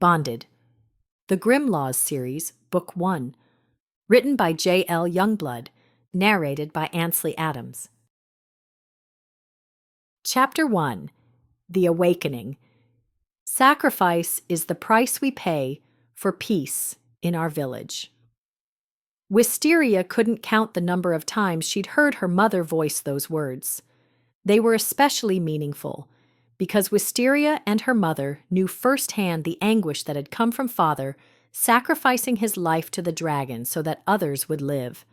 Bonded. The Grimm Laws series, Book 1. Written by J.L. Youngblood. Narrated by Ansley Adams. Chapter 1. The Awakening. Sacrifice is the price we pay for peace in our village. Wisteria couldn't count the number of times she'd heard her mother voice those words. They were especially meaningful, because Wisteria and her mother knew firsthand the anguish that had come from Father sacrificing his life to the dragon so that others would live.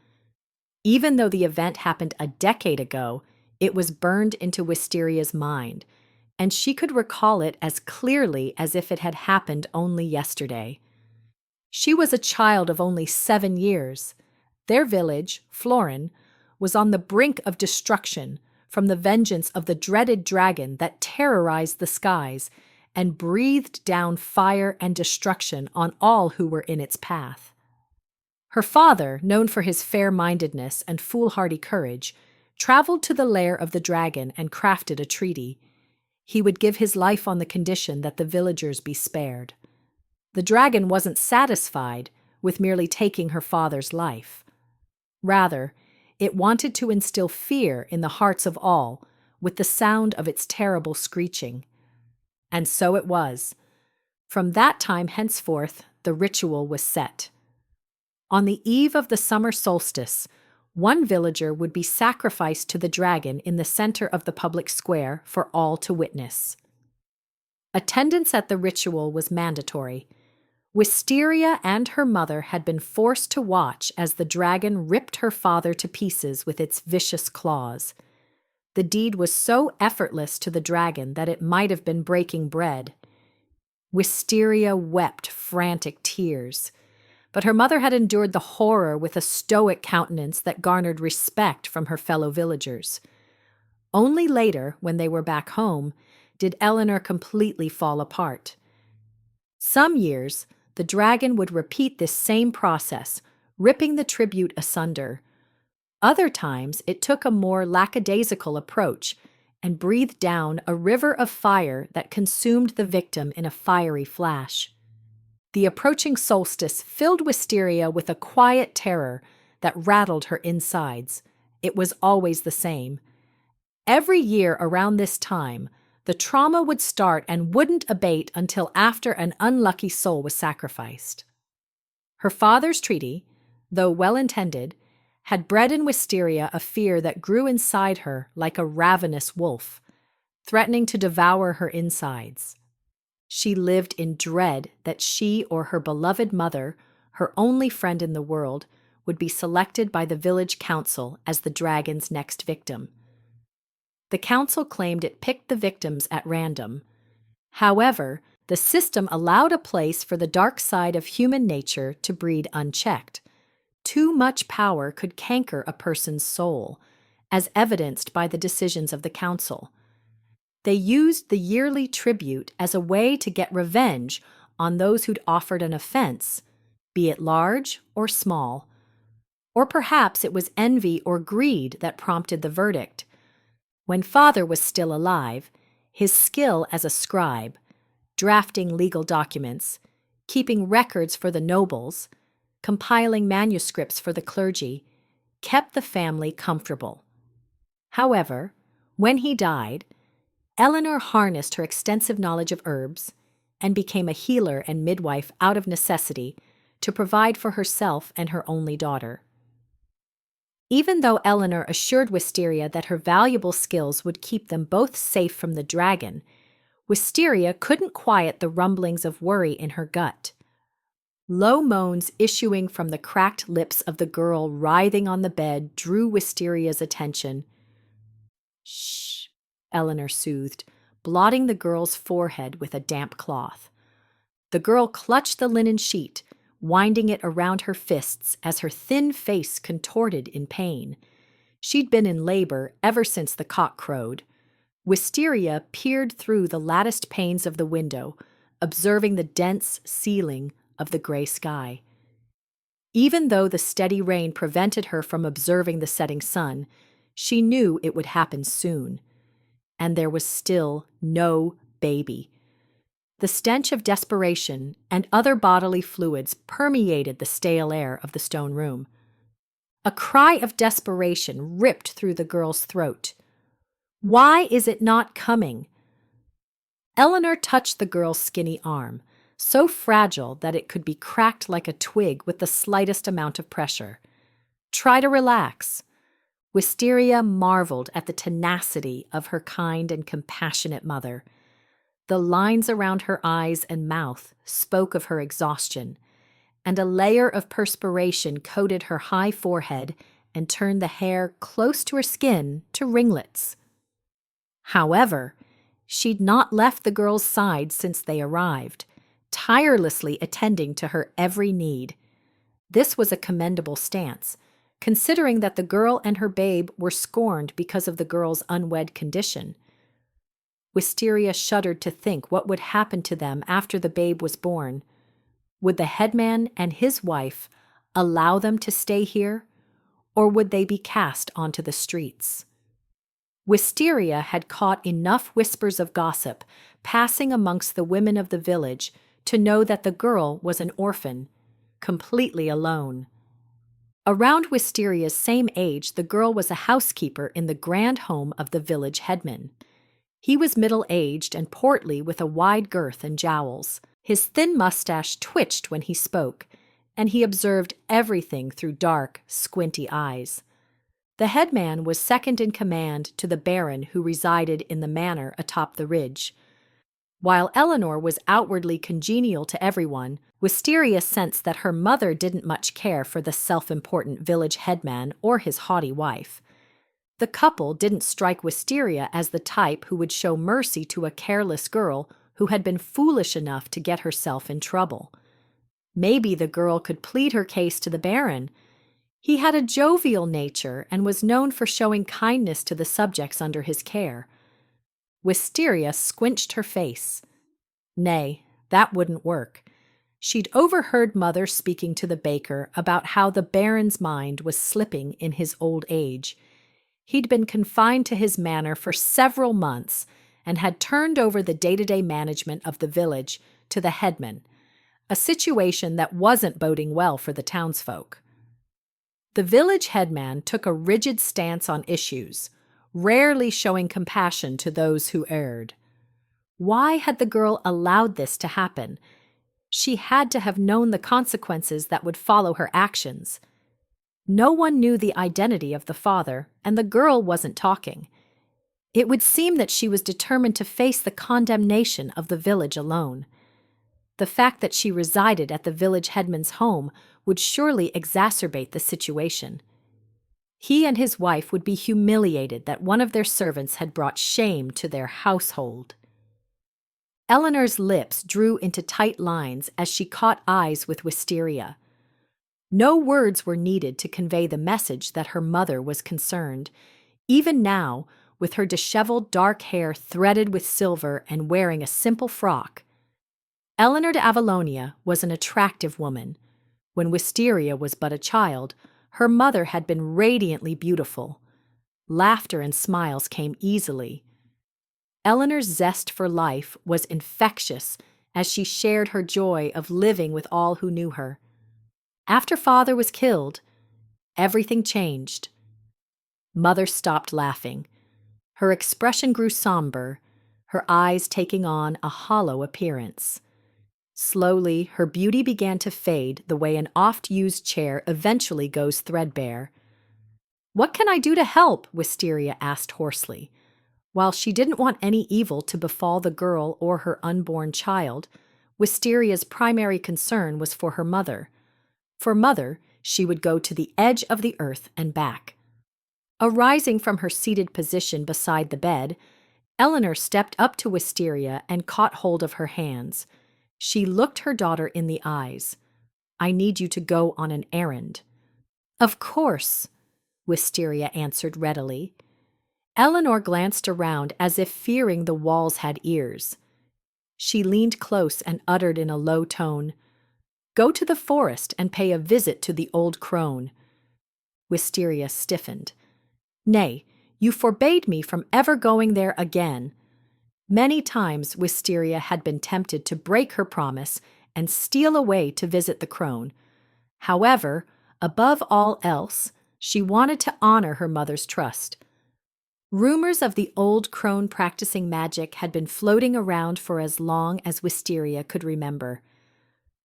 Even though the event happened a decade ago, it was burned into Wisteria's mind, and she could recall it as clearly as if it had happened only yesterday. She was a child of only 7 years. Their village, Florin, was on the brink of destruction from the vengeance of the dreaded dragon that terrorized the skies and breathed down fire and destruction on all who were in its path. Her father, known for his fair-mindedness and foolhardy courage, traveled to the lair of the dragon and crafted a treaty. He would give his life on the condition that the villagers be spared. The dragon wasn't satisfied with merely taking her father's life. Rather, it wanted to instill fear in the hearts of all with the sound of its terrible screeching. And so it was. From that time henceforth, the ritual was set. On the eve of the summer solstice, one villager would be sacrificed to the dragon in the center of the public square for all to witness. Attendance at the ritual was mandatory. Wisteria and her mother had been forced to watch as the dragon ripped her father to pieces with its vicious claws. The deed was so effortless to the dragon that it might have been breaking bread. Wisteria wept frantic tears, but her mother had endured the horror with a stoic countenance that garnered respect from her fellow villagers. Only later, when they were back home, did Eleanor completely fall apart. Some years, the dragon would repeat this same process, ripping the tribute asunder. Other times, it took a more lackadaisical approach and breathed down a river of fire that consumed the victim in a fiery flash. The approaching solstice filled Wisteria with a quiet terror that rattled her insides. It was always the same. Every year around this time, the trauma would start and wouldn't abate until after an unlucky soul was sacrificed. Her father's treaty, though well-intended, had bred in Wisteria a fear that grew inside her like a ravenous wolf, threatening to devour her insides. She lived in dread that she or her beloved mother, her only friend in the world, would be selected by the village council as the dragon's next victim. The council claimed it picked the victims at random. However, the system allowed a place for the dark side of human nature to breed unchecked. Too much power could canker a person's soul, as evidenced by the decisions of the council. They used the yearly tribute as a way to get revenge on those who'd offered an offense, be it large or small. Or perhaps it was envy or greed that prompted the verdict. When Father was still alive, his skill as a scribe, drafting legal documents, keeping records for the nobles, compiling manuscripts for the clergy, kept the family comfortable. However, when he died, Eleanor harnessed her extensive knowledge of herbs and became a healer and midwife out of necessity to provide for herself and her only daughter. Even though Eleanor assured Wisteria that her valuable skills would keep them both safe from the dragon, Wisteria couldn't quiet the rumblings of worry in her gut. Low moans issuing from the cracked lips of the girl writhing on the bed drew Wisteria's attention. "Shh," Eleanor soothed, blotting the girl's forehead with a damp cloth. The girl clutched the linen sheet, winding it around her fists as her thin face contorted in pain. She'd been in labor ever since the cock crowed. Wisteria peered through the latticed panes of the window, observing the dense ceiling of the gray sky. Even though the steady rain prevented her from observing the setting sun, she knew it would happen soon. And there was still no baby. The stench of desperation and other bodily fluids permeated the stale air of the stone room. A cry of desperation ripped through the girl's throat. "Why is it not coming?" Eleanor touched the girl's skinny arm, so fragile that it could be cracked like a twig with the slightest amount of pressure. "Try to relax." Wisteria marveled at the tenacity of her kind and compassionate mother. The lines around her eyes and mouth spoke of her exhaustion, and a layer of perspiration coated her high forehead and turned the hair close to her skin to ringlets. However, she'd not left the girl's side since they arrived, tirelessly attending to her every need. This was a commendable stance, considering that the girl and her babe were scorned because of the girl's unwed condition. Wisteria shuddered to think what would happen to them after the babe was born. Would the headman and his wife allow them to stay here, or would they be cast onto the streets? Wisteria had caught enough whispers of gossip passing amongst the women of the village to know that the girl was an orphan, completely alone. Around Wisteria's same age, the girl was a housekeeper in the grand home of the village headman. He was middle-aged and portly with a wide girth and jowls. His thin mustache twitched when he spoke, and he observed everything through dark, squinty eyes. The headman was second in command to the baron who resided in the manor atop the ridge. While Eleanor was outwardly congenial to everyone, Wisteria sensed that her mother didn't much care for the self-important village headman or his haughty wife. The couple didn't strike Wisteria as the type who would show mercy to a careless girl who had been foolish enough to get herself in trouble. Maybe the girl could plead her case to the baron. He had a jovial nature and was known for showing kindness to the subjects under his care. Wisteria squinched her face. Nay, that wouldn't work. She'd overheard Mother speaking to the baker about how the baron's mind was slipping in his old age. He'd been confined to his manor for several months and had turned over the day-to-day management of the village to the headman, a situation that wasn't boding well for the townsfolk. The village headman took a rigid stance on issues, rarely showing compassion to those who erred. Why had the girl allowed this to happen? She had to have known the consequences that would follow her actions. No one knew the identity of the father, and the girl wasn't talking. It would seem that she was determined to face the condemnation of the village alone. The fact that she resided at the village headman's home would surely exacerbate the situation. He and his wife would be humiliated that one of their servants had brought shame to their household. Eleanor's lips drew into tight lines as she caught eyes with Wisteria. No words were needed to convey the message that her mother was concerned. Even now, with her disheveled dark hair threaded with silver and wearing a simple frock, Eleanor de Avalonia was an attractive woman. When Wisteria was but a child, her mother had been radiantly beautiful. Laughter and smiles came easily. Eleanor's zest for life was infectious as she shared her joy of living with all who knew her. After father was killed, everything changed. Mother stopped laughing. Her expression grew somber, her eyes taking on a hollow appearance. Slowly, her beauty began to fade the way an oft-used chair eventually goes threadbare. "What can I do to help?" Wisteria asked hoarsely. While she didn't want any evil to befall the girl or her unborn child, Wisteria's primary concern was for her mother. For Mother, she would go to the edge of the earth and back. Arising from her seated position beside the bed, Eleanor stepped up to Wisteria and caught hold of her hands. She looked her daughter in the eyes. "I need you to go on an errand." "Of course," Wisteria answered readily. Eleanor glanced around as if fearing the walls had ears. She leaned close and uttered in a low tone, "Go to the forest and pay a visit to the old crone." Wisteria stiffened. "Nay, you forbade me from ever going there again." Many times Wisteria had been tempted to break her promise and steal away to visit the crone. However, above all else, she wanted to honor her mother's trust. Rumors of the old crone practicing magic had been floating around for as long as Wisteria could remember.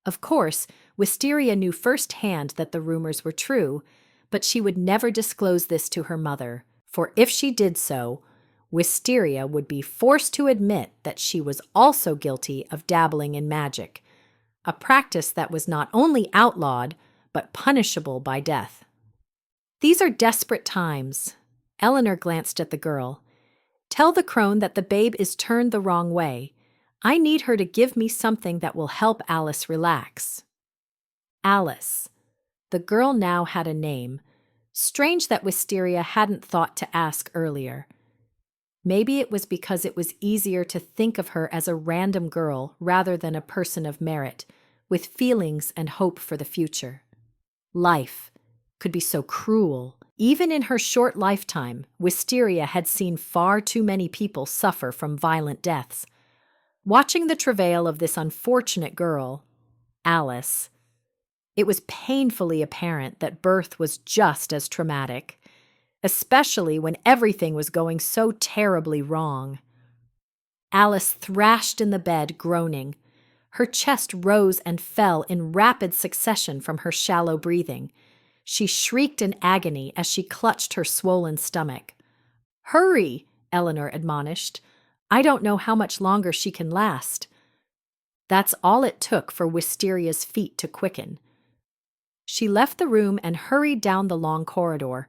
Of course, Wisteria knew firsthand that the rumors were true, but she would never disclose this to her mother, for if she did so, Wisteria would be forced to admit that she was also guilty of dabbling in magic, a practice that was not only outlawed, but punishable by death. These are desperate times. Eleanor glanced at the girl. Tell the crone that the babe is turned the wrong way. I need her to give me something that will help Alice relax. Alice. The girl now had a name. Strange that Wisteria hadn't thought to ask earlier. Maybe it was because it was easier to think of her as a random girl rather than a person of merit, with feelings and hope for the future. Life could be so cruel. Even in her short lifetime, Wisteria had seen far too many people suffer from violent deaths. Watching the travail of this unfortunate girl, Alice, it was painfully apparent that birth was just as traumatic, especially when everything was going so terribly wrong. Alice thrashed in the bed, groaning. Her chest rose and fell in rapid succession from her shallow breathing. She shrieked in agony as she clutched her swollen stomach. "Hurry," Eleanor admonished. "I don't know how much longer she can last." That's all it took for Wisteria's feet to quicken. She left the room and hurried down the long corridor.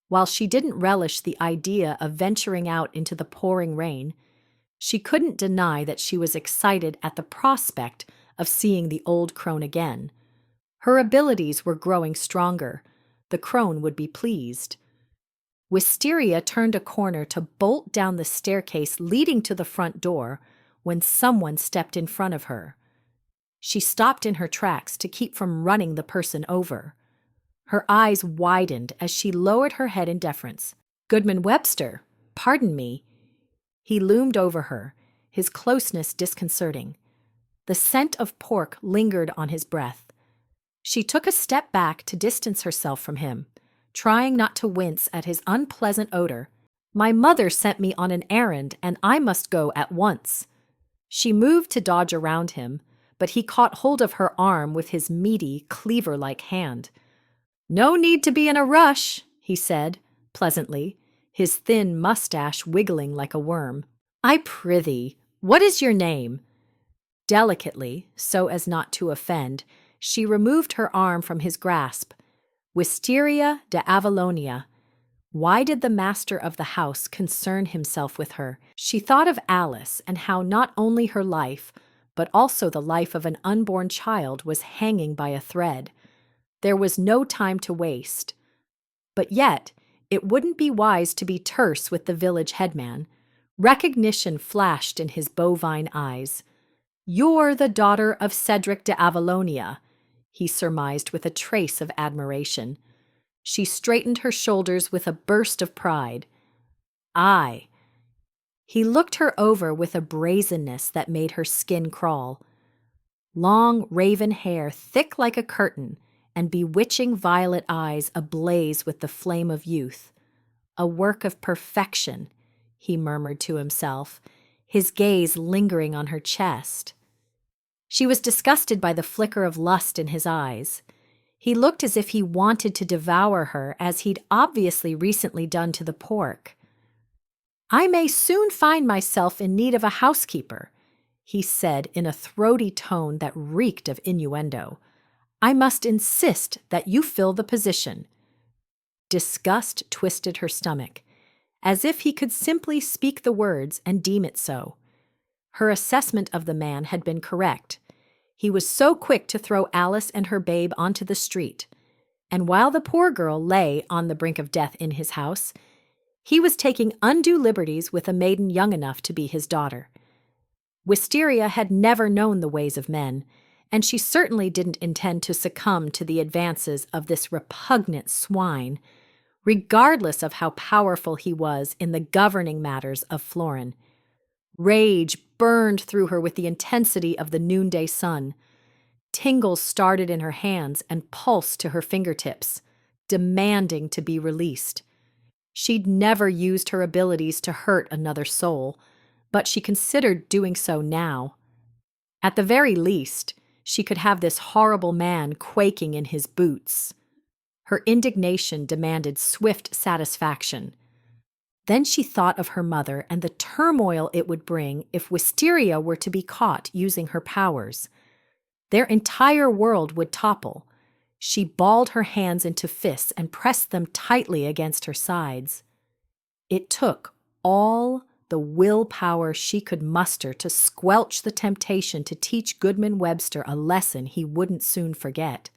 While she didn't relish the idea of venturing out into the pouring rain, she couldn't deny that she was excited at the prospect of seeing the old crone again. Her abilities were growing stronger. The crone would be pleased. Wisteria turned a corner to bolt down the staircase leading to the front door when someone stepped in front of her. She stopped in her tracks to keep from running the person over. Her eyes widened as she lowered her head in deference. "Goodman Webster, pardon me." He loomed over her, his closeness disconcerting. The scent of pork lingered on his breath. She took a step back to distance herself from him, trying not to wince at his unpleasant odor. "My mother sent me on an errand, and I must go at once." She moved to dodge around him, but he caught hold of her arm with his meaty, cleaver-like hand. "No need to be in a rush," he said, pleasantly, his thin mustache wiggling like a worm. "I prithee, what is your name?" Delicately, so as not to offend, she removed her arm from his grasp. "Wisteria de Avalonia." Why did the master of the house concern himself with her? She thought of Alice and how not only her life, but also the life of an unborn child was hanging by a thread. There was no time to waste. But yet, it wouldn't be wise to be terse with the village headman. Recognition flashed in his bovine eyes. "You're the daughter of Cedric de Avalonia," he surmised with a trace of admiration. She straightened her shoulders with a burst of pride. "Aye." He looked her over with a brazenness that made her skin crawl. Long raven hair thick like a curtain, and bewitching violet eyes ablaze with the flame of youth. "A work of perfection," he murmured to himself, his gaze lingering on her chest. She was disgusted by the flicker of lust in his eyes. He looked as if he wanted to devour her, as he'd obviously recently done to the pork. "I may soon find myself in need of a housekeeper," he said in a throaty tone that reeked of innuendo. "I must insist that you fill the position." Disgust twisted her stomach, as if he could simply speak the words and deem it so. Her assessment of the man had been correct. He was so quick to throw Alice and her babe onto the street, and while the poor girl lay on the brink of death in his house, he was taking undue liberties with a maiden young enough to be his daughter. Wisteria had never known the ways of men, and she certainly didn't intend to succumb to the advances of this repugnant swine, regardless of how powerful he was in the governing matters of Florin. Rage burned through her with the intensity of the noonday sun. Tingles started in her hands and pulsed to her fingertips, demanding to be released. She'd never used her abilities to hurt another soul, but she considered doing so now. At the very least, she could have this horrible man quaking in his boots. Her indignation demanded swift satisfaction. Then she thought of her mother and the turmoil it would bring if Wisteria were to be caught using her powers. Their entire world would topple. She balled her hands into fists and pressed them tightly against her sides. It took all the willpower she could muster to squelch the temptation to teach Goodman Webster a lesson he wouldn't soon forget.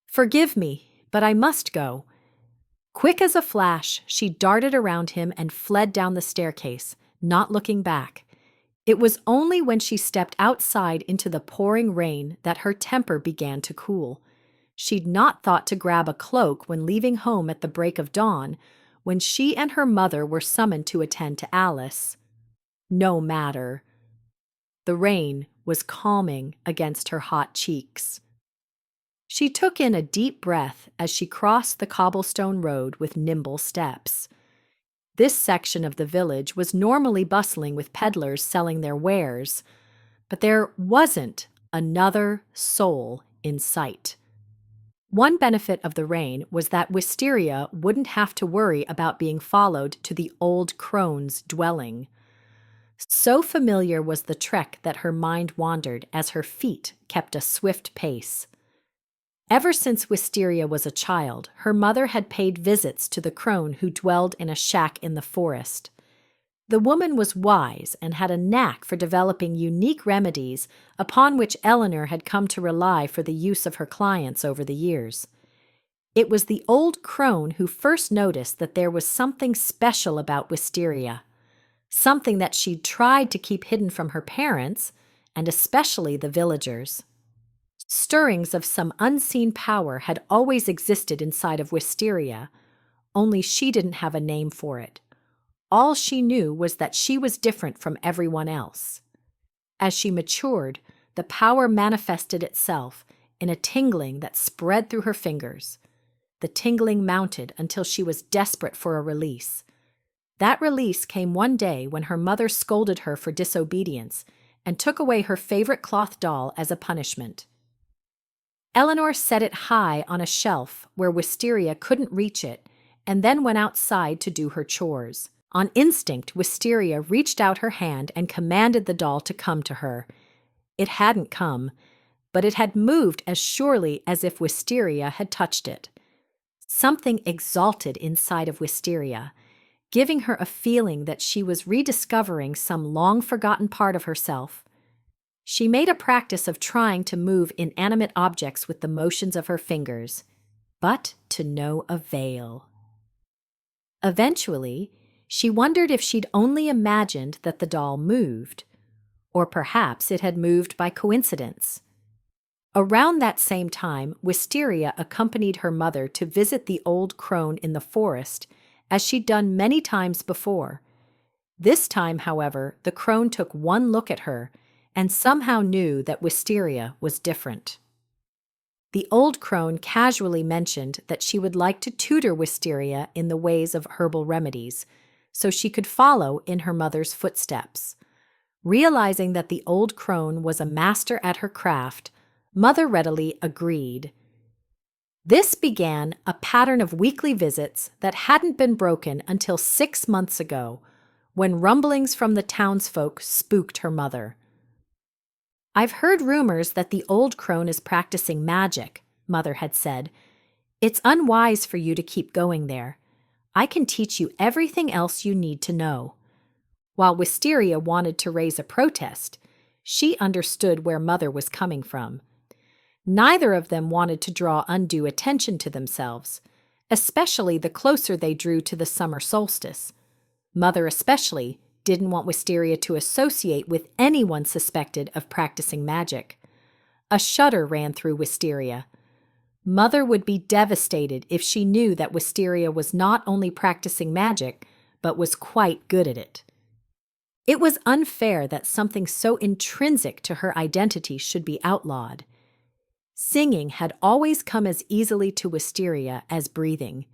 "Forgive me, but I must go." Quick as a flash, she darted around him and fled down the staircase, not looking back. It was only when she stepped outside into the pouring rain that her temper began to cool. She'd not thought to grab a cloak when leaving home at the break of dawn, when she and her mother were summoned to attend to Alice. No matter. The rain was calming against her hot cheeks. She took in a deep breath as she crossed the cobblestone road with nimble steps. This section of the village was normally bustling with peddlers selling their wares, but there wasn't another soul in sight. One benefit of the rain was that Wisteria wouldn't have to worry about being followed to the old crone's dwelling. So familiar was the trek that her mind wandered as her feet kept a swift pace. Ever since Wisteria was a child, her mother had paid visits to the crone who dwelled in a shack in the forest. The woman was wise and had a knack for developing unique remedies upon which Eleanor had come to rely for the use of her clients over the years. It was the old crone who first noticed that there was something special about Wisteria, something that she'd tried to keep hidden from her parents, and especially the villagers. Stirrings of some unseen power had always existed inside of Wisteria, only she didn't have a name for it. All she knew was that she was different from everyone else. As she matured, the power manifested itself in a tingling that spread through her fingers. The tingling mounted until she was desperate for a release. That release came one day when her mother scolded her for disobedience and took away her favorite cloth doll as a punishment. Eleanor set it high on a shelf where Wisteria couldn't reach it, and then went outside to do her chores. On instinct, Wisteria reached out her hand and commanded the doll to come to her. It hadn't come, but it had moved as surely as if Wisteria had touched it. Something exalted inside of Wisteria, giving her a feeling that she was rediscovering some long-forgotten part of herself. She made a practice of trying to move inanimate objects with the motions of her fingers, but to no avail. Eventually, she wondered if she'd only imagined that the doll moved, or perhaps it had moved by coincidence. Around that same time, Wisteria accompanied her mother to visit the old crone in the forest, as she'd done many times before. This time, however, the crone took one look at her and somehow knew that Wisteria was different. The old crone casually mentioned that she would like to tutor Wisteria in the ways of herbal remedies, so she could follow in her mother's footsteps. Realizing that the old crone was a master at her craft, Mother readily agreed. This began a pattern of weekly visits that hadn't been broken until 6 months ago, when rumblings from the townsfolk spooked her mother. "I've heard rumors that the old crone is practicing magic," Mother had said. "It's unwise for you to keep going there. I can teach you everything else you need to know." While Wisteria wanted to raise a protest, she understood where Mother was coming from. Neither of them wanted to draw undue attention to themselves, especially the closer they drew to the summer solstice. Mother especially didn't want Wisteria to associate with anyone suspected of practicing magic. A shudder ran through Wisteria. Mother would be devastated if she knew that Wisteria was not only practicing magic, but was quite good at it. It was unfair that something so intrinsic to her identity should be outlawed. Singing had always come as easily to Wisteria as breathing.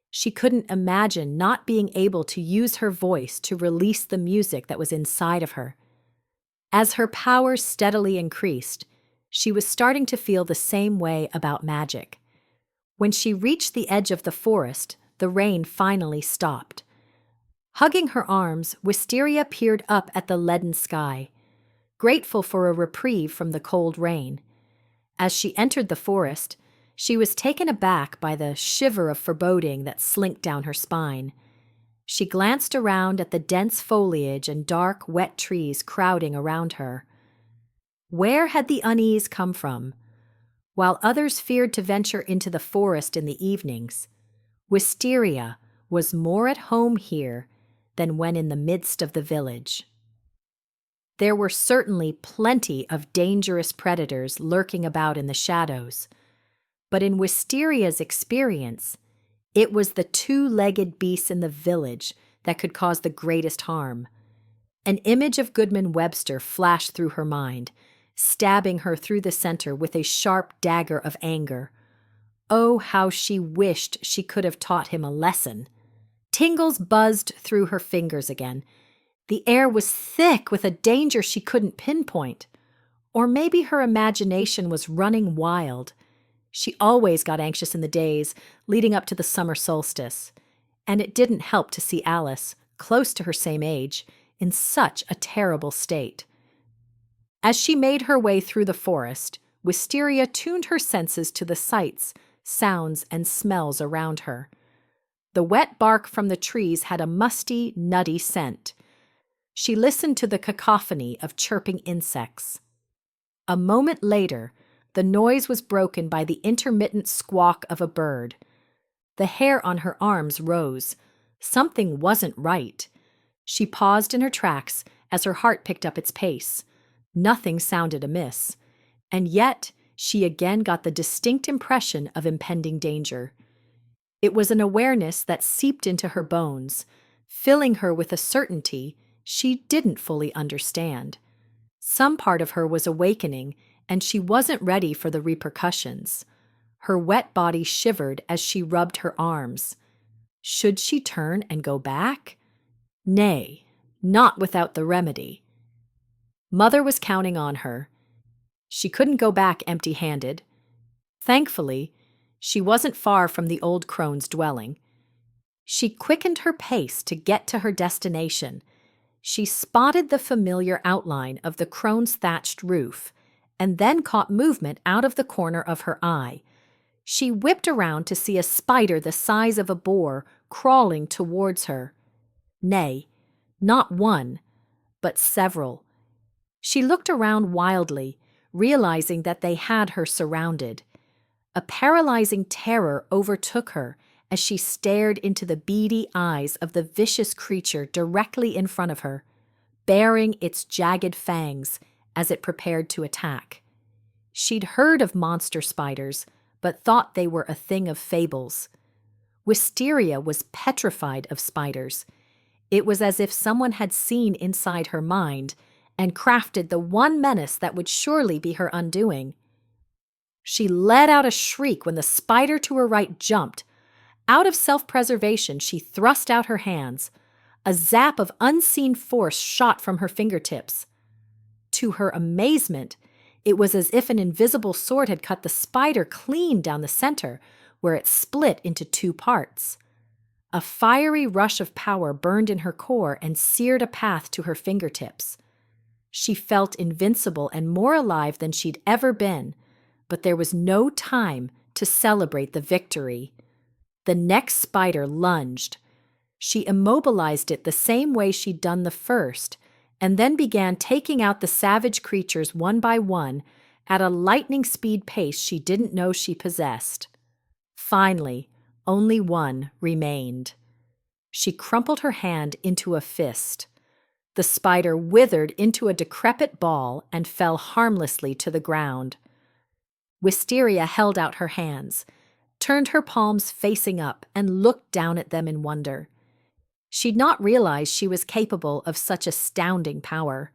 She couldn't imagine not being able to use her voice to release the music that was inside of her. As her powers steadily increased, she was starting to feel the same way about magic. When she reached the edge of the forest, the rain finally stopped. Hugging her arms, Wisteria peered up at the leaden sky, grateful for a reprieve from the cold rain. As she entered the forest, she was taken aback by the shiver of foreboding that slinked down her spine. She glanced around at the dense foliage and dark, wet trees crowding around her. Where had the unease come from? While others feared to venture into the forest in the evenings, Wisteria was more at home here than when in the midst of the village. There were certainly plenty of dangerous predators lurking about in the shadows, but in Wisteria's experience, it was the two-legged beasts in the village that could cause the greatest harm. An image of Goodman Webster flashed through her mind, stabbing her through the center with a sharp dagger of anger. Oh, how she wished she could have taught him a lesson. Tingles buzzed through her fingers again. The air was thick with a danger she couldn't pinpoint. Or maybe her imagination was running wild. She always got anxious in the days leading up to the summer solstice, and it didn't help to see Alice, close to her same age, in such a terrible state. As she made her way through the forest, Wisteria tuned her senses to the sights, sounds, and smells around her. The wet bark from the trees had a musty, nutty scent. She listened to the cacophony of chirping insects. A moment later, the noise was broken by the intermittent squawk of a bird. The hair on her arms rose. Something wasn't right. She paused in her tracks as her heart picked up its pace. Nothing sounded amiss, and yet she again got the distinct impression of impending danger. It was an awareness that seeped into her bones, filling her with a certainty she didn't fully understand. Some part of her was awakening, and she wasn't ready for the repercussions. Her wet body shivered as she rubbed her arms. Should she turn and go back? Nay, not without the remedy. Mother was counting on her. She couldn't go back empty-handed. Thankfully, she wasn't far from the old crone's dwelling. She quickened her pace to get to her destination. She spotted the familiar outline of the crone's thatched roof, and then caught movement out of the corner of her eye. She whipped around to see a spider the size of a boar crawling towards her. Nay, not one, but several. She looked around wildly, realizing that they had her surrounded. A paralyzing terror overtook her as she stared into the beady eyes of the vicious creature directly in front of her, baring its jagged fangs as it prepared to attack. She'd heard of monster spiders, but thought they were a thing of fables. Wisteria was petrified of spiders. It was as if someone had seen inside her mind and crafted the one menace that would surely be her undoing. She let out a shriek when the spider to her right jumped. Out of self-preservation, she thrust out her hands. A zap of unseen force shot from her fingertips. To her amazement, it was as if an invisible sword had cut the spider clean down the center, where it split into two parts. A fiery rush of power burned in her core and seared a path to her fingertips. She felt invincible and more alive than she'd ever been, but there was no time to celebrate the victory. The next spider lunged. She immobilized it the same way she'd done the first, and then began taking out the savage creatures one by one at a lightning speed pace she didn't know she possessed. Finally, only one remained. She crumpled her hand into a fist. The spider withered into a decrepit ball and fell harmlessly to the ground. Wisteria held out her hands, turned her palms facing up, and looked down at them in wonder. She'd not realized she was capable of such astounding power.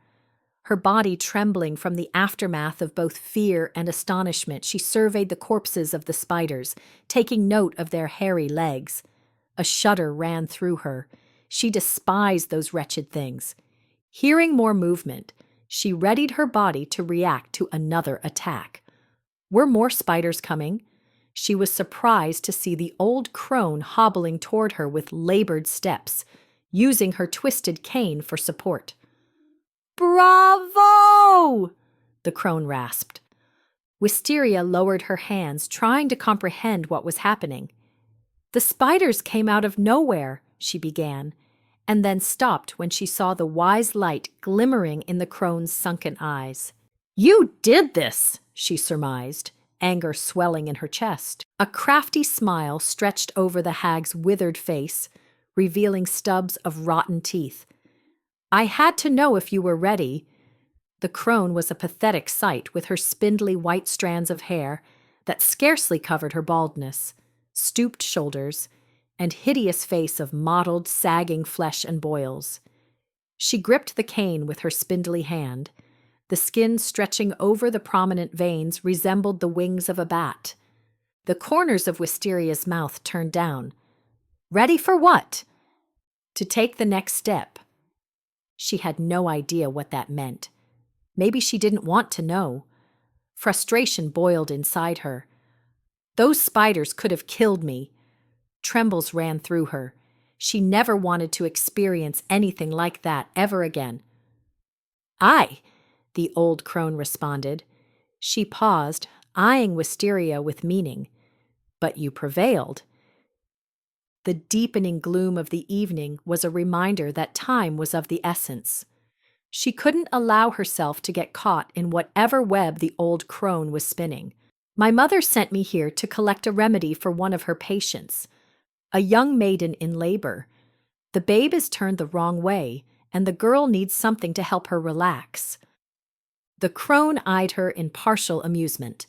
Her body trembling from the aftermath of both fear and astonishment, she surveyed the corpses of the spiders, taking note of their hairy legs. A shudder ran through her. She despised those wretched things. Hearing more movement, she readied her body to react to another attack. Were more spiders coming? She was surprised to see the old crone hobbling toward her with labored steps, using her twisted cane for support. "Bravo!" the crone rasped. Wisteria lowered her hands, trying to comprehend what was happening. "The spiders came out of nowhere," she began, and then stopped when she saw the wise light glimmering in the crone's sunken eyes. "You did this," she surmised, anger swelling in her chest. A crafty smile stretched over the hag's withered face, revealing stubs of rotten teeth. "I had to know if you were ready." The crone was a pathetic sight with her spindly white strands of hair that scarcely covered her baldness, stooped shoulders, and hideous face of mottled, sagging flesh and boils. She gripped the cane with her spindly hand. The skin stretching over the prominent veins resembled the wings of a bat. The corners of Wisteria's mouth turned down. Ready for what? To take the next step. She had no idea what that meant. Maybe she didn't want to know. Frustration boiled inside her. "Those spiders could have killed me." Trembles ran through her. She never wanted to experience anything like that ever again. "Aye," the old crone responded. She paused, eyeing Wisteria with meaning. "But you prevailed." The deepening gloom of the evening was a reminder that time was of the essence. She couldn't allow herself to get caught in whatever web the old crone was spinning. "My mother sent me here to collect a remedy for one of her patients, a young maiden in labor. The babe is turned the wrong way, and the girl needs something to help her relax." The crone eyed her in partial amusement.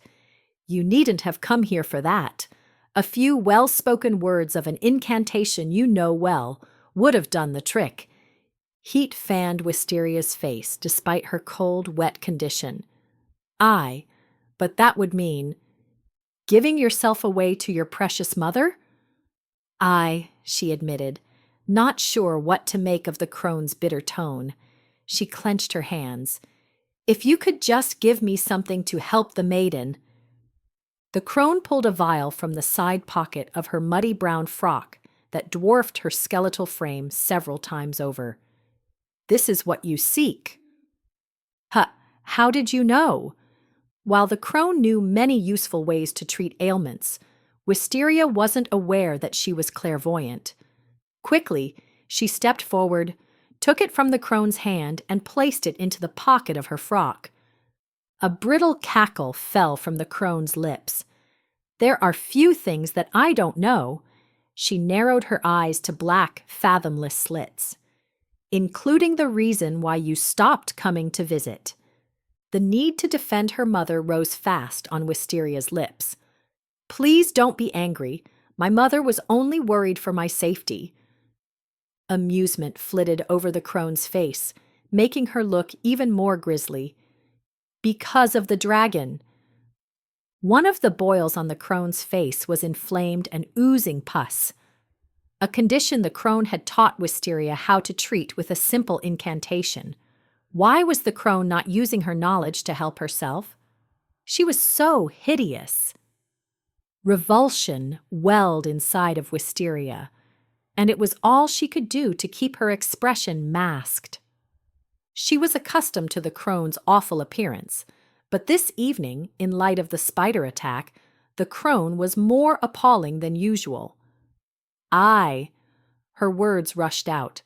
"You needn't have come here for that. A few well-spoken words of an incantation you know well would have done the trick." Heat fanned Wisteria's face despite her cold, wet condition. "Aye, but that would mean giving yourself away to your precious mother?" "Aye," she admitted, not sure what to make of the crone's bitter tone. She clenched her hands. "If you could just give me something to help the maiden." The crone pulled a vial from the side pocket of her muddy brown frock that dwarfed her skeletal frame several times over. "This is what you seek." How did you know?" While the crone knew many useful ways to treat ailments, Wisteria wasn't aware that she was clairvoyant. Quickly, she stepped forward, took it from the crone's hand, and placed it into the pocket of her frock. A brittle cackle fell from the crone's lips. "There are few things that I don't know." She narrowed her eyes to black, fathomless slits. "Including the reason why you stopped coming to visit." The need to defend her mother rose fast on Wisteria's lips. "Please don't be angry. My mother was only worried for my safety." Amusement flitted over the crone's face, making her look even more grisly. "Because of the dragon." One of the boils on the crone's face was inflamed and oozing pus, a condition the crone had taught Wisteria how to treat with a simple incantation. Why was the crone not using her knowledge to help herself? She was so hideous. Revulsion welled inside of Wisteria, and it was all she could do to keep her expression masked. She was accustomed to the crone's awful appearance, but this evening, in light of the spider attack, the crone was more appalling than usual. "Aye," her words rushed out.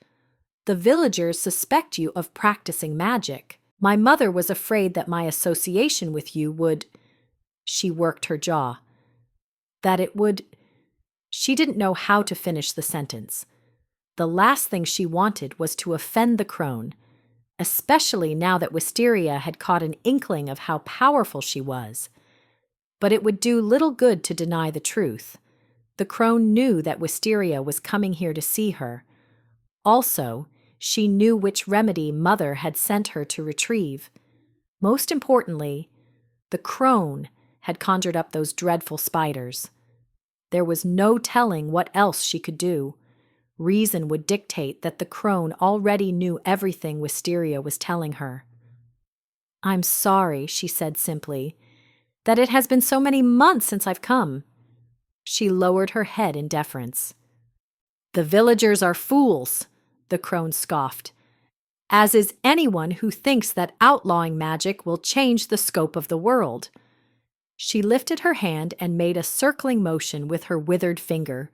"The villagers suspect you of practicing magic. My mother was afraid that my association with you would—" She worked her jaw. "That it would—" She didn't know how to finish the sentence. The last thing she wanted was to offend the crone, especially now that Wisteria had caught an inkling of how powerful she was. But it would do little good to deny the truth. The crone knew that Wisteria was coming here to see her. Also, she knew which remedy Mother had sent her to retrieve. Most importantly, the crone had conjured up those dreadful spiders. There was no telling what else she could do. Reason would dictate that the crone already knew everything Wisteria was telling her. "I'm sorry," she said simply, "that it has been so many months since I've come." She lowered her head in deference. "The villagers are fools," the crone scoffed, "as is anyone who thinks that outlawing magic will change the scope of the world." She lifted her hand and made a circling motion with her withered finger.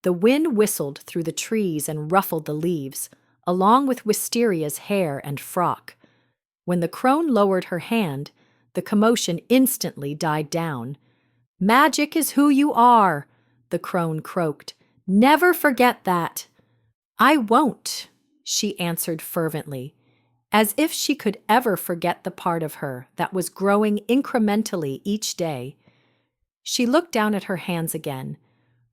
The wind whistled through the trees and ruffled the leaves, along with Wisteria's hair and frock. When the crone lowered her hand, the commotion instantly died down. "Magic is who you are," the crone croaked. "Never forget that." "I won't," she answered fervently, as if she could ever forget the part of her that was growing incrementally each day. She looked down at her hands again,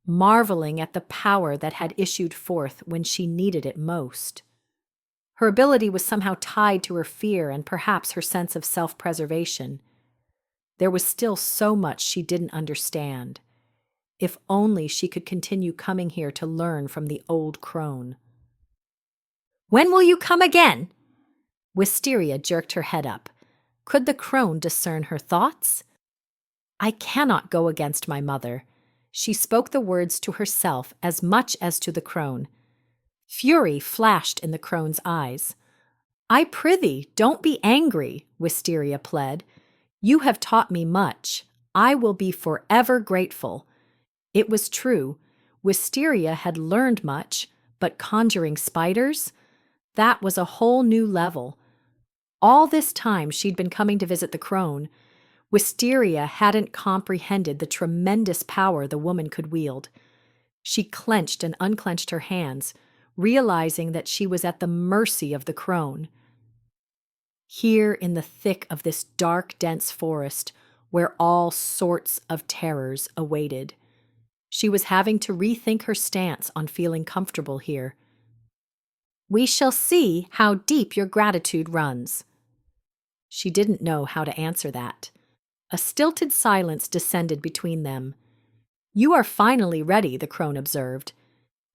marveling at the power that had issued forth when she needed it most. Her ability was somehow tied to her fear and perhaps her sense of self-preservation. There was still so much she didn't understand. If only she could continue coming here to learn from the old crone. "When will you come again?" Wisteria jerked her head up. Could the crone discern her thoughts? "I cannot go against my mother." She spoke the words to herself as much as to the crone. Fury flashed in the crone's eyes. "I prithee, don't be angry," Wisteria pled. "You have taught me much. I will be forever grateful." It was true. Wisteria had learned much, but conjuring spiders? That was a whole new level. All this time she'd been coming to visit the crone, Wisteria hadn't comprehended the tremendous power the woman could wield. She clenched and unclenched her hands, realizing that she was at the mercy of the crone. Here in the thick of this dark, dense forest, where all sorts of terrors awaited, she was having to rethink her stance on feeling comfortable here. "We shall see how deep your gratitude runs." She didn't know how to answer that. A stilted silence descended between them. "You are finally ready," the crone observed.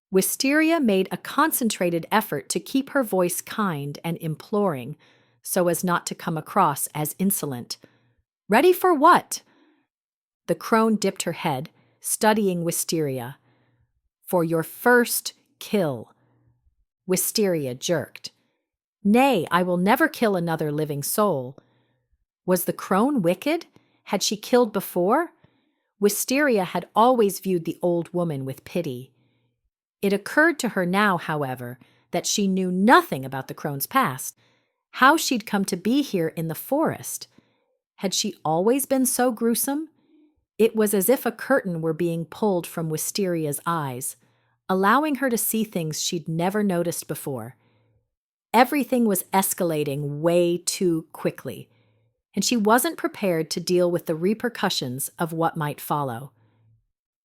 Wisteria made a concentrated effort to keep her voice kind and imploring, so as not to come across as insolent. "Ready for what?" The crone dipped her head, studying Wisteria. "For your first kill." Wisteria jerked. "Nay, I will never kill another living soul." Was the crone wicked? Had she killed before? Wisteria had always viewed the old woman with pity. It occurred to her now, however, that she knew nothing about the crone's past, how she'd come to be here in the forest. Had she always been so gruesome? It was as if a curtain were being pulled from Wisteria's eyes, allowing her to see things she'd never noticed before. Everything was escalating way too quickly, and she wasn't prepared to deal with the repercussions of what might follow.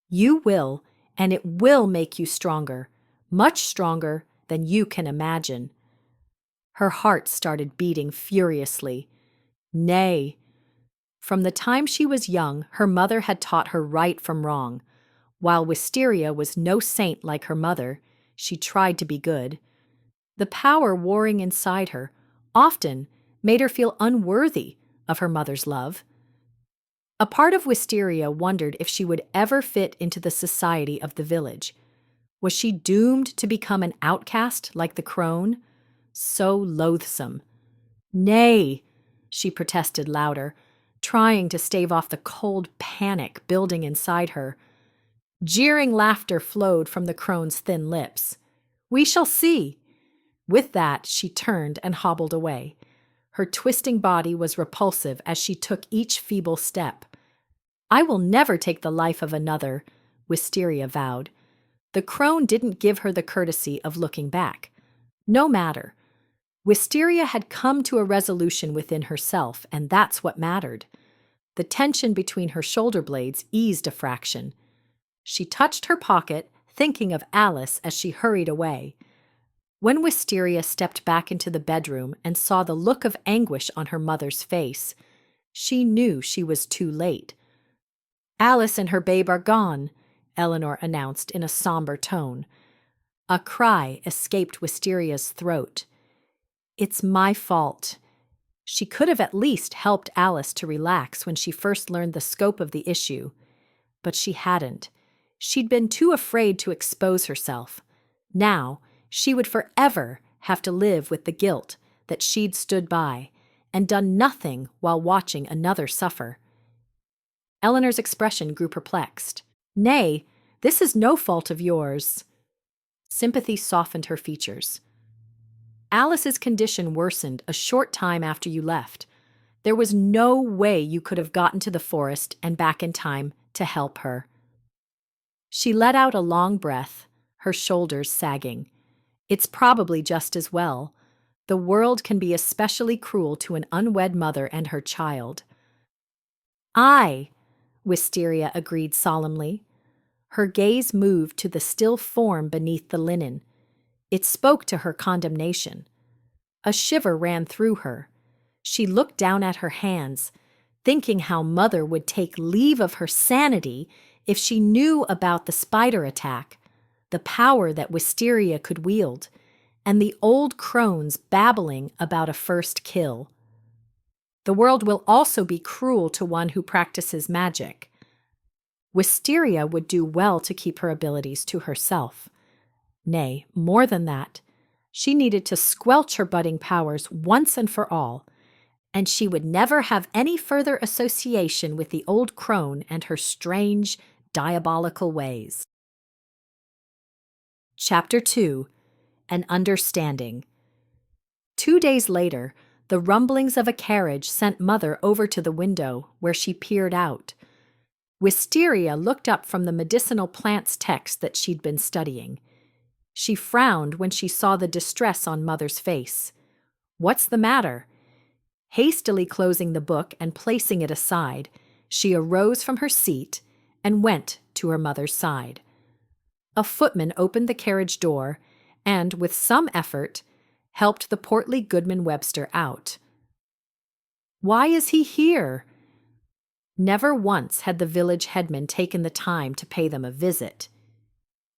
"You will, and it will make you stronger, much stronger than you can imagine." Her heart started beating furiously. Nay. From the time she was young, her mother had taught her right from wrong. While Wisteria was no saint like her mother, she tried to be good. The power warring inside her often made her feel unworthy of her mother's love. A part of Wisteria wondered if she would ever fit into the society of the village. Was she doomed to become an outcast like the crone? So loathsome. "Nay," she protested louder, trying to stave off the cold panic building inside her. Jeering laughter flowed from the crone's thin lips. "We shall see." With that, she turned and hobbled away. Her twisting body was repulsive as she took each feeble step. "I will never take the life of another," Wisteria vowed. The crone didn't give her the courtesy of looking back. No matter. Wisteria had come to a resolution within herself, and that's what mattered. The tension between her shoulder blades eased a fraction. She touched her pocket, thinking of Alice as she hurried away. When Wisteria stepped back into the bedroom and saw the look of anguish on her mother's face, she knew she was too late. "Alice and her babe are gone," Eleanor announced in a somber tone. A cry escaped Wisteria's throat. "It's my fault." She could have at least helped Alice to relax when she first learned the scope of the issue. But she hadn't. She'd been too afraid to expose herself. Now, she would forever have to live with the guilt that she'd stood by and done nothing while watching another suffer. Eleanor's expression grew perplexed. "Nay, this is no fault of yours." Sympathy softened her features. "Alice's condition worsened a short time after you left. There was no way you could have gotten to the forest and back in time to help her." She let out a long breath, her shoulders sagging. "It's probably just as well. The world can be especially cruel to an unwed mother and her child." "Aye," Wisteria agreed solemnly. Her gaze moved to the still form beneath the linen. It spoke to her condemnation. A shiver ran through her. She looked down at her hands, thinking how Mother would take leave of her sanity if she knew about the spider attack, the power that Wisteria could wield, and the old crones babbling about a first kill. "The world will also be cruel to one who practices magic." Wisteria would do well to keep her abilities to herself. Nay, more than that, she needed to squelch her budding powers once and for all, and she would never have any further association with the old crone and her strange, diabolical ways. Chapter 2. An Understanding. 2 days later, the rumblings of a carriage sent Mother over to the window, where she peered out. Wisteria looked up from the medicinal plants text that she'd been studying. She frowned when she saw the distress on Mother's face. "What's the matter?" Hastily closing the book and placing it aside, she arose from her seat and went to her mother's side. A footman opened the carriage door and, with some effort, helped the portly Goodman Webster out. "Why is he here?" Never once had the village headman taken the time to pay them a visit.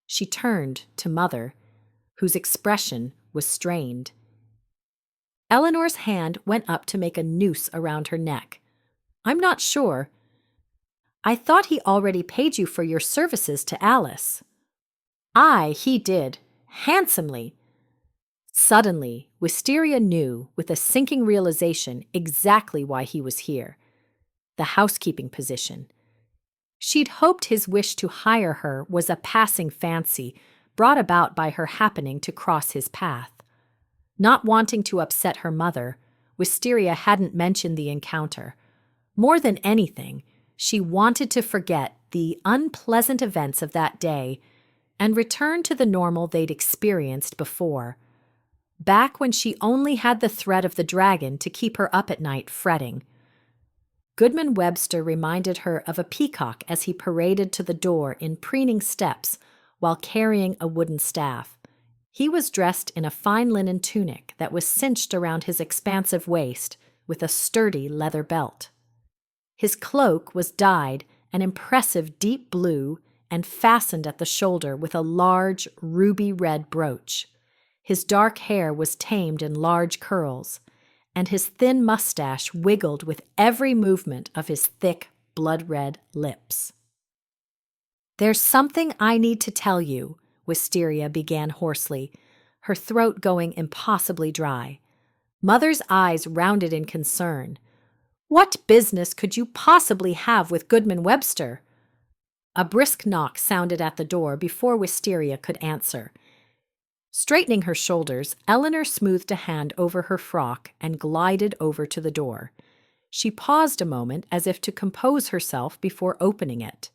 She turned to Mother, whose expression was strained. Eleanor's hand went up to make a noose around her neck. "I'm not sure. I thought he already paid you for your services to Alice." "Aye, he did. Handsomely." Suddenly, Wisteria knew, with a sinking realization, exactly why he was here. The housekeeping position. She'd hoped his wish to hire her was a passing fancy brought about by her happening to cross his path. Not wanting to upset her mother, Wisteria hadn't mentioned the encounter. More than anything, she wanted to forget the unpleasant events of that day and return to the normal they'd experienced before. Back when she only had the threat of the dragon to keep her up at night fretting. Goodman Webster reminded her of a peacock as he paraded to the door in preening steps while carrying a wooden staff. He was dressed in a fine linen tunic that was cinched around his expansive waist with a sturdy leather belt. His cloak was dyed an impressive deep blue and fastened at the shoulder with a large ruby-red brooch. His dark hair was tamed in large curls, and his thin mustache wiggled with every movement of his thick, blood-red lips. "There's something I need to tell you," Wisteria began hoarsely, her throat going impossibly dry. Mother's eyes rounded in concern. "What business could you possibly have with Goodman Webster?" A brisk knock sounded at the door before Wisteria could answer. Straightening her shoulders, Eleanor smoothed a hand over her frock and glided over to the door. She paused a moment as if to compose herself before opening it.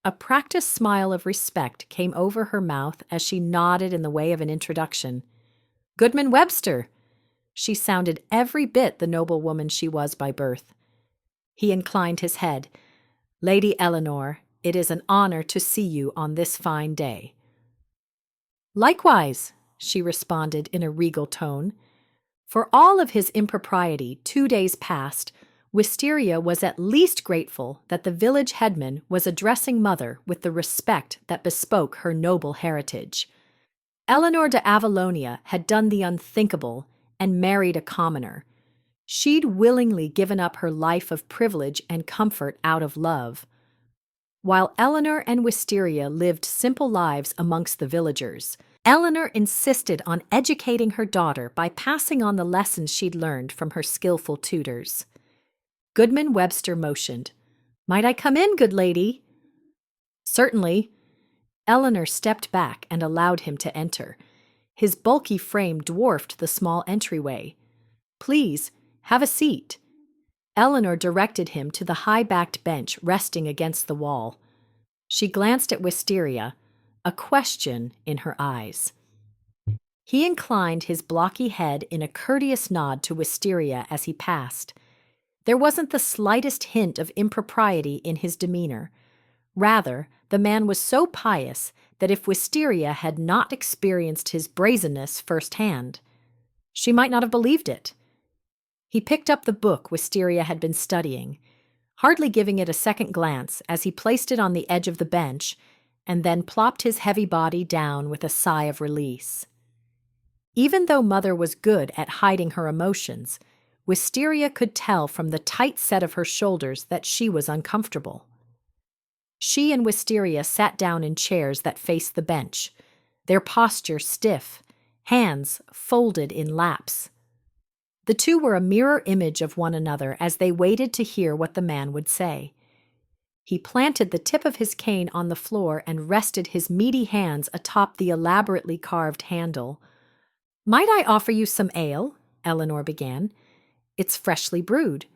A practiced smile of respect came over her mouth as she nodded in the way of an introduction. "Goodman Webster!" She sounded every bit the noble woman she was by birth. He inclined his head. "Lady Eleanor, it is an honor to see you on this fine day." "Likewise," she responded in a regal tone. For all of his impropriety, 2 days past, Wisteria was at least grateful that the village headman was addressing Mother with the respect that bespoke her noble heritage. Eleanor de Avalonia had done the unthinkable and married a commoner. She'd willingly given up her life of privilege and comfort out of love. While Eleanor and Wisteria lived simple lives amongst the villagers, Eleanor insisted on educating her daughter by passing on the lessons she'd learned from her skillful tutors. Goodman Webster motioned. "Might I come in, good lady?" "Certainly." Eleanor stepped back and allowed him to enter. His bulky frame dwarfed the small entryway. "Please, have a seat." Eleanor directed him to the high-backed bench resting against the wall. She glanced at Wisteria, a question in her eyes. He inclined his blocky head in a courteous nod to Wisteria as he passed. There wasn't the slightest hint of impropriety in his demeanor. Rather, the man was so pious that if Wisteria had not experienced his brazenness firsthand, she might not have believed it. He picked up the book Wisteria had been studying, hardly giving it a second glance as he placed it on the edge of the bench and then plopped his heavy body down with a sigh of release. Even though Mother was good at hiding her emotions, Wisteria could tell from the tight set of her shoulders that she was uncomfortable. She and Wisteria sat down in chairs that faced the bench, their posture stiff, hands folded in laps. The two were a mirror image of one another as they waited to hear what the man would say. He planted the tip of his cane on the floor and rested his meaty hands atop the elaborately carved handle. "Might I offer you some ale?" Eleanor began. "It's freshly brewed."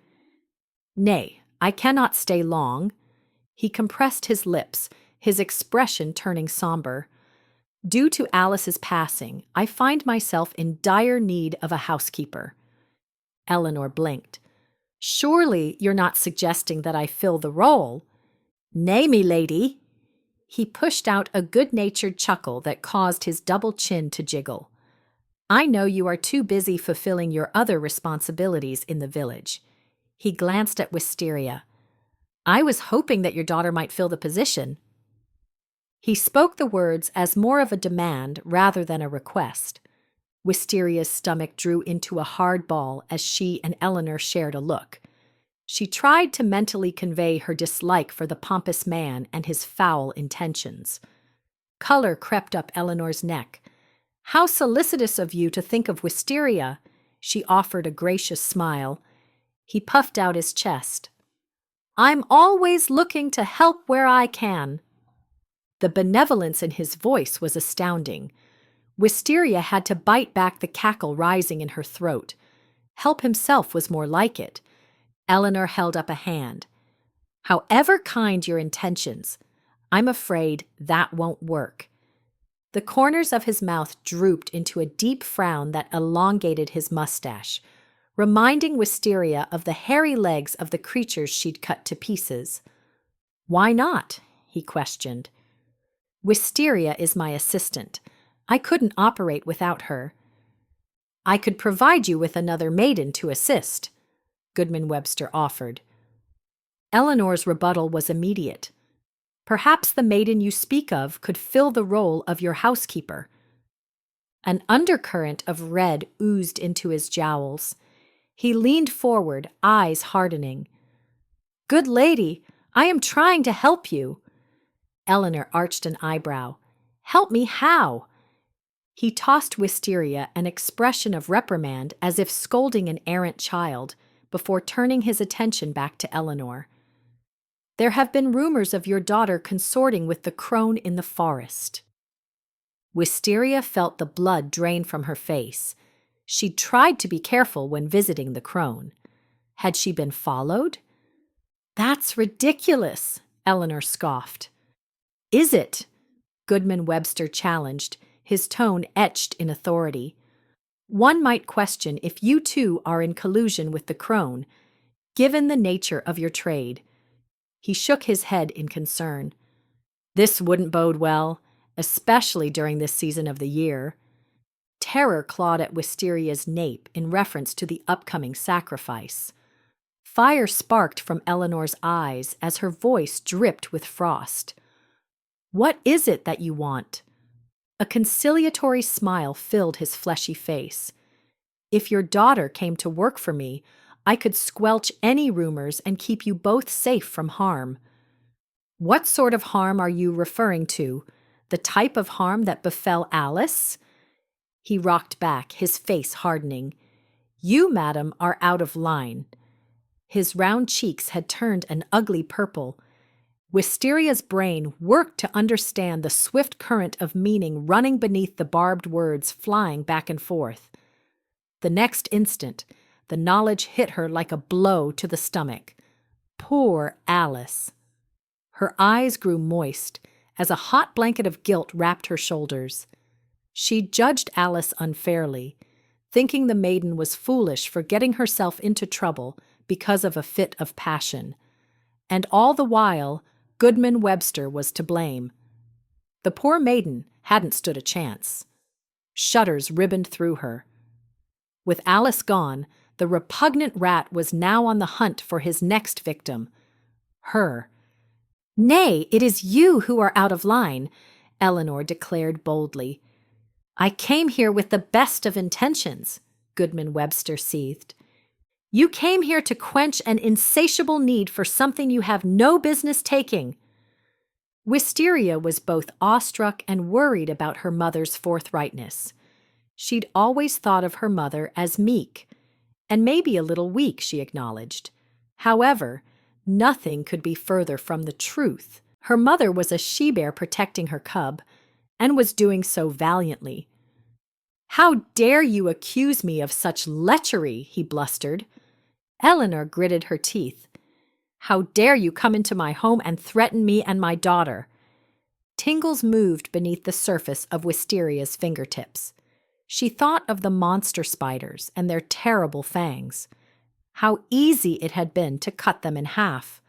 "Nay, I cannot stay long." He compressed his lips, his expression turning somber. "Due to Alice's passing, I find myself in dire need of a housekeeper." Eleanor blinked. "Surely you're not suggesting that I fill the role?" "Nay, me lady." He pushed out a good-natured chuckle that caused his double chin to jiggle. "I know you are too busy fulfilling your other responsibilities in the village." He glanced at Wisteria. "I was hoping that your daughter might fill the position." He spoke the words as more of a demand rather than a request. Wisteria's stomach drew into a hard ball as she and Eleanor shared a look. She tried to mentally convey her dislike for the pompous man and his foul intentions. Color crept up Eleanor's neck. "How solicitous of you to think of Wisteria," she offered a gracious smile. He puffed out his chest. "I'm always looking to help where I can." The benevolence in his voice was astounding. Wisteria had to bite back the cackle rising in her throat. Help himself was more like it. Eleanor held up a hand. "However kind your intentions, I'm afraid that won't work." The corners of his mouth drooped into a deep frown that elongated his mustache, reminding Wisteria of the hairy legs of the creatures she'd cut to pieces. "Why not?" he questioned. "Wisteria is my assistant. I couldn't operate without her." "I could provide you with another maiden to assist," Goodman Webster offered. Eleanor's rebuttal was immediate. "Perhaps the maiden you speak of could fill the role of your housekeeper." An undercurrent of red oozed into his jowls. He leaned forward, eyes hardening. "Good lady, I am trying to help you." Eleanor arched an eyebrow. "Help me how?" He tossed Wisteria an expression of reprimand as if scolding an errant child, before turning his attention back to Eleanor. "There have been rumors of your daughter consorting with the crone in the forest." Wisteria felt the blood drain from her face. She'd tried to be careful when visiting the crone. Had she been followed? "That's ridiculous," Eleanor scoffed. "Is it?" Goodman Webster challenged, his tone etched in authority. "One might question if you two are in collusion with the crone, given the nature of your trade." He shook his head in concern. "This wouldn't bode well, especially during this season of the year." Terror clawed at Wisteria's nape in reference to the upcoming sacrifice. Fire sparked from Eleanor's eyes as her voice dripped with frost. "What is it that you want?" A conciliatory smile filled his fleshy face. "If your daughter came to work for me, I could squelch any rumors and keep you both safe from harm." "What sort of harm are you referring to? The type of harm that befell Alice?" He rocked back, his face hardening. "You, madam, are out of line." His round cheeks had turned an ugly purple. Wisteria's brain worked to understand the swift current of meaning running beneath the barbed words flying back and forth. The next instant, the knowledge hit her like a blow to the stomach. Poor Alice. Her eyes grew moist as a hot blanket of guilt wrapped her shoulders. She judged Alice unfairly, thinking the maiden was foolish for getting herself into trouble because of a fit of passion. And all the while, Goodman Webster was to blame. The poor maiden hadn't stood a chance. Shudders ribboned through her. With Alice gone, the repugnant rat was now on the hunt for his next victim. Her. "Nay, it is you who are out of line," Eleanor declared boldly. "I came here with the best of intentions," Goodman Webster seethed. "You came here to quench an insatiable need for something you have no business taking." Wisteria was both awestruck and worried about her mother's forthrightness. She'd always thought of her mother as meek, and maybe a little weak, she acknowledged. However, nothing could be further from the truth. Her mother was a she-bear protecting her cub, and was doing so valiantly. "How dare you accuse me of such lechery?" he blustered. Eleanor gritted her teeth. "How dare you come into my home and threaten me and my daughter?" Tingles moved beneath the surface of Wisteria's fingertips. She thought of the monster spiders and their terrible fangs. How easy it had been to cut them in half.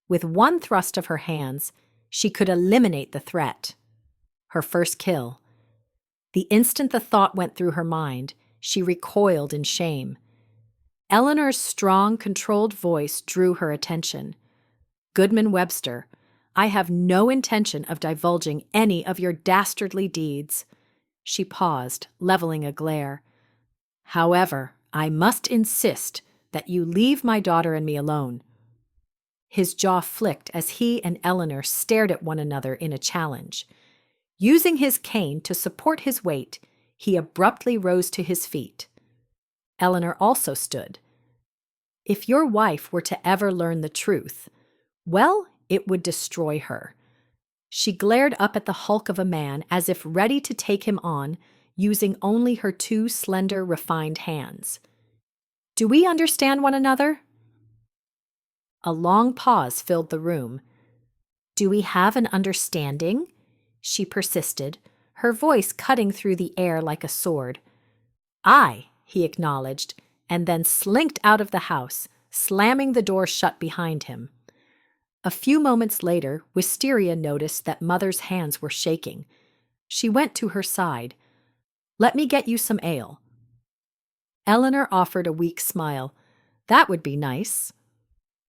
With one thrust of her hands, she could eliminate the threat. Her first kill. The instant the thought went through her mind, she recoiled in shame. Eleanor's strong, controlled voice drew her attention. "Goodman Webster, I have no intention of divulging any of your dastardly deeds." She paused, leveling a glare. "However, I must insist that you leave my daughter and me alone." His jaw flicked as he and Eleanor stared at one another in a challenge. Using his cane to support his weight, he abruptly rose to his feet. Eleanor also stood. If your wife were to ever learn the truth, well, it would destroy her. She glared up at the hulk of a man as if ready to take him on, using only her two slender, refined hands. "Do we understand one another?" A long pause filled the room. "Do we have an understanding?" she persisted, her voice cutting through the air like a sword. "Aye," he acknowledged, and then slinked out of the house, slamming the door shut behind him. A few moments later, Wisteria noticed that Mother's hands were shaking. She went to her side. "Let me get you some ale." Eleanor offered a weak smile. "That would be nice."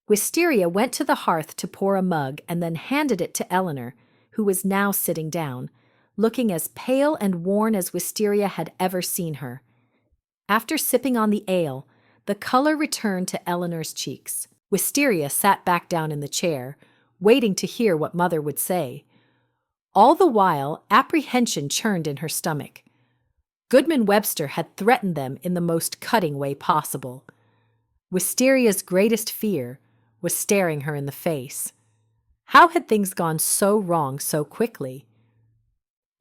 Wisteria went to the hearth to pour a mug and then handed it to Eleanor, who was now sitting down, looking as pale and worn as Wisteria had ever seen her. After sipping on the ale, the color returned to Eleanor's cheeks. Wisteria sat back down in the chair, waiting to hear what Mother would say. All the while, apprehension churned in her stomach. Goodman Webster had threatened them in the most cutting way possible. Wisteria's greatest fear was staring her in the face. How had things gone so wrong so quickly?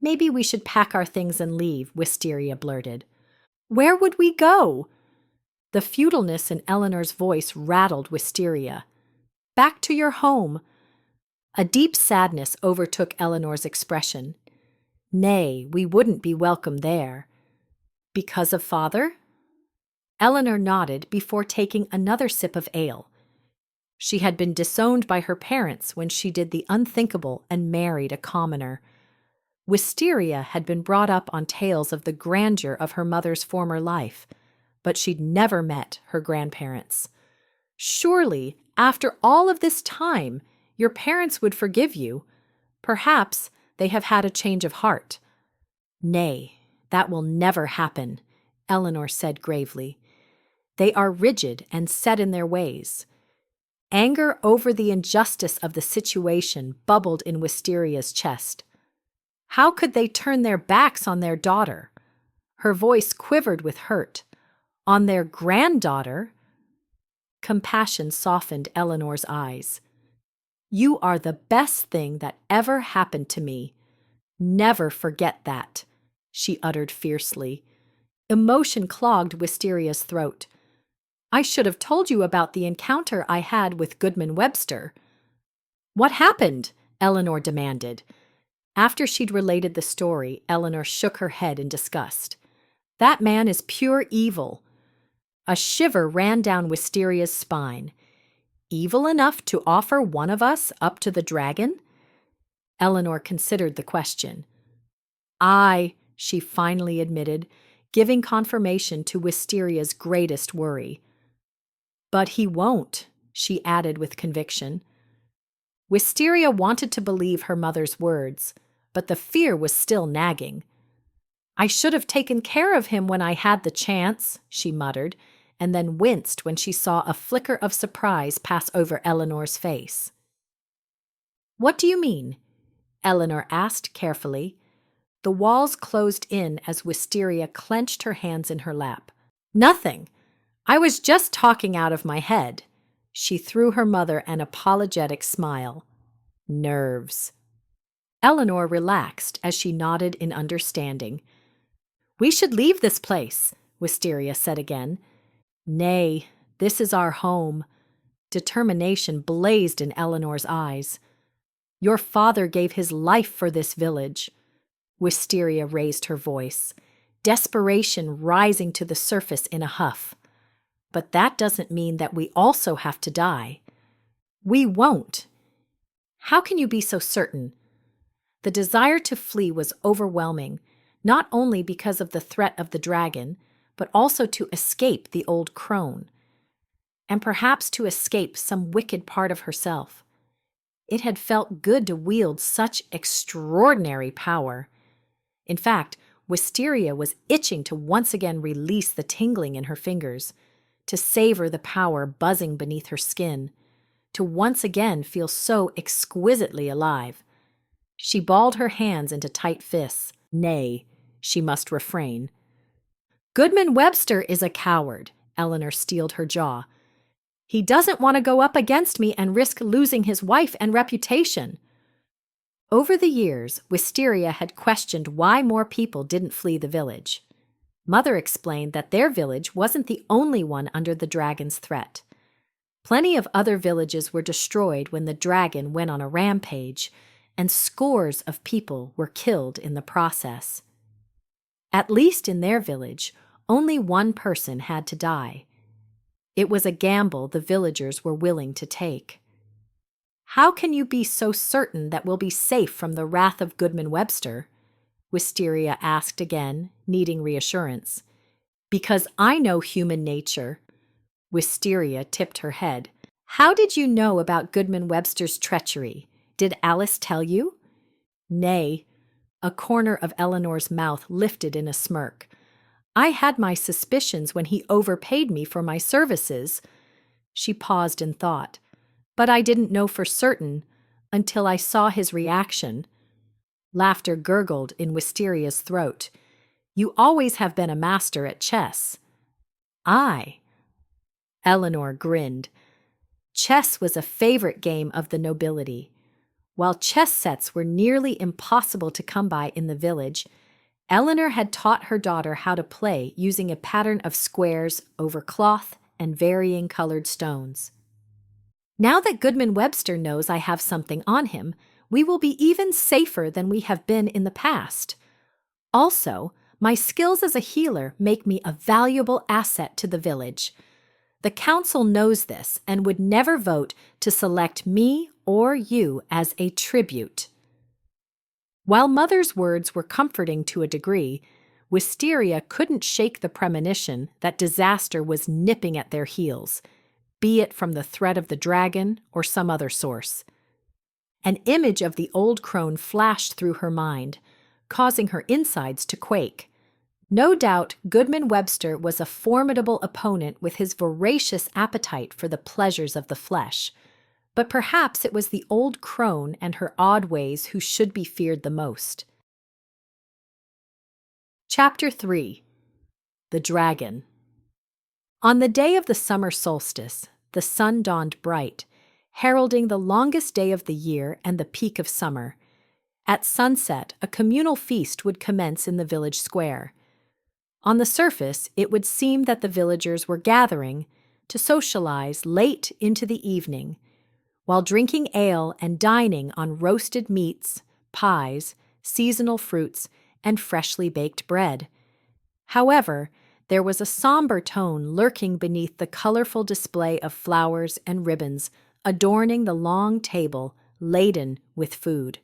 "Maybe we should pack our things and leave," Wisteria blurted. "Where would we go?" The futileness in Eleanor's voice rattled Wisteria. "Back to your home." A deep sadness overtook Eleanor's expression. "Nay, we wouldn't be welcome there." "Because of Father?" Eleanor nodded before taking another sip of ale. She had been disowned by her parents when she did the unthinkable and married a commoner. Wisteria had been brought up on tales of the grandeur of her mother's former life, but she'd never met her grandparents. Surely, after all of this time, your parents would forgive you. Perhaps they have had a change of heart. Nay, that will never happen, Eleanor said gravely. They are rigid and set in their ways. Anger over the injustice of the situation bubbled in Wisteria's chest. How could they turn their backs on their daughter? Her voice quivered with hurt. On their granddaughter? Compassion softened Eleanor's eyes. You are the best thing that ever happened to me. Never forget that, she uttered fiercely. Emotion clogged Wisteria's throat. I should have told you about the encounter I had with Goodman Webster. What happened? Eleanor demanded. After she'd related the story, Eleanor shook her head in disgust. That man is pure evil. A shiver ran down Wisteria's spine. Evil enough to offer one of us up to the dragon? Eleanor considered the question. Aye, she finally admitted, giving confirmation to Wisteria's greatest worry. But he won't, she added with conviction. Wisteria wanted to believe her mother's words, but the fear was still nagging. I should have taken care of him when I had the chance, she muttered, and then winced when she saw a flicker of surprise pass over Eleanor's face. What do you mean? Eleanor asked carefully. The walls closed in as Wisteria clenched her hands in her lap. Nothing. I was just talking out of my head. She threw her mother an apologetic smile. Nerves. Eleanor relaxed as she nodded in understanding. We should leave this place, Wisteria said again. Nay, this is our home. Determination blazed in Eleanor's eyes. Your father gave his life for this village. Wisteria raised her voice, desperation rising to the surface in a huff. But that doesn't mean that we also have to die. We won't. How can you be so certain? The desire to flee was overwhelming, not only because of the threat of the dragon, but also to escape the old crone, and perhaps to escape some wicked part of herself. It had felt good to wield such extraordinary power. In fact, Wisteria was itching to once again release the tingling in her fingers, to savor the power buzzing beneath her skin, to once again feel so exquisitely alive. She balled her hands into tight fists. Nay, she must refrain. Goodman Webster is a coward, Eleanor steeled her jaw. He doesn't want to go up against me and risk losing his wife and reputation. Over the years, Wisteria had questioned why more people didn't flee the village. Mother explained that their village wasn't the only one under the dragon's threat. Plenty of other villages were destroyed when the dragon went on a rampage, and scores of people were killed in the process. At least in their village, only one person had to die. It was a gamble the villagers were willing to take. How can you be so certain that we'll be safe from the wrath of Goodman Webster? Wisteria asked again, needing reassurance. Because I know human nature. Wisteria tipped her head. How did you know about Goodman Webster's treachery? Did Alice tell you? Nay. A corner of Eleanor's mouth lifted in a smirk. I had my suspicions when he overpaid me for my services. She paused in thought. But I didn't know for certain until I saw his reaction. Laughter gurgled in Wisteria's throat. You always have been a master at chess. I. Eleanor grinned. Chess was a favorite game of the nobility. While chess sets were nearly impossible to come by in the village, Eleanor had taught her daughter how to play using a pattern of squares over cloth and varying colored stones. Now that Goodman Webster knows I have something on him, we will be even safer than we have been in the past. Also, my skills as a healer make me a valuable asset to the village. The council knows this and would never vote to select me or you as a tribute. While Mother's words were comforting to a degree, Wisteria couldn't shake the premonition that disaster was nipping at their heels, be it from the threat of the dragon or some other source. An image of the old crone flashed through her mind, causing her insides to quake. No doubt Goodman Webster was a formidable opponent with his voracious appetite for the pleasures of the flesh, but perhaps it was the old crone and her odd ways who should be feared the most. Chapter 3. The Dragon. On the day of the summer solstice, the sun dawned bright, heralding the longest day of the year and the peak of summer. At sunset, a communal feast would commence in the village square. On the surface, it would seem that the villagers were gathering to socialize late into the evening, while drinking ale and dining on roasted meats, pies, seasonal fruits, and freshly baked bread. However, there was a somber tone lurking beneath the colorful display of flowers and ribbons adorning the long table laden with food.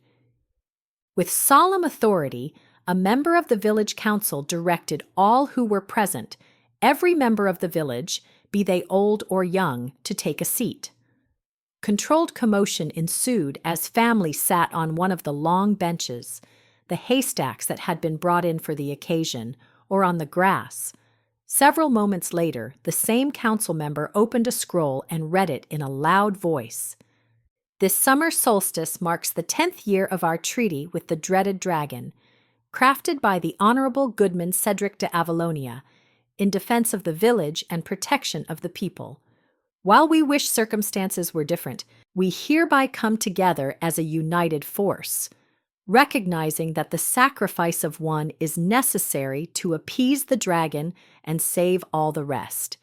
With solemn authority, a member of the village council directed all who were present, every member of the village, be they old or young, to take a seat. Controlled commotion ensued as families sat on one of the long benches, the haystacks that had been brought in for the occasion, or on the grass. Several moments later, the same council member opened a scroll and read it in a loud voice. This summer solstice marks the 10th year of our treaty with the dreaded dragon, crafted by the Honorable Goodman Cedric de Avalonia, in defense of the village and protection of the people. While we wish circumstances were different, we hereby come together as a united force, recognizing that the sacrifice of one is necessary to appease the dragon and save all the rest.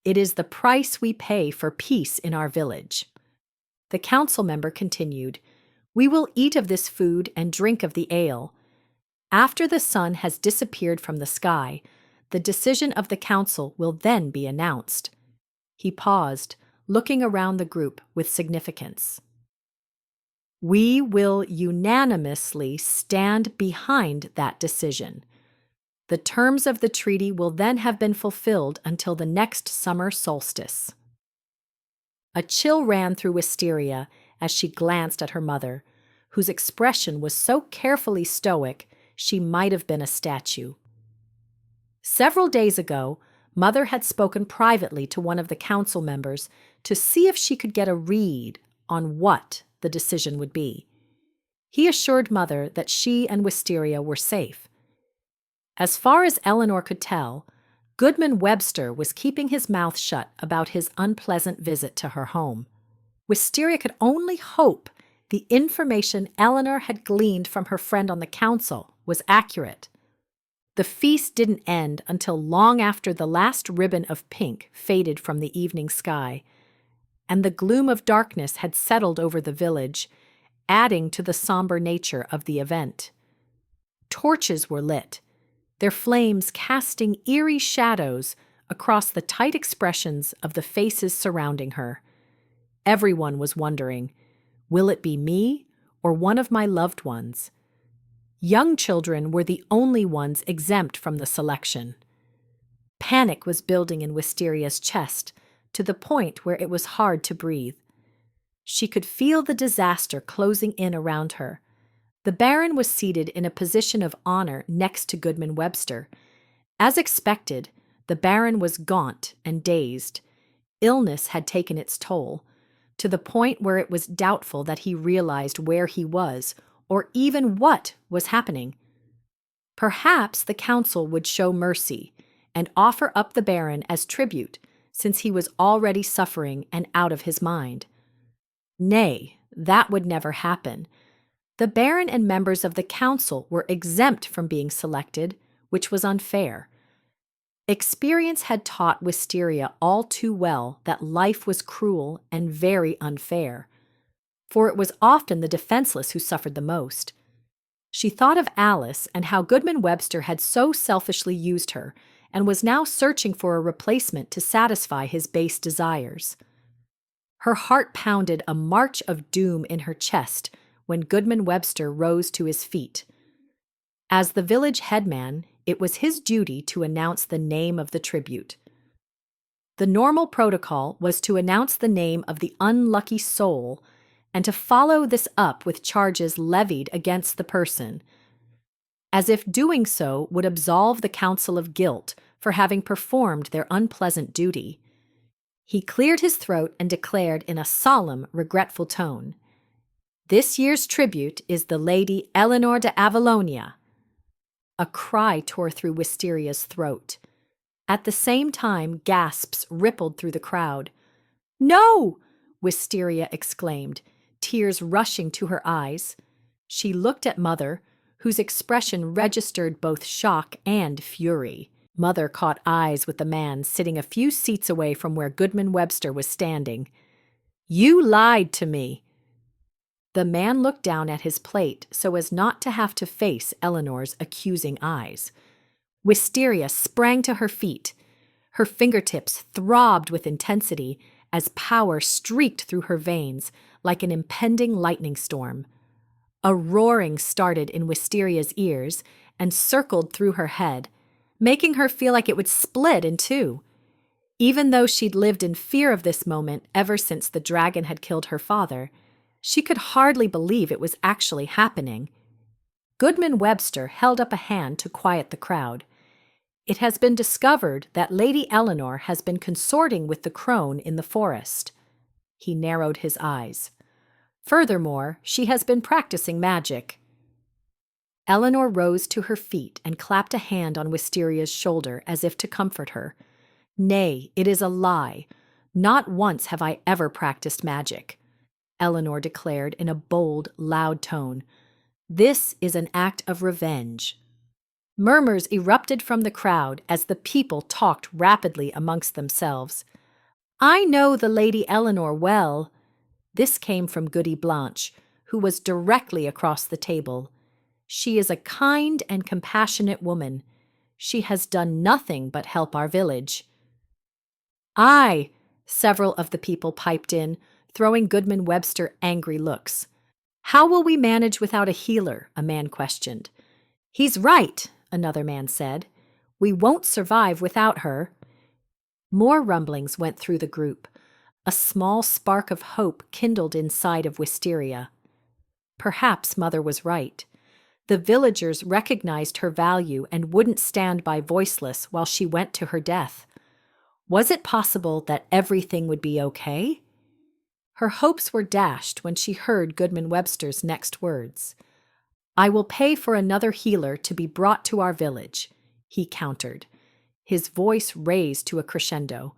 It is the price we pay for peace in our village. The council member continued, "We will eat of this food and drink of the ale. After the sun has disappeared from the sky, the decision of the council will then be announced." He paused, looking around the group with significance. "We will unanimously stand behind that decision. The terms of the treaty will then have been fulfilled until the next summer solstice." A chill ran through Wisteria as she glanced at her mother, whose expression was so carefully stoic she might have been a statue. Several days ago, Mother had spoken privately to one of the council members to see if she could get a read on what the decision would be. He assured Mother that she and Wisteria were safe. As far as Eleanor could tell, Goodman Webster was keeping his mouth shut about his unpleasant visit to her home. Wisteria could only hope the information Eleanor had gleaned from her friend on the council was accurate. The feast didn't end until long after the last ribbon of pink faded from the evening sky, and the gloom of darkness had settled over the village, adding to the somber nature of the event. Torches were lit, their flames casting eerie shadows across the tight expressions of the faces surrounding her. Everyone was wondering, will it be me or one of my loved ones? Young children were the only ones exempt from the selection. Panic was building in Wisteria's chest to the point where it was hard to breathe. She could feel the disaster closing in around her. The Baron was seated in a position of honor next to Goodman Webster. As expected, the Baron was gaunt and dazed. Illness had taken its toll, to the point where it was doubtful that he realized where he was or even what was happening. Perhaps the council would show mercy and offer up the Baron as tribute, since he was already suffering and out of his mind. Nay, that would never happen. The Baron and members of the council were exempt from being selected, which was unfair. Experience had taught Wisteria all too well that life was cruel and very unfair, for it was often the defenseless who suffered the most. She thought of Alice and how Goodman Webster had so selfishly used her and was now searching for a replacement to satisfy his base desires. Her heart pounded a march of doom in her chest when Goodman Webster rose to his feet. As the village headman, it was his duty to announce the name of the tribute. The normal protocol was to announce the name of the unlucky soul and to follow this up with charges levied against the person, as if doing so would absolve the council of guilt for having performed their unpleasant duty. He cleared his throat and declared in a solemn, regretful tone, "This year's tribute is the Lady Eleanor de Avalonia." A cry tore through Wisteria's throat. At the same time, gasps rippled through the crowd. "No!" Wisteria exclaimed, tears rushing to her eyes. She looked at Mother, whose expression registered both shock and fury. Mother caught eyes with the man sitting a few seats away from where Goodman Webster was standing. "You lied to me." The man looked down at his plate so as not to have to face Eleanor's accusing eyes. Wisteria sprang to her feet. Her fingertips throbbed with intensity as power streaked through her veins like an impending lightning storm. A roaring started in Wisteria's ears and circled through her head, making her feel like it would split in two. Even though she'd lived in fear of this moment ever since the dragon had killed her father, she could hardly believe it was actually happening. Goodman Webster held up a hand to quiet the crowd. "It has been discovered that Lady Eleanor has been consorting with the crone in the forest." He narrowed his eyes. "Furthermore, she has been practicing magic." Eleanor rose to her feet and clapped a hand on Wisteria's shoulder as if to comfort her. "Nay, it is a lie. Not once have I ever practiced magic," Eleanor declared in a bold, loud tone. "This is an act of revenge." Murmurs erupted from the crowd as the people talked rapidly amongst themselves. "I know the Lady Eleanor well." This came from Goody Blanche, who was directly across the table. "She is a kind and compassionate woman. She has done nothing but help our village." "Aye," several of the people piped in, throwing Goodman Webster angry looks. "How will we manage without a healer?" a man questioned. "He's right," another man said. "We won't survive without her." More rumblings went through the group. A small spark of hope kindled inside of Wisteria. Perhaps Mother was right. The villagers recognized her value and wouldn't stand by voiceless while she went to her death. Was it possible that everything would be okay? Her hopes were dashed when she heard Goodman Webster's next words. "I will pay for another healer to be brought to our village," he countered, his voice raised to a crescendo.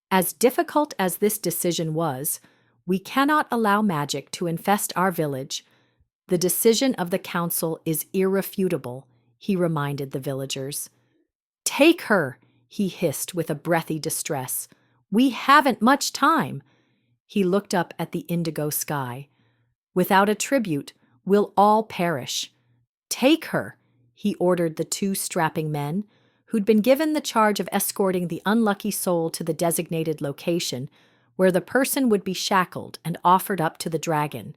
"As difficult as this decision was, we cannot allow magic to infest our village. The decision of the council is irrefutable," he reminded the villagers. "Take her," he hissed with a breathy distress. "We haven't much time." He looked up at the indigo sky. "Without a tribute, we'll all perish. Take her," he ordered the two strapping men, who'd been given the charge of escorting the unlucky soul to the designated location, where the person would be shackled and offered up to the dragon.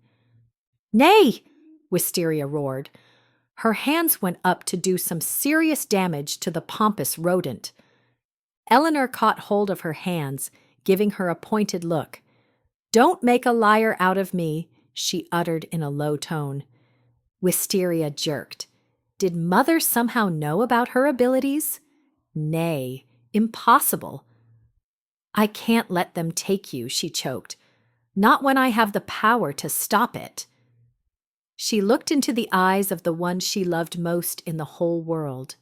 "Nay!" Wisteria roared. Her hands went up to do some serious damage to the pompous rodent. Eleanor caught hold of her hands, giving her a pointed look. "Don't make a liar out of me," she uttered in a low tone. Wisteria jerked. Did Mother somehow know about her abilities? Nay, impossible. "I can't let them take you," she choked. "Not when I have the power to stop it." She looked into the eyes of the one she loved most in the whole world,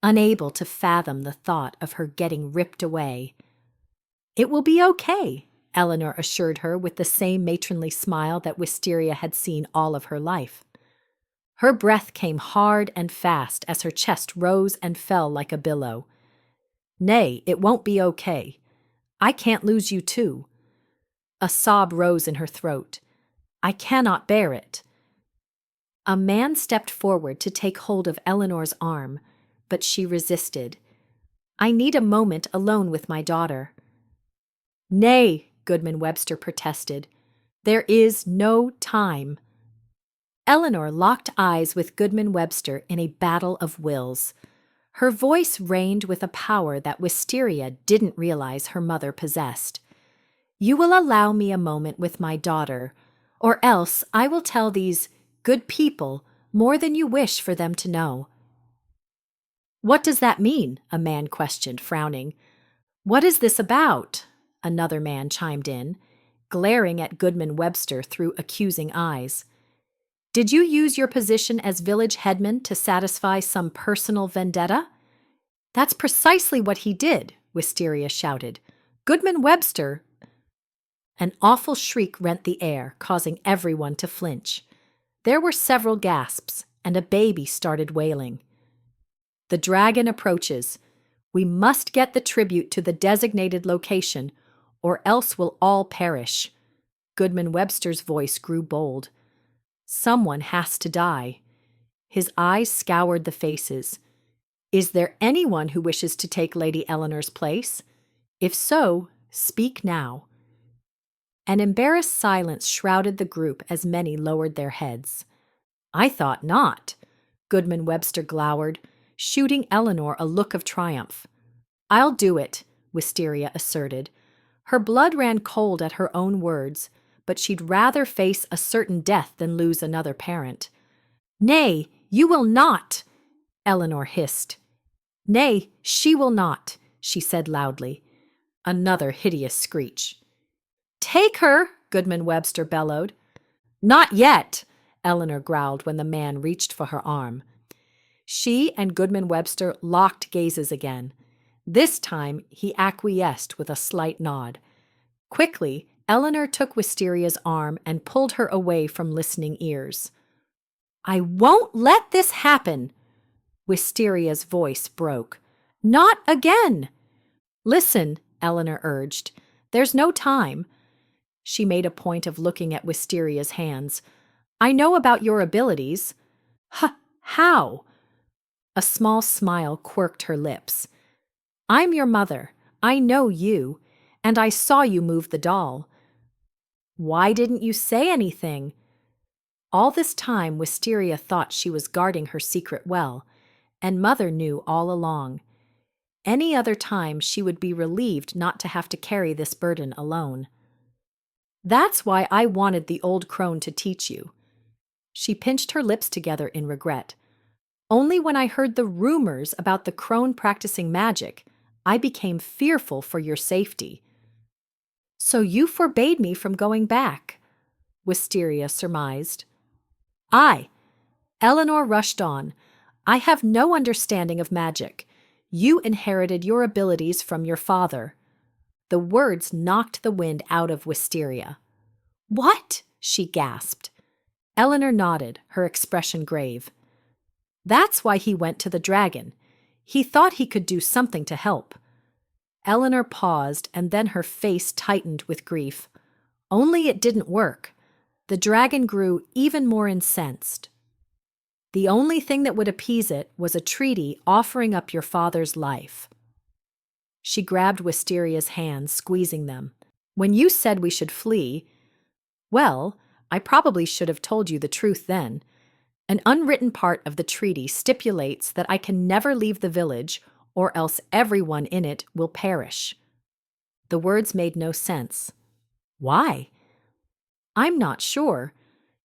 unable to fathom the thought of her getting ripped away. "It will be okay," Eleanor assured her with the same matronly smile that Wisteria had seen all of her life. Her breath came hard and fast as her chest rose and fell like a billow. "Nay, it won't be okay. I can't lose you too." A sob rose in her throat. "I cannot bear it." A man stepped forward to take hold of Eleanor's arm, but she resisted. "I need a moment alone with my daughter." "Nay," Goodman Webster protested. "There is no time." Eleanor locked eyes with Goodman Webster in a battle of wills. Her voice reigned with a power that Wisteria didn't realize her mother possessed. "You will allow me a moment with my daughter, or else I will tell these good people more than you wish for them to know." "What does that mean?" a man questioned, frowning. "What is this about?" another man chimed in, glaring at Goodman Webster through accusing eyes. "Did you use your position as village headman to satisfy some personal vendetta?" "That's precisely what he did," Wisteria shouted. "Goodman Webster—" An awful shriek rent the air, causing everyone to flinch. There were several gasps, and a baby started wailing. "The dragon approaches. We must get the tribute to the designated location, or else we'll all perish." Goodman Webster's voice grew bold. "Someone has to die." His eyes scoured the faces. "Is there anyone who wishes to take Lady Eleanor's place? If so, speak now." An embarrassed silence shrouded the group as many lowered their heads. "I thought not," Goodman Webster glowered, shooting Eleanor a look of triumph. "I'll do it," Wisteria asserted. Her blood ran cold at her own words, but she'd rather face a certain death than lose another parent. "Nay, you will not!" Eleanor hissed. "Nay, she will not," she said loudly. Another hideous screech. "Take her!" Goodman Webster bellowed. "Not yet!" Eleanor growled when the man reached for her arm. She and Goodman Webster locked gazes again. This time he acquiesced with a slight nod. Quickly, Eleanor took Wisteria's arm and pulled her away from listening ears. "I won't let this happen!" Wisteria's voice broke. "Not again!" "Listen," Eleanor urged. "There's no time." She made a point of looking at Wisteria's hands. "I know about your abilities." How?" A small smile quirked her lips. "I'm your mother. I know you. And I saw you move the doll." "Why didn't you say anything?" All this time, Wisteria thought she was guarding her secret well, and Mother knew all along. Any other time she would be relieved not to have to carry this burden alone. "That's why I wanted the old crone to teach you." She pinched her lips together in regret. "Only when I heard the rumors about the crone practicing magic, I became fearful for your safety." "So you forbade me from going back," Wisteria surmised. "Aye." Eleanor rushed on. "I have no understanding of magic. You inherited your abilities from your father." The words knocked the wind out of Wisteria. "What?" she gasped. Eleanor nodded, her expression grave. "That's why he went to the dragon. He thought he could do something to help." Eleanor paused, and then her face tightened with grief. Only it didn't work. The dragon grew even more incensed. "The only thing that would appease it was a treaty offering up your father's life." She grabbed Wisteria's hands, squeezing them. "When you said we should flee, well, I probably should have told you the truth then. An unwritten part of the treaty stipulates that I can never leave the village, or else everyone in it will perish." The words made no sense. "Why?" "I'm not sure.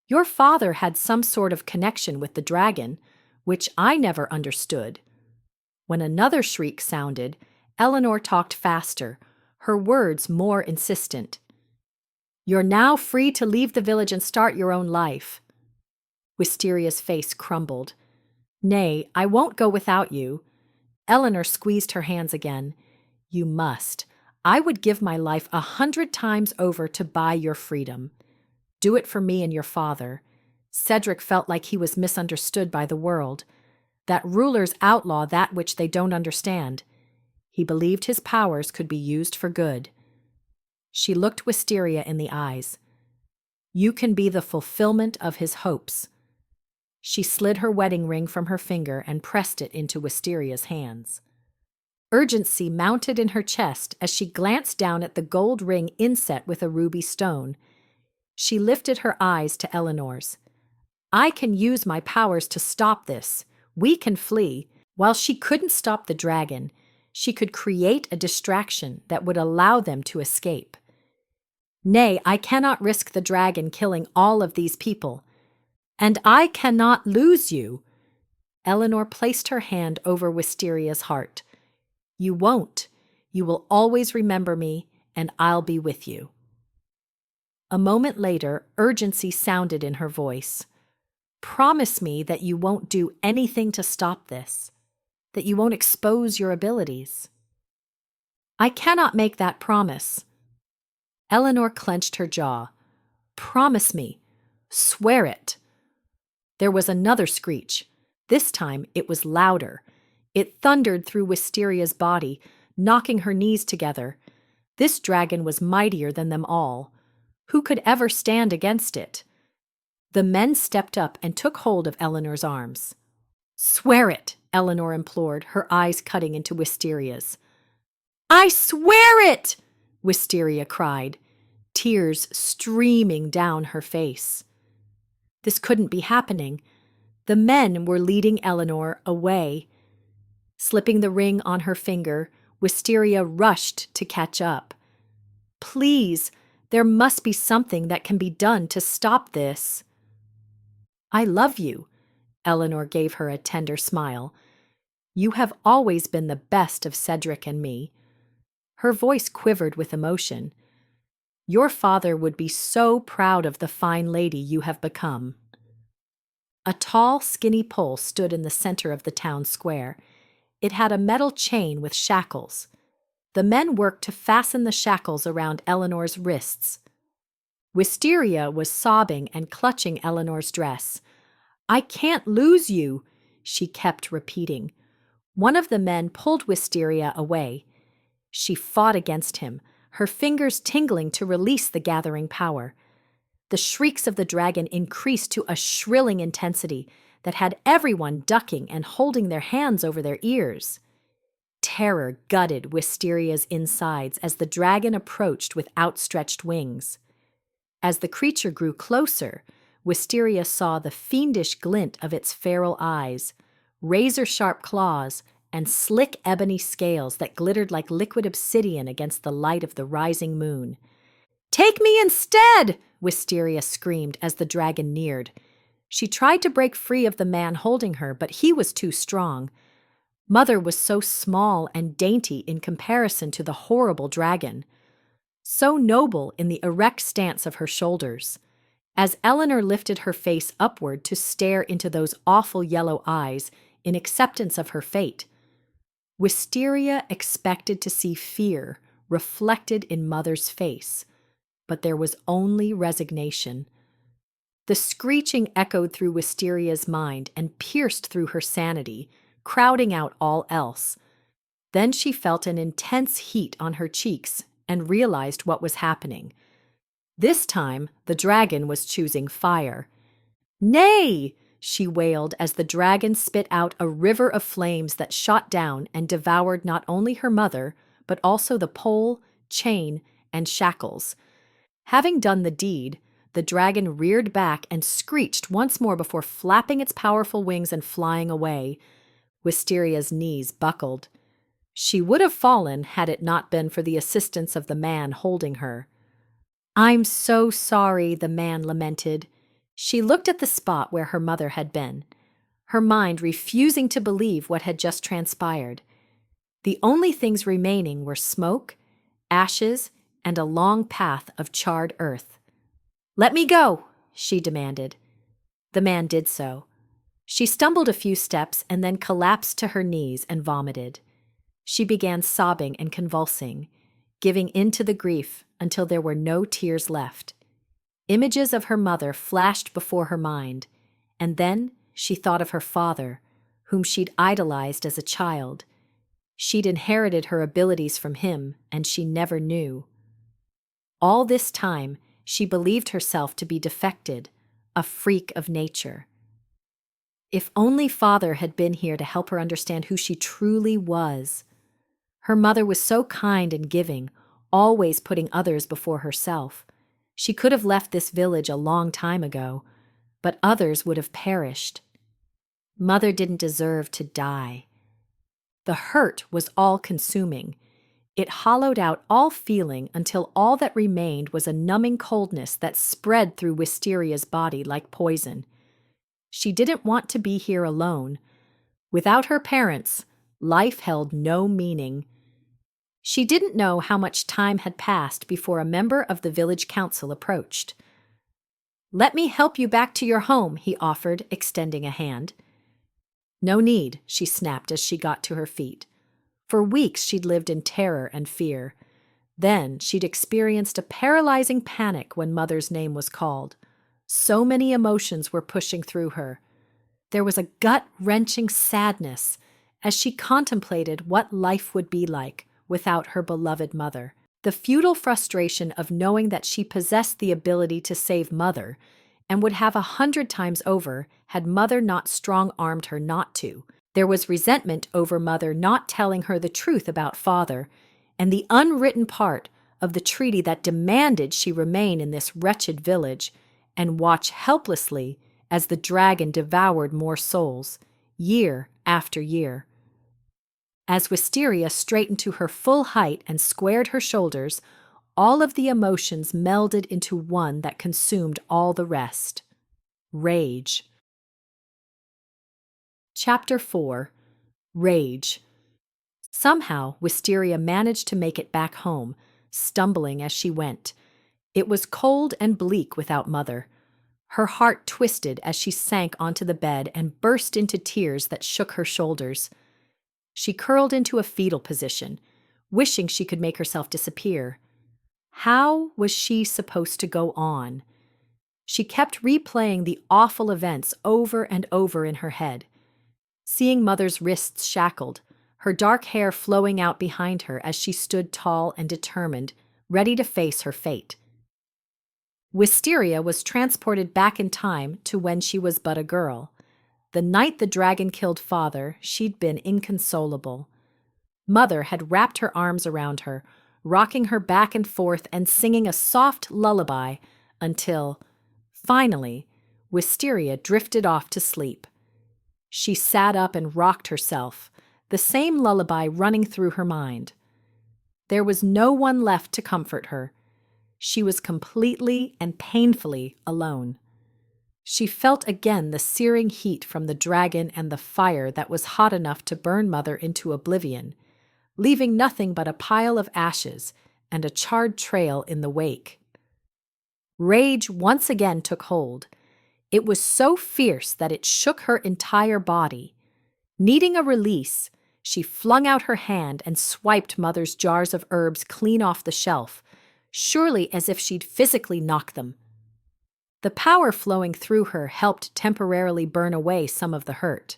Your father had some sort of connection with the dragon, which I never understood." When another shriek sounded, Eleanor talked faster, her words more insistent. "You're now free to leave the village and start your own life." Wisteria's face crumbled. "Nay, I won't go without you." Eleanor squeezed her hands again. "You must. I would give my life 100 times over to buy your freedom. Do it for me and your father." Cedric felt like he was misunderstood by the world. That rulers outlaw that which they don't understand. He believed his powers could be used for good. She looked Wisteria in the eyes. "You can be the fulfillment of his hopes." She slid her wedding ring from her finger and pressed it into Wisteria's hands. Urgency mounted in her chest as she glanced down at the gold ring inset with a ruby stone. She lifted her eyes to Eleanor's. I can use my powers to stop this. We can flee. While she couldn't stop the dragon, she could create a distraction that would allow them to escape. Nay, I cannot risk the dragon killing all of these people. And I cannot lose you. Eleanor placed her hand over Wisteria's heart. You won't. You will always remember me, and I'll be with you. A moment later, urgency sounded in her voice. Promise me that you won't do anything to stop this, that you won't expose your abilities. I cannot make that promise. Eleanor clenched her jaw. Promise me. Swear it. There was another screech. This time it was louder. It thundered through Wisteria's body, knocking her knees together. This dragon was mightier than them all. Who could ever stand against it? The men stepped up and took hold of Eleanor's arms. Swear it, Eleanor implored, her eyes cutting into Wisteria's. I swear it, Wisteria cried, tears streaming down her face. This couldn't be happening. The men were leading Eleanor away. Slipping the ring on her finger, Wisteria rushed to catch up. Please, there must be something that can be done to stop this. I love you, Eleanor gave her a tender smile. You have always been the best of Cedric and me. Her voice quivered with emotion. Your father would be so proud of the fine lady you have become. A tall, skinny pole stood in the center of the town square. It had a metal chain with shackles. The men worked to fasten the shackles around Eleanor's wrists. Wisteria was sobbing and clutching Eleanor's dress. I can't lose you, she kept repeating. One of the men pulled Wisteria away. She fought against him, her fingers tingling to release the gathering power. The shrieks of the dragon increased to a shrilling intensity that had everyone ducking and holding their hands over their ears. Terror gutted Wisteria's insides as the dragon approached with outstretched wings. As the creature grew closer, Wisteria saw the fiendish glint of its feral eyes, razor-sharp claws, and slick ebony scales that glittered like liquid obsidian against the light of the rising moon. Take me instead! Wisteria screamed as the dragon neared. She tried to break free of the man holding her, but he was too strong. Mother was so small and dainty in comparison to the horrible dragon, so noble in the erect stance of her shoulders. As Eleanor lifted her face upward to stare into those awful yellow eyes in acceptance of her fate, Wisteria expected to see fear reflected in Mother's face, but there was only resignation. The screeching echoed through Wisteria's mind and pierced through her sanity, crowding out all else. Then she felt an intense heat on her cheeks and realized what was happening. This time, the dragon was choosing fire. Nay! She wailed as the dragon spit out a river of flames that shot down and devoured not only her mother, but also the pole, chain, and shackles. Having done the deed, the dragon reared back and screeched once more before flapping its powerful wings and flying away. Wisteria's knees buckled. She would have fallen had it not been for the assistance of the man holding her. I'm so sorry, the man lamented. She looked at the spot where her mother had been, her mind refusing to believe what had just transpired. The only things remaining were smoke, ashes, and a long path of charred earth. Let me go, she demanded. The man did so. She stumbled a few steps and then collapsed to her knees and vomited. She began sobbing and convulsing, giving in to the grief until there were no tears left. Images of her mother flashed before her mind, and then she thought of her father, whom she'd idolized as a child. She'd inherited her abilities from him, and she never knew. All this time, she believed herself to be defected, a freak of nature. If only Father had been here to help her understand who she truly was. Her mother was so kind and giving, always putting others before herself. She could have left this village a long time ago, but others would have perished. Mother didn't deserve to die. The hurt was all-consuming. It hollowed out all feeling until all that remained was a numbing coldness that spread through Wisteria's body like poison. She didn't want to be here alone. Without her parents, life held no meaning. She didn't know how much time had passed before a member of the village council approached. "Let me help you back to your home," he offered, extending a hand. "No need," she snapped as she got to her feet. For weeks she'd lived in terror and fear. Then she'd experienced a paralyzing panic when Mother's name was called. So many emotions were pushing through her. There was a gut-wrenching sadness as she contemplated what life would be like without her beloved mother. The futile frustration of knowing that she possessed the ability to save Mother and would have 100 times over had Mother not strong-armed her not to. There was resentment over Mother not telling her the truth about Father, and the unwritten part of the treaty that demanded she remain in this wretched village and watch helplessly as the dragon devoured more souls, year after year. As Wisteria straightened to her full height and squared her shoulders, all of the emotions melded into one that consumed all the rest: rage. Chapter 4. Rage. Somehow, Wisteria managed to make it back home, stumbling as she went. It was cold and bleak without Mother. Her heart twisted as she sank onto the bed and burst into tears that shook her shoulders. She curled into a fetal position, wishing she could make herself disappear. How was she supposed to go on? She kept replaying the awful events over and over in her head. Seeing Mother's wrists shackled, her dark hair flowing out behind her as she stood tall and determined, ready to face her fate. Wisteria was transported back in time to when she was but a girl. The night the dragon killed Father, she'd been inconsolable. Mother had wrapped her arms around her, rocking her back and forth and singing a soft lullaby until, finally, Wisteria drifted off to sleep. She sat up and rocked herself, the same lullaby running through her mind. There was no one left to comfort her. She was completely and painfully alone. She felt again the searing heat from the dragon and the fire that was hot enough to burn Mother into oblivion, leaving nothing but a pile of ashes and a charred trail in the wake. Rage once again took hold. It was so fierce that it shook her entire body. Needing a release, she flung out her hand and swiped Mother's jars of herbs clean off the shelf, surely as if she'd physically knock them. The power flowing through her helped temporarily burn away some of the hurt.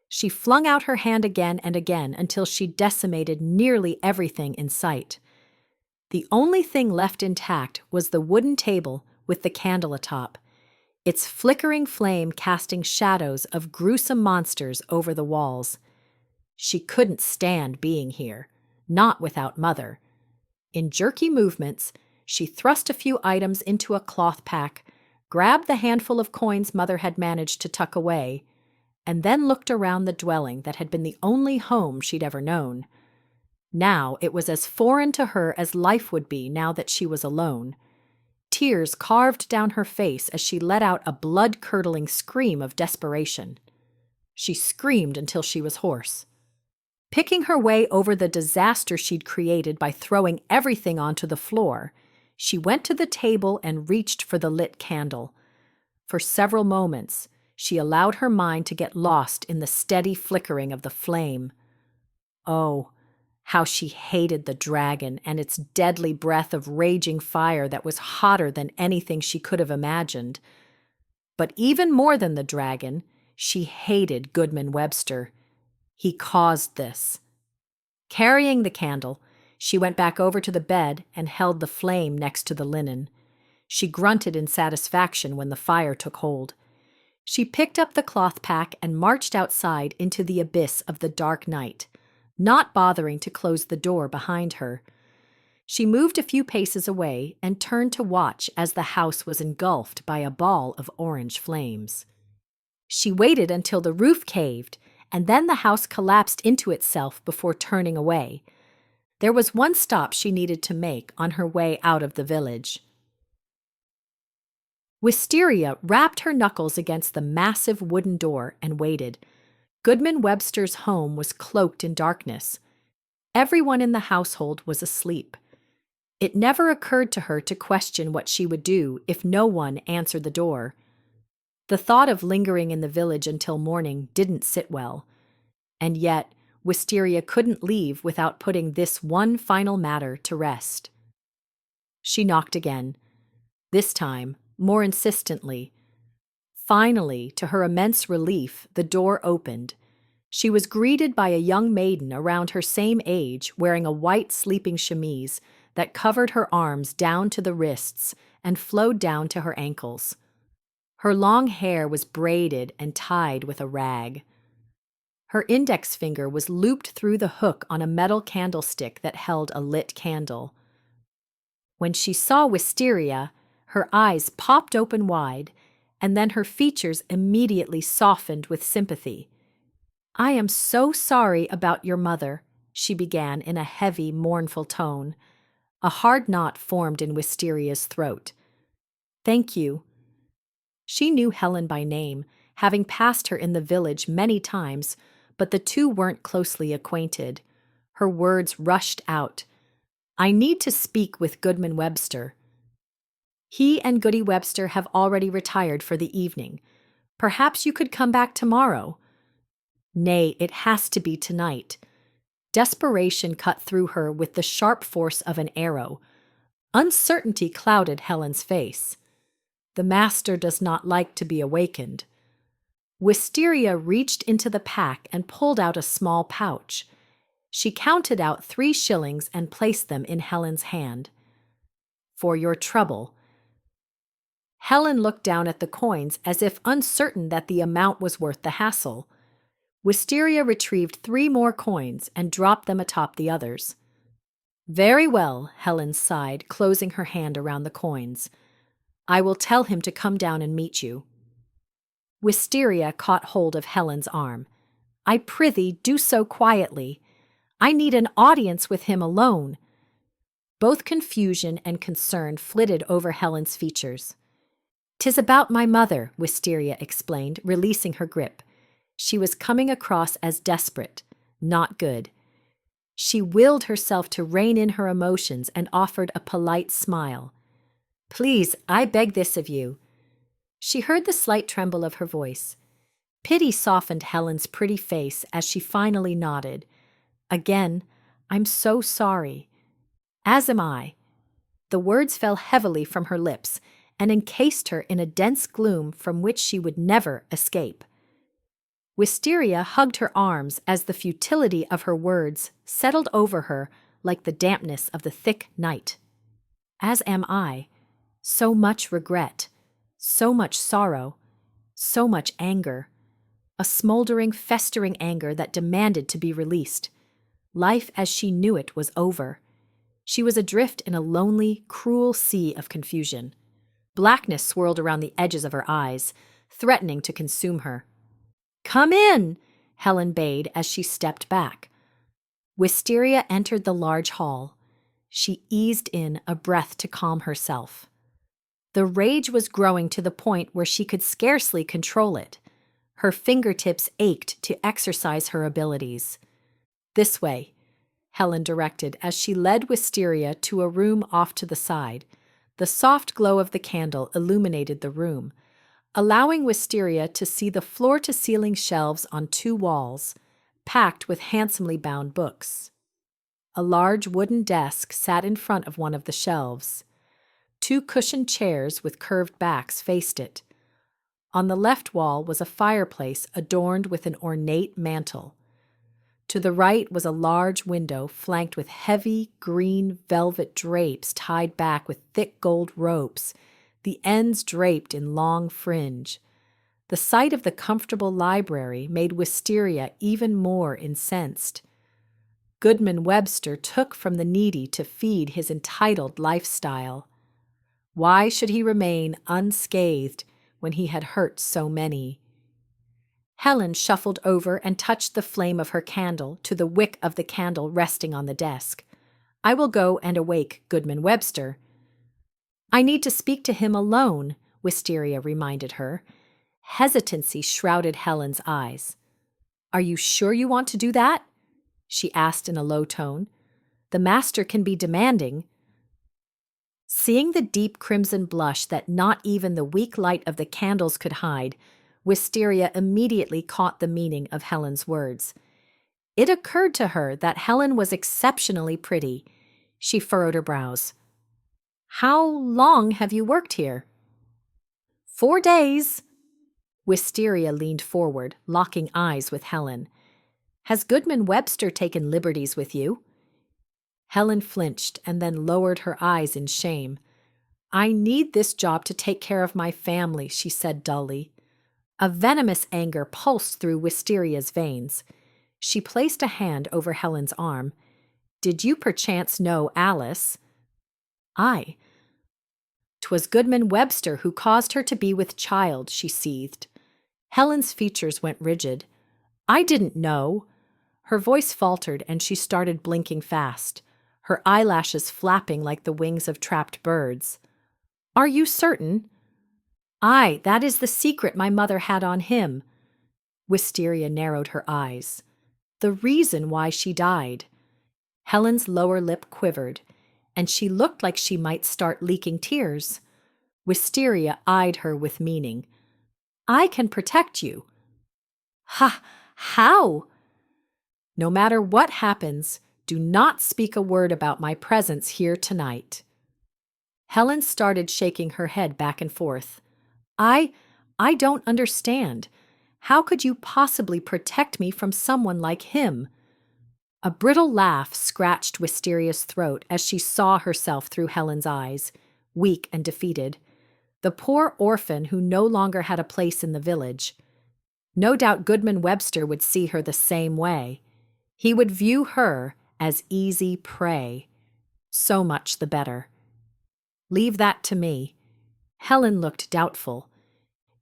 She flung out her hand again and again until she decimated nearly everything in sight. The only thing left intact was the wooden table with the candle atop, its flickering flame casting shadows of gruesome monsters over the walls. She couldn't stand being here, not without Mother. In jerky movements, she thrust a few items into a cloth pack, grabbed the handful of coins Mother had managed to tuck away, and then looked around the dwelling that had been the only home she'd ever known. Now it was as foreign to her as life would be now that she was alone. Tears carved down her face as she let out a blood-curdling scream of desperation. She screamed until she was hoarse. Picking her way over the disaster she'd created by throwing everything onto the floor, she went to the table and reached for the lit candle. For several moments, she allowed her mind to get lost in the steady flickering of the flame. Oh, how she hated the dragon and its deadly breath of raging fire that was hotter than anything she could have imagined. But even more than the dragon, she hated Goodman Webster. He caused this. Carrying the candle, she went back over to the bed and held the flame next to the linen. She grunted in satisfaction when the fire took hold. She picked up the cloth pack and marched outside into the abyss of the dark night, not bothering to close the door behind her. She moved a few paces away and turned to watch as the house was engulfed by a ball of orange flames. She waited until the roof caved, and then the house collapsed into itself before turning away. There was one stop she needed to make on her way out of the village. Wisteria rapped her knuckles against the massive wooden door and waited. Goodman Webster's home was cloaked in darkness. Everyone in the household was asleep. It never occurred to her to question what she would do if no one answered the door. The thought of lingering in the village until morning didn't sit well. And yet, Wisteria couldn't leave without putting this one final matter to rest. She knocked again, this time more insistently. Finally, to her immense relief, the door opened. She was greeted by a young maiden around her same age, wearing a white sleeping chemise that covered her arms down to the wrists and flowed down to her ankles. Her long hair was braided and tied with a rag. Her index finger was looped through the hook on a metal candlestick that held a lit candle. When she saw Wisteria, her eyes popped open wide, and then her features immediately softened with sympathy. "I am so sorry about your mother," she began in a heavy, mournful tone. A hard knot formed in Wisteria's throat. "Thank you." She knew Helen by name, having passed her in the village many times, but the two weren't closely acquainted. Her words rushed out. "I need to speak with Goodman Webster." "He and Goody Webster have already retired for the evening. Perhaps you could come back tomorrow." "Nay, it has to be tonight." Desperation cut through her with the sharp force of an arrow. Uncertainty clouded Helen's face. "The master does not like to be awakened." Wisteria reached into the pack and pulled out a small pouch. She counted out 3 shillings and placed them in Helen's hand. "For your trouble." Helen looked down at the coins as if uncertain that the amount was worth the hassle. Wisteria retrieved 3 more coins and dropped them atop the others. "Very well," Helen sighed, closing her hand around the coins. "I will tell him to come down and meet you." Wisteria caught hold of Helen's arm. "I prithee, do so quietly. I need an audience with him alone." Both confusion and concern flitted over Helen's features. "'Tis about my mother," Wisteria explained, releasing her grip. She was coming across as desperate, not good. She willed herself to rein in her emotions and offered a polite smile. "Please, I beg this of you." She heard the slight tremble of her voice. Pity softened Helen's pretty face as she finally nodded. "Again, I'm so sorry." "As am I." The words fell heavily from her lips and encased her in a dense gloom from which she would never escape. Wisteria hugged her arms as the futility of her words settled over her like the dampness of the thick night. "As am I. So much regret, so much sorrow, so much anger. A smoldering, festering anger that demanded to be released. Life as she knew it was over. She was adrift in a lonely, cruel sea of confusion. Blackness swirled around the edges of her eyes, threatening to consume her. "Come in," Helen bade as she stepped back. Wisteria entered the large hall. She eased in a breath to calm herself. The rage was growing to the point where she could scarcely control it. Her fingertips ached to exercise her abilities. "This way," Helen directed as she led Wisteria to a room off to the side. The soft glow of the candle illuminated the room, allowing Wisteria to see the floor-to-ceiling shelves on 2 walls, packed with handsomely bound books. A large wooden desk sat in front of one of the shelves. 2 cushioned chairs with curved backs faced it. On the left wall was a fireplace adorned with an ornate mantel. To the right was a large window flanked with heavy green velvet drapes tied back with thick gold ropes, the ends draped in long fringe. The sight of the comfortable library made Wisteria even more incensed. Goodman Webster took from the needy to feed his entitled lifestyle. Why should he remain unscathed when he had hurt so many? Helen shuffled over and touched the flame of her candle to the wick of the candle resting on the desk. I will go and awake Goodman Webster. I need to speak to him alone, Wisteria reminded her. Hesitancy shrouded Helen's eyes. Are you sure you want to do that? She asked in a low tone. The master can be demanding. Seeing the deep crimson blush that not even the weak light of the candles could hide, Wisteria immediately caught the meaning of Helen's words. It occurred to her that Helen was exceptionally pretty. She furrowed her brows. How long have you worked here? 4 days. Wisteria leaned forward, locking eyes with Helen. Has Goodman Webster taken liberties with you? Helen flinched and then lowered her eyes in shame. I need this job to take care of my family, she said dully. A venomous anger pulsed through Wisteria's veins. She placed a hand over Helen's arm. Did you perchance know Alice? Aye. 'Twas Goodman Webster who caused her to be with child, she seethed. Helen's features went rigid. I didn't know. Her voice faltered and she started blinking fast, her eyelashes flapping like the wings of trapped birds. Are you certain? Aye, that is the secret my mother had on him. Wisteria narrowed her eyes. The reason why she died. Helen's lower lip quivered, and she looked like she might start leaking tears. Wisteria eyed her with meaning. I can protect you. How? No matter what happens, do not speak a word about my presence here tonight. Helen started shaking her head back and forth. I don't understand. How could you possibly protect me from someone like him? A brittle laugh scratched Wisteria's throat as she saw herself through Helen's eyes, weak and defeated. The poor orphan who no longer had a place in the village. No doubt Goodman Webster would see her the same way. He would view her as easy prey. So much the better. Leave that to me. Helen looked doubtful.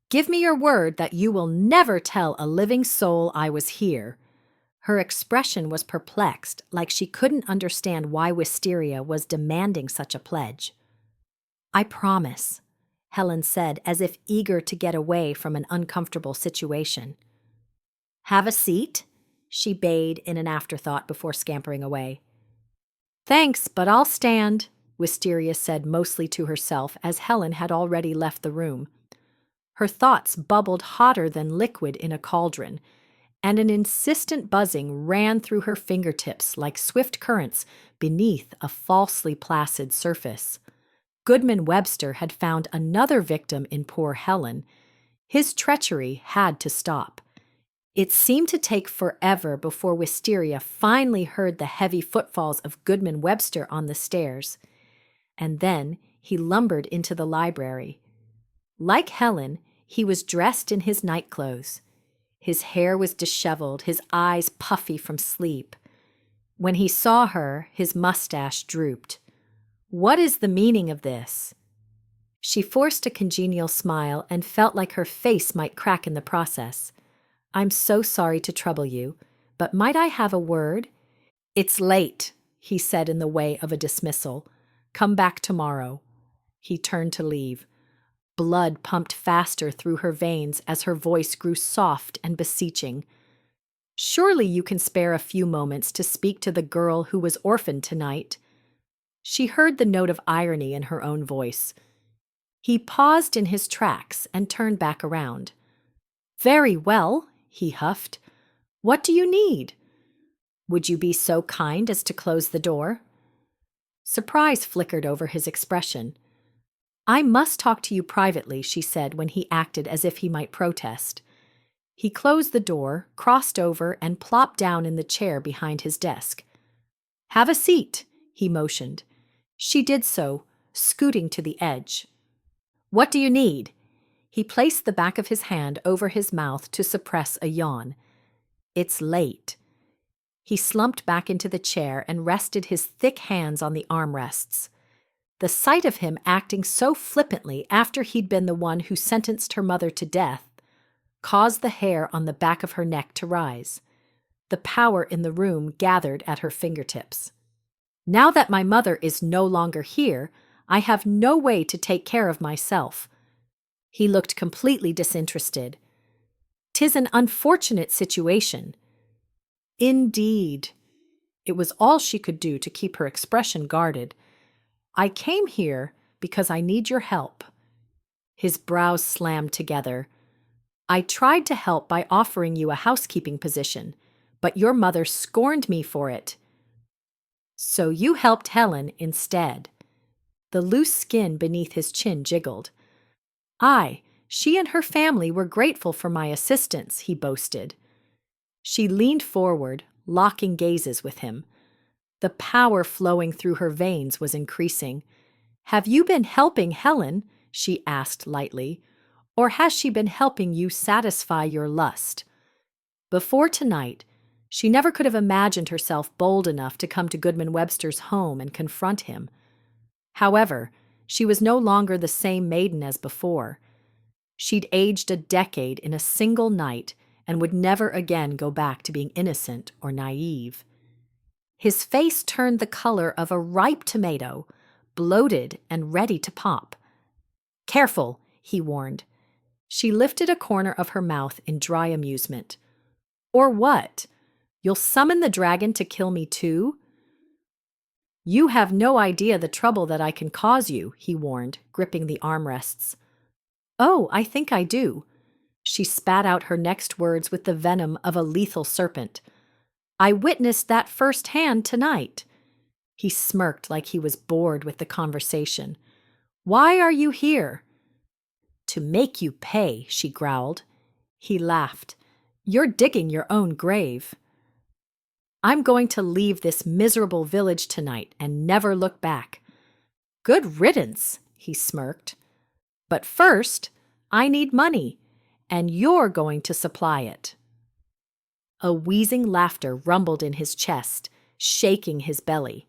Give me your word that you will never tell a living soul I was here. Her expression was perplexed, like she couldn't understand why Wisteria was demanding such a pledge. I promise, Helen said, as if eager to get away from an uncomfortable situation. Have a seat, she bade in an afterthought before scampering away. Thanks, but I'll stand, Wisteria said mostly to herself as Helen had already left the room. Her thoughts bubbled hotter than liquid in a cauldron, and an insistent buzzing ran through her fingertips like swift currents beneath a falsely placid surface. Goodman Webster had found another victim in poor Helen. His treachery had to stop. It seemed to take forever before Wisteria finally heard the heavy footfalls of Goodman Webster on the stairs. And then he lumbered into the library. Like Helen, he was dressed in his nightclothes. His hair was disheveled, his eyes puffy from sleep. When he saw her, his mustache drooped. What is the meaning of this? She forced a congenial smile and felt like her face might crack in the process. I'm so sorry to trouble you, but might I have a word? It's late, he said in the way of a dismissal. Come back tomorrow. He turned to leave. Blood pumped faster through her veins as her voice grew soft and beseeching. Surely you can spare a few moments to speak to the girl who was orphaned tonight. She heard the note of irony in her own voice. He paused in his tracks and turned back around. Very well, he huffed. What do you need? Would you be so kind as to close the door? Surprise flickered over his expression. I must talk to you privately, she said when he acted as if he might protest. He closed the door, crossed over, and plopped down in the chair behind his desk. Have a seat, he motioned. She did so, scooting to the edge. What do you need? He placed the back of his hand over his mouth to suppress a yawn. It's late. He slumped back into the chair and rested his thick hands on the armrests. The sight of him acting so flippantly after he'd been the one who sentenced her mother to death caused the hair on the back of her neck to rise. The power in the room gathered at her fingertips. Now that my mother is no longer here, I have no way to take care of myself. He looked completely disinterested. "'Tis an unfortunate situation." Indeed. It was all she could do to keep her expression guarded. "I came here because I need your help." His brows slammed together. "I tried to help by offering you a housekeeping position, but your mother scorned me for it. So you helped Helen instead." The loose skin beneath his chin jiggled. "Aye, she and her family were grateful for my assistance," he boasted. She leaned forward, locking gazes with him. The power flowing through her veins was increasing. "Have you been helping Helen?" she asked lightly. "Or has she been helping you satisfy your lust?" Before tonight, she never could have imagined herself bold enough to come to Goodman Webster's home and confront him. However, she was no longer the same maiden as before. She'd aged a decade in a single night and would never again go back to being innocent or naive. His face turned the color of a ripe tomato, bloated and ready to pop. "Careful," he warned. She lifted a corner of her mouth in dry amusement. "Or what? You'll summon the dragon to kill me too?" "You have no idea the trouble that I can cause you," he warned, gripping the armrests. "Oh, I think I do." She spat out her next words with the venom of a lethal serpent. "I witnessed that firsthand tonight." He smirked like he was bored with the conversation. "Why are you here?" "To make you pay," she growled. He laughed. "You're digging your own grave." "I'm going to leave this miserable village tonight and never look back." "Good riddance," he smirked. "But first, I need money, and you're going to supply it." A wheezing laughter rumbled in his chest, shaking his belly.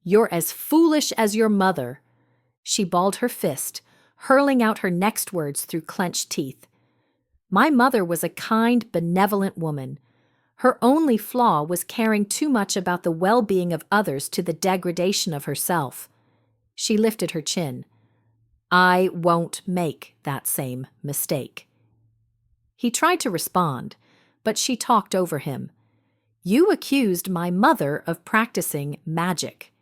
"You're as foolish as your mother." She balled her fist, hurling out her next words through clenched teeth. "My mother was a kind, benevolent woman. Her only flaw was caring too much about the well-being of others to the degradation of herself." She lifted her chin. "I won't make that same mistake." He tried to respond, but she talked over him. "You accused my mother of practicing magic."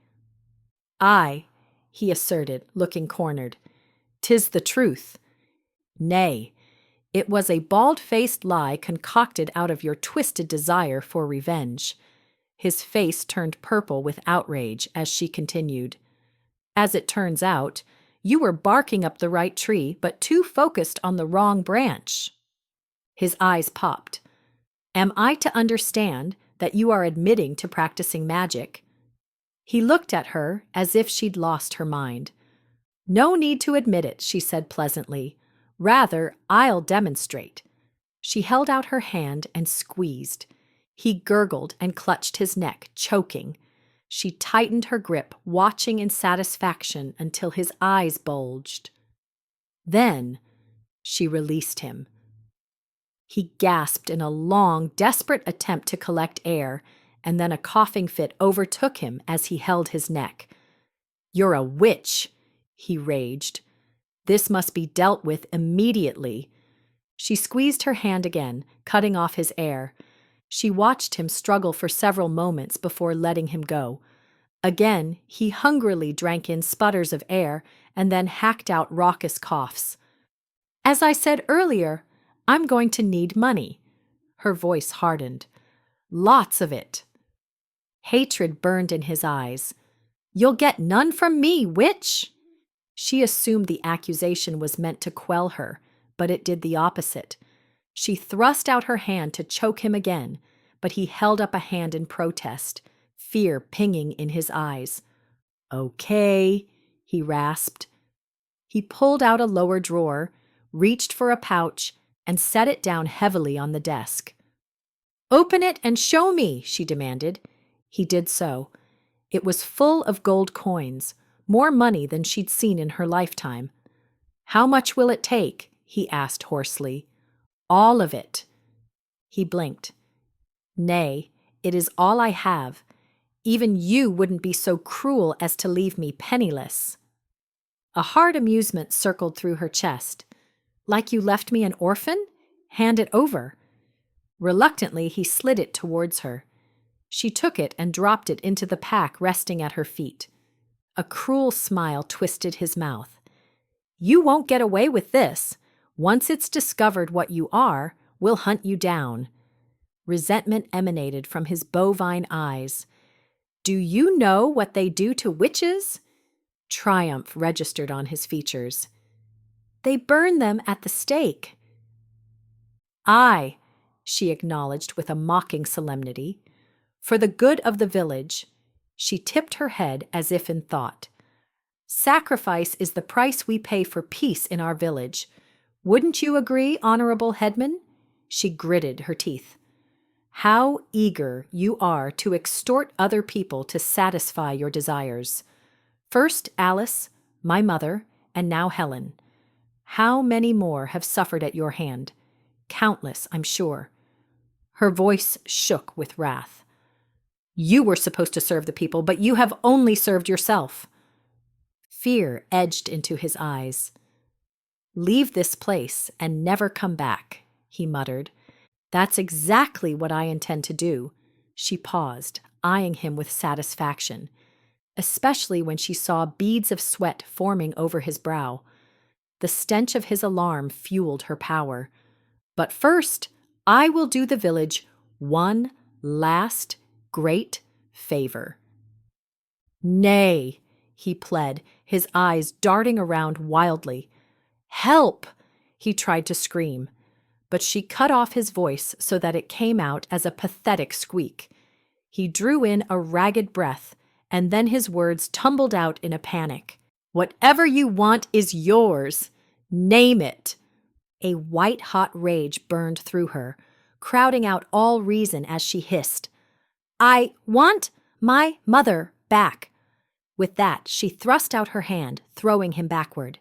"Aye," he asserted, looking cornered. "'Tis the truth." "Nay, it was a bald-faced lie concocted out of your twisted desire for revenge." His face turned purple with outrage as she continued. "As it turns out, you were barking up the right tree, but too focused on the wrong branch." His eyes popped. "Am I to understand that you are admitting to practicing magic?" He looked at her as if she'd lost her mind. "No need to admit it," she said pleasantly. "Rather, I'll demonstrate." She held out her hand and squeezed. He gurgled and clutched his neck, choking. She tightened her grip, watching in satisfaction until his eyes bulged. Then she released him. He gasped in a long, desperate attempt to collect air, and then a coughing fit overtook him as he held his neck. "You're a witch," he raged. "This must be dealt with immediately." She squeezed her hand again, cutting off his air. She watched him struggle for several moments before letting him go. Again, he hungrily drank in sputters of air and then hacked out raucous coughs. "As I said earlier, I'm going to need money." Her voice hardened. "Lots of it." Hatred burned in his eyes. "You'll get none from me, witch!" She assumed the accusation was meant to quell her, but it did the opposite. She thrust out her hand to choke him again, but he held up a hand in protest, fear pinging in his eyes. "Okay," he rasped. He pulled out a lower drawer, reached for a pouch, and set it down heavily on the desk. "Open it and show me," she demanded. He did so. It was full of gold coins, more money than she'd seen in her lifetime. "How much will it take?" he asked hoarsely. "All of it." He blinked. "Nay, it is all I have. Even you wouldn't be so cruel as to leave me penniless." A hard amusement circled through her chest. "Like you left me an orphan? Hand it over." Reluctantly, he slid it towards her. She took it and dropped it into the pack resting at her feet. A cruel smile twisted his mouth. "You won't get away with this. Once it's discovered what you are, we'll hunt you down." Resentment emanated from his bovine eyes. "Do you know what they do to witches?" Triumph registered on his features. "They burn them at the stake." "Aye," she acknowledged with a mocking solemnity. "For the good of the village." She tipped her head as if in thought. "Sacrifice is the price we pay for peace in our village. Wouldn't you agree, honorable headman?" She gritted her teeth. "How eager you are to extort other people to satisfy your desires. First Alice, my mother, and now Helen. How many more have suffered at your hand? Countless, I'm sure." Her voice shook with wrath. "You were supposed to serve the people, but you have only served yourself." Fear edged into his eyes. "Leave this place and never come back," he muttered. "That's exactly what I intend to do." She paused, eyeing him with satisfaction, especially when she saw beads of sweat forming over his brow. The stench of his alarm fueled her power. "But first, I will do the village one last great favor." "Nay," he pled, his eyes darting around wildly. "Help!" He tried to scream, but she cut off his voice so that it came out as a pathetic squeak. He drew in a ragged breath, and then his words tumbled out in a panic. "Whatever you want is yours. Name it." A white-hot rage burned through her, crowding out all reason as she hissed, "I want my mother back." With that, she thrust out her hand, throwing him backward.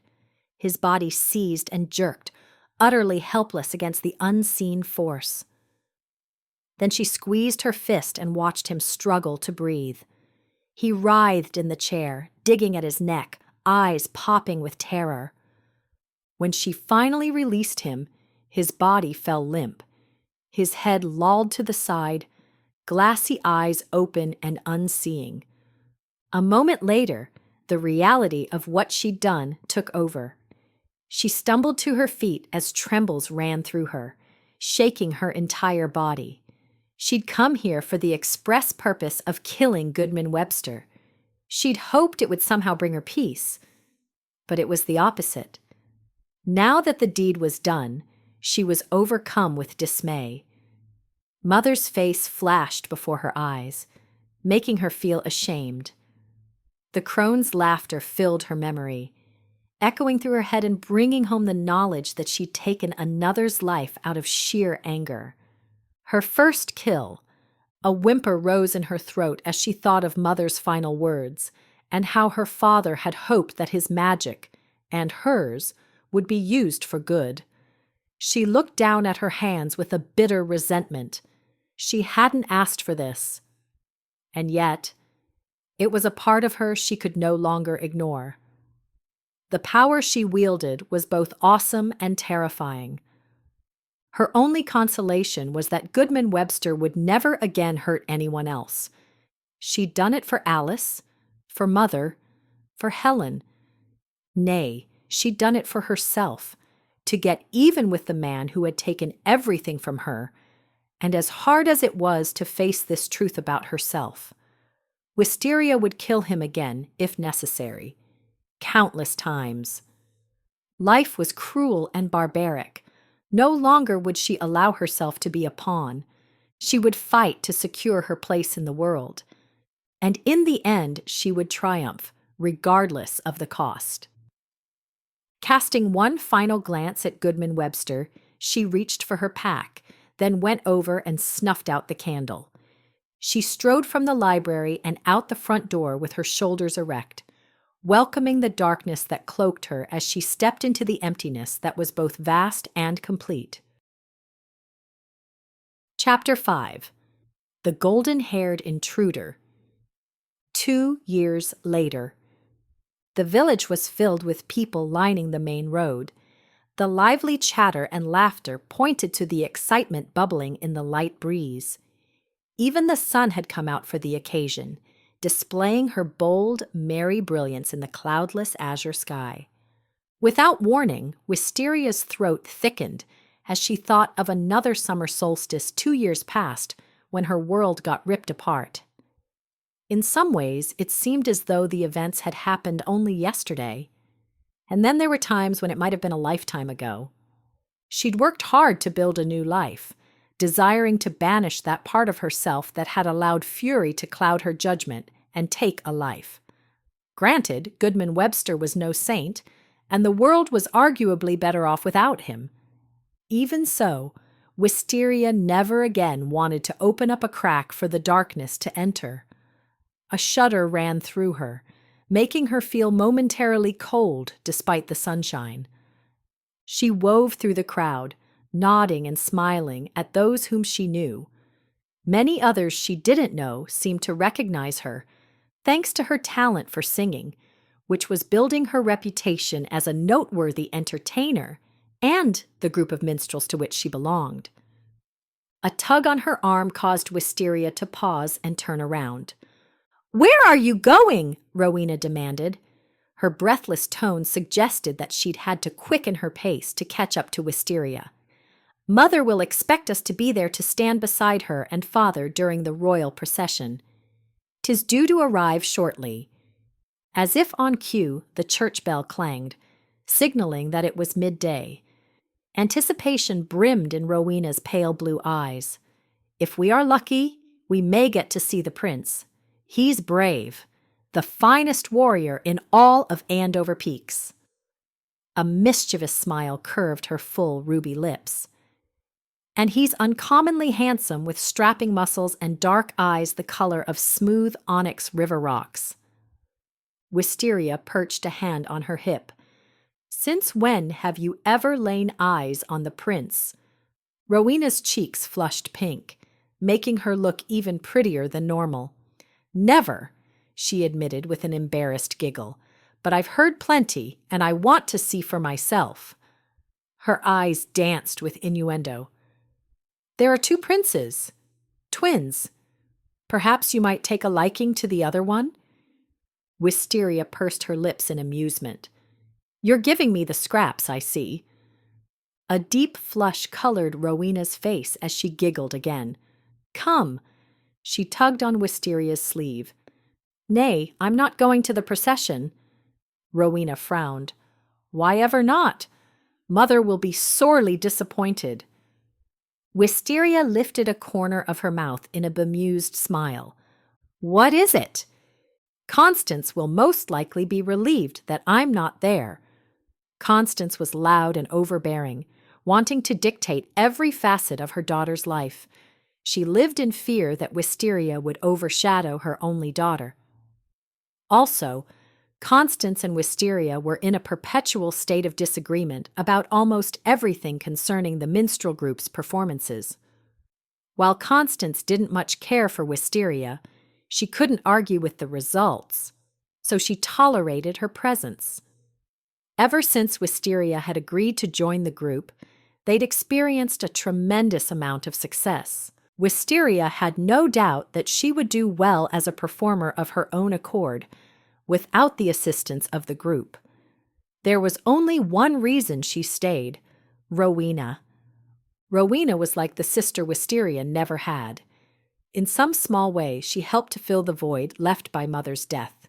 His body seized and jerked, utterly helpless against the unseen force. Then she squeezed her fist and watched him struggle to breathe. He writhed in the chair, digging at his neck, eyes popping with terror. When she finally released him, his body fell limp. His head lolled to the side, glassy eyes open and unseeing. A moment later, the reality of what she'd done took over. She stumbled to her feet as trembles ran through her, shaking her entire body. She'd come here for the express purpose of killing Goodman Webster. She'd hoped it would somehow bring her peace. But it was the opposite. Now that the deed was done, she was overcome with dismay. Mother's face flashed before her eyes, making her feel ashamed. The crone's laughter filled her memory, echoing through her head and bringing home the knowledge that she'd taken another's life out of sheer anger. Her first kill. A whimper rose in her throat as she thought of Mother's final words, and how her father had hoped that his magic, and hers, would be used for good. She looked down at her hands with a bitter resentment. She hadn't asked for this. And yet, it was a part of her she could no longer ignore. The power she wielded was both awesome and terrifying. Her only consolation was that Goodman Webster would never again hurt anyone else. She'd done it for Alice, for Mother, for Helen. Nay, she'd done it for herself, to get even with the man who had taken everything from her, and as hard as it was to face this truth about herself, Wisteria would kill him again, if necessary. Countless times. Life was cruel and barbaric. No longer would she allow herself to be a pawn. She would fight to secure her place in the world. And in the end, she would triumph, regardless of the cost. Casting one final glance at Goodman Webster, she reached for her pack, then went over and snuffed out the candle. She strode from the library and out the front door with her shoulders erect, welcoming the darkness that cloaked her as she stepped into the emptiness that was both vast and complete. Chapter 5. The Golden-Haired Intruder. 2 years later. The village was filled with people lining the main road. The lively chatter and laughter pointed to the excitement bubbling in the light breeze. Even the sun had come out for the occasion, displaying her bold, merry brilliance in the cloudless azure sky. Without warning, Wisteria's throat thickened as she thought of another summer solstice 2 years past when her world got ripped apart. In some ways, it seemed as though the events had happened only yesterday. And then there were times when it might have been a lifetime ago. She'd worked hard to build a new life, desiring to banish that part of herself that had allowed fury to cloud her judgment and take a life. Granted, Goodman Webster was no saint, and the world was arguably better off without him. Even so, Wisteria never again wanted to open up a crack for the darkness to enter. A shudder ran through her, making her feel momentarily cold despite the sunshine. She wove through the crowd, nodding and smiling at those whom she knew. Many others she didn't know seemed to recognize her, thanks to her talent for singing, which was building her reputation as a noteworthy entertainer and the group of minstrels to which she belonged. A tug on her arm caused Wisteria to pause and turn around. "Where are you going?" Rowena demanded. Her breathless tone suggested that she'd had to quicken her pace to catch up to Wisteria. "Mother will expect us to be there to stand beside her and father during the royal procession. 'Tis due to arrive shortly." As if on cue, the church bell clanged, signaling that it was midday. Anticipation brimmed in Rowena's pale blue eyes. If we are lucky, we may get to see the prince. He's brave, the finest warrior in all of Andover Peaks. A mischievous smile curved her full ruby lips. And he's uncommonly handsome with strapping muscles and dark eyes the color of smooth onyx river rocks. Wisteria perched a hand on her hip. "Since when have you ever lain eyes on the prince?" Rowena's cheeks flushed pink, making her look even prettier than normal. "Never," she admitted with an embarrassed giggle, "but I've heard plenty, and I want to see for myself." Her eyes danced with innuendo. "There are 2 princes. Twins. Perhaps you might take a liking to the other one?" Wisteria pursed her lips in amusement. "You're giving me the scraps, I see." A deep flush colored Rowena's face as she giggled again. "Come." She tugged on Wisteria's sleeve. "Nay, I'm not going to the procession." Rowena frowned. "Why ever not? Mother will be sorely disappointed." Wisteria lifted a corner of her mouth in a bemused smile. "What is it?" "Constance will most likely be relieved that I'm not there." Constance was loud and overbearing, wanting to dictate every facet of her daughter's life. She lived in fear that Wisteria would overshadow her only daughter. Also, Constance and Wisteria were in a perpetual state of disagreement about almost everything concerning the minstrel group's performances. While Constance didn't much care for Wisteria, she couldn't argue with the results, so she tolerated her presence. Ever since Wisteria had agreed to join the group, they'd experienced a tremendous amount of success. Wisteria had no doubt that she would do well as a performer of her own accord, without the assistance of the group. There was only one reason she stayed: Rowena. Rowena was like the sister Wisteria never had. In some small way, she helped to fill the void left by Mother's death.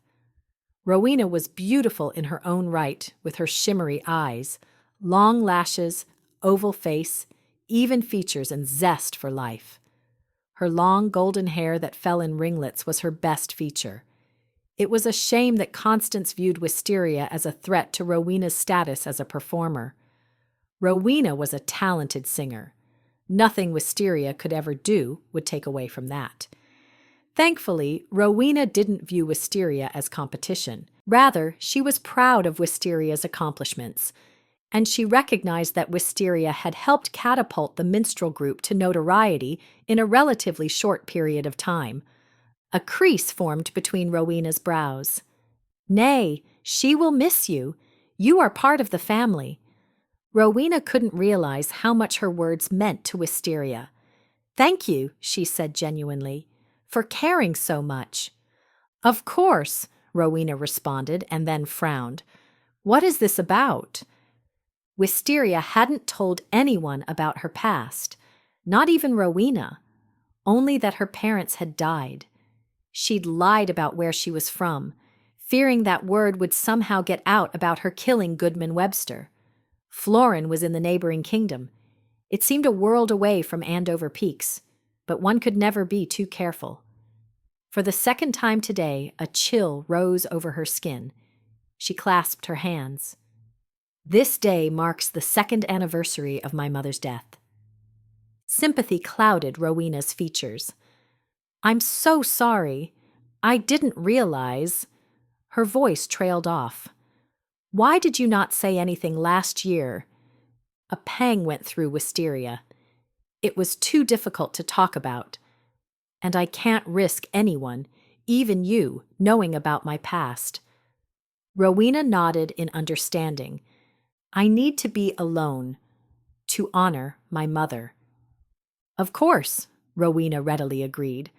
Rowena was beautiful in her own right, with her shimmery eyes, long lashes, oval face, even features, and zest for life. Her long golden hair that fell in ringlets was her best feature. It was a shame that Constance viewed Wisteria as a threat to Rowena's status as a performer. Rowena was a talented singer. Nothing Wisteria could ever do would take away from that. Thankfully, Rowena didn't view Wisteria as competition. Rather, she was proud of Wisteria's accomplishments, and she recognized that Wisteria had helped catapult the minstrel group to notoriety in a relatively short period of time. A crease formed between Rowena's brows. "Nay, she will miss you. You are part of the family." Rowena couldn't realize how much her words meant to Wisteria. "Thank you," she said genuinely, "for caring so much." "Of course," Rowena responded and then frowned. "What is this about?" Wisteria hadn't told anyone about her past, not even Rowena, only that her parents had died. She'd lied about where she was from, fearing that word would somehow get out about her killing Goodman Webster. Florin was in the neighboring kingdom. It seemed a world away from Andover Peaks, but one could never be too careful. For the second time today, a chill rose over her skin. She clasped her hands. "This day marks the 2nd anniversary of my mother's death." Sympathy clouded Rowena's features. "I'm so sorry. I didn't realize." Her voice trailed off. "Why did you not say anything last year?" A pang went through Wisteria. "It was too difficult to talk about. And I can't risk anyone, even you, knowing about my past." Rowena nodded in understanding. "I need to be alone, to honor my mother." "Of course," Rowena readily agreed.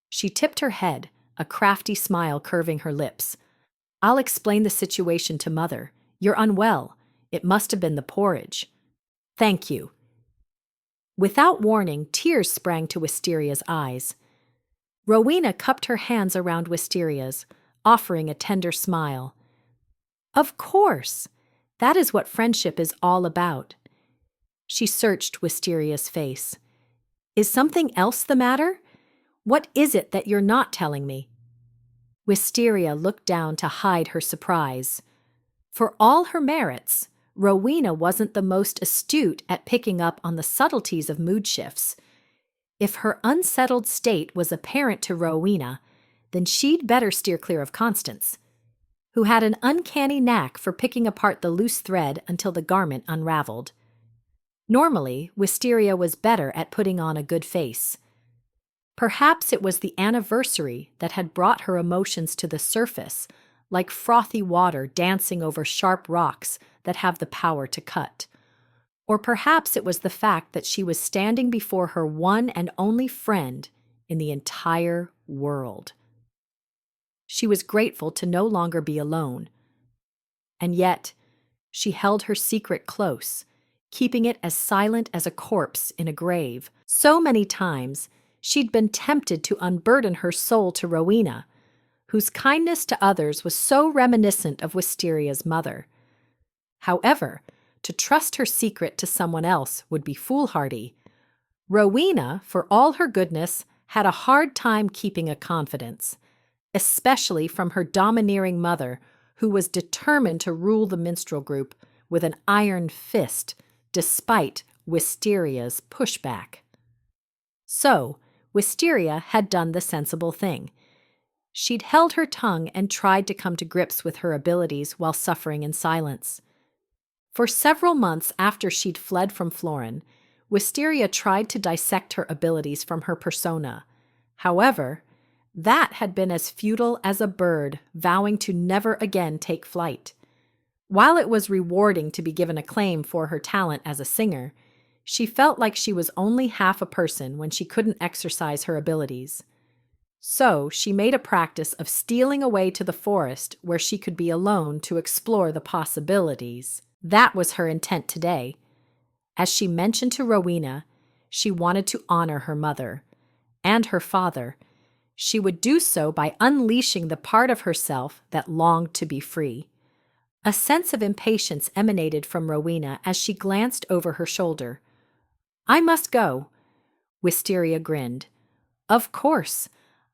She tipped her head, a crafty smile curving her lips. "I'll explain the situation to Mother. You're unwell. It must have been the porridge." "Thank you." Without warning, tears sprang to Wisteria's eyes. Rowena cupped her hands around Wisteria's, offering a tender smile. "Of course. That is what friendship is all about." She searched Wisteria's face. "Is something else the matter? What is it that you're not telling me?" Wisteria looked down to hide her surprise. For all her merits, Rowena wasn't the most astute at picking up on the subtleties of mood shifts. If her unsettled state was apparent to Rowena, then she'd better steer clear of Constance, who had an uncanny knack for picking apart the loose thread until the garment unraveled. Normally, Wisteria was better at putting on a good face. Perhaps it was the anniversary that had brought her emotions to the surface, like frothy water dancing over sharp rocks that have the power to cut. Or perhaps it was the fact that she was standing before her one and only friend in the entire world. She was grateful to no longer be alone. And yet, she held her secret close, keeping it as silent as a corpse in a grave. So many times, she'd been tempted to unburden her soul to Rowena, whose kindness to others was so reminiscent of Wisteria's mother. However, to trust her secret to someone else would be foolhardy. Rowena, for all her goodness, had a hard time keeping a confidence, especially from her domineering mother, who was determined to rule the minstrel group with an iron fist, despite Wisteria's pushback. So, Wisteria had done the sensible thing. She'd held her tongue and tried to come to grips with her abilities while suffering in silence. For several months after she'd fled from Florin, Wisteria tried to dissect her abilities from her persona. However, that had been as futile as a bird vowing to never again take flight. While it was rewarding to be given acclaim for her talent as a singer, she felt like she was only half a person when she couldn't exercise her abilities. So she made a practice of stealing away to the forest where she could be alone to explore the possibilities. That was her intent today. As she mentioned to Rowena, she wanted to honor her mother and her father. She would do so by unleashing the part of herself that longed to be free. A sense of impatience emanated from Rowena as she glanced over her shoulder. "I must go." Wisteria grinned. "Of course.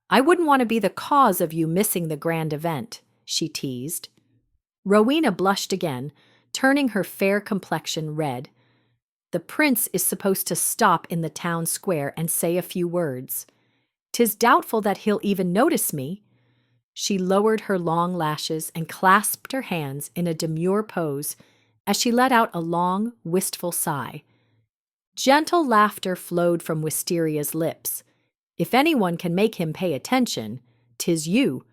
I wouldn't want to be the cause of you missing the grand event," she teased. Rowena blushed again, turning her fair complexion red. The prince is supposed to stop in the town square and say a few words. 'Tis doubtful that he'll even notice me." She lowered her long lashes and clasped her hands in a demure pose as she let out a long, wistful sigh. Gentle laughter flowed from Wisteria's lips. "If anyone can make him pay attention, 'tis you."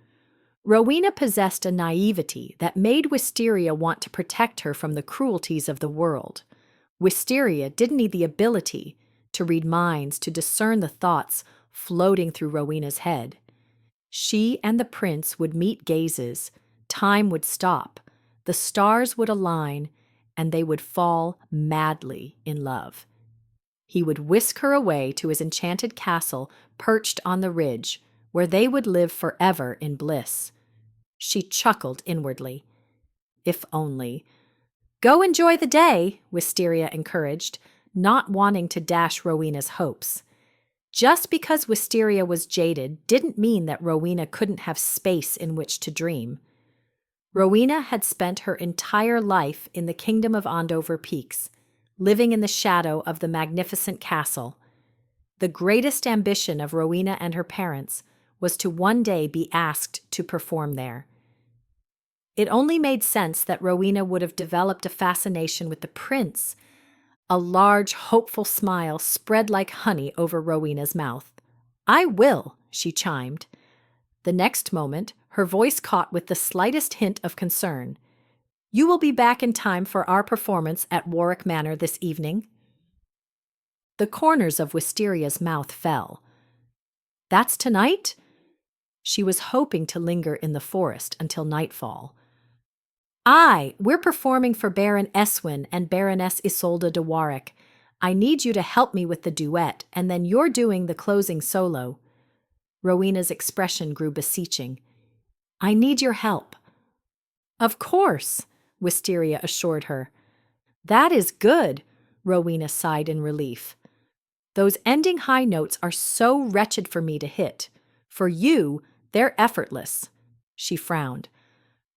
Rowena possessed a naivety that made Wisteria want to protect her from the cruelties of the world. Wisteria didn't need the ability to read minds, to discern the thoughts floating through Rowena's head. She and the prince would meet gazes, time would stop, the stars would align, and they would fall madly in love. He would whisk her away to his enchanted castle perched on the ridge, where they would live forever in bliss. She chuckled inwardly. If only. "Go enjoy the day," Wisteria encouraged, not wanting to dash Rowena's hopes. Just because Wisteria was jaded didn't mean that Rowena couldn't have space in which to dream. Rowena had spent her entire life in the kingdom of Andover Peaks, living in the shadow of the magnificent castle. The greatest ambition of Rowena and her parents was to one day be asked to perform there. It only made sense that Rowena would have developed a fascination with the prince. A large, hopeful smile spread like honey over Rowena's mouth. "I will," she chimed. The next moment, her voice caught with the slightest hint of concern. "You will be back in time for our performance at Warwick Manor this evening?" The corners of Wisteria's mouth fell. "That's tonight?" She was hoping to linger in the forest until nightfall. "Aye, we're performing for Baron Eswin and Baroness Isolde de Warwick. I need you to help me with the duet, and then you're doing the closing solo." Rowena's expression grew beseeching. "I need your help." "Of course," Wisteria assured her. "That is good," Rowena sighed in relief. "Those ending high notes are so wretched for me to hit. For you, they're effortless." She frowned.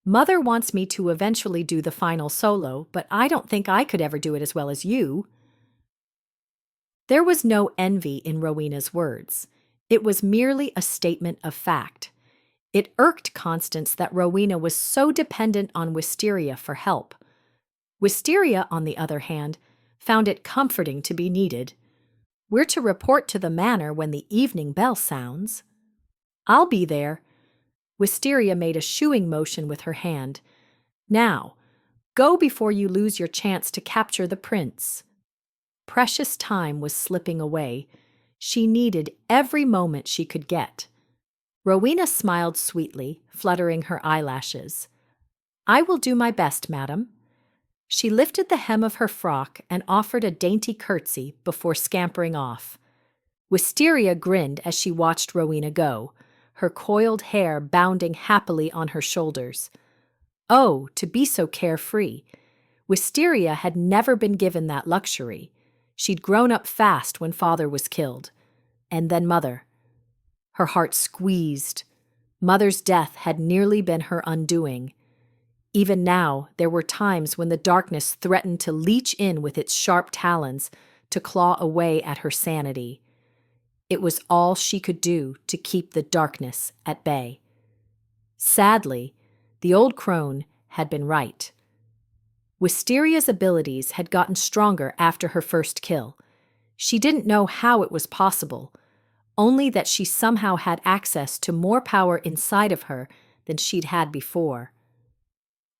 "Mother wants me to eventually do the final solo, but I don't think I could ever do it as well as you." There was no envy in Rowena's words. It was merely a statement of fact. It irked Constance that Rowena was so dependent on Wisteria for help. Wisteria, on the other hand, found it comforting to be needed. "We're to report to the manor when the evening bell sounds." "I'll be there." Wisteria made a shooing motion with her hand. "Now, go before you lose your chance to capture the prince." Precious time was slipping away. She needed every moment she could get. Rowena smiled sweetly, fluttering her eyelashes. "I will do my best, madam." She lifted the hem of her frock and offered a dainty curtsy before scampering off. Wisteria grinned as she watched Rowena go, her coiled hair bounding happily on her shoulders. Oh, to be so carefree. Wisteria had never been given that luxury. She'd grown up fast when father was killed. And then mother. Her heart squeezed. Mother's death had nearly been her undoing. Even now, there were times when the darkness threatened to leach in with its sharp talons to claw away at her sanity. It was all she could do to keep the darkness at bay. Sadly, the old crone had been right. Wisteria's abilities had gotten stronger after her first kill. She didn't know how it was possible, only that she somehow had access to more power inside of her than she'd had before.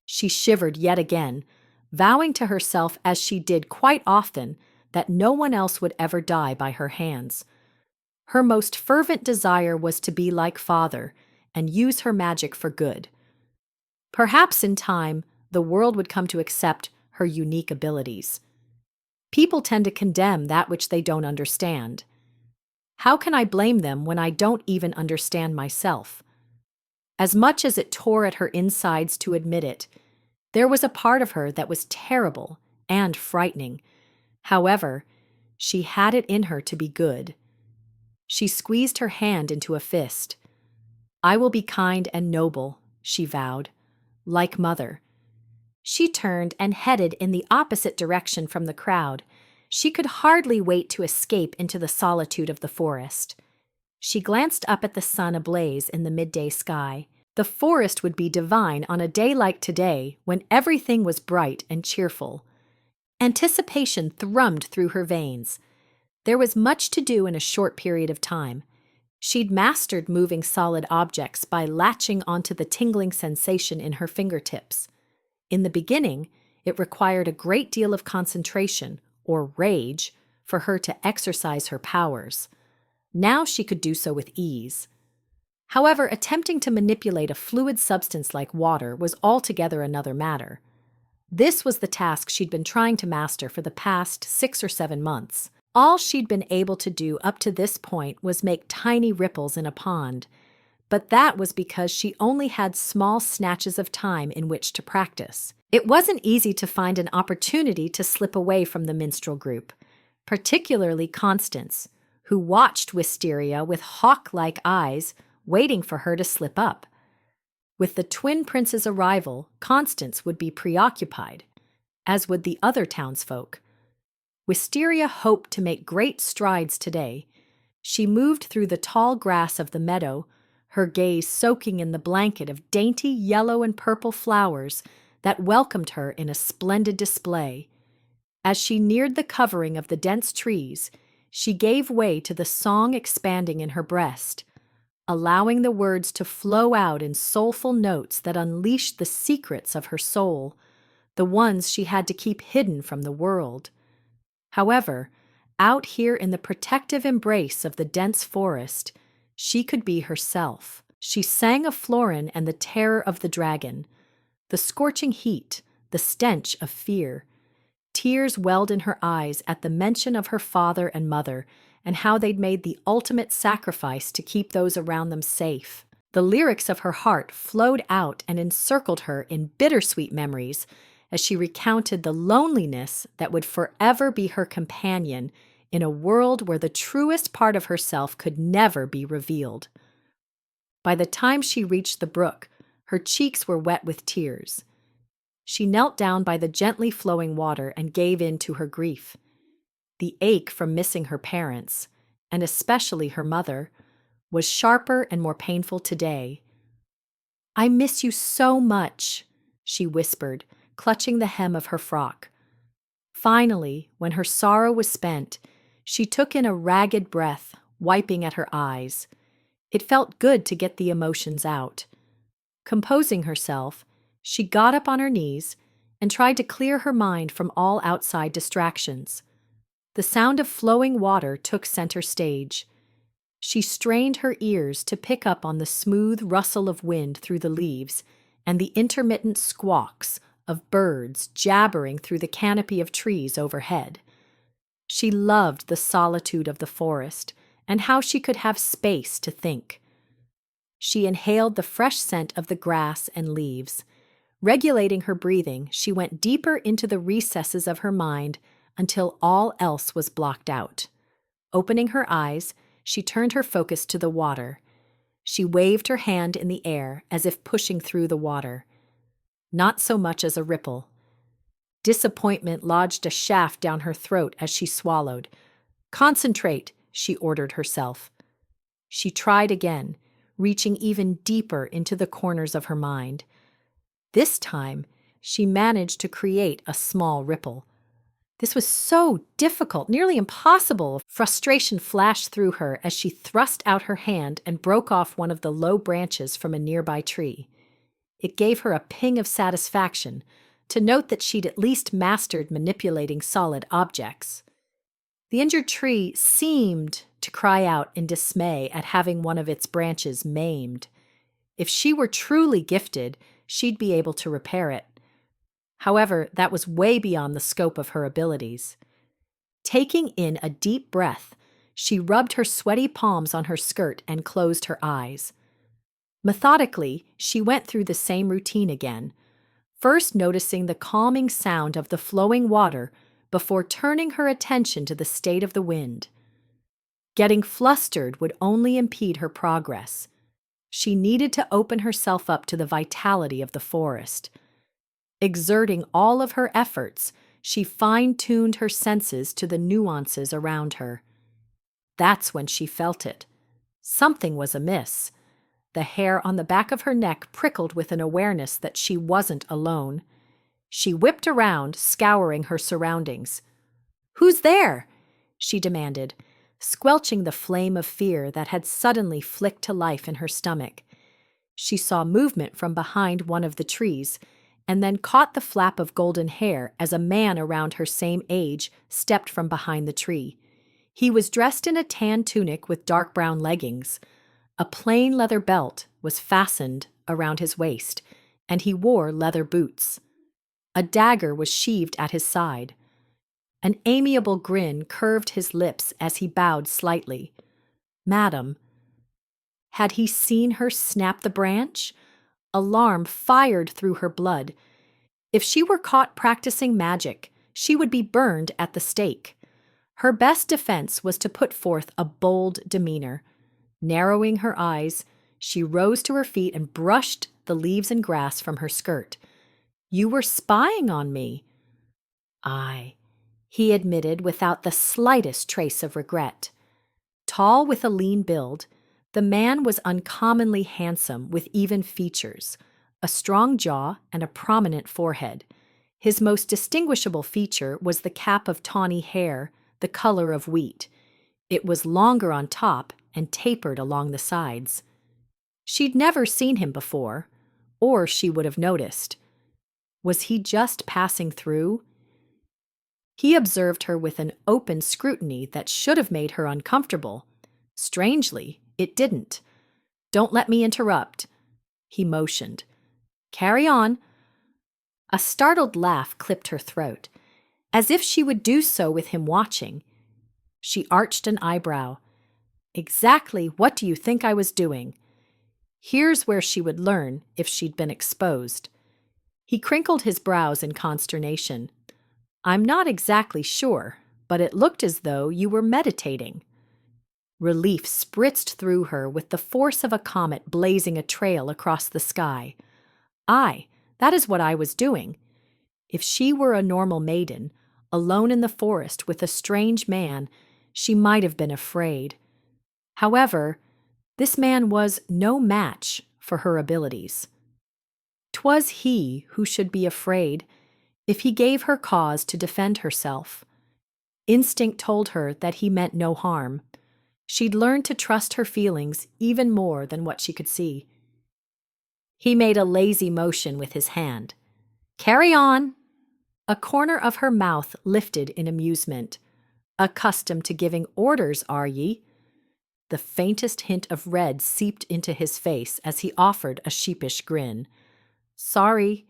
She shivered yet again, vowing to herself, as she did quite often, that no one else would ever die by her hands. Her most fervent desire was to be like father and use her magic for good. Perhaps in time, the world would come to accept her unique abilities. People tend to condemn that which they don't understand. How can I blame them when I don't even understand myself? As much as it tore at her insides to admit it, there was a part of her that was terrible and frightening. However, she had it in her to be good. She squeezed her hand into a fist. "I will be kind and noble," she vowed, "like mother." She turned and headed in the opposite direction from the crowd. She could hardly wait to escape into the solitude of the forest. She glanced up at the sun ablaze in the midday sky. The forest would be divine on a day like today when everything was bright and cheerful. Anticipation thrummed through her veins. There was much to do in a short period of time. She'd mastered moving solid objects by latching onto the tingling sensation in her fingertips. In the beginning, it required a great deal of concentration, or rage, for her to exercise her powers. Now she could do so with ease. However, attempting to manipulate a fluid substance like water was altogether another matter. This was the task she'd been trying to master for the past 6 or 7 months. All she'd been able to do up to this point was make tiny ripples in a pond, but that was because she only had small snatches of time in which to practice. It wasn't easy to find an opportunity to slip away from the minstrel group, particularly Constance, who watched Wisteria with hawk-like eyes, waiting for her to slip up. With the twin prince's arrival, Constance would be preoccupied, as would the other townsfolk. Wisteria hoped to make great strides today. She moved through the tall grass of the meadow, her gaze soaking in the blanket of dainty yellow and purple flowers that welcomed her in a splendid display. As she neared the covering of the dense trees, she gave way to the song expanding in her breast, allowing the words to flow out in soulful notes that unleashed the secrets of her soul, the ones she had to keep hidden from the world. However, out here in the protective embrace of the dense forest, she could be herself. She sang of Florin and the terror of the dragon, the scorching heat, the stench of fear. Tears welled in her eyes at the mention of her father and mother and how they'd made the ultimate sacrifice to keep those around them safe. The lyrics of her heart flowed out and encircled her in bittersweet memories as she recounted the loneliness that would forever be her companion in a world where the truest part of herself could never be revealed. By the time she reached the brook, her cheeks were wet with tears. She knelt down by the gently flowing water and gave in to her grief. The ache from missing her parents, and especially her mother, was sharper and more painful today. "I miss you so much," she whispered, clutching the hem of her frock. Finally, when her sorrow was spent, she took in a ragged breath, wiping at her eyes. It felt good to get the emotions out. Composing herself, she got up on her knees and tried to clear her mind from all outside distractions. The sound of flowing water took center stage. She strained her ears to pick up on the smooth rustle of wind through the leaves and the intermittent squawks of birds jabbering through the canopy of trees overhead. She loved the solitude of the forest and how she could have space to think. She inhaled the fresh scent of the grass and leaves. Regulating her breathing, she went deeper into the recesses of her mind until all else was blocked out. Opening her eyes, she turned her focus to the water. She waved her hand in the air as if pushing through the water. Not so much as a ripple. Disappointment lodged a shaft down her throat as she swallowed. "Concentrate," she ordered herself. She tried again, reaching even deeper into the corners of her mind. This time, she managed to create a small ripple. This was so difficult, nearly impossible. Frustration flashed through her as she thrust out her hand and broke off one of the low branches from a nearby tree. It gave her a ping of satisfaction to note that she'd at least mastered manipulating solid objects. The injured tree seemed to cry out in dismay at having one of its branches maimed. If she were truly gifted, she'd be able to repair it. However, that was way beyond the scope of her abilities. Taking in a deep breath, she rubbed her sweaty palms on her skirt and closed her eyes. Methodically, she went through the same routine again, first noticing the calming sound of the flowing water before turning her attention to the state of the wind. Getting flustered would only impede her progress. She needed to open herself up to the vitality of the forest. Exerting all of her efforts, She fine-tuned her senses to the nuances around her. That's when she felt it. Something was amiss. The hair on the back of her neck prickled with an awareness that she wasn't alone. She whipped around, scouring her surroundings. "Who's there?" she demanded, squelching the flame of fear that had suddenly flicked to life in her stomach. She saw movement from behind one of the trees, and then caught the flap of golden hair as a man around her same age stepped from behind the tree. He was dressed in a tan tunic with dark brown leggings. A plain leather belt was fastened around his waist, and he wore leather boots. A dagger was sheathed at his side. An amiable grin curved his lips as he bowed slightly. "Madam." Had he seen her snap the branch? Alarm fired through her blood. If she were caught practicing magic, she would be burned at the stake. Her best defense was to put forth a bold demeanor. Narrowing her eyes, she rose to her feet and brushed the leaves and grass from her skirt. "You were spying on me." "Aye," he admitted without the slightest trace of regret. Tall with a lean build, the man was uncommonly handsome with even features, a strong jaw and a prominent forehead. His most distinguishable feature was the cap of tawny hair, the color of wheat. It was longer on top and tapered along the sides. She'd never seen him before, or she would have noticed. Was he just passing through? He observed her with an open scrutiny that should have made her uncomfortable. Strangely, it didn't. "Don't let me interrupt," he motioned. "Carry on." A startled laugh clipped her throat, as if she would do so with him watching. She arched an eyebrow. "Exactly what do you think I was doing?" Here's where she would learn if she'd been exposed. He crinkled his brows in consternation. "I'm not exactly sure, but it looked as though you were meditating." Relief spritzed through her with the force of a comet blazing a trail across the sky. Aye, that is what I was doing. If she were a normal maiden, alone in the forest with a strange man, she might have been afraid. However, this man was no match for her abilities. 'Twas he who should be afraid if he gave her cause to defend herself. Instinct told her that he meant no harm. She'd learned to trust her feelings even more than what she could see. He made a lazy motion with his hand. "Carry on." A corner of her mouth lifted in amusement. "Accustomed to giving orders, are ye?" The faintest hint of red seeped into his face as he offered a sheepish grin. "Sorry.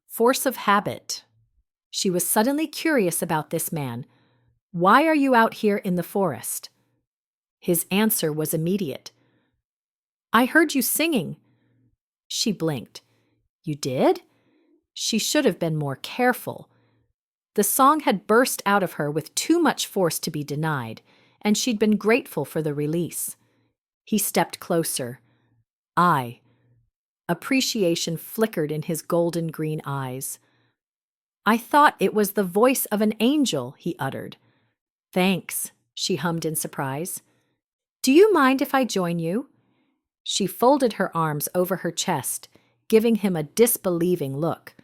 Force of habit." She was suddenly curious about this man. "Why are you out here in the forest?" His answer was immediate. "I heard you singing." She blinked. "You did?" She should have been more careful. The song had burst out of her with too much force to be denied, and she'd been grateful for the release. He stepped closer. "Aye." Appreciation flickered in his golden green eyes. "I thought it was the voice of an angel," he uttered. "Thanks," she hummed in surprise. "Do you mind if I join you?" She folded her arms over her chest, giving him a disbelieving look.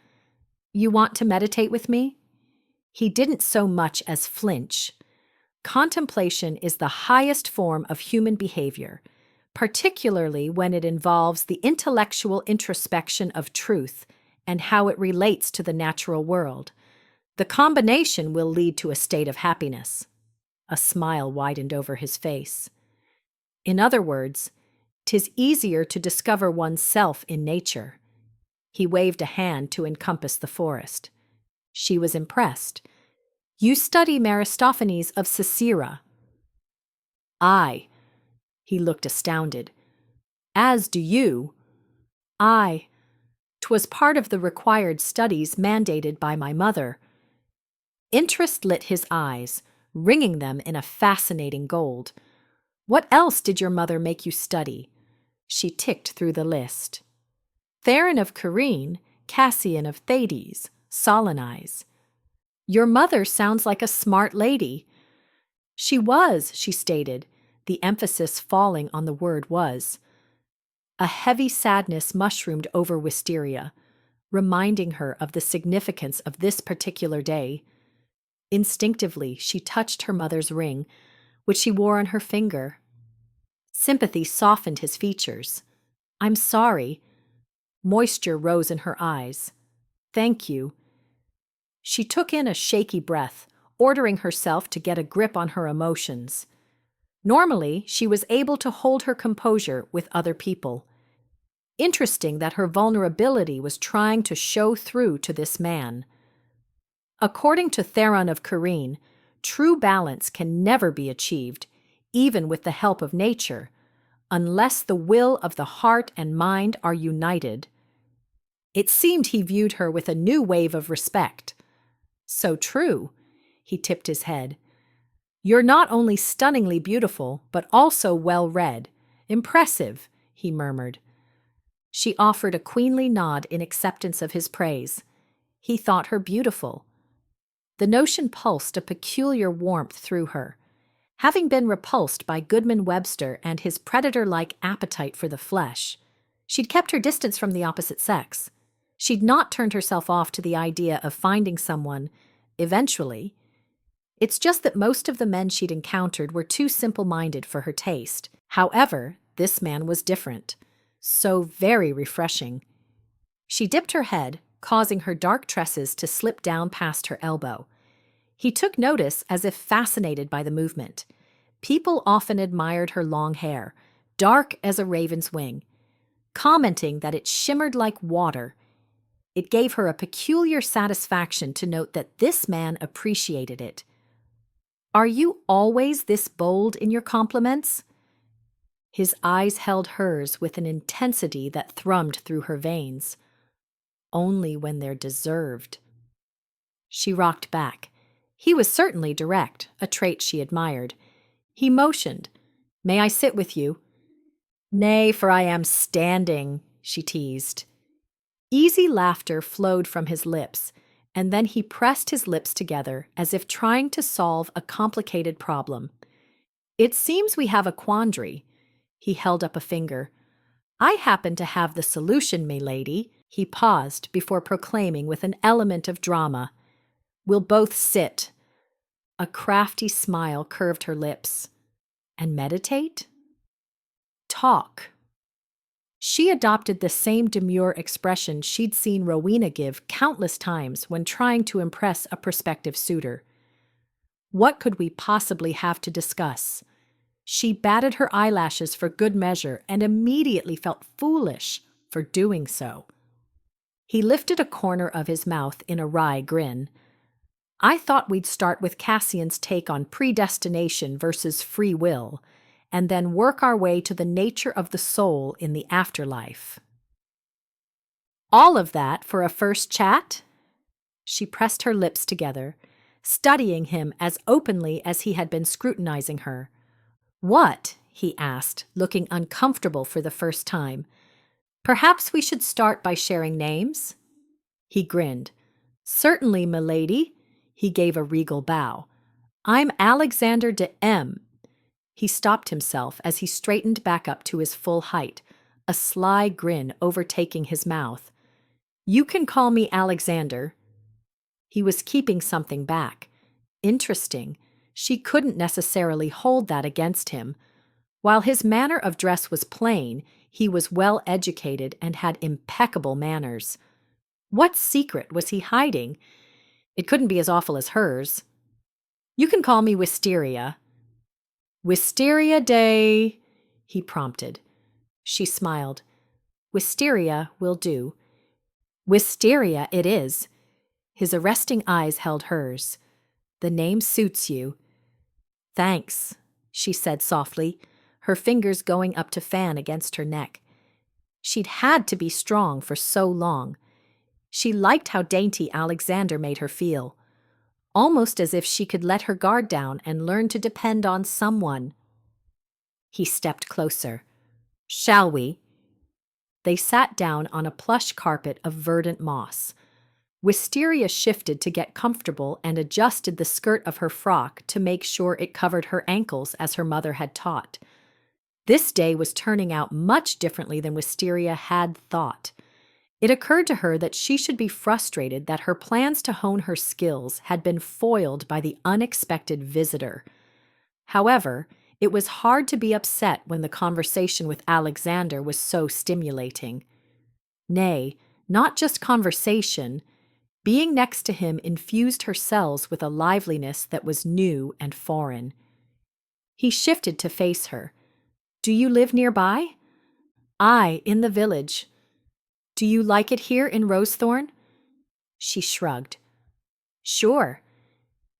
"You want to meditate with me?" He didn't so much as flinch. Contemplation is the highest form of human behavior, particularly when it involves the intellectual introspection of truth and how it relates to the natural world. The combination will lead to a state of happiness. A smile widened over his face. In other words, 'tis easier to discover oneself in nature. He waved a hand to encompass the forest. She was impressed. "You study Aristophanes of Sisera." "Aye." He looked astounded. "As do you." "Aye. 'Twas part of the required studies mandated by my mother." Interest lit his eyes, ringing them in a fascinating gold. "What else did your mother make you study?" She ticked through the list. "Theron of Cyrene, Cassian of Thades, Solonize." Your mother sounds like a smart lady." "She was," she stated, the emphasis falling on the word was. A heavy sadness mushroomed over Wisteria, reminding her of the significance of this particular day. Instinctively, she touched her mother's ring, which she wore on her finger. Sympathy softened his features. "I'm sorry." Moisture rose in her eyes. "Thank you." She took in a shaky breath, ordering herself to get a grip on her emotions. Normally, she was able to hold her composure with other people. Interesting that her vulnerability was trying to show through to this man. According to Theron of Careen, true balance can never be achieved, even with the help of nature, unless the will of the heart and mind are united. It seemed he viewed her with a new wave of respect. "So true." He tipped his head. "You're not only stunningly beautiful, but also well-read. Impressive," he murmured. She offered a queenly nod in acceptance of his praise. He thought her beautiful. The notion pulsed a peculiar warmth through her. Having been repulsed by Goodman Webster and his predator-like appetite for the flesh, she'd kept her distance from the opposite sex. She'd not turned herself off to the idea of finding someone, eventually. It's just that most of the men she'd encountered were too simple-minded for her taste. However, this man was different. So very refreshing. She dipped her head, causing her dark tresses to slip down past her elbow. He took notice as if fascinated by the movement. People often admired her long hair, dark as a raven's wing, commenting that it shimmered like water. It gave her a peculiar satisfaction to note that this man appreciated it. "Are you always this bold in your compliments?" His eyes held hers with an intensity that thrummed through her veins. "Only when they're deserved." She rocked back. He was certainly direct, a trait she admired. He motioned. "May I sit with you?" "Nay, for I am standing," she teased. Easy laughter flowed from his lips, and then he pressed his lips together as if trying to solve a complicated problem. "It seems we have a quandary." He held up a finger. "I happen to have the solution, milady." He paused before proclaiming with an element of drama, "We'll both sit." A crafty smile curved her lips. "And meditate?" "Talk." She adopted the same demure expression she'd seen Rowena give countless times when trying to impress a prospective suitor. What could we possibly have to discuss? She batted her eyelashes for good measure and immediately felt foolish for doing so. He lifted a corner of his mouth in a wry grin. "I thought we'd start with Cassian's take on predestination versus free will, and then work our way to the nature of the soul in the afterlife." "All of that for a first chat?" She pressed her lips together, studying him as openly as he had been scrutinizing her. "What?" he asked, looking uncomfortable for the first time. "Perhaps we should start by sharing names?" He grinned. "Certainly, milady." He gave a regal bow. "I'm Alexander de M." He stopped himself as he straightened back up to his full height, a sly grin overtaking his mouth. "You can call me Alexander." He was keeping something back. Interesting. She couldn't necessarily hold that against him. While his manner of dress was plain, he was well educated and had impeccable manners. What secret was he hiding? It couldn't be as awful as hers. "You can call me Wisteria." "Wisteria de—" he prompted. She smiled. "Wisteria will do." "Wisteria it is." His arresting eyes held hers. "The name suits you." "Thanks," she said softly, her fingers going up to fan against her neck. She'd had to be strong for so long. She liked how dainty Alexander made her feel, almost as if she could let her guard down and learn to depend on someone. He stepped closer. "Shall we?" They sat down on a plush carpet of verdant moss. Wisteria shifted to get comfortable and adjusted the skirt of her frock to make sure it covered her ankles as her mother had taught. This day was turning out much differently than Wisteria had thought. It occurred to her that she should be frustrated that her plans to hone her skills had been foiled by the unexpected visitor. However, it was hard to be upset when the conversation with Alexander was so stimulating. Nay, not just conversation. Being next to him infused her cells with a liveliness that was new and foreign. He shifted to face her. "Do you live nearby?" "Aye, in the village." "Do you like it here in Rosethorn?" She shrugged. "Sure.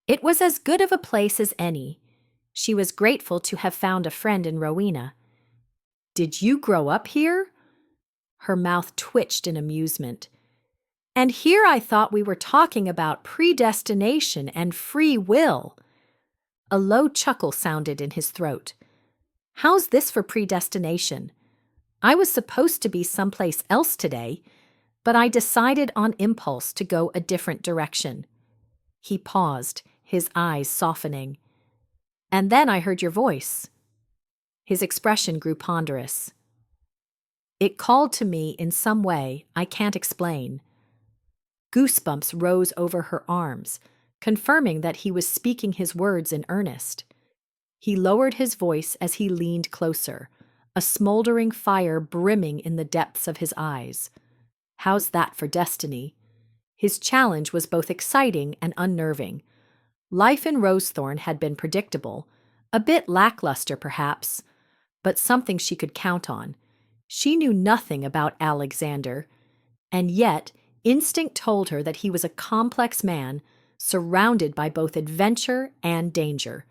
It was as good of a place as any." She was grateful to have found a friend in Rowena. "Did you grow up here?" Her mouth twitched in amusement. "And here I thought we were talking about predestination and free will." A low chuckle sounded in his throat. "How's this for predestination? I was supposed to be someplace else today, but I decided on impulse to go a different direction." He paused, his eyes softening. "And then I heard your voice." His expression grew ponderous. "It called to me in some way I can't explain." Goosebumps rose over her arms, confirming that he was speaking his words in earnest. He lowered his voice as he leaned closer, a smoldering fire brimming in the depths of his eyes. "How's that for destiny?" His challenge was both exciting and unnerving. Life in Rosethorn had been predictable, a bit lackluster perhaps, but something she could count on. She knew nothing about Alexander, and yet instinct told her that he was a complex man, surrounded by both adventure and danger.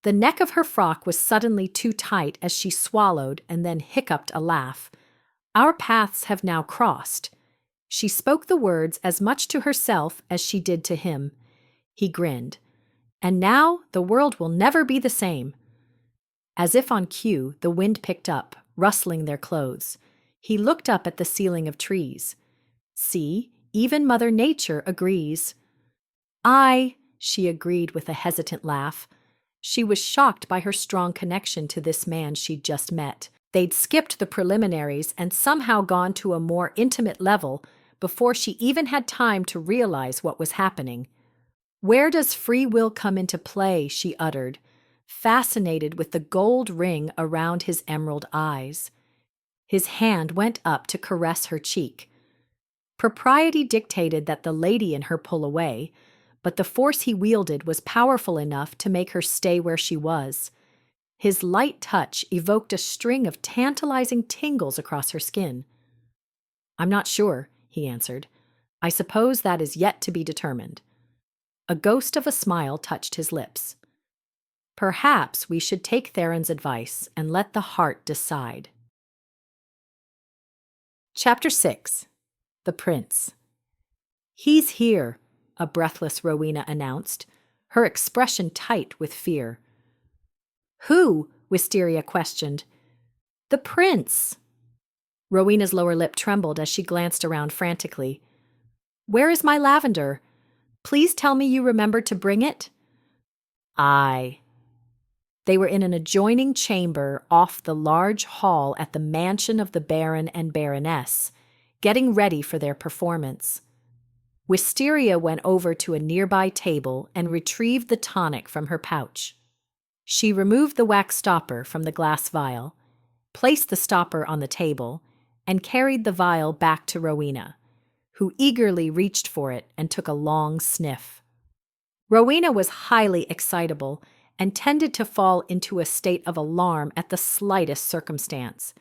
The neck of her frock was suddenly too tight as she swallowed and then hiccuped a laugh. "Our paths have now crossed." She spoke the words as much to herself as she did to him. He grinned. "And now the world will never be the same." As if on cue, the wind picked up, rustling their clothes. He looked up at the ceiling of trees. "See, even Mother Nature agrees." "Aye," she agreed with a hesitant laugh. She was shocked by her strong connection to this man she'd just met. They'd skipped the preliminaries and somehow gone to a more intimate level before she even had time to realize what was happening. "Where does free will come into play?" she uttered, fascinated with the gold ring around his emerald eyes. His hand went up to caress her cheek. Propriety dictated that the lady in her pull away, but the force he wielded was powerful enough to make her stay where she was. His light touch evoked a string of tantalizing tingles across her skin. "I'm not sure," he answered. "I suppose that is yet to be determined." A ghost of a smile touched his lips. "Perhaps we should take Theron's advice and let the heart decide." Chapter 6. The Prince. "He's here," a breathless Rowena announced, her expression tight with fear. "Who?" Wisteria questioned. "The prince." Rowena's lower lip trembled as she glanced around frantically. "Where is my lavender? Please tell me you remembered to bring it." "Aye." They were in an adjoining chamber off the large hall at the mansion of the Baron and Baroness, getting ready for their performance. Wisteria went over to a nearby table and retrieved the tonic from her pouch. She removed the wax stopper from the glass vial, placed the stopper on the table, and carried the vial back to Rowena, who eagerly reached for it and took a long sniff. Rowena was highly excitable and tended to fall into a state of alarm at the slightest circumstance.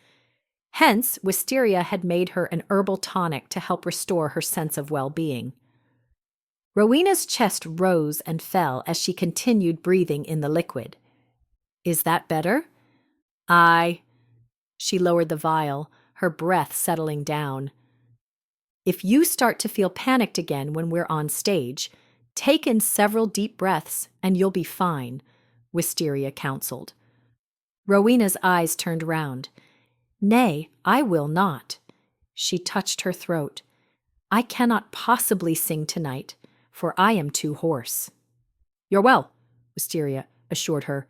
Hence, Wisteria had made her an herbal tonic to help restore her sense of well-being. Rowena's chest rose and fell as she continued breathing in the liquid. "Is that better?" "Aye." She lowered the vial, her breath settling down. "If you start to feel panicked again when we're on stage, take in several deep breaths and you'll be fine," Wisteria counseled. Rowena's eyes turned round. "Nay, I will not." She touched her throat. I cannot possibly sing tonight, for I am too hoarse." "You're well," Wisteria assured her.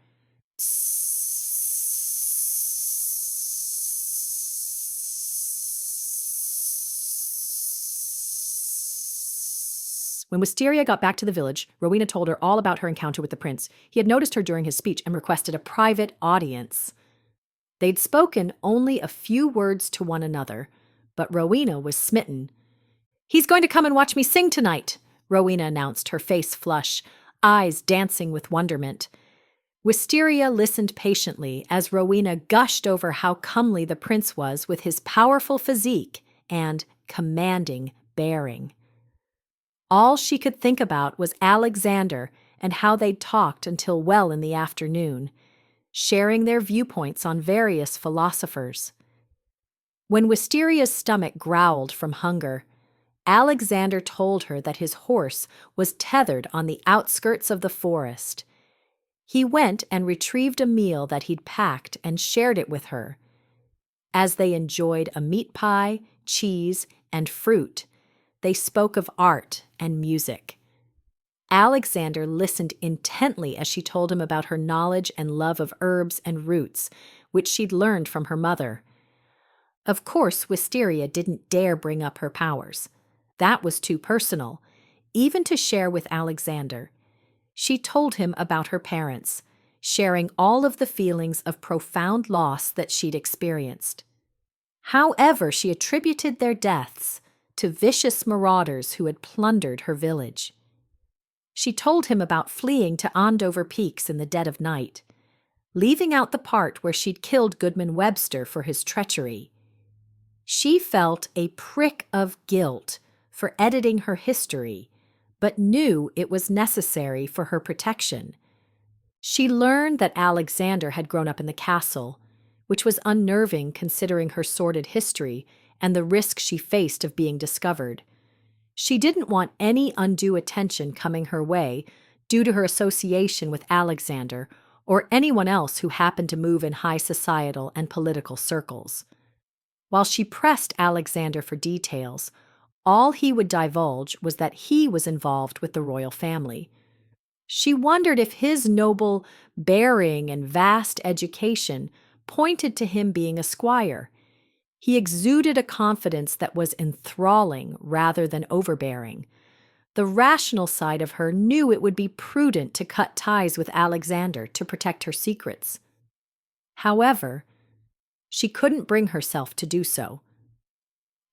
When Wisteria got back to the village, Rowena told her all about her encounter with the prince. He had noticed her during his speech and requested a private audience. They'd spoken only a few words to one another, but Rowena was smitten. "He's going to come and watch me sing tonight," Rowena announced, her face flush, eyes dancing with wonderment. Wisteria listened patiently as Rowena gushed over how comely the prince was with his powerful physique and commanding bearing. All she could think about was Alexander and how they'd talked until well in the afternoon, sharing their viewpoints on various philosophers. When Wisteria's stomach growled from hunger, Alexander told her that his horse was tethered on the outskirts of the forest. He went and retrieved a meal that he'd packed and shared it with her. As they enjoyed a meat pie, cheese, and fruit, they spoke of art and music. Alexander listened intently as she told him about her knowledge and love of herbs and roots, which she'd learned from her mother. Of course, Wisteria didn't dare bring up her powers. That was too personal, even to share with Alexander. She told him about her parents, sharing all of the feelings of profound loss that she'd experienced. However, she attributed their deaths to vicious marauders who had plundered her village. She told him about fleeing to Andover Peaks in the dead of night, leaving out the part where she'd killed Goodman Webster for his treachery. She felt a prick of guilt for editing her history, but knew it was necessary for her protection. She learned that Alexander had grown up in the castle, which was unnerving considering her sordid history and the risk she faced of being discovered. She didn't want any undue attention coming her way due to her association with Alexander or anyone else who happened to move in high societal and political circles. While she pressed Alexander for details, all he would divulge was that he was involved with the royal family. She wondered if his noble bearing and vast education pointed to him being a squire. He exuded a confidence that was enthralling rather than overbearing. The rational side of her knew it would be prudent to cut ties with Alexander to protect her secrets. However, she couldn't bring herself to do so.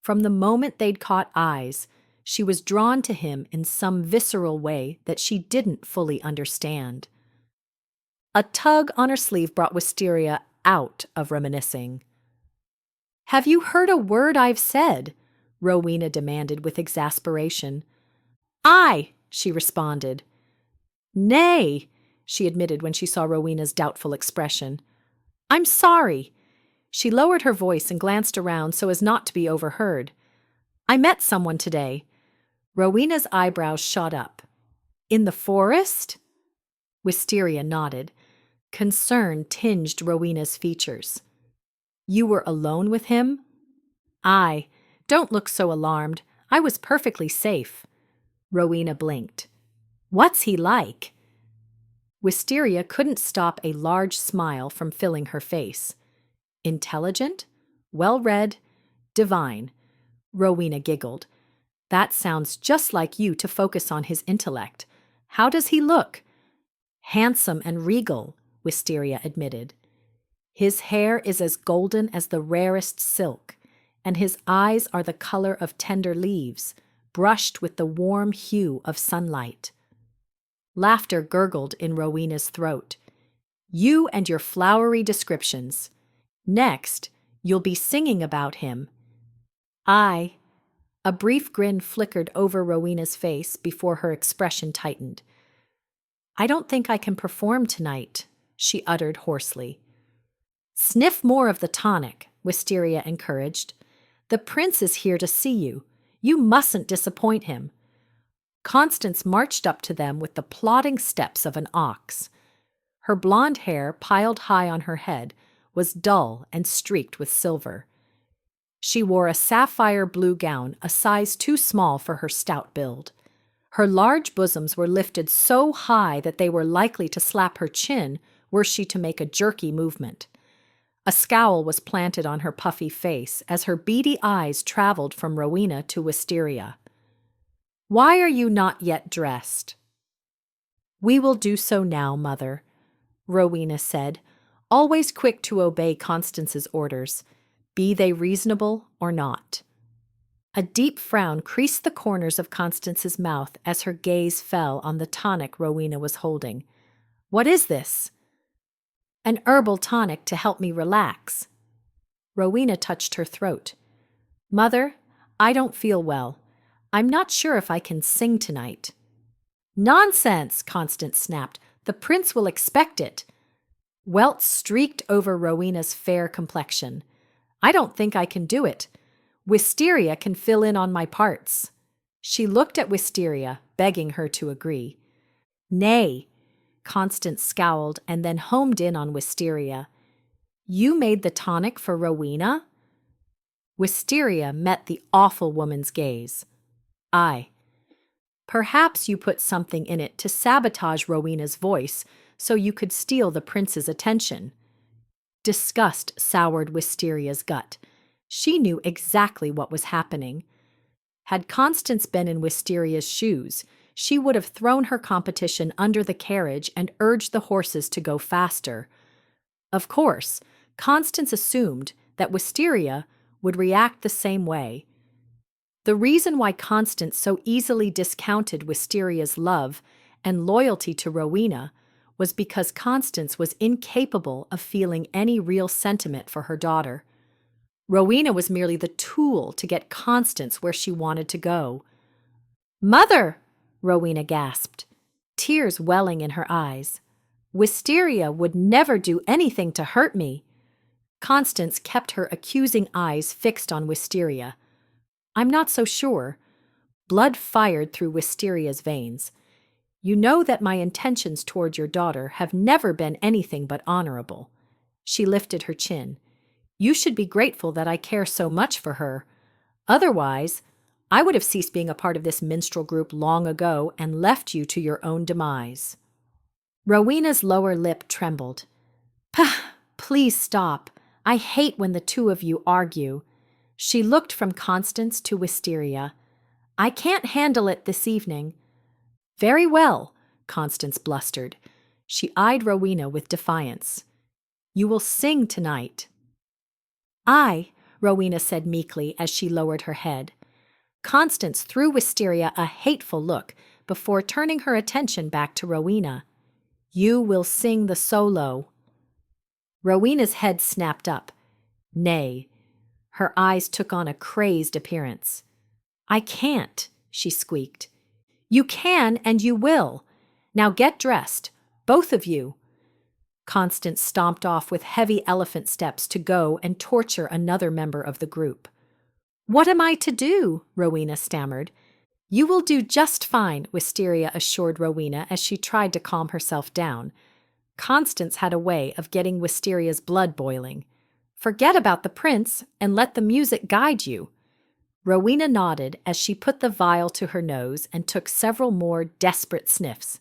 From the moment they'd caught eyes, she was drawn to him in some visceral way that she didn't fully understand. A tug on her sleeve brought Wisteria out of reminiscing. "Have you heard a word I've said?" Rowena demanded with exasperation. "Aye," she responded. "Nay," she admitted when she saw Rowena's doubtful expression. "I'm sorry." She lowered her voice and glanced around so as not to be overheard. "I met someone today." Rowena's eyebrows shot up. "In the forest?" Wisteria nodded. Concern tinged Rowena's features. "You were alone with him?" "Aye. Don't look so alarmed. I was perfectly safe." Rowena blinked. "What's he like?" Wisteria couldn't stop a large smile from filling her face. "Intelligent? Well-read? Divine." Rowena giggled. "That sounds just like you to focus on his intellect. How does he look?" "Handsome and regal," Wisteria admitted. "His hair is as golden as the rarest silk, and his eyes are the color of tender leaves, brushed with the warm hue of sunlight." Laughter gurgled in Rowena's throat. "You and your flowery descriptions. Next, you'll be singing about him." "Aye." A brief grin flickered over Rowena's face before her expression tightened. "I don't think I can perform tonight," she uttered hoarsely. "Sniff more of the tonic," Wisteria encouraged. "The prince is here to see you. You mustn't disappoint him." Constance marched up to them with the plodding steps of an ox. Her blonde hair, piled high on her head, was dull and streaked with silver. She wore a sapphire blue gown, a size too small for her stout build. Her large bosoms were lifted so high that they were likely to slap her chin were she to make a jerky movement. A scowl was planted on her puffy face as her beady eyes traveled from Rowena to Wisteria. "Why are you not yet dressed?" "We will do so now, mother," Rowena said, always quick to obey Constance's orders, be they reasonable or not. A deep frown creased the corners of Constance's mouth as her gaze fell on the tonic Rowena was holding. "What is this?" "An herbal tonic to help me relax." Rowena touched her throat. "Mother, I don't feel well. I'm not sure if I can sing tonight." "Nonsense!" Constance snapped. "The prince will expect it." Welt streaked over Rowena's fair complexion. "I don't think I can do it. Wisteria can fill in on my parts." She looked at Wisteria, begging her to agree. "Nay," Constance scowled and then homed in on Wisteria. "You made the tonic for Rowena?" Wisteria met the awful woman's gaze. "Aye. Perhaps you put something in it to sabotage Rowena's voice so you could steal the prince's attention." Disgust soured Wisteria's gut. She knew exactly what was happening. Had Constance been in Wisteria's shoes, she would have thrown her competition under the carriage and urged the horses to go faster. Of course, Constance assumed that Wisteria would react the same way. The reason why Constance so easily discounted Wisteria's love and loyalty to Rowena was because Constance was incapable of feeling any real sentiment for her daughter. Rowena was merely the tool to get Constance where she wanted to go. "Mother!" Rowena gasped, tears welling in her eyes. "Wisteria would never do anything to hurt me." Constance kept her accusing eyes fixed on Wisteria. "I'm not so sure." Blood fired through Wisteria's veins. "You know that my intentions toward your daughter have never been anything but honorable." She lifted her chin. "You should be grateful that I care so much for her. Otherwise, I would have ceased being a part of this minstrel group long ago and left you to your own demise." Rowena's lower lip trembled. "Pah! Please stop. I hate when the two of you argue." She looked from Constance to Wisteria. "I can't handle it this evening." "Very well," Constance blustered. She eyed Rowena with defiance. "You will sing tonight." "Aye," Rowena said meekly as she lowered her head. Constance threw Wisteria a hateful look before turning her attention back to Rowena. "You will sing the solo." Rowena's head snapped up. "Nay." Her eyes took on a crazed appearance. "I can't," she squeaked. "You can and you will. Now get dressed, both of you." Constance stomped off with heavy elephant steps to go and torture another member of the group. "What am I to do?" Rowena stammered. "You will do just fine," Wisteria assured Rowena as she tried to calm herself down. Constance had a way of getting Wisteria's blood boiling. "Forget about the prince and let the music guide you." Rowena nodded as she put the vial to her nose and took several more desperate sniffs.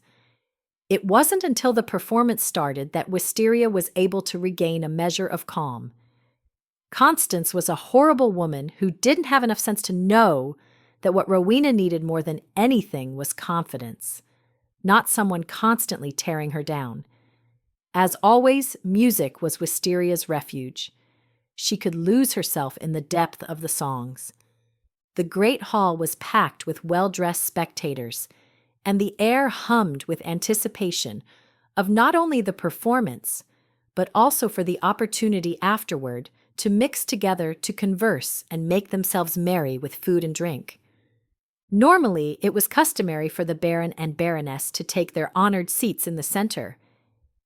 It wasn't until the performance started that Wisteria was able to regain a measure of calm. Constance was a horrible woman who didn't have enough sense to know that what Rowena needed more than anything was confidence, not someone constantly tearing her down. As always, music was Wisteria's refuge. She could lose herself in the depth of the songs. The great hall was packed with well-dressed spectators, and the air hummed with anticipation of not only the performance, but also for the opportunity afterward to mix together to converse and make themselves merry with food and drink. Normally, it was customary for the Baron and Baroness to take their honored seats in the center.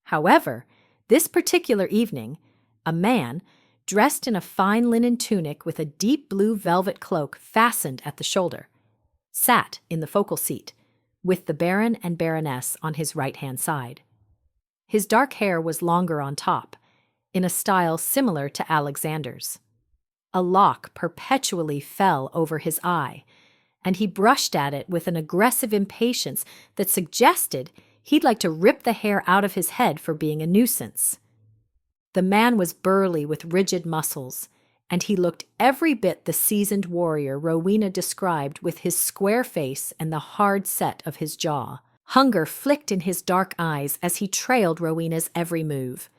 However, this particular evening, a man, dressed in a fine linen tunic with a deep blue velvet cloak fastened at the shoulder, sat in the focal seat, with the Baron and Baroness on his right-hand side. His dark hair was longer on top, in a style similar to Alexander's. A lock perpetually fell over his eye, and he brushed at it with an aggressive impatience that suggested he'd like to rip the hair out of his head for being a nuisance. The man was burly with rigid muscles, and he looked every bit the seasoned warrior Rowena described with his square face and the hard set of his jaw. Hunger flicked in his dark eyes as he trailed Rowena's every move.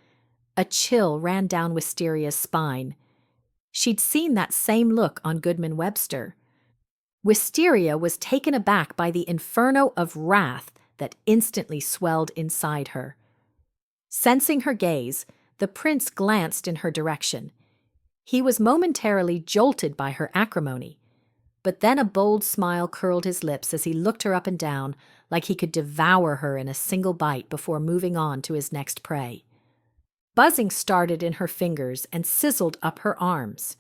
A chill ran down Wisteria's spine. She'd seen that same look on Goodman Webster. Wisteria was taken aback by the inferno of wrath that instantly swelled inside her. Sensing her gaze, the prince glanced in her direction. He was momentarily jolted by her acrimony, but then a bold smile curled his lips as he looked her up and down like he could devour her in a single bite before moving on to his next prey. Buzzing started in her fingers and sizzled up her arms.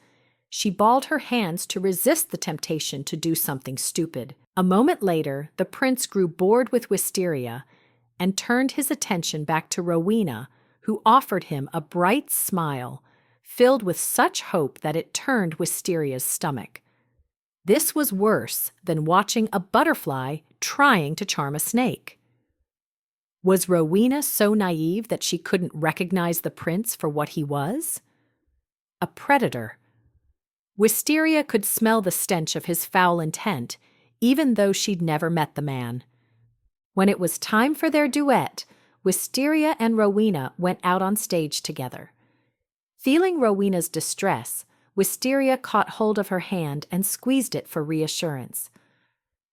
She balled her hands to resist the temptation to do something stupid. A moment later, the prince grew bored with Wisteria and turned his attention back to Rowena, who offered him a bright smile, filled with such hope that it turned Wisteria's stomach. This was worse than watching a butterfly trying to charm a snake. Was Rowena so naive that she couldn't recognize the prince for what he was? A predator. Wisteria could smell the stench of his foul intent, even though she'd never met the man. When it was time for their duet, Wisteria and Rowena went out on stage together. Feeling Rowena's distress, Wisteria caught hold of her hand and squeezed it for reassurance.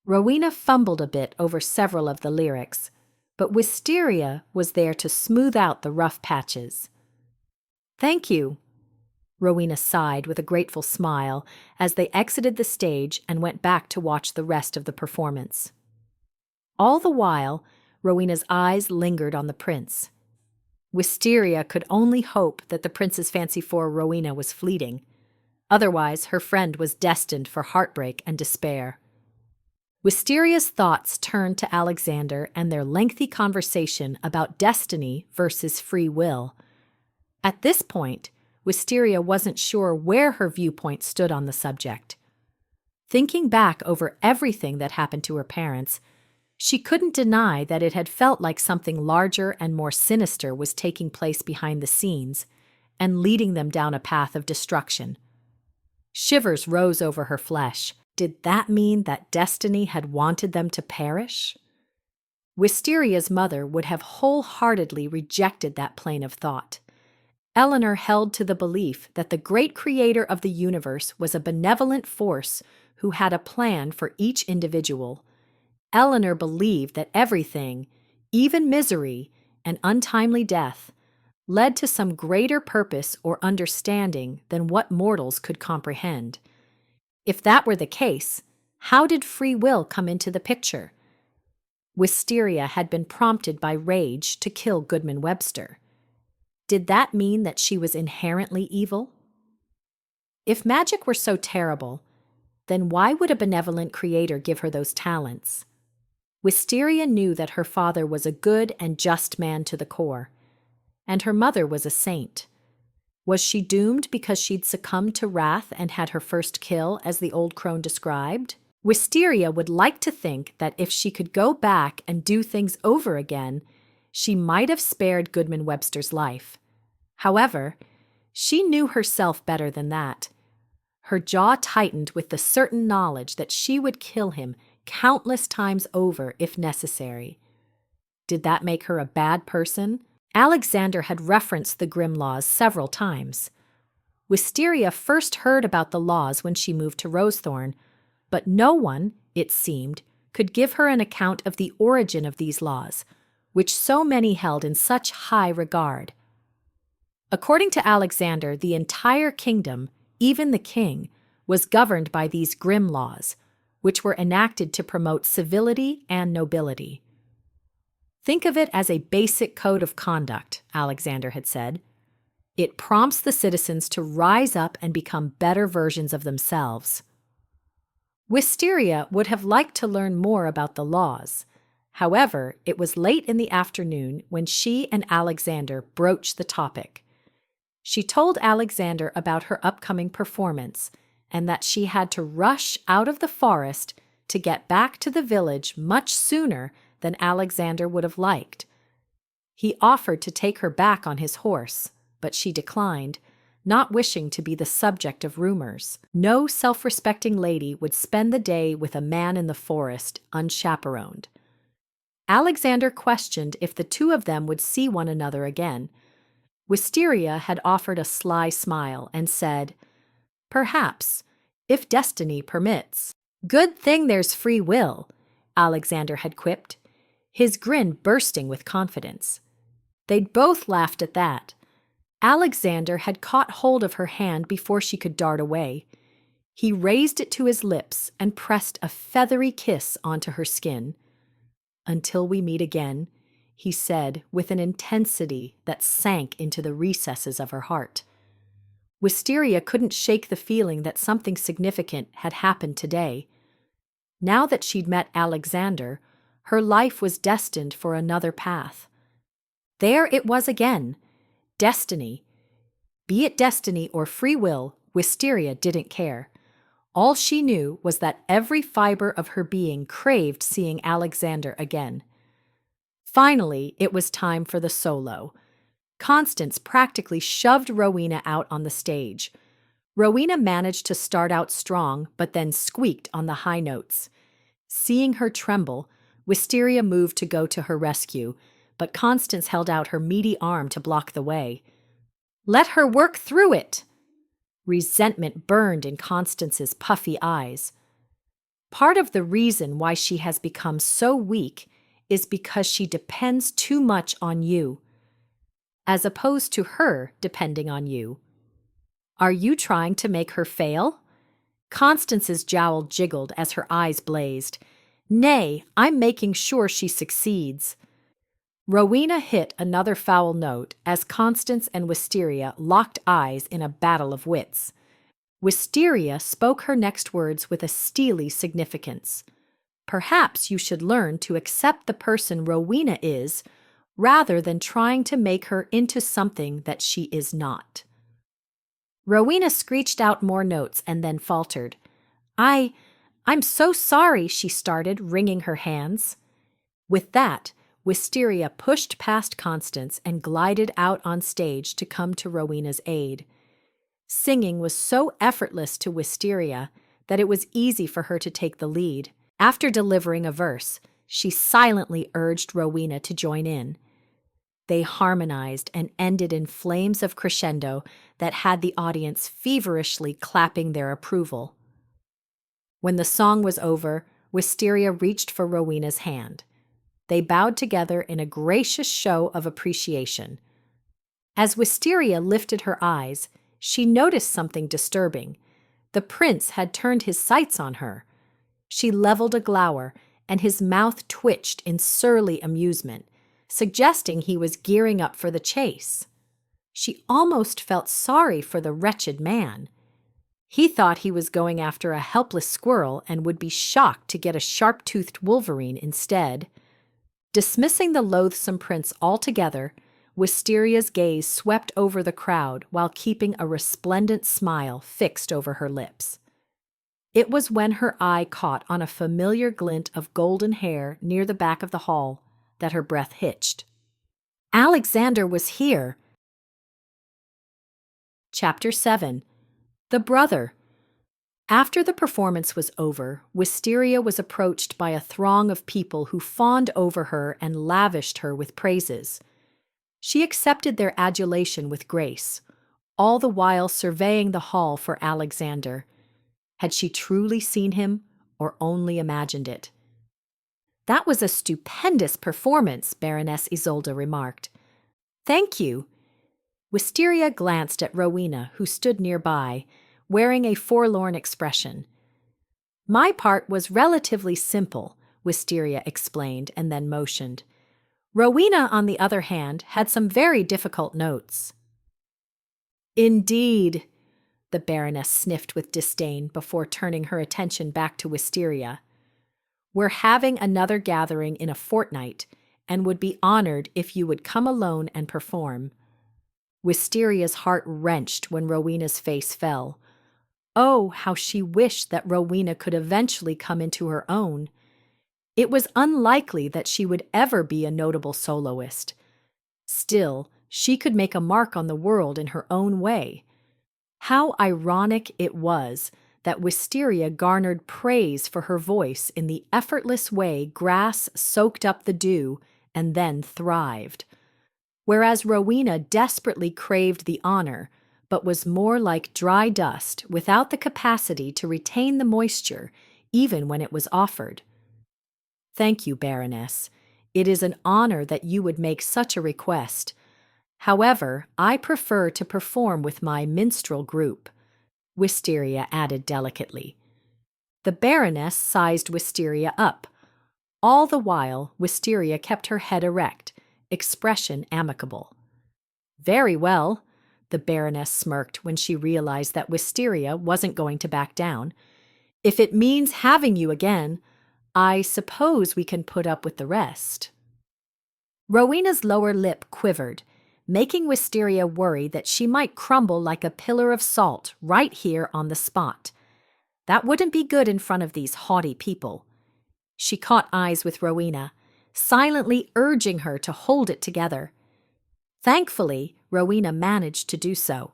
Rowena fumbled a bit over several of the lyrics, but Wisteria was there to smooth out the rough patches. "Thank you," Rowena sighed with a grateful smile as they exited the stage and went back to watch the rest of the performance. All the while, Rowena's eyes lingered on the prince. Wisteria could only hope that the prince's fancy for Rowena was fleeting. Otherwise, her friend was destined for heartbreak and despair. Wisteria's thoughts turned to Alexander and their lengthy conversation about destiny versus free will. At this point, Wisteria wasn't sure where her viewpoint stood on the subject. Thinking back over everything that happened to her parents, she couldn't deny that it had felt like something larger and more sinister was taking place behind the scenes and leading them down a path of destruction. Shivers rose over her flesh. Did that mean that destiny had wanted them to perish? Wisteria's mother would have wholeheartedly rejected that plane of thought. Eleanor held to the belief that the great creator of the universe was a benevolent force who had a plan for each individual. Eleanor believed that everything, even misery and untimely death, led to some greater purpose or understanding than what mortals could comprehend. If that were the case, how did free will come into the picture? Wisteria had been prompted by rage to kill Goodman Webster. Did that mean that she was inherently evil? If magic were so terrible, then why would a benevolent creator give her those talents? Wisteria knew that her father was a good and just man to the core, and her mother was a saint. Was she doomed because she'd succumbed to wrath and had her first kill, as the old crone described? Wisteria would like to think that if she could go back and do things over again, she might have spared Goodman Webster's life. However, she knew herself better than that. Her jaw tightened with the certain knowledge that she would kill him countless times over if necessary. Did that make her a bad person? Alexander had referenced the Grimm laws several times. Wisteria first heard about the laws when she moved to Rosethorn, but no one, it seemed, could give her an account of the origin of these laws, which so many held in such high regard. According to Alexander, the entire kingdom, even the king, was governed by these Grimm laws, which were enacted to promote civility and nobility. Think of it as a basic code of conduct, Alexander had said. It prompts the citizens to rise up and become better versions of themselves. Wisteria would have liked to learn more about the laws. However, it was late in the afternoon when she and Alexander broached the topic. She told Alexander about her upcoming performance and that she had to rush out of the forest to get back to the village much sooner than Alexander would have liked. He offered to take her back on his horse, but she declined, not wishing to be the subject of rumors. No self-respecting lady would spend the day with a man in the forest unchaperoned. Alexander questioned if the two of them would see one another again. Wisteria had offered a sly smile and said, "Perhaps, if destiny permits." "Good thing there's free will," Alexander had quipped, his grin bursting with confidence. They'd both laughed at that. Alexander had caught hold of her hand before she could dart away. He raised it to his lips and pressed a feathery kiss onto her skin. "Until we meet again," he said with an intensity that sank into the recesses of her heart. Wisteria couldn't shake the feeling that something significant had happened today. Now that she'd met Alexander, her life was destined for another path. There it was again. Destiny. Be it destiny or free will, Wisteria didn't care. All she knew was that every fiber of her being craved seeing Alexander again. Finally, it was time for the solo. Constance practically shoved Rowena out on the stage. Rowena managed to start out strong, but then squeaked on the high notes. Seeing her tremble, Wisteria moved to go to her rescue, but Constance held out her meaty arm to block the way. "Let her work through it!" Resentment burned in Constance's puffy eyes. Part of the reason why she has become so weak is because she depends too much on you, as opposed to her depending on you. Are you trying to make her fail? Constance's jowl jiggled as her eyes blazed. Nay, I'm making sure she succeeds. Rowena hit another foul note as Constance and Wisteria locked eyes in a battle of wits. Wisteria spoke her next words with a steely significance. "Perhaps you should learn to accept the person Rowena is, rather than trying to make her into something that she is not." Rowena screeched out more notes and then faltered. I'm so sorry," she started, wringing her hands. With that, Wisteria pushed past Constance and glided out on stage to come to Rowena's aid. Singing was so effortless to Wisteria that it was easy for her to take the lead. After delivering a verse, she silently urged Rowena to join in. They harmonized and ended in flames of crescendo that had the audience feverishly clapping their approval. When the song was over, Wisteria reached for Rowena's hand. They bowed together in a gracious show of appreciation. As Wisteria lifted her eyes, she noticed something disturbing. The prince had turned his sights on her. She leveled a glower, and his mouth twitched in surly amusement, suggesting he was gearing up for the chase. She almost felt sorry for the wretched man. He thought he was going after a helpless squirrel and would be shocked to get a sharp-toothed wolverine instead. Dismissing the loathsome prince altogether, Wisteria's gaze swept over the crowd while keeping a resplendent smile fixed over her lips. It was when her eye caught on a familiar glint of golden hair near the back of the hall that her breath hitched. Alexander was here! Chapter 7. The Brother. After the performance was over, Wisteria was approached by a throng of people who fawned over her and lavished her with praises. She accepted their adulation with grace, all the while surveying the hall for Alexander. Had she truly seen him, or only imagined it? "That was a stupendous performance," Baroness Isolde remarked. "Thank you." Wisteria glanced at Rowena, who stood nearby, wearing a forlorn expression. "My part was relatively simple," Wisteria explained and then motioned. Rowena, on the other hand, had some very difficult notes. "Indeed," the Baroness sniffed with disdain before turning her attention back to Wisteria. "We're having another gathering in a fortnight, and would be honored if you would come alone and perform." Wisteria's heart wrenched when Rowena's face fell. Oh, how she wished that Rowena could eventually come into her own. It was unlikely that she would ever be a notable soloist. Still, she could make a mark on the world in her own way. How ironic it was that Wisteria garnered praise for her voice in the effortless way grass soaked up the dew and then thrived, whereas Rowena desperately craved the honor, but was more like dry dust without the capacity to retain the moisture, even when it was offered. "Thank you, Baroness. It is an honor that you would make such a request. However, I prefer to perform with my minstrel group," Wisteria added delicately. The Baroness sized Wisteria up. All the while, Wisteria kept her head erect, expression amicable. "Very well," the Baroness smirked when she realized that Wisteria wasn't going to back down. "If it means having you again, I suppose we can put up with the rest." Rowena's lower lip quivered, making Wisteria worry that she might crumble like a pillar of salt right here on the spot. That wouldn't be good in front of these haughty people. She caught eyes with Rowena, silently urging her to hold it together. Thankfully, Rowena managed to do so.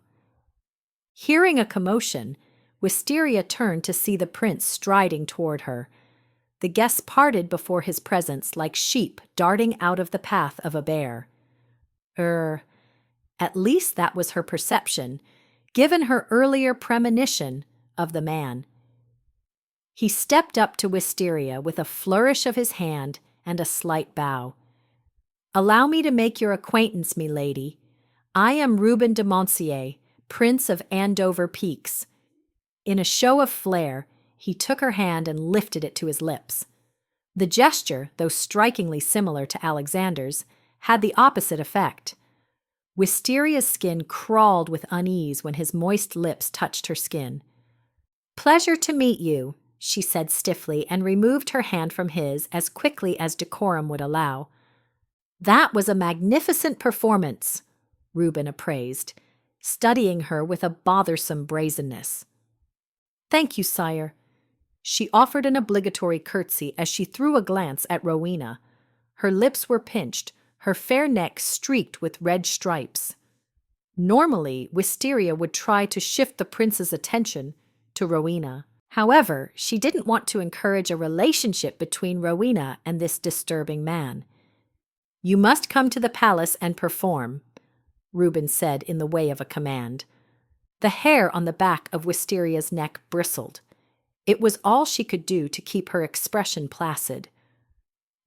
Hearing a commotion, Wisteria turned to see the prince striding toward her. The guests parted before his presence like sheep darting out of the path of a bear. At least that was her perception, given her earlier premonition of the man. He stepped up to Wisteria with a flourish of his hand and a slight bow. "Allow me to make your acquaintance, milady. I am Reuben de Montcier, Prince of Andover Peaks." In a show of flair, he took her hand and lifted it to his lips. The gesture, though strikingly similar to Alexander's, had the opposite effect. Wisteria's skin crawled with unease when his moist lips touched her skin. "Pleasure to meet you," she said stiffly and removed her hand from his as quickly as decorum would allow. "That was a magnificent performance," Reuben appraised, studying her with a bothersome brazenness. "Thank you, sire." She offered an obligatory curtsy as she threw a glance at Rowena. Her lips were pinched, her fair neck streaked with red stripes. Normally, Wisteria would try to shift the prince's attention to Rowena. However, she didn't want to encourage a relationship between Rowena and this disturbing man. "You must come to the palace and perform," Reuben said in the way of a command. The hair on the back of Wisteria's neck bristled. It was all she could do to keep her expression placid.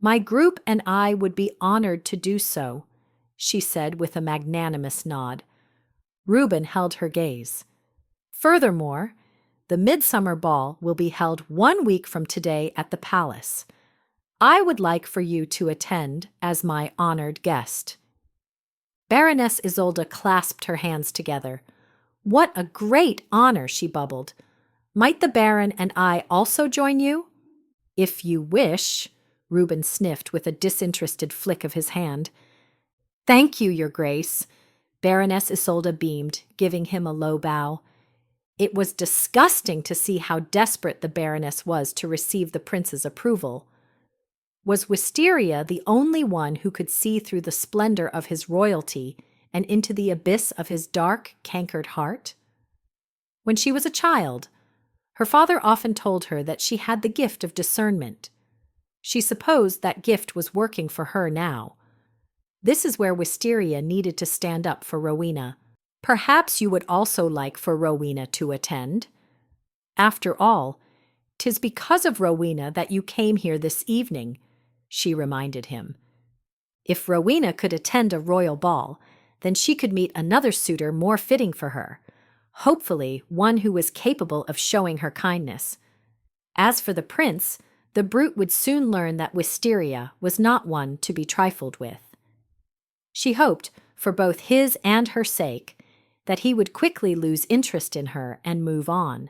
"My group and I would be honored to do so," she said with a magnanimous nod. Reuben held her gaze. "Furthermore, the Midsummer Ball will be held 1 week from today at the palace. I would like for you to attend as my honored guest." Baroness Isolde clasped her hands together. "What a great honor," she bubbled. "Might the Baron and I also join you?" "If you wish," Reuben sniffed with a disinterested flick of his hand. "Thank you, Your Grace," Baroness Isolde beamed, giving him a low bow. It was disgusting to see how desperate the Baroness was to receive the prince's approval. Was Wisteria the only one who could see through the splendor of his royalty and into the abyss of his dark, cankered heart? When she was a child, her father often told her that she had the gift of discernment. She supposed that gift was working for her now. This is where Wisteria needed to stand up for Rowena. "Perhaps you would also like for Rowena to attend. After all, 'tis because of Rowena that you came here this evening," she reminded him. If Rowena could attend a royal ball, then she could meet another suitor more fitting for her, hopefully one who was capable of showing her kindness. As for the prince, the brute would soon learn that Wisteria was not one to be trifled with. She hoped, for both his and her sake, that he would quickly lose interest in her and move on.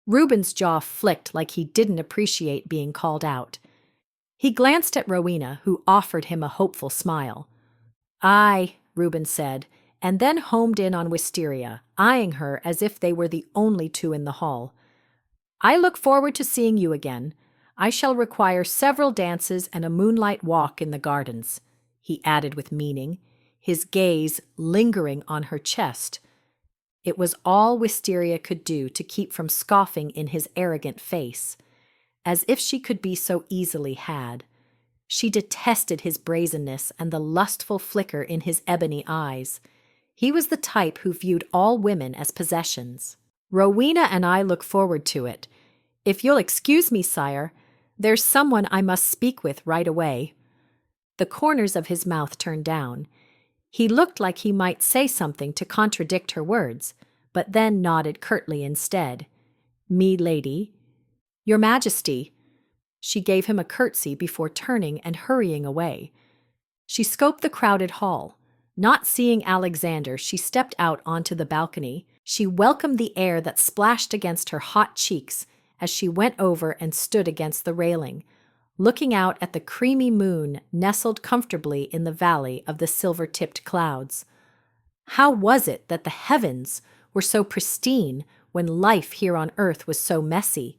Reuben's jaw flicked like he didn't appreciate being called out. He glanced at Rowena, who offered him a hopeful smile. "Aye," Reuben said, and then homed in on Wisteria, eyeing her as if they were the only two in the hall. "I look forward to seeing you again. I shall require several dances and a moonlight walk in the gardens," he added with meaning, his gaze lingering on her chest. It was all Wisteria could do to keep from scoffing in his arrogant face, as if she could be so easily had. She detested his brazenness and the lustful flicker in his ebony eyes. He was the type who viewed all women as possessions. "Rowena and I look forward to it. If you'll excuse me, sire, there's someone I must speak with right away." The corners of his mouth turned down. He looked like he might say something to contradict her words, but then nodded curtly instead. "Me, lady." "Your Majesty." She gave him a curtsy before turning and hurrying away. She scoped the crowded hall. Not seeing Alexander, she stepped out onto the balcony. She welcomed the air that splashed against her hot cheeks as she went over and stood against the railing, looking out at the creamy moon nestled comfortably in the valley of the silver-tipped clouds. How was it that the heavens were so pristine when life here on earth was so messy?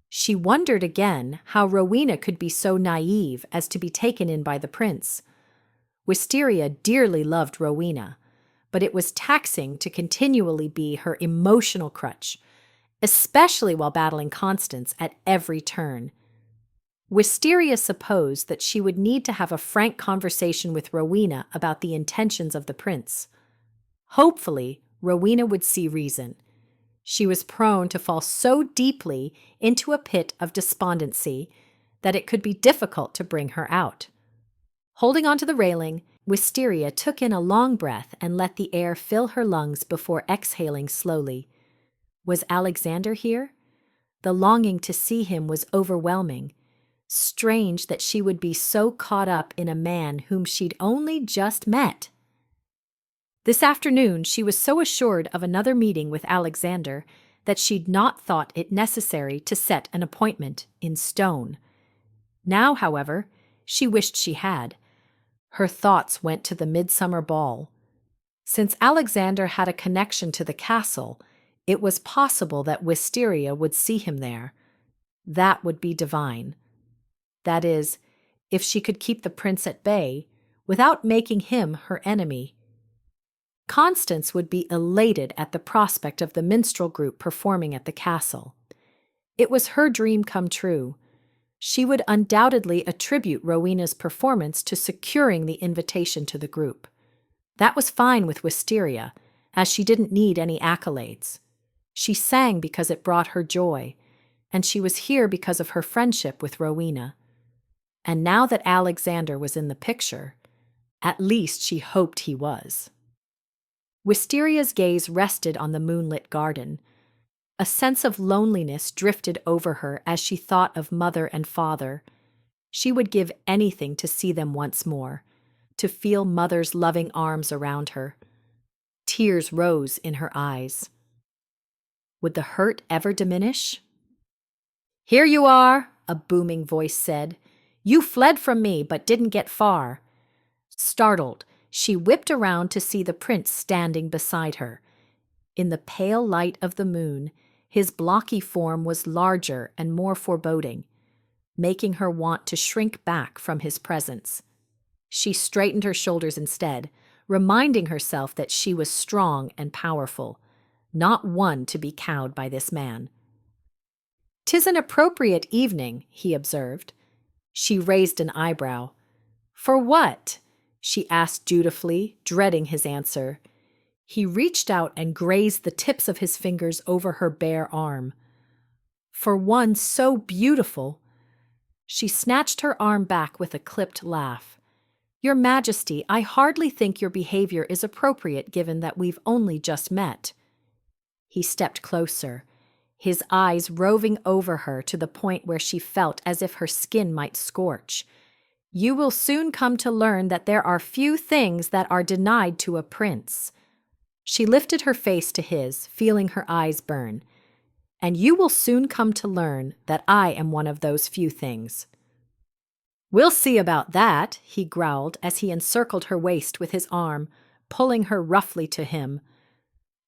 She wondered again how Rowena could be so naive as to be taken in by the prince. Wisteria dearly loved Rowena, but it was taxing to continually be her emotional crutch, especially while battling Constance at every turn. Wisteria supposed that she would need to have a frank conversation with Rowena about the intentions of the prince. Hopefully, Rowena would see reason. She was prone to fall so deeply into a pit of despondency that it could be difficult to bring her out. Holding onto the railing, Wisteria took in a long breath and let the air fill her lungs before exhaling slowly. Was Alexander here? The longing to see him was overwhelming. Strange that she would be so caught up in a man whom she'd only just met. This afternoon she was so assured of another meeting with Alexander that she'd not thought it necessary to set an appointment in stone. Now, however, she wished she had. Her thoughts went to the midsummer ball. Since Alexander had a connection to the castle, it was possible that Wisteria would see him there. That would be divine. That is, if she could keep the prince at bay without making him her enemy. Constance would be elated at the prospect of the minstrel group performing at the castle. It was her dream come true. She would undoubtedly attribute Rowena's performance to securing the invitation to the group. That was fine with Wisteria, as she didn't need any accolades. She sang because it brought her joy, and she was here because of her friendship with Rowena. And now that Alexander was in the picture, at least she hoped he was. Wisteria's gaze rested on the moonlit garden. A sense of loneliness drifted over her as she thought of mother and father. She would give anything to see them once more, to feel mother's loving arms around her. Tears rose in her eyes. Would the hurt ever diminish? "Here you are," a booming voice said. "You fled from me, but didn't get far." Startled, she whipped around to see the prince standing beside her. In the pale light of the moon, his blocky form was larger and more foreboding, making her want to shrink back from his presence. She straightened her shoulders instead, reminding herself that she was strong and powerful, not one to be cowed by this man. "'Tis an appropriate evening," he observed. She raised an eyebrow. "For what?" she asked dutifully, dreading his answer. He reached out and grazed the tips of his fingers over her bare arm. "For one so beautiful." She snatched her arm back with a clipped laugh. "Your Majesty, I hardly think your behavior is appropriate given that we've only just met." He stepped closer, his eyes roving over her to the point where she felt as if her skin might scorch. "You will soon come to learn that there are few things that are denied to a prince." She lifted her face to his, feeling her eyes burn. "And you will soon come to learn that I am one of those few things." "We'll see about that," he growled as he encircled her waist with his arm, pulling her roughly to him.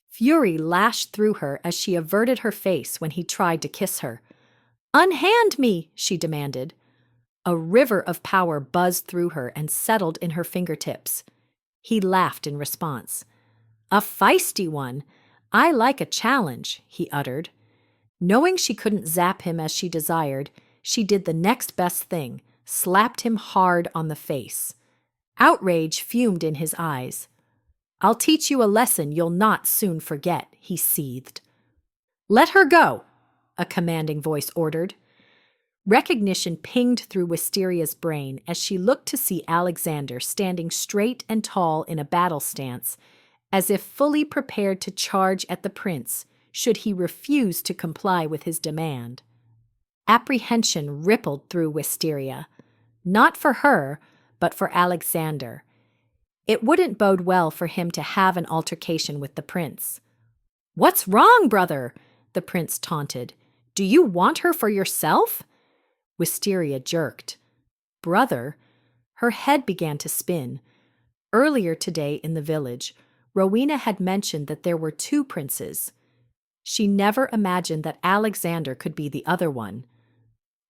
Fury lashed through her as she averted her face when he tried to kiss her. "Unhand me!" she demanded. A river of power buzzed through her and settled in her fingertips. He laughed in response. "A feisty one. I like a challenge," he uttered. Knowing she couldn't zap him as she desired, she did the next best thing, slapped him hard on the face. Outrage fumed in his eyes. "I'll teach you a lesson you'll not soon forget," he seethed. "Let her go," a commanding voice ordered. Recognition pinged through Wisteria's brain as she looked to see Alexander standing straight and tall in a battle stance, as if fully prepared to charge at the prince should he refuse to comply with his demand. Apprehension rippled through Wisteria, not for her, but for Alexander. It wouldn't bode well for him to have an altercation with the prince. "What's wrong, brother?" the prince taunted. "Do you want her for yourself?" Wisteria jerked. "Brother?" Her head began to spin. Earlier today in the village, Rowena had mentioned that there were two princes. She never imagined that Alexander could be the other one.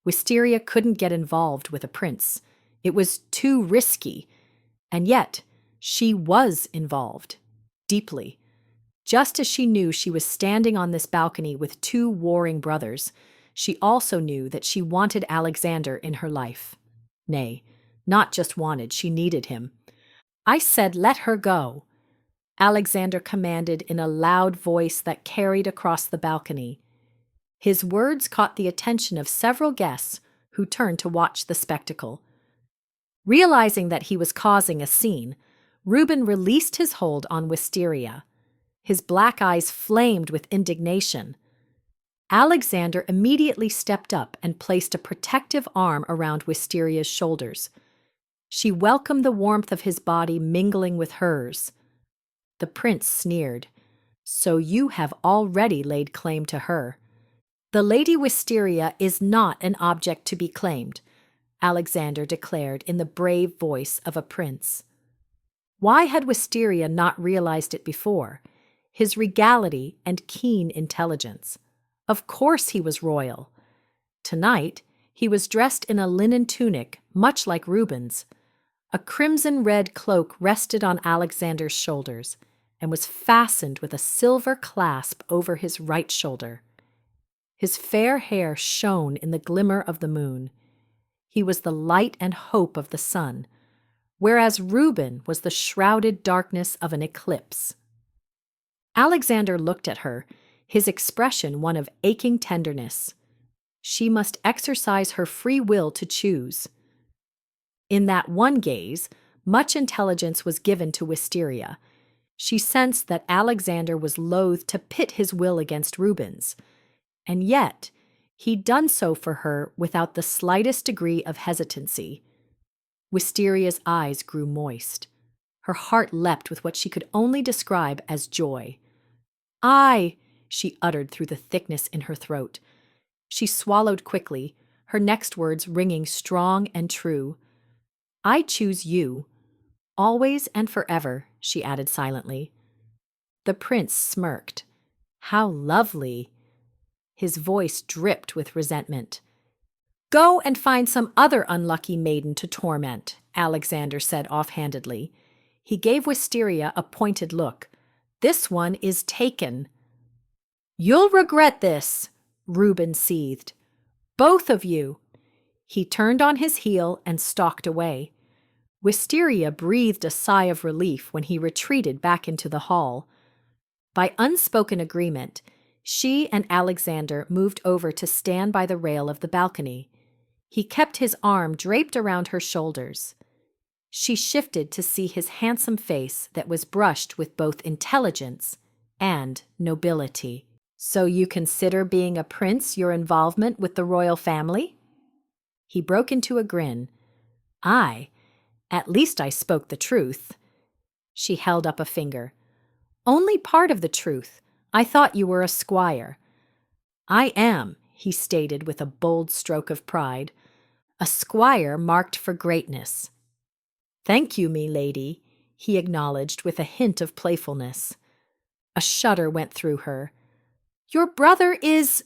Wisteria couldn't get involved with a prince. It was too risky. And yet, she was involved. Deeply. Just as she knew she was standing on this balcony with two warring brothers, she also knew that she wanted Alexander in her life. Nay, not just wanted, she needed him. "I said let her go," Alexander commanded in a loud voice that carried across the balcony. His words caught the attention of several guests who turned to watch the spectacle. Realizing that he was causing a scene, Reuben released his hold on Wisteria. His black eyes flamed with indignation. Alexander immediately stepped up and placed a protective arm around Wisteria's shoulders. She welcomed the warmth of his body mingling with hers. The prince sneered. "So you have already laid claim to her." "The Lady Wisteria is not an object to be claimed," Alexander declared in the brave voice of a prince. Why had Wisteria not realized it before? His regality and keen intelligence. Of course he was royal. Tonight, he was dressed in a linen tunic, much like Reuben's. A crimson-red cloak rested on Alexander's shoulders and was fastened with a silver clasp over his right shoulder. His fair hair shone in the glimmer of the moon. He was the light and hope of the sun, whereas Reuben was the shrouded darkness of an eclipse. Alexander looked at her, his expression one of aching tenderness. She must exercise her free will to choose. In that one gaze, much intelligence was given to Wisteria. She sensed that Alexander was loath to pit his will against Reuben's, and yet he'd done so for her without the slightest degree of hesitancy. Wisteria's eyes grew moist. Her heart leapt with what she could only describe as joy. "Aye," she uttered through the thickness in her throat. She swallowed quickly, her next words ringing strong and true. "I choose you. Always and forever," she added silently. The prince smirked. "How lovely!" His voice dripped with resentment. "Go and find some other unlucky maiden to torment," Alexander said offhandedly. He gave Wisteria a pointed look. "This one is taken." "You'll regret this," Reuben seethed. "Both of you." He turned on his heel and stalked away. Wisteria breathed a sigh of relief when he retreated back into the hall. By unspoken agreement, she and Alexander moved over to stand by the rail of the balcony. He kept his arm draped around her shoulders. She shifted to see his handsome face that was brushed with both intelligence and nobility. "So you consider being a prince your involvement with the royal family?" He broke into a grin. "Aye, at least I spoke the truth." She held up a finger. "Only part of the truth. I thought you were a squire." "I am," he stated with a bold stroke of pride. "A squire marked for greatness." "Thank you, me lady," he acknowledged with a hint of playfulness. A shudder went through her. Your brother is—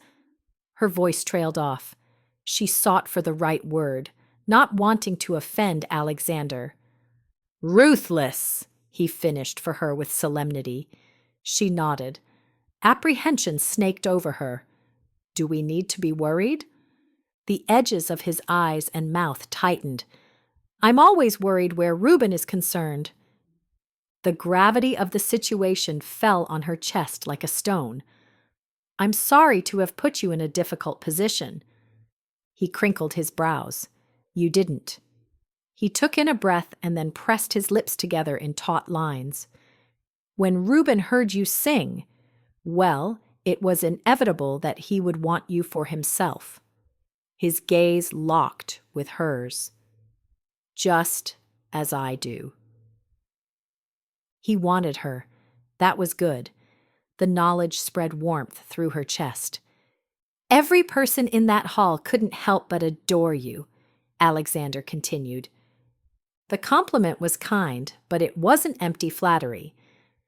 Her voice trailed off. She sought for the right word, not wanting to offend Alexander. Ruthless, he finished for her with solemnity. She nodded. Apprehension snaked over her. Do we need to be worried? The edges of his eyes and mouth tightened. I'm always worried where Reuben is concerned. The gravity of the situation fell on her chest like a stone. I'm sorry to have put you in a difficult position. He crinkled his brows. You didn't. He took in a breath and then pressed his lips together in taut lines. When Reuben heard you sing, well, it was inevitable that he would want you for himself. His gaze locked with hers. Just as I do. He wanted her. That was good. The knowledge spread warmth through her chest. Every person in that hall couldn't help but adore you, Alexander continued. The compliment was kind, but it wasn't empty flattery.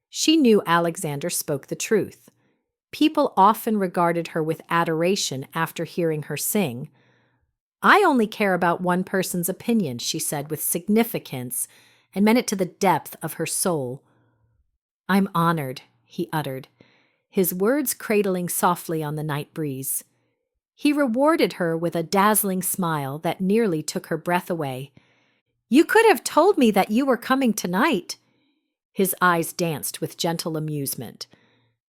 She knew Alexander spoke the truth. People often regarded her with adoration after hearing her sing. I only care about one person's opinion, she said with significance, and meant it to the depth of her soul. I'm honored, he uttered, his words cradling softly on the night breeze. He rewarded her with a dazzling smile that nearly took her breath away. You could have told me that you were coming tonight. His eyes danced with gentle amusement.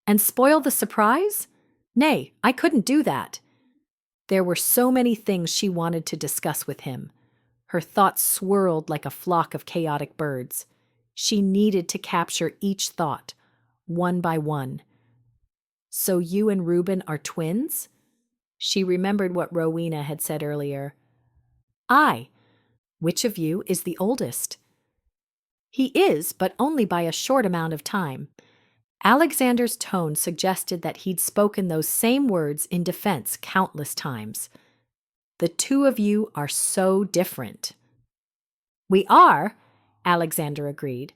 And spoil the surprise? Nay, I couldn't do that. There were so many things she wanted to discuss with him. Her thoughts swirled like a flock of chaotic birds. She needed to capture each thought, one by one. So you and Reuben are twins? She remembered what Rowena had said earlier. Aye. Which of you is the oldest? He is, but only by a short amount of time. Alexander's tone suggested that he'd spoken those same words in defense countless times. The two of you are so different. We are, Alexander agreed.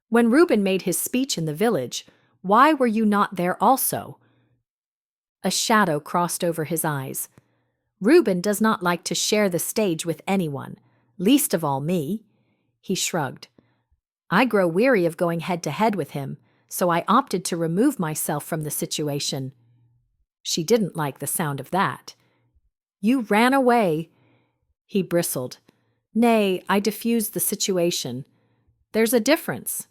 When Reuben made his speech in the village, why were you not there also? A shadow crossed over his eyes. Reuben does not like to share the stage with anyone, least of all me. He shrugged. I grow weary of going head-to-head with him, so I opted to remove myself from the situation. She didn't like the sound of that. You ran away. He bristled. Nay, I diffused the situation. There's a difference.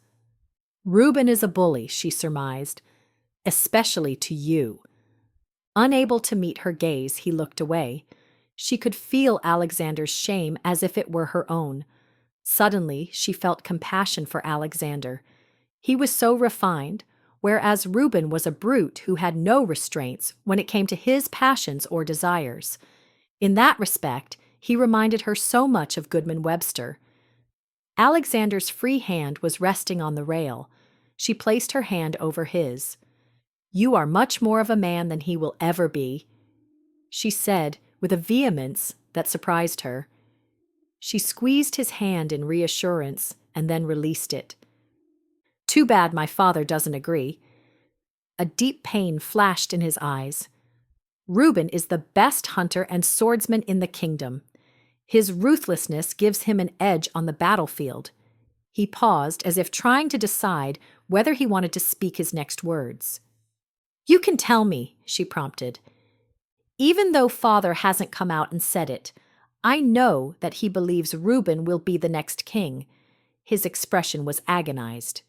Reuben is a bully, she surmised, especially to you. Unable to meet her gaze, he looked away. She could feel Alexander's shame as if it were her own. Suddenly, she felt compassion for Alexander. He was so refined, whereas Reuben was a brute who had no restraints when it came to his passions or desires. In that respect, he reminded her so much of Goodman Webster. Alexander's free hand was resting on the rail. She placed her hand over his. You are much more of a man than he will ever be, she said with a vehemence that surprised her. She squeezed his hand in reassurance and then released it. Too bad my father doesn't agree. A deep pain flashed in his eyes. Reuben is the best hunter and swordsman in the kingdom. His ruthlessness gives him an edge on the battlefield. He paused as if trying to decide whether he wanted to speak his next words. You can tell me, she prompted. Even though father hasn't come out and said it, I know that he believes Reuben will be the next king. His expression was agonized.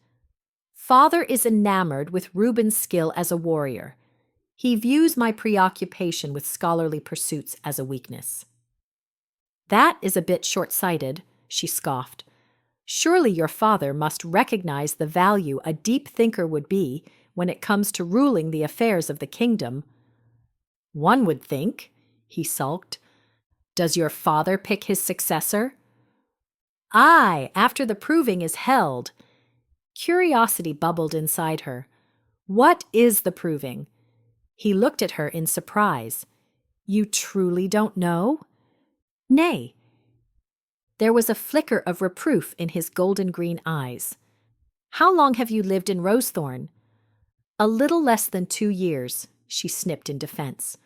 Father is enamored with Reuben's skill as a warrior. He views my preoccupation with scholarly pursuits as a weakness. That is a bit short-sighted, she scoffed. Surely your father must recognize the value a deep thinker would be when it comes to ruling the affairs of the kingdom. One would think, he sulked. Does your father pick his successor? Aye, after the proving is held. Curiosity bubbled inside her. What is the proving? He looked at her in surprise. You truly don't know? Nay. There was a flicker of reproof in his golden-green eyes. How long have you lived in Rosethorn? A little less than 2 years, she snipped in defense.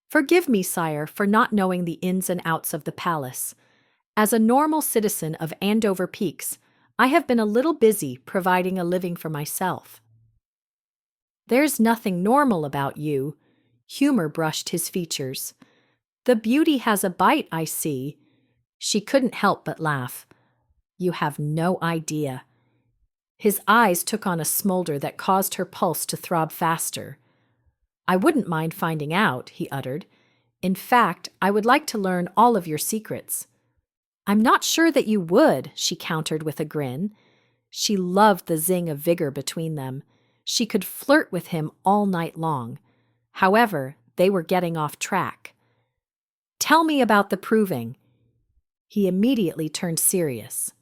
Forgive me, sire, for not knowing the ins and outs of the palace. As a normal citizen of Andover Peaks, I have been a little busy providing a living for myself. There's nothing normal about you. Humor brushed his features. The beauty has a bite, I see. She couldn't help but laugh. You have no idea. His eyes took on a smolder that caused her pulse to throb faster. I wouldn't mind finding out, he uttered. In fact, I would like to learn all of your secrets. I'm not sure that you would, she countered with a grin. She loved the zing of vigor between them. She could flirt with him all night long. However, they were getting off track. Tell me about the proving. He immediately turned serious.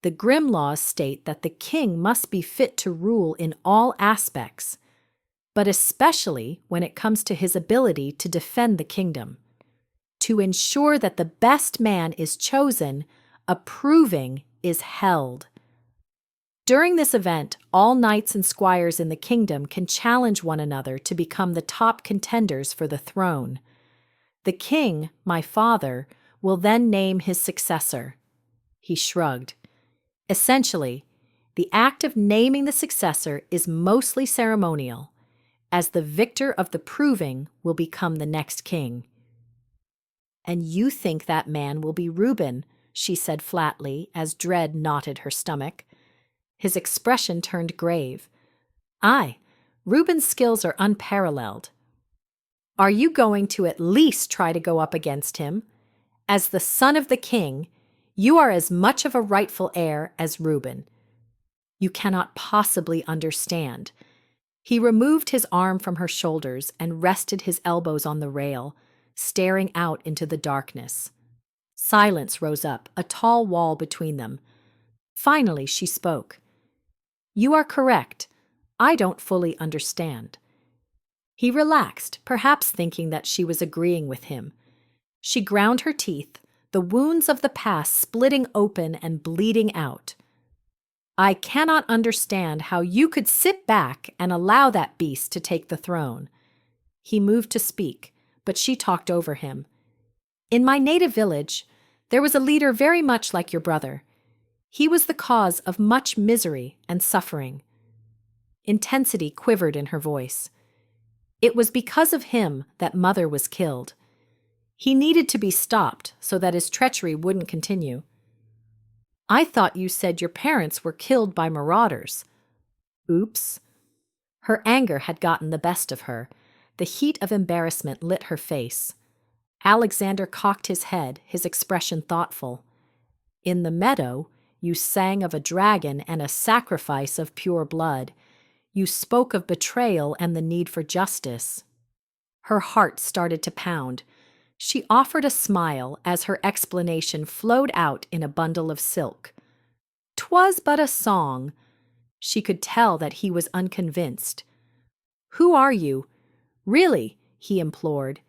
The Grimm laws state that the king must be fit to rule in all aspects, but especially when it comes to his ability to defend the kingdom. To ensure that the best man is chosen, a proving is held. During this event, all knights and squires in the kingdom can challenge one another to become the top contenders for the throne. The king, my father, will then name his successor. He shrugged. Essentially, the act of naming the successor is mostly ceremonial, as the victor of the proving will become the next king. And you think that man will be Reuben, she said flatly as dread knotted her stomach. His expression turned grave. Aye, Reuben's skills are unparalleled. Are you going to at least try to go up against him? As the son of the king, you are as much of a rightful heir as Reuben. You cannot possibly understand. He removed his arm from her shoulders and rested his elbows on the rail, staring out into the darkness. Silence rose up, a tall wall between them. Finally, she spoke. You are correct. I don't fully understand. He relaxed, perhaps thinking that she was agreeing with him. She ground her teeth, the wounds of the past splitting open and bleeding out. I cannot understand how you could sit back and allow that beast to take the throne. He moved to speak, but she talked over him. In my native village, there was a leader very much like your brother. He was the cause of much misery and suffering. Intensity quivered in her voice. It was because of him that Mother was killed. He needed to be stopped so that his treachery wouldn't continue. I thought you said your parents were killed by marauders. Oops. Her anger had gotten the best of her. The heat of embarrassment lit her face. Alexander cocked his head, his expression thoughtful. In the meadow, you sang of a dragon and a sacrifice of pure blood. You spoke of betrayal and the need for justice. Her heart started to pound. She offered a smile as her explanation flowed out in a bundle of silk. 'Twas but a song. She could tell that he was unconvinced. Who are you? Really, he implored.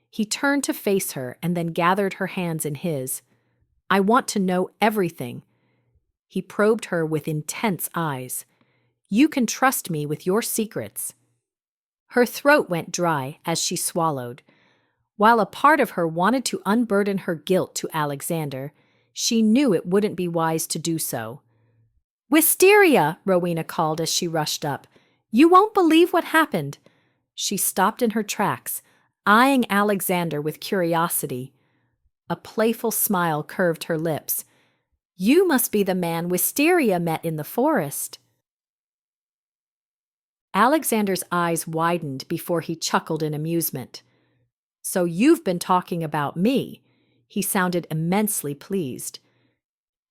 He turned to face her and then gathered her hands in his. I want to know everything. He probed her with intense eyes. You can trust me with your secrets. Her throat went dry as she swallowed. While a part of her wanted to unburden her guilt to Alexander, she knew it wouldn't be wise to do so. Wisteria, Rowena called as she rushed up. You won't believe what happened. She stopped in her tracks, eyeing Alexander with curiosity. A playful smile curved her lips. You must be the man Wisteria met in the forest. Alexander's eyes widened before he chuckled in amusement. So you've been talking about me. He sounded immensely pleased.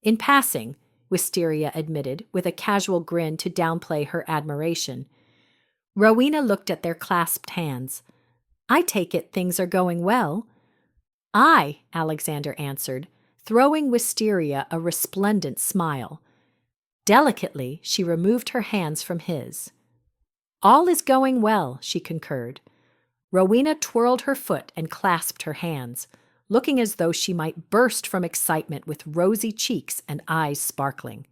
In passing, Wisteria admitted, with a casual grin to downplay her admiration. Rowena looked at their clasped hands. I take it things are going well. Aye, Alexander answered, throwing Wisteria a resplendent smile. Delicately, she removed her hands from his. All is going well, she concurred. Rowena twirled her foot and clasped her hands, looking as though she might burst from excitement with rosy cheeks and eyes sparkling.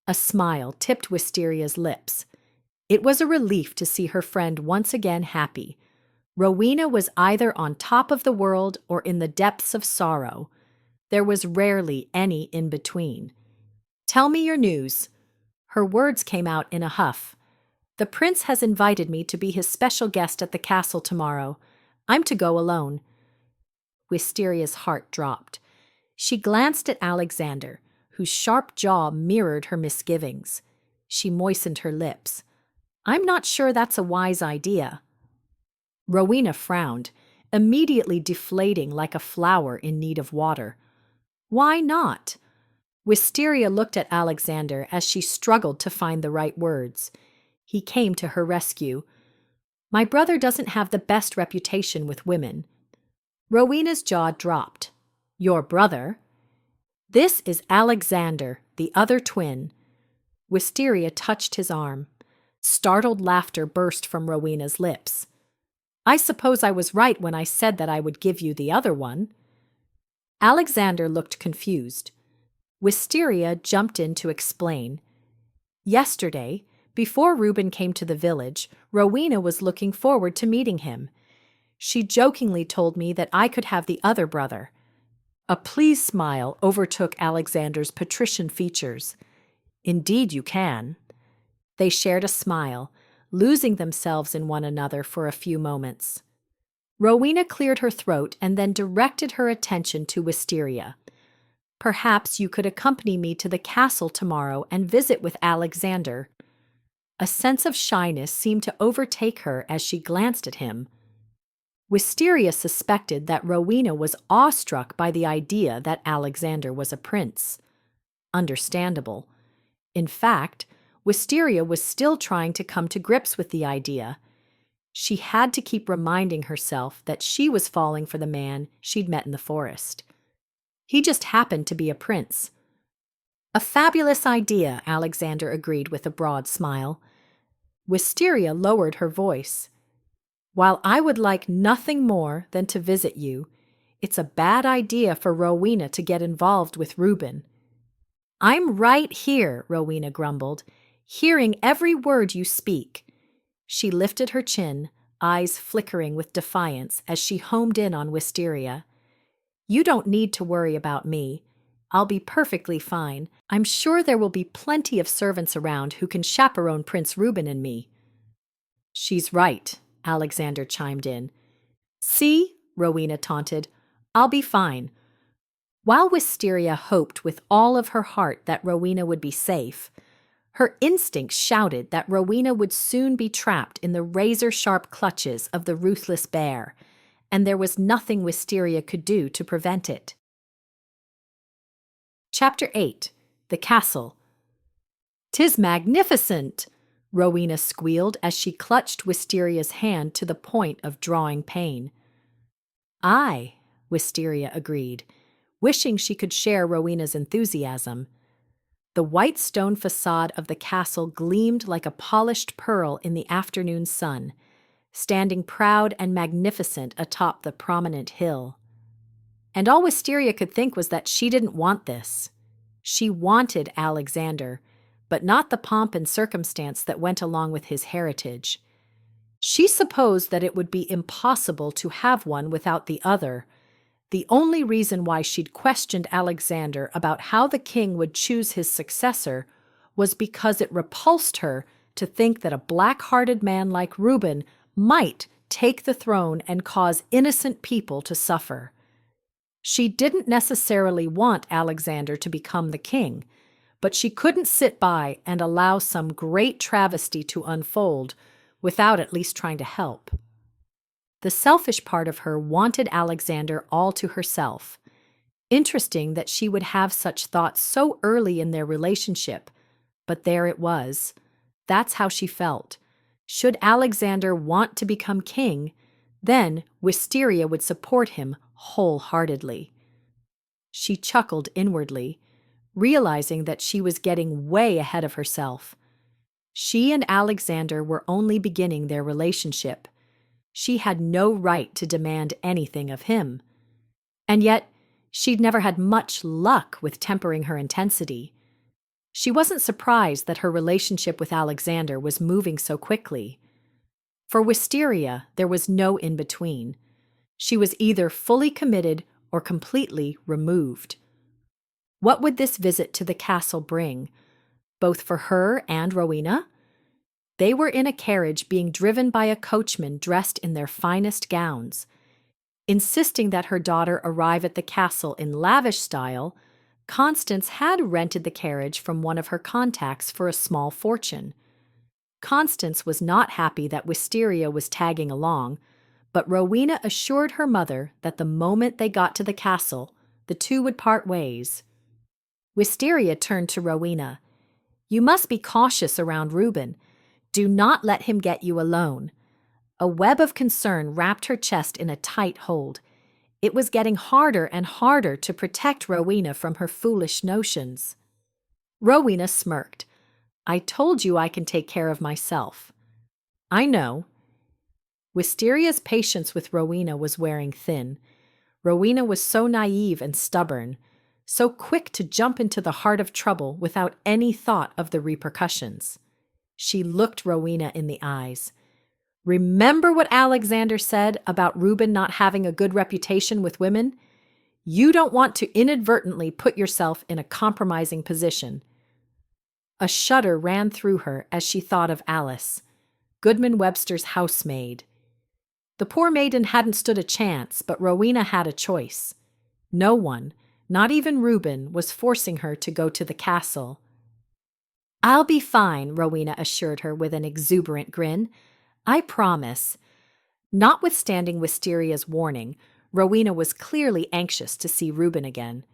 A smile tipped Wisteria's lips. It was a relief to see her friend once again happy. Rowena was either on top of the world or in the depths of sorrow. There was rarely any in between. "Tell me your news." Her words came out in a huff. "The prince has invited me to be his special guest at the castle tomorrow. I'm to go alone." Wisteria's heart dropped. She glanced at Alexander, whose sharp jaw mirrored her misgivings. She moistened her lips. "I'm not sure that's a wise idea." Rowena frowned, immediately deflating like a flower in need of water. "Why not?" Wisteria looked at Alexander as she struggled to find the right words. He came to her rescue. "My brother doesn't have the best reputation with women." Rowena's jaw dropped. "Your brother?" "This is Alexander, the other twin." Wisteria touched his arm. Startled laughter burst from Rowena's lips. "I suppose I was right when I said that I would give you the other one." Alexander looked confused. Wisteria jumped in to explain. "Yesterday, before Reuben came to the village, Rowena was looking forward to meeting him. She jokingly told me that I could have the other brother." A pleased smile overtook Alexander's patrician features. "Indeed you can." They shared a smile, losing themselves in one another for a few moments. Rowena cleared her throat and then directed her attention to Wisteria. "Perhaps you could accompany me to the castle tomorrow and visit with Alexander." A sense of shyness seemed to overtake her as she glanced at him. Wisteria suspected that Rowena was awestruck by the idea that Alexander was a prince. Understandable. In fact, Wisteria was still trying to come to grips with the idea. She had to keep reminding herself that she was falling for the man she'd met in the forest. He just happened to be a prince. "A fabulous idea," Alexander agreed with a broad smile. Wisteria lowered her voice. "While I would like nothing more than to visit you, it's a bad idea for Rowena to get involved with Reuben." "I'm right here," Rowena grumbled, "hearing every word you speak." She lifted her chin, eyes flickering with defiance as she homed in on Wisteria. "You don't need to worry about me. I'll be perfectly fine. I'm sure there will be plenty of servants around who can chaperone Prince Reuben and me." "She's right," Alexander chimed in. "See?" Rowena taunted. "I'll be fine." While Wisteria hoped with all of her heart that Rowena would be safe, her instincts shouted that Rowena would soon be trapped in the razor-sharp clutches of the ruthless bear, and there was nothing Wisteria could do to prevent it. Chapter 8. The Castle. "'Tis magnificent!" Rowena squealed as she clutched Wisteria's hand to the point of drawing pain. "Aye," Wisteria agreed, wishing she could share Rowena's enthusiasm. The white stone facade of the castle gleamed like a polished pearl in the afternoon sun, standing proud and magnificent atop the prominent hill. And all Wisteria could think was that she didn't want this. She wanted Alexander, but not the pomp and circumstance that went along with his heritage. She supposed that it would be impossible to have one without the other. The only reason why she'd questioned Alexander about how the king would choose his successor was because it repulsed her to think that a black-hearted man like Reuben might take the throne and cause innocent people to suffer. She didn't necessarily want Alexander to become the king, but she couldn't sit by and allow some great travesty to unfold without at least trying to help. The selfish part of her wanted Alexander all to herself. Interesting that she would have such thoughts so early in their relationship, but there it was. That's how she felt. Should Alexander want to become king, then Wisteria would support him wholeheartedly. She chuckled inwardly, realizing that she was getting way ahead of herself. She and Alexander were only beginning their relationship. She had no right to demand anything of him. And yet, she'd never had much luck with tempering her intensity. She wasn't surprised that her relationship with Alexander was moving so quickly. For Wisteria, there was no in-between. She was either fully committed or completely removed. What would this visit to the castle bring, both for her and Rowena? They were in a carriage being driven by a coachman dressed in their finest gowns. Insisting that her daughter arrive at the castle in lavish style, Constance had rented the carriage from one of her contacts for a small fortune. Constance was not happy that Wisteria was tagging along, but Rowena assured her mother that the moment they got to the castle, the two would part ways. Wisteria turned to Rowena. "You must be cautious around Reuben. Do not let him get you alone." A web of concern wrapped her chest in a tight hold. It was getting harder and harder to protect Rowena from her foolish notions. Rowena smirked. "I told you I can take care of myself." "I know." Wisteria's patience with Rowena was wearing thin. Rowena was so naive and stubborn, so quick to jump into the heart of trouble without any thought of the repercussions. She looked Rowena in the eyes. "Remember what Alexander said about Reuben not having a good reputation with women? You don't want to inadvertently put yourself in a compromising position." A shudder ran through her as she thought of Alice, Goodman Webster's housemaid. The poor maiden hadn't stood a chance, but Rowena had a choice. No one, not even Reuben, was forcing her to go to the castle. "I'll be fine," Rowena assured her with an exuberant grin. "I promise." Notwithstanding Wisteria's warning, Rowena was clearly anxious to see Reuben again.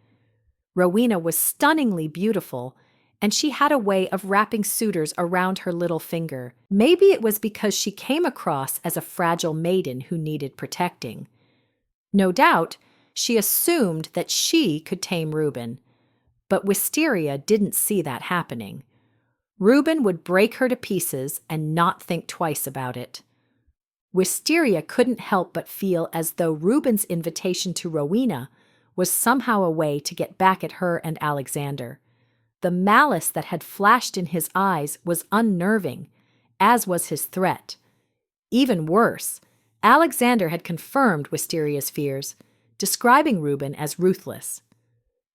Rowena was stunningly beautiful, and she had a way of wrapping suitors around her little finger. Maybe it was because she came across as a fragile maiden who needed protecting. No doubt, she assumed that she could tame Reuben, but Wisteria didn't see that happening. Reuben would break her to pieces and not think twice about it. Wisteria couldn't help but feel as though Reuben's invitation to Rowena was somehow a way to get back at her and Alexander. The malice that had flashed in his eyes was unnerving, as was his threat. Even worse, Alexander had confirmed Wisteria's fears, describing Reuben as ruthless.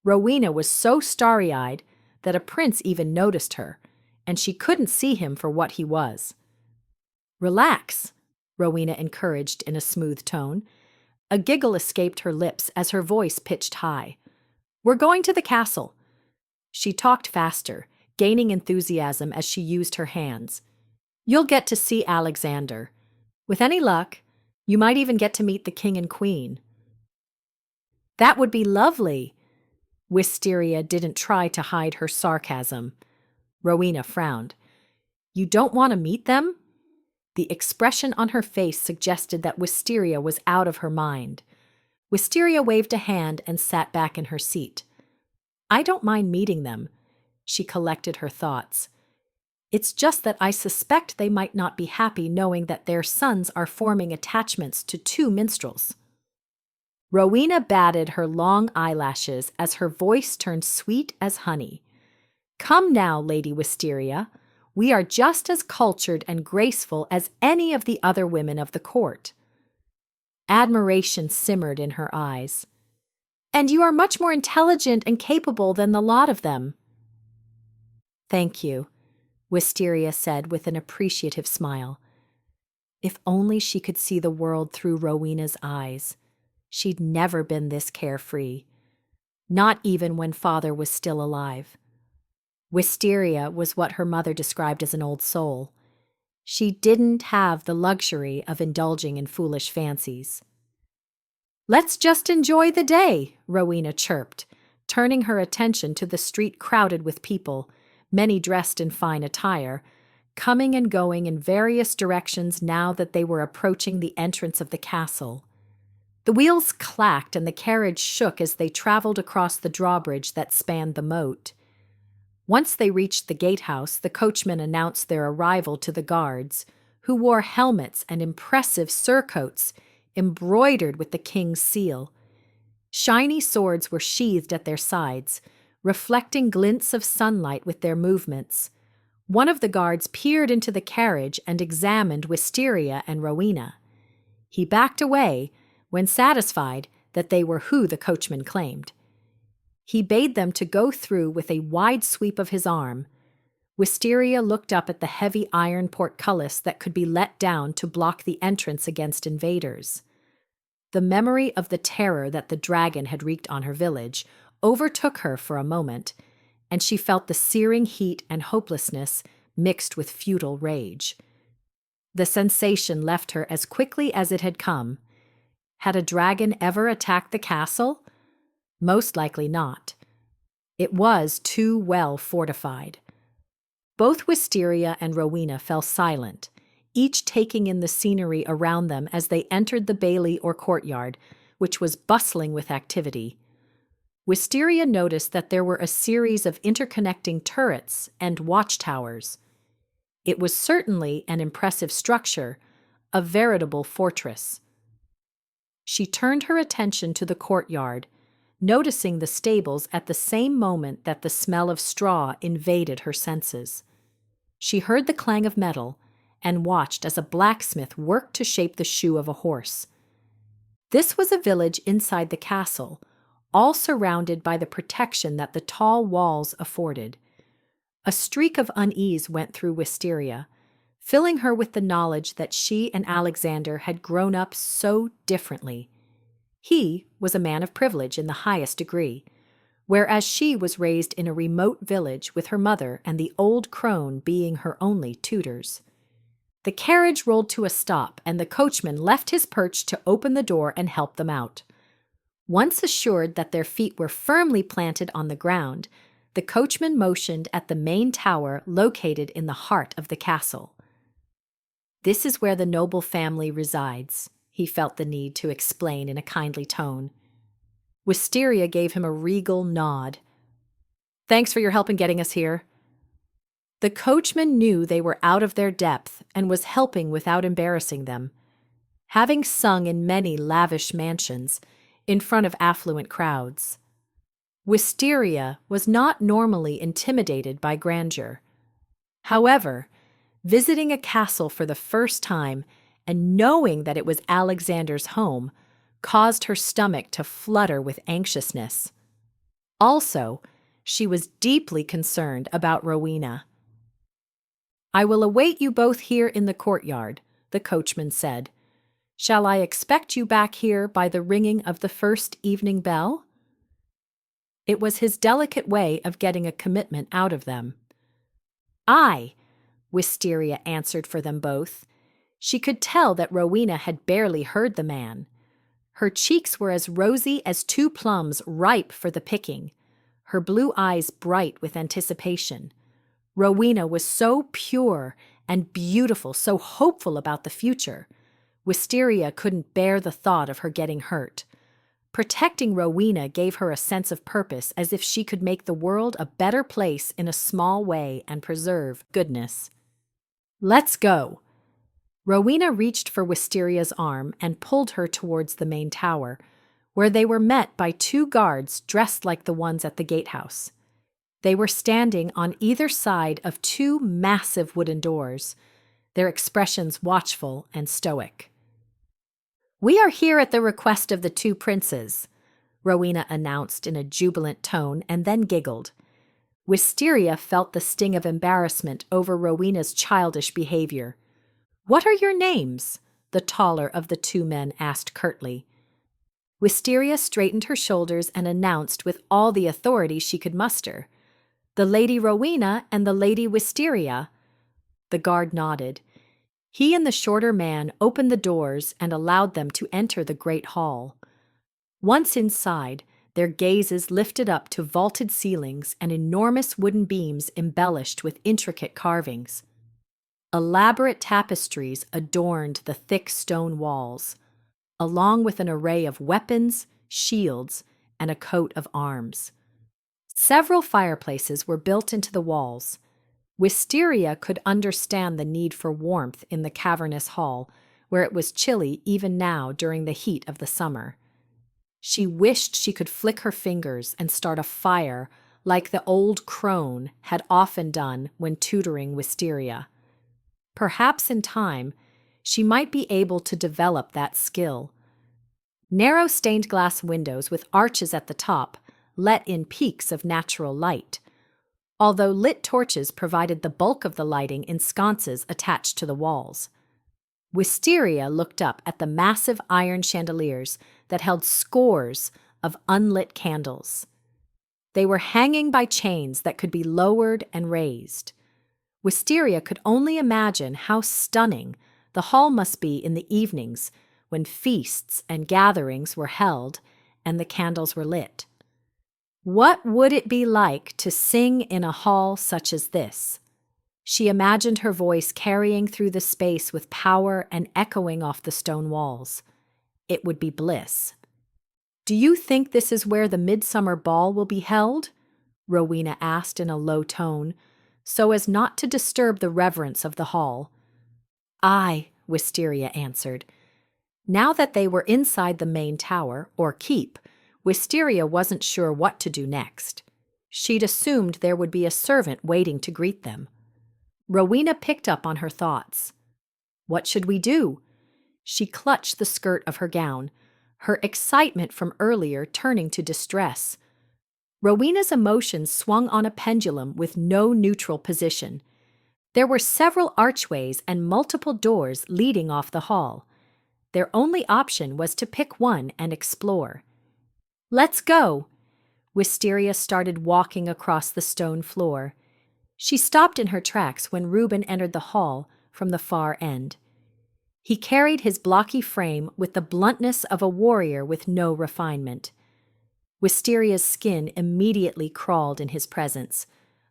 Rowena was so starry-eyed that a prince even noticed her, and she couldn't see him for what he was. "Relax," Rowena encouraged in a smooth tone. A giggle escaped her lips as her voice pitched high. "We're going to the castle." She talked faster, gaining enthusiasm as she used her hands. "You'll get to see Alexander. With any luck, you might even get to meet the king and queen." "That would be lovely." Wisteria didn't try to hide her sarcasm. Rowena frowned. "You don't want to meet them?" The expression on her face suggested that Wisteria was out of her mind. Wisteria waved a hand and sat back in her seat. "I don't mind meeting them." She collected her thoughts. "It's just that I suspect they might not be happy knowing that their sons are forming attachments to two minstrels." Rowena batted her long eyelashes as her voice turned sweet as honey. "Come now, Lady Wisteria. We are just as cultured and graceful as any of the other women of the court." Admiration simmered in her eyes. "And you are much more intelligent and capable than the lot of them." "Thank you," Wisteria said with an appreciative smile. If only she could see the world through Rowena's eyes. She'd never been this carefree. Not even when father was still alive. Wisteria was what her mother described as an old soul. She didn't have the luxury of indulging in foolish fancies. "Let's just enjoy the day," Rowena chirped, turning her attention to the street crowded with people, many dressed in fine attire, coming and going in various directions now that they were approaching the entrance of the castle. The wheels clacked and the carriage shook as they traveled across the drawbridge that spanned the moat. Once they reached the gatehouse, the coachman announced their arrival to the guards, who wore helmets and impressive surcoats embroidered with the king's seal. Shiny swords were sheathed at their sides, reflecting glints of sunlight with their movements. One of the guards peered into the carriage and examined Wisteria and Rowena. He backed away when satisfied that they were who the coachman claimed. He bade them to go through with a wide sweep of his arm. Wisteria looked up at the heavy iron portcullis that could be let down to block the entrance against invaders. The memory of the terror that the dragon had wreaked on her village overtook her for a moment, and she felt the searing heat and hopelessness mixed with futile rage. The sensation left her as quickly as it had come. Had a dragon ever attacked the castle? Most likely not. It was too well fortified. Both Wisteria and Rowena fell silent, each taking in the scenery around them as they entered the bailey or courtyard, which was bustling with activity. Wisteria noticed that there were a series of interconnecting turrets and watchtowers. It was certainly an impressive structure, a veritable fortress. She turned her attention to the courtyard, noticing the stables at the same moment that the smell of straw invaded her senses. She heard the clang of metal and watched as a blacksmith worked to shape the shoe of a horse. This was a village inside the castle, all surrounded by the protection that the tall walls afforded. A streak of unease went through Wisteria, filling her with the knowledge that she and Alexander had grown up so differently. He was a man of privilege in the highest degree, whereas she was raised in a remote village with her mother and the old crone being her only tutors. The carriage rolled to a stop, and the coachman left his perch to open the door and help them out. Once assured that their feet were firmly planted on the ground, the coachman motioned at the main tower located in the heart of the castle. "This is where the noble family resides," he felt the need to explain in a kindly tone. Wisteria gave him a regal nod. "Thanks for your help in getting us here." The coachman knew they were out of their depth and was helping without embarrassing them. Having sung in many lavish mansions, in front of affluent crowds, Wisteria was not normally intimidated by grandeur. However, visiting a castle for the first time and knowing that it was Alexander's home caused her stomach to flutter with anxiousness. Also, she was deeply concerned about Rowena. "I will await you both here in the courtyard," the coachman said. "Shall I expect you back here by the ringing of the first evening bell?" It was his delicate way of getting a commitment out of them. "Aye," Wisteria answered for them both. She could tell that Rowena had barely heard the man. Her cheeks were as rosy as two plums ripe for the picking, her blue eyes bright with anticipation. Rowena was so pure and beautiful, so hopeful about the future. Wisteria couldn't bear the thought of her getting hurt. Protecting Rowena gave her a sense of purpose, as if she could make the world a better place in a small way and preserve goodness. "Let's go." Rowena reached for Wisteria's arm and pulled her towards the main tower, where they were met by two guards dressed like the ones at the gatehouse. They were standing on either side of two massive wooden doors, their expressions watchful and stoic. "We are here at the request of the two princes," Rowena announced in a jubilant tone and then giggled. Wisteria felt the sting of embarrassment over Rowena's childish behavior. "What are your names?" the taller of the two men asked curtly. Wisteria straightened her shoulders and announced with all the authority she could muster, "The Lady Rowena and the Lady Wisteria." The guard nodded. He and the shorter man opened the doors and allowed them to enter the great hall. Once inside, their gazes lifted up to vaulted ceilings and enormous wooden beams embellished with intricate carvings. Elaborate tapestries adorned the thick stone walls, along with an array of weapons, shields, and a coat of arms. Several fireplaces were built into the walls. Wisteria could understand the need for warmth in the cavernous hall, where it was chilly even now during the heat of the summer. She wished she could flick her fingers and start a fire like the old crone had often done when tutoring Wisteria. Perhaps in time, she might be able to develop that skill. Narrow stained glass windows with arches at the top let in peaks of natural light, although lit torches provided the bulk of the lighting in sconces attached to the walls. Wisteria looked up at the massive iron chandeliers that held scores of unlit candles. They were hanging by chains that could be lowered and raised. Wisteria could only imagine how stunning the hall must be in the evenings when feasts and gatherings were held and the candles were lit. What would it be like to sing in a hall such as this? She imagined her voice carrying through the space with power and echoing off the stone walls. It would be bliss. "Do you think this is where the midsummer ball will be held?" Rowena asked in a low tone, so as not to disturb the reverence of the hall. "Aye," Wisteria answered. Now that they were inside the main tower, or keep, Wisteria wasn't sure what to do next. She'd assumed there would be a servant waiting to greet them. Rowena picked up on her thoughts. What should we do? She clutched the skirt of her gown, her excitement from earlier turning to distress. Rowena's emotions swung on a pendulum with no neutral position. There were several archways and multiple doors leading off the hall. Their only option was to pick one and explore. "Let's go!" Wisteria started walking across the stone floor. She stopped in her tracks when Reuben entered the hall from the far end. He carried his blocky frame with the bluntness of a warrior with no refinement. Wisteria's skin immediately crawled in his presence,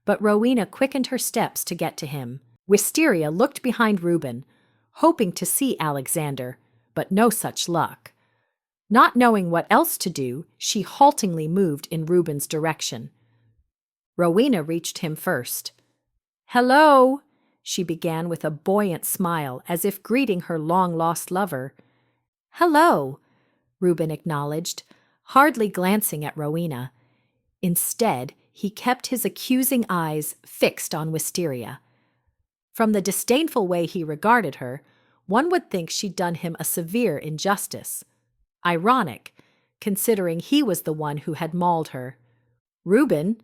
but Rowena quickened her steps to get to him. Wisteria looked behind Reuben, hoping to see Alexander, but no such luck. Not knowing what else to do, she haltingly moved in Reuben's direction. Rowena reached him first. "Hello," she began with a buoyant smile as if greeting her long-lost lover. "Hello," Reuben acknowledged, hardly glancing at Rowena. Instead, he kept his accusing eyes fixed on Wisteria. From the disdainful way he regarded her, one would think she'd done him a severe injustice. Ironic, considering he was the one who had mauled her. "Reuben,"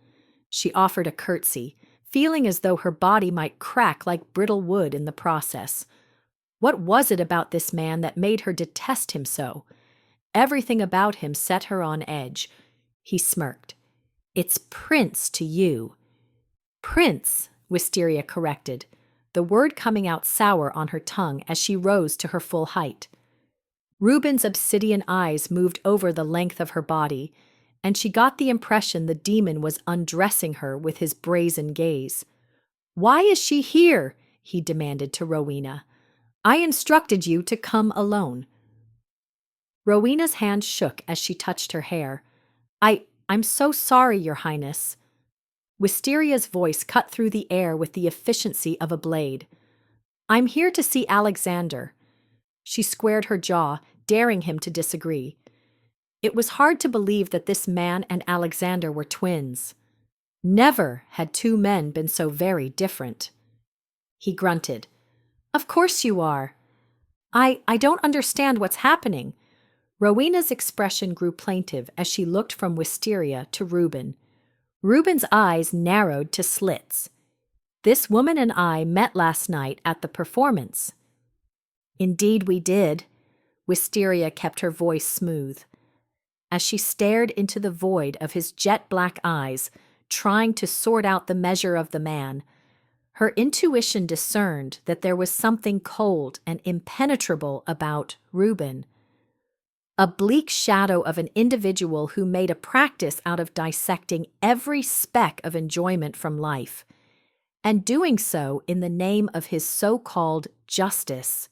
she offered a curtsy, feeling as though her body might crack like brittle wood in the process. What was it about this man that made her detest him so? Everything about him set her on edge. He smirked. "It's Prince to you." "Prince," Wisteria corrected, the word coming out sour on her tongue as she rose to her full height. Reuben's obsidian eyes moved over the length of her body, and she got the impression the demon was undressing her with his brazen gaze. "Why is she here?" he demanded to Rowena. "I instructed you to come alone." Rowena's hand shook as she touched her hair. I'm so sorry, Your Highness." Wisteria's voice cut through the air with the efficiency of a blade. "I'm here to see Alexander." She squared her jaw, daring him to disagree. It was hard to believe that this man and Alexander were twins. Never had two men been so very different. He grunted. "Of course you are. I don't understand what's happening." Rowena's expression grew plaintive as she looked from Wisteria to Reuben. Reuben's eyes narrowed to slits. "This woman and I met last night at the performance." "Indeed we did." Wisteria kept her voice smooth. As she stared into the void of his jet-black eyes, trying to sort out the measure of the man, her intuition discerned that there was something cold and impenetrable about Reuben. A bleak shadow of an individual who made a practice out of dissecting every speck of enjoyment from life, and doing so in the name of his so-called justice.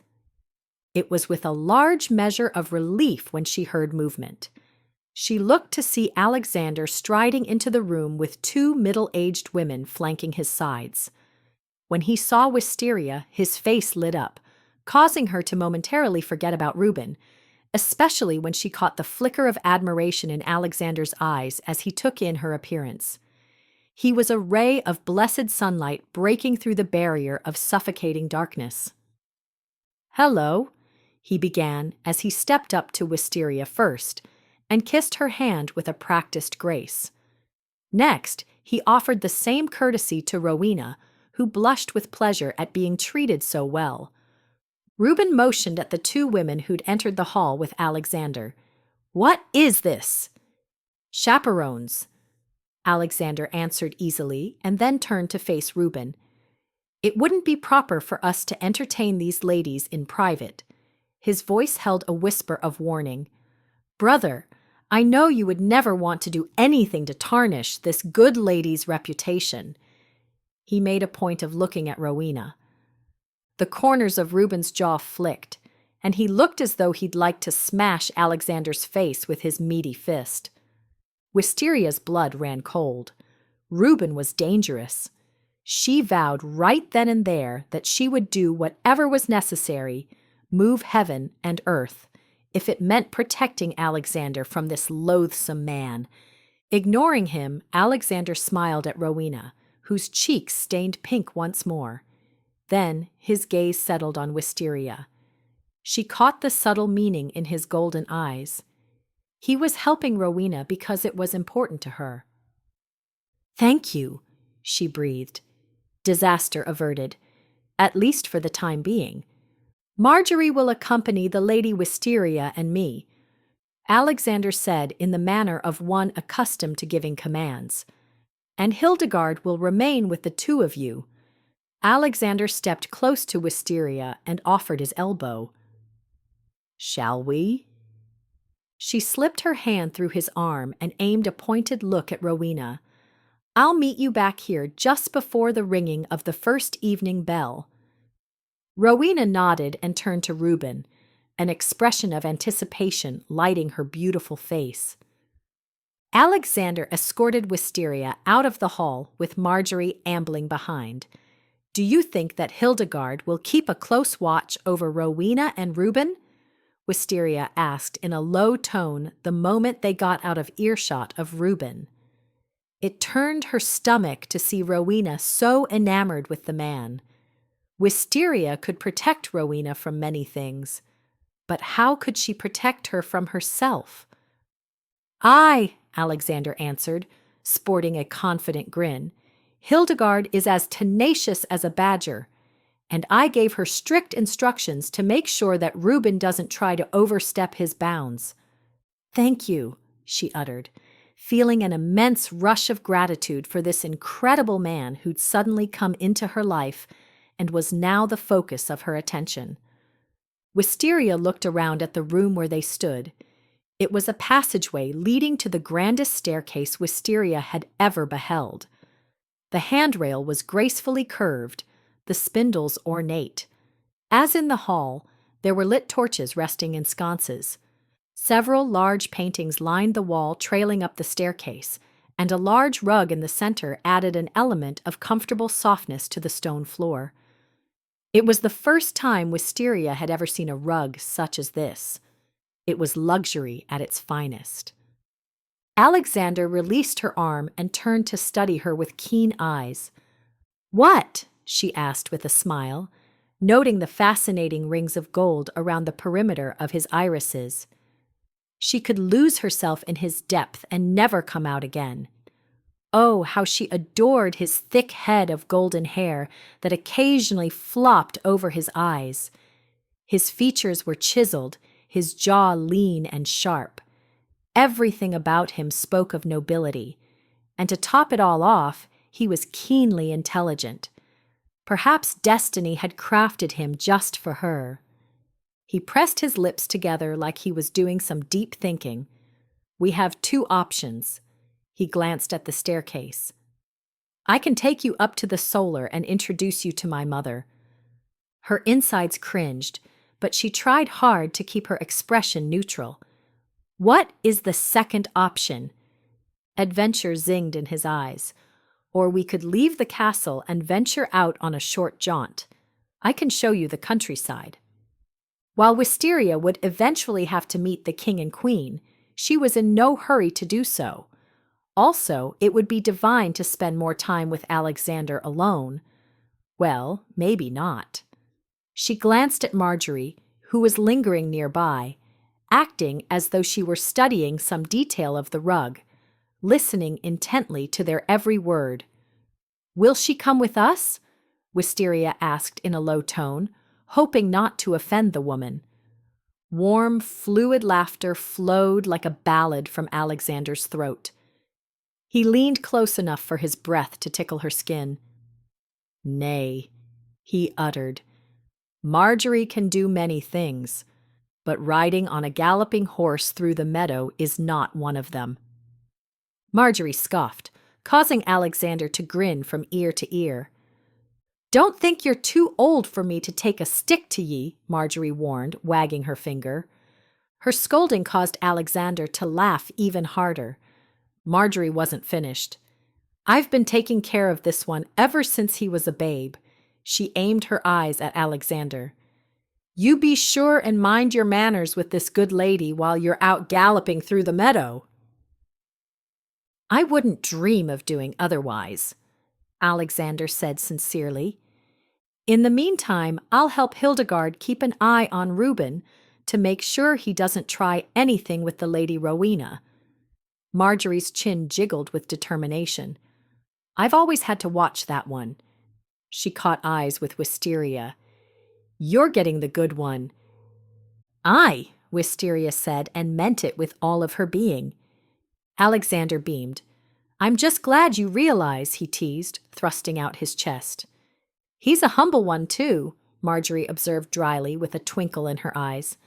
It was with a large measure of relief when she heard movement. She looked to see Alexander striding into the room with two middle-aged women flanking his sides. When he saw Wisteria, his face lit up, causing her to momentarily forget about Reuben, especially when she caught the flicker of admiration in Alexander's eyes as he took in her appearance. He was a ray of blessed sunlight breaking through the barrier of suffocating darkness. "Hello," he began as he stepped up to Wisteria first and kissed her hand with a practiced grace. Next, he offered the same courtesy to Rowena, who blushed with pleasure at being treated so well. Reuben motioned at the two women who'd entered the hall with Alexander. "What is this?" "Chaperones," Alexander answered easily and then turned to face Reuben. "It wouldn't be proper for us to entertain these ladies in private." His voice held a whisper of warning. "Brother, I know you would never want to do anything to tarnish this good lady's reputation." He made a point of looking at Rowena. The corners of Reuben's jaw flicked, and he looked as though he'd like to smash Alexander's face with his meaty fist. Wisteria's blood ran cold. Reuben was dangerous. She vowed right then and there that she would do whatever was necessary, move heaven and earth, if it meant protecting Alexander from this loathsome man. Ignoring him, Alexander smiled at Rowena, whose cheeks stained pink once more. Then his gaze settled on Wisteria. She caught the subtle meaning in his golden eyes. He was helping Rowena because it was important to her. "Thank you," she breathed. Disaster averted, at least for the time being. "Marjorie will accompany the Lady Wisteria and me," Alexander said in the manner of one accustomed to giving commands. "And Hildegard will remain with the two of you." Alexander stepped close to Wisteria and offered his elbow. "Shall we?" She slipped her hand through his arm and aimed a pointed look at Rowena. "I'll meet you back here just before the ringing of the first evening bell." Rowena nodded and turned to Reuben, an expression of anticipation lighting her beautiful face. Alexander escorted Wisteria out of the hall with Marjorie ambling behind. "Do you think that Hildegard will keep a close watch over Rowena and Reuben?" Wisteria asked in a low tone the moment they got out of earshot of Reuben. It turned her stomach to see Rowena so enamored with the man. Wisteria could protect Rowena from many things, but how could she protect her from herself? "Aye," Alexander answered, sporting a confident grin. "Hildegard is as tenacious as a badger, and I gave her strict instructions to make sure that Reuben doesn't try to overstep his bounds." "Thank you," she uttered, feeling an immense rush of gratitude for this incredible man who'd suddenly come into her life and was now the focus of her attention. Wisteria looked around at the room where they stood. It was a passageway leading to the grandest staircase Wisteria had ever beheld. The handrail was gracefully curved, the spindles ornate. As in the hall, there were lit torches resting in sconces. Several large paintings lined the wall trailing up the staircase, and a large rug in the center added an element of comfortable softness to the stone floor. It was the first time Wisteria had ever seen a rug such as this. It was luxury at its finest. Alexander released her arm and turned to study her with keen eyes. "What?" she asked with a smile, noting the fascinating rings of gold around the perimeter of his irises. She could lose herself in his depth and never come out again. Oh, how she adored his thick head of golden hair that occasionally flopped over his eyes. His features were chiseled, his jaw lean and sharp. Everything about him spoke of nobility, and to top it all off, he was keenly intelligent. Perhaps destiny had crafted him just for her. He pressed his lips together like he was doing some deep thinking. "We have two options." He glanced at the staircase. "I can take you up to the solar and introduce you to my mother." Her insides cringed, but she tried hard to keep her expression neutral. "What is the second option?" Adventure zinged in his eyes. "Or we could leave the castle and venture out on a short jaunt. I can show you the countryside." While Wisteria would eventually have to meet the king and queen, she was in no hurry to do so. Also, it would be divine to spend more time with Alexander alone. Well, maybe not. She glanced at Marjorie, who was lingering nearby, acting as though she were studying some detail of the rug, listening intently to their every word. "Will she come with us?" Wisteria asked in a low tone, hoping not to offend the woman. Warm, fluid laughter flowed like a ballad from Alexander's throat. He leaned close enough for his breath to tickle her skin. "Nay," he uttered. "Marjorie can do many things, but riding on a galloping horse through the meadow is not one of them." Marjorie scoffed, causing Alexander to grin from ear to ear. "Don't think you're too old for me to take a stick to ye," Marjorie warned, wagging her finger. Her scolding caused Alexander to laugh even harder. Marjorie wasn't finished. "I've been taking care of this one ever since he was a babe." She aimed her eyes at Alexander. "You be sure and mind your manners with this good lady while you're out galloping through the meadow." "I wouldn't dream of doing otherwise," Alexander said sincerely. "In the meantime, I'll help Hildegard keep an eye on Reuben to make sure he doesn't try anything with the Lady Rowena." Marjorie's chin jiggled with determination. "I've always had to watch that one." She caught eyes with Wisteria. "You're getting the good one." "Aye," Wisteria said, and meant it with all of her being. Alexander beamed. "I'm just glad you realize," he teased, thrusting out his chest. "He's a humble one, too," Marjorie observed dryly with a twinkle in her eyes.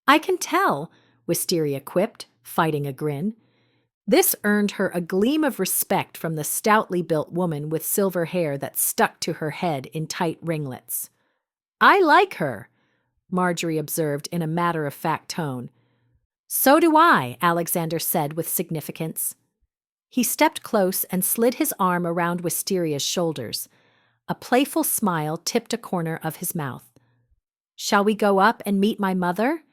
"I can tell," Wisteria quipped, fighting a grin. This earned her a gleam of respect from the stoutly built woman with silver hair that stuck to her head in tight ringlets. "I like her," Marjorie observed in a matter-of-fact tone. "So do I," Alexander said with significance. He stepped close and slid his arm around Wisteria's shoulders. A playful smile tipped a corner of his mouth. "Shall we go up and meet my mother?"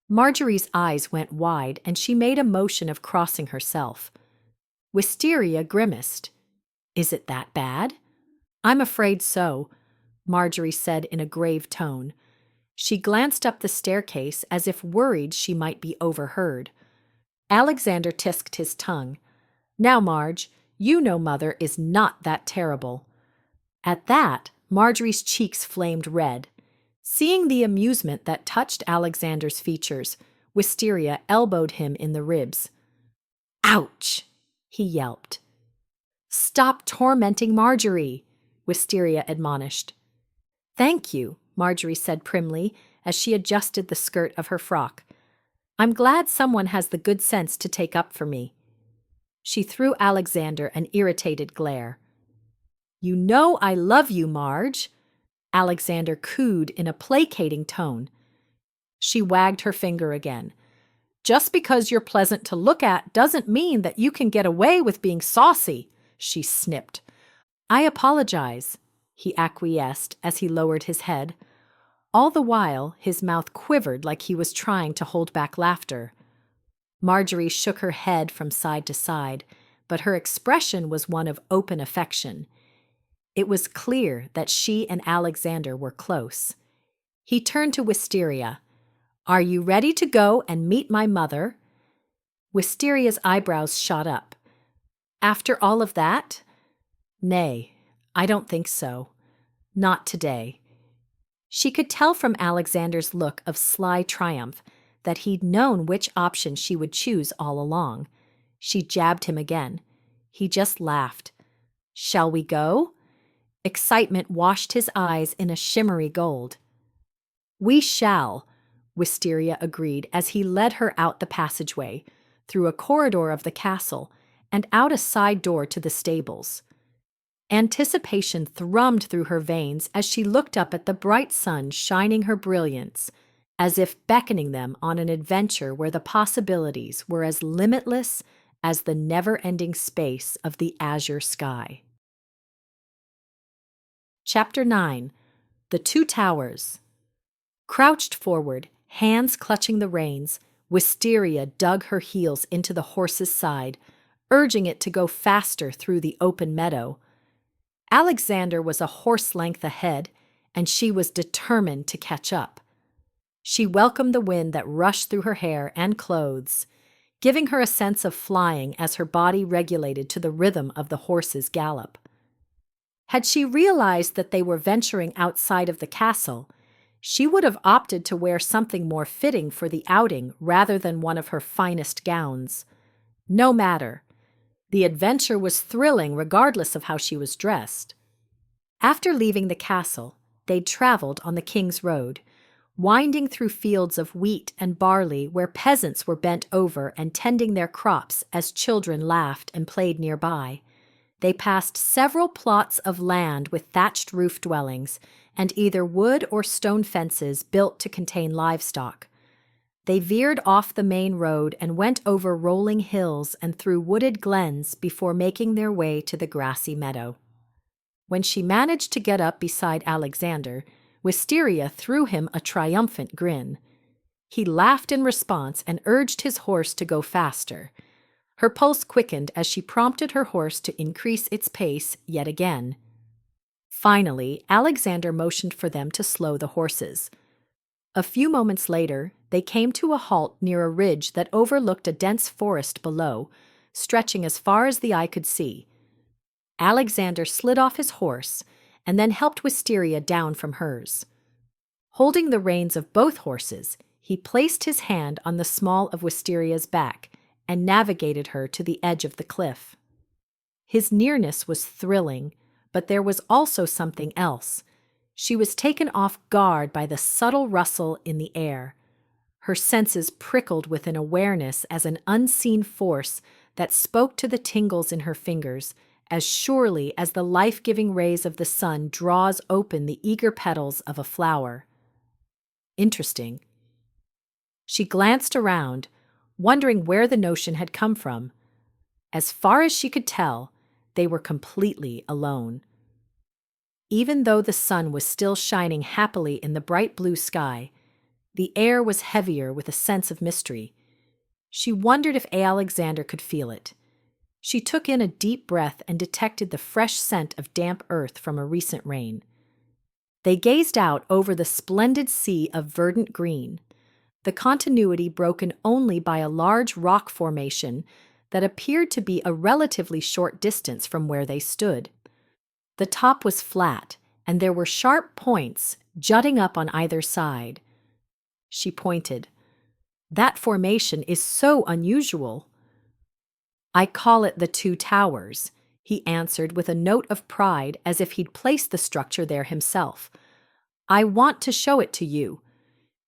Marjorie's eyes went wide, and she made a motion of crossing herself. Wisteria grimaced. "Is it that bad?" "I'm afraid so," Marjorie said in a grave tone. She glanced up the staircase as if worried she might be overheard. Alexander tisked his tongue. "Now, Marge, you know Mother is not that terrible." At that, Marjorie's cheeks flamed red. Seeing the amusement that touched Alexander's features, Wisteria elbowed him in the ribs. "Ouch!" he yelped. "Stop tormenting Marjorie," Wisteria admonished. "Thank you," Marjorie said primly as she adjusted the skirt of her frock. "I'm glad someone has the good sense to take up for me." She threw Alexander an irritated glare. "You know I love you, Marge," Alexander cooed in a placating tone. She wagged her finger again. "Just because you're pleasant to look at doesn't mean that you can get away with being saucy," she snipped. "I apologize," he acquiesced as he lowered his head. All the while, his mouth quivered like he was trying to hold back laughter. Marjorie shook her head from side to side, but her expression was one of open affection. It was clear that she and Alexander were close. He turned to Wisteria. "Are you ready to go and meet my mother?" Wisteria's eyebrows shot up. "After all of that?" "Nay, I don't think so. Not today." She could tell from Alexander's look of sly triumph that he'd known which option she would choose all along. She jabbed him again. He just laughed. "Shall we go?" Excitement washed his eyes in a shimmery gold. "We shall," Wisteria agreed as he led her out the passageway, through a corridor of the castle, and out a side door to the stables. Anticipation thrummed through her veins as she looked up at the bright sun shining her brilliance, as if beckoning them on an adventure where the possibilities were as limitless as the never-ending space of the azure sky. Chapter 9. The Two Towers. Crouched forward, hands clutching the reins, Wisteria dug her heels into the horse's side, urging it to go faster through the open meadow. Alexander was a horse length ahead, and she was determined to catch up. She welcomed the wind that rushed through her hair and clothes, giving her a sense of flying as her body regulated to the rhythm of the horse's gallop. Had she realized that they were venturing outside of the castle, she would have opted to wear something more fitting for the outing rather than one of her finest gowns. No matter. The adventure was thrilling regardless of how she was dressed. After leaving the castle, they traveled on the King's Road, winding through fields of wheat and barley where peasants were bent over and tending their crops as children laughed and played nearby. They passed several plots of land with thatched roof dwellings and either wood or stone fences built to contain livestock. They veered off the main road and went over rolling hills and through wooded glens before making their way to the grassy meadow. When she managed to get up beside Alexander, Wisteria threw him a triumphant grin. He laughed in response and urged his horse to go faster. Her pulse quickened as she prompted her horse to increase its pace yet again. Finally, Alexander motioned for them to slow the horses. A few moments later, they came to a halt near a ridge that overlooked a dense forest below, stretching as far as the eye could see. Alexander slid off his horse and then helped Wisteria down from hers. Holding the reins of both horses, he placed his hand on the small of Wisteria's back and navigated her to the edge of the cliff. His nearness was thrilling, but there was also something else. She was taken off guard by the subtle rustle in the air. Her senses prickled with an awareness as an unseen force that spoke to the tingles in her fingers, as surely as the life-giving rays of the sun draws open the eager petals of a flower. Interesting. She glanced around, wondering where the notion had come from. As far as she could tell, they were completely alone. Even though the sun was still shining happily in the bright blue sky, the air was heavier with a sense of mystery. She wondered if Alexander could feel it. She took in a deep breath and detected the fresh scent of damp earth from a recent rain. They gazed out over the splendid sea of verdant green, the continuity broken only by a large rock formation that appeared to be a relatively short distance from where they stood. The top was flat, and there were sharp points jutting up on either side. She pointed. "That formation is so unusual." "I call it the Two Towers," he answered with a note of pride as if he'd placed the structure there himself. "I want to show it to you."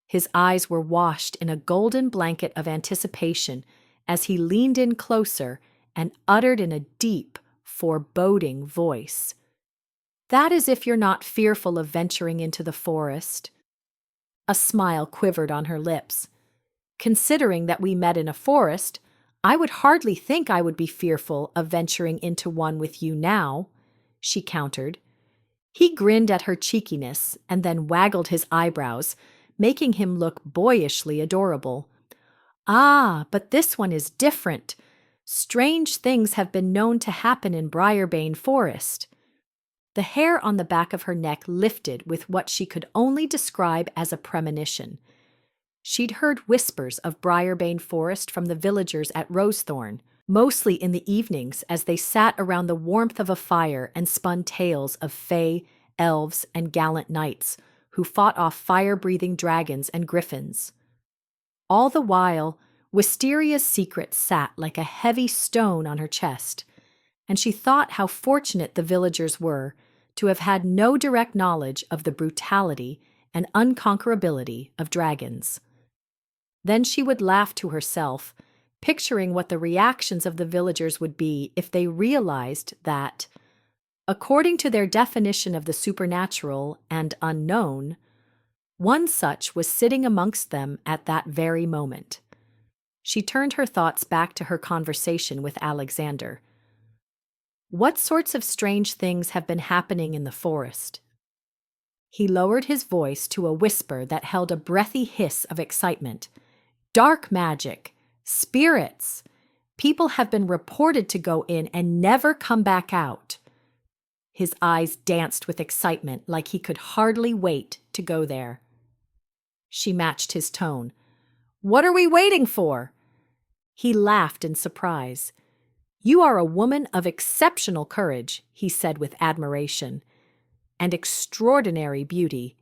His eyes were washed in a golden blanket of anticipation as he leaned in closer and uttered in a deep, foreboding voice, "That is if you're not fearful of venturing into the forest." A smile quivered on her lips. "Considering that we met in a forest, I would hardly think I would be fearful of venturing into one with you now," she countered. He grinned at her cheekiness and then waggled his eyebrows, making him look boyishly adorable. "Ah, but this one is different. Strange things have been known to happen in Briarbane Forest." The hair on the back of her neck lifted with what she could only describe as a premonition. She'd heard whispers of Briarbane Forest from the villagers at Rosethorn, mostly in the evenings as they sat around the warmth of a fire and spun tales of fae, elves, and gallant knights who fought off fire-breathing dragons and griffins. All the while, Wisteria's secret sat like a heavy stone on her chest, and she thought how fortunate the villagers were to have had no direct knowledge of the brutality and unconquerability of dragons. Then she would laugh to herself, picturing what the reactions of the villagers would be if they realized that, according to their definition of the supernatural and unknown, one such was sitting amongst them at that very moment. She turned her thoughts back to her conversation with Alexander. "What sorts of strange things have been happening in the forest?" He lowered his voice to a whisper that held a breathy hiss of excitement. "Dark magic! Spirits! People have been reported to go in and never come back out." His eyes danced with excitement, like he could hardly wait to go there. She matched his tone. "What are we waiting for?" He laughed in surprise. "You are a woman of exceptional courage," he said with admiration, "and extraordinary beauty."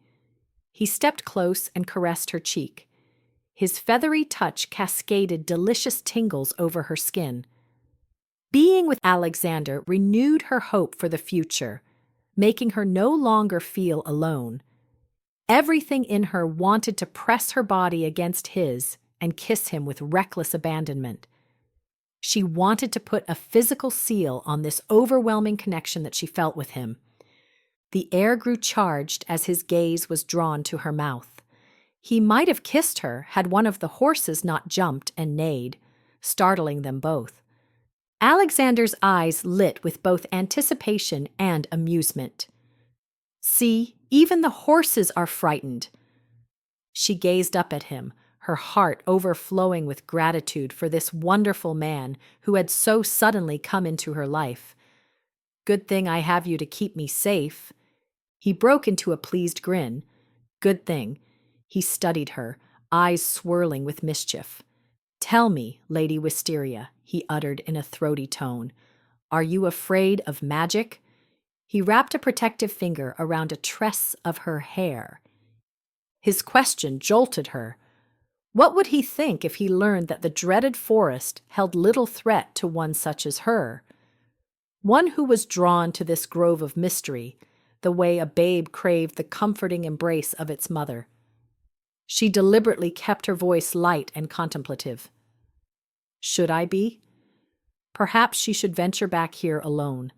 He stepped close and caressed her cheek. His feathery touch cascaded delicious tingles over her skin. Being with Alexander renewed her hope for the future, making her no longer feel alone. Everything in her wanted to press her body against his and kiss him with reckless abandonment. She wanted to put a physical seal on this overwhelming connection that she felt with him. The air grew charged as his gaze was drawn to her mouth. He might have kissed her had one of the horses not jumped and neighed, startling them both. Alexander's eyes lit with both anticipation and amusement. "See, even the horses are frightened." She gazed up at him, her heart overflowing with gratitude for this wonderful man who had so suddenly come into her life. "Good thing I have you to keep me safe." He broke into a pleased grin. "Good thing." He studied her, eyes swirling with mischief. "Tell me, Lady Wisteria," he uttered in a throaty tone, "are you afraid of magic?" He wrapped a protective finger around a tress of her hair. His question jolted her. What would he think if he learned that the dreaded forest held little threat to one such as her? One who was drawn to this grove of mystery, the way a babe craved the comforting embrace of its mother. She deliberately kept her voice light and contemplative. "Should I be? Perhaps she should venture back here alone.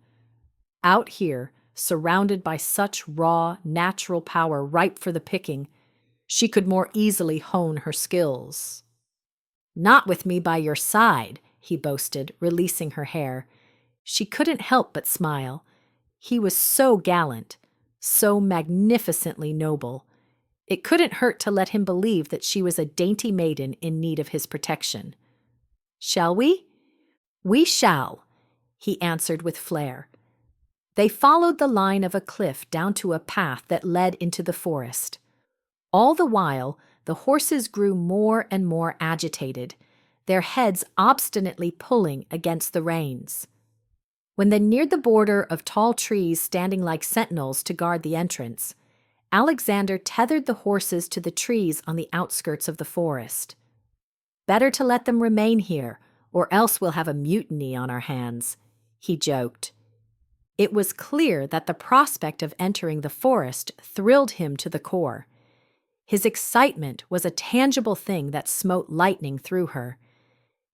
Out here, surrounded by such raw, natural power ripe for the picking, she could more easily hone her skills." "Not with me by your side," he boasted, releasing her hair. She couldn't help but smile. He was so gallant, so magnificently noble. It couldn't hurt to let him believe that she was a dainty maiden in need of his protection. "Shall we?" "We shall," he answered with flair. They followed the line of a cliff down to a path that led into the forest. All the while, the horses grew more and more agitated, their heads obstinately pulling against the reins. When they neared the border of tall trees standing like sentinels to guard the entrance, Alexander tethered the horses to the trees on the outskirts of the forest. "Better to let them remain here, or else we'll have a mutiny on our hands," he joked. It was clear that the prospect of entering the forest thrilled him to the core. His excitement was a tangible thing that smote lightning through her.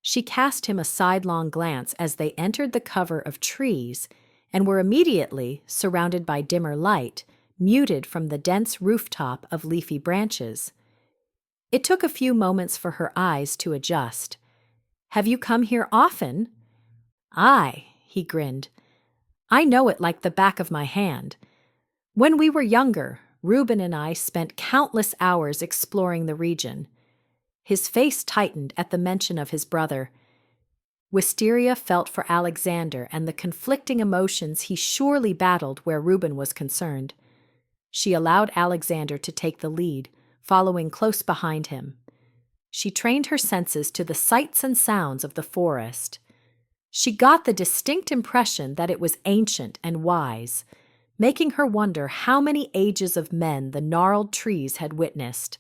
She cast him a sidelong glance as they entered the cover of trees and were immediately surrounded by dimmer light, muted from the dense rooftop of leafy branches. It took a few moments for her eyes to adjust. "Have you come here often?" "Aye," he grinned. "I know it like the back of my hand. When we were younger, Reuben and I spent countless hours exploring the region." His face tightened at the mention of his brother. Wisteria felt for Alexander and the conflicting emotions he surely battled where Reuben was concerned. She allowed Alexander to take the lead, following close behind him. She trained her senses to the sights and sounds of the forest. She got the distinct impression that it was ancient and wise, making her wonder how many ages of men the gnarled trees had witnessed.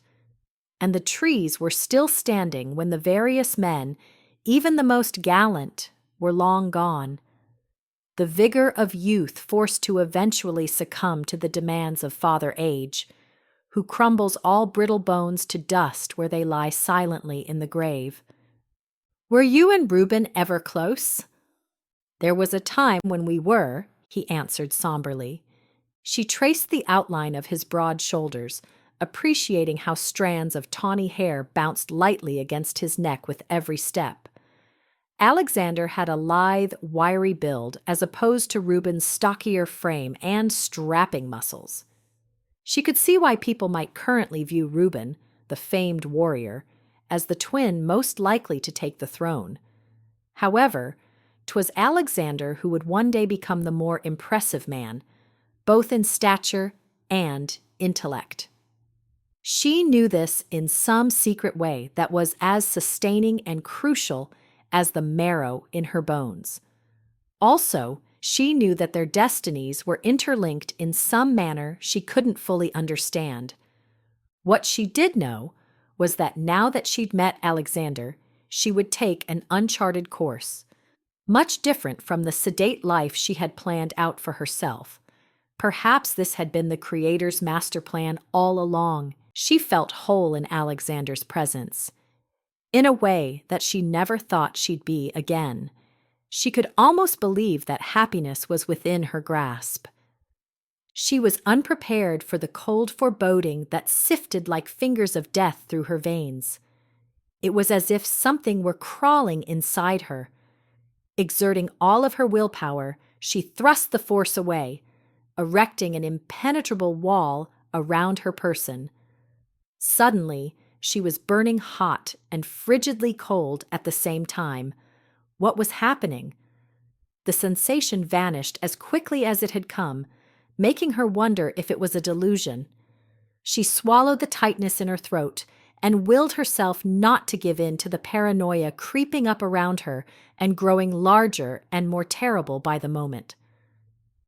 And the trees were still standing when the various men, even the most gallant, were long gone. The vigor of youth forced to eventually succumb to the demands of father age, who crumbles all brittle bones to dust where they lie silently in the grave. "Were you and Reuben ever close?" "There was a time when we were," he answered somberly. She traced the outline of his broad shoulders, appreciating how strands of tawny hair bounced lightly against his neck with every step. Alexander had a lithe, wiry build as opposed to Reuben's stockier frame and strapping muscles. She could see why people might currently view Reuben, the famed warrior, as the twin most likely to take the throne. However, 'twas Alexander who would one day become the more impressive man, both in stature and intellect. She knew this in some secret way that was as sustaining and crucial as the marrow in her bones. Also, she knew that their destinies were interlinked in some manner she couldn't fully understand. What she did know was that now that she'd met Alexander, she would take an uncharted course, much different from the sedate life she had planned out for herself. Perhaps this had been the Creator's master plan all along. She felt whole in Alexander's presence, in a way that she never thought she'd be again. She could almost believe that happiness was within her grasp. She was unprepared for the cold foreboding that sifted like fingers of death through her veins. It was as if something were crawling inside her. Exerting all of her willpower, she thrust the force away, erecting an impenetrable wall around her person. Suddenly, she was burning hot and frigidly cold at the same time. What was happening? The sensation vanished as quickly as it had come, making her wonder if it was a delusion. She swallowed the tightness in her throat and willed herself not to give in to the paranoia creeping up around her and growing larger and more terrible by the moment.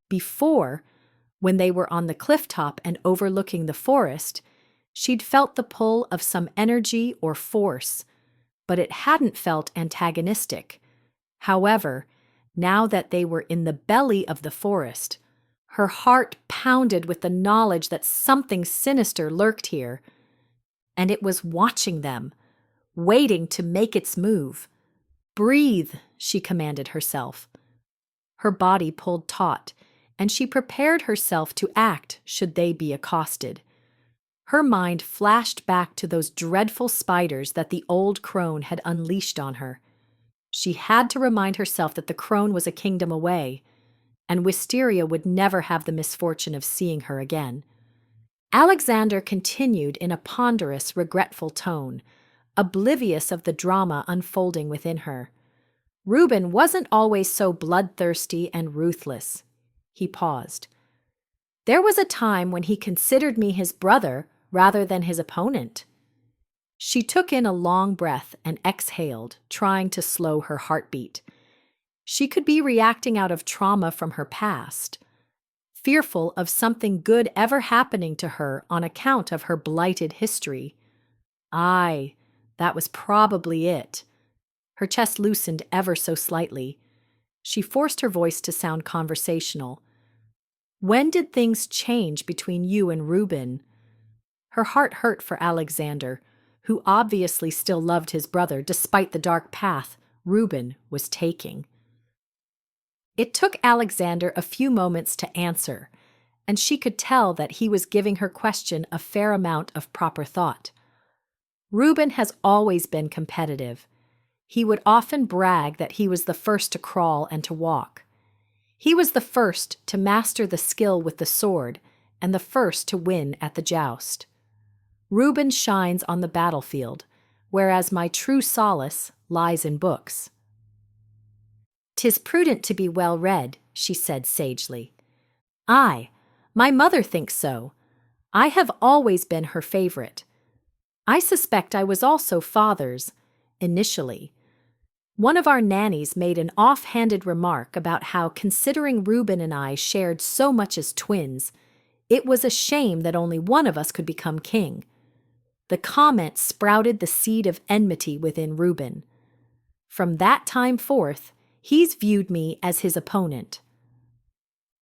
Before, when they were on the cliff top and overlooking the forest, she'd felt the pull of some energy or force, but it hadn't felt antagonistic. However, now that they were in the belly of the forest, her heart pounded with the knowledge that something sinister lurked here, and it was watching them, waiting to make its move. "Breathe," she commanded herself. Her body pulled taut, and she prepared herself to act should they be accosted. Her mind flashed back to those dreadful spiders that the old crone had unleashed on her. She had to remind herself that the crone was a kingdom away, and Wisteria would never have the misfortune of seeing her again. Alexander continued in a ponderous, regretful tone, oblivious of the drama unfolding within her. Reuben wasn't always so bloodthirsty and ruthless. He paused. There was a time when he considered me his brother rather than his opponent. She took in a long breath and exhaled, trying to slow her heartbeat. She could be reacting out of trauma from her past, fearful of something good ever happening to her on account of her blighted history. Aye, that was probably it. Her chest loosened ever so slightly. She forced her voice to sound conversational. When did things change between you and Reuben? Her heart hurt for Alexander, who obviously still loved his brother despite the dark path Reuben was taking. It took Alexander a few moments to answer, and she could tell that he was giving her question a fair amount of proper thought. Reuben has always been competitive. He would often brag that he was the first to crawl and to walk. He was the first to master the skill with the sword and the first to win at the joust. Reuben shines on the battlefield, whereas my true solace lies in books. "'Tis prudent to be well read," she said sagely. "Aye, my mother thinks so. I have always been her favorite. I suspect I was also father's, initially. One of our nannies made an off-handed remark about how, considering Reuben and I shared so much as twins, it was a shame that only one of us could become king. The comment sprouted the seed of enmity within Reuben. From that time forth, he's viewed me as his opponent."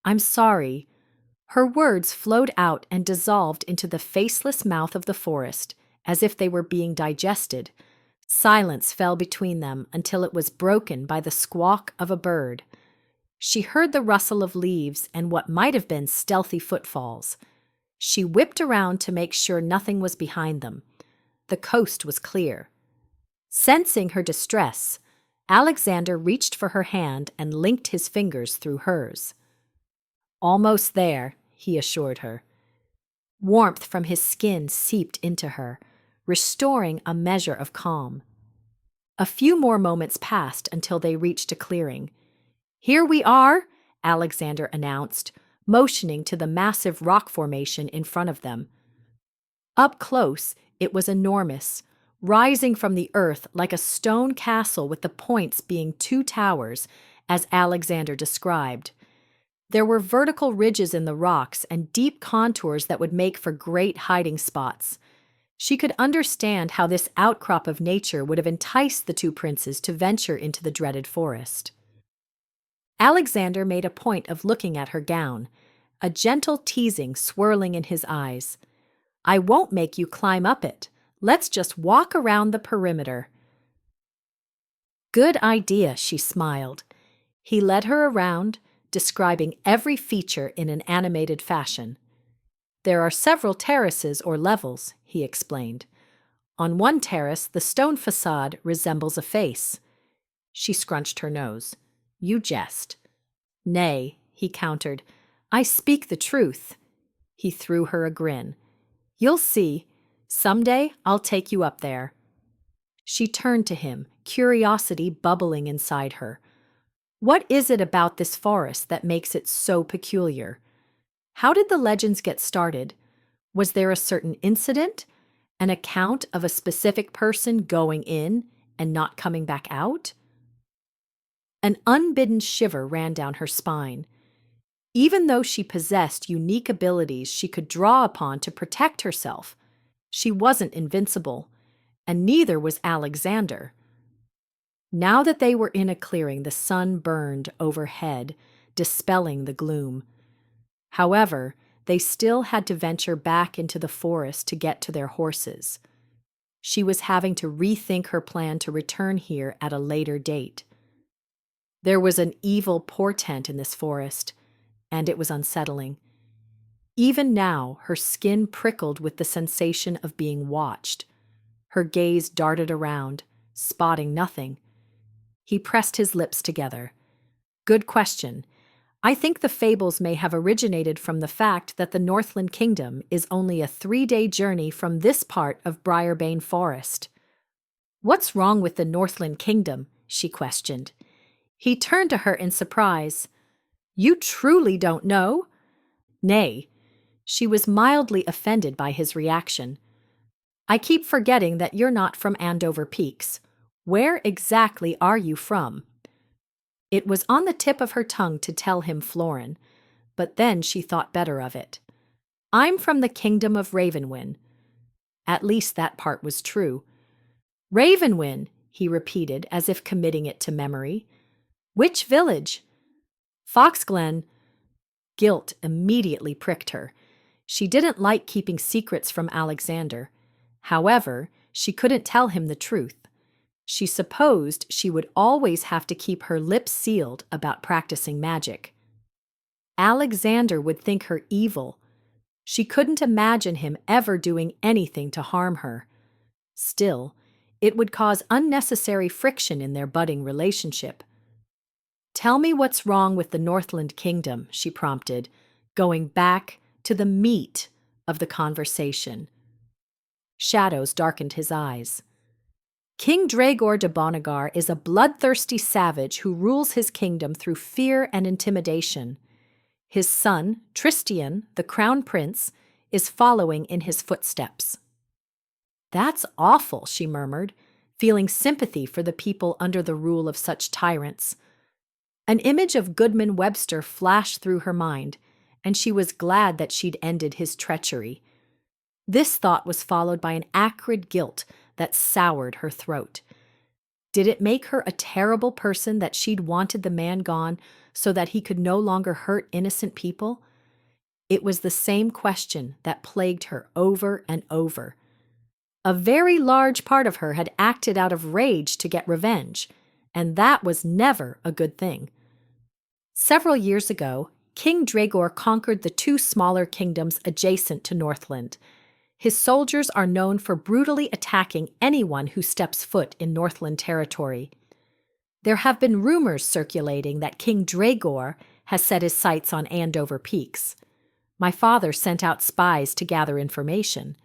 "I'm sorry." Her words flowed out and dissolved into the faceless mouth of the forest, as if they were being digested. Silence fell between them until it was broken by the squawk of a bird. She heard the rustle of leaves and what might have been stealthy footfalls. She whipped around to make sure nothing was behind them. The coast was clear. Sensing her distress, Alexander reached for her hand and linked his fingers through hers. "Almost there," he assured her. Warmth from his skin seeped into her, restoring a measure of calm. A few more moments passed until they reached a clearing. "Here we are," Alexander announced, motioning to the massive rock formation in front of them. Up close, it was enormous, rising from the earth like a stone castle with the points being two towers, as Alexander described. There were vertical ridges in the rocks and deep contours that would make for great hiding spots. She could understand how this outcrop of nature would have enticed the two princes to venture into the dreaded forest. Alexander made a point of looking at her gown, a gentle teasing swirling in his eyes. "I won't make you climb up it. Let's just walk around the perimeter." "Good idea," she smiled. He led her around, describing every feature in an animated fashion. "There are several terraces or levels," he explained. "On one terrace, the stone facade resembles a face." She scrunched her nose. "You jest." "Nay," he countered. "I speak the truth." He threw her a grin. "You'll see. Someday I'll take you up there." She turned to him, curiosity bubbling inside her. What is it about this forest that makes it so peculiar? How did the legends get started? Was there a certain incident? An account of a specific person going in and not coming back out? An unbidden shiver ran down her spine. Even though she possessed unique abilities she could draw upon to protect herself, she wasn't invincible, and neither was Alexander. Now that they were in a clearing, the sun burned overhead, dispelling the gloom. However, they still had to venture back into the forest to get to their horses. She was having to rethink her plan to return here at a later date. There was an evil portent in this forest, and it was unsettling. Even now, her skin prickled with the sensation of being watched. Her gaze darted around, spotting nothing. He pressed his lips together. "Good question. I think the fables may have originated from the fact that the Northland Kingdom is only a 3-day journey from this part of Briarbane Forest." "What's wrong with the Northland Kingdom?" she questioned. He turned to her in surprise. "You truly don't know?" "Nay." She was mildly offended by his reaction. "I keep forgetting that you're not from Andover Peaks. Where exactly are you from?" It was on the tip of her tongue to tell him Florin, but then she thought better of it. "I'm from the kingdom of Ravenwyn." At least that part was true. "Ravenwyn," he repeated as if committing it to memory. "Which village?" "Foxglen." Guilt immediately pricked her. She didn't like keeping secrets from Alexander. However, she couldn't tell him the truth. She supposed she would always have to keep her lips sealed about practicing magic. Alexander would think her evil. She couldn't imagine him ever doing anything to harm her. Still, it would cause unnecessary friction in their budding relationship. "Tell me what's wrong with the Northland Kingdom," she prompted, going back to the meat of the conversation. Shadows darkened his eyes. "King Dragor de Bonagar is a bloodthirsty savage who rules his kingdom through fear and intimidation. His son, Tristian, the crown prince, is following in his footsteps." "That's awful," she murmured, feeling sympathy for the people under the rule of such tyrants. An image of Goodman Webster flashed through her mind, and she was glad that she'd ended his treachery. This thought was followed by an acrid guilt that soured her throat. Did it make her a terrible person that she'd wanted the man gone so that he could no longer hurt innocent people? It was the same question that plagued her over and over. A very large part of her had acted out of rage to get revenge, and that was never a good thing. Several years ago, King Dragor conquered the 2 smaller kingdoms adjacent to Northland. His soldiers are known for brutally attacking anyone who steps foot in Northland territory. There have been rumors circulating that King Dragor has set his sights on Andover Peaks. My father sent out spies to gather information.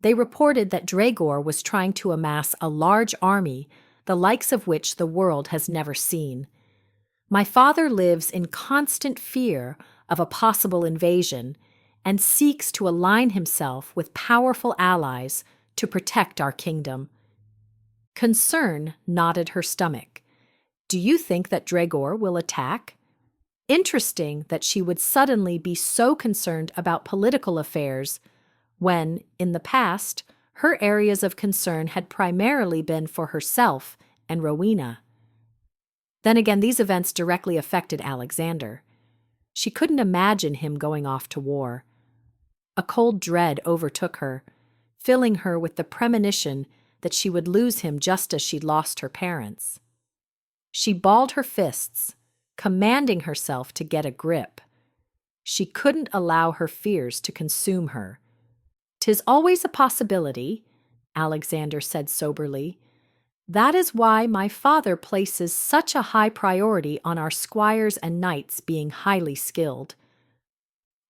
They reported that Dragor was trying to amass a large army, the likes of which the world has never seen. My father lives in constant fear of a possible invasion and seeks to align himself with powerful allies to protect our kingdom." Concern knotted her stomach. "Do you think that Dregor will attack?" Interesting that she would suddenly be so concerned about political affairs when, in the past, her areas of concern had primarily been for herself and Rowena. Then again, these events directly affected Alexander. She couldn't imagine him going off to war. A cold dread overtook her, filling her with the premonition that she would lose him just as she'd lost her parents. She balled her fists, commanding herself to get a grip. She couldn't allow her fears to consume her. "'Tis always a possibility," Alexander said soberly. "That is why my father places such a high priority on our squires and knights being highly skilled."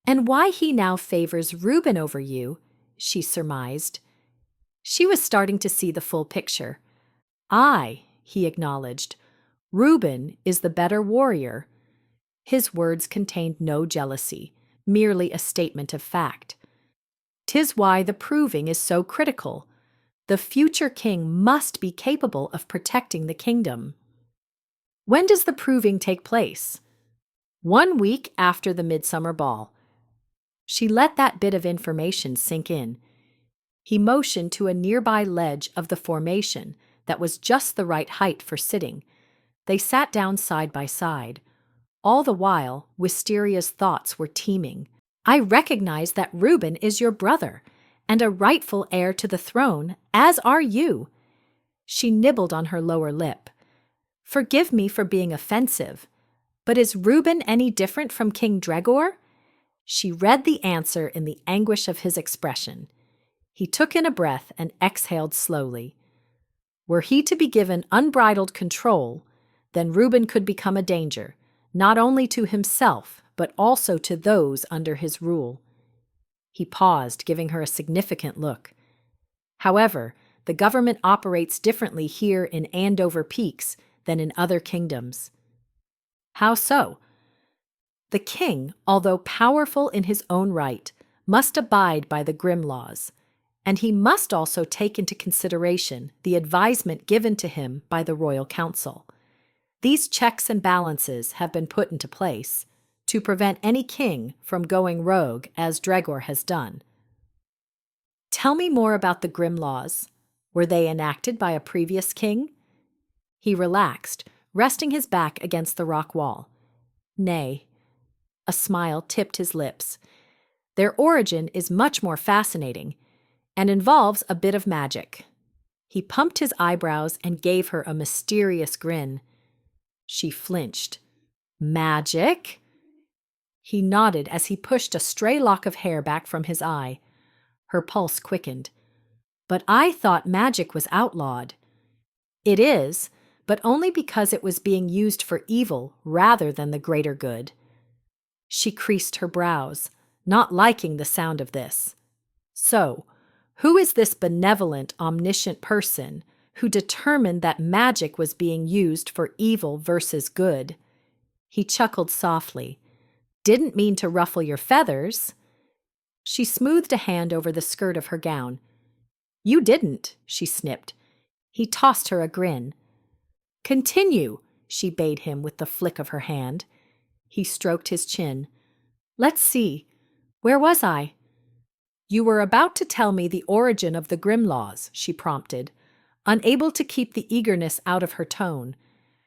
"And why he now favors Reuben over you," she surmised. She was starting to see the full picture. "Aye," he acknowledged, "Reuben is the better warrior." His words contained no jealousy, merely a statement of fact. "'Tis why the proving is so critical. The future king must be capable of protecting the kingdom." "When does the proving take place?" "1 week after the midsummer ball." She let that bit of information sink in. He motioned to a nearby ledge of the formation that was just the right height for sitting. They sat down side by side. All the while, Wisteria's thoughts were teeming. "I recognize that Reuben is your brother, and a rightful heir to the throne, as are you." She nibbled on her lower lip. "Forgive me for being offensive, but is Reuben any different from King Dregor?" She read the answer in the anguish of his expression. He took in a breath and exhaled slowly. Were he to be given unbridled control, then Reuben could become a danger, not only to himself, but also to those under his rule. He paused, giving her a significant look. "However, the government operates differently here in Andover Peaks than in other kingdoms." "How so?" "The king, although powerful in his own right, must abide by the Grimm laws, and he must also take into consideration the advisement given to him by the royal council. These checks and balances have been put into place to prevent any king from going rogue as Dregor has done." "Tell me more about the Grimm laws. Were they enacted by a previous king?" He relaxed, resting his back against the rock wall. "Nay." A smile tipped his lips. "Their origin is much more fascinating and involves a bit of magic." He pumped his eyebrows and gave her a mysterious grin. She flinched. "Magic?" He nodded as he pushed a stray lock of hair back from his eye. Her pulse quickened. "But I thought magic was outlawed." "It is, but only because it was being used for evil rather than the greater good." She creased her brows, not liking the sound of this. "So, who is this benevolent, omniscient person who determined that magic was being used for evil versus good?" He chuckled softly. "Didn't mean to ruffle your feathers." She smoothed a hand over the skirt of her gown. "You didn't," she snipped. He tossed her a grin. "Continue," she bade him with the flick of her hand. He stroked his chin. "Let's see. Where was I?" "You were about to tell me the origin of the Grimm laws," she prompted, unable to keep the eagerness out of her tone.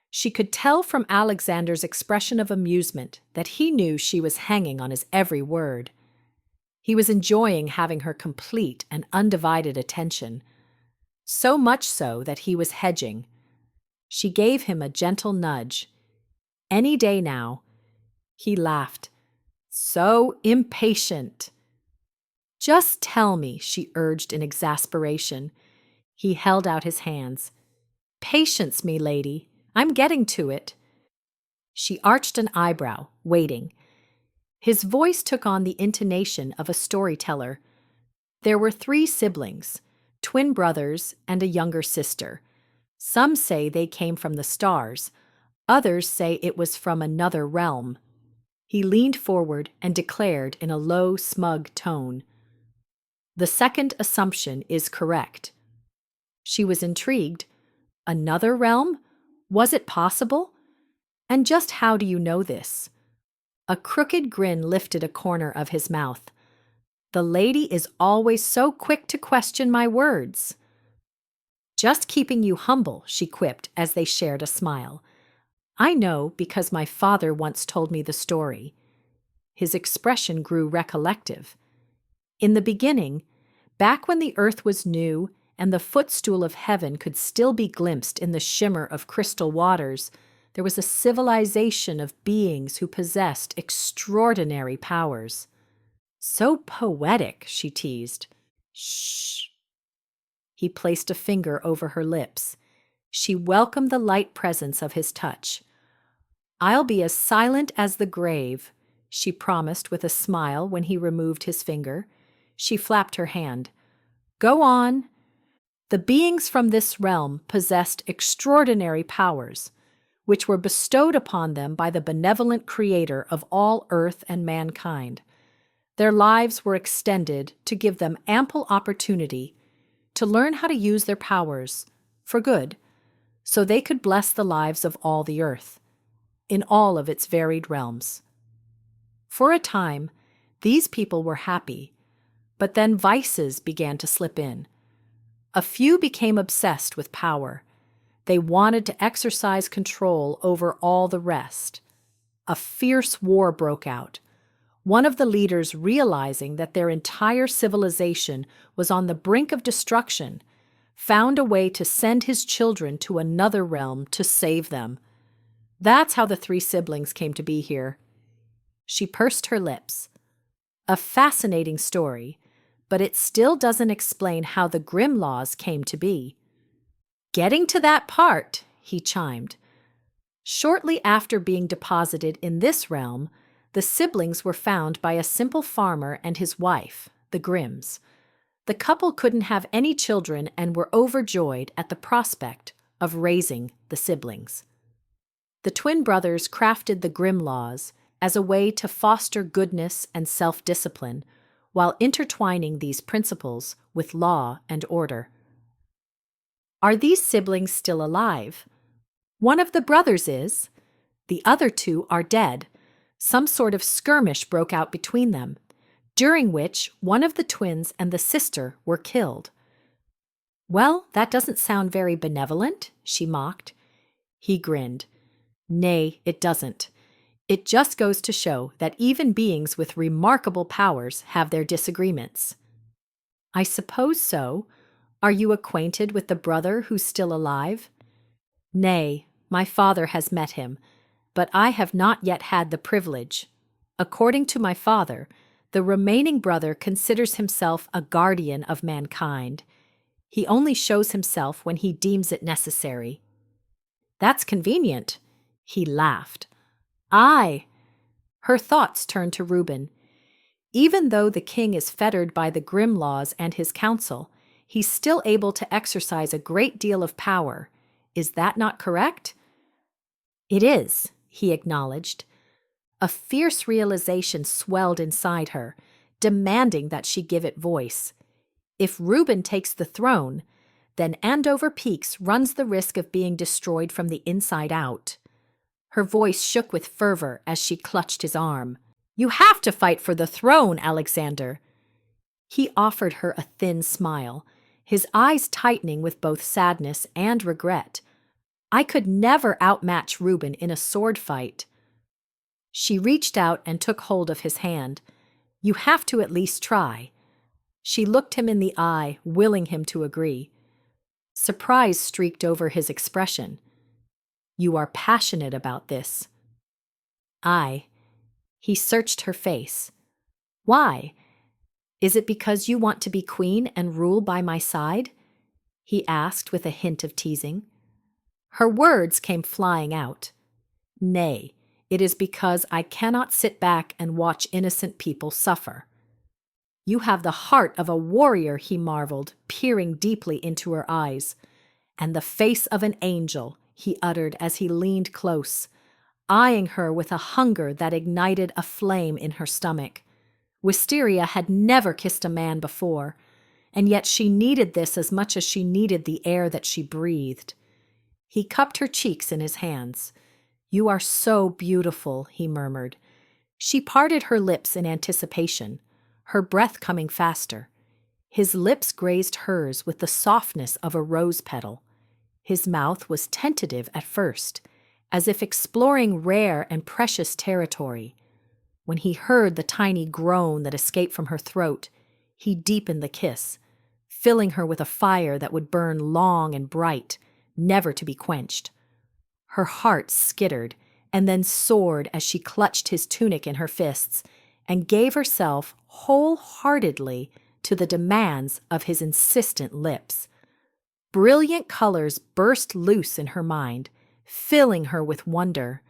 She could tell from Alexander's expression of amusement that he knew she was hanging on his every word. He was enjoying having her complete and undivided attention, so much so that he was hedging. She gave him a gentle nudge. "Any day now." He laughed. "So impatient." "Just tell me," she urged in exasperation. He held out his hands. "Patience, me lady. I'm getting to it." She arched an eyebrow, waiting. His voice took on the intonation of a storyteller. There were 3 siblings, twin brothers and a younger sister. Some say they came from the stars. Others say it was from another realm. He leaned forward and declared in a low, smug tone, "The second assumption is correct." She was intrigued. Another realm? Was it possible? And just how do you know this? A crooked grin lifted a corner of his mouth. The lady is always so quick to question my words. "Just keeping you humble," she quipped as they shared a smile. "I know because my father once told me the story." His expression grew recollective. In the beginning, back when the earth was new and the footstool of heaven could still be glimpsed in the shimmer of crystal waters, there was a civilization of beings who possessed extraordinary powers. "So poetic," she teased. "Shh." He placed a finger over her lips. She welcomed the light presence of his touch. "I'll be as silent as the grave," she promised with a smile when he removed his finger. She flapped her hand. "Go on." "The beings from this realm possessed extraordinary powers, which were bestowed upon them by the benevolent Creator of all earth and mankind. Their lives were extended to give them ample opportunity to learn how to use their powers for good, so they could bless the lives of all the earth, in all of its varied realms. For a time, these people were happy, but then vices began to slip in. A few became obsessed with power. They wanted to exercise control over all the rest. A fierce war broke out. One of the leaders, realizing that their entire civilization was on the brink of destruction, found a way to send his children to another realm to save them. That's how the three siblings came to be here. She pursed her lips. A fascinating story, but it still doesn't explain how the Grimm laws came to be. "Getting to that part," he chimed. "Shortly after being deposited in this realm, the siblings were found by a simple farmer and his wife, the Grimms. The couple couldn't have any children and were overjoyed at the prospect of raising the siblings. The twin brothers crafted the Grimm laws as a way to foster goodness and self-discipline, while intertwining these principles with law and order. Are these siblings still alive? One of the brothers is. The other two are dead. Some sort of skirmish broke out between them, during which one of the twins and the sister were killed." "Well, that doesn't sound very benevolent," she mocked. He grinned. "Nay, it doesn't. It just goes to show that even beings with remarkable powers have their disagreements." "I suppose so. Are you acquainted with the brother who's still alive?" "Nay, my father has met him, but I have not yet had the privilege. According to my father, the remaining brother considers himself a guardian of mankind. He only shows himself when he deems it necessary." "That's convenient." He laughed. "Aye." Her thoughts turned to Reuben. Even though the king is fettered by the Grimm laws and his council, he's still able to exercise a great deal of power. Is that not correct? "It is," he acknowledged. A fierce realization swelled inside her, demanding that she give it voice. If Reuben takes the throne, then Andover Peaks runs the risk of being destroyed from the inside out. Her voice shook with fervor as she clutched his arm. "You have to fight for the throne, Alexander." He offered her a thin smile, his eyes tightening with both sadness and regret. "I could never outmatch Reuben in a sword fight." She reached out and took hold of his hand. "You have to at least try." She looked him in the eye, willing him to agree. Surprise streaked over his expression. "You are passionate about this." "Aye." He searched her face. "Why? Is it because you want to be queen and rule by my side?" he asked with a hint of teasing. Her words came flying out. "Nay, it is because I cannot sit back and watch innocent people suffer." "You have the heart of a warrior," he marveled, peering deeply into her eyes. "And the face of an angel," he uttered as he leaned close, eyeing her with a hunger that ignited a flame in her stomach. Wisteria had never kissed a man before, and yet she needed this as much as she needed the air that she breathed. He cupped her cheeks in his hands. "You are so beautiful," he murmured. She parted her lips in anticipation, her breath coming faster. His lips grazed hers with the softness of a rose petal. His mouth was tentative at first, as if exploring rare and precious territory. When he heard the tiny groan that escaped from her throat, he deepened the kiss, filling her with a fire that would burn long and bright, never to be quenched. Her heart skittered and then soared as she clutched his tunic in her fists and gave herself wholeheartedly to the demands of his insistent lips. Brilliant colors burst loose in her mind, filling her with wonder.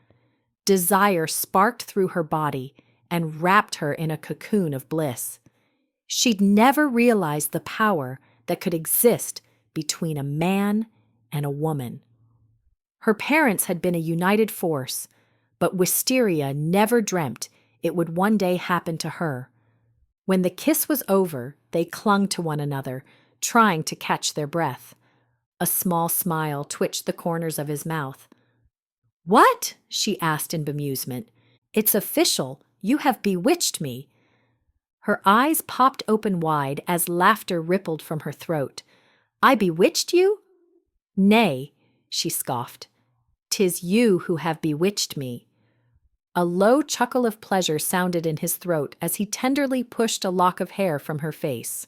Desire sparked through her body and wrapped her in a cocoon of bliss. She'd never realized the power that could exist between a man and a woman. Her parents had been a united force, but Wisteria never dreamt it would one day happen to her. When the kiss was over, they clung to one another, trying to catch their breath. A small smile twitched the corners of his mouth. "What?" she asked in bemusement. "It's official. You have bewitched me." Her eyes popped open wide as laughter rippled from her throat. "I bewitched you?" "Nay," she scoffed. "'Tis you who have bewitched me." A low chuckle of pleasure sounded in his throat as he tenderly pushed a lock of hair from her face.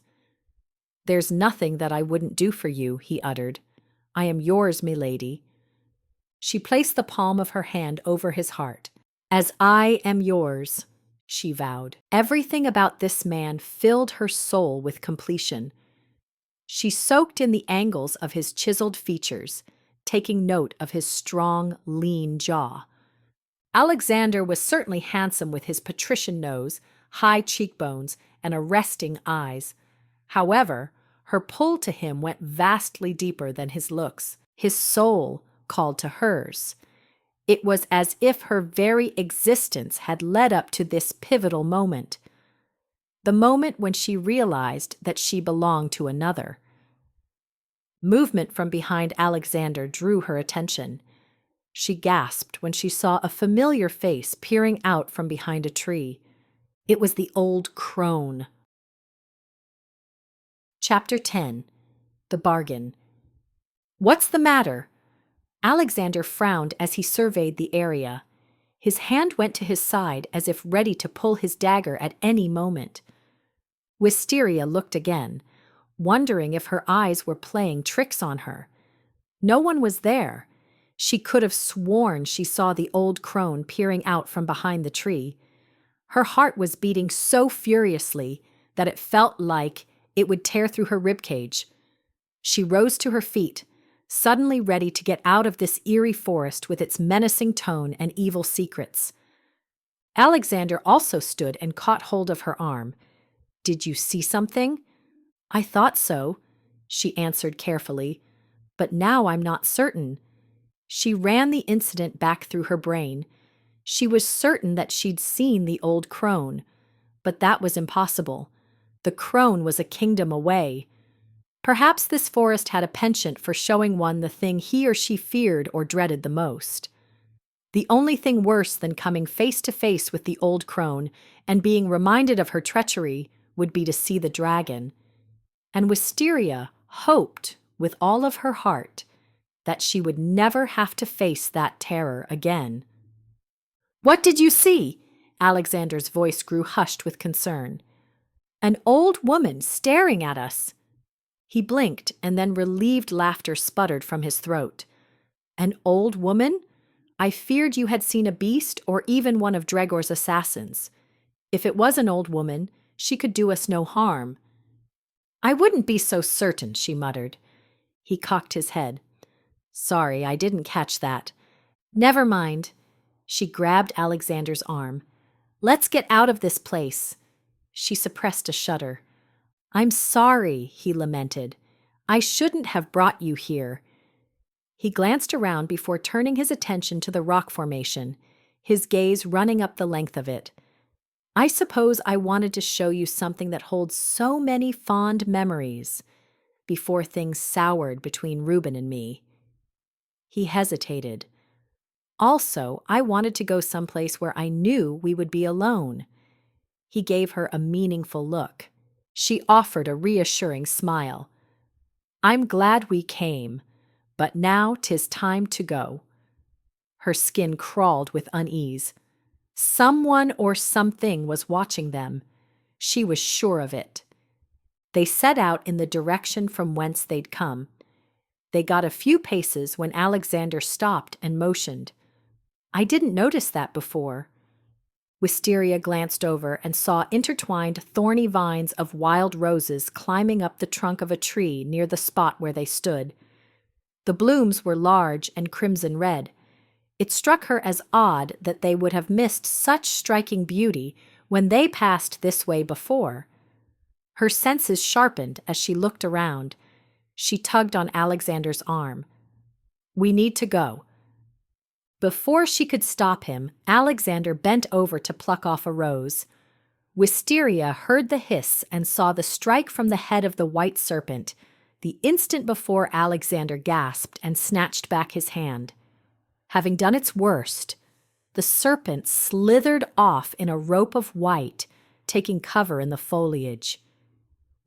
"There's nothing that I wouldn't do for you," he uttered. "I am yours, milady." She placed the palm of her hand over his heart. "As I am yours," she vowed. Everything about this man filled her soul with completion. She soaked in the angles of his chiseled features, taking note of his strong, lean jaw. Alexander was certainly handsome with his patrician nose, high cheekbones, and arresting eyes. However, her pull to him went vastly deeper than his looks. His soul called to hers. It was as if her very existence had led up to this pivotal moment. The moment when she realized that she belonged to another. Movement from behind Alexander drew her attention. She gasped when she saw a familiar face peering out from behind a tree. It was the old crone. Chapter 10. The Bargain. "What's the matter?" Alexander frowned as he surveyed the area. His hand went to his side as if ready to pull his dagger at any moment. Wisteria looked again, wondering if her eyes were playing tricks on her. No one was there. She could have sworn she saw the old crone peering out from behind the tree. Her heart was beating so furiously that it felt like it would tear through her ribcage. She rose to her feet, suddenly ready to get out of this eerie forest with its menacing tone and evil secrets. Alexander also stood and caught hold of her arm. "Did you see something?" "I thought so," she answered carefully, "but now I'm not certain." She ran the incident back through her brain. She was certain that she'd seen the old crone, but that was impossible. The crone was a kingdom away. Perhaps this forest had a penchant for showing one the thing he or she feared or dreaded the most. The only thing worse than coming face to face with the old crone and being reminded of her treachery would be to see the dragon. And Wisteria hoped with all of her heart that she would never have to face that terror again. "What did you see?" Alexander's voice grew hushed with concern. "An old woman staring at us." He blinked, and then relieved laughter sputtered from his throat. "An old woman? I feared you had seen a beast or even one of Dregor's assassins. If it was an old woman, she could do us no harm." "I wouldn't be so certain," she muttered. He cocked his head. "Sorry, I didn't catch that." "Never mind." She grabbed Alexander's arm. "Let's get out of this place." She suppressed a shudder. "I'm sorry," he lamented. "I shouldn't have brought you here. He glanced around before turning his attention to the rock formation, his gaze running up the length of it. I suppose I wanted to show you something that holds so many fond memories before things soured between Reuben and me. He hesitated. Also, I wanted to go someplace where I knew we would be alone. He gave her a meaningful look. She offered a reassuring smile. I'm glad we came, but now 'tis time to go. Her skin crawled with unease. Someone or something was watching them. She was sure of it. They set out in the direction from whence they'd come. They got a few paces when Alexander stopped and motioned. I didn't notice that before. Wisteria glanced over and saw intertwined thorny vines of wild roses climbing up the trunk of a tree near the spot where they stood. The blooms were large and crimson red. It struck her as odd that they would have missed such striking beauty when they passed this way before. Her senses sharpened as she looked around. She tugged on Alexander's arm. We need to go. Before she could stop him, Alexander bent over to pluck off a rose. Wisteria heard the hiss and saw the strike from the head of the white serpent, the instant before Alexander gasped and snatched back his hand. Having done its worst, the serpent slithered off in a rope of white, taking cover in the foliage.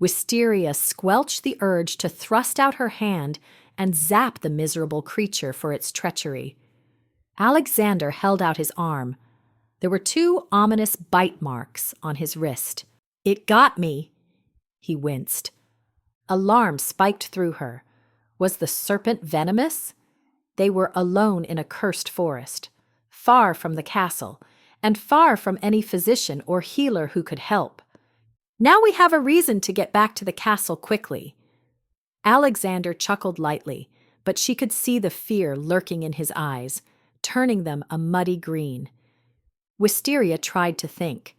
Wisteria squelched the urge to thrust out her hand and zap the miserable creature for its treachery. Alexander held out his arm. There were 2 ominous bite marks on his wrist. It got me, he winced. Alarm spiked through her. Was the serpent venomous? They were alone in a cursed forest, far from the castle, and far from any physician or healer who could help. Now we have a reason to get back to the castle quickly. Alexander chuckled lightly, but she could see the fear lurking in his eyes, turning them a muddy green. Wisteria tried to think.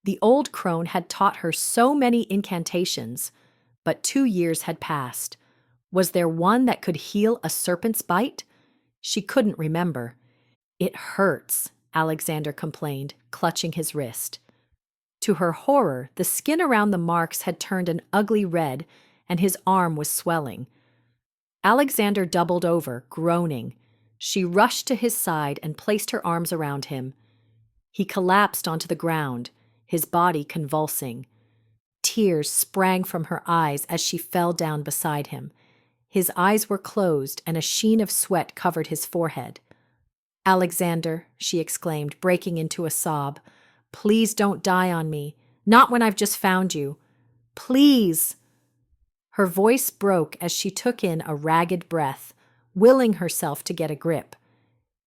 The old crone had taught her so many incantations, but 2 years had passed. Was there one that could heal a serpent's bite? She couldn't remember. It hurts, Alexander complained, clutching his wrist. To her horror, the skin around the marks had turned an ugly red, and his arm was swelling. Alexander doubled over, groaning. She rushed to his side and placed her arms around him. He collapsed onto the ground, his body convulsing. Tears sprang from her eyes as she fell down beside him. His eyes were closed and a sheen of sweat covered his forehead. Alexander, she exclaimed, breaking into a sob, please don't die on me. Not when I've just found you. Please. Her voice broke as she took in a ragged breath, willing herself to get a grip.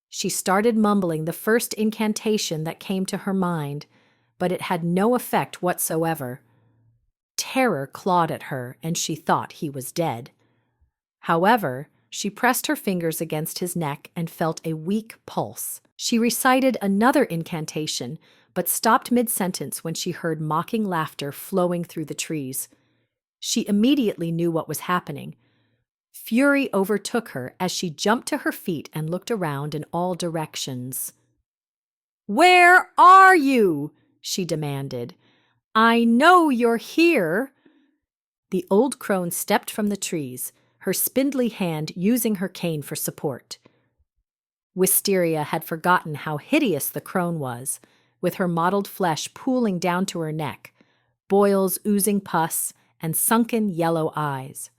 She started mumbling the first incantation that came to her mind, but it had no effect whatsoever. Terror clawed at her, and she thought he was dead. However, she pressed her fingers against his neck and felt a weak pulse. She recited another incantation, but stopped mid-sentence when she heard mocking laughter flowing through the trees. She immediately knew what was happening. Fury overtook her as she jumped to her feet and looked around in all directions. "Where are you?" she demanded. "I know you're here." The old crone stepped from the trees, her spindly hand using her cane for support. Wisteria had forgotten how hideous the crone was, with her mottled flesh pooling down to her neck, boils oozing pus, and sunken yellow eyes.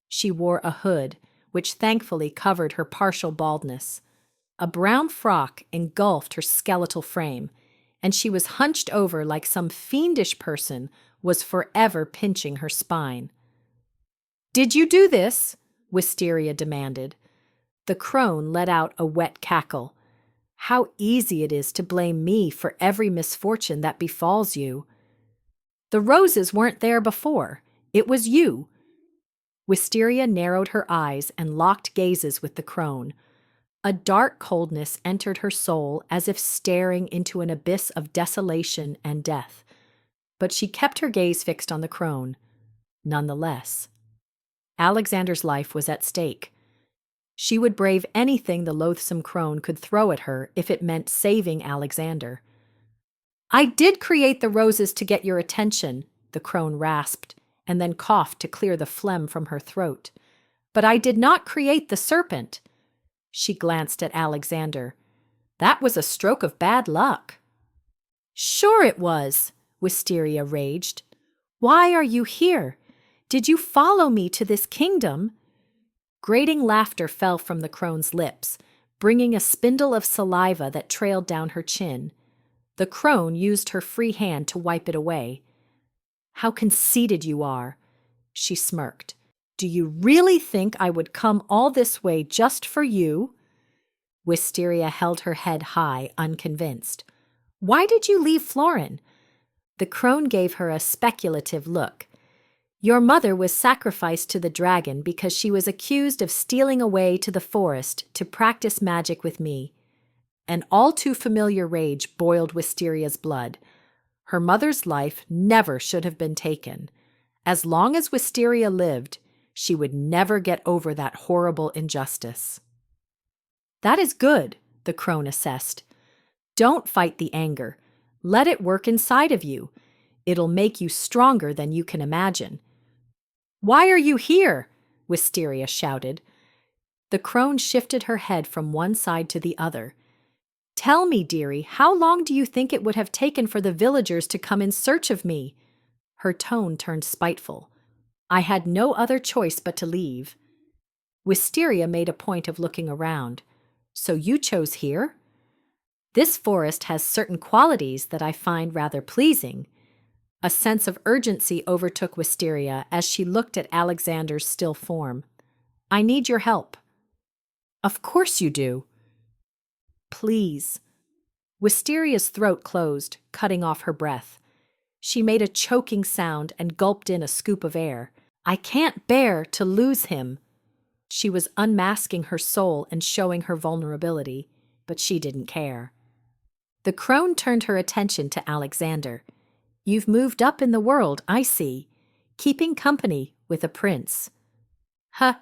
She wore a hood, which thankfully covered her partial baldness. A brown frock engulfed her skeletal frame, and she was hunched over like some fiendish person was forever pinching her spine. "Did you do this?" Wisteria demanded. The crone let out a wet cackle. "How easy it is to blame me for every misfortune that befalls you. The roses weren't there before. It was you." Wisteria narrowed her eyes and locked gazes with the crone. A dark coldness entered her soul as if staring into an abyss of desolation and death. But she kept her gaze fixed on the crone. Nonetheless, Alexander's life was at stake. She would brave anything the loathsome crone could throw at her if it meant saving Alexander. "I did create the roses to get your attention," the crone rasped, and then coughed to clear the phlegm from her throat. "But I did not create the serpent." She glanced at Alexander. "That was a stroke of bad luck." "Sure it was," Wisteria raged. "Why are you here? Did you follow me to this kingdom?" Grating laughter fell from the crone's lips, bringing a spindle of saliva that trailed down her chin. The crone used her free hand to wipe it away. "How conceited you are," she smirked. "Do you really think I would come all this way just for you?" Wisteria held her head high, unconvinced. "Why did you leave Florin?" The crone gave her a speculative look. "Your mother was sacrificed to the dragon because she was accused of stealing away to the forest to practice magic with me." An all too familiar rage boiled Wisteria's blood. Her mother's life never should have been taken. As long as Wisteria lived, she would never get over that horrible injustice. "That is good," the crone assessed. "Don't fight the anger. Let it work inside of you. It'll make you stronger than you can imagine." "Why are you here?" Wisteria shouted. The crone shifted her head from one side to the other. "Tell me, dearie, how long do you think it would have taken for the villagers to come in search of me?" Her tone turned spiteful. "I had no other choice but to leave." Wisteria made a point of looking around. "So you chose here?" "This forest has certain qualities that I find rather pleasing." A sense of urgency overtook Wisteria as she looked at Alexander's still form. "I need your help." "Of course you do." "Please." Wisteria's throat closed, cutting off her breath. She made a choking sound and gulped in a scoop of air. "I can't bear to lose him." She was unmasking her soul and showing her vulnerability, but she didn't care. The crone turned her attention to Alexander. "You've moved up in the world, I see, keeping company with a prince." "Huh,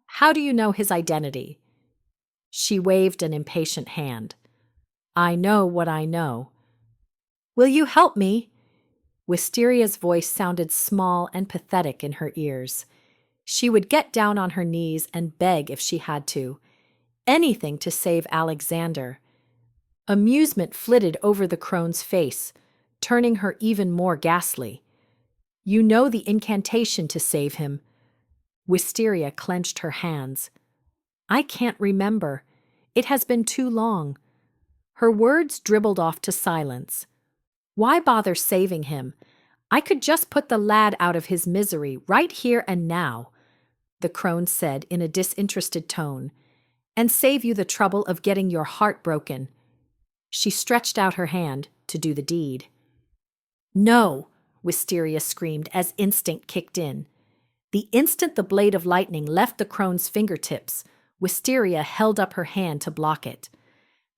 how do you know his identity?" She waved an impatient hand. "I know what I know." "Will you help me?" Wisteria's voice sounded small and pathetic in her ears. She would get down on her knees and beg if she had to. Anything to save Alexander. Amusement flitted over the crone's face, turning her even more ghastly. "You know the incantation to save him." Wisteria clenched her hands. "I can't remember. It has been too long." Her words dribbled off to silence. "Why bother saving him? I could just put the lad out of his misery right here and now," the crone said in a disinterested tone, "and save you the trouble of getting your heart broken." She stretched out her hand to do the deed. "No!" Wisteria screamed as instinct kicked in. The instant the blade of lightning left the crone's fingertips, Wisteria held up her hand to block it.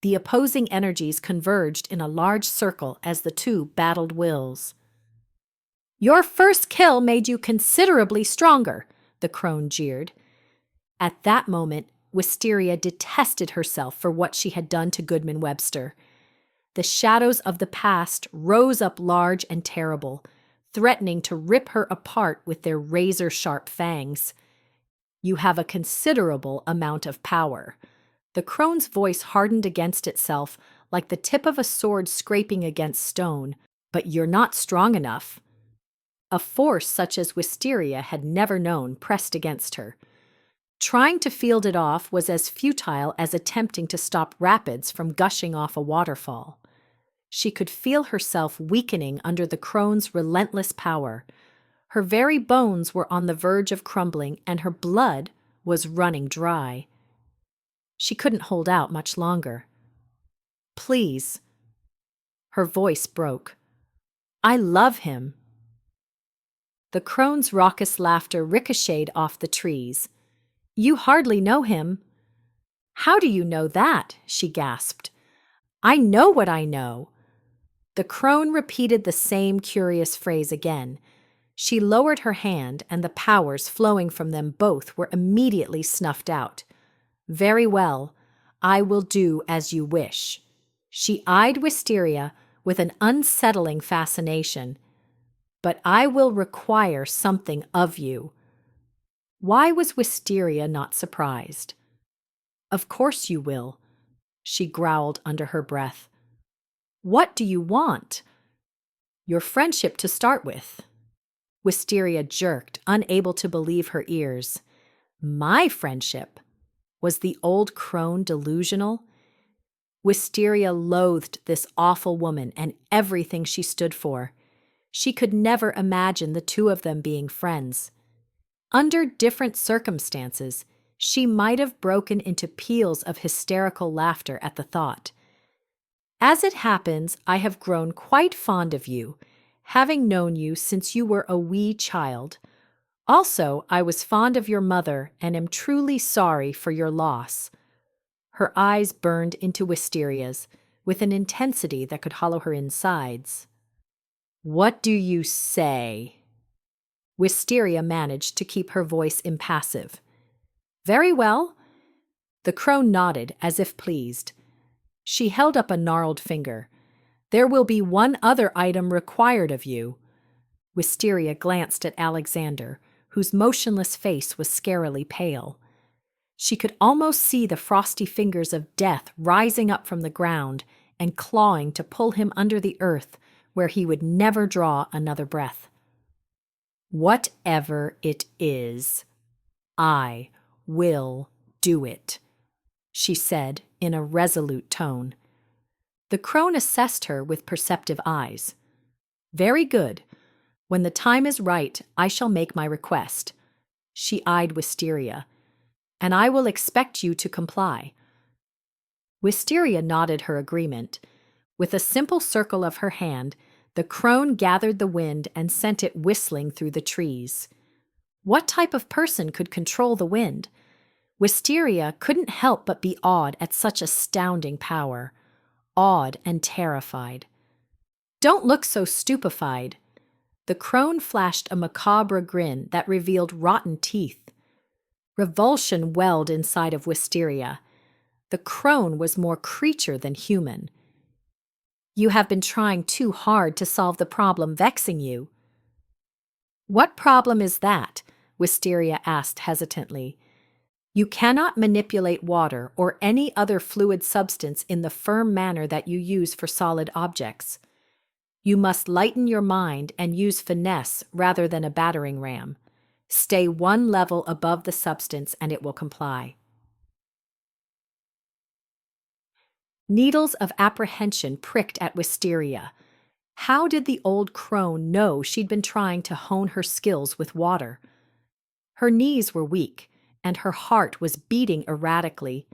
The opposing energies converged in a large circle as the two battled wills. "Your first kill made you considerably stronger," the crone jeered. At that moment, Wisteria detested herself for what she had done to Goodman Webster. The shadows of the past rose up large and terrible, threatening to rip her apart with their razor-sharp fangs. "You have a considerable amount of power." The crone's voice hardened against itself like the tip of a sword scraping against stone, "but you're not strong enough." A force such as Wisteria had never known pressed against her. Trying to field it off was as futile as attempting to stop rapids from gushing off a waterfall. She could feel herself weakening under the crone's relentless power. Her very bones were on the verge of crumbling, and her blood was running dry. She couldn't hold out much longer. "Please." Her voice broke. "I love him." The crone's raucous laughter ricocheted off the trees. "You hardly know him." "How do you know that?" she gasped. "I know what I know." The crone repeated the same curious phrase again. She lowered her hand, and the powers flowing from them both were immediately snuffed out. Very well, I will do as you wish. She eyed Wisteria with an unsettling fascination. But I will require something of you. Why was Wisteria not surprised? Of course you will, she growled under her breath. What do you want? Your friendship to start with. Wisteria jerked, unable to believe her ears. My friendship? Was the old crone delusional? Wisteria loathed this awful woman and everything she stood for. She could never imagine the two of them being friends. Under different circumstances, she might have broken into peals of hysterical laughter at the thought. As it happens, I have grown quite fond of you, having known you since you were a wee child. Also, I was fond of your mother and am truly sorry for your loss. Her eyes burned into Wisteria's with an intensity that could hollow her insides. What do you say? Wisteria managed to keep her voice impassive. Very well. The crone nodded as if pleased. She held up a gnarled finger. There will be one other item required of you. Wisteria glanced at Alexander, whose motionless face was scarily pale. She could almost see the frosty fingers of death rising up from the ground and clawing to pull him under the earth, where he would never draw another breath. Whatever it is, I will do it, she said in a resolute tone. The crone assessed her with perceptive eyes. Very good. When the time is right, I shall make my request. She eyed Wisteria. And I will expect you to comply. Wisteria nodded her agreement. With a simple circle of her hand, the crone gathered the wind and sent it whistling through the trees. What type of person could control the wind? Wisteria couldn't help but be awed at such astounding power. Awed and terrified. Don't look so stupefied. The crone flashed a macabre grin that revealed rotten teeth. Revulsion welled inside of Wisteria. The crone was more creature than human. You have been trying too hard to solve the problem vexing you. What problem is that? Wisteria asked hesitantly. You cannot manipulate water or any other fluid substance in the firm manner that you use for solid objects. You must lighten your mind and use finesse rather than a battering ram. Stay one level above the substance and it will comply. Needles of apprehension pricked at Wisteria. How did the old crone know she'd been trying to hone her skills with water? Her knees were weak, and her heart was beating erratically.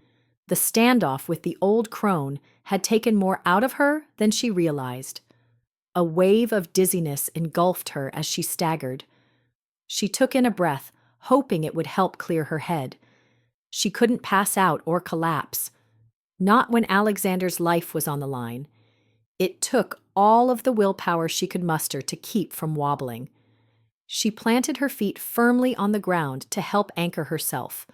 The standoff with the old crone had taken more out of her than she realized. A wave of dizziness engulfed her as she staggered. She took in a breath, hoping it would help clear her head. She couldn't pass out or collapse. Not when Alexander's life was on the line. It took all of the willpower she could muster to keep from wobbling. She planted her feet firmly on the ground to help anchor herself.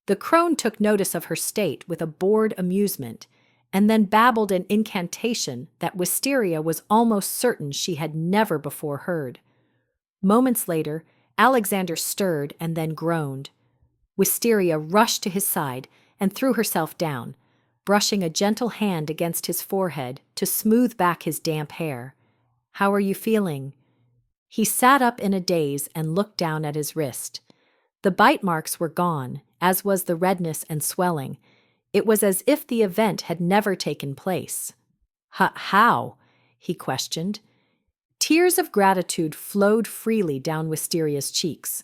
The crone took notice of her state with a bored amusement, and then babbled an incantation that Wisteria was almost certain she had never before heard. Moments later, Alexander stirred and then groaned. Wisteria rushed to his side and threw herself down, brushing a gentle hand against his forehead to smooth back his damp hair. How are you feeling? He sat up in a daze and looked down at his wrist. The bite marks were gone, as was the redness and swelling. It was as if the event had never taken place. How? He questioned. Tears of gratitude flowed freely down Wisteria's cheeks.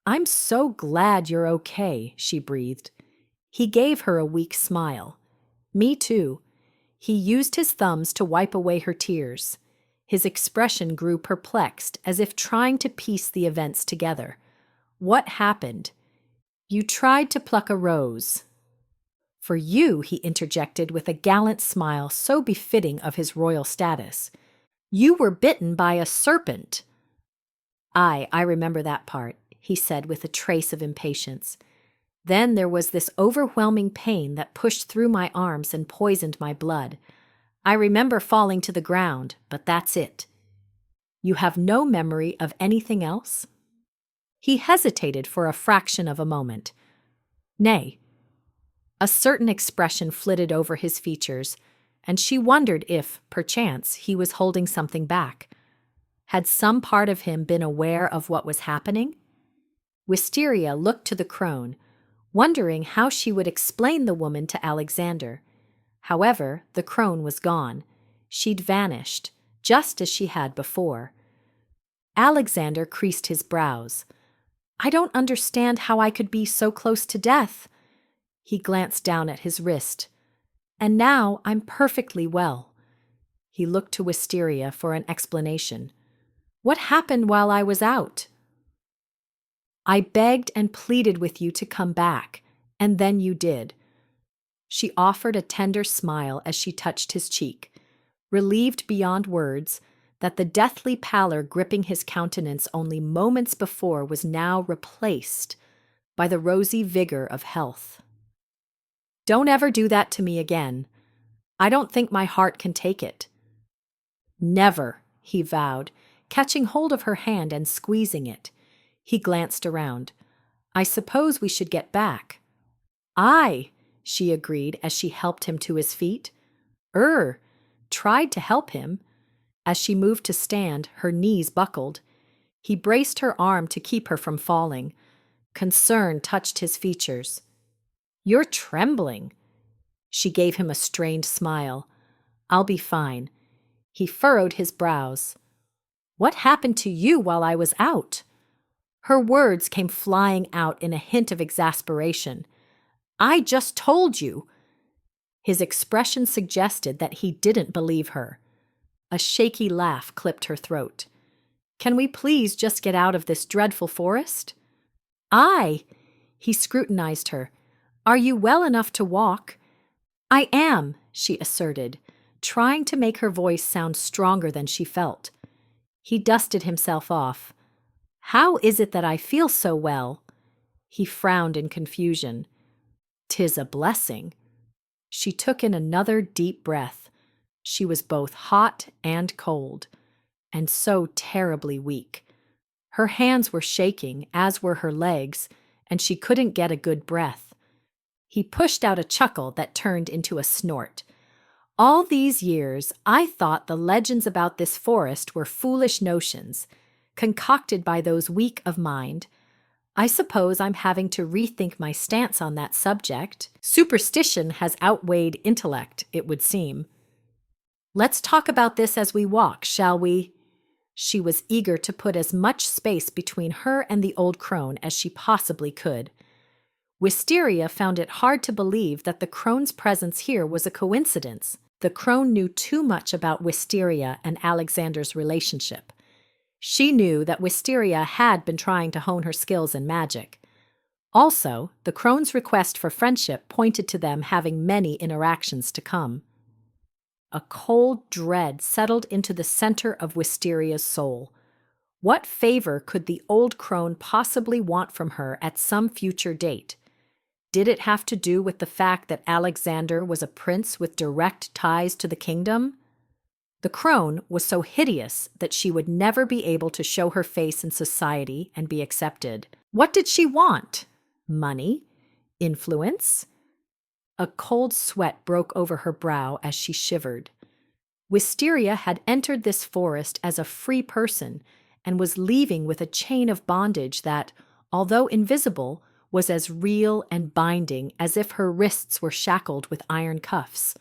I'm so glad you're okay, she breathed. He gave her a weak smile. Me too. He used his thumbs to wipe away her tears. His expression grew perplexed, as if trying to piece the events together. What happened? You tried to pluck a rose. For you, he interjected with a gallant smile so befitting of his royal status. You were bitten by a serpent. I remember that part, he said with a trace of impatience. Then there was this overwhelming pain that pushed through my arms and poisoned my blood. I remember falling to the ground, but that's it. You have no memory of anything else? He hesitated for a fraction of a moment. Nay. A certain expression flitted over his features, and she wondered if, perchance, he was holding something back. Had some part of him been aware of what was happening? Wisteria looked to the crone, wondering how she would explain the woman to Alexander. However, the crone was gone. She'd vanished, just as she had before. Alexander creased his brows. I don't understand how I could be so close to death. He glanced down at his wrist. And now I'm perfectly well. He looked to Wisteria for an explanation. What happened while I was out? I begged and pleaded with you to come back, and then you did. She offered a tender smile as she touched his cheek, relieved beyond words that the deathly pallor gripping his countenance only moments before was now replaced by the rosy vigor of health. Don't ever do that to me again. I don't think my heart can take it. Never, he vowed, catching hold of her hand and squeezing it. He glanced around. I suppose we should get back. Aye, she agreed as she helped him to his feet. Tried to help him. As she moved to stand, her knees buckled. He braced her arm to keep her from falling. Concern touched his features. You're trembling. She gave him a strained smile. I'll be fine. He furrowed his brows. What happened to you while I was out? Her words came flying out in a hint of exasperation. I just told you. His expression suggested that he didn't believe her. A shaky laugh clipped her throat. Can we please just get out of this dreadful forest? Aye. He scrutinized her. Are you well enough to walk? I am, she asserted, trying to make her voice sound stronger than she felt. He dusted himself off. How is it that I feel so well? He frowned in confusion. 'Tis a blessing. She took in another deep breath. She was both hot and cold, and so terribly weak. Her hands were shaking, as were her legs, and she couldn't get a good breath. He pushed out a chuckle that turned into a snort. All these years, I thought the legends about this forest were foolish notions, concocted by those weak of mind. I suppose I'm having to rethink my stance on that subject. Superstition has outweighed intellect, it would seem. Let's talk about this as we walk, shall we? She was eager to put as much space between her and the old crone as she possibly could. Wisteria found it hard to believe that the crone's presence here was a coincidence. The crone knew too much about Wisteria and Alexander's relationship. She knew that Wisteria had been trying to hone her skills in magic. Also, the crone's request for friendship pointed to them having many interactions to come. A cold dread settled into the center of Wisteria's soul. What favor could the old crone possibly want from her at some future date? Did it have to do with the fact that Alexander was a prince with direct ties to the kingdom? The crone was so hideous that she would never be able to show her face in society and be accepted. What did she want? Money? Influence? A cold sweat broke over her brow as she shivered. Wisteria had entered this forest as a free person and was leaving with a chain of bondage that, although invisible, was as real and binding as if her wrists were shackled with iron cuffs.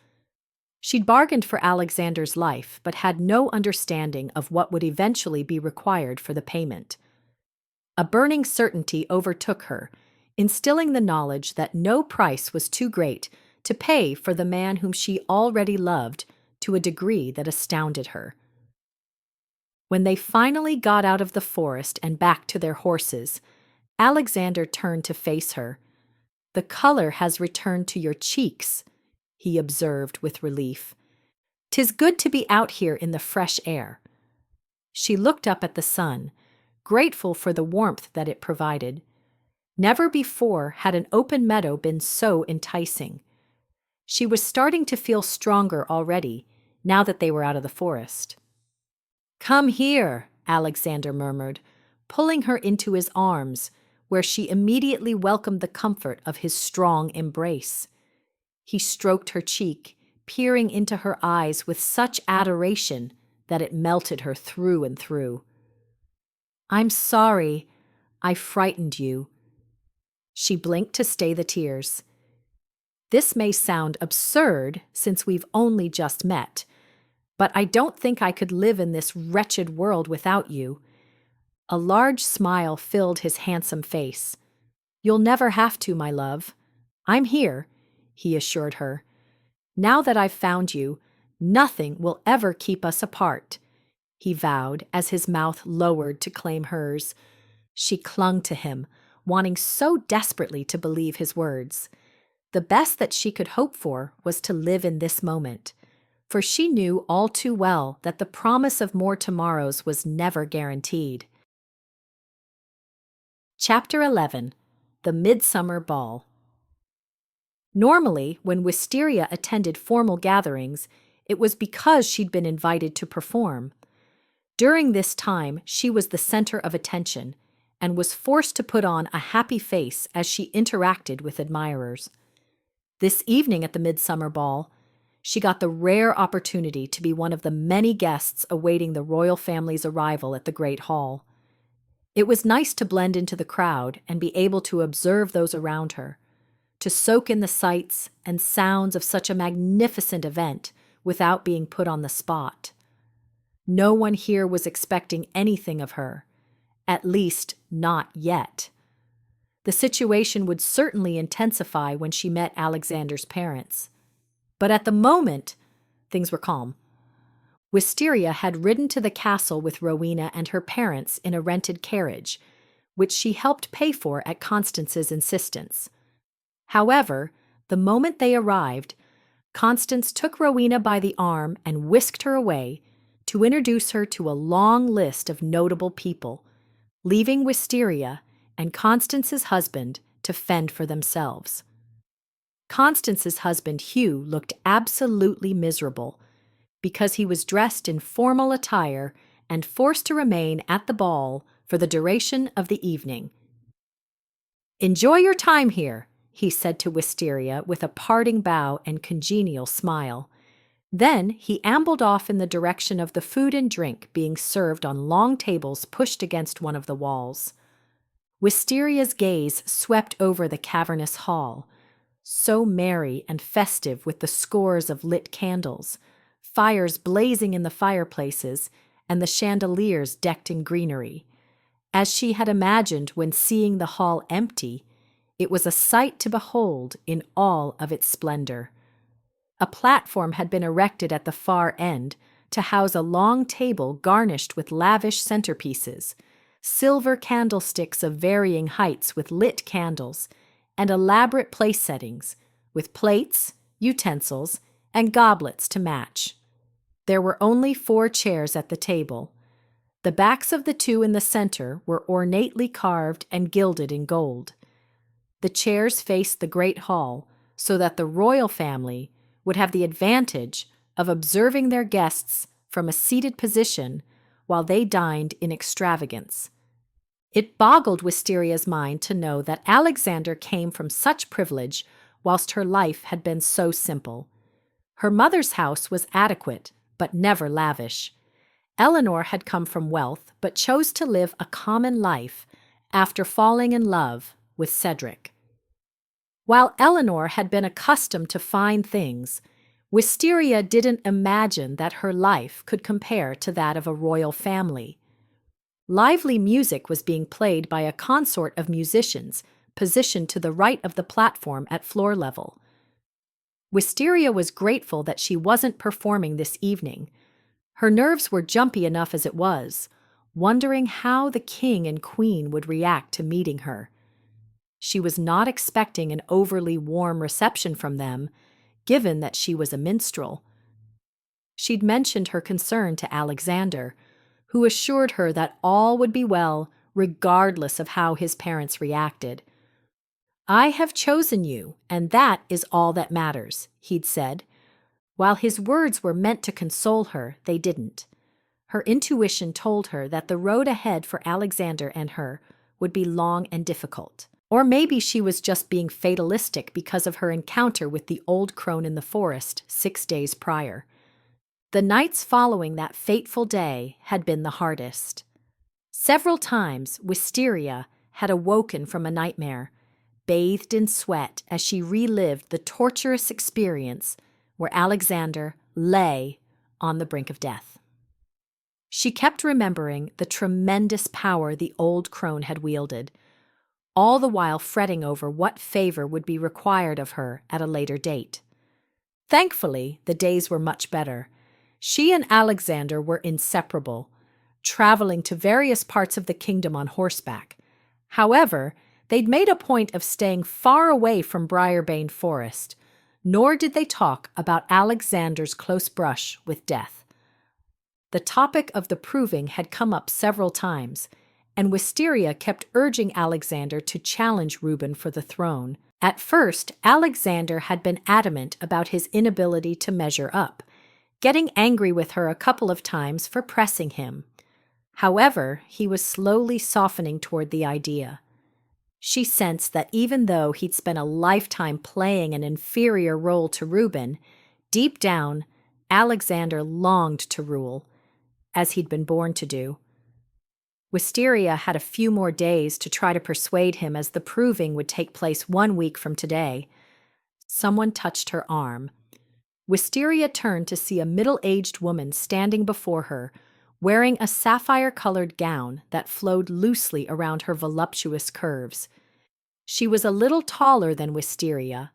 She'd bargained for Alexander's life, but had no understanding of what would eventually be required for the payment. A burning certainty overtook her, instilling the knowledge that no price was too great to pay for the man whom she already loved to a degree that astounded her. When they finally got out of the forest and back to their horses, Alexander turned to face her. The color has returned to your cheeks, he observed with relief. 'Tis good to be out here in the fresh air. She looked up at the sun, grateful for the warmth that it provided. Never before had an open meadow been so enticing. She was starting to feel stronger already, now that they were out of the forest. "Come here," Alexander murmured, pulling her into his arms, where she immediately welcomed the comfort of his strong embrace. He stroked her cheek, peering into her eyes with such adoration that it melted her through and through. "I'm sorry. I frightened you." She blinked to stay the tears. "This may sound absurd since we've only just met, but I don't think I could live in this wretched world without you." A large smile filled his handsome face. "You'll never have to, my love. I'm here," he assured her. "Now that I've found you, nothing will ever keep us apart," he vowed as his mouth lowered to claim hers. She clung to him, wanting so desperately to believe his words. The best that she could hope for was to live in this moment, for she knew all too well that the promise of more tomorrows was never guaranteed. Chapter 11. The Midsummer Ball. Normally, when Wisteria attended formal gatherings, it was because she'd been invited to perform. During this time, she was the center of attention and was forced to put on a happy face as she interacted with admirers. This evening at the Midsummer Ball, she got the rare opportunity to be one of the many guests awaiting the royal family's arrival at the Great Hall. It was nice to blend into the crowd and be able to observe those around her, to soak in the sights and sounds of such a magnificent event without being put on the spot. No one here was expecting anything of her, at least not yet. The situation would certainly intensify when she met Alexander's parents. But at the moment, things were calm. Wisteria had ridden to the castle with Rowena and her parents in a rented carriage, which she helped pay for at Constance's insistence. However, the moment they arrived, Constance took Rowena by the arm and whisked her away to introduce her to a long list of notable people, leaving Wisteria and Constance's husband to fend for themselves. Constance's husband, Hugh, looked absolutely miserable because he was dressed in formal attire and forced to remain at the ball for the duration of the evening. "Enjoy your time here," he said to Wisteria with a parting bow and congenial smile. Then he ambled off in the direction of the food and drink being served on long tables pushed against one of the walls. Wisteria's gaze swept over the cavernous hall, so merry and festive with the scores of lit candles, fires blazing in the fireplaces, and the chandeliers decked in greenery. As she had imagined when seeing the hall empty, it was a sight to behold in all of its splendor. A platform had been erected at the far end to house a long table garnished with lavish centerpieces, silver candlesticks of varying heights with lit candles, and elaborate place settings, with plates, utensils, and goblets to match. There were only 4 chairs at the table. The backs of the 2 in the center were ornately carved and gilded in gold. The chairs faced the great hall so that the royal family would have the advantage of observing their guests from a seated position while they dined in extravagance. It boggled Wisteria's mind to know that Alexander came from such privilege whilst her life had been so simple. Her mother's house was adequate, but never lavish. Eleanor had come from wealth, but chose to live a common life after falling in love with Cedric. While Eleanor had been accustomed to fine things, Wisteria didn't imagine that her life could compare to that of a royal family. Lively music was being played by a consort of musicians positioned to the right of the platform at floor level. Wisteria was grateful that she wasn't performing this evening. Her nerves were jumpy enough as it was, wondering how the king and queen would react to meeting her. She was not expecting an overly warm reception from them, given that she was a minstrel. She'd mentioned her concern to Alexander, who assured her that all would be well regardless of how his parents reacted, I have chosen you, and that is all that matters, he'd said. While his words were meant to console her, they didn't. Her intuition told her that the road ahead for Alexander and her would be long and difficult. Or maybe she was just being fatalistic because of her encounter with the old crone in the forest 6 days prior. The nights following that fateful day had been the hardest. Several times, Wisteria had awoken from a nightmare, bathed in sweat as she relived the torturous experience where Alexander lay on the brink of death. She kept remembering the tremendous power the old crone had wielded, all the while fretting over what favor would be required of her at a later date. Thankfully, the days were much better. She and Alexander were inseparable, traveling to various parts of the kingdom on horseback. However, they'd made a point of staying far away from Briarbane Forest, nor did they talk about Alexander's close brush with death. The topic of the proving had come up several times, and Wisteria kept urging Alexander to challenge Reuben for the throne. At first, Alexander had been adamant about his inability to measure up, getting angry with her a couple of times for pressing him. However, he was slowly softening toward the idea. She sensed that even though he'd spent a lifetime playing an inferior role to Reuben, deep down, Alexander longed to rule, as he'd been born to do. Wisteria had a few more days to try to persuade him, as the proving would take place 1 week from today. Someone touched her arm. Wisteria turned to see a middle-aged woman standing before her, wearing a sapphire-colored gown that flowed loosely around her voluptuous curves. She was a little taller than Wisteria.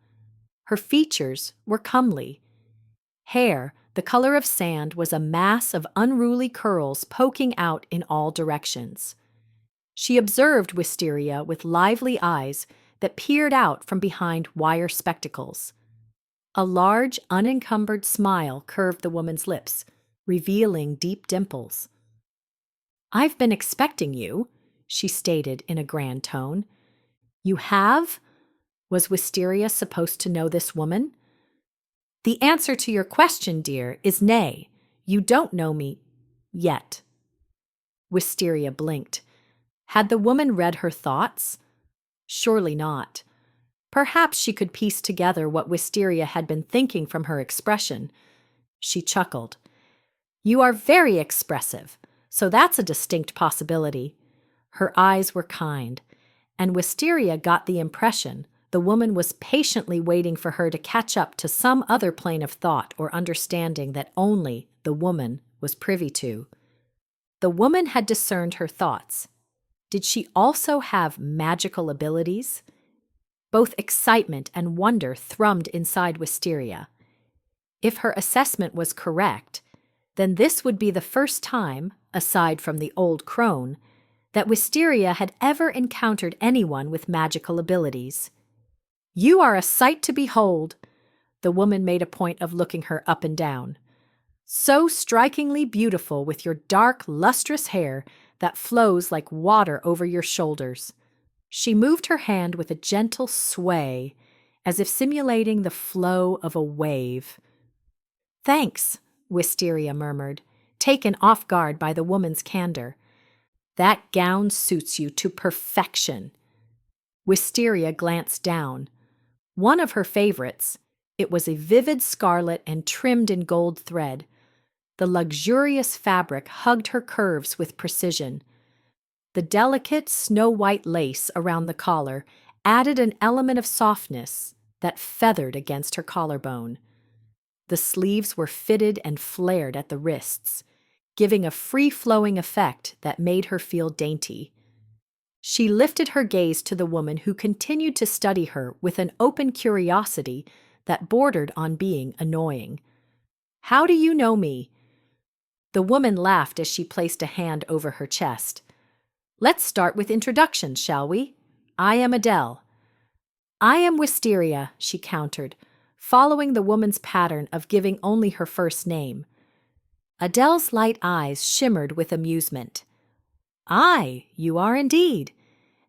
Her features were comely. Hair, the color of sand, was a mass of unruly curls poking out in all directions. She observed Wisteria with lively eyes that peered out from behind wire spectacles. A large, unencumbered smile curved the woman's lips, revealing deep dimples. "I've been expecting you," she stated in a grand tone. "You have?" Was Wisteria supposed to know this woman? "The answer to your question, dear, is nay. You don't know me yet." Wisteria blinked. Had the woman read her thoughts? Surely not. Perhaps she could piece together what Wisteria had been thinking from her expression. She chuckled. "You are very expressive, so that's a distinct possibility." Her eyes were kind, and Wisteria got the impression the woman was patiently waiting for her to catch up to some other plane of thought or understanding that only the woman was privy to. The woman had discerned her thoughts. Did she also have magical abilities? Both excitement and wonder thrummed inside Wisteria. If her assessment was correct, then this would be the first time, aside from the old crone, that Wisteria had ever encountered anyone with magical abilities. "You are a sight to behold," the woman made a point of looking her up and down. "So strikingly beautiful with your dark, lustrous hair that flows like water over your shoulders." She moved her hand with a gentle sway, as if simulating the flow of a wave. "Thanks," Wisteria murmured, taken off guard by the woman's candor. "That gown suits you to perfection." Wisteria glanced down. One of her favorites, it was a vivid scarlet and trimmed in gold thread. The luxurious fabric hugged her curves with precision. The delicate snow-white lace around the collar added an element of softness that feathered against her collarbone. The sleeves were fitted and flared at the wrists, giving a free-flowing effect that made her feel dainty. She lifted her gaze to the woman, who continued to study her with an open curiosity that bordered on being annoying. "How do you know me?" The woman laughed as she placed a hand over her chest. "Let's start with introductions, shall we? I am Adele." "I am Wisteria," she countered, following the woman's pattern of giving only her first name. Adele's light eyes shimmered with amusement. "Aye, you are indeed.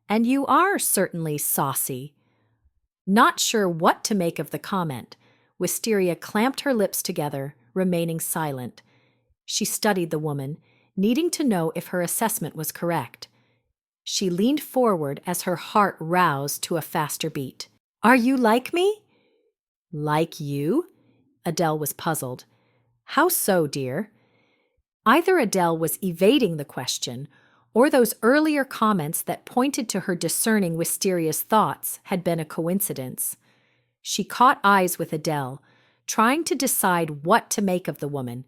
And you are certainly saucy. Not sure what to make of the comment, Wisteria clamped her lips together, remaining silent. She studied the woman, needing to know if her assessment was correct. She leaned forward as her heart roused to a faster beat. "Are you like me?" "Like you?" Adele was puzzled. "How so, dear?" Either Adele was evading the question, or those earlier comments that pointed to her discerning Wisteria's thoughts had been a coincidence. She caught eyes with Adele, trying to decide what to make of the woman.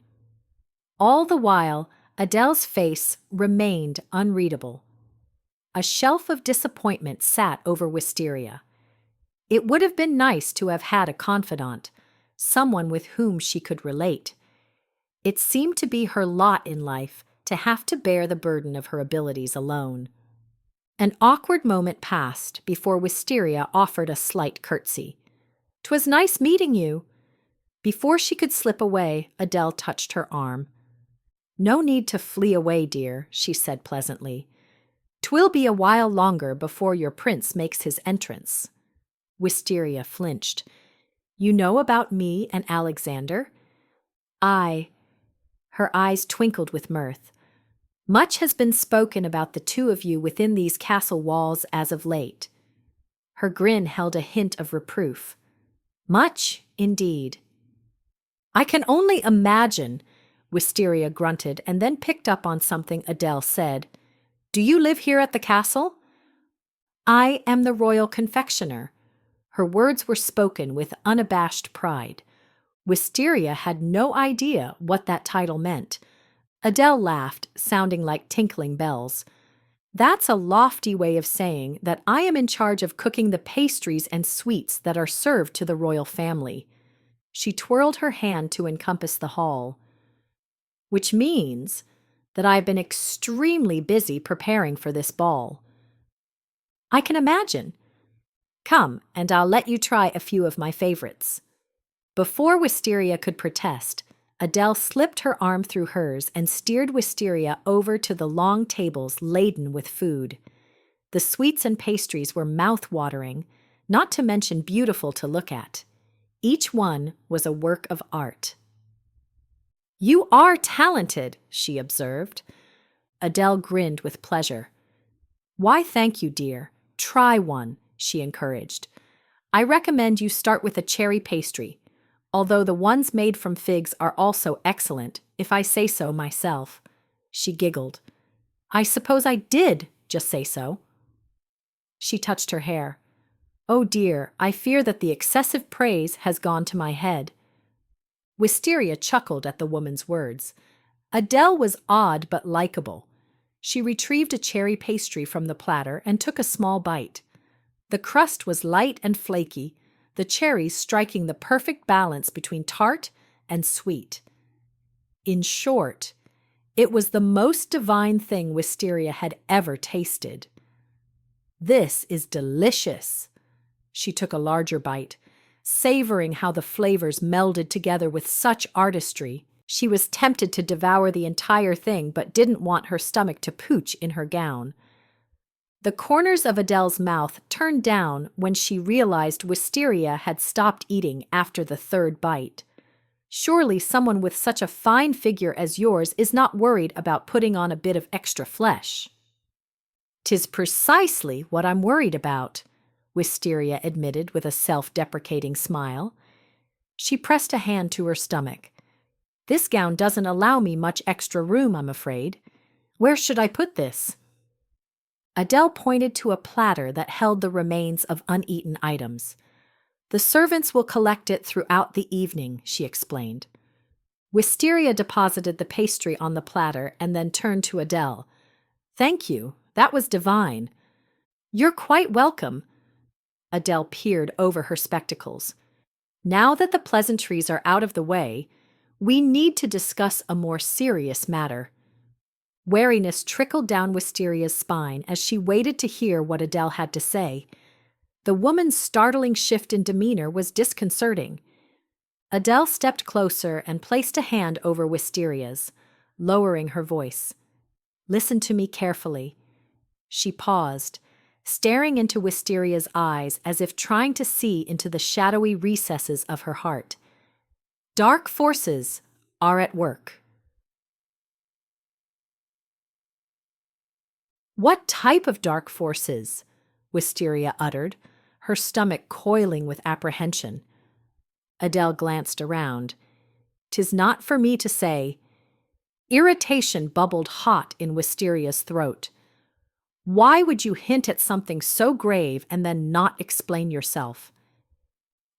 All the while, Adele's face remained unreadable. A shelf of disappointment sat over Wisteria. It would have been nice to have had a confidant, someone with whom she could relate. It seemed to be her lot in life to have to bear the burden of her abilities alone. An awkward moment passed before Wisteria offered a slight curtsy. "'Twas nice meeting you." Before she could slip away, Adele touched her arm. "No need to flee away, dear," she said pleasantly. "'Twill be a while longer before your prince makes his entrance." Wisteria flinched. "You know about me and Alexander?" "I." Her eyes twinkled with mirth. "Much has been spoken about the two of you within these castle walls as of late." Her grin held a hint of reproof. "Much, indeed." "I can only imagine," Wisteria grunted and then picked up on something Adele said. "Do you live here at the castle?" "I am the royal confectioner." Her words were spoken with unabashed pride. Wisteria had no idea what that title meant. Adele laughed, sounding like tinkling bells. "That's a lofty way of saying that I am in charge of cooking the pastries and sweets that are served to the royal family." She twirled her hand to encompass the hall. "Which means that I've been extremely busy preparing for this ball." "I can imagine. Come, and I'll let you try a few of my favorites." Before Wisteria could protest, Adele slipped her arm through hers and steered Wisteria over to the long tables laden with food. The sweets and pastries were mouth-watering, not to mention beautiful to look at. Each one was a work of art. "You are talented," she observed. Adele grinned with pleasure. "Why, thank you, dear. Try one," she encouraged. "I recommend you start with a cherry pastry, although the ones made from figs are also excellent, if I say so myself." She giggled. "I suppose I did just say so." She touched her hair. "Oh dear, I fear that the excessive praise has gone to my head." Wisteria chuckled at the woman's words. Adele was odd but likable. She retrieved a cherry pastry from the platter and took a small bite. The crust was light and flaky, the cherries striking the perfect balance between tart and sweet. In short, it was the most divine thing Wisteria had ever tasted. "This is delicious." She took a larger bite, savoring how the flavors melded together with such artistry. She was tempted to devour the entire thing but didn't want her stomach to pooch in her gown. The corners of Adele's mouth turned down when she realized Wisteria had stopped eating after the third bite. "Surely someone with such a fine figure as yours is not worried about putting on a bit of extra flesh." "'Tis precisely what I'm worried about," Wisteria admitted with a self-deprecating smile. She pressed a hand to her stomach. "This gown doesn't allow me much extra room, I'm afraid. Where should I put this?" Adele pointed to a platter that held the remains of uneaten items. "The servants will collect it throughout the evening," she explained. Wisteria deposited the pastry on the platter and then turned to Adele. "Thank you. That was divine." "You're quite welcome." Adele peered over her spectacles. "Now that the pleasantries are out of the way, we need to discuss a more serious matter." Wariness trickled down Wisteria's spine as she waited to hear what Adele had to say. The woman's startling shift in demeanor was disconcerting. Adele stepped closer and placed a hand over Wisteria's, lowering her voice. "Listen to me carefully." She paused, staring into Wisteria's eyes as if trying to see into the shadowy recesses of her heart. Dark forces are at work. What type of dark forces? Wisteria uttered, her stomach coiling with apprehension. Adele glanced around. "'Tis not for me to say." Irritation bubbled hot in Wisteria's throat. Why would you hint at something so grave and then not explain yourself?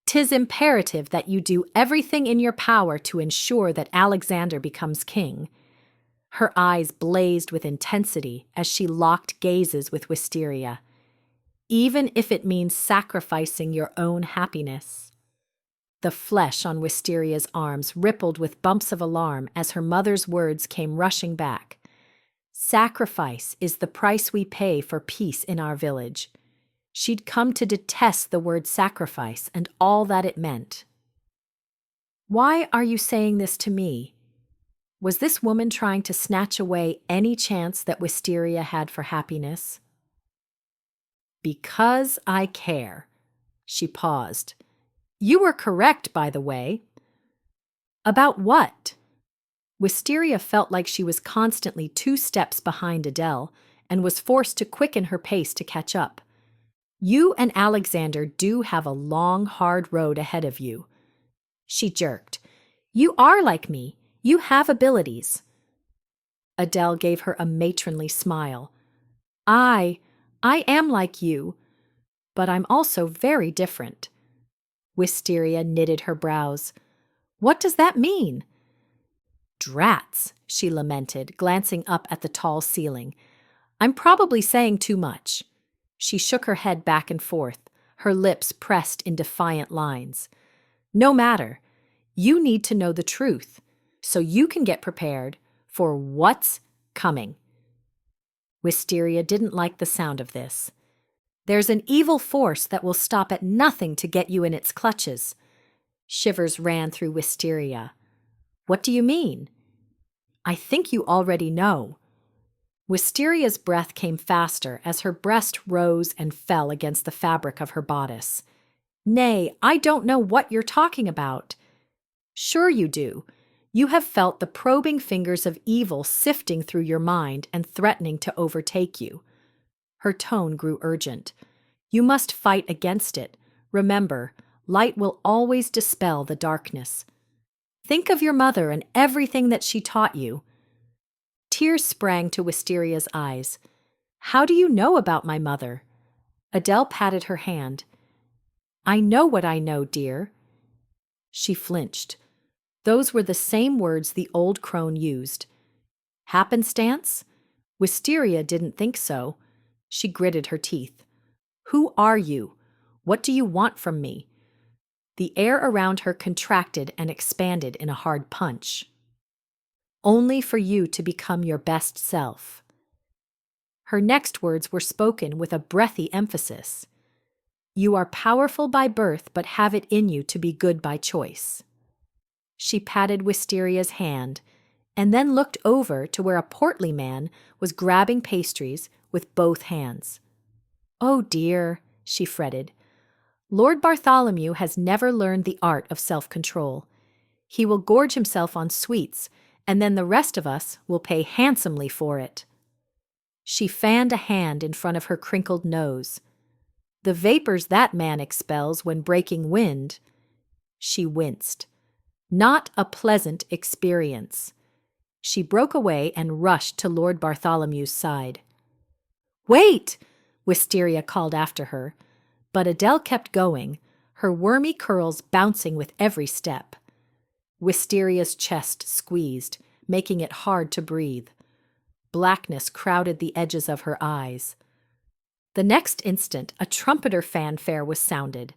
"'Tis imperative that you do everything in your power to ensure that Alexander becomes king." Her eyes blazed with intensity as she locked gazes with Wisteria. "Even if it means sacrificing your own happiness." The flesh on Wisteria's arms rippled with bumps of alarm as her mother's words came rushing back. Sacrifice is the price we pay for peace in our village. She'd come to detest the word sacrifice and all that it meant. "Why are you saying this to me?" Was this woman trying to snatch away any chance that Wisteria had for happiness? "Because I care." She paused. "You were correct, by the way." "About what?" Wisteria felt like she was constantly 2 steps behind Adele and was forced to quicken her pace to catch up. "You and Alexander do have a long, hard road ahead of you." She jerked. "You are like me. You have abilities." Adele gave her a matronly smile. I am like you, but I'm also very different." Wisteria knitted her brows. "What does that mean?" "Drats," she lamented, glancing up at the tall ceiling. "I'm probably saying too much." She shook her head back and forth, her lips pressed in defiant lines. "No matter. You need to know the truth, so you can get prepared for what's coming." Wisteria didn't like the sound of this. "There's an evil force that will stop at nothing to get you in its clutches." Shivers ran through Wisteria. "What do you mean?" "I think you already know." Wisteria's breath came faster as her breast rose and fell against the fabric of her bodice. "Nay, I don't know what you're talking about." "Sure you do. You have felt the probing fingers of evil sifting through your mind and threatening to overtake you." Her tone grew urgent. "You must fight against it. Remember, light will always dispel the darkness. Think of your mother and everything that she taught you." Tears sprang to Wisteria's eyes. "How do you know about my mother?" Adele patted her hand. "I know what I know, dear." She flinched. Those were the same words the old crone used. Happenstance? Wisteria didn't think so. She gritted her teeth. "Who are you? What do you want from me?" The air around her contracted and expanded in a hard punch. "Only for you to become your best self." Her next words were spoken with a breathy emphasis. "You are powerful by birth but have it in you to be good by choice." She patted Wisteria's hand and then looked over to where a portly man was grabbing pastries with both hands. "Oh dear," she fretted. "Lord Bartholomew has never learned the art of self-control. He will gorge himself on sweets, and then the rest of us will pay handsomely for it." She fanned a hand in front of her crinkled nose. "The vapors that man expels when breaking wind." She winced. Not a pleasant experience. She broke away and rushed to Lord Bartholomew's side. "Wait!" Wisteria called after her, but Adele kept going, her wormy curls bouncing with every step. Wisteria's chest squeezed, making it hard to breathe. Blackness crowded the edges of her eyes. The next instant, a trumpeter fanfare was sounded.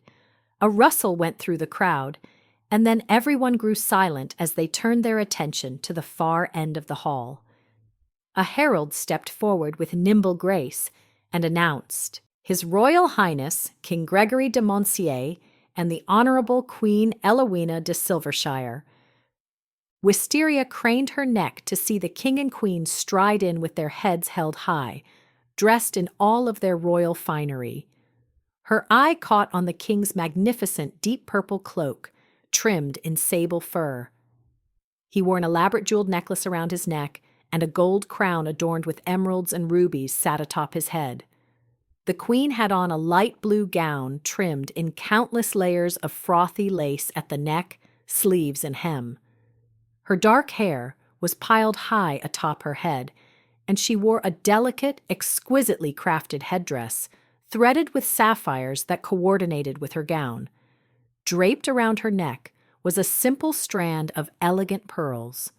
A rustle went through the crowd, and then everyone grew silent as they turned their attention to the far end of the hall. A herald stepped forward with nimble grace and announced, "His Royal Highness, King Gregory de Montcier, and the Honorable Queen Elowina de Silvershire." Wisteria craned her neck to see the king and queen stride in with their heads held high. dressed in all of their royal finery. Her eye caught on the king's magnificent deep purple cloak, trimmed in sable fur. He wore an elaborate jeweled necklace around his neck, and a gold crown adorned with emeralds and rubies sat atop his head. The queen had on a light blue gown trimmed in countless layers of frothy lace at the neck, sleeves, and hem. Her dark hair was piled high atop her head, and she wore a delicate, exquisitely crafted headdress, threaded with sapphires that coordinated with her gown. Draped around her neck was a simple strand of elegant pearls.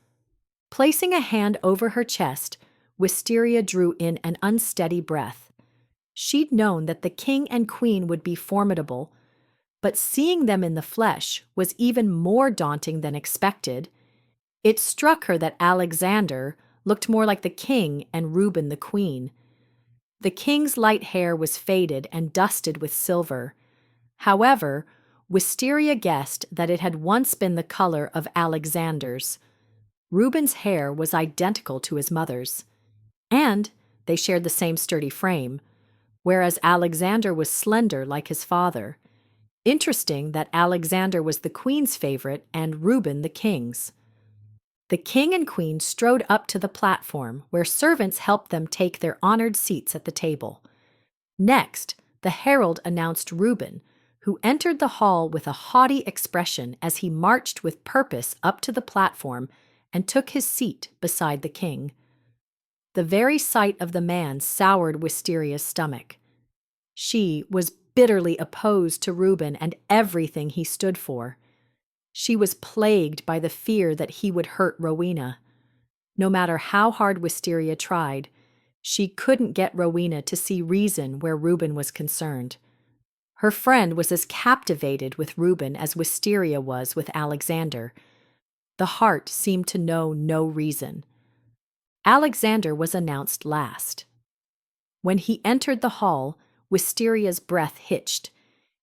Placing a hand over her chest, Wisteria drew in an unsteady breath. She'd known that the king and queen would be formidable, but seeing them in the flesh was even more daunting than expected. It struck her that Alexander looked more like the king and Reuben the queen. The king's light hair was faded and dusted with silver. However, Wisteria guessed that it had once been the color of Alexander's. Reuben's hair was identical to his mother's, and they shared the same sturdy frame, whereas Alexander was slender like his father. Interesting that Alexander was the queen's favorite and Reuben the king's. The king and queen strode up to the platform, where servants helped them take their honored seats at the table. Next, the herald announced Reuben, who entered the hall with a haughty expression as he marched with purpose up to the platform and took his seat beside the king. The very sight of the man soured Wisteria's stomach. She was bitterly opposed to Reuben and everything he stood for. She was plagued by the fear that he would hurt Rowena. No matter how hard Wisteria tried, she couldn't get Rowena to see reason where Reuben was concerned. Her friend was as captivated with Reuben as Wisteria was with Alexander. The heart seemed to know no reason. Alexander was announced last. When he entered the hall, Wisteria's breath hitched.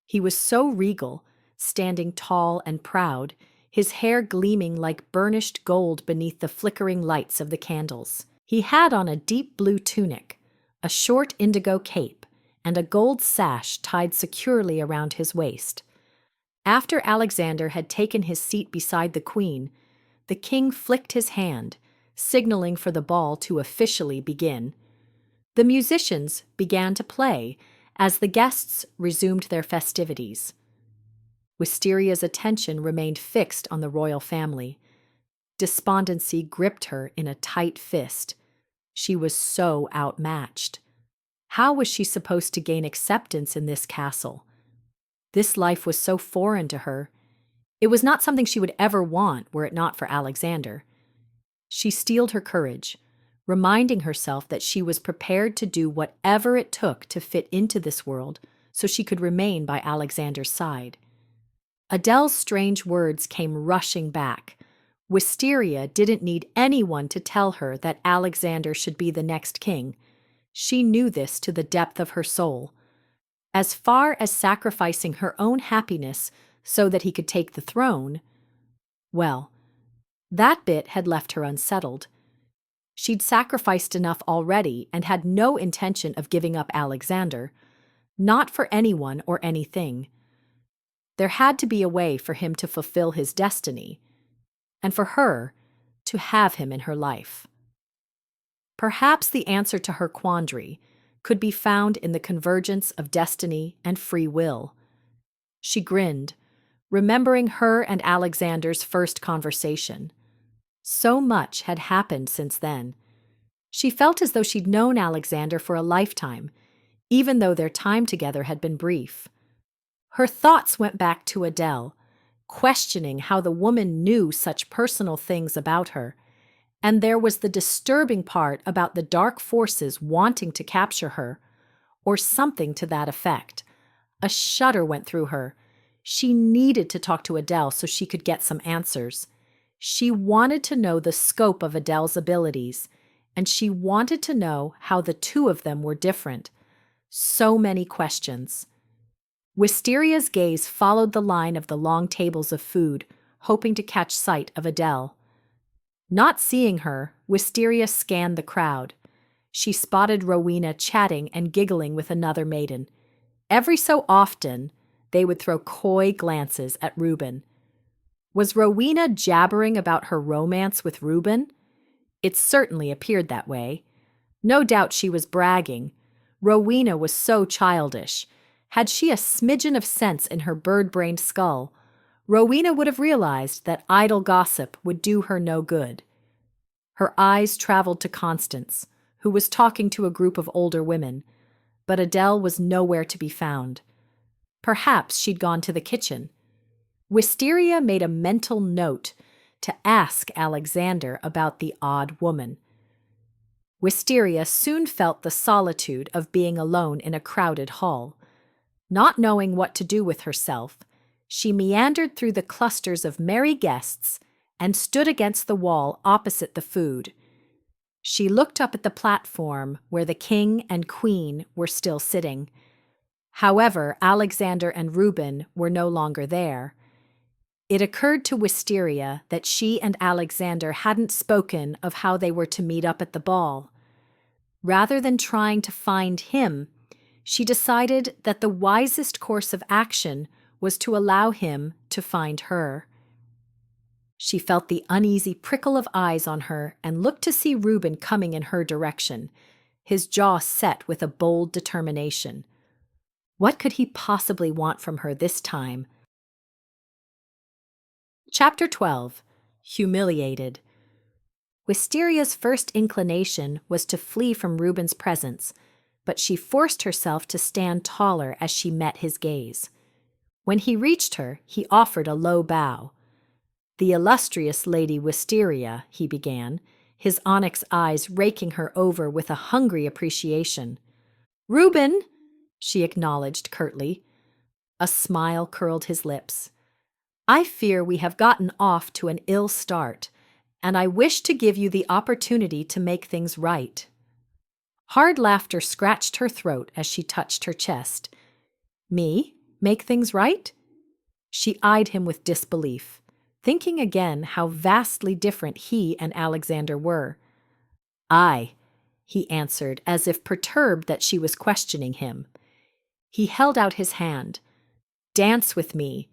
He was so regal, standing tall and proud, his hair gleaming like burnished gold beneath the flickering lights of the candles. He had on a deep blue tunic, a short indigo cape, and a gold sash tied securely around his waist. After Alexander had taken his seat beside the queen, the king flicked his hand, signaling for the ball to officially begin. The musicians began to play as the guests resumed their festivities. Wisteria's attention remained fixed on the royal family. Despondency gripped her in a tight fist. She was so outmatched. How was she supposed to gain acceptance in this castle? This life was so foreign to her. It was not something she would ever want were it not for Alexander. She steeled her courage, reminding herself that she was prepared to do whatever it took to fit into this world so she could remain by Alexander's side. Adele's strange words came rushing back. Wisteria didn't need anyone to tell her that Alexander should be the next king. She knew this to the depth of her soul. As far as sacrificing her own happiness so that he could take the throne, well, that bit had left her unsettled. She'd sacrificed enough already and had no intention of giving up Alexander, not for anyone or anything. There had to be a way for him to fulfill his destiny, and for her to have him in her life. Perhaps the answer to her quandary could be found in the convergence of destiny and free will. She grinned, remembering her and Alexander's first conversation. So much had happened since then. She felt as though she'd known Alexander for a lifetime, even though their time together had been brief. Her thoughts went back to Adele, questioning how the woman knew such personal things about her. And there was the disturbing part about the dark forces wanting to capture her, or something to that effect. A shudder went through her. She needed to talk to Adele so she could get some answers. She wanted to know the scope of Adele's abilities, and she wanted to know how the two of them were different. So many questions. Wisteria's gaze followed the line of the long tables of food, hoping to catch sight of Adele. Not seeing her, Wisteria scanned the crowd. she spotted Rowena chatting and giggling with another maiden. Every so often, they would throw coy glances at Reuben. Was Rowena jabbering about her romance with Reuben? It certainly appeared that way. No doubt she was bragging. Rowena was so childish. Had she a smidgen of sense in her bird-brained skull, Rowena would have realized that idle gossip would do her no good. Her eyes traveled to Constance, who was talking to a group of older women, but Adele was nowhere to be found. Perhaps she'd gone to the kitchen. Wisteria made a mental note to ask Alexander about the odd woman. Wisteria soon felt the solitude of being alone in a crowded hall. Not knowing what to do with herself, she meandered through the clusters of merry guests and stood against the wall opposite the food. She looked up at the platform where the king and queen were still sitting. However, Alexander and Reuben were no longer there. It occurred to Wisteria that she and Alexander hadn't spoken of how they were to meet up at the ball. Rather than trying to find him, she decided that the wisest course of action was to allow him to find her. She felt the uneasy prickle of eyes on her and looked to see Reuben coming in her direction, his jaw set with a bold determination. What could he possibly want from her this time? Chapter 12. Humiliated. Wisteria's first inclination was to flee from Reuben's presence, but she forced herself to stand taller as she met his gaze. When he reached her, he offered a low bow. "The illustrious Lady Wisteria," he began, his onyx eyes raking her over with a hungry appreciation. "Reuben," she acknowledged curtly. A smile curled his lips. "I fear we have gotten off to an ill start, and I wish to give you the opportunity to make things right." Hard laughter scratched her throat as she touched her chest. "Me? Make things right?" She eyed him with disbelief, thinking again how vastly different he and Alexander were. "Aye," he answered, as if perturbed that she was questioning him. He held out his hand. "Dance with me."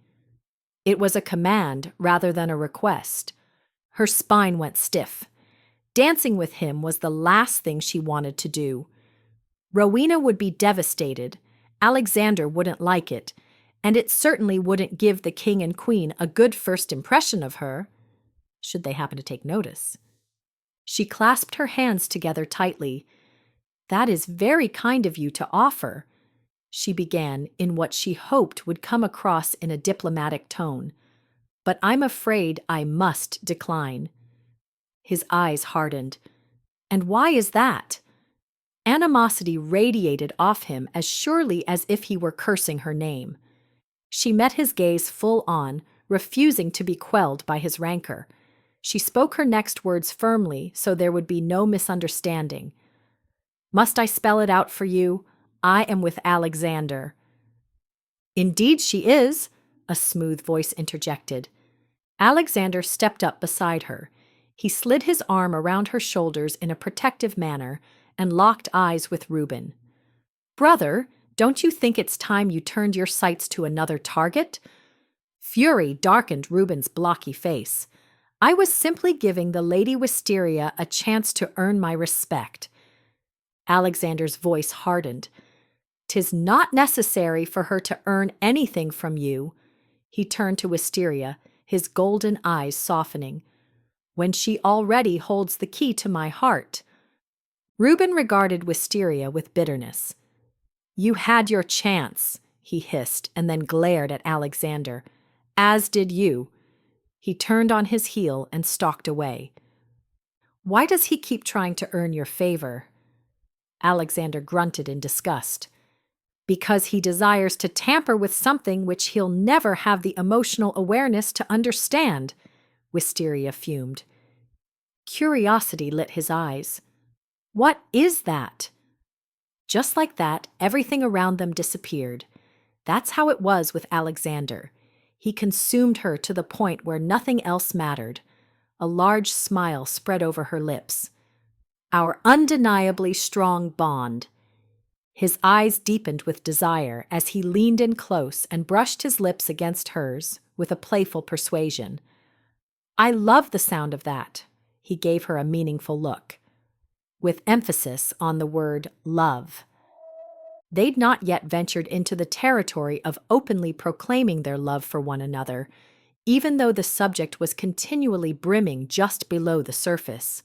It was a command rather than a request. Her spine went stiff. Dancing with him was the last thing she wanted to do. Rowena would be devastated, Alexander wouldn't like it, and it certainly wouldn't give the king and queen a good first impression of her, should they happen to take notice. She clasped her hands together tightly. "That is very kind of you to offer," she began in what she hoped would come across in a diplomatic tone. "But I'm afraid I must decline." His eyes hardened. "And why is that?" Animosity radiated off him as surely as if he were cursing her name. She met his gaze full on, refusing to be quelled by his rancor. She spoke her next words firmly so there would be no misunderstanding. "Must I spell it out for you? I am with Alexander." "Indeed she is," a smooth voice interjected. Alexander stepped up beside her. He slid his arm around her shoulders in a protective manner and locked eyes with Reuben. "Brother, don't you think it's time you turned your sights to another target?" Fury darkened Reuben's blocky face. "I was simply giving the Lady Wisteria a chance to earn my respect." Alexander's voice hardened. "'Tis not necessary for her to earn anything from you." He turned to Wisteria, his golden eyes softening. "When she already holds the key to my heart." Reuben regarded Wisteria with bitterness. "You had your chance," he hissed, and then glared at Alexander. "As did you." He turned on his heel and stalked away. "Why does he keep trying to earn your favor?" Alexander grunted in disgust. "Because he desires to tamper with something which he'll never have the emotional awareness to understand," Wisteria fumed. Curiosity lit his eyes. "What is that?" Just like that, everything around them disappeared. That's how it was with Alexander. He consumed her to the point where nothing else mattered. A large smile spread over her lips. Our undeniably strong bond. His eyes deepened with desire as he leaned in close and brushed his lips against hers with a playful persuasion. I love the sound of that. He gave her a meaningful look, with emphasis on the word love. They'd not yet ventured into the territory of openly proclaiming their love for one another, even though the subject was continually brimming just below the surface.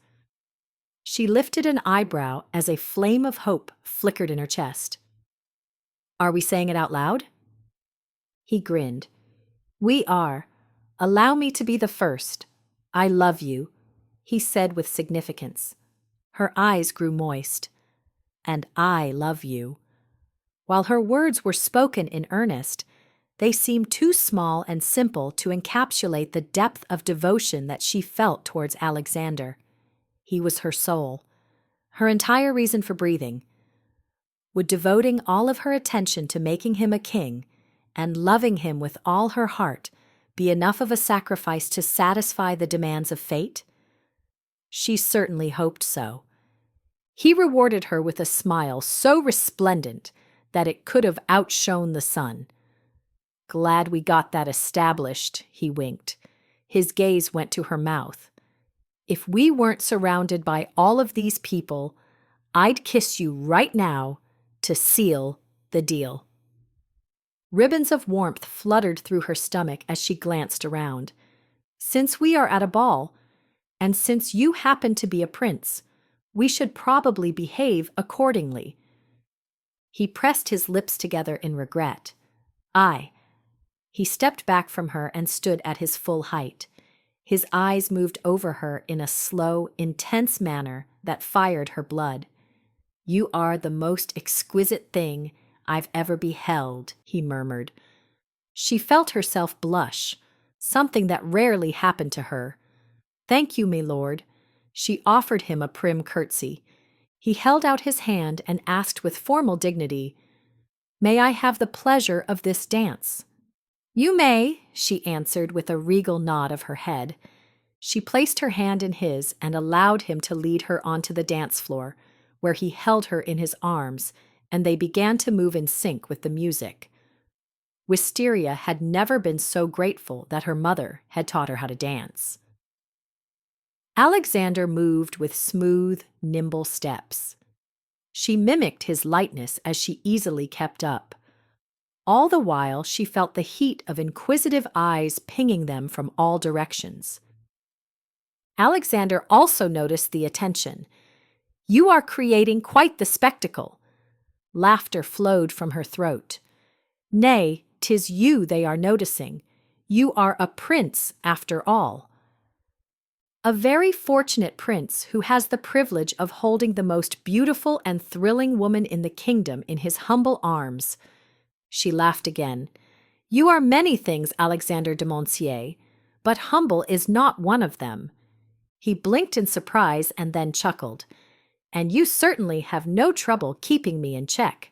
She lifted an eyebrow as a flame of hope flickered in her chest. Are we saying it out loud? He grinned. We are. Allow me to be the first. I love you, he said with significance. Her eyes grew moist. And I love you. While her words were spoken in earnest, they seemed too small and simple to encapsulate the depth of devotion that she felt towards Alexander. He was her soul, her entire reason for breathing. Would devoting all of her attention to making him a king and loving him with all her heart be enough of a sacrifice to satisfy the demands of fate? She certainly hoped so. He rewarded her with a smile so resplendent that it could have outshone the sun. Glad we got that established, he winked. His gaze went to her mouth. If we weren't surrounded by all of these people, I'd kiss you right now to seal the deal. Ribbons of warmth fluttered through her stomach as she glanced around. Since we are at a ball, and since you happen to be a prince, we should probably behave accordingly. He pressed his lips together in regret. He stepped back from her and stood at his full height. His eyes moved over her in a slow, intense manner that fired her blood. You are the most exquisite thing I've ever beheld, he murmured. She felt herself blush, something that rarely happened to her. Thank you, my lord. She offered him a prim curtsy. He held out his hand and asked with formal dignity, May I have the pleasure of this dance? You may, she answered with a regal nod of her head. She placed her hand in his and allowed him to lead her onto the dance floor, where he held her in his arms, and they began to move in sync with the music. Wisteria had never been so grateful that her mother had taught her how to dance. Alexander moved with smooth, nimble steps. She mimicked his lightness as she easily kept up. All the while, she felt the heat of inquisitive eyes pinging them from all directions. Alexander also noticed the attention. You are creating quite the spectacle. Laughter flowed from her throat. Nay, 'tis you they are noticing. You are a prince, after all. A very fortunate prince who has the privilege of holding the most beautiful and thrilling woman in the kingdom in his humble arms. She laughed again. You are many things, Alexander de Monsier, but humble is not one of them. He blinked in surprise and then chuckled. And you certainly have no trouble keeping me in check.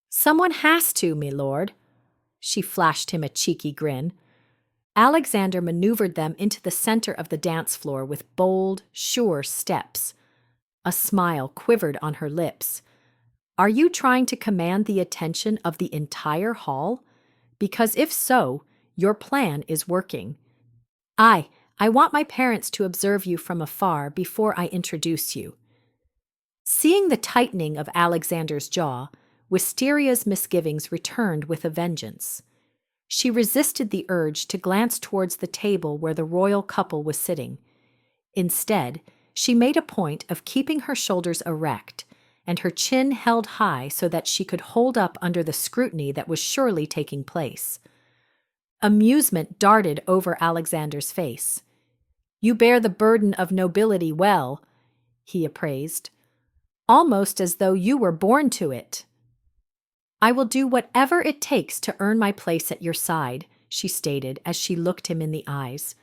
Someone has to, my lord. She flashed him a cheeky grin. Alexander maneuvered them into the center of the dance floor with bold, sure steps. A smile quivered on her lips. Are you trying to command the attention of the entire hall? Because if so, your plan is working. I want my parents to observe you from afar before I introduce you. Seeing the tightening of Alexander's jaw, Wisteria's misgivings returned with a vengeance. She resisted the urge to glance towards the table where the royal couple was sitting. Instead, she made a point of keeping her shoulders erect and her chin held high so that she could hold up under the scrutiny that was surely taking place. Amusement darted over Alexander's face. You bear the burden of nobility well, he appraised, almost as though you were born to it. I will do whatever it takes to earn my place at your side, she stated as she looked him in the eyes.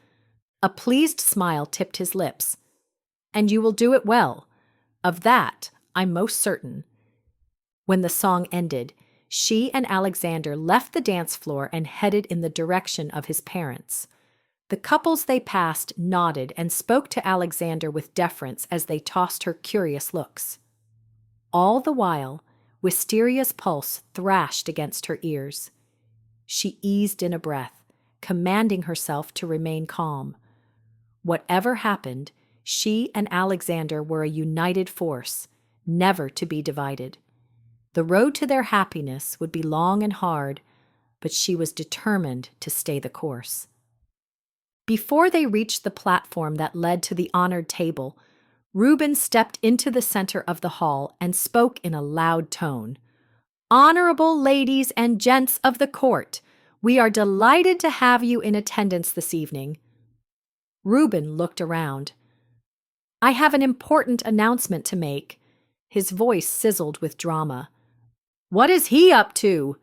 A pleased smile tipped his lips. And you will do it well. Of that, I'm most certain. When the song ended, she and Alexander left the dance floor and headed in the direction of his parents. The couples they passed nodded and spoke to Alexander with deference as they tossed her curious looks. All the while, Wisteria's pulse thrashed against her ears. She eased in a breath, commanding herself to remain calm. Whatever happened, she and Alexander were a united force, never to be divided. The road to their happiness would be long and hard, but she was determined to stay the course. Before they reached the platform that led to the honored table, Reuben stepped into the center of the hall and spoke in a loud tone. "Honorable ladies and gents of the court, we are delighted to have you in attendance this evening." Reuben looked around. "I have an important announcement to make." His voice sizzled with drama. "What is he up to?"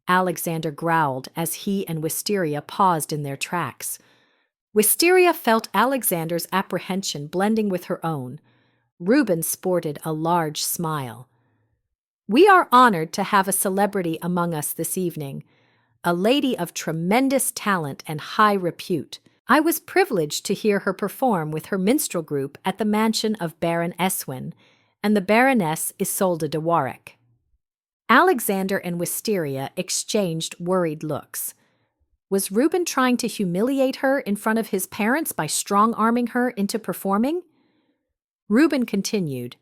Alexander growled as he and Wisteria paused in their tracks. Wisteria felt Alexander's apprehension blending with her own. Reuben sported a large smile. "We are honored to have a celebrity among us this evening, a lady of tremendous talent and high repute. I was privileged to hear her perform with her minstrel group at the mansion of Baron Eswin, and the Baroness Isolde de Warwick." Alexander and Wisteria exchanged worried looks. Was Reuben trying to humiliate her in front of his parents by strong-arming her into performing? Reuben continued,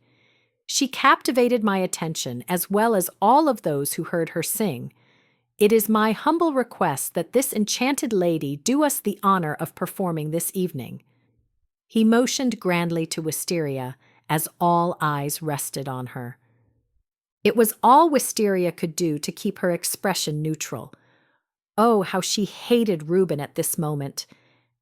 "She captivated my attention as well as all of those who heard her sing. It is my humble request that this enchanted lady do us the honor of performing this evening." He motioned grandly to Wisteria as all eyes rested on her. It was all Wisteria could do to keep her expression neutral. Oh, how she hated Reuben at this moment.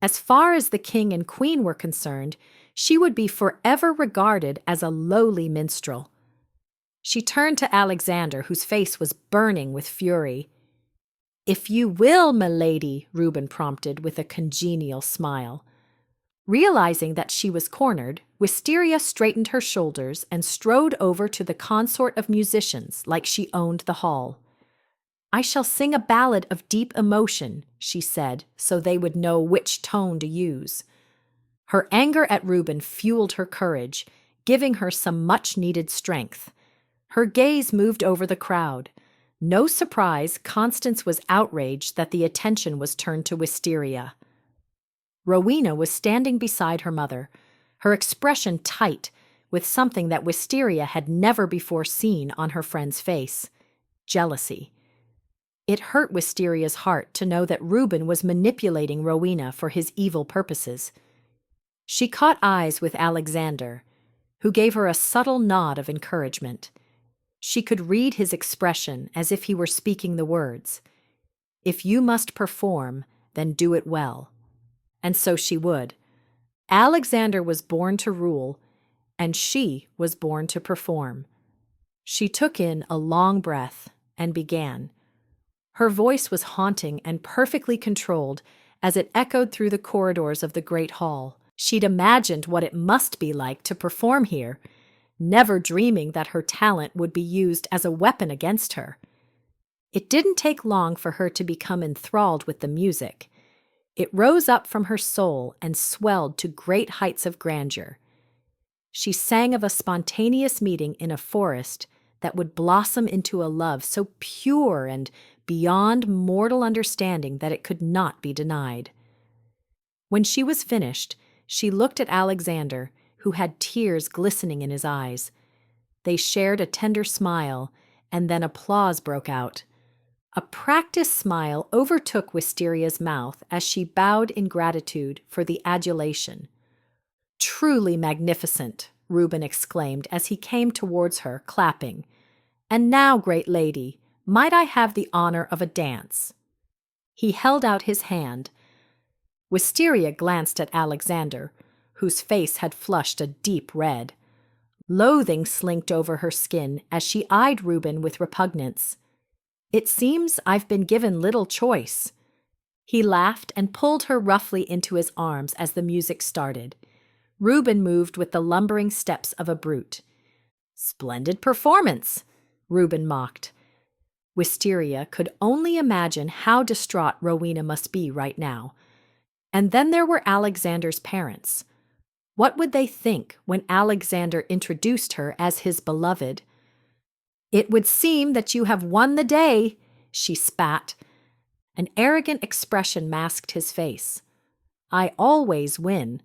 As far as the king and queen were concerned, she would be forever regarded as a lowly minstrel. She turned to Alexander, whose face was burning with fury. "If you will, milady," Reuben prompted with a congenial smile. Realizing that she was cornered, Wisteria straightened her shoulders and strode over to the consort of musicians like she owned the hall. "I shall sing a ballad of deep emotion," she said, so they would know which tone to use. Her anger at Reuben fueled her courage, giving her some much-needed strength. Her gaze moved over the crowd. No surprise, Constance was outraged that the attention was turned to Wisteria. Rowena was standing beside her mother, her expression tight, with something that Wisteria had never before seen on her friend's face: jealousy. It hurt Wisteria's heart to know that Reuben was manipulating Rowena for his evil purposes. She caught eyes with Alexander, who gave her a subtle nod of encouragement. She could read his expression as if he were speaking the words, "If you must perform, then do it well." And so she would. Alexander was born to rule, and she was born to perform. She took in a long breath and began. Her voice was haunting and perfectly controlled as it echoed through the corridors of the great hall. She'd imagined what it must be like to perform here, never dreaming that her talent would be used as a weapon against her. It didn't take long for her to become enthralled with the music. It rose up from her soul and swelled to great heights of grandeur. She sang of a spontaneous meeting in a forest that would blossom into a love so pure and beyond mortal understanding that it could not be denied. When she was finished, she looked at Alexander, who had tears glistening in his eyes. They shared a tender smile, and then applause broke out. A practiced smile overtook Wisteria's mouth as she bowed in gratitude for the adulation. "Truly magnificent," Reuben exclaimed as he came towards her, clapping. "And now, great lady, might I have the honor of a dance?" He held out his hand. Wisteria glanced at Alexander, whose face had flushed a deep red. Loathing slinked over her skin as she eyed Reuben with repugnance. "It seems I've been given little choice." He laughed and pulled her roughly into his arms as the music started. Reuben moved with the lumbering steps of a brute. "Splendid performance," Reuben mocked. Wisteria could only imagine how distraught Rowena must be right now. And then there were Alexander's parents. What would they think when Alexander introduced her as his beloved? "It would seem that you have won the day," she spat. An arrogant expression masked his face. "I always win."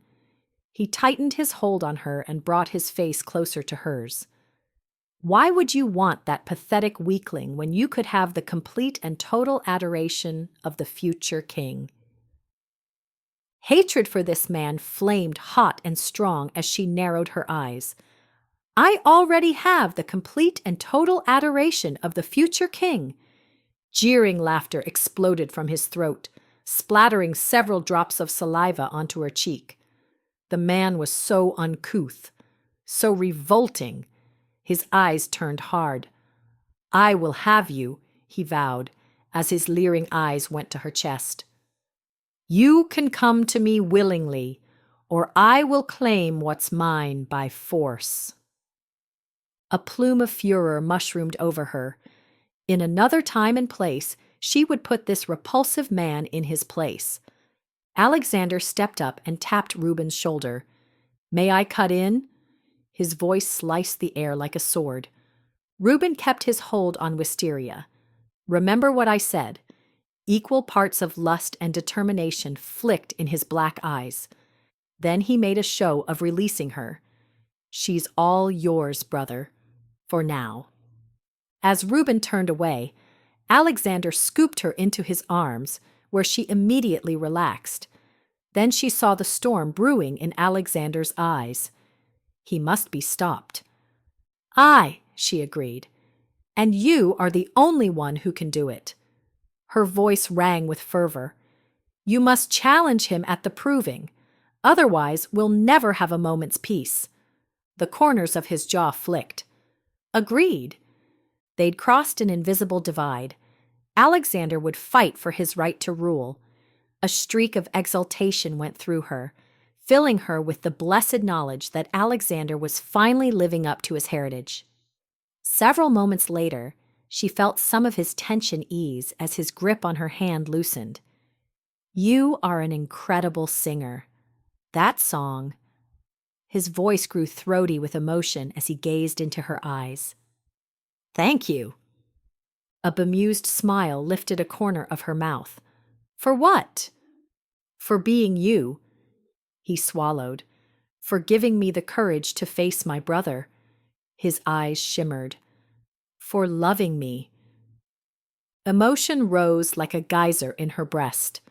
He tightened his hold on her and brought his face closer to hers. "Why would you want that pathetic weakling when you could have the complete and total adoration of the future king?" Hatred for this man flamed hot and strong as she narrowed her eyes. "I already have the complete and total adoration of the future king." Jeering laughter exploded from his throat, splattering several drops of saliva onto her cheek. The man was so uncouth, so revolting. His eyes turned hard. "I will have you," he vowed, as his leering eyes went to her chest. "You can come to me willingly, or I will claim what's mine by force." A plume of furor mushroomed over her. In another time and place, she would put this repulsive man in his place. Alexander stepped up and tapped Reuben's shoulder. "May I cut in?" His voice sliced the air like a sword. Reuben kept his hold on Wisteria. "Remember what I said." Equal parts of lust and determination flicked in his black eyes. Then he made a show of releasing her. "She's all yours, brother, for now." As Reuben turned away, Alexander scooped her into his arms, where she immediately relaxed. Then she saw the storm brewing in Alexander's eyes. He must be stopped. "Aye," she agreed, "and you are the only one who can do it." Her voice rang with fervor. "You must challenge him at the proving. Otherwise, we'll never have a moment's peace." The corners of his jaw flicked. Agreed. They'd crossed an invisible divide. Alexander would fight for his right to rule. A streak of exultation went through her, filling her with the blessed knowledge that Alexander was finally living up to his heritage. Several moments later, she felt some of his tension ease as his grip on her hand loosened. "You are an incredible singer. That song—" His voice grew throaty with emotion as he gazed into her eyes. "Thank you." A bemused smile lifted a corner of her mouth. "For what?" "For being you." He swallowed. "For giving me the courage to face my brother." His eyes shimmered. "For loving me." Emotion rose like a geyser in her breast.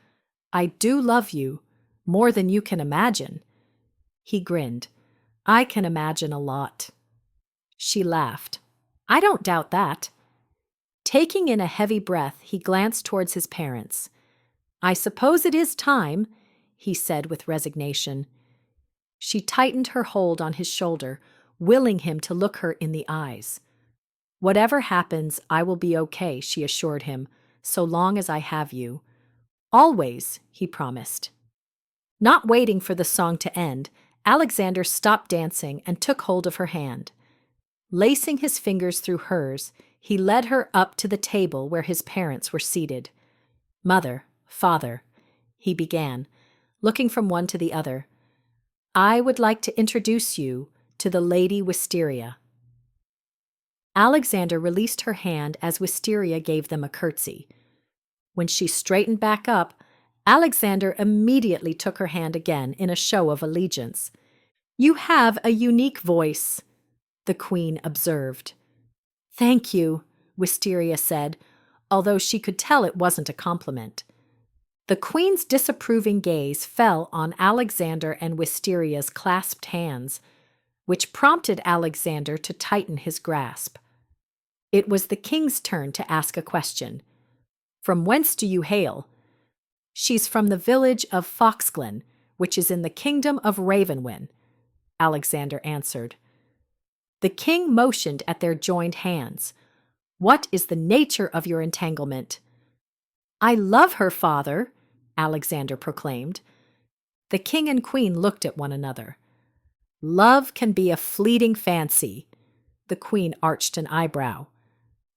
"I do love you, more than you can imagine." He grinned. "I can imagine a lot." She laughed. "I don't doubt that." Taking in a heavy breath, he glanced towards his parents. "I suppose it is time," he said with resignation. She tightened her hold on his shoulder, willing him to look her in the eyes. "Whatever happens, I will be okay," she assured him, "so long as I have you." "Always," he promised. Not waiting for the song to end, Alexander stopped dancing and took hold of her hand. Lacing his fingers through hers, he led her up to the table where his parents were seated. "Mother, father," he began, looking from one to the other, "I would like to introduce you to the Lady Wisteria." Alexander released her hand as Wisteria gave them a curtsy. When she straightened back up, Alexander immediately took her hand again in a show of allegiance. "You have a unique voice," the Queen observed. "Thank you," Wisteria said, although she could tell it wasn't a compliment. The Queen's disapproving gaze fell on Alexander and Wisteria's clasped hands, which prompted Alexander to tighten his grasp. It was the King's turn to ask a question. "From whence do you hail?" "She's from the village of Foxglen, which is in the kingdom of Ravenwyn," Alexander answered. The King motioned at their joined hands. "What is the nature of your entanglement?" "I love her, father," Alexander proclaimed. The King and Queen looked at one another. "Love can be a fleeting fancy." The Queen arched an eyebrow.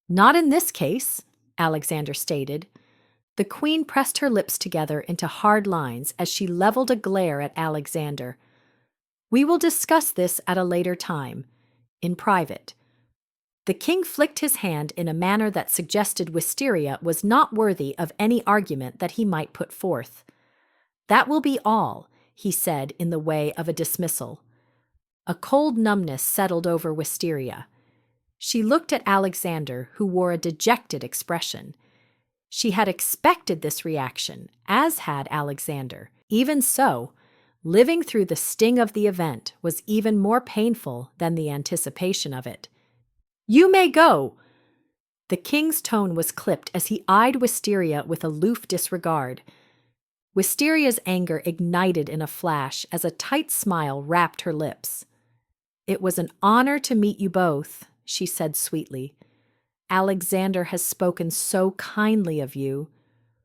"Not in this case," Alexander stated. The queen pressed her lips together into hard lines as she leveled a glare at Alexander. "We will discuss this at a later time, in private." The king flicked his hand in a manner that suggested Wisteria was not worthy of any argument that he might put forth. "That will be all," he said in the way of a dismissal. A cold numbness settled over Wisteria. She looked at Alexander, who wore a dejected expression. She had expected this reaction, as had Alexander. Even so, living through the sting of the event was even more painful than the anticipation of it. "You may go!" The king's tone was clipped as he eyed Wisteria with aloof disregard. Wisteria's anger ignited in a flash as a tight smile wrapped her lips. "It was an honor to meet you both," she said sweetly. "Alexander has spoken so kindly of you."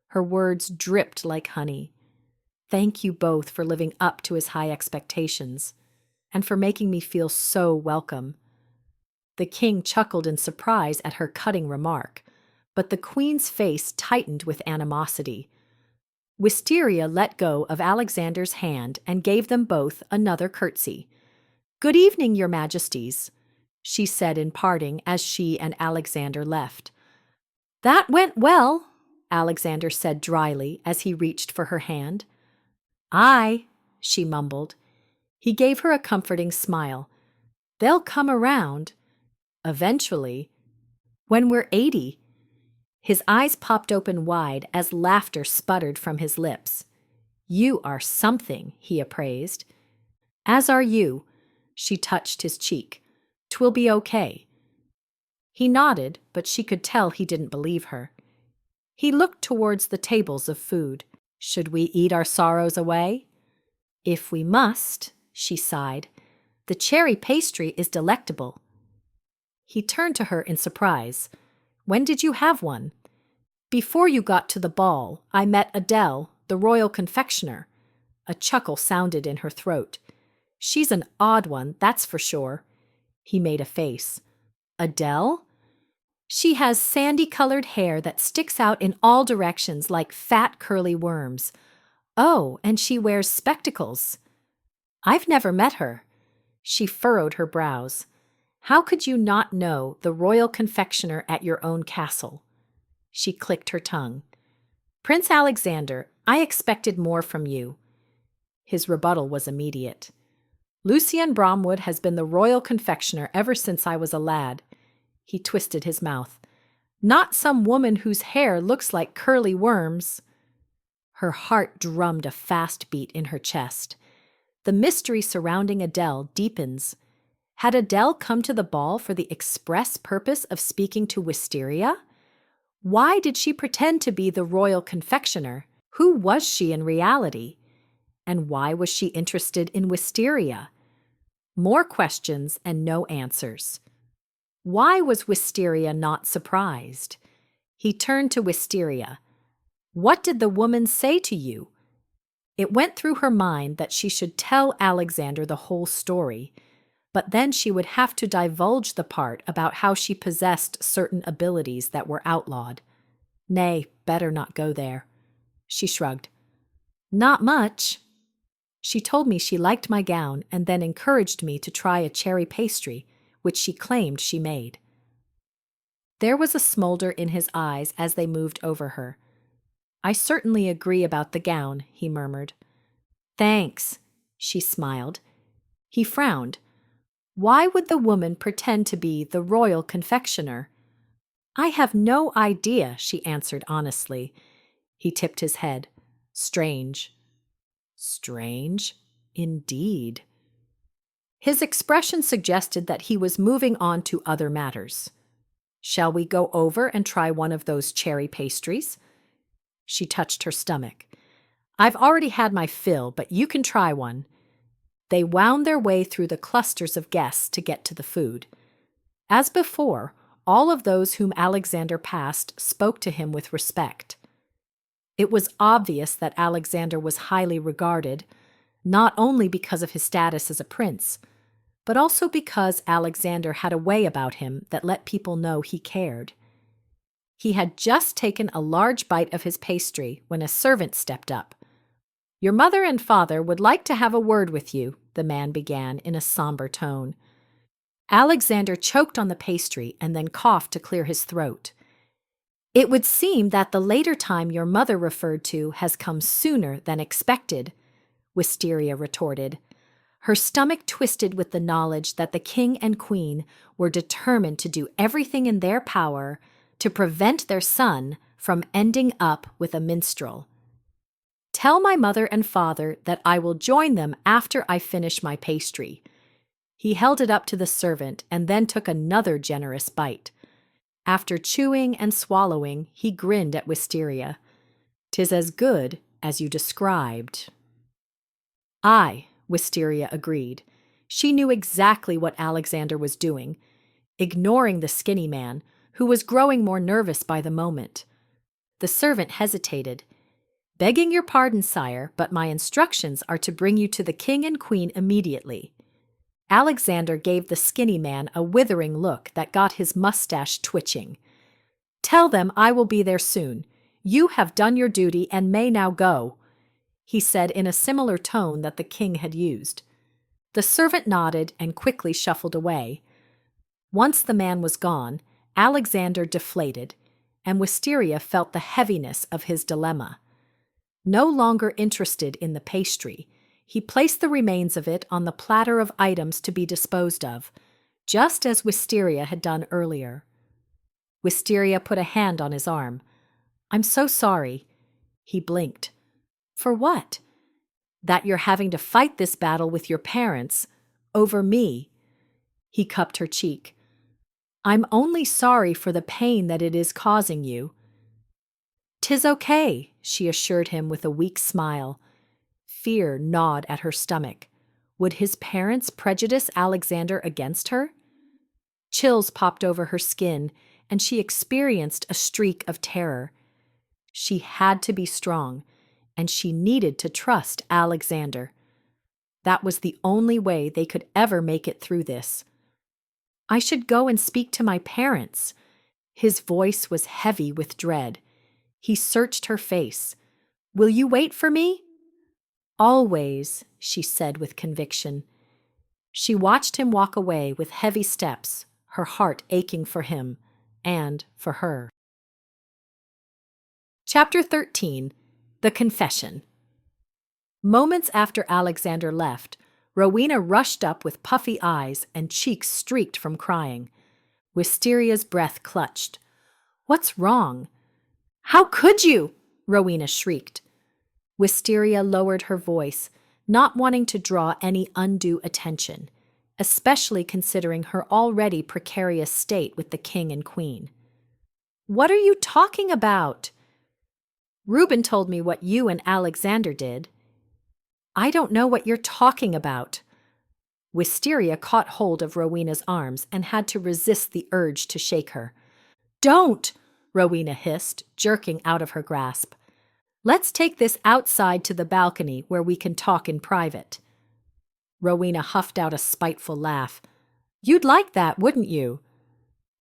Her words dripped like honey. "Thank you both for living up to his high expectations, and for making me feel so welcome." The king chuckled in surprise at her cutting remark, but the queen's face tightened with animosity. Wisteria let go of Alexander's hand and gave them both another curtsy. "Good evening, your majesties," she said in parting as she and Alexander left. "That went well," Alexander said dryly as he reached for her hand. "Aye," she mumbled. He gave her a comforting smile. "They'll come around. Eventually. When we're 80. His eyes popped open wide as laughter sputtered from his lips. "You are something," he appraised. "As are you." She touched his cheek. "'Twill be okay." He nodded, but she could tell he didn't believe her. He looked towards the tables of food. "Should we eat our sorrows away?" "If we must," she sighed. "The cherry pastry is delectable." He turned to her in surprise. "When did you have one?" "Before you got to the ball, I met Adele, the royal confectioner." A chuckle sounded in her throat. "She's an odd one, that's for sure." He made a face. "Adele?" "She has sandy-colored hair that sticks out in all directions like fat curly worms. Oh, and she wears spectacles." "I've never met her." She furrowed her brows. "How could you not know the royal confectioner at your own castle?" She clicked her tongue. "Prince Alexander, I expected more from you." His rebuttal was immediate. "Lucian Bromwood has been the royal confectioner ever since I was a lad." He twisted his mouth. "Not some woman whose hair looks like curly worms." Her heart drummed a fast beat in her chest. The mystery surrounding Adele deepens. Had Adele come to the ball for the express purpose of speaking to Wisteria? Why did she pretend to be the royal confectioner? Who was she in reality? And why was she interested in Wisteria? More questions and no answers. Why was Wisteria not surprised? He turned to Wisteria. "What did the woman say to you?" It went through her mind that she should tell Alexander the whole story, but then she would have to divulge the part about how she possessed certain abilities that were outlawed. Nay, better not go there. She shrugged. "Not much. She told me she liked my gown and then encouraged me to try a cherry pastry, which she claimed she made." There was a smolder in his eyes as they moved over her. "I certainly agree about the gown," he murmured. "Thanks," she smiled. He frowned. Why would the woman pretend to be the royal confectioner? "I have no idea," she answered honestly. He tipped his head. "Strange." Strange? Indeed. His expression suggested that he was moving on to other matters. "Shall we go over and try one of those cherry pastries?" She touched her stomach. "I've already had my fill, but you can try one." They wound their way through the clusters of guests to get to the food. As before, all of those whom Alexander passed spoke to him with respect. It was obvious that Alexander was highly regarded, not only because of his status as a prince, but also because Alexander had a way about him that let people know he cared. He had just taken a large bite of his pastry when a servant stepped up. "Your mother and father would like to have a word with you," the man began in a somber tone. Alexander choked on the pastry and then coughed to clear his throat. "It would seem that the later time your mother referred to has come sooner than expected," Wisteria retorted. Her stomach twisted with the knowledge that the king and queen were determined to do everything in their power to prevent their son from ending up with a minstrel. "Tell my mother and father that I will join them after I finish my pastry." He held it up to the servant and then took another generous bite. After chewing and swallowing, he grinned at Wisteria. "'Tis as good as you described." "Aye," Wisteria agreed. She knew exactly what Alexander was doing, ignoring the skinny man, who was growing more nervous by the moment. The servant hesitated. "Begging your pardon, sire, but my instructions are to bring you to the king and queen immediately." Alexander gave the skinny man a withering look that got his mustache twitching. "Tell them I will be there soon. You have done your duty and may now go," he said in a similar tone that the king had used. The servant nodded and quickly shuffled away. Once the man was gone, Alexander deflated, and Wisteria felt the heaviness of his dilemma. No longer interested in the pastry, he placed the remains of it on the platter of items to be disposed of, just as Wisteria had done earlier. Wisteria put a hand on his arm. "I'm so sorry." He blinked. "For what?" "That you're having to fight this battle with your parents, over me." He cupped her cheek. "I'm only sorry for the pain that it is causing you." "'Tis okay," she assured him with a weak smile. Fear gnawed at her stomach. Would his parents prejudice Alexander against her? Chills popped over her skin, and she experienced a streak of terror. She had to be strong, and she needed to trust Alexander. That was the only way they could ever make it through this. "I should go and speak to my parents." His voice was heavy with dread. He searched her face. "Will you wait for me?" "Always," she said with conviction. She watched him walk away with heavy steps, her heart aching for him and for her. Chapter 13. The Confession. Moments after Alexander left, Rowena rushed up with puffy eyes and cheeks streaked from crying. Wisteria's breath clutched. "What's wrong?" "How could you?" Rowena shrieked. Wisteria lowered her voice, not wanting to draw any undue attention, especially considering her already precarious state with the king and queen. "What are you talking about?" "Reuben told me what you and Alexander did." "I don't know what you're talking about." Wisteria caught hold of Rowena's arms and had to resist the urge to shake her. "Don't!" Rowena hissed, jerking out of her grasp. "Let's take this outside to the balcony where we can talk in private." Rowena huffed out a spiteful laugh. "You'd like that, wouldn't you?"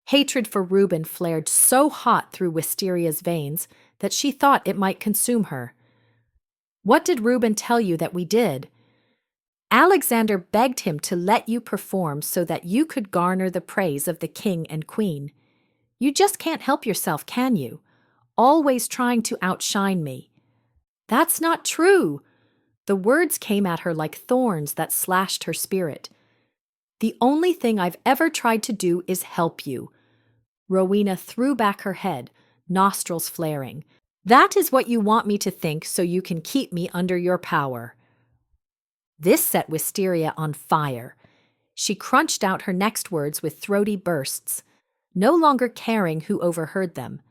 Hatred for Reuben flared so hot through Wisteria's veins that she thought it might consume her. "What did Reuben tell you that we did?" "Alexander begged him to let you perform so that you could garner the praise of the king and queen. You just can't help yourself, can you? Always trying to outshine me." "That's not true." The words came at her like thorns that slashed her spirit. "The only thing I've ever tried to do is help you." Rowena threw back her head, nostrils flaring. "That is what you want me to think so you can keep me under your power." This set Wisteria on fire. She crunched out her next words with throaty bursts, no longer caring who overheard them.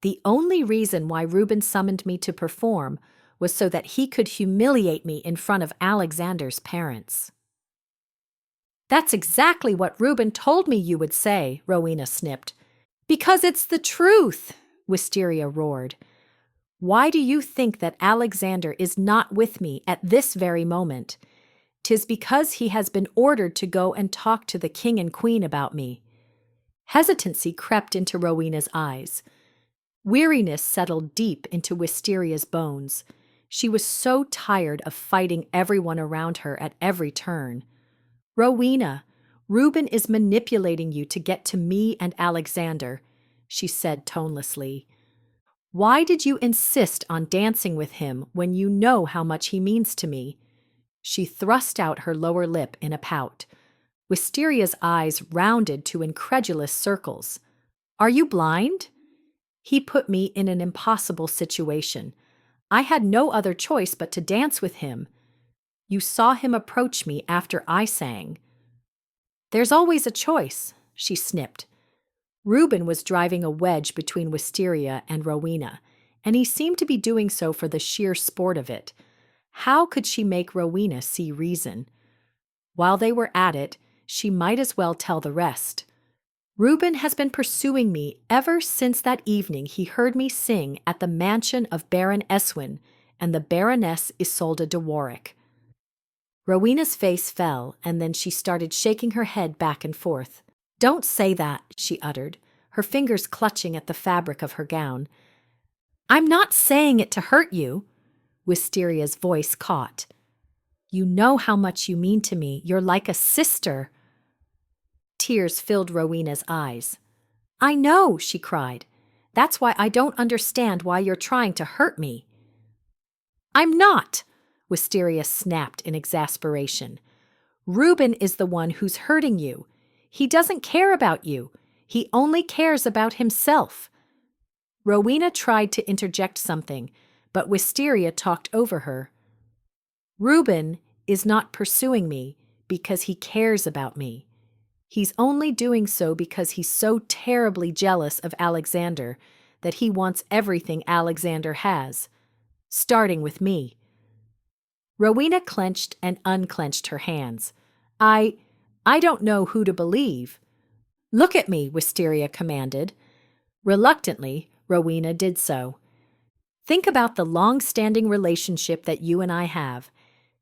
"The only reason why Reuben summoned me to perform was so that he could humiliate me in front of Alexander's parents." "That's exactly what Reuben told me you would say," Rowena snipped. "Because it's the truth," Wisteria roared. "Why do you think that Alexander is not with me at this very moment? 'Tis because he has been ordered to go and talk to the king and queen about me." Hesitancy crept into Rowena's eyes. Weariness settled deep into Wisteria's bones. She was so tired of fighting everyone around her at every turn. "Rowena, Reuben is manipulating you to get to me and Alexander," she said tonelessly. "Why did you insist on dancing with him when you know how much he means to me?" She thrust out her lower lip in a pout. Wisteria's eyes rounded to incredulous circles. "Are you blind? He put me in an impossible situation. I had no other choice but to dance with him. You saw him approach me after I sang." "There's always a choice," she snipped. Reuben was driving a wedge between Wisteria and Rowena, and he seemed to be doing so for the sheer sport of it. How could she make Rowena see reason? While they were at it, she might as well tell the rest. "Reuben has been pursuing me ever since that evening he heard me sing at the mansion of Baron Eswin and the Baroness Isolde de Warwick." Rowena's face fell, and then she started shaking her head back and forth. "Don't say that," she uttered, her fingers clutching at the fabric of her gown. "I'm not saying it to hurt you." Wisteria's voice caught. "You know how much you mean to me. You're like a sister." Tears filled Rowena's eyes. "I know," she cried. "That's why I don't understand why you're trying to hurt me." "I'm not," Wisteria snapped in exasperation. "Reuben is the one who's hurting you. He doesn't care about you. He only cares about himself." Rowena tried to interject something, but Wisteria talked over her. "Reuben is not pursuing me because he cares about me. He's only doing so because he's so terribly jealous of Alexander that he wants everything Alexander has, starting with me." Rowena clenched and unclenched her hands. I don't know who to believe." "Look at me," Wisteria commanded. Reluctantly, Rowena did so. "Think about the long-standing relationship that you and I have.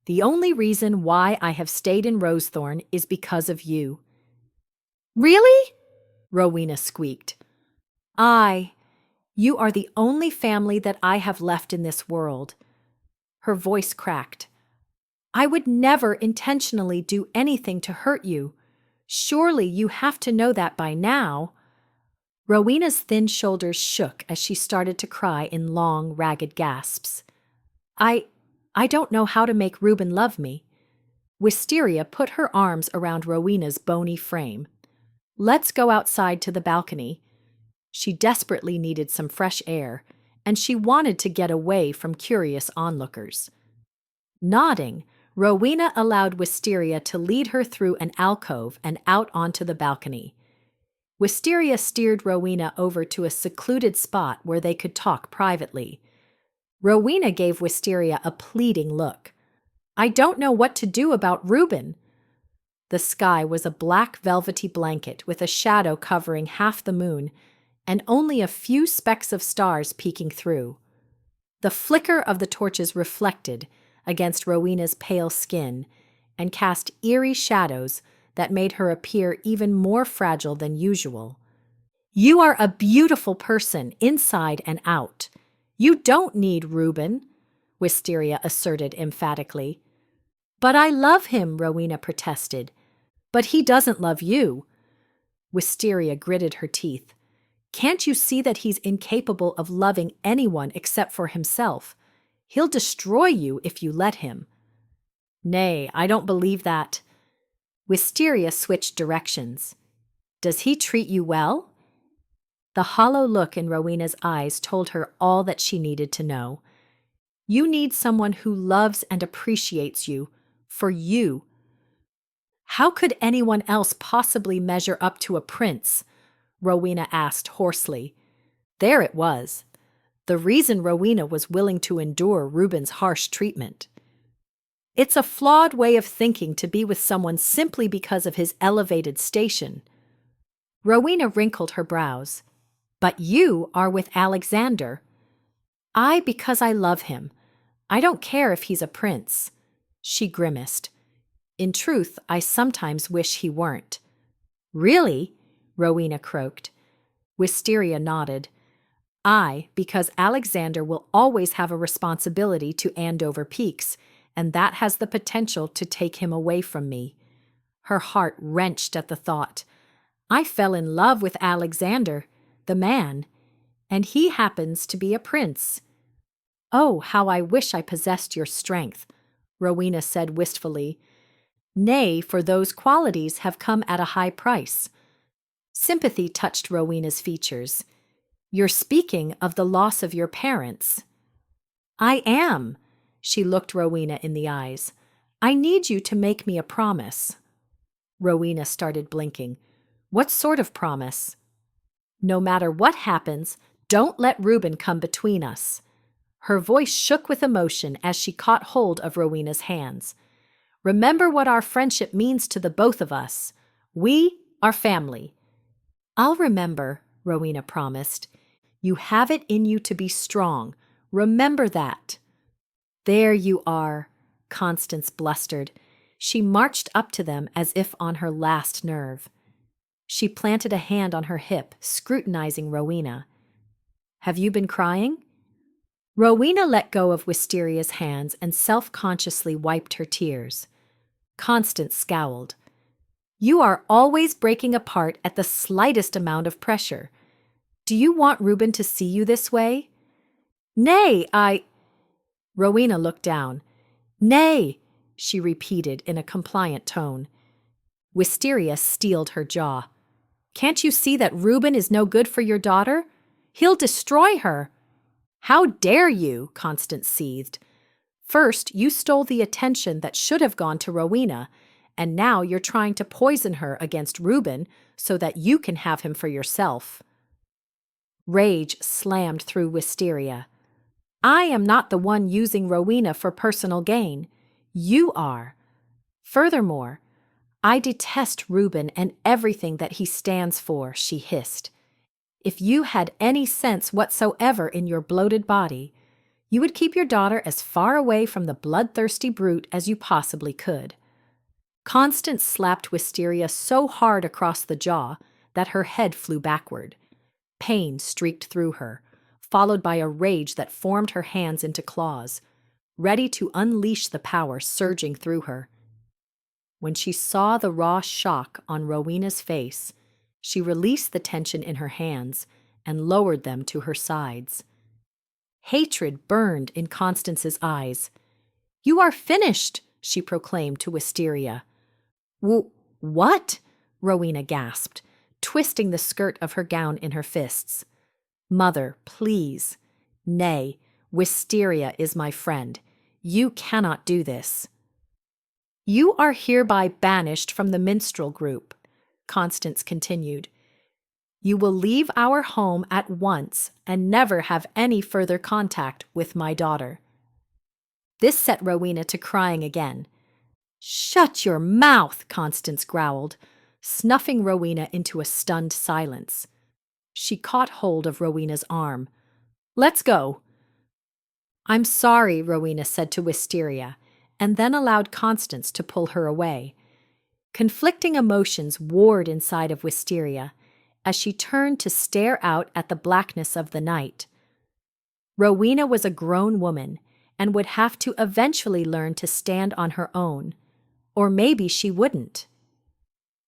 The only reason why I have stayed in Rosethorn is because of you." "Really?" Rowena squeaked. You are the only family that I have left in this world." Her voice cracked. "I would never intentionally do anything to hurt you. Surely you have to know that by now." Rowena's thin shoulders shook as she started to cry in long, ragged gasps. I don't know how to make Reuben love me." Wisteria put her arms around Rowena's bony frame. "Let's go outside to the balcony." She desperately needed some fresh air, and she wanted to get away from curious onlookers. Nodding, Rowena allowed Wisteria to lead her through an alcove and out onto the balcony. Wisteria steered Rowena over to a secluded spot where they could talk privately. Rowena gave Wisteria a pleading look. "I don't know what to do about Reuben." The sky was a black velvety blanket with a shadow covering half the moon and only a few specks of stars peeking through. The flicker of the torches reflected against Rowena's pale skin and cast eerie shadows that made her appear even more fragile than usual. "You are a beautiful person, inside and out. You don't need Reuben," Wisteria asserted emphatically. "But I love him," Rowena protested. "But he doesn't love you." Wisteria gritted her teeth. "Can't you see that he's incapable of loving anyone except for himself? He'll destroy you if you let him." "Nay, I don't believe that." Wisteria switched directions. "Does he treat you well?" The hollow look in Rowena's eyes told her all that she needed to know. "You need someone who loves and appreciates you, for you." "How could anyone else possibly measure up to a prince?" Rowena asked hoarsely. There it was. The reason Rowena was willing to endure Reuben's harsh treatment. "It's a flawed way of thinking to be with someone simply because of his elevated station." Rowena wrinkled her brows. "But you are with Alexander." Because I love him. I don't care if he's a prince." She grimaced. "In truth, I sometimes wish he weren't." "Really?" Rowena croaked. Wisteria nodded. Because Alexander will always have a responsibility to Andover Peaks, and that has the potential to take him away from me. Her heart wrenched at the thought. I fell in love with Alexander, the man, and he happens to be a prince. Oh, how I wish I possessed your strength, Rowena said wistfully. Nay, for those qualities have come at a high price. Sympathy touched Rowena's features. You're speaking of the loss of your parents. I am. She looked Rowena in the eyes. I need you to make me a promise. Rowena started blinking. What sort of promise? No matter what happens, don't let Reuben come between us. Her voice shook with emotion as she caught hold of Rowena's hands. Remember what our friendship means to the both of us. We are family. I'll remember, Rowena promised. You have it in you to be strong. Remember that. There you are, Constance blustered. She marched up to them as if on her last nerve. She planted a hand on her hip, scrutinizing Rowena. Have you been crying? Rowena let go of Wisteria's hands and self-consciously wiped her tears. Constance scowled. You are always breaking apart at the slightest amount of pressure. Do you want Reuben to see you this way? Nay, Rowena looked down. Nay, she repeated in a compliant tone. Wisteria steeled her jaw. Can't you see that Reuben is no good for your daughter? He'll destroy her. How dare you, Constance seethed. First, you stole the attention that should have gone to Rowena, and now you're trying to poison her against Reuben so that you can have him for yourself. Rage slammed through Wisteria. I am not the one using Rowena for personal gain. You are. Furthermore, I detest Reuben and everything that he stands for, she hissed. If you had any sense whatsoever in your bloated body, you would keep your daughter as far away from the bloodthirsty brute as you possibly could. Constance slapped Wisteria so hard across the jaw that her head flew backward. Pain streaked through her, followed by a rage that formed her hands into claws, ready to unleash the power surging through her. When she saw the raw shock on Rowena's face, she released the tension in her hands and lowered them to her sides. Hatred burned in Constance's eyes. You are finished, she proclaimed to Wisteria. What? Rowena gasped, twisting the skirt of her gown in her fists. Mother, please. Nay, Wisteria is my friend. You cannot do this. You are hereby banished from the minstrel group, Constance continued. You will leave our home at once and never have any further contact with my daughter. This set Rowena to crying again. Shut your mouth, Constance growled, snuffing Rowena into a stunned silence. She caught hold of Rowena's arm. Let's go. I'm sorry, Rowena said to Wisteria, and then allowed Constance to pull her away. Conflicting emotions warred inside of Wisteria as she turned to stare out at the blackness of the night. Rowena was a grown woman and would have to eventually learn to stand on her own, or maybe she wouldn't.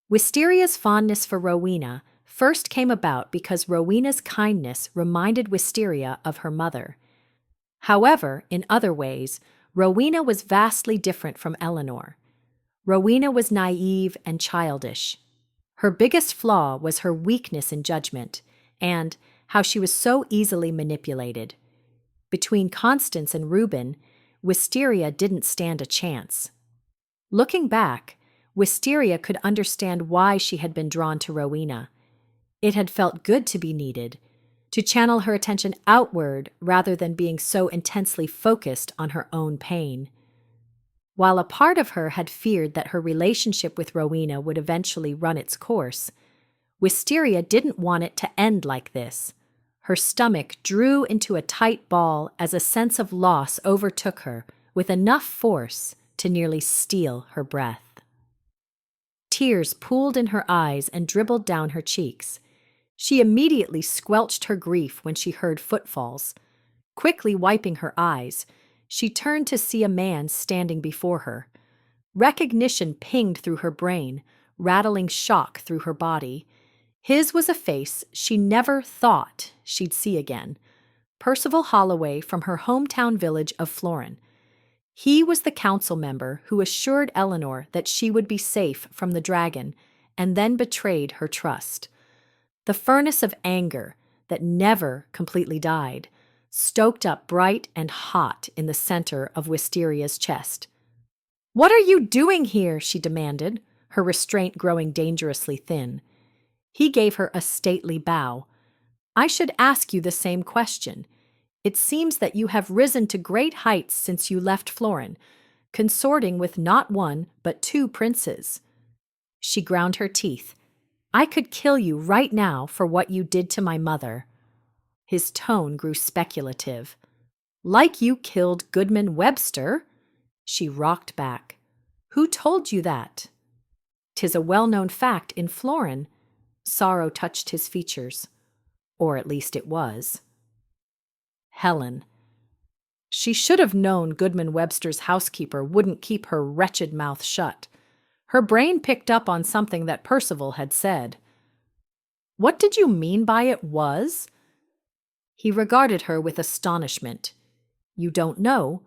Wisteria's fondness for Rowena first came about because Rowena's kindness reminded Wisteria of her mother. However, in other ways, Rowena was vastly different from Eleanor. Rowena was naive and childish. Her biggest flaw was her weakness in judgment and how she was so easily manipulated. Between Constance and Reuben, Wisteria didn't stand a chance. Looking back, Wisteria could understand why she had been drawn to Rowena. It had felt good to be needed, to channel her attention outward rather than being so intensely focused on her own pain. While a part of her had feared that her relationship with Rowena would eventually run its course, Wisteria didn't want it to end like this. Her stomach drew into a tight ball as a sense of loss overtook her with enough force to nearly steal her breath. Tears pooled in her eyes and dribbled down her cheeks. She immediately squelched her grief when she heard footfalls. Quickly wiping her eyes, she turned to see a man standing before her. Recognition pinged through her brain, rattling shock through her body. His was a face she never thought she'd see again. Percival Holloway from her hometown village of Florin. He was the council member who assured Eleanor that she would be safe from the dragon and then betrayed her trust. The furnace of anger that never completely died stoked up bright and hot in the center of Wisteria's chest. "What are you doing here?" she demanded, her restraint growing dangerously thin. He gave her a stately bow. "I should ask you the same question. It seems that you have risen to great heights since you left Florin, consorting with not one but two princes." She ground her teeth. "I could kill you right now for what you did to my mother." His tone grew speculative. "Like you killed Goodman Webster?" She rocked back. "Who told you that?" "'Tis a well-known fact in Florin." Sorrow touched his features. Or at least it was. Helen. She should have known Goodman Webster's housekeeper wouldn't keep her wretched mouth shut. Her brain picked up on something that Percival had said. "What did you mean by it was?" He regarded her with astonishment. "You don't know?"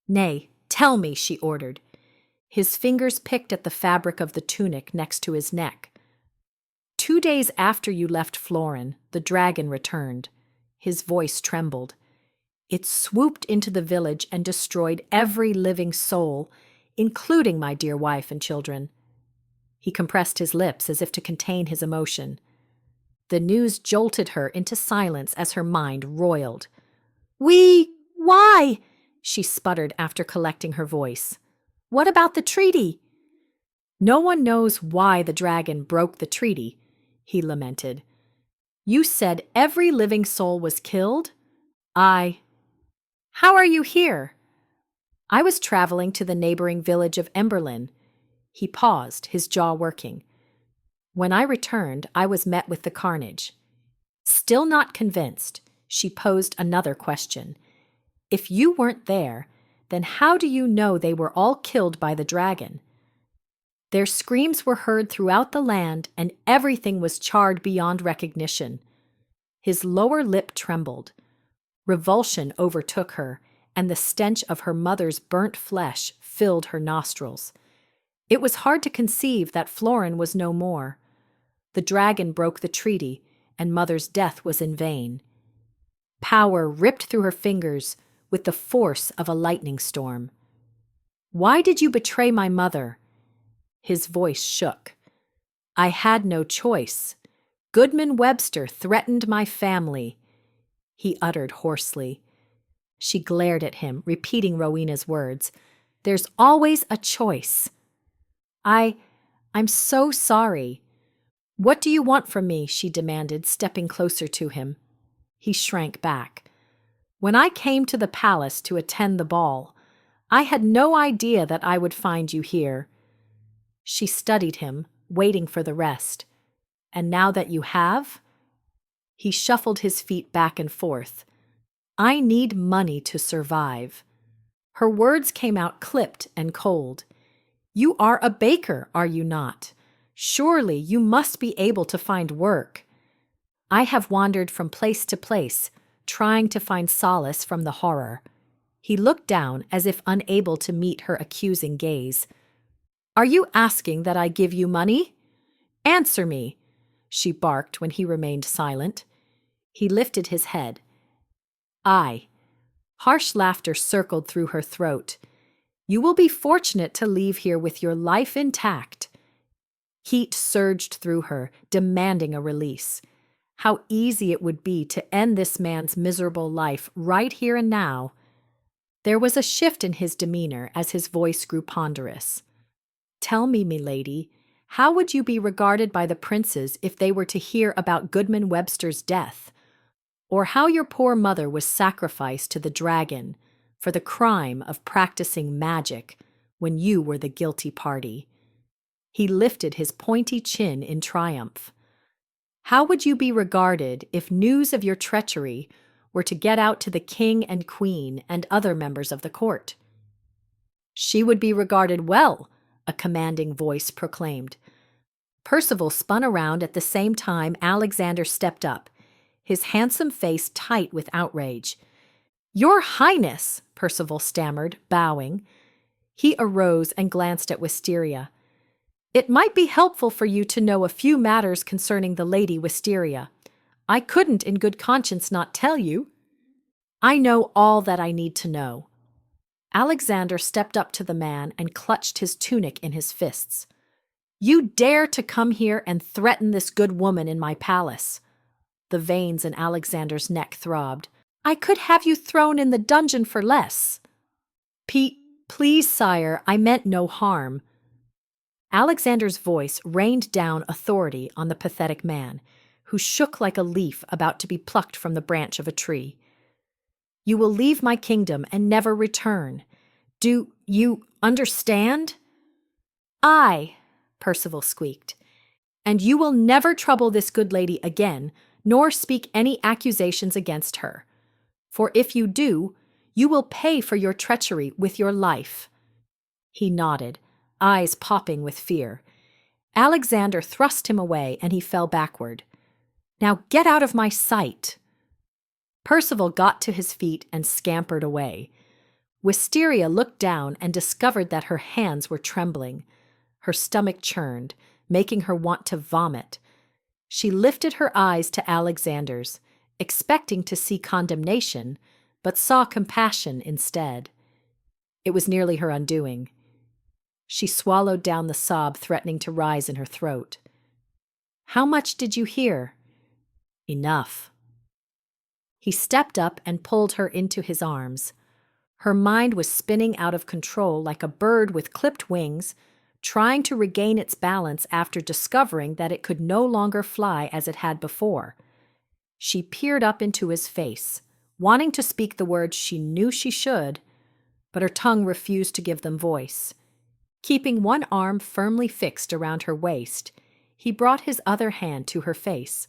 "Nay, tell me," she ordered. His fingers picked at the fabric of the tunic next to his neck. 2 days after you left Florin, the dragon returned. His voice trembled. "It swooped into the village and destroyed every living soul, including my dear wife and children." He compressed his lips as if to contain his emotion. The news jolted her into silence as her mind roiled. Why?" she sputtered after collecting her voice. "What about the treaty?" "No one knows why the dragon broke the treaty," he lamented. "You said every living soul was killed?" "How are you here?" "I was traveling to the neighboring village of Emberlin." He paused, his jaw working. "When I returned, I was met with the carnage." Still not convinced, she posed another question. "If you weren't there, then how do you know they were all killed by the dragon?" Their screams were heard throughout the land, and everything was charred beyond recognition. His lower lip trembled. Revulsion overtook her, and the stench of her mother's burnt flesh filled her nostrils. It was hard to conceive that Florin was no more. The dragon broke the treaty, and Mother's death was in vain. Power ripped through her fingers with the force of a lightning storm. "Why did you betray my mother?" His voice shook. "I had no choice. Goodman Webster threatened my family," he uttered hoarsely. She glared at him, repeating Rowena's words. "There's always a choice." I'm so sorry." "What do you want from me?" she demanded, stepping closer to him. He shrank back. "When I came to the palace to attend the ball, I had no idea that I would find you here." She studied him, waiting for the rest. "And now that you have?" He shuffled his feet back and forth. "I need money to survive." Her words came out clipped and cold. "You are a baker, are you not? Surely you must be able to find work." "I have wandered from place to place, trying to find solace from the horror." He looked down as if unable to meet her accusing gaze. "Are you asking that I give you money? Answer me," she barked when he remained silent. He lifted his head. Harsh laughter circled through her throat. "You will be fortunate to leave here with your life intact." Heat surged through her, demanding a release. How easy it would be to end this man's miserable life right here and now. There was a shift in his demeanor as his voice grew ponderous. "Tell me, milady, how would you be regarded by the princes if they were to hear about Goodman Webster's death? Or how your poor mother was sacrificed to the dragon for the crime of practicing magic when you were the guilty party?" He lifted his pointy chin in triumph. How would you be regarded if news of your treachery were to get out to the king and queen and other members of the court?" "She would be regarded well," a commanding voice proclaimed. Percival spun around at the same time Alexander stepped up, his handsome face tight with outrage. "Your Highness," Percival stammered, bowing. He arose and glanced at Wisteria. "It might be helpful for you to know a few matters concerning the Lady Wisteria. I couldn't in good conscience not tell you." "I know all that I need to know." Alexander stepped up to the man and clutched his tunic in his fists. "You dare to come here and threaten this good woman in my palace." The veins in Alexander's neck throbbed. "I could have you thrown in the dungeon for less." Please, sire, I meant no harm." Alexander's voice rained down authority on the pathetic man, who shook like a leaf about to be plucked from the branch of a tree. "You will leave my kingdom and never return. Do you understand?" "Aye," Percival squeaked. "And you will never trouble this good lady again, nor speak any accusations against her. For if you do, you will pay for your treachery with your life." He nodded, eyes popping with fear. Alexander thrust him away and he fell backward. "Now get out of my sight." Percival got to his feet and scampered away. Wisteria looked down and discovered that her hands were trembling. Her stomach churned, making her want to vomit. She lifted her eyes to Alexander's, expecting to see condemnation, but saw compassion instead. It was nearly her undoing. She swallowed down the sob threatening to rise in her throat. "How much did you hear?" "Enough." He stepped up and pulled her into his arms. Her mind was spinning out of control like a bird with clipped wings, trying to regain its balance after discovering that it could no longer fly as it had before. She peered up into his face, wanting to speak the words she knew she should, but her tongue refused to give them voice. Keeping one arm firmly fixed around her waist, he brought his other hand to her face,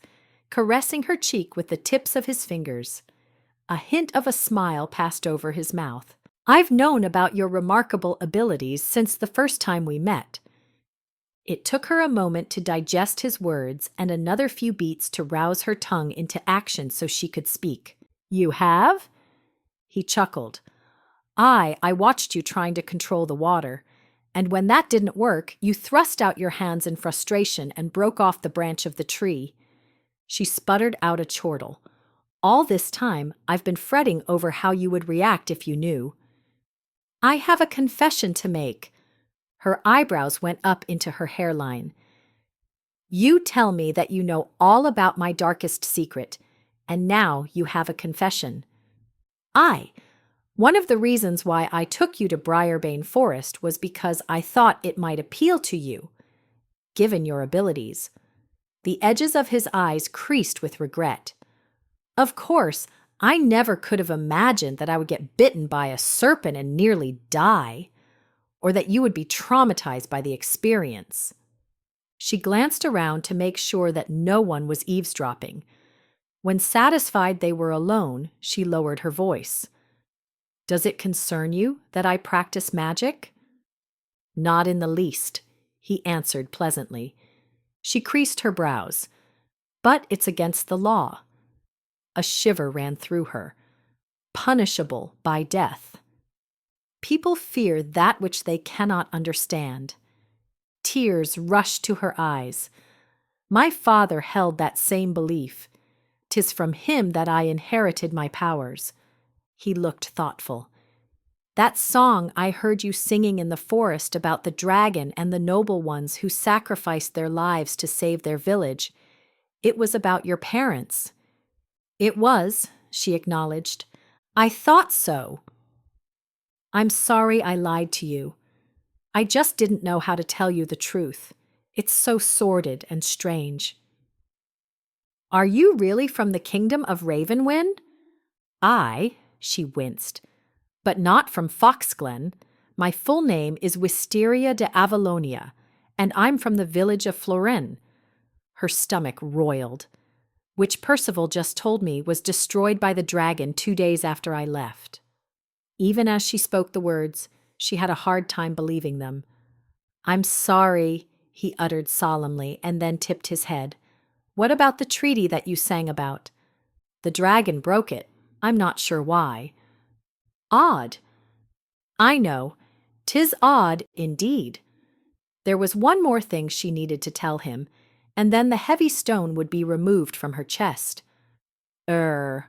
caressing her cheek with the tips of his fingers. A hint of a smile passed over his mouth. "I've known about your remarkable abilities since the first time we met." It took her a moment to digest his words and another few beats to rouse her tongue into action so she could speak. "You have?" He chuckled. I watched you trying to control the water, and when that didn't work, you thrust out your hands in frustration and broke off the branch of the tree." She sputtered out a chortle. "All this time, I've been fretting over how you would react if you knew." "I have a confession to make." Her eyebrows went up into her hairline. "You tell me that you know all about my darkest secret, and now you have a confession." "Aye. One of the reasons why I took you to Briarbane Forest was because I thought it might appeal to you, given your abilities." The edges of his eyes creased with regret. "Of course, I never could have imagined that I would get bitten by a serpent and nearly die, or that you would be traumatized by the experience." She glanced around to make sure that no one was eavesdropping. When satisfied they were alone, she lowered her voice. "Does it concern you that I practice magic?" "Not in the least," he answered pleasantly. She creased her brows. "But it's against the law." A shiver ran through her. "Punishable by death." People fear that which they cannot understand. Tears rushed to her eyes. "My father held that same belief. 'Tis from him that I inherited my powers." He looked thoughtful. "That song I heard you singing in the forest about the dragon and the noble ones who sacrificed their lives to save their village, it was about your parents." "It was," she acknowledged. "I thought so." "I'm sorry I lied to you. I just didn't know how to tell you the truth. It's so sordid and strange." "Are you really from the kingdom of Ravenwind?" "I," she winced, "but not from Foxglen. My full name is Wisteria de Avalonia, and I'm from the village of Florin." Her stomach roiled. Which Percival just told me was destroyed by the dragon 2 days after I left. Even as she spoke the words, she had a hard time believing them. "I'm sorry," he uttered solemnly, and then tipped his head. "What about the treaty that you sang about?" "The dragon broke it. I'm not sure why." "Odd." "I know. 'Tis odd, indeed." There was one more thing she needed to tell him, and then the heavy stone would be removed from her chest. A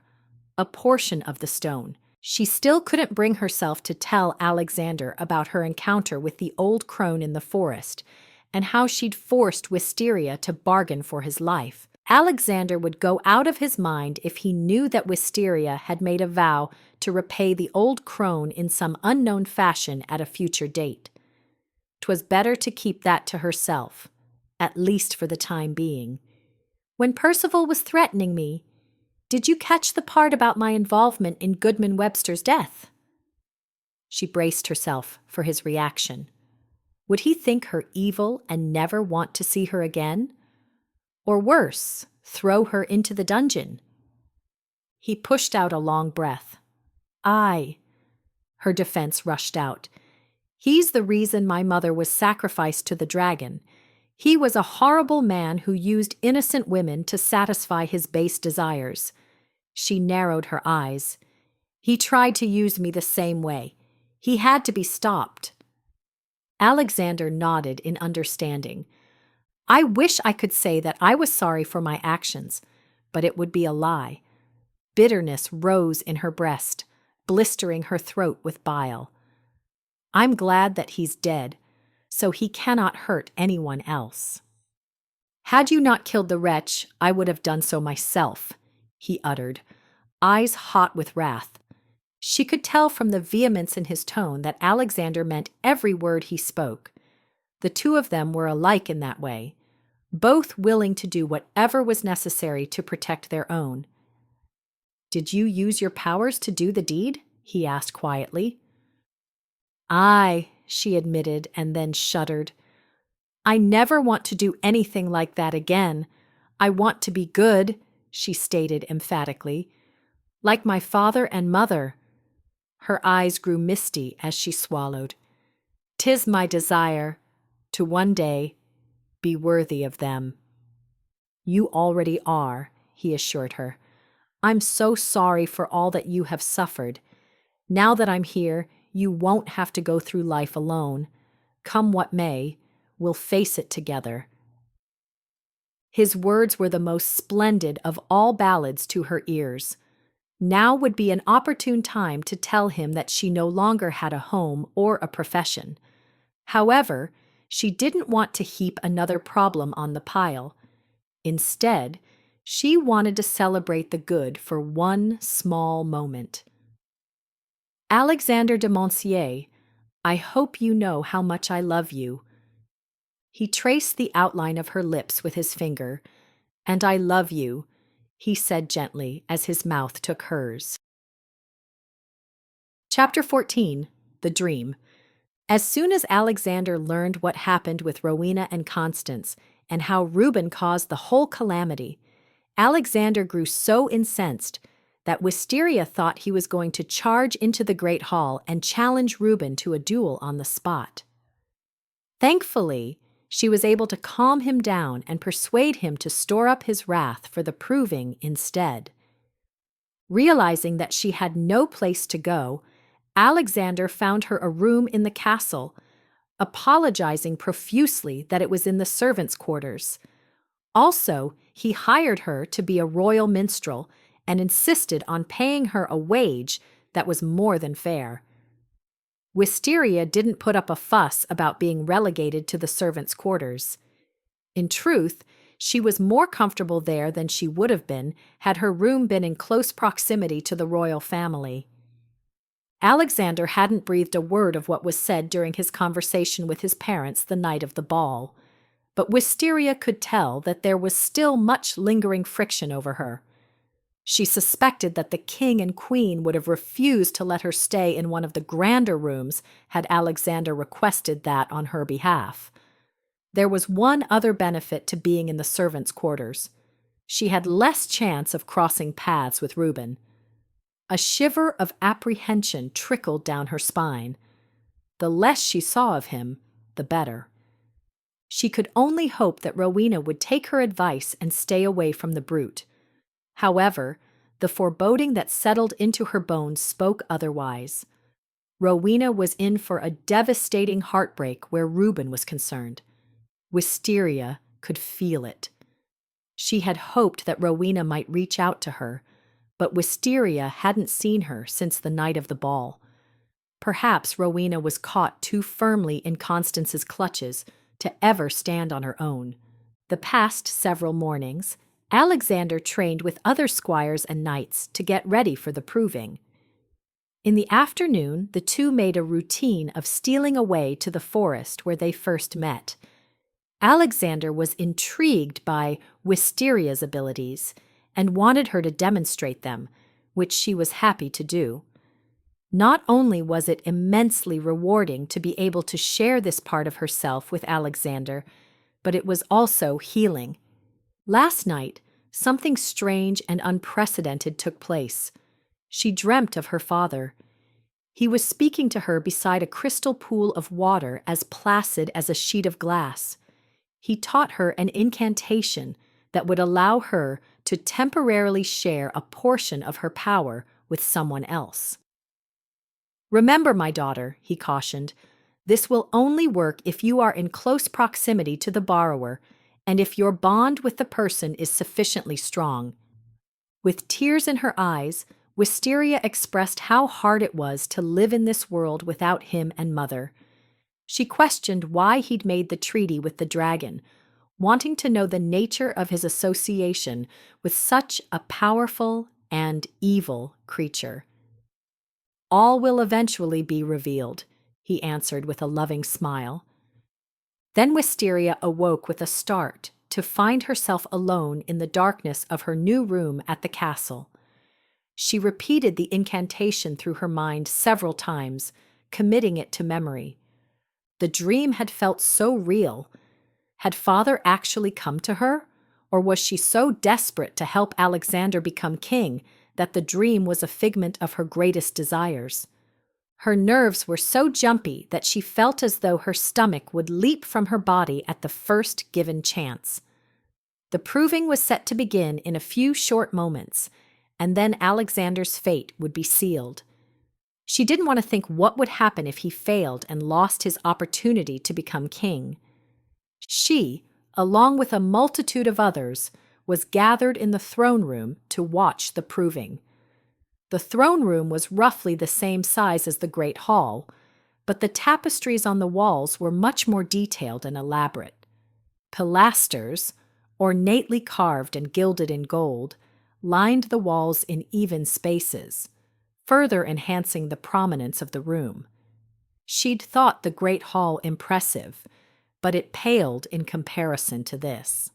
portion of the stone. She still couldn't bring herself to tell Alexander about her encounter with the old crone in the forest, and how she'd forced Wisteria to bargain for his life. Alexander would go out of his mind if he knew that Wisteria had made a vow to repay the old crone in some unknown fashion at a future date. 'Twas better to keep that to herself, at least for the time being. "When Percival was threatening me, did you catch the part about my involvement in Goodman Webster's death?" She braced herself for his reaction. Would he think her evil and never want to see her again? Or worse, throw her into the dungeon? He pushed out a long breath. "Aye." Her defense rushed out. "He's the reason my mother was sacrificed to the dragon. He was a horrible man who used innocent women to satisfy his base desires." She narrowed her eyes. "He tried to use me the same way. He had to be stopped." Alexander nodded in understanding. "I wish I could say that I was sorry for my actions, but it would be a lie." Bitterness rose in her breast, blistering her throat with bile. "I'm glad that he's dead, so he cannot hurt anyone else." "Had you not killed the wretch, I would have done so myself," he uttered, eyes hot with wrath. She could tell from the vehemence in his tone that Alexander meant every word he spoke. The two of them were alike in that way, both willing to do whatever was necessary to protect their own. "Did you use your powers to do the deed?" he asked quietly. "Aye," she admitted, and then shuddered. "I never want to do anything like that again. I want to be good," she stated emphatically, "like my father and mother." Her eyes grew misty as she swallowed. "'Tis my desire to one day be worthy of them." "You already are," he assured her. "I'm so sorry for all that you have suffered. Now that I'm here, you won't have to go through life alone. Come what may, we'll face it together." His words were the most splendid of all ballads to her ears. Now would be an opportune time to tell him that she no longer had a home or a profession. However, she didn't want to heap another problem on the pile. Instead, she wanted to celebrate the good for one small moment. "Alexander de Monsier, I hope you know how much I love you." He traced the outline of her lips with his finger. "And I love you," he said gently as his mouth took hers. Chapter 14. The Dream. As soon as Alexander learned what happened with Rowena and Constance, and how Reuben caused the whole calamity, Alexander grew so incensed that Wisteria thought he was going to charge into the great hall and challenge Reuben to a duel on the spot. Thankfully, she was able to calm him down and persuade him to store up his wrath for the proving instead. Realizing that she had no place to go, Alexander found her a room in the castle, apologizing profusely that it was in the servants' quarters. Also, he hired her to be a royal minstrel and insisted on paying her a wage that was more than fair. Wisteria didn't put up a fuss about being relegated to the servants' quarters. In truth, she was more comfortable there than she would have been had her room been in close proximity to the royal family. Alexander hadn't breathed a word of what was said during his conversation with his parents the night of the ball, but Wisteria could tell that there was still much lingering friction over her. She suspected that the king and queen would have refused to let her stay in one of the grander rooms had Alexander requested that on her behalf. There was one other benefit to being in the servants' quarters. She had less chance of crossing paths with Reuben. A shiver of apprehension trickled down her spine. The less she saw of him, the better. She could only hope that Rowena would take her advice and stay away from the brute. However, the foreboding that settled into her bones spoke otherwise. Rowena was in for a devastating heartbreak where Reuben was concerned. Wisteria could feel it. She had hoped that Rowena might reach out to her, but Wisteria hadn't seen her since the night of the ball. Perhaps Rowena was caught too firmly in Constance's clutches to ever stand on her own. The past several mornings, Alexander trained with other squires and knights to get ready for the proving. In the afternoon, the two made a routine of stealing away to the forest where they first met. Alexander was intrigued by Wisteria's abilities and wanted her to demonstrate them, which she was happy to do. Not only was it immensely rewarding to be able to share this part of herself with Alexander, but it was also healing. Last night, something strange and unprecedented took place. She dreamt of her father. He was speaking to her beside a crystal pool of water as placid as a sheet of glass. He taught her an incantation that would allow her to temporarily share a portion of her power with someone else. "Remember, my daughter," he cautioned, "this will only work if you are in close proximity to the borrower and if your bond with the person is sufficiently strong." With tears in her eyes, Wisteria expressed how hard it was to live in this world without him and Mother. She questioned why he'd made the treaty with the dragon, wanting to know the nature of his association with such a powerful and evil creature. "All will eventually be revealed," he answered with a loving smile. Then Wisteria awoke with a start to find herself alone in the darkness of her new room at the castle. She repeated the incantation through her mind several times, committing it to memory. The dream had felt so real. Had Father actually come to her, or was she so desperate to help Alexander become king that the dream was a figment of her greatest desires? Her nerves were so jumpy that she felt as though her stomach would leap from her body at the first given chance. The proving was set to begin in a few short moments, and then Alexander's fate would be sealed. She didn't want to think what would happen if he failed and lost his opportunity to become king. She, along with a multitude of others, was gathered in the throne room to watch the proving. The throne room was roughly the same size as the Great Hall, but the tapestries on the walls were much more detailed and elaborate. Pilasters, ornately carved and gilded in gold, lined the walls in even spaces, further enhancing the prominence of the room. She'd thought the Great Hall impressive, but it paled in comparison to this.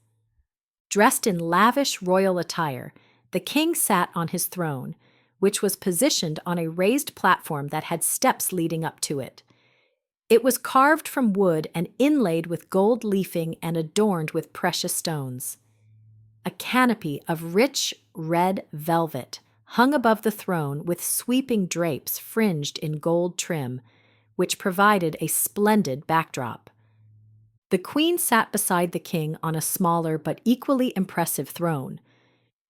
Dressed in lavish royal attire, the king sat on his throne, which was positioned on a raised platform that had steps leading up to it. It was carved from wood and inlaid with gold leafing and adorned with precious stones. A canopy of rich red velvet hung above the throne with sweeping drapes fringed in gold trim, which provided a splendid backdrop. The queen sat beside the king on a smaller but equally impressive throne.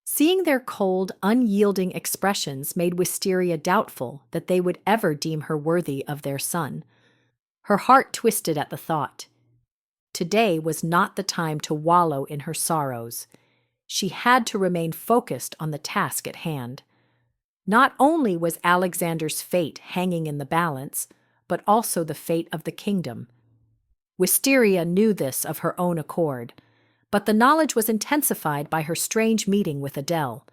Seeing their cold, unyielding expressions made Wisteria doubtful that they would ever deem her worthy of their son. Her heart twisted at the thought. Today was not the time to wallow in her sorrows. She had to remain focused on the task at hand. Not only was Alexander's fate hanging in the balance, but also the fate of the kingdom. Wisteria knew this of her own accord, but the knowledge was intensified by her strange meeting with Adele.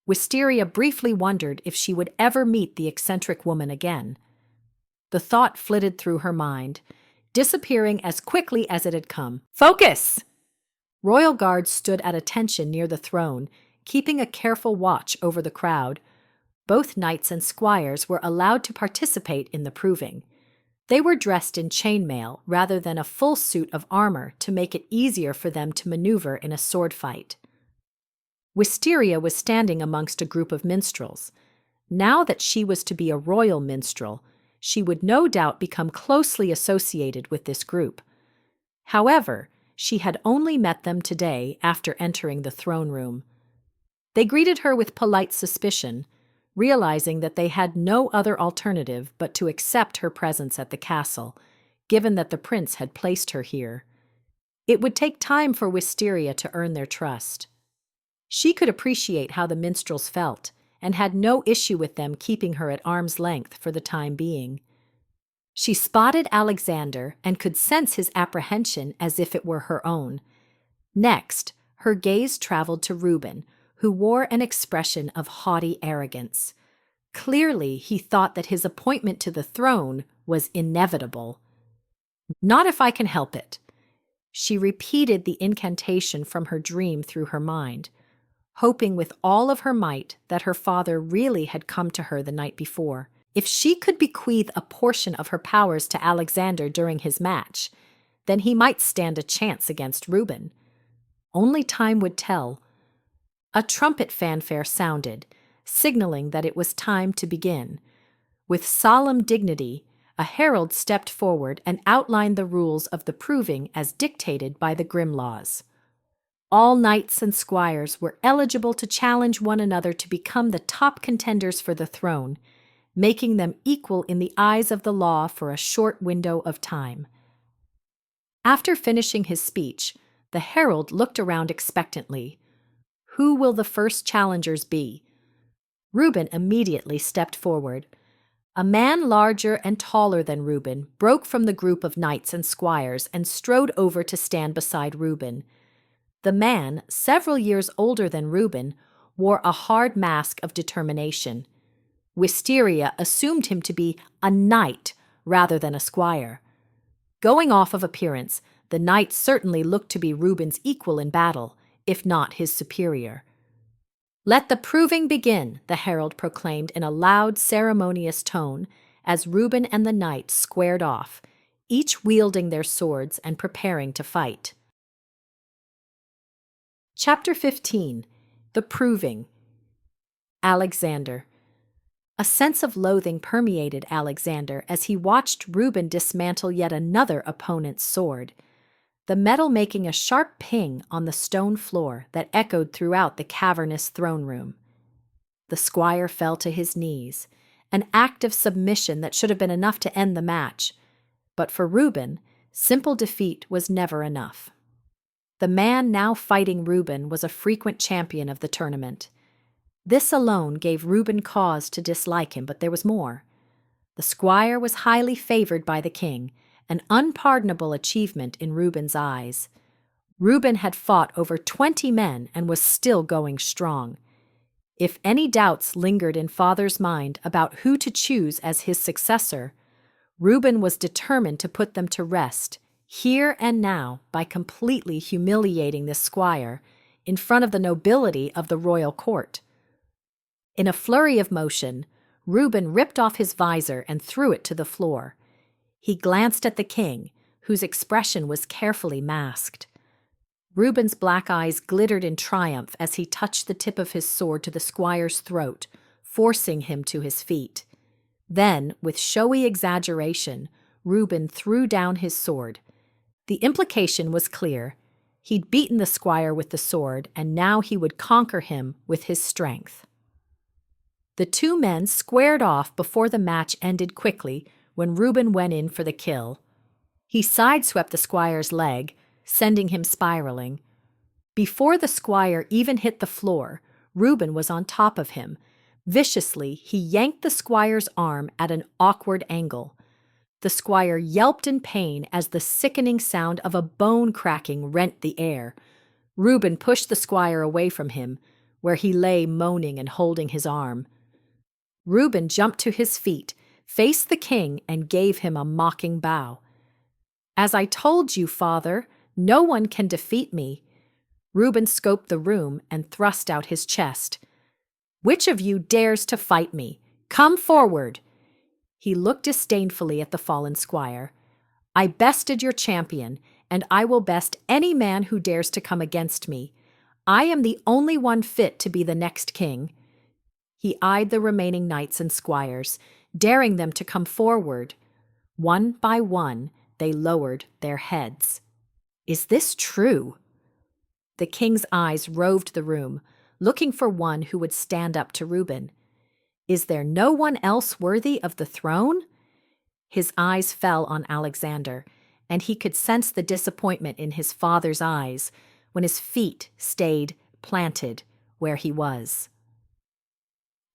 Wisteria briefly wondered if she would ever meet the eccentric woman again. The thought flitted through her mind, disappearing as quickly as it had come. "Focus!" Royal guards stood at attention near the throne, keeping a careful watch over the crowd. Both knights and squires were allowed to participate in the proving. They were dressed in chainmail rather than a full suit of armor to make it easier for them to maneuver in a sword fight. Wisteria was standing amongst a group of minstrels. Now that she was to be a royal minstrel, she would no doubt become closely associated with this group. However, she had only met them today after entering the throne room. They greeted her with polite suspicion, realizing that they had no other alternative but to accept her presence at the castle, given that the prince had placed her here. It would take time for Wisteria to earn their trust. She could appreciate how the minstrels felt, and had no issue with them keeping her at arm's length for the time being. She spotted Alexander and could sense his apprehension as if it were her own. Next, her gaze traveled to Reuben, who wore an expression of haughty arrogance. Clearly, he thought that his appointment to the throne was inevitable. "Not if I can help it." She repeated the incantation from her dream through her mind, hoping with all of her might that her father really had come to her the night before. If she could bequeath a portion of her powers to Alexander during his match, then he might stand a chance against Reuben. Only time would tell. A trumpet fanfare sounded, signaling that it was time to begin. With solemn dignity, a herald stepped forward and outlined the rules of the proving as dictated by the Grimm laws. All knights and squires were eligible to challenge one another to become the top contenders for the throne, making them equal in the eyes of the law for a short window of time. After finishing his speech, the herald looked around expectantly. Who will the first challengers be? Reuben immediately stepped forward. A man larger and taller than Reuben broke from the group of knights and squires and strode over to stand beside Reuben. The man, several years older than Reuben, wore a hard mask of determination. Wisteria assumed him to be a knight rather than a squire. Going off of appearance, the knight certainly looked to be Reuben's equal in battle, if not his superior. "Let the proving begin," the herald proclaimed in a loud, ceremonious tone, as Reuben and the knight squared off, each wielding their swords and preparing to fight. Chapter 15. The Proving. Alexander. A sense of loathing permeated Alexander as he watched Reuben dismantle yet another opponent's sword, the metal making a sharp ping on the stone floor that echoed throughout the cavernous throne room. The squire fell to his knees, an act of submission that should have been enough to end the match. But for Reuben, simple defeat was never enough. The man now fighting Reuben was a frequent champion of the tournament. This alone gave Reuben cause to dislike him, but there was more. The squire was highly favored by the king, an unpardonable achievement in Reuben's eyes. Reuben had fought over 20 men and was still going strong. If any doubts lingered in father's mind about who to choose as his successor, Reuben was determined to put them to rest, here and now, by completely humiliating this squire in front of the nobility of the royal court. In a flurry of motion, Reuben ripped off his visor and threw it to the floor. He glanced at the king, whose expression was carefully masked. Reuben's black eyes glittered in triumph as he touched the tip of his sword to the squire's throat, forcing him to his feet. Then, with showy exaggeration, Reuben threw down his sword. The implication was clear. He'd beaten the squire with the sword, and now he would conquer him with his strength. The two men squared off before the match ended quickly when Reuben went in for the kill. He sideswept the squire's leg, sending him spiraling. Before the squire even hit the floor, Reuben was on top of him. Viciously, he yanked the squire's arm at an awkward angle. The squire yelped in pain as the sickening sound of a bone cracking rent the air. Reuben pushed the squire away from him, where he lay moaning and holding his arm. Reuben jumped to his feet, faced the king, and gave him a mocking bow. "As I told you, father, no one can defeat me." Reuben scoped the room and thrust out his chest. "Which of you dares to fight me? Come forward!" He looked disdainfully at the fallen squire. "I bested your champion, and I will best any man who dares to come against me. I am the only one fit to be the next king." He eyed the remaining knights and squires, daring them to come forward. One by one, they lowered their heads. "Is this true?" The king's eyes roved the room, looking for one who would stand up to Reuben. "Is there no one else worthy of the throne?" His eyes fell on Alexander, and he could sense the disappointment in his father's eyes when his feet stayed planted where he was.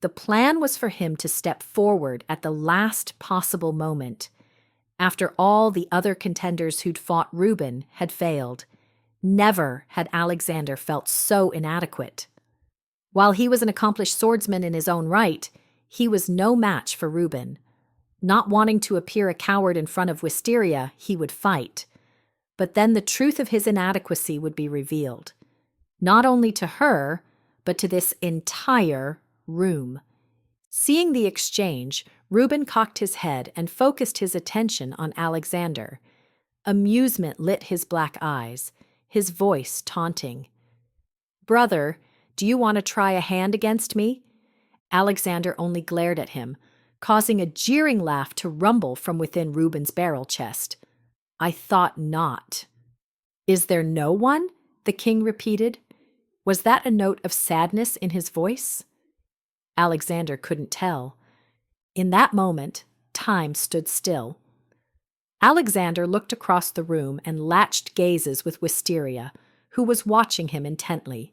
The plan was for him to step forward at the last possible moment, after all the other contenders who'd fought Reuben had failed. Never had Alexander felt so inadequate. While he was an accomplished swordsman in his own right, he was no match for Reuben. Not wanting to appear a coward in front of Wisteria, he would fight. But then the truth of his inadequacy would be revealed. Not only to her, but to this entire room. Seeing the exchange, Reuben cocked his head and focused his attention on Alexander. Amusement lit his black eyes, his voice taunting. "Brother, do you want to try a hand against me?" Alexander only glared at him, causing a jeering laugh to rumble from within Reuben's barrel chest. "I thought not." "Is there no one?" the king repeated. Was that a note of sadness in his voice? Alexander couldn't tell. In that moment, time stood still. Alexander looked across the room and latched gazes with Wisteria, who was watching him intently.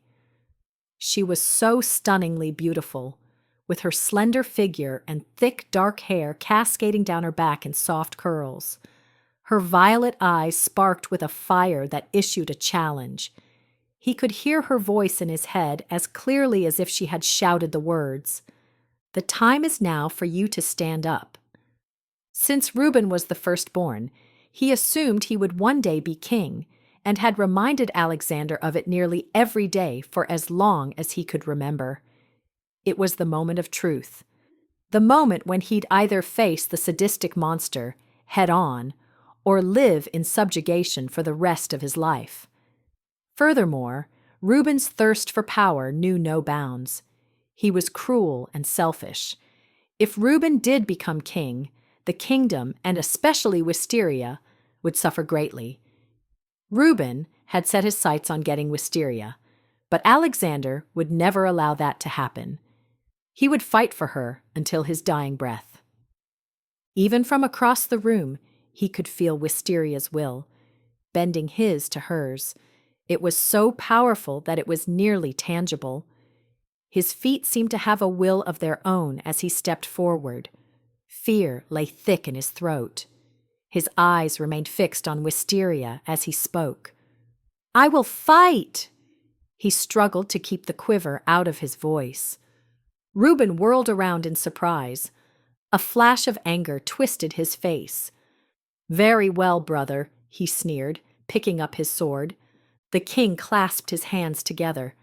She was so stunningly beautiful, with her slender figure and thick dark hair cascading down her back in soft curls. Her violet eyes sparked with a fire that issued a challenge. He could hear her voice in his head as clearly as if she had shouted the words, "The time is now for you to stand up." Since Reuben was the firstborn, he assumed he would one day be king, and had reminded Alexander of it nearly every day for as long as he could remember. It was the moment of truth. The moment when he'd either face the sadistic monster, head on, or live in subjugation for the rest of his life. Furthermore, Reuben's thirst for power knew no bounds. He was cruel and selfish. If Reuben did become king, the kingdom, and especially Wisteria, would suffer greatly. Reuben had set his sights on getting Wisteria, but Alexander would never allow that to happen. He would fight for her until his dying breath. Even from across the room, he could feel Wisteria's will, bending his to hers. It was so powerful that it was nearly tangible. His feet seemed to have a will of their own as he stepped forward. Fear lay thick in his throat. His eyes remained fixed on Wisteria as he spoke. "I will fight!" He struggled to keep the quiver out of his voice. Reuben whirled around in surprise. A flash of anger twisted his face. "Very well, brother," he sneered, picking up his sword. The king clasped his hands together.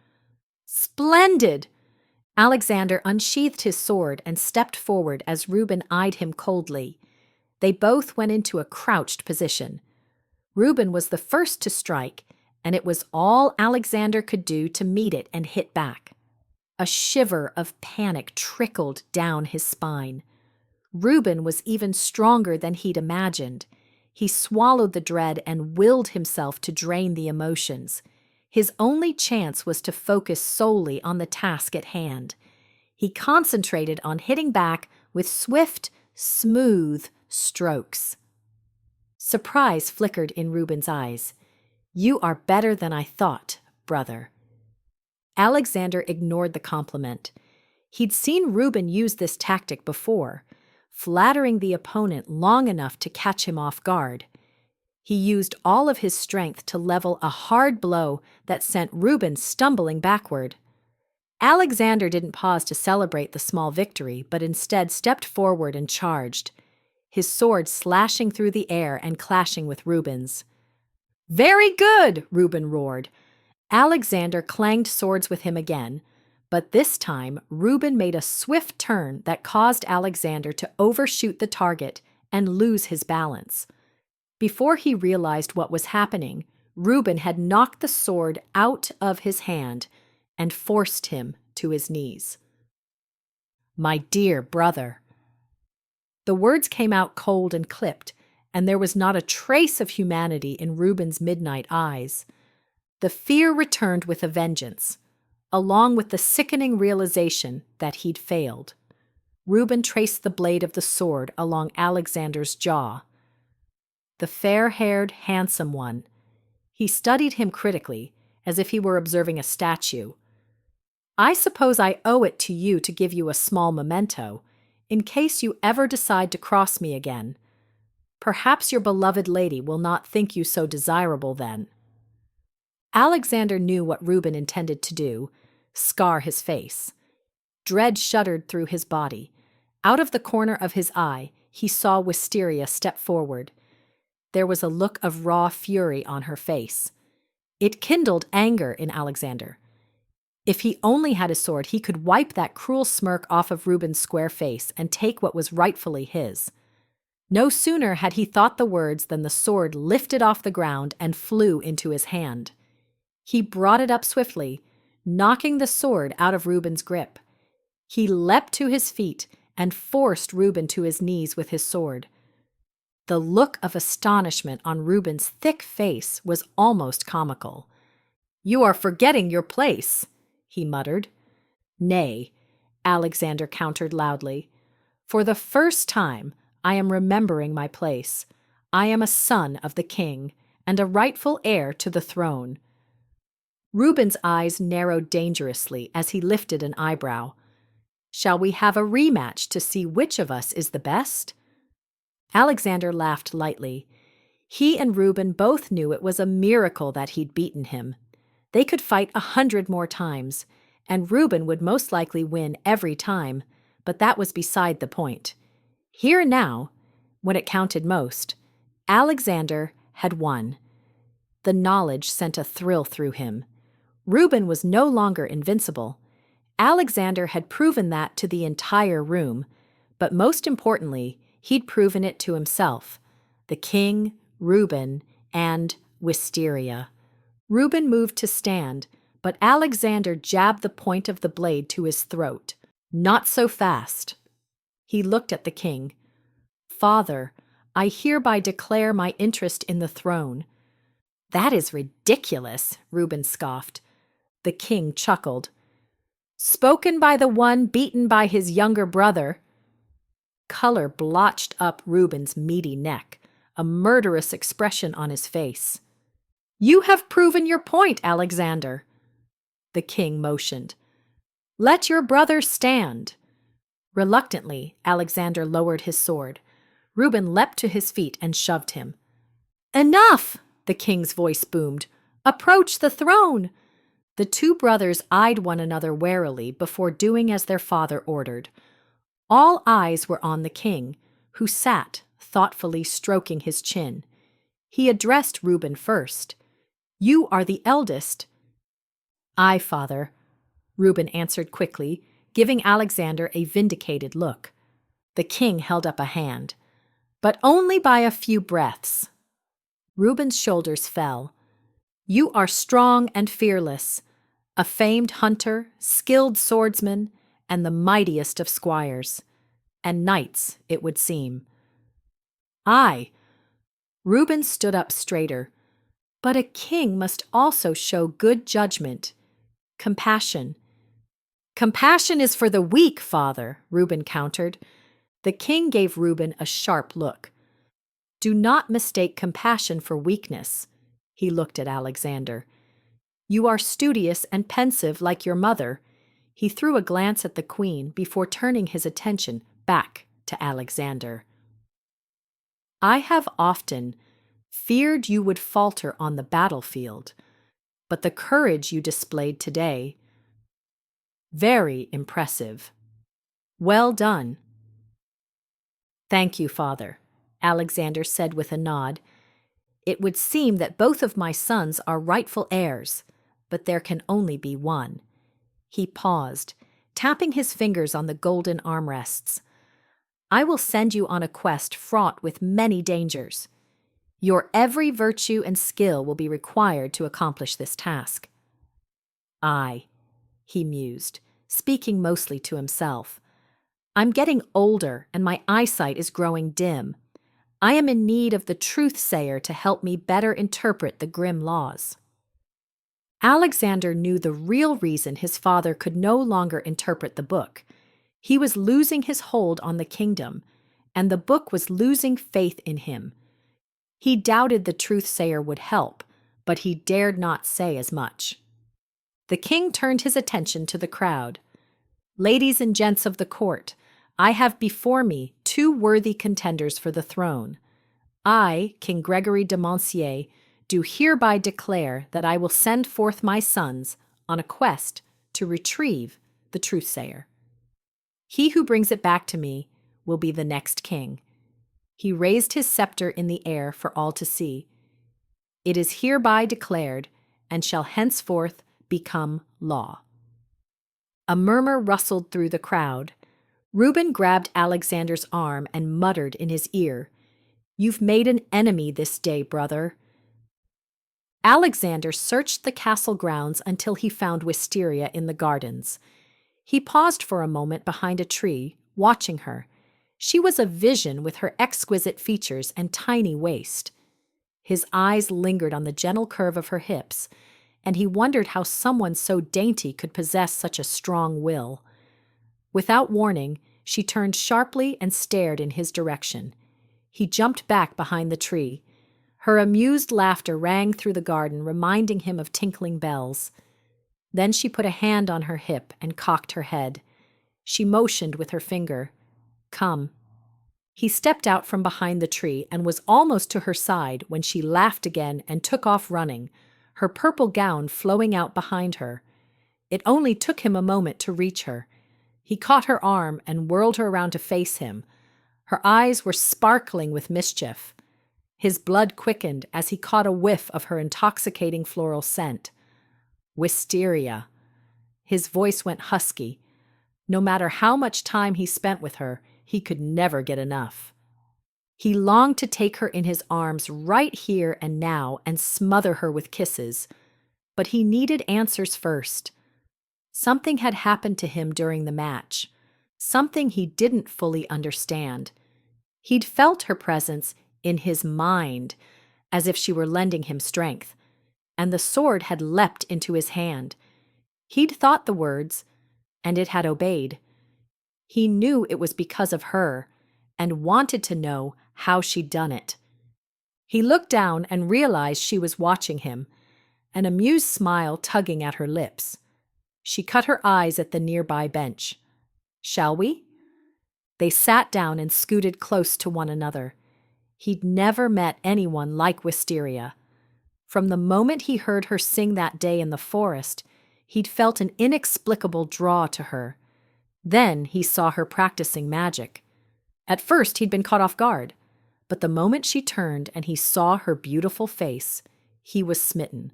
"Splendid!" Alexander unsheathed his sword and stepped forward as Reuben eyed him coldly. They both went into a crouched position. Reuben was the first to strike, and it was all Alexander could do to meet it and hit back. A shiver of panic trickled down his spine. Reuben was even stronger than he'd imagined. He swallowed the dread and willed himself to drain the emotions. His only chance was to focus solely on the task at hand. He concentrated on hitting back with swift, smooth strokes. Surprise flickered in Reuben's eyes. "You are better than I thought, brother." Alexander ignored the compliment. He'd seen Reuben use this tactic before, flattering the opponent long enough to catch him off guard. He used all of his strength to level a hard blow that sent Reuben stumbling backward. Alexander didn't pause to celebrate the small victory, but instead stepped forward and charged, his sword slashing through the air and clashing with Reuben's. "Very good!" Reuben roared. Alexander clanged swords with him again, But this time, Reuben made a swift turn that caused Alexander to overshoot the target and lose his balance. Before he realized what was happening, Reuben had knocked the sword out of his hand and forced him to his knees. "My dear brother." The words came out cold and clipped, and there was not a trace of humanity in Reuben's midnight eyes. The fear returned with a vengeance, along with the sickening realization that he'd failed. Reuben traced the blade of the sword along Alexander's jaw. The fair-haired, handsome one. He studied him critically, as if he were observing a statue. "I suppose I owe it to you to give you a small memento, in case you ever decide to cross me again. Perhaps your beloved lady will not think you so desirable then." Alexander knew what Reuben intended to do: scar his face. Dread shuddered through his body. Out of the corner of his eye, he saw Wisteria step forward. There was a look of raw fury on her face. It kindled anger in Alexander. If he only had a sword, he could wipe that cruel smirk off of Reuben's square face and take what was rightfully his. No sooner had he thought the words than the sword lifted off the ground and flew into his hand. He brought it up swiftly, knocking the sword out of Reuben's grip. He leapt to his feet and forced Reuben to his knees with his sword. The look of astonishment on Reuben's thick face was almost comical. "You are forgetting your place," he muttered. "Nay," Alexander countered loudly. "For the first time, I am remembering my place. I am a son of the king, and a rightful heir to the throne." Reuben's eyes narrowed dangerously as he lifted an eyebrow. "Shall we have a rematch to see which of us is the best?" Alexander laughed lightly. He and Reuben both knew it was a miracle that he'd beaten him. They could fight 100 more times, and Reuben would most likely win every time, but that was beside the point. Here and now, when it counted most, Alexander had won. The knowledge sent a thrill through him. Reuben was no longer invincible. Alexander had proven that to the entire room, but most importantly, he'd proven it to himself, the king, Reuben, and Wisteria. Reuben moved to stand, but Alexander jabbed the point of the blade to his throat. "Not so fast." He looked at the king. "Father, I hereby declare my interest in the throne." "That is ridiculous," Reuben scoffed. The king chuckled. "Spoken by the one beaten by his younger brother." Color blotched up Reuben's meaty neck, a murderous expression on his face. "You have proven your point, Alexander." The king motioned. "Let your brother stand." Reluctantly, Alexander lowered his sword. Reuben leapt to his feet and shoved him. "Enough!" the king's voice boomed. "Approach the throne!" The two brothers eyed one another warily before doing as their father ordered. All eyes were on the king, who sat, thoughtfully stroking his chin. He addressed Reuben first. "You are the eldest." "Aye, father," Reuben answered quickly, giving Alexander a vindicated look. The king held up a hand. "But only by a few breaths." Reuben's shoulders fell. "You are strong and fearless, a famed hunter, skilled swordsman, and the mightiest of squires. And knights, it would seem." "Aye." Reuben stood up straighter. "But a king must also show good judgment, compassion." "Compassion is for the weak, father," Reuben countered. The king gave Reuben a sharp look. "Do not mistake compassion for weakness." He looked at Alexander. "You are studious and pensive like your mother." He threw a glance at the queen before turning his attention back to Alexander. "I have often feared you would falter on the battlefield, but the courage you displayed today, very impressive. Well done." "Thank you, father," Alexander said with a nod. "It would seem that both of my sons are rightful heirs, but there can only be one. He paused, tapping his fingers on the golden armrests. I will send you on a quest fraught with many dangers. Your every virtue and skill will be required to accomplish this task. He mused, speaking mostly to himself. I'm getting older and my eyesight is growing dim. I am in need of the truth-sayer to help me better interpret the Grimm laws. Alexander knew the real reason his father could no longer interpret the book. He was losing his hold on the kingdom, and the book was losing faith in him. He doubted the truth-sayer would help, but he dared not say as much. The king turned his attention to the crowd. Ladies and gents of the court, I have before me 2 worthy contenders for the throne. I, King Gregory de Monsier, do hereby declare that I will send forth my sons on a quest to retrieve the truth-sayer. He who brings it back to me will be the next king. He raised his scepter in the air for all to see. It is hereby declared and shall henceforth become law. A murmur rustled through the crowd. Reuben grabbed Alexander's arm and muttered in his ear, "You've made an enemy this day, brother." Alexander searched the castle grounds until he found Wisteria in the gardens. He paused for a moment behind a tree, watching her. She was a vision with her exquisite features and tiny waist. His eyes lingered on the gentle curve of her hips, and he wondered how someone so dainty could possess such a strong will. Without warning, she turned sharply and stared in his direction. He jumped back behind the tree. Her amused laughter rang through the garden, reminding him of tinkling bells. Then she put a hand on her hip and cocked her head. She motioned with her finger. "Come." He stepped out from behind the tree and was almost to her side when she laughed again and took off running, her purple gown flowing out behind her. It only took him a moment to reach her. He caught her arm and whirled her around to face him. Her eyes were sparkling with mischief. His blood quickened as he caught a whiff of her intoxicating floral scent. Wisteria. His voice went husky. No matter how much time he spent with her, he could never get enough. He longed to take her in his arms right here and now and smother her with kisses. But he needed answers first. Something had happened to him during the match. Something he didn't fully understand. He'd felt her presence in his mind, as if she were lending him strength, and the sword had leapt into his hand. He'd thought the words, and it had obeyed. He knew it was because of her, and wanted to know how she'd done it. He looked down and realized she was watching him, an amused smile tugging at her lips. She cut her eyes at the nearby bench. "Shall we?" They sat down and scooted close to one another. He'd never met anyone like Wisteria. From the moment he heard her sing that day in the forest, he'd felt an inexplicable draw to her. Then he saw her practicing magic. At first he'd been caught off guard, but the moment she turned and he saw her beautiful face, he was smitten.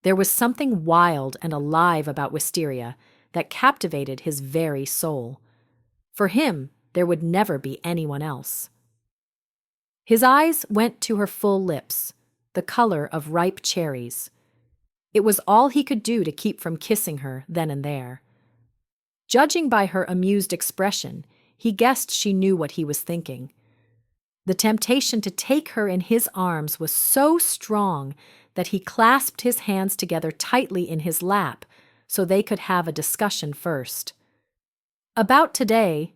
There was something wild and alive about Wisteria that captivated his very soul. For him, there would never be anyone else. His eyes went to her full lips, the color of ripe cherries. It was all he could do to keep from kissing her then and there. Judging by her amused expression, he guessed she knew what he was thinking. The temptation to take her in his arms was so strong that he clasped his hands together tightly in his lap so they could have a discussion first. "About today,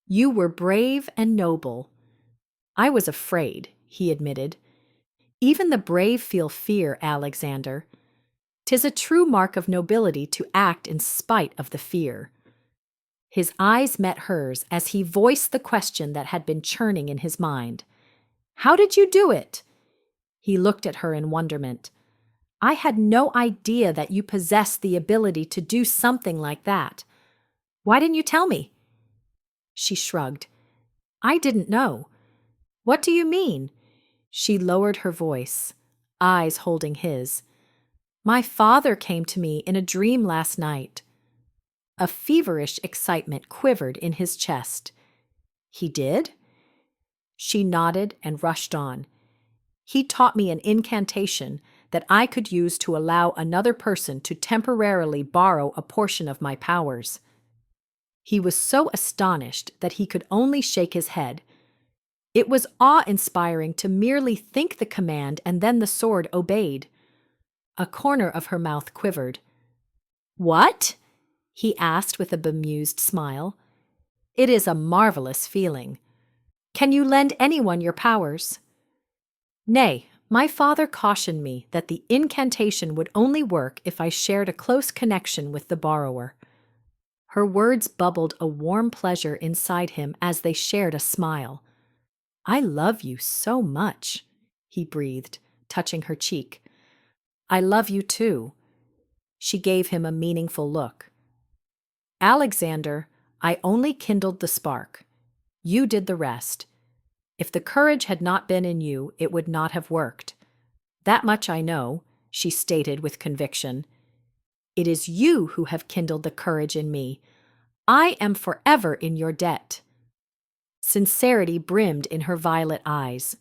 you were brave and noble. I was afraid," he admitted. "Even the brave feel fear, Alexander. 'Tis a true mark of nobility to act in spite of the fear." His eyes met hers as he voiced the question that had been churning in his mind. "How did you do it?" He looked at her in wonderment. "I had no idea that you possessed the ability to do something like that. Why didn't you tell me?" She shrugged. "I didn't know." "What do you mean?" She lowered her voice, eyes holding his. My father came to me in a dream last night. A feverish excitement quivered in his chest. He did? She nodded and rushed on. He taught me an incantation that I could use to allow another person to temporarily borrow a portion of my powers. He was so astonished that he could only shake his head. It was awe-inspiring to merely think the command and then the sword obeyed. A corner of her mouth quivered. What? He asked with a bemused smile. It is a marvelous feeling. Can you lend anyone your powers? Nay, my father cautioned me that the incantation would only work if I shared a close connection with the borrower. Her words bubbled a warm pleasure inside him as they shared a smile. I love you so much, he breathed, touching her cheek. I love you too. She gave him a meaningful look. Alexander, I only kindled the spark. You did the rest. If the courage had not been in you, it would not have worked. That much I know, she stated with conviction. It is you who have kindled the courage in me. I am forever in your debt. Sincerity brimmed in her violet eyes.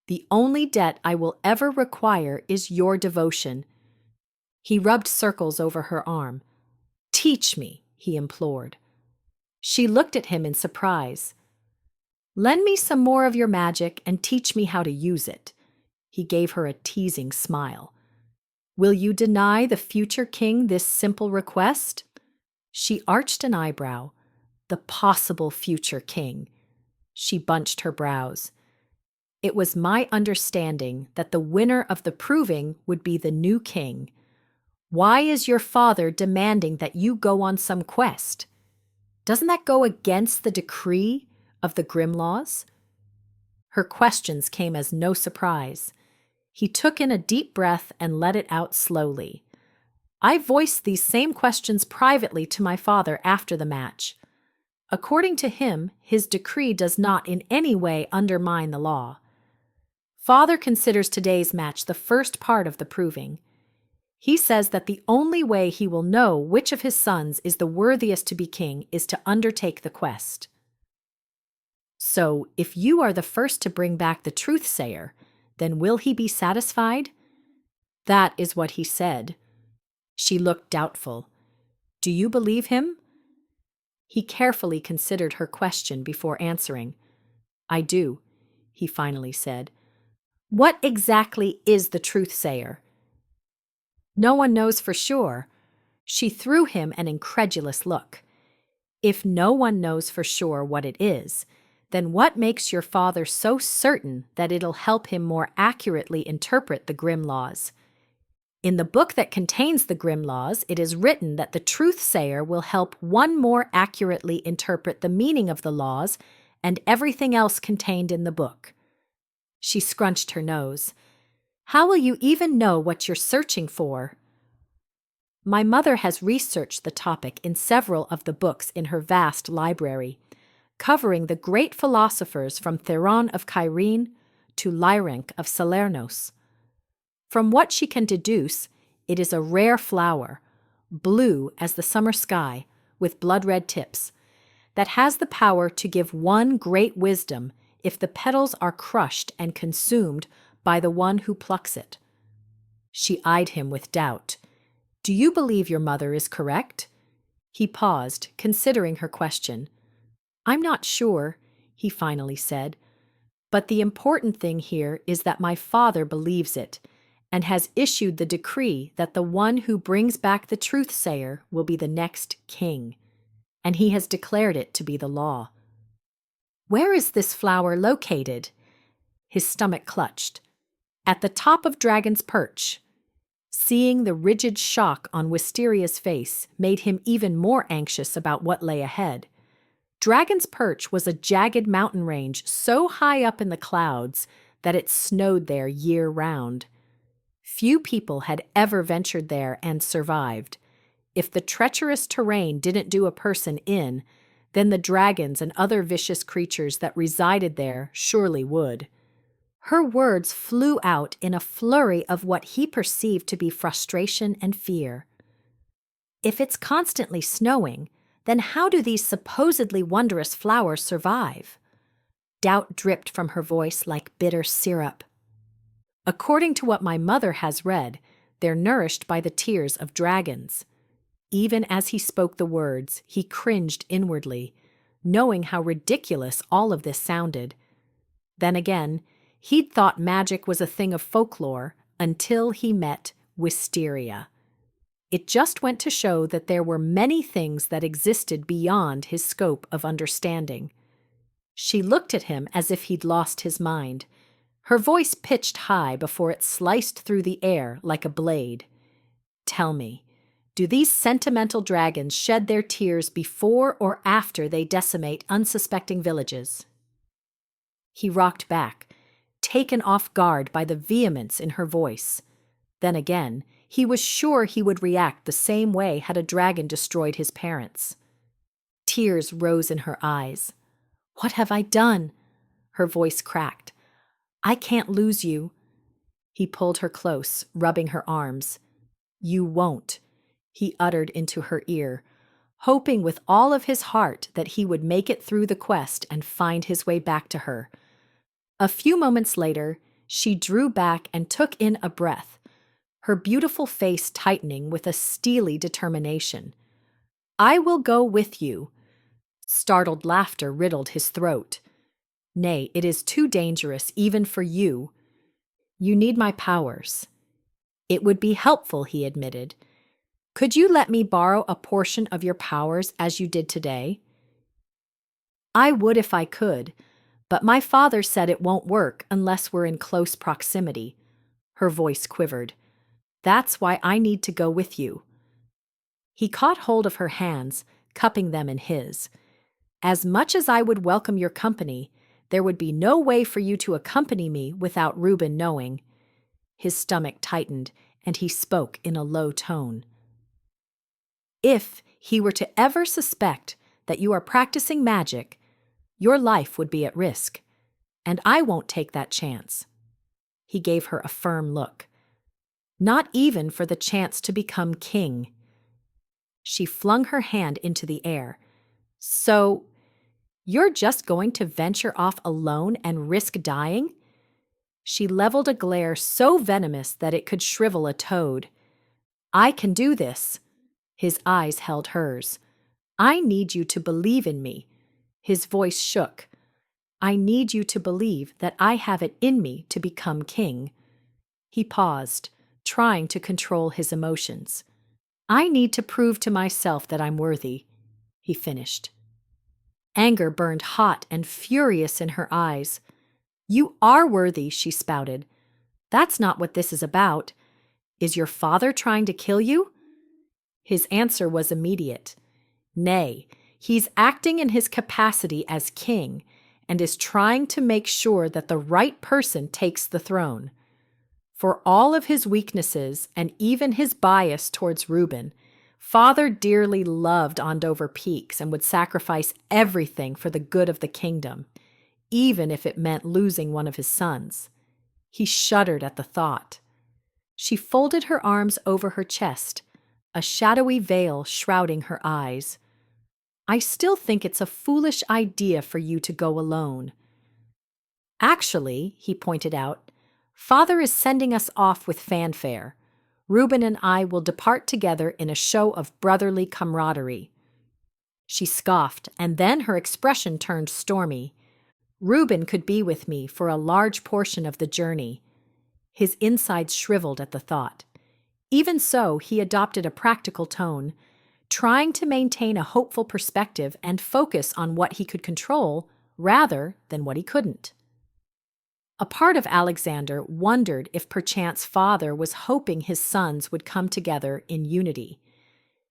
The only debt I will ever require is your devotion. He rubbed circles over her arm. Teach me, he implored. She looked at him in surprise. Lend me some more of your magic and teach me how to use it. He gave her a teasing smile. Will you deny the future king this simple request? She arched an eyebrow. The possible future king. She bunched her brows. It was my understanding that the winner of the proving would be the new king. Why is your father demanding that you go on some quest? Doesn't that go against the decree of the Grimm laws? Her questions came as no surprise. He took in a deep breath and let it out slowly. I voiced these same questions privately to my father after the match. According to him, his decree does not in any way undermine the law. Father considers today's match the first part of the proving. He says that the only way he will know which of his sons is the worthiest to be king is to undertake the quest. So, if you are the first to bring back the truth-sayer, then will he be satisfied? That is what he said. She looked doubtful. Do you believe him? He carefully considered her question before answering. I do, he finally said. What exactly is the truth-sayer? No one knows for sure. She threw him an incredulous look. If no one knows for sure what it is, then what makes your father so certain that it'll help him more accurately interpret the Grimm laws? In the book that contains the Grimm laws, it is written that the truth-sayer will help one more accurately interpret the meaning of the laws and everything else contained in the book. She scrunched her nose. How will you even know what you're searching for? My mother has researched the topic in several of the books in her vast library, covering the great philosophers from Theron of Cyrene to Lyrank of Salernos. From what she can deduce, it is a rare flower, blue as the summer sky, with blood-red tips, that has the power to give one great wisdom if the petals are crushed and consumed by the one who plucks it. She eyed him with doubt. Do you believe your mother is correct? He paused, considering her question. I'm not sure, he finally said, but the important thing here is that my father believes it and has issued the decree that the one who brings back the truth-sayer will be the next king, and he has declared it to be the law. Where is this flower located? His stomach clutched. At the top of Dragon's Perch. Seeing the rigid shock on Wisteria's face made him even more anxious about what lay ahead. Dragon's Perch was a jagged mountain range so high up in the clouds that it snowed there year-round. Few people had ever ventured there and survived. If the treacherous terrain didn't do a person in, then the dragons and other vicious creatures that resided there surely would. Her words flew out in a flurry of what he perceived to be frustration and fear. If it's constantly snowing, then how do these supposedly wondrous flowers survive? Doubt dripped from her voice like bitter syrup. According to what my mother has read, they're nourished by the tears of dragons. Even as he spoke the words, he cringed inwardly, knowing how ridiculous all of this sounded. Then again, he'd thought magic was a thing of folklore until he met Wisteria. It just went to show that there were many things that existed beyond his scope of understanding. She looked at him as if he'd lost his mind. Her voice pitched high before it sliced through the air like a blade. "Tell me, do these sentimental dragons shed their tears before or after they decimate unsuspecting villages?" He rocked back, taken off guard by the vehemence in her voice. Then again, he was sure he would react the same way had a dragon destroyed his parents. Tears rose in her eyes. "What have I done?" Her voice cracked. "I can't lose you." He pulled her close, rubbing her arms. "You won't," he uttered into her ear, hoping with all of his heart that he would make it through the quest and find his way back to her. A few moments later, she drew back and took in a breath, her beautiful face tightening with a steely determination. "I will go with you." Startled laughter riddled his throat. "Nay, it is too dangerous even for you. You need my powers." "It would be helpful," he admitted. "Could you let me borrow a portion of your powers as you did today?" "I would if I could, but my father said it won't work unless we're in close proximity." Her voice quivered. "That's why I need to go with you." He caught hold of her hands, cupping them in his. "As much as I would welcome your company, there would be no way for you to accompany me without Reuben knowing." His stomach tightened, and he spoke in a low tone. "If he were to ever suspect that you are practicing magic, your life would be at risk, and I won't take that chance." He gave her a firm look. "Not even for the chance to become king." She flung her hand into the air. "So, you're just going to venture off alone and risk dying?" She leveled a glare so venomous that it could shrivel a toad. "I can do this." His eyes held hers. "I need you to believe in me." His voice shook. "I need you to believe that I have it in me to become king." He paused, trying to control his emotions. "I need to prove to myself that I'm worthy," he finished. Anger burned hot and furious in her eyes. "You are worthy," she spouted. "That's not what this is about. Is your father trying to kill you?" His answer was immediate. "Nay, he's acting in his capacity as king and is trying to make sure that the right person takes the throne. For all of his weaknesses and even his bias towards Reuben, Father dearly loved Andover Peaks and would sacrifice everything for the good of the kingdom, even if it meant losing one of his sons." He shuddered at the thought. She folded her arms over her chest, a shadowy veil shrouding her eyes. "I still think it's a foolish idea for you to go alone." "Actually," he pointed out, "Father is sending us off with fanfare. Reuben and I will depart together in a show of brotherly camaraderie." She scoffed, and then her expression turned stormy. "Reuben could be with me for a large portion of the journey." His insides shriveled at the thought. Even so, he adopted a practical tone, trying to maintain a hopeful perspective and focus on what he could control rather than what he couldn't. A part of Alexander wondered if perchance Father was hoping his sons would come together in unity.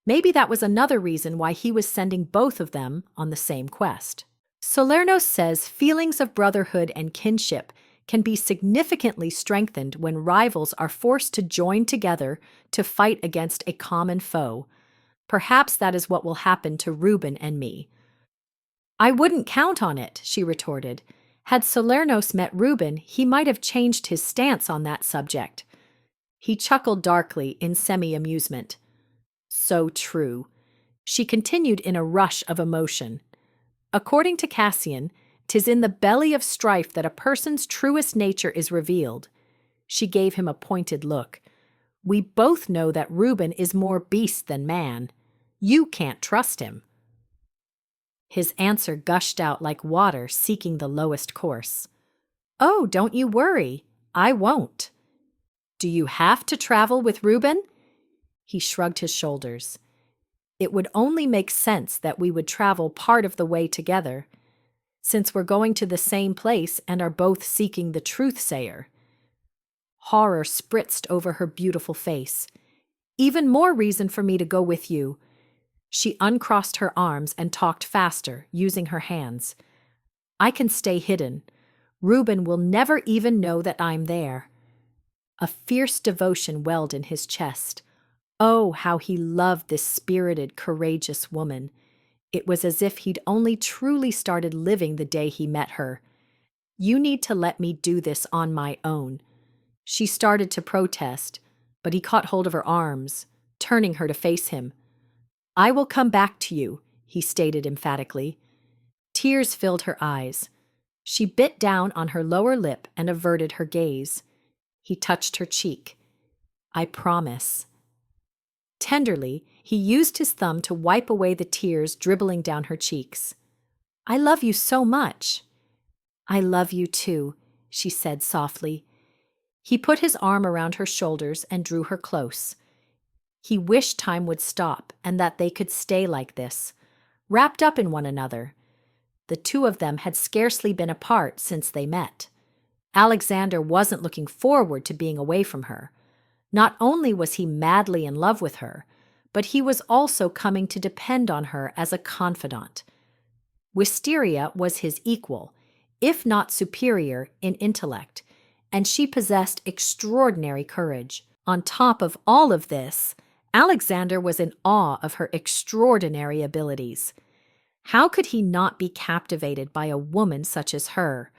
Maybe that was another reason why he was sending both of them on the same quest. Salerno says feelings of brotherhood and kinship can be significantly strengthened when rivals are forced to join together to fight against a common foe. Perhaps that is what will happen to Reuben and me. "I wouldn't count on it," she retorted. Had Salernos met Reuben, he might have changed his stance on that subject. He chuckled darkly in semi-amusement. So true. She continued in a rush of emotion. According to Cassian, 'tis in the belly of strife that a person's truest nature is revealed. She gave him a pointed look. We both know that Reuben is more beast than man. You can't trust him. His answer gushed out like water seeking the lowest course. Oh, don't you worry. I won't. Do you have to travel with Reuben? He shrugged his shoulders. It would only make sense that we would travel part of the way together, since we're going to the same place and are both seeking the truth-sayer. Horror spritzed over her beautiful face. Even more reason for me to go with you. She uncrossed her arms and talked faster, using her hands. I can stay hidden. Reuben will never even know that I'm there. A fierce devotion welled in his chest. Oh, how he loved this spirited, courageous woman. It was as if he'd only truly started living the day he met her. You need to let me do this on my own. She started to protest, but he caught hold of her arms, turning her to face him. I will come back to you, he stated emphatically. Tears filled her eyes. She bit down on her lower lip and averted her gaze. He touched her cheek. I promise. Tenderly, he used his thumb to wipe away the tears dribbling down her cheeks. I love you so much. I love you too, she said softly. He put his arm around her shoulders and drew her close. He wished time would stop and that they could stay like this, wrapped up in one another. The two of them had scarcely been apart since they met. Alexander wasn't looking forward to being away from her. Not only was he madly in love with her, but he was also coming to depend on her as a confidant. Wisteria was his equal, if not superior, in intellect, and she possessed extraordinary courage. On top of all of this, Alexander was in awe of her extraordinary abilities. How could he not be captivated by a woman such as her?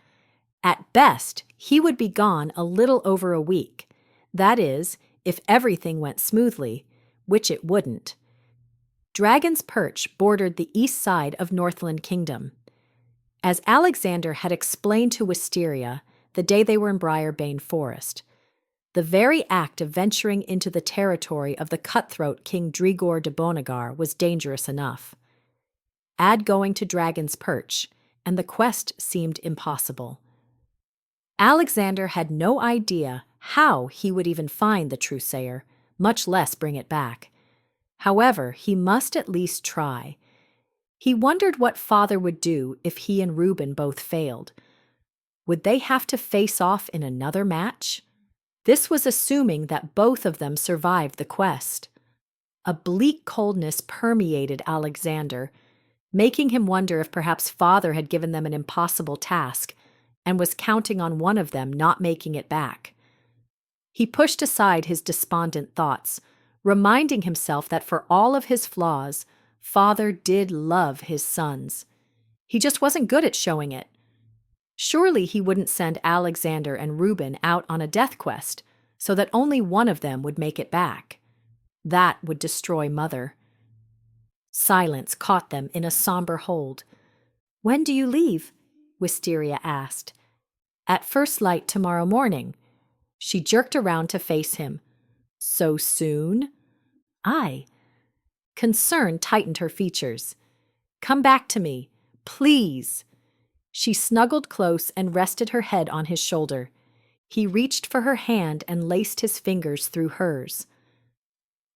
At best, he would be gone a little over a week. That is, if everything went smoothly, which it wouldn't. Dragon's Perch bordered the east side of Northland Kingdom. As Alexander had explained to Wisteria the day they were in Briarbane Forest, the very act of venturing into the territory of the cutthroat King Drigor de Bonagar was dangerous enough. Add going to Dragon's Perch, and the quest seemed impossible. Alexander had no idea how he would even find the Truthsayer, much less bring it back. However, he must at least try. He wondered what Father would do if he and Reuben both failed. Would they have to face off in another match? This was assuming that both of them survived the quest. A bleak coldness permeated Alexander, making him wonder if perhaps Father had given them an impossible task and was counting on one of them not making it back. He pushed aside his despondent thoughts, reminding himself that for all of his flaws, Father did love his sons. He just wasn't good at showing it. Surely he wouldn't send Alexander and Reuben out on a death quest so that only one of them would make it back. That would destroy Mother. Silence caught them in a somber hold. When do you leave? Wisteria asked. At first light tomorrow morning. She jerked around to face him. So soon? Aye. Concern tightened her features. Come back to me, please. She snuggled close and rested her head on his shoulder. He reached for her hand and laced his fingers through hers.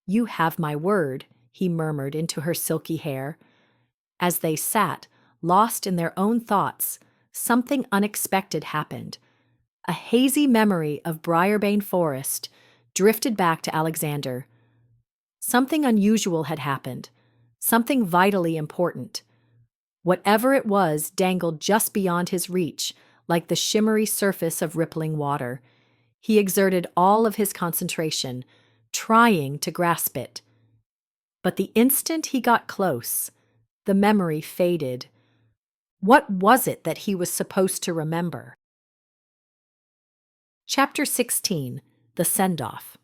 You have my word, he murmured into her silky hair. As they sat, lost in their own thoughts, something unexpected happened. A hazy memory of Briarbane Forest drifted back to Alexander. Something unusual had happened, something vitally important. Whatever it was dangled just beyond his reach, like the shimmery surface of rippling water. He exerted all of his concentration, trying to grasp it. But the instant he got close, the memory faded. What was it that he was supposed to remember? Chapter 16. The Send-Off.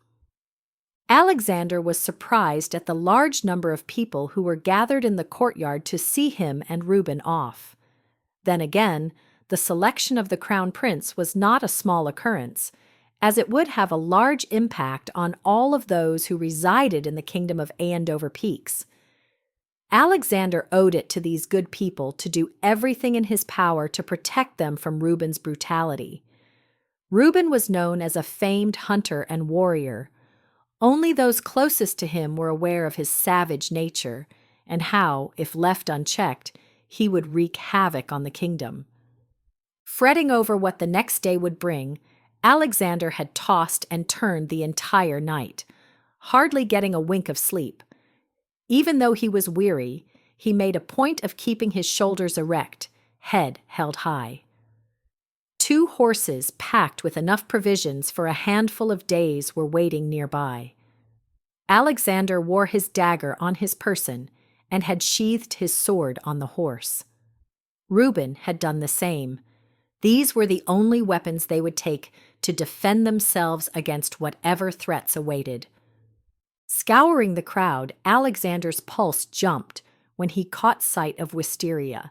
Alexander was surprised at the large number of people who were gathered in the courtyard to see him and Reuben off. Then again, the selection of the crown prince was not a small occurrence, as it would have a large impact on all of those who resided in the kingdom of Andover Peaks. Alexander owed it to these good people to do everything in his power to protect them from Reuben's brutality. Reuben was known as a famed hunter and warrior. Only those closest to him were aware of his savage nature and how, if left unchecked, he would wreak havoc on the kingdom. Fretting over what the next day would bring, Alexander had tossed and turned the entire night, hardly getting a wink of sleep. Even though he was weary, he made a point of keeping his shoulders erect, head held high. 2 horses packed with enough provisions for a handful of days were waiting nearby. Alexander wore his dagger on his person and had sheathed his sword on the horse. Reuben had done the same. These were the only weapons they would take to defend themselves against whatever threats awaited. Scouring the crowd, Alexander's pulse jumped when he caught sight of Wisteria.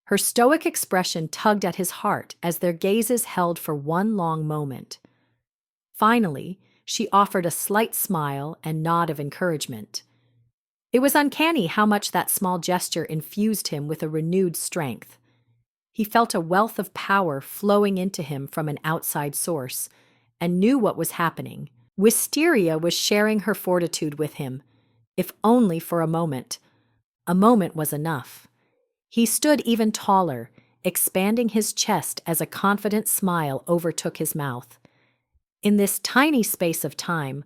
Her stoic expression tugged at his heart as their gazes held for one long moment. Finally, she offered a slight smile and nod of encouragement. It was uncanny how much that small gesture infused him with a renewed strength. He felt a wealth of power flowing into him from an outside source, and knew what was happening. Wisteria was sharing her fortitude with him, if only for a moment. A moment was enough. He stood even taller, expanding his chest as a confident smile overtook his mouth. In this tiny space of time,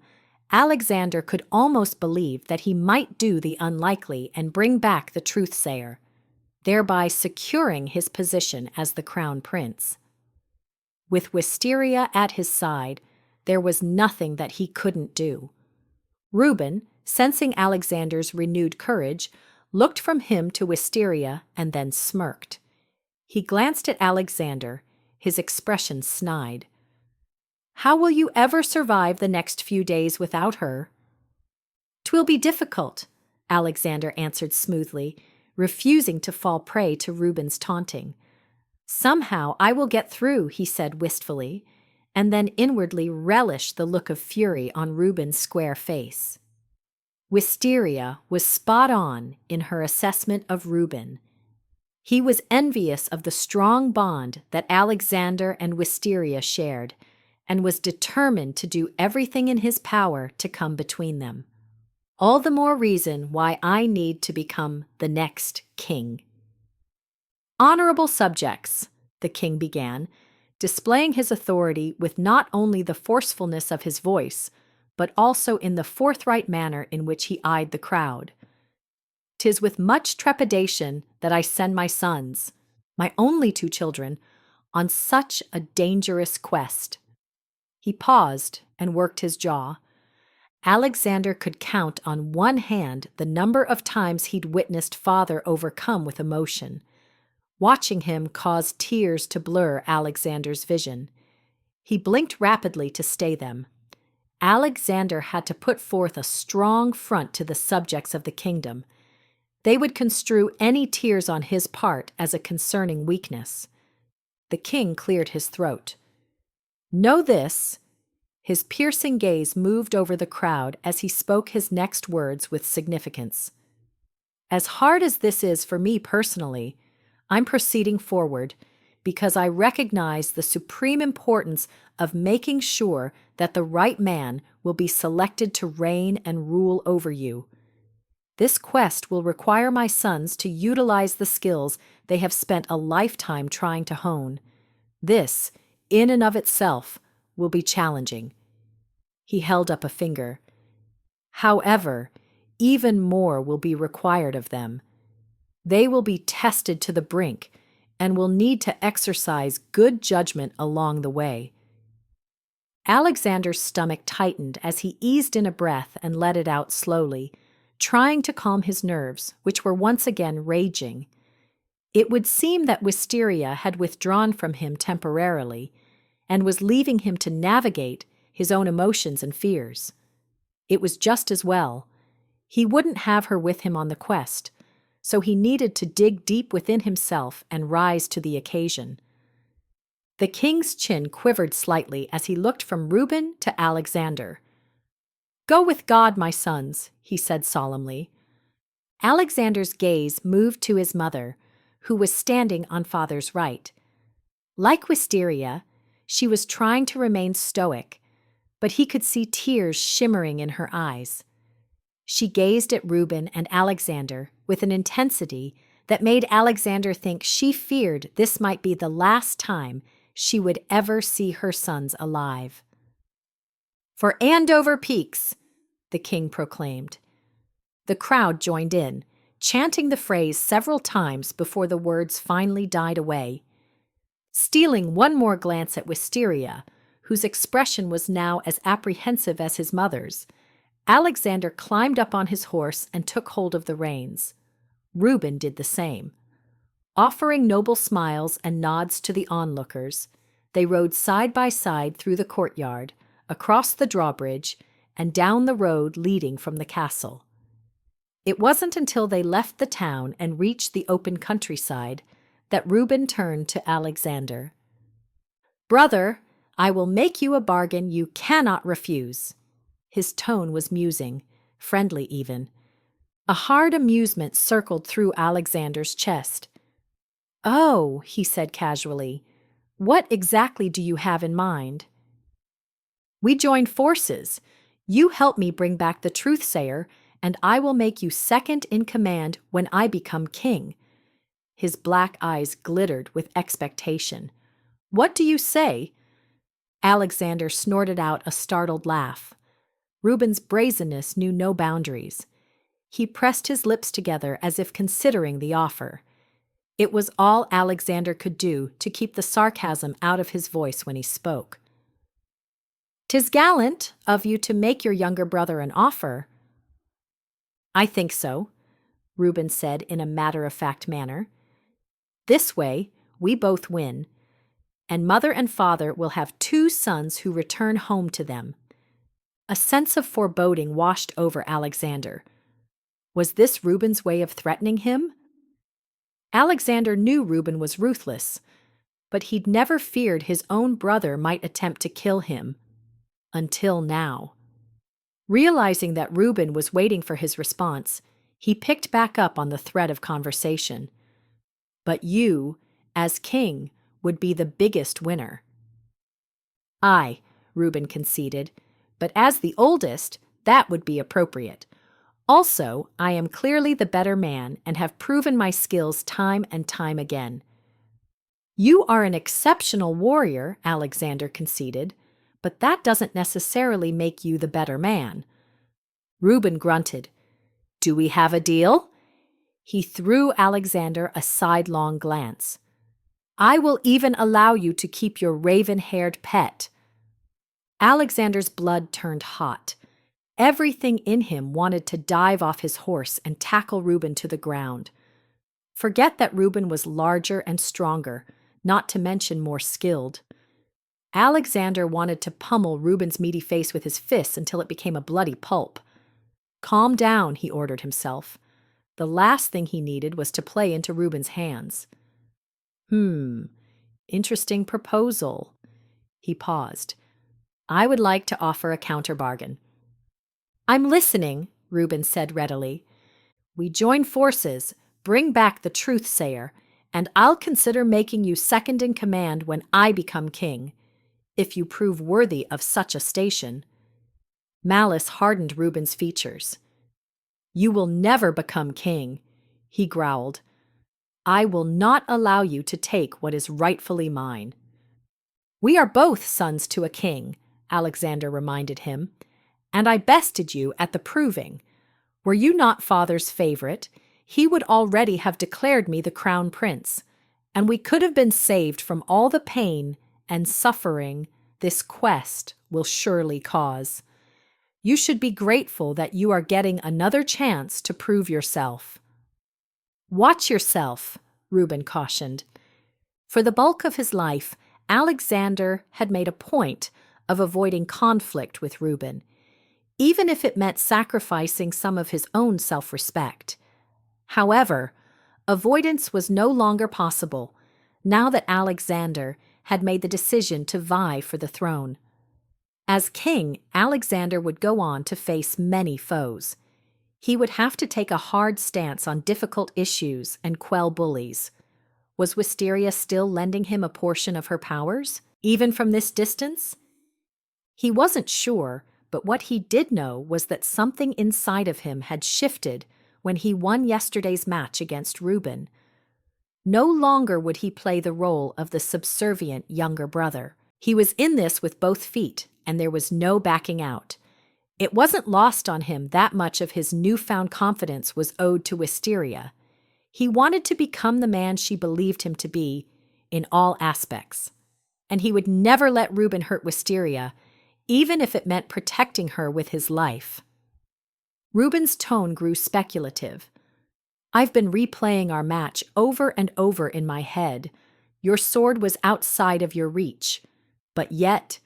Alexander could almost believe that he might do the unlikely and bring back the truth-sayer, thereby securing his position as the crown prince. With Wisteria at his side, there was nothing that he couldn't do. Reuben, sensing Alexander's renewed courage, looked from him to Wisteria and then smirked. He glanced at Alexander, his expression snide. "How will you ever survive the next few days without her?" "'Twill be difficult," Alexander answered smoothly, refusing to fall prey to Reuben's taunting. "Somehow I will get through," he said wistfully, and then inwardly relished the look of fury on Reuben's square face. Wisteria was spot on in her assessment of Reuben. He was envious of the strong bond that Alexander and Wisteria shared, and was determined to do everything in his power to come between them. All the more reason why I need to become the next king. "Honorable subjects," the king began, displaying his authority with not only the forcefulness of his voice, but also in the forthright manner in which he eyed the crowd. "'Tis with much trepidation that I send my sons, my only 2 children, on such a dangerous quest." He paused and worked his jaw. Alexander could count on one hand the number of times he'd witnessed father overcome with emotion. Watching him caused tears to blur Alexander's vision. He blinked rapidly to stay them. Alexander had to put forth a strong front to the subjects of the kingdom. They would construe any tears on his part as a concerning weakness. The king cleared his throat. "Know this." His piercing gaze moved over the crowd as he spoke his next words with significance. "As hard as this is for me personally, I'm proceeding forward because I recognize the supreme importance of making sure that the right man will be selected to reign and rule over you. This quest will require my sons to utilize the skills they have spent a lifetime trying to hone. This, in and of itself, will be challenging." He held up a finger. "However, even more will be required of them. They will be tested to the brink and will need to exercise good judgment along the way." Alexander's stomach tightened as he eased in a breath and let it out slowly, trying to calm his nerves, which were once again raging. It would seem that Wisteria had withdrawn from him temporarily and was leaving him to navigate his own emotions and fears. It was just as well. He wouldn't have her with him on the quest, so he needed to dig deep within himself and rise to the occasion. The king's chin quivered slightly as he looked from Reuben to Alexander. "Go with God, my sons," he said solemnly. Alexander's gaze moved to his mother, who was standing on father's right. Like Wisteria, she was trying to remain stoic, but he could see tears shimmering in her eyes. She gazed at Reuben and Alexander with an intensity that made Alexander think she feared this might be the last time she would ever see her sons alive. "For Andover Peaks," the king proclaimed. The crowd joined in, chanting the phrase several times before the words finally died away. Stealing one more glance at Wisteria, whose expression was now as apprehensive as his mother's, Alexander climbed up on his horse and took hold of the reins. Reuben did the same. Offering noble smiles and nods to the onlookers, they rode side by side through the courtyard, across the drawbridge, and down the road leading from the castle. It wasn't until they left the town and reached the open countryside that Reuben turned to Alexander. "Brother, I will make you a bargain you cannot refuse." His tone was musing, friendly even. A hard amusement circled through Alexander's chest. "Oh," he said casually, "what exactly do you have in mind?" "We join forces. You help me bring back the truthsayer, and I will make you second in command when I become king." His black eyes glittered with expectation. "What do you say?" Alexander snorted out a startled laugh. Reuben's brazenness knew no boundaries. He pressed his lips together as if considering the offer. It was all Alexander could do to keep the sarcasm out of his voice when he spoke. "'Tis gallant of you to make your younger brother an offer." "I think so," Reuben said in a matter-of-fact manner. "This way, we both win, and mother and father will have 2 sons who return home to them." A sense of foreboding washed over Alexander. Was this Reuben's way of threatening him? Alexander knew Reuben was ruthless, but he'd never feared his own brother might attempt to kill him. Until now. Realizing that Reuben was waiting for his response, he picked back up on the thread of conversation. "But you, as king, would be the biggest winner." "Aye," Reuben conceded, "but as the oldest, that would be appropriate. Also, I am clearly the better man and have proven my skills time and time again." "You are an exceptional warrior," Alexander conceded, "but that doesn't necessarily make you the better man." Reuben grunted. "Do we have a deal?" He threw Alexander a sidelong glance. "I will even allow you to keep your raven-haired pet." Alexander's blood turned hot. Everything in him wanted to dive off his horse and tackle Reuben to the ground. Forget that Reuben was larger and stronger, not to mention more skilled. Alexander wanted to pummel Reuben's meaty face with his fists until it became a bloody pulp. "Calm down," he ordered himself. The last thing he needed was to play into Reuben's hands. Interesting proposal." He paused. "I would like to offer a counter-bargain." "I'm listening," Reuben said readily. "We join forces, bring back the truthsayer, and I'll consider making you second in command when I become king, if you prove worthy of such a station." Malice hardened Reuben's features. "You will never become king," he growled. "I will not allow you to take what is rightfully mine." "We are both sons to a king," Alexander reminded him, "and I bested you at the proving. Were you not father's favorite, he would already have declared me the crown prince, and we could have been saved from all the pain and suffering this quest will surely cause. You should be grateful that you are getting another chance to prove yourself." "Watch yourself," Reuben cautioned. For the bulk of his life, Alexander had made a point of avoiding conflict with Reuben, even if it meant sacrificing some of his own self-respect. However, avoidance was no longer possible now that Alexander had made the decision to vie for the throne. As king, Alexander would go on to face many foes. He would have to take a hard stance on difficult issues and quell bullies. Was Wisteria still lending him a portion of her powers, even from this distance? He wasn't sure, but what he did know was that something inside of him had shifted when he won yesterday's match against Reuben. No longer would he play the role of the subservient younger brother. He was in this with both feet, and there was no backing out. It wasn't lost on him that much of his newfound confidence was owed to Wisteria. He wanted to become the man she believed him to be in all aspects. And he would never let Reuben hurt Wisteria, even if it meant protecting her with his life. Reuben's tone grew speculative. I've been replaying our match over and over in my head. Your sword was outside of your reach, but yet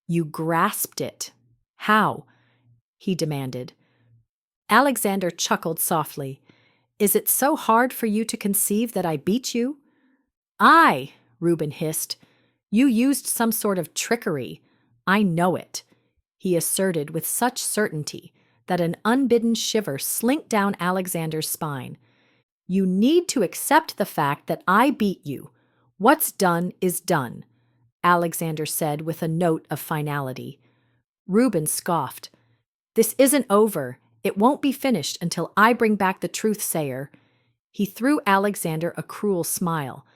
you grasped it. How? He demanded. Alexander chuckled softly. Is it so hard for you to conceive that I beat you? Aye, Reuben hissed. You used some sort of trickery. I know it, he asserted with such certainty that an unbidden shiver slinked down Alexander's spine. You need to accept the fact that I beat you. What's done is done, Alexander said with a note of finality. Reuben scoffed. This isn't over. It won't be finished until I bring back the truth-sayer. He threw Alexander a cruel smile.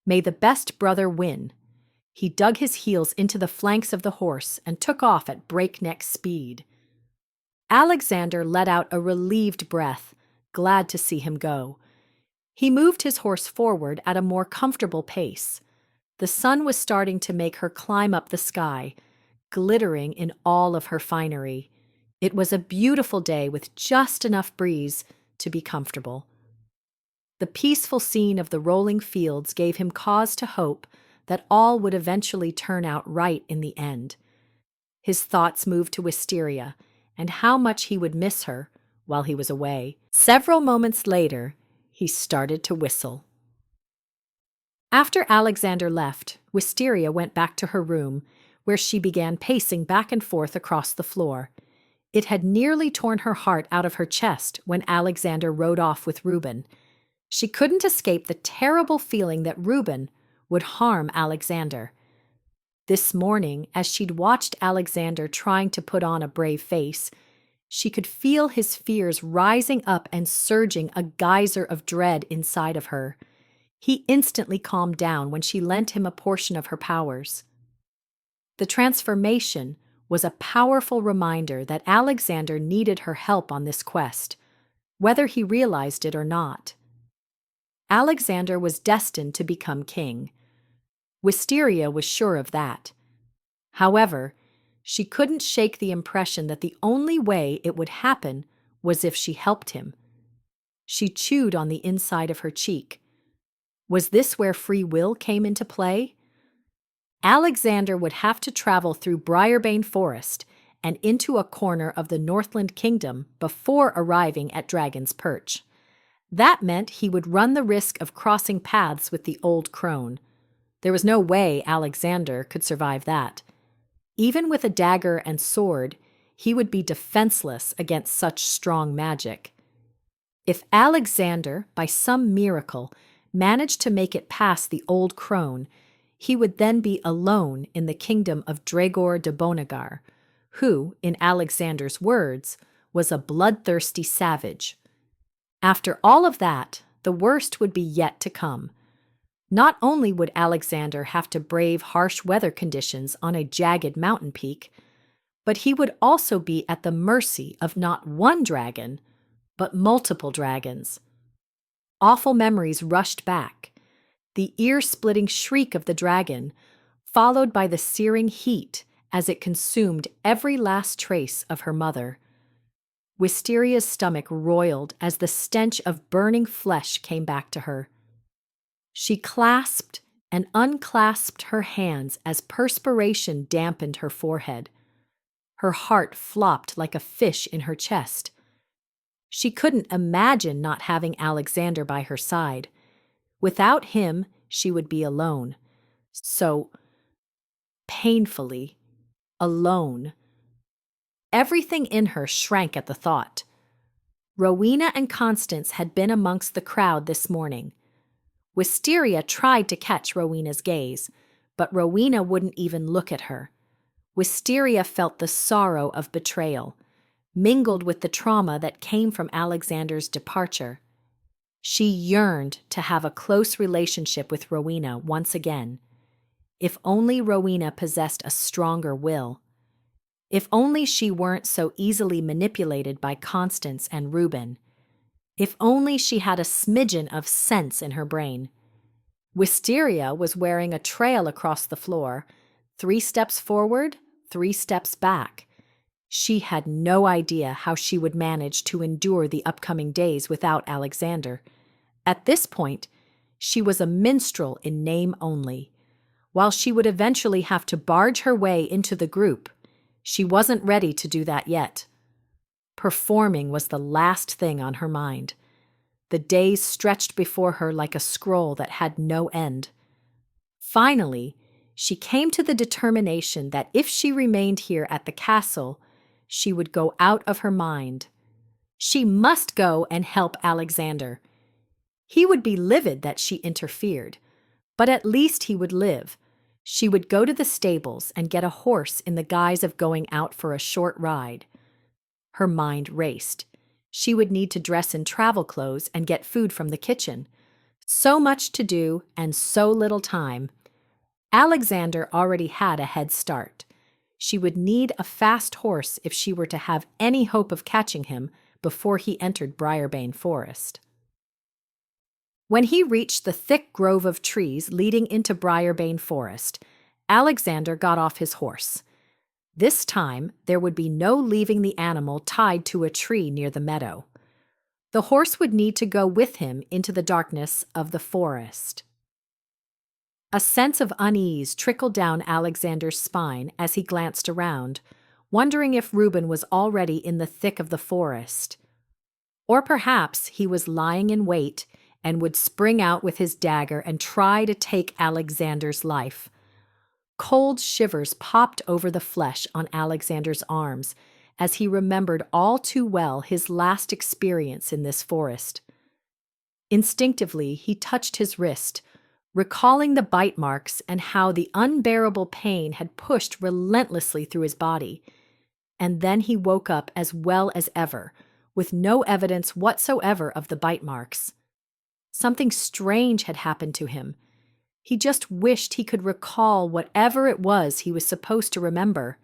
May the best brother win. He dug his heels into the flanks of the horse and took off at breakneck speed. Alexander let out a relieved breath, glad to see him go. He moved his horse forward at a more comfortable pace. The sun was starting to make her climb up the sky, glittering in all of her finery. It was a beautiful day with just enough breeze to be comfortable. The peaceful scene of the rolling fields gave him cause to hope that all would eventually turn out right in the end. His thoughts moved to Wisteria and how much he would miss her while he was away. Several moments later, he started to whistle. After Alexander left, Wisteria went back to her room, where she began pacing back and forth across the floor. It had nearly torn her heart out of her chest when Alexander rode off with Reuben. She couldn't escape the terrible feeling that Reuben would harm Alexander. This morning, as she'd watched Alexander trying to put on a brave face, she could feel his fears rising up and surging a geyser of dread inside of her. He instantly calmed down when she lent him a portion of her powers. The transformation was a powerful reminder that Alexander needed her help on this quest, whether he realized it or not. Alexander was destined to become king. Wisteria was sure of that. However, she couldn't shake the impression that the only way it would happen was if she helped him. She chewed on the inside of her cheek. Was this where free will came into play? Alexander would have to travel through Briarbane Forest and into a corner of the Northland Kingdom before arriving at Dragon's Perch. That meant he would run the risk of crossing paths with the old crone. There was no way Alexander could survive that. Even with a dagger and sword, he would be defenseless against such strong magic. If Alexander, by some miracle, managed to make it past the old crone, he would then be alone in the kingdom of Dregor de Bonagar, who, in Alexander's words, was a bloodthirsty savage. After all of that, the worst would be yet to come. Not only would Alexander have to brave harsh weather conditions on a jagged mountain peak, but he would also be at the mercy of not one dragon, but multiple dragons. Awful memories rushed back. The ear-splitting shriek of the dragon, followed by the searing heat as it consumed every last trace of her mother. Wisteria's stomach roiled as the stench of burning flesh came back to her. She clasped and unclasped her hands as perspiration dampened her forehead. Her heart flopped like a fish in her chest. She couldn't imagine not having Alexander by her side. Without him, she would be alone. So painfully alone. Everything in her shrank at the thought. Rowena and Constance had been amongst the crowd this morning. Wisteria tried to catch Rowena's gaze, but Rowena wouldn't even look at her. Wisteria felt the sorrow of betrayal, mingled with the trauma that came from Alexander's departure. She yearned to have a close relationship with Rowena once again. If only Rowena possessed a stronger will. If only she weren't so easily manipulated by Constance and Reuben. If only she had a smidgen of sense in her brain. Wisteria was wearing a trail across the floor, 3 steps forward, 3 steps back. She had no idea how she would manage to endure the upcoming days without Alexander. At this point, she was a minstrel in name only. While she would eventually have to barge her way into the group, she wasn't ready to do that yet. Performing was the last thing on her mind. The days stretched before her like a scroll that had no end. Finally, she came to the determination that if she remained here at the castle, she would go out of her mind. She must go and help Alexander. He would be livid that she interfered, but at least he would live. She would go to the stables and get a horse in the guise of going out for a short ride. Her mind raced. She would need to dress in travel clothes and get food from the kitchen. So much to do and so little time. Alexander already had a head start. She would need a fast horse if she were to have any hope of catching him before he entered Briarbane Forest. When he reached the thick grove of trees leading into Briarbane Forest, Alexander got off his horse. This time, there would be no leaving the animal tied to a tree near the meadow. The horse would need to go with him into the darkness of the forest. A sense of unease trickled down Alexander's spine as he glanced around, wondering if Reuben was already in the thick of the forest. Or perhaps he was lying in wait and would spring out with his dagger and try to take Alexander's life. Cold shivers popped over the flesh on Alexander's arms as he remembered all too well his last experience in this forest. Instinctively, he touched his wrist, recalling the bite marks and how the unbearable pain had pushed relentlessly through his body. And then he woke up as well as ever, with no evidence whatsoever of the bite marks. Something strange had happened to him. He just wished he could recall whatever it was he was supposed to remember.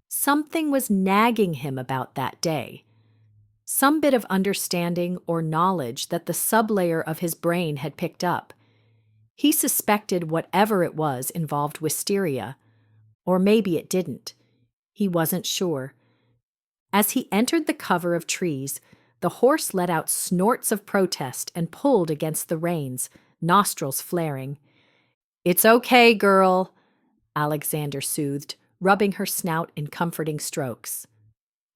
Something was nagging him about that day. Some bit of understanding or knowledge that the sublayer of his brain had picked up. He suspected whatever it was involved Wisteria. Or maybe it didn't. He wasn't sure. As he entered the cover of trees, the horse let out snorts of protest and pulled against the reins, nostrils flaring. "It's okay, girl," Alexander soothed, rubbing her snout in comforting strokes.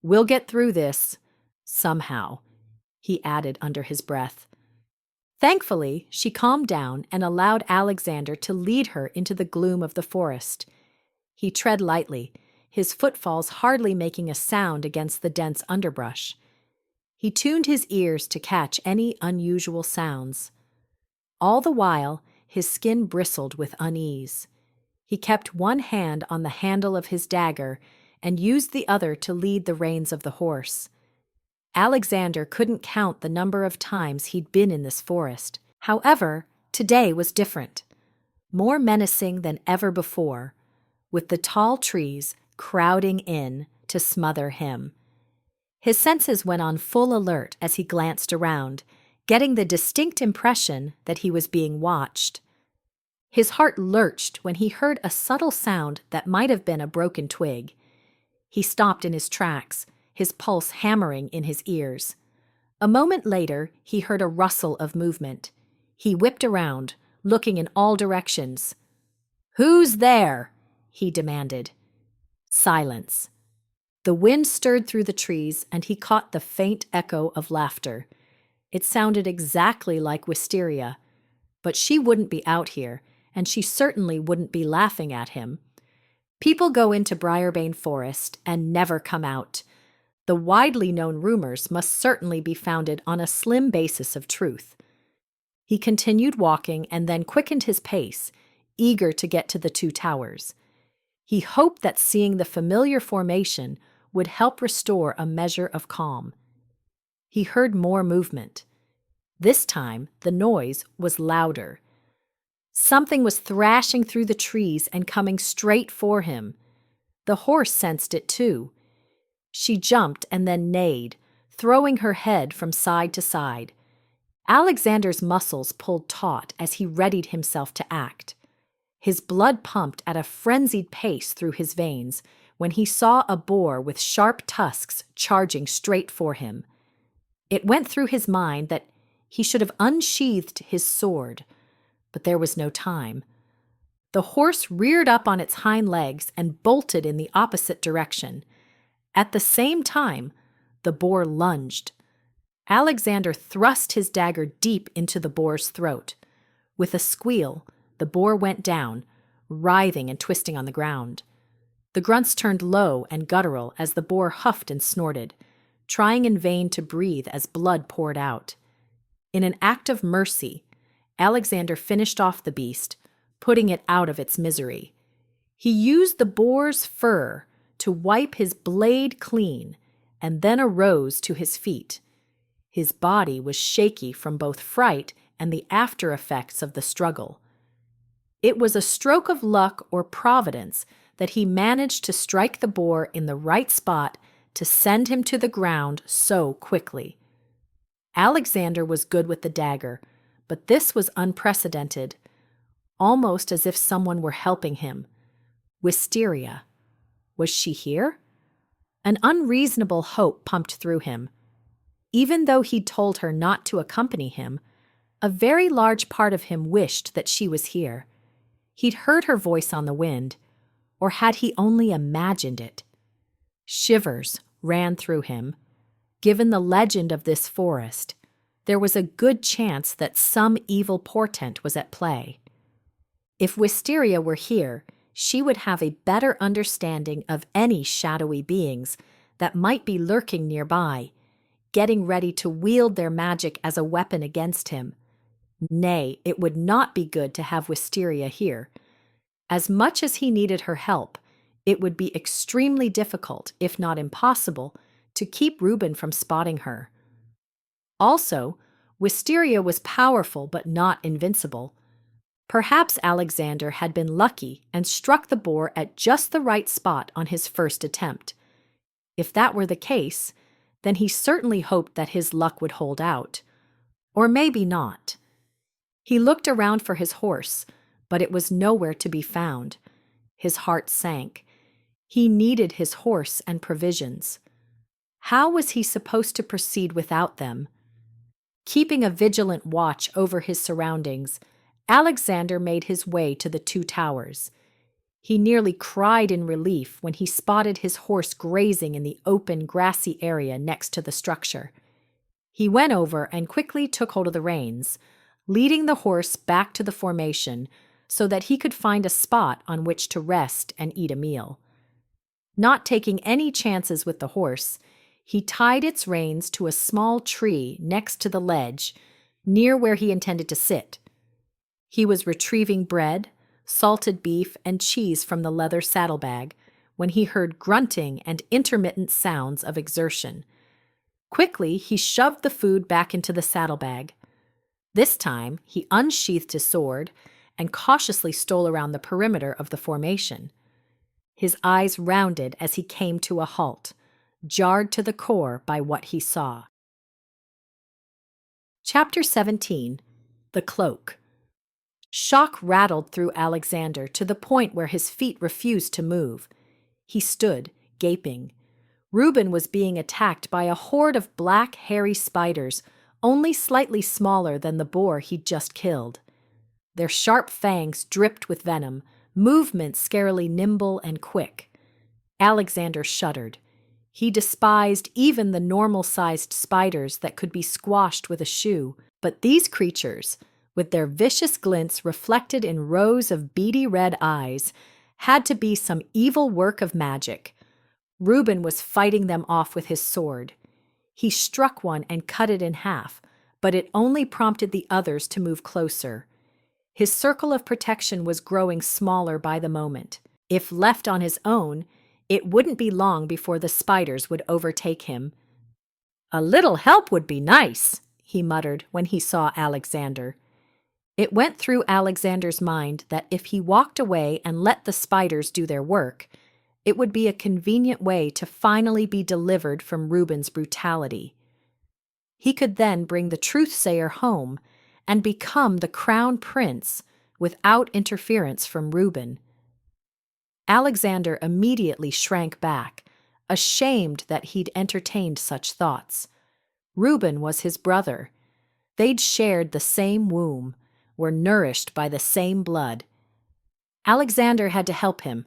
"We'll get through this, somehow," he added under his breath. Thankfully, she calmed down and allowed Alexander to lead her into the gloom of the forest. He tread lightly, his footfalls hardly making a sound against the dense underbrush. He tuned his ears to catch any unusual sounds. All the while, his skin bristled with unease. He kept one hand on the handle of his dagger and used the other to lead the reins of the horse. Alexander couldn't count the number of times he'd been in this forest. However, today was different, more menacing than ever before, with the tall trees crowding in to smother him. His senses went on full alert as he glanced around, getting the distinct impression that he was being watched. His heart lurched when he heard a subtle sound that might have been a broken twig. He stopped in his tracks, his pulse hammering in his ears. A moment later, he heard a rustle of movement. He whipped around, looking in all directions. "Who's there?" he demanded. Silence. The wind stirred through the trees, and he caught the faint echo of laughter. It sounded exactly like Wisteria, but she wouldn't be out here, and she certainly wouldn't be laughing at him. People go into Briarbane Forest and never come out. The widely known rumors must certainly be founded on a slim basis of truth. He continued walking and then quickened his pace, eager to get to the two towers. He hoped that seeing the familiar formation would help restore a measure of calm. He heard more movement. This time, the noise was louder. Something was thrashing through the trees and coming straight for him. The horse sensed it too. She jumped and then neighed, throwing her head from side to side. Alexander's muscles pulled taut as he readied himself to act. His blood pumped at a frenzied pace through his veins when he saw a boar with sharp tusks charging straight for him. It went through his mind that he should have unsheathed his sword, but there was no time. The horse reared up on its hind legs and bolted in the opposite direction. At the same time, the boar lunged. Alexander thrust his dagger deep into the boar's throat. With a squeal, the boar went down, writhing and twisting on the ground. The grunts turned low and guttural as the boar huffed and snorted, trying in vain to breathe as blood poured out. In an act of mercy, Alexander finished off the beast, putting it out of its misery. He used the boar's fur to wipe his blade clean and then arose to his feet. His body was shaky from both fright and the after effects of the struggle. It was a stroke of luck or providence that he managed to strike the boar in the right spot to send him to the ground so quickly. Alexander was good with the dagger, but this was unprecedented, almost as if someone were helping him. Wisteria. Was she here? An unreasonable hope pumped through him. Even though he'd told her not to accompany him, a very large part of him wished that she was here. He'd heard her voice on the wind, or had he only imagined it? Shivers ran through him. Given the legend of this forest, there was a good chance that some evil portent was at play. If Wisteria were here, she would have a better understanding of any shadowy beings that might be lurking nearby, getting ready to wield their magic as a weapon against him. Nay, it would not be good to have Wisteria here. As much as he needed her help, it would be extremely difficult, if not impossible, to keep Reuben from spotting her. Also, Wisteria was powerful but not invincible. Perhaps Alexander had been lucky and struck the boar at just the right spot on his first attempt. If that were the case, then he certainly hoped that his luck would hold out. Or maybe not. He looked around for his horse, but it was nowhere to be found. His heart sank. He needed his horse and provisions. How was he supposed to proceed without them? Keeping a vigilant watch over his surroundings, Alexander made his way to the two towers. He nearly cried in relief when he spotted his horse grazing in the open, grassy area next to the structure. He went over and quickly took hold of the reins, leading the horse back to the formation so that he could find a spot on which to rest and eat a meal. Not taking any chances with the horse, he tied its reins to a small tree next to the ledge, near where he intended to sit. He was retrieving bread, salted beef, and cheese from the leather saddlebag when he heard grunting and intermittent sounds of exertion. Quickly, he shoved the food back into the saddlebag. This time, he unsheathed his sword and cautiously stole around the perimeter of the formation. His eyes rounded as he came to a halt, jarred to the core by what he saw. Chapter 17. The Cloak. Shock rattled through Alexander to the point where his feet refused to move. He stood, gaping. Reuben was being attacked by a horde of black, hairy spiders, only slightly smaller than the boar he'd just killed. Their sharp fangs dripped with venom, movements scarily nimble and quick. Alexander shuddered. He despised even the normal-sized spiders that could be squashed with a shoe, but these creatures, with their vicious glints reflected in rows of beady red eyes, had to be some evil work of magic. Reuben was fighting them off with his sword. He struck one and cut it in half, but it only prompted the others to move closer. His circle of protection was growing smaller by the moment. If left on his own, it wouldn't be long before the spiders would overtake him. "A little help would be nice," he muttered when he saw Alexander. It went through Alexander's mind that if he walked away and let the spiders do their work, it would be a convenient way to finally be delivered from Reuben's brutality. He could then bring the truth-sayer home and become the crown prince without interference from Reuben. Alexander immediately shrank back, ashamed that he'd entertained such thoughts. Reuben was his brother. They'd shared the same womb, were nourished by the same blood. Alexander had to help him.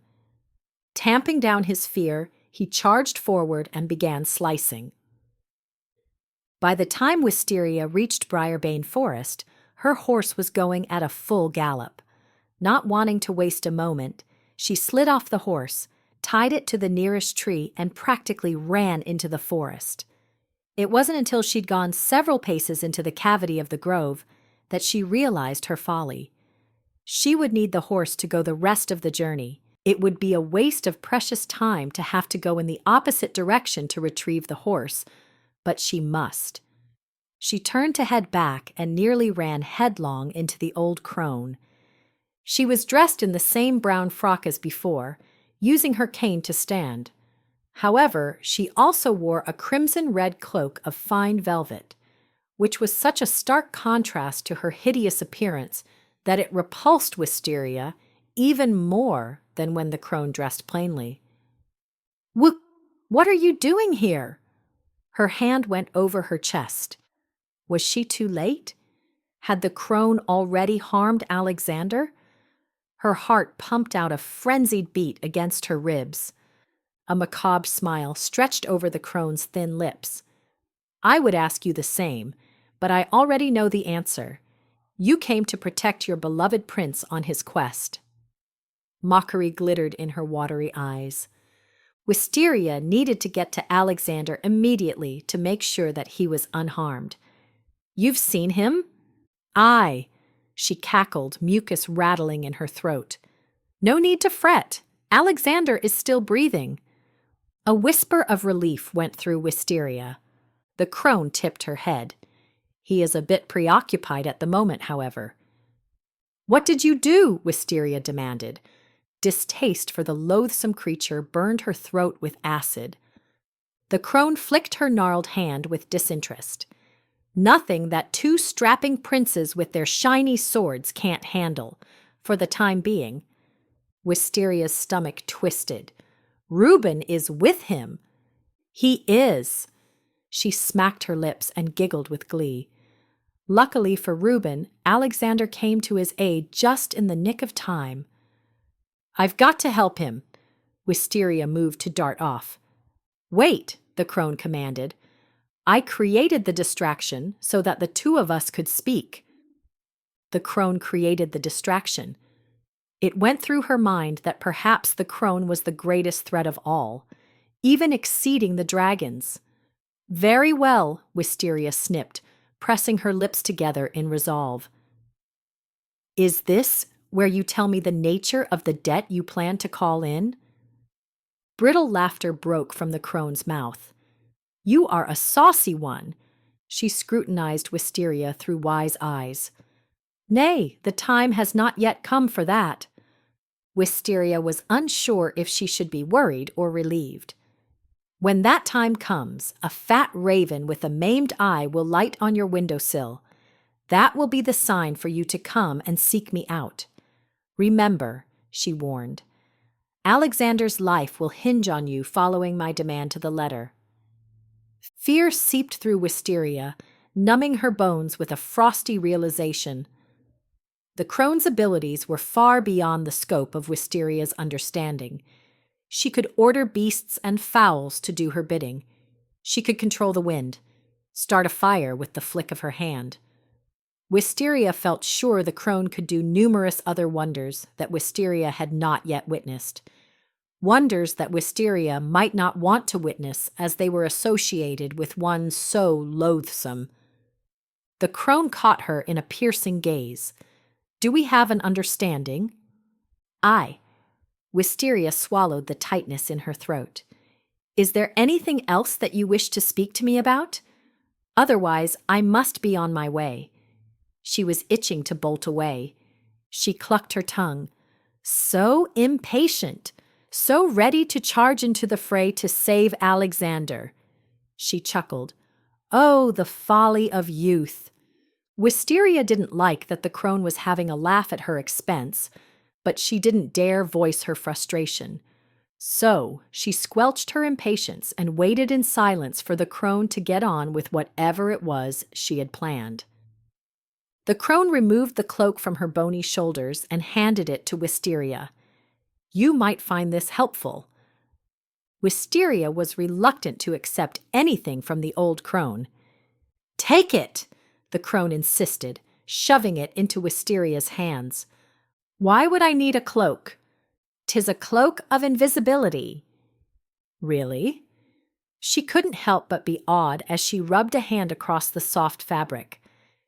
Tamping down his fear, he charged forward and began slicing. By the time Wisteria reached Briarbane Forest, her horse was going at a full gallop. Not wanting to waste a moment, she slid off the horse, tied it to the nearest tree, and practically ran into the forest. It wasn't until she'd gone several paces into the cavity of the grove that she realized her folly. She would need the horse to go the rest of the journey. It would be a waste of precious time to have to go in the opposite direction to retrieve the horse, but she must. She turned to head back and nearly ran headlong into the old crone. She was dressed in the same brown frock as before, using her cane to stand. However, she also wore a crimson-red cloak of fine velvet, which was such a stark contrast to her hideous appearance that it repulsed Wisteria even more than when the crone dressed plainly. What are you doing here?" Her hand went over her chest. Was she too late? Had the crone already harmed Alexander? Her heart pumped out a frenzied beat against her ribs. A macabre smile stretched over the crone's thin lips. "I would ask you the same, but I already know the answer. You came to protect your beloved prince on his quest." Mockery glittered in her watery eyes. Wisteria needed to get to Alexander immediately to make sure that he was unharmed. "You've seen him?" "Aye," she cackled, mucus rattling in her throat. "No need to fret. Alexander is still breathing." A whisper of relief went through Wisteria. The crone tipped her head. "He is a bit preoccupied at the moment, however." "What did you do?" Wisteria demanded. Distaste for the loathsome creature burned her throat with acid. The crone flicked her gnarled hand with disinterest. "Nothing that two strapping princes with their shiny swords can't handle, for the time being." Wisteria's stomach twisted. "Reuben is with him." "He is." She smacked her lips and giggled with glee. Luckily for Reuben, Alexander came to his aid just in the nick of time. "I've got to help him." Wisteria moved to dart off. "Wait," the crone commanded. "I created the distraction so that the two of us could speak." The crone created the distraction. It went through her mind that perhaps the crone was the greatest threat of all, even exceeding the dragons. "Very well," Wisteria snipped, pressing her lips together in resolve. "Is this where you tell me the nature of the debt you plan to call in?" Brittle laughter broke from the crone's mouth. "You are a saucy one." She scrutinized Wisteria through wise eyes. "Nay, the time has not yet come for that." Wisteria was unsure if she should be worried or relieved. "When that time comes, a fat raven with a maimed eye will light on your windowsill. That will be the sign for you to come and seek me out. Remember," she warned, "Alexander's life will hinge on you following my demand to the letter." Fear seeped through Wisteria, numbing her bones with a frosty realization. The crone's abilities were far beyond the scope of Wisteria's understanding. She could order beasts and fowls to do her bidding. She could control the wind, start a fire with the flick of her hand. Wisteria felt sure the crone could do numerous other wonders that Wisteria had not yet witnessed. Wonders that Wisteria might not want to witness as they were associated with one so loathsome. The crone caught her in a piercing gaze. "Do we have an understanding?" "Aye." Wisteria swallowed the tightness in her throat. "Is there anything else that you wish to speak to me about? Otherwise, I must be on my way." She was itching to bolt away. She clucked her tongue. So impatient, so ready to charge into the fray to save Alexander. She chuckled. Oh, the folly of youth. Wisteria didn't like that the crone was having a laugh at her expense, but she didn't dare voice her frustration. So she squelched her impatience and waited in silence for the crone to get on with whatever it was she had planned. The crone removed the cloak from her bony shoulders and handed it to Wisteria. "You might find this helpful." Wisteria was reluctant to accept anything from the old crone. "Take it!" the crone insisted, shoving it into Wisteria's hands. "Why would I need a cloak? 'Tis a cloak of invisibility." "Really?" She couldn't help but be awed as she rubbed a hand across the soft fabric.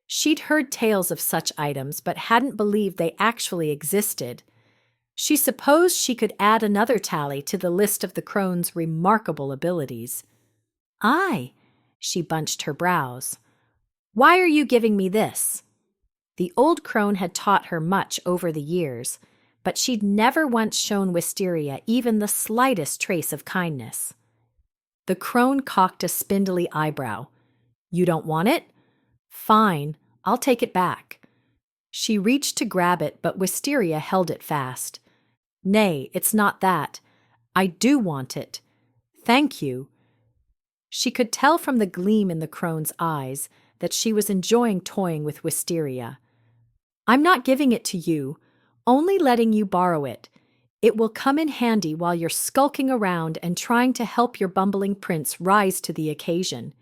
She'd heard tales of such items, but hadn't believed they actually existed. She supposed she could add another tally to the list of the crone's remarkable abilities. "Aye," she bunched her brows. "Why are you giving me this?" The old crone had taught her much over the years, but she'd never once shown Wisteria even the slightest trace of kindness. The crone cocked a spindly eyebrow. "You don't want it? Fine, I'll take it back." She reached to grab it, but Wisteria held it fast. "Nay, it's not that. I do want it. Thank you." She could tell from the gleam in the crone's eyes that she was enjoying toying with Wisteria. "I'm not giving it to you, only letting you borrow it. It will come in handy while you're skulking around and trying to help your bumbling prince rise to the occasion,"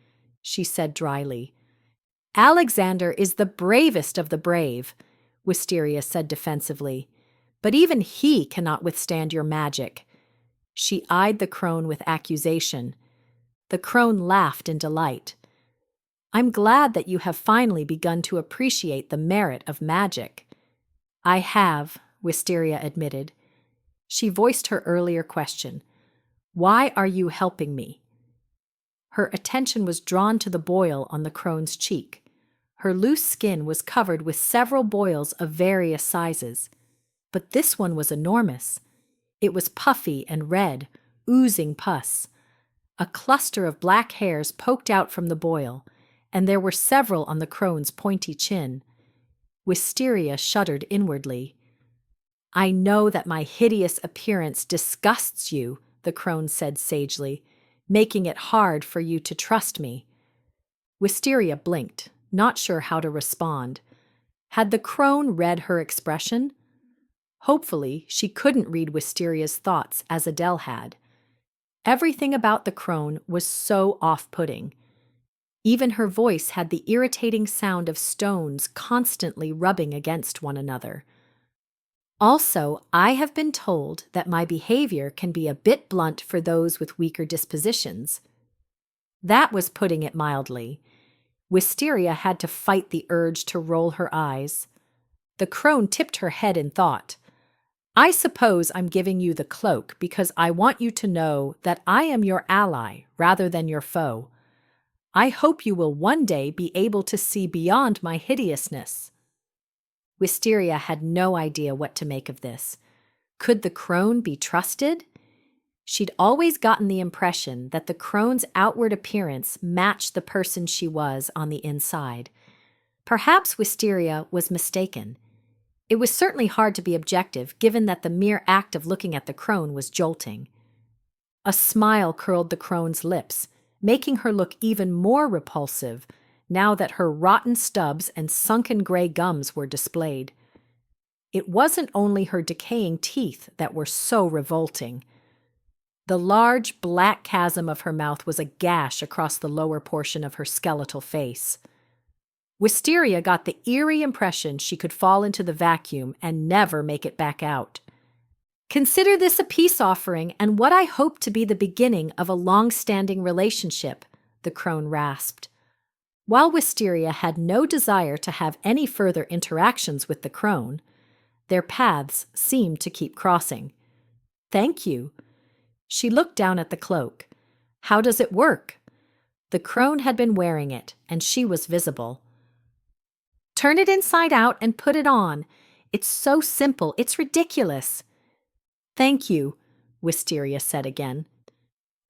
she said dryly. "Alexander is the bravest of the brave," Wisteria said defensively, "but even he cannot withstand your magic." She eyed the crone with accusation. The crone laughed in delight. "I'm glad that you have finally begun to appreciate the merit of magic." "I have," Wisteria admitted. She voiced her earlier question. "Why are you helping me?" Her attention was drawn to the boil on the crone's cheek. Her loose skin was covered with several boils of various sizes. But this one was enormous. It was puffy and red, oozing pus. A cluster of black hairs poked out from the boil, and there were several on the crone's pointy chin. Wisteria shuddered inwardly. "I know that my hideous appearance disgusts you," the crone said sagely, "making it hard for you to trust me." Wisteria blinked, not sure how to respond. Had the crone read her expression? Hopefully, she couldn't read Wisteria's thoughts as Adele had. Everything about the crone was so off-putting. Even her voice had the irritating sound of stones constantly rubbing against one another. "Also, I have been told that my behavior can be a bit blunt for those with weaker dispositions." That was putting it mildly. Wisteria had to fight the urge to roll her eyes. The crone tipped her head in thought. "I suppose I'm giving you the cloak because I want you to know that I am your ally rather than your foe. I hope you will one day be able to see beyond my hideousness." Wisteria had no idea what to make of this. Could the crone be trusted? She'd always gotten the impression that the crone's outward appearance matched the person she was on the inside. Perhaps Wisteria was mistaken. It was certainly hard to be objective, given that the mere act of looking at the crone was jolting. A smile curled the crone's lips, making her look even more repulsive now that her rotten stubs and sunken gray gums were displayed. It wasn't only her decaying teeth that were so revolting. The large, black chasm of her mouth was a gash across the lower portion of her skeletal face. Wisteria got the eerie impression she could fall into the vacuum and never make it back out. "Consider this a peace offering and what I hope to be the beginning of a long-standing relationship," the crone rasped. While Wisteria had no desire to have any further interactions with the crone, their paths seemed to keep crossing. "Thank you." She looked down at the cloak. "How does it work?" The crone had been wearing it, and she was visible. "Turn it inside out and put it on. It's so simple, it's ridiculous." "Thank you," Wisteria said again.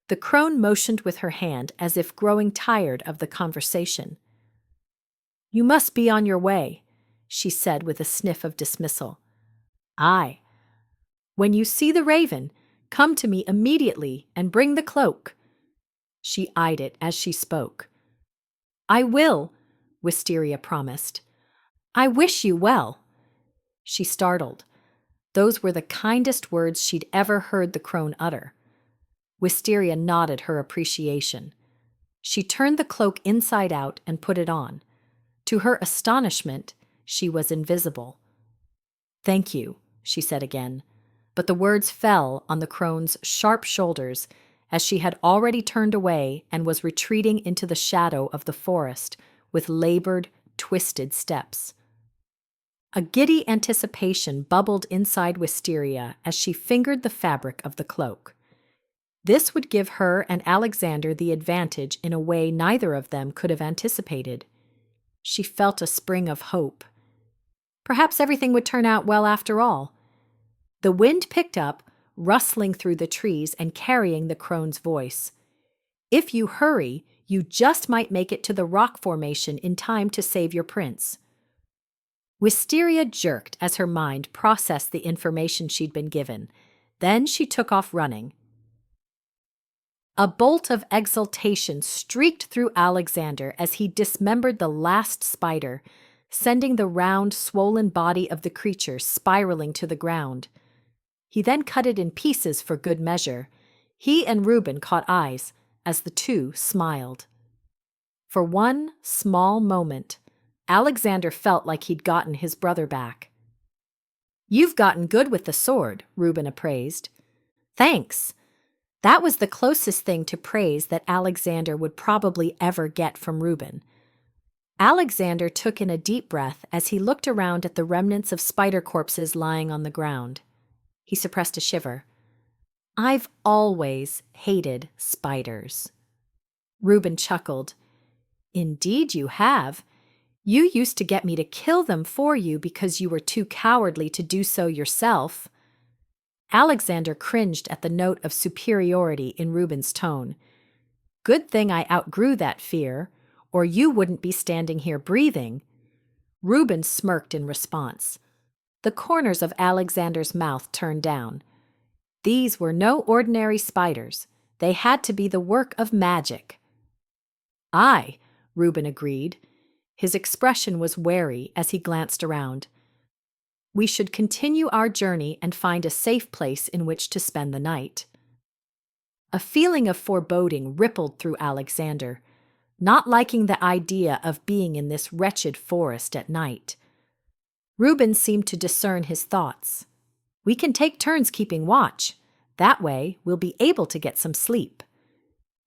The crone motioned with her hand as if growing tired of the conversation. "You must be on your way," she said with a sniff of dismissal. "Aye. When you see the raven, come to me immediately and bring the cloak." She eyed it as she spoke. "I will," Wisteria promised. "I wish you well." She startled. Those were the kindest words she'd ever heard the crone utter. Wisteria nodded her appreciation. She turned the cloak inside out and put it on. To her astonishment, she was invisible. "Thank you," she said again, but the words fell on the crone's sharp shoulders as she had already turned away and was retreating into the shadow of the forest with labored, twisted steps. A giddy anticipation bubbled inside Wisteria as she fingered the fabric of the cloak. This would give her and Alexander the advantage in a way neither of them could have anticipated. She felt a spring of hope. Perhaps everything would turn out well after all. The wind picked up, rustling through the trees and carrying the crone's voice. "If you hurry, you just might make it to the rock formation in time to save your prince." Wisteria jerked as her mind processed the information she'd been given. Then she took off running. A bolt of exultation streaked through Alexander as he dismembered the last spider, sending the round, swollen body of the creature spiraling to the ground. He then cut it in pieces for good measure. He and Reuben caught eyes as the two smiled. For one small moment, Alexander felt like he'd gotten his brother back. "You've gotten good with the sword," Reuben appraised. "Thanks." That was the closest thing to praise that Alexander would probably ever get from Reuben. Alexander took in a deep breath as he looked around at the remnants of spider corpses lying on the ground. He suppressed a shiver. "I've always hated spiders." Reuben chuckled. "Indeed you have. You used to get me to kill them for you because you were too cowardly to do so yourself." Alexander cringed at the note of superiority in Reuben's tone. "Good thing I outgrew that fear, or you wouldn't be standing here breathing." Reuben smirked in response. The corners of Alexander's mouth turned down. These were no ordinary spiders. They had to be the work of magic. "Aye," Reuben agreed. His expression was wary as he glanced around. "We should continue our journey and find a safe place in which to spend the night." A feeling of foreboding rippled through Alexander, not liking the idea of being in this wretched forest at night. Reuben seemed to discern his thoughts. "We can take turns keeping watch. That way, we'll be able to get some sleep."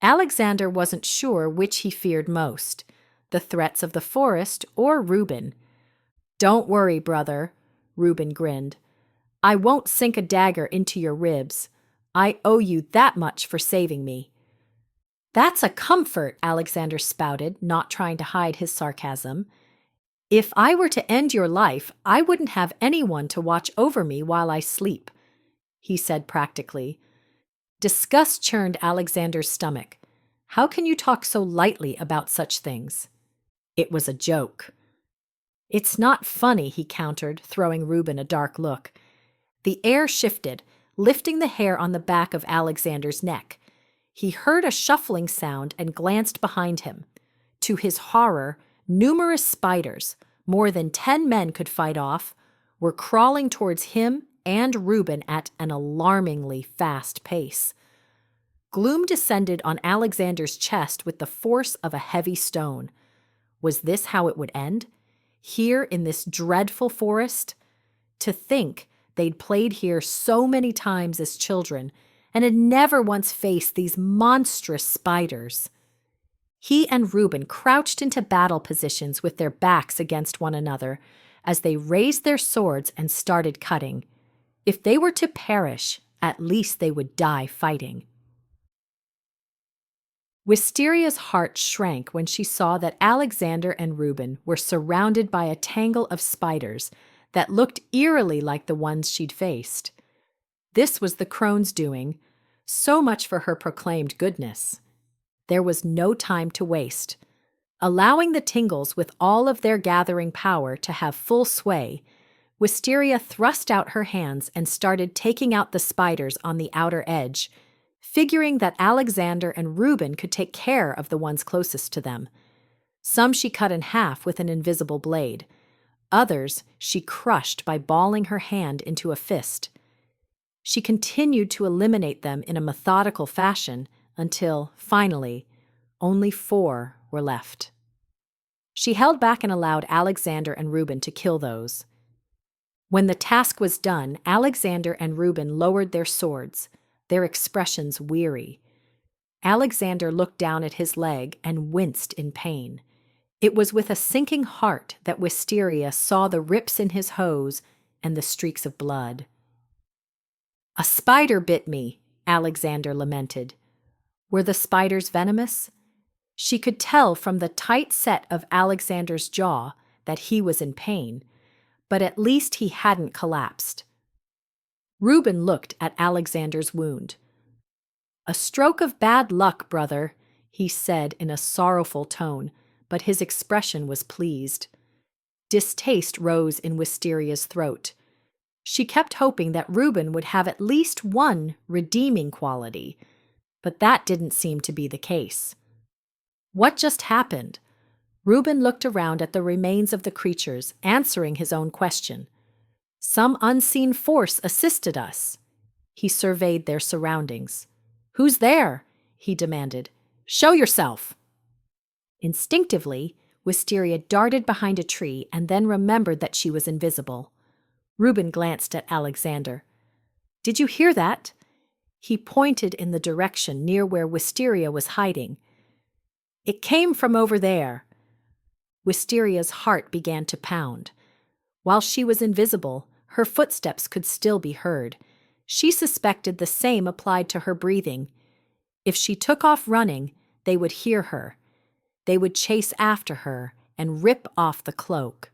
Alexander wasn't sure which he feared most, the threats of the forest or Reuben. "Don't worry, brother," Reuben grinned. "I won't sink a dagger into your ribs. I owe you that much for saving me." "That's a comfort," Alexander spouted, not trying to hide his sarcasm. "If I were to end your life, I wouldn't have anyone to watch over me while I sleep," he said practically. Disgust churned Alexander's stomach. How can you talk so lightly about such things? It was a joke. "It's not funny," he countered, throwing Reuben a dark look. The air shifted, lifting the hair on the back of Alexander's neck. He heard a shuffling sound and glanced behind him. To his horror, numerous spiders, more than 10 men could fight off, were crawling towards him and Reuben at an alarmingly fast pace. Gloom descended on Alexander's chest with the force of a heavy stone. Was this how it would end? Here in this dreadful forest? To think they'd played here so many times as children and had never once faced these monstrous spiders. He and Reuben crouched into battle positions with their backs against one another as they raised their swords and started cutting. If they were to perish, at least they would die fighting. Wisteria's heart shrank when she saw that Alexander and Reuben were surrounded by a tangle of spiders that looked eerily like the ones she'd faced. This was the crone's doing. So much for her proclaimed goodness. There was no time to waste. Allowing the Tingles with all of their gathering power to have full sway, Wisteria thrust out her hands and started taking out the spiders on the outer edge, figuring that Alexander and Reuben could take care of the ones closest to them. Some she cut in half with an invisible blade. Others she crushed by balling her hand into a fist. She continued to eliminate them in a methodical fashion until, finally, only 4 were left. She held back and allowed Alexander and Reuben to kill those. When the task was done, Alexander and Reuben lowered their swords, their expressions weary. Alexander looked down at his leg and winced in pain. It was with a sinking heart that Wisteria saw the rips in his hose and the streaks of blood. "A spider bit me," Alexander lamented. Were the spiders venomous? She could tell from the tight set of Alexander's jaw that he was in pain, but at least he hadn't collapsed. Reuben looked at Alexander's wound. "A stroke of bad luck, brother," he said in a sorrowful tone, but his expression was pleased. Distaste rose in Wisteria's throat. She kept hoping that Reuben would have at least one redeeming quality, but that didn't seem to be the case. What just happened? Reuben looked around at the remains of the creatures, answering his own question. Some unseen force assisted us. He surveyed their surroundings. "Who's there?" he demanded. "Show yourself!" Instinctively, Wisteria darted behind a tree and then remembered that she was invisible. Reuben glanced at Alexander. "Did you hear that?" He pointed in the direction near where Wisteria was hiding. "It came from over there." Wisteria's heart began to pound. While she was invisible, her footsteps could still be heard. She suspected the same applied to her breathing. If she took off running, they would hear her. They would chase after her and rip off the cloak.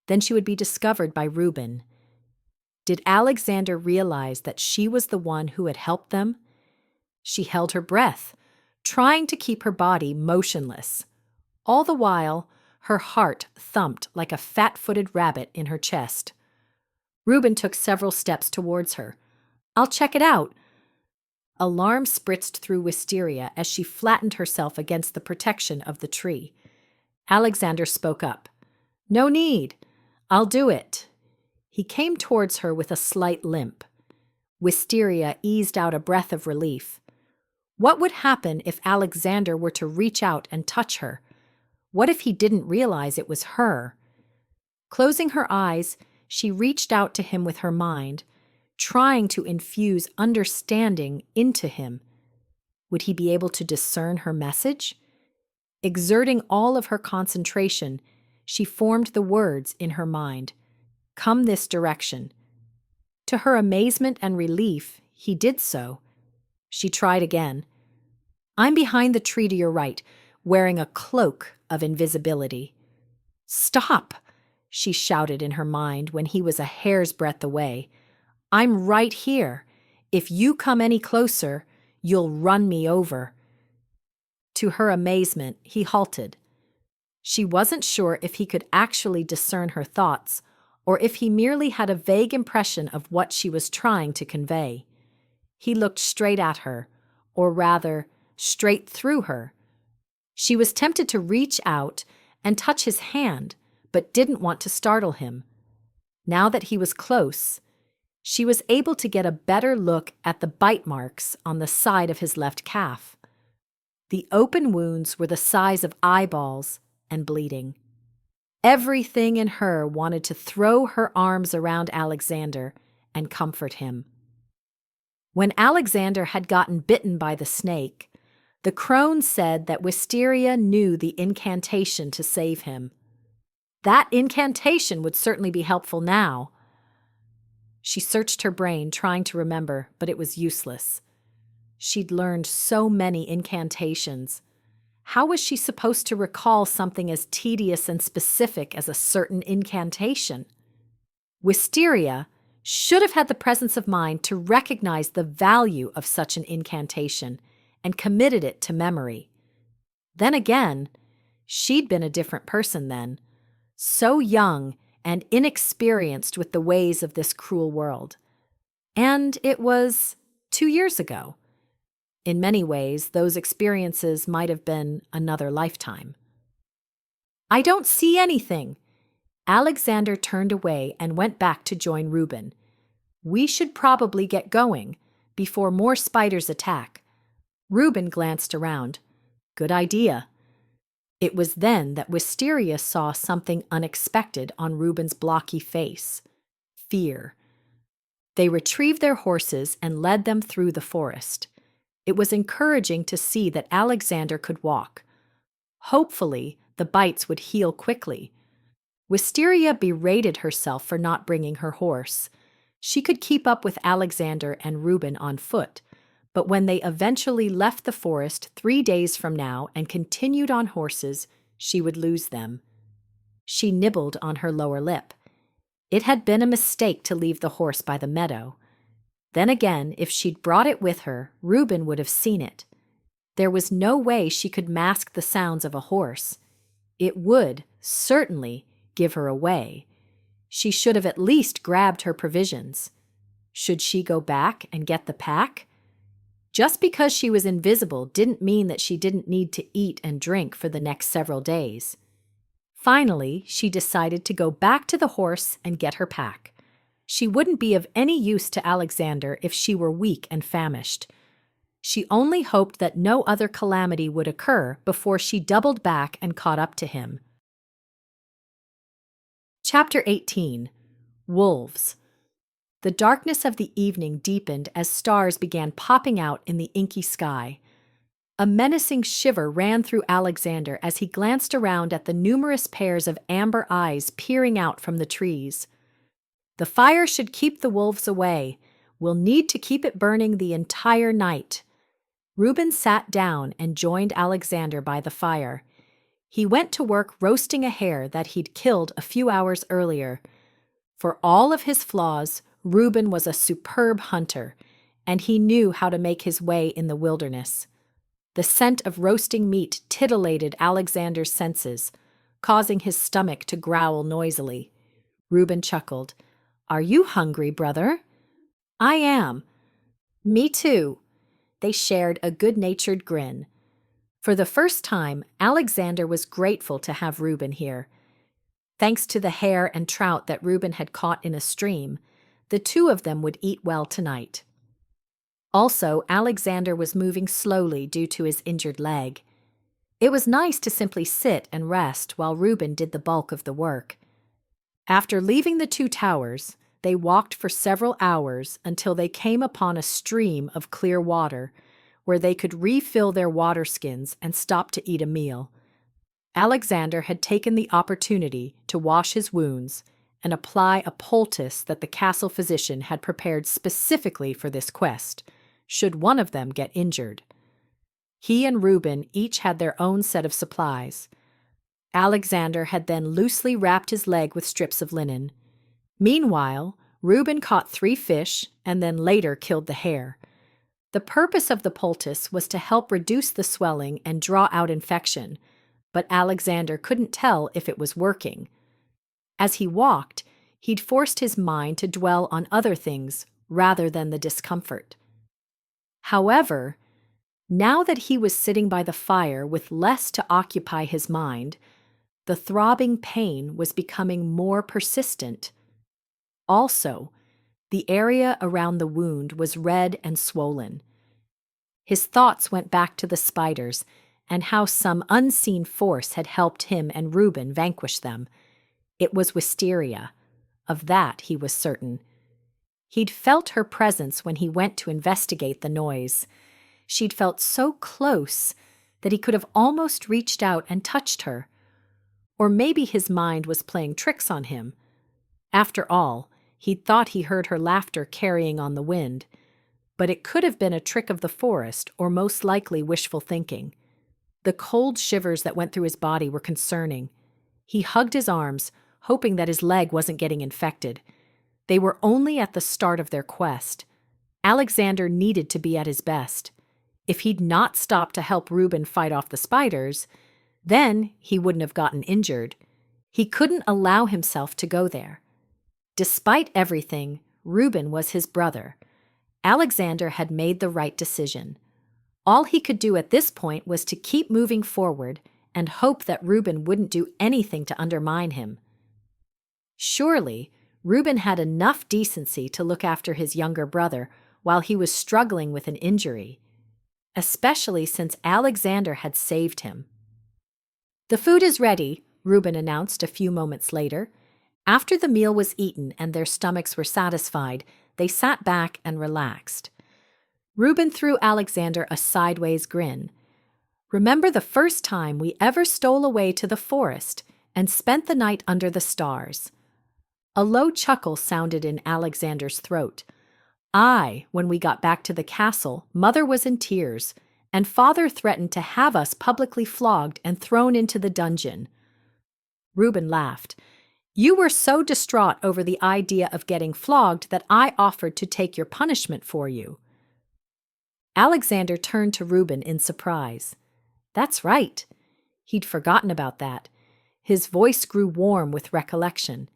Then she would be discovered by Reuben. Did Alexander realize that she was the one who had helped them? She held her breath, trying to keep her body motionless. All the while, her heart thumped like a fat-footed rabbit in her chest. Reuben took several steps towards her. "I'll check it out." Alarm spritzed through Wisteria as she flattened herself against the protection of the tree. Alexander spoke up. "No need. I'll do it." He came towards her with a slight limp. Wisteria eased out a breath of relief. What would happen if Alexander were to reach out and touch her? What if he didn't realize it was her? Closing her eyes, she reached out to him with her mind, trying to infuse understanding into him. Would he be able to discern her message? Exerting all of her concentration, she formed the words in her mind. "Come this direction." To her amazement and relief, he did so. She tried again. "I'm behind the tree to your right, wearing a cloak of invisibility." "Stop!" she shouted in her mind when he was a hair's breadth away. "I'm right here. If you come any closer, you'll run me over." To her amazement, he halted. She wasn't sure if he could actually discern her thoughts, or if he merely had a vague impression of what she was trying to convey. He looked straight at her, or rather, straight through her. She was tempted to reach out and touch his hand, but didn't want to startle him. Now that he was close, she was able to get a better look at the bite marks on the side of his left calf. The open wounds were the size of eyeballs and bleeding. Everything in her wanted to throw her arms around Alexander and comfort him. When Alexander had gotten bitten by the snake, the crone said that Wisteria knew the incantation to save him. That incantation would certainly be helpful now. She searched her brain, trying to remember, but it was useless. She'd learned so many incantations. How was she supposed to recall something as tedious and specific as a certain incantation? Wisteria should have had the presence of mind to recognize the value of such an incantation and committed it to memory. Then again, she'd been a different person then, so young and inexperienced with the ways of this cruel world. And it was 2 years ago. In many ways, those experiences might have been another lifetime. "I don't see anything." Alexander turned away and went back to join Reuben. "We should probably get going before more spiders attack." Reuben glanced around. "Good idea." It was then that Wisteria saw something unexpected on Reuben's blocky face: fear. They retrieved their horses and led them through the forest. It was encouraging to see that Alexander could walk. Hopefully, the bites would heal quickly. Wisteria berated herself for not bringing her horse. She could keep up with Alexander and Reuben on foot, but when they eventually left the forest 3 days from now and continued on horses, she would lose them. She nibbled on her lower lip. It had been a mistake to leave the horse by the meadow. Then again, if she'd brought it with her, Reuben would have seen it. There was no way she could mask the sounds of a horse. It would, certainly, give her away. She should have at least grabbed her provisions. Should she go back and get the pack? Just because she was invisible didn't mean that she didn't need to eat and drink for the next several days. Finally, she decided to go back to the horse and get her pack. She wouldn't be of any use to Alexander if she were weak and famished. She only hoped that no other calamity would occur before she doubled back and caught up to him. Chapter 18. Wolves. The darkness of the evening deepened as stars began popping out in the inky sky. A menacing shiver ran through Alexander as he glanced around at the numerous pairs of amber eyes peering out from the trees. "The fire should keep the wolves away. We'll need to keep it burning the entire night." Reuben sat down and joined Alexander by the fire. He went to work roasting a hare that he'd killed a few hours earlier. For all of his flaws, Reuben was a superb hunter, and he knew how to make his way in the wilderness. The scent of roasting meat titillated Alexander's senses, causing his stomach to growl noisily. Reuben chuckled. "Are you hungry, brother?" "I am." "Me too." They shared a good-natured grin. For the first time, Alexander was grateful to have Reuben here. Thanks to the hare and trout that Reuben had caught in a stream, the two of them would eat well tonight. Also, Alexander was moving slowly due to his injured leg. It was nice to simply sit and rest while Reuben did the bulk of the work. After leaving the 2 towers, they walked for several hours until they came upon a stream of clear water, where they could refill their water skins and stop to eat a meal. Alexander had taken the opportunity to wash his wounds and apply a poultice that the castle physician had prepared specifically for this quest, should one of them get injured. He and Reuben each had their own set of supplies. Alexander had then loosely wrapped his leg with strips of linen. Meanwhile, Reuben caught 3 fish and then later killed the hare. The purpose of the poultice was to help reduce the swelling and draw out infection, but Alexander couldn't tell if it was working. As he walked, he'd forced his mind to dwell on other things rather than the discomfort. However, now that he was sitting by the fire with less to occupy his mind, the throbbing pain was becoming more persistent. Also, the area around the wound was red and swollen. His thoughts went back to the spiders and how some unseen force had helped him and Reuben vanquish them. It was Wisteria. Of that he was certain. He'd felt her presence when he went to investigate the noise. She'd felt so close that he could have almost reached out and touched her. Or maybe his mind was playing tricks on him. After all, he'd thought he heard her laughter carrying on the wind. But it could have been a trick of the forest, or most likely wishful thinking. The cold shivers that went through his body were concerning. He hugged his arms, hoping that his leg wasn't getting infected. They were only at the start of their quest. Alexander needed to be at his best. If he'd not stopped to help Reuben fight off the spiders, then he wouldn't have gotten injured. He couldn't allow himself to go there. Despite everything, Reuben was his brother. Alexander had made the right decision. All he could do at this point was to keep moving forward and hope that Reuben wouldn't do anything to undermine him. Surely, Reuben had enough decency to look after his younger brother while he was struggling with an injury, especially since Alexander had saved him. "The food is ready," Reuben announced a few moments later. After the meal was eaten and their stomachs were satisfied, they sat back and relaxed. Reuben threw Alexander a sideways grin. "Remember the first time we ever stole away to the forest and spent the night under the stars?" A low chuckle sounded in Alexander's throat. "Aye, when we got back to the castle, Mother was in tears, and Father threatened to have us publicly flogged and thrown into the dungeon." Reuben laughed. "You were so distraught over the idea of getting flogged that I offered to take your punishment for you." Alexander turned to Reuben in surprise. "That's right." He'd forgotten about that. His voice grew warm with recollection.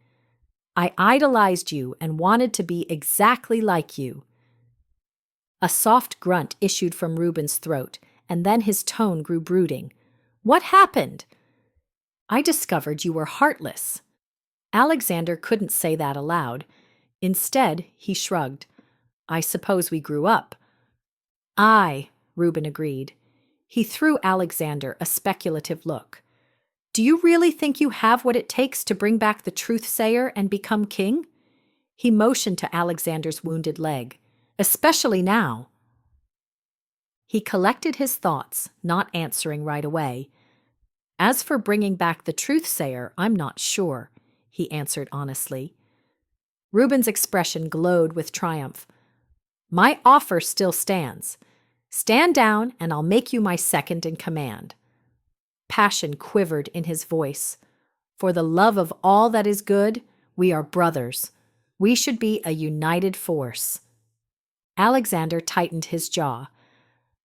"I idolized you and wanted to be exactly like you." A soft grunt issued from Reuben's throat, and then his tone grew brooding. "What happened?" "I discovered you were heartless." Alexander couldn't say that aloud. Instead, he shrugged. "I suppose we grew up." "Aye," Reuben agreed. He threw Alexander a speculative look. "Do you really think you have what it takes to bring back the truth-sayer and become king?" He motioned to Alexander's wounded leg. "Especially now." He collected his thoughts, not answering right away. "As for bringing back the truth-sayer, I'm not sure," he answered honestly. Reuben's expression glowed with triumph. "My offer still stands. Stand down and I'll make you my second in command." Passion quivered in his voice. "For the love of all that is good, we are brothers. We should be a united force." Alexander tightened his jaw.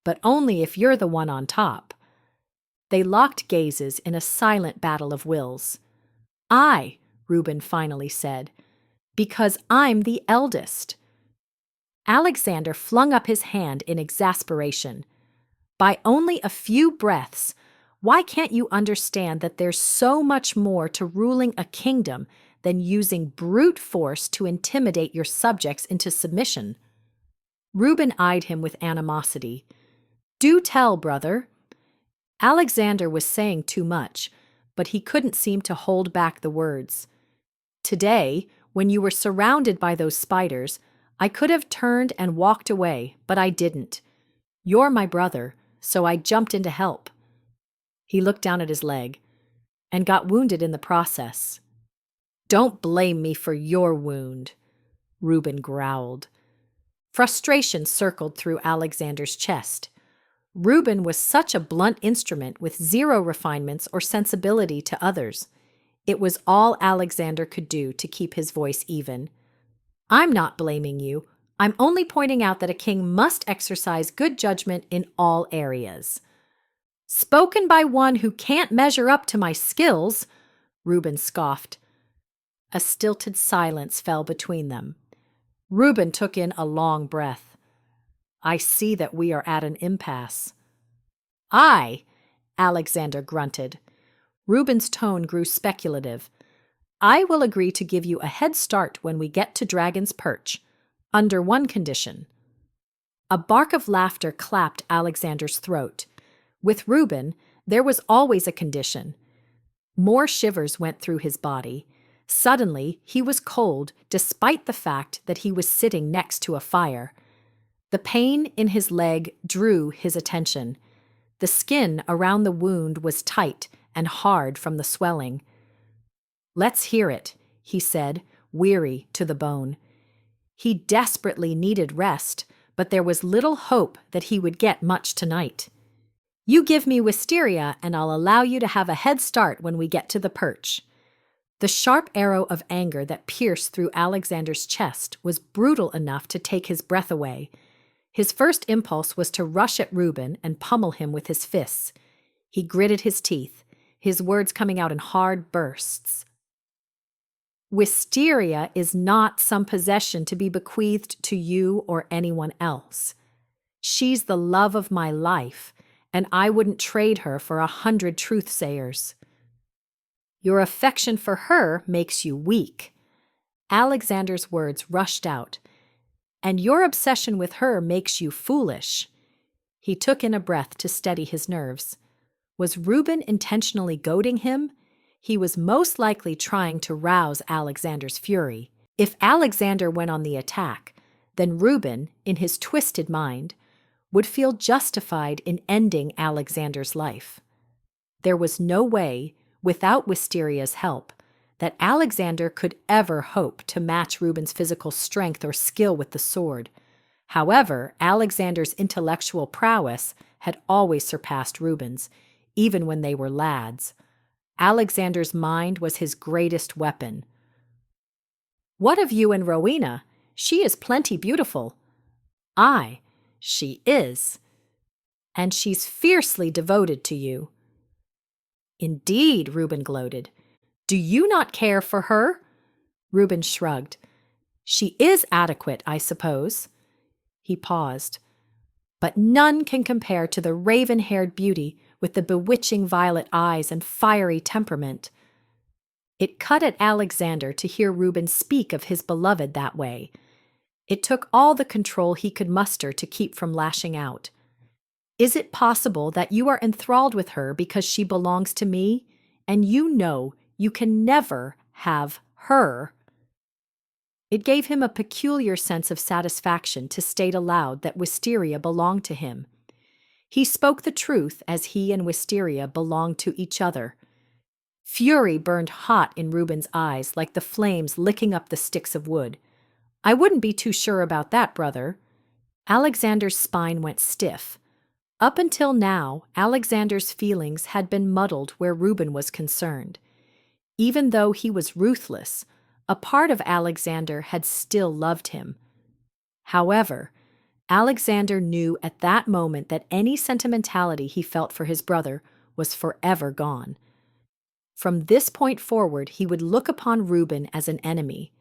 "But only if you're the one on top." They locked gazes in a silent battle of wills. "Aye," Reuben finally said, "because I'm the eldest." Alexander flung up his hand in exasperation. "By only a few breaths, why can't you understand that there's so much more to ruling a kingdom than using brute force to intimidate your subjects into submission?" Reuben eyed him with animosity. "Do tell, brother." Alexander was saying too much, but he couldn't seem to hold back the words. "Today, when you were surrounded by those spiders, I could have turned and walked away, but I didn't. You're my brother, so I jumped in to help." He looked down at his leg, "and got wounded in the process." "Don't blame me for your wound," Reuben growled. Frustration circled through Alexander's chest. Reuben was such a blunt instrument with zero refinements or sensibility to others. It was all Alexander could do to keep his voice even. "I'm not blaming you. I'm only pointing out that a king must exercise good judgment in all areas." "Spoken by one who can't measure up to my skills," Reuben scoffed. A stilted silence fell between them. Reuben took in a long breath. "I see that we are at an impasse." "Aye," Alexander grunted. Reuben's tone grew speculative. I will agree to give you a head start when we get to Dragon's Perch, under one condition. A bark of laughter clapped Alexander's throat. With Reuben, there was always a condition. More shivers went through his body. Suddenly, he was cold despite the fact that he was sitting next to a fire. The pain in his leg drew his attention. The skin around the wound was tight and hard from the swelling. "Let's hear it," he said, weary to the bone. He desperately needed rest, but there was little hope that he would get much tonight. "You give me Wisteria, and I'll allow you to have a head start when we get to the perch." The sharp arrow of anger that pierced through Alexander's chest was brutal enough to take his breath away. His first impulse was to rush at Reuben and pummel him with his fists. He gritted his teeth, his words coming out in hard bursts. "Wisteria is not some possession to be bequeathed to you or anyone else. She's the love of my life, and I wouldn't trade her for 100 truth-sayers." "Your affection for her makes you weak." Alexander's words rushed out. "And your obsession with her makes you foolish." He took in a breath to steady his nerves. Was Reuben intentionally goading him? He was most likely trying to rouse Alexander's fury. If Alexander went on the attack, then Reuben, in his twisted mind, would feel justified in ending Alexander's life. There was no way, without Wisteria's help, that Alexander could ever hope to match Reuben's physical strength or skill with the sword. However, Alexander's intellectual prowess had always surpassed Reuben's, even when they were lads. Alexander's mind was his greatest weapon. "What of you and Rowena? She is plenty beautiful." "Aye, she is. And she's fiercely devoted to you." "Indeed," Reuben gloated. "Do you not care for her?" Reuben shrugged. "She is adequate, I suppose." He paused. "But none can compare to the raven-haired beauty with the bewitching violet eyes and fiery temperament." It cut at Alexander to hear Reuben speak of his beloved that way. It took all the control he could muster to keep from lashing out. "Is it possible that you are enthralled with her because she belongs to me, and you know you can never have her?" It gave him a peculiar sense of satisfaction to state aloud that Wisteria belonged to him. He spoke the truth as he and Wisteria belonged to each other. Fury burned hot in Reuben's eyes like the flames licking up the sticks of wood. "I wouldn't be too sure about that, brother." Alexander's spine went stiff. Up until now, Alexander's feelings had been muddled where Reuben was concerned. Even though he was ruthless, a part of Alexander had still loved him. However, Alexander knew at that moment that any sentimentality he felt for his brother was forever gone. From this point forward, he would look upon Reuben as an enemy.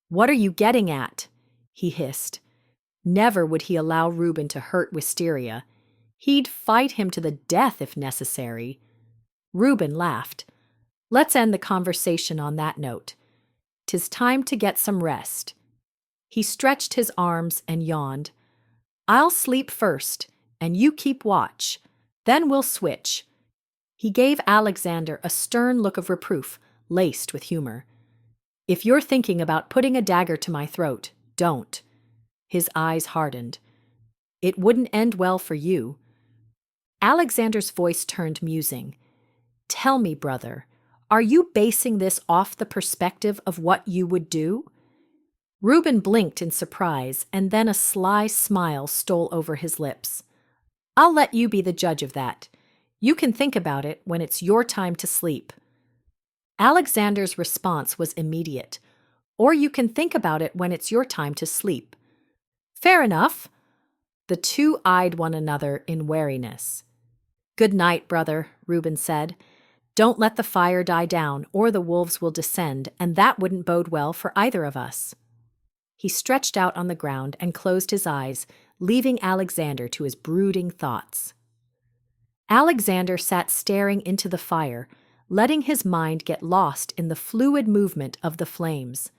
"What are you getting at?" he hissed. Never would he allow Reuben to hurt Wisteria. He'd fight him to the death if necessary. Reuben laughed. "Let's end the conversation on that note. 'Tis time to get some rest." He stretched his arms and yawned. "I'll sleep first, and you keep watch. Then we'll switch." He gave Alexander a stern look of reproof, laced with humor. "If you're thinking about putting a dagger to my throat, don't." His eyes hardened. "It wouldn't end well for you." Alexander's voice turned musing. "Tell me, brother, are you basing this off the perspective of what you would do?" Reuben blinked in surprise, and then a sly smile stole over his lips. "I'll let you be the judge of that. You can think about it when it's your time to sleep." Alexander's response was immediate. "Or you can think about it when it's your time to sleep." "Fair enough." The two eyed one another in wariness. "Good night, brother," Reuben said. "Don't let the fire die down, or the wolves will descend, and that wouldn't bode well for either of us." He stretched out on the ground and closed his eyes, leaving Alexander to his brooding thoughts. Alexander sat staring into the fire, letting his mind get lost in the fluid movement of the flames.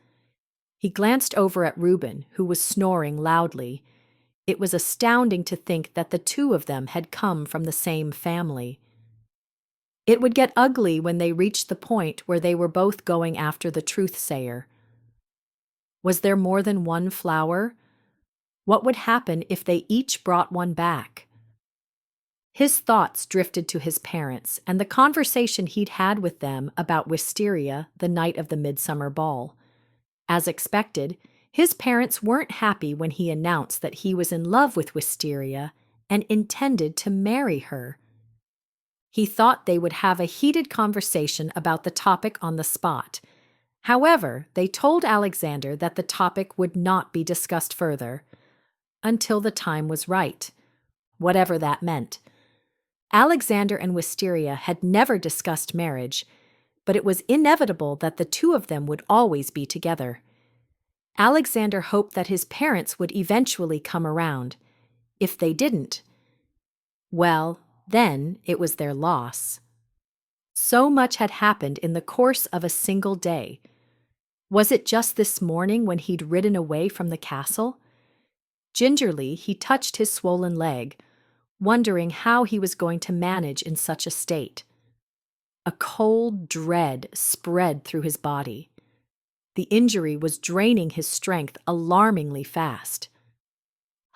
He glanced over at Reuben, who was snoring loudly. It was astounding to think that the two of them had come from the same family. It would get ugly when they reached the point where they were both going after the truth-sayer. Was there more than one flower? What would happen if they each brought one back? His thoughts drifted to his parents and the conversation he'd had with them about Wisteria the night of the midsummer ball. As expected, his parents weren't happy when he announced that he was in love with Wisteria and intended to marry her. He thought they would have a heated conversation about the topic on the spot. However, they told Alexander that the topic would not be discussed further until the time was right, whatever that meant. Alexander and Wisteria had never discussed marriage, but it was inevitable that the two of them would always be together. Alexander hoped that his parents would eventually come around. If they didn't, well, then it was their loss. So much had happened in the course of a single day. Was it just this morning when he'd ridden away from the castle? Gingerly, he touched his swollen leg, wondering how he was going to manage in such a state. A cold dread spread through his body. The injury was draining his strength alarmingly fast.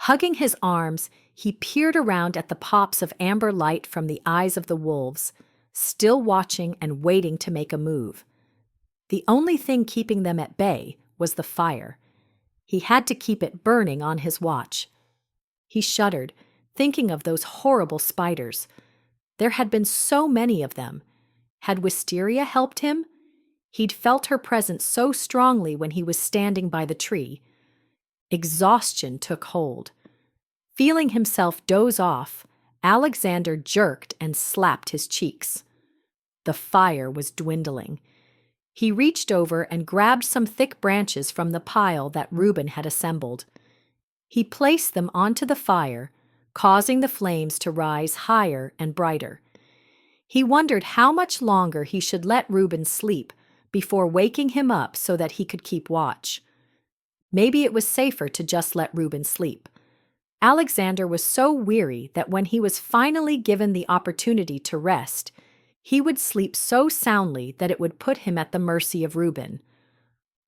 Hugging his arms, he peered around at the pops of amber light from the eyes of the wolves, still watching and waiting to make a move. The only thing keeping them at bay was the fire. He had to keep it burning on his watch. He shuddered, thinking of those horrible spiders. There had been so many of them. Had Wisteria helped him? He'd felt her presence so strongly when he was standing by the tree. Exhaustion took hold. Feeling himself doze off, Alexander jerked and slapped his cheeks. The fire was dwindling. He reached over and grabbed some thick branches from the pile that Reuben had assembled. He placed them onto the fire, causing the flames to rise higher and brighter. He wondered how much longer he should let Reuben sleep before waking him up so that he could keep watch. Maybe it was safer to just let Reuben sleep. Alexander was so weary that when he was finally given the opportunity to rest, he would sleep so soundly that it would put him at the mercy of Reuben.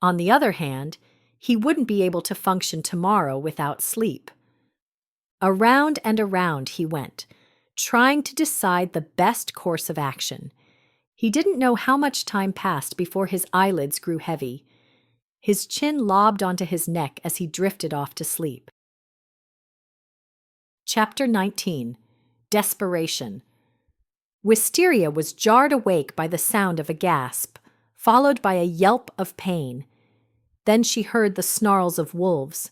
On the other hand, he wouldn't be able to function tomorrow without sleep. Around and around he went, trying to decide the best course of action. He didn't know how much time passed before his eyelids grew heavy. His chin lobbed onto his neck as he drifted off to sleep. Chapter 19. Desperation. Wisteria was jarred awake by the sound of a gasp, followed by a yelp of pain. Then she heard the snarls of wolves.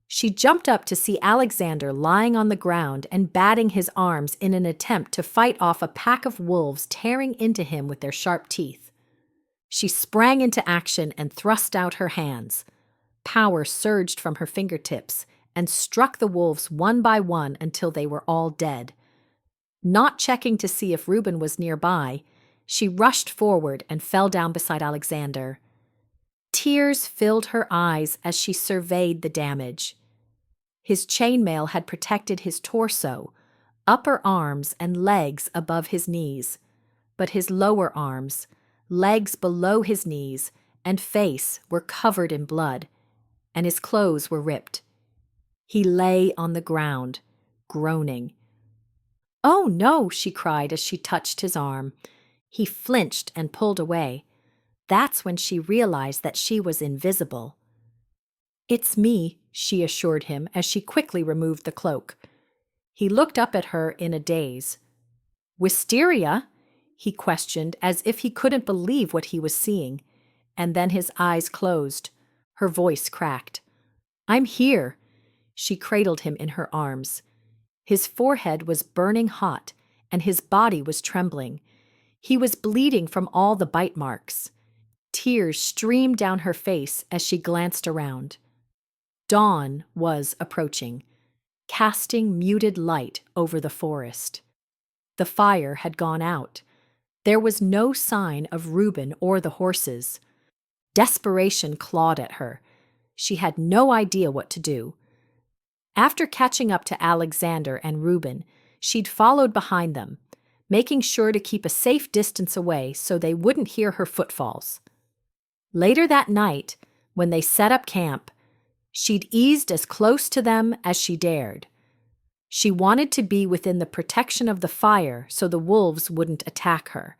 She jumped up to see Alexander lying on the ground and batting his arms in an attempt to fight off a pack of wolves tearing into him with their sharp teeth. She sprang into action and thrust out her hands. Power surged from her fingertips and struck the wolves one by one until they were all dead. Not checking to see if Reuben was nearby, she rushed forward and fell down beside Alexander. Tears filled her eyes as she surveyed the damage. His chainmail had protected his torso, upper arms and legs above his knees, but his lower arms, legs below his knees, and face were covered in blood, and his clothes were ripped. He lay on the ground, groaning. "Oh, no," she cried as she touched his arm. He flinched and pulled away. That's when she realized that she was invisible. "It's me," she assured him as she quickly removed the cloak. He looked up at her in a daze. "Wisteria?" he questioned as if he couldn't believe what he was seeing, and then his eyes closed. Her voice cracked. "I'm here." She cradled him in her arms. His forehead was burning hot, and his body was trembling. He was bleeding from all the bite marks. Tears streamed down her face as she glanced around. Dawn was approaching, casting muted light over the forest. The fire had gone out. There was no sign of Reuben or the horses. Desperation clawed at her. She had no idea what to do. After catching up to Alexander and Reuben, she'd followed behind them, making sure to keep a safe distance away so they wouldn't hear her footfalls. Later that night, when they set up camp, she'd eased as close to them as she dared. She wanted to be within the protection of the fire so the wolves wouldn't attack her.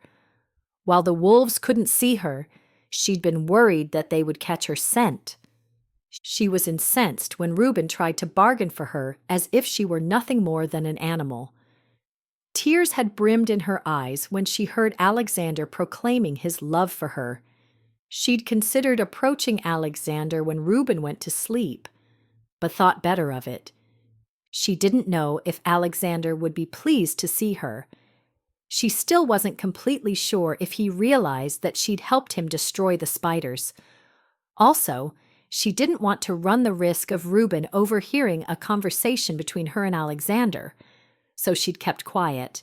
While the wolves couldn't see her, she'd been worried that they would catch her scent. She was incensed when Reuben tried to bargain for her as if she were nothing more than an animal. Tears had brimmed in her eyes when she heard Alexander proclaiming his love for her. She'd considered approaching Alexander when Reuben went to sleep, but thought better of it. She didn't know if Alexander would be pleased to see her. She still wasn't completely sure if he realized that she'd helped him destroy the spiders. Also, she didn't want to run the risk of Reuben overhearing a conversation between her and Alexander, so she'd kept quiet.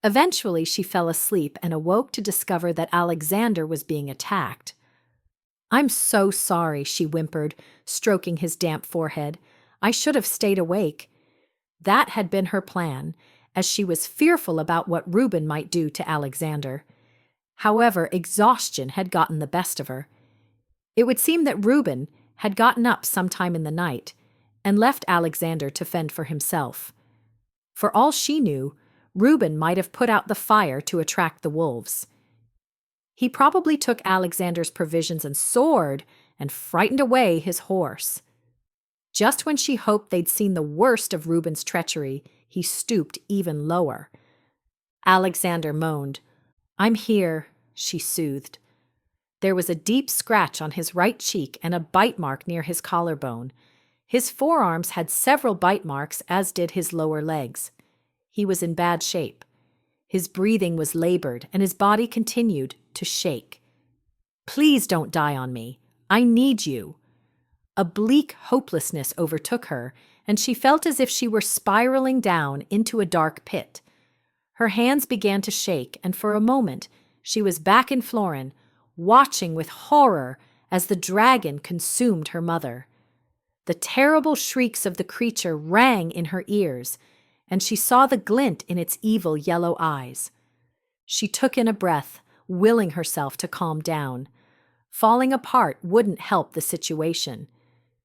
Eventually, she fell asleep and awoke to discover that Alexander was being attacked. "I'm so sorry," she whimpered, stroking his damp forehead. "I should have stayed awake." That had been her plan, as she was fearful about what Reuben might do to Alexander. However, exhaustion had gotten the best of her. It would seem that Reuben had gotten up sometime in the night and left Alexander to fend for himself. For all she knew, Reuben might have put out the fire to attract the wolves. He probably took Alexander's provisions and sword and frightened away his horse. Just when she hoped they'd seen the worst of Reuben's treachery, he stooped even lower. Alexander moaned. "I'm here," she soothed. There was a deep scratch on his right cheek and a bite mark near his collarbone. His forearms had several bite marks, as did his lower legs. He was in bad shape. His breathing was labored, and his body continued to shake. "Please don't die on me. I need you." A bleak hopelessness overtook her, and she felt as if she were spiraling down into a dark pit. Her hands began to shake, and for a moment she was back in Florin, watching with horror as the dragon consumed her mother. The terrible shrieks of the creature rang in her ears, and she saw the glint in its evil yellow eyes. She took in a breath, willing herself to calm down. Falling apart wouldn't help the situation.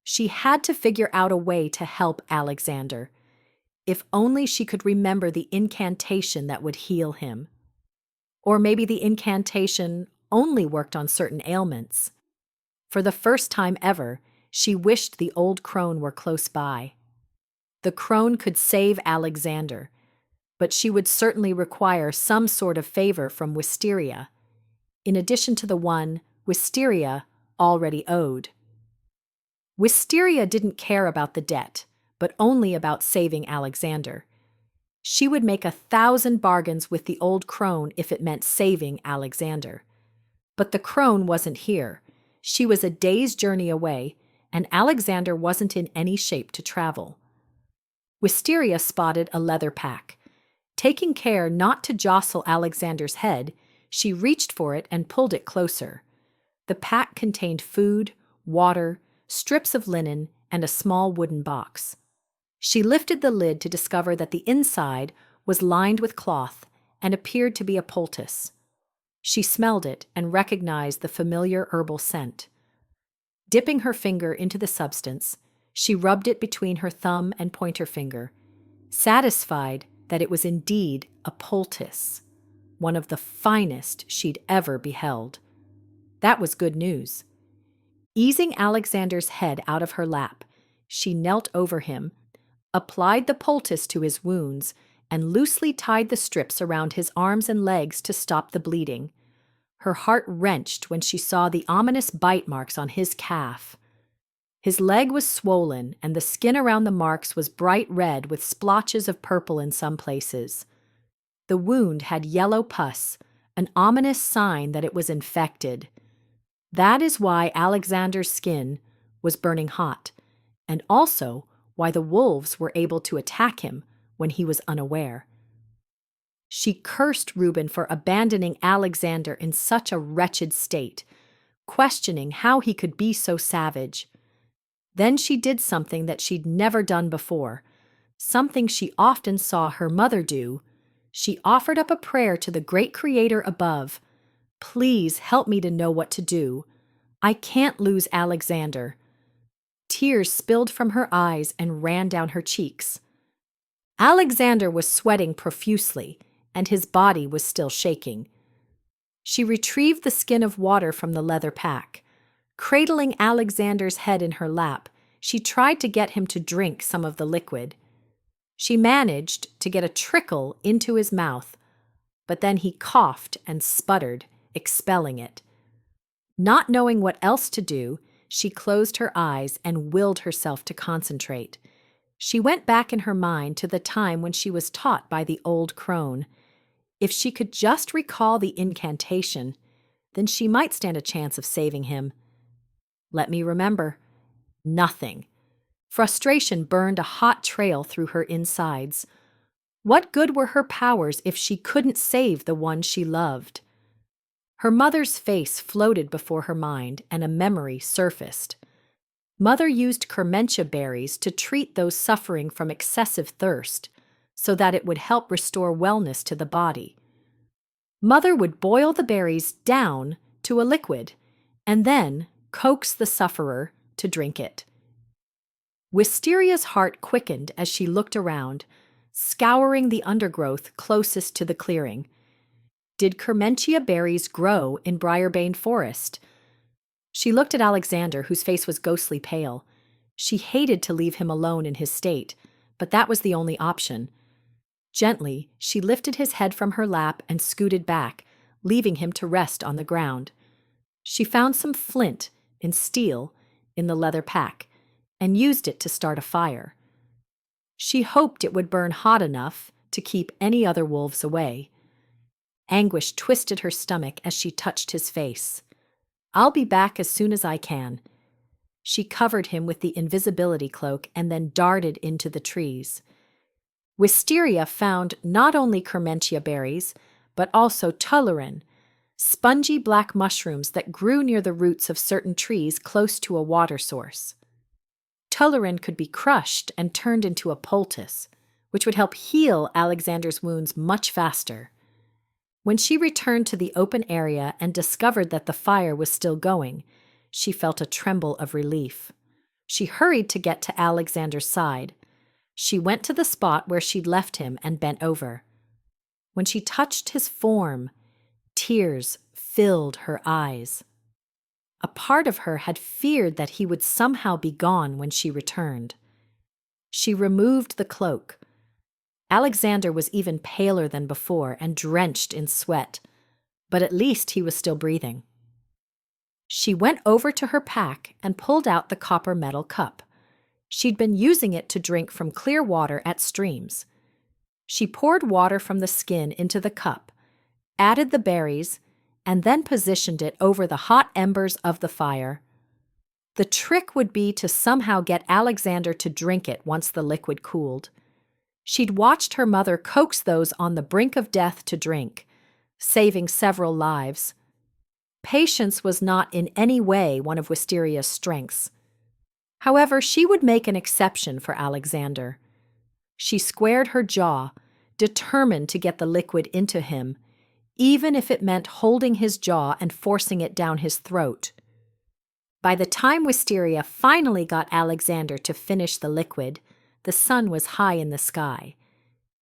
She had to figure out a way to help Alexander. If only she could remember the incantation that would heal him. Or maybe the incantation only worked on certain ailments. For the first time ever, she wished the old crone were close by. The crone could save Alexander, but she would certainly require some sort of favor from Wisteria, in addition to the one Wisteria already owed. Wisteria didn't care about the debt, but only about saving Alexander. She would make 1,000 bargains with the old crone if it meant saving Alexander. But the crone wasn't here. She was a day's journey away, and Alexander wasn't in any shape to travel. Wisteria spotted a leather pack. Taking care not to jostle Alexander's head, she reached for it and pulled it closer. The pack contained food, water, strips of linen, and a small wooden box. She lifted the lid to discover that the inside was lined with cloth and appeared to be a poultice. She smelled it and recognized the familiar herbal scent. Dipping her finger into the substance, she rubbed it between her thumb and pointer finger, satisfied that it was indeed a poultice, one of the finest she'd ever beheld. That was good news. Easing Alexander's head out of her lap, she knelt over him, applied the poultice to his wounds, and loosely tied the strips around his arms and legs to stop the bleeding. Her heart wrenched when she saw the ominous bite marks on his calf. His leg was swollen, and the skin around the marks was bright red with splotches of purple in some places. The wound had yellow pus, an ominous sign that it was infected. That is why Alexander's skin was burning hot, and also why the wolves were able to attack him when he was unaware. She cursed Reuben for abandoning Alexander in such a wretched state, questioning how he could be so savage. Then she did something that she'd never done before, something she often saw her mother do. She offered up a prayer to the great Creator above. "Please help me to know what to do. I can't lose Alexander." Tears spilled from her eyes and ran down her cheeks. Alexander was sweating profusely, and his body was still shaking. She retrieved the skin of water from the leather pack. Cradling Alexander's head in her lap, she tried to get him to drink some of the liquid. She managed to get a trickle into his mouth, but then he coughed and sputtered, expelling it. Not knowing what else to do, she closed her eyes and willed herself to concentrate. She went back in her mind to the time when she was taught by the old crone. If she could just recall the incantation, then she might stand a chance of saving him. Let me remember. Nothing. Frustration burned a hot trail through her insides. What good were her powers if she couldn't save the one she loved? Her mother's face floated before her mind, and a memory surfaced. Mother used kermentia berries to treat those suffering from excessive thirst, so that it would help restore wellness to the body. Mother would boil the berries down to a liquid, and then coax the sufferer to drink it. Wisteria's heart quickened as she looked around, scouring the undergrowth closest to the clearing. Did kermentia berries grow in Briarbane Forest? She looked at Alexander, whose face was ghostly pale. She hated to leave him alone in his state, but that was the only option. Gently, she lifted his head from her lap and scooted back, leaving him to rest on the ground. She found some flint and steel in the leather pack and used it to start a fire. She hoped it would burn hot enough to keep any other wolves away. Anguish twisted her stomach as she touched his face. "I'll be back as soon as I can." She covered him with the invisibility cloak and then darted into the trees. Wisteria found not only kermentia berries, but also tularin, spongy black mushrooms that grew near the roots of certain trees close to a water source. Tularin could be crushed and turned into a poultice, which would help heal Alexander's wounds much faster. When she returned to the open area and discovered that the fire was still going, she felt a tremble of relief. She hurried to get to Alexander's side. She went to the spot where she'd left him and bent over. When she touched his form, tears filled her eyes. A part of her had feared that he would somehow be gone when she returned. She removed the cloak. Alexander was even paler than before and drenched in sweat, but at least he was still breathing. She went over to her pack and pulled out the copper metal cup. She'd been using it to drink from clear water at streams. She poured water from the skin into the cup, added the berries, and then positioned it over the hot embers of the fire. The trick would be to somehow get Alexander to drink it once the liquid cooled. She'd watched her mother coax those on the brink of death to drink, saving several lives. Patience was not in any way one of Wisteria's strengths. However, she would make an exception for Alexander. She squared her jaw, determined to get the liquid into him, even if it meant holding his jaw and forcing it down his throat. By the time Wisteria finally got Alexander to finish the liquid, the sun was high in the sky.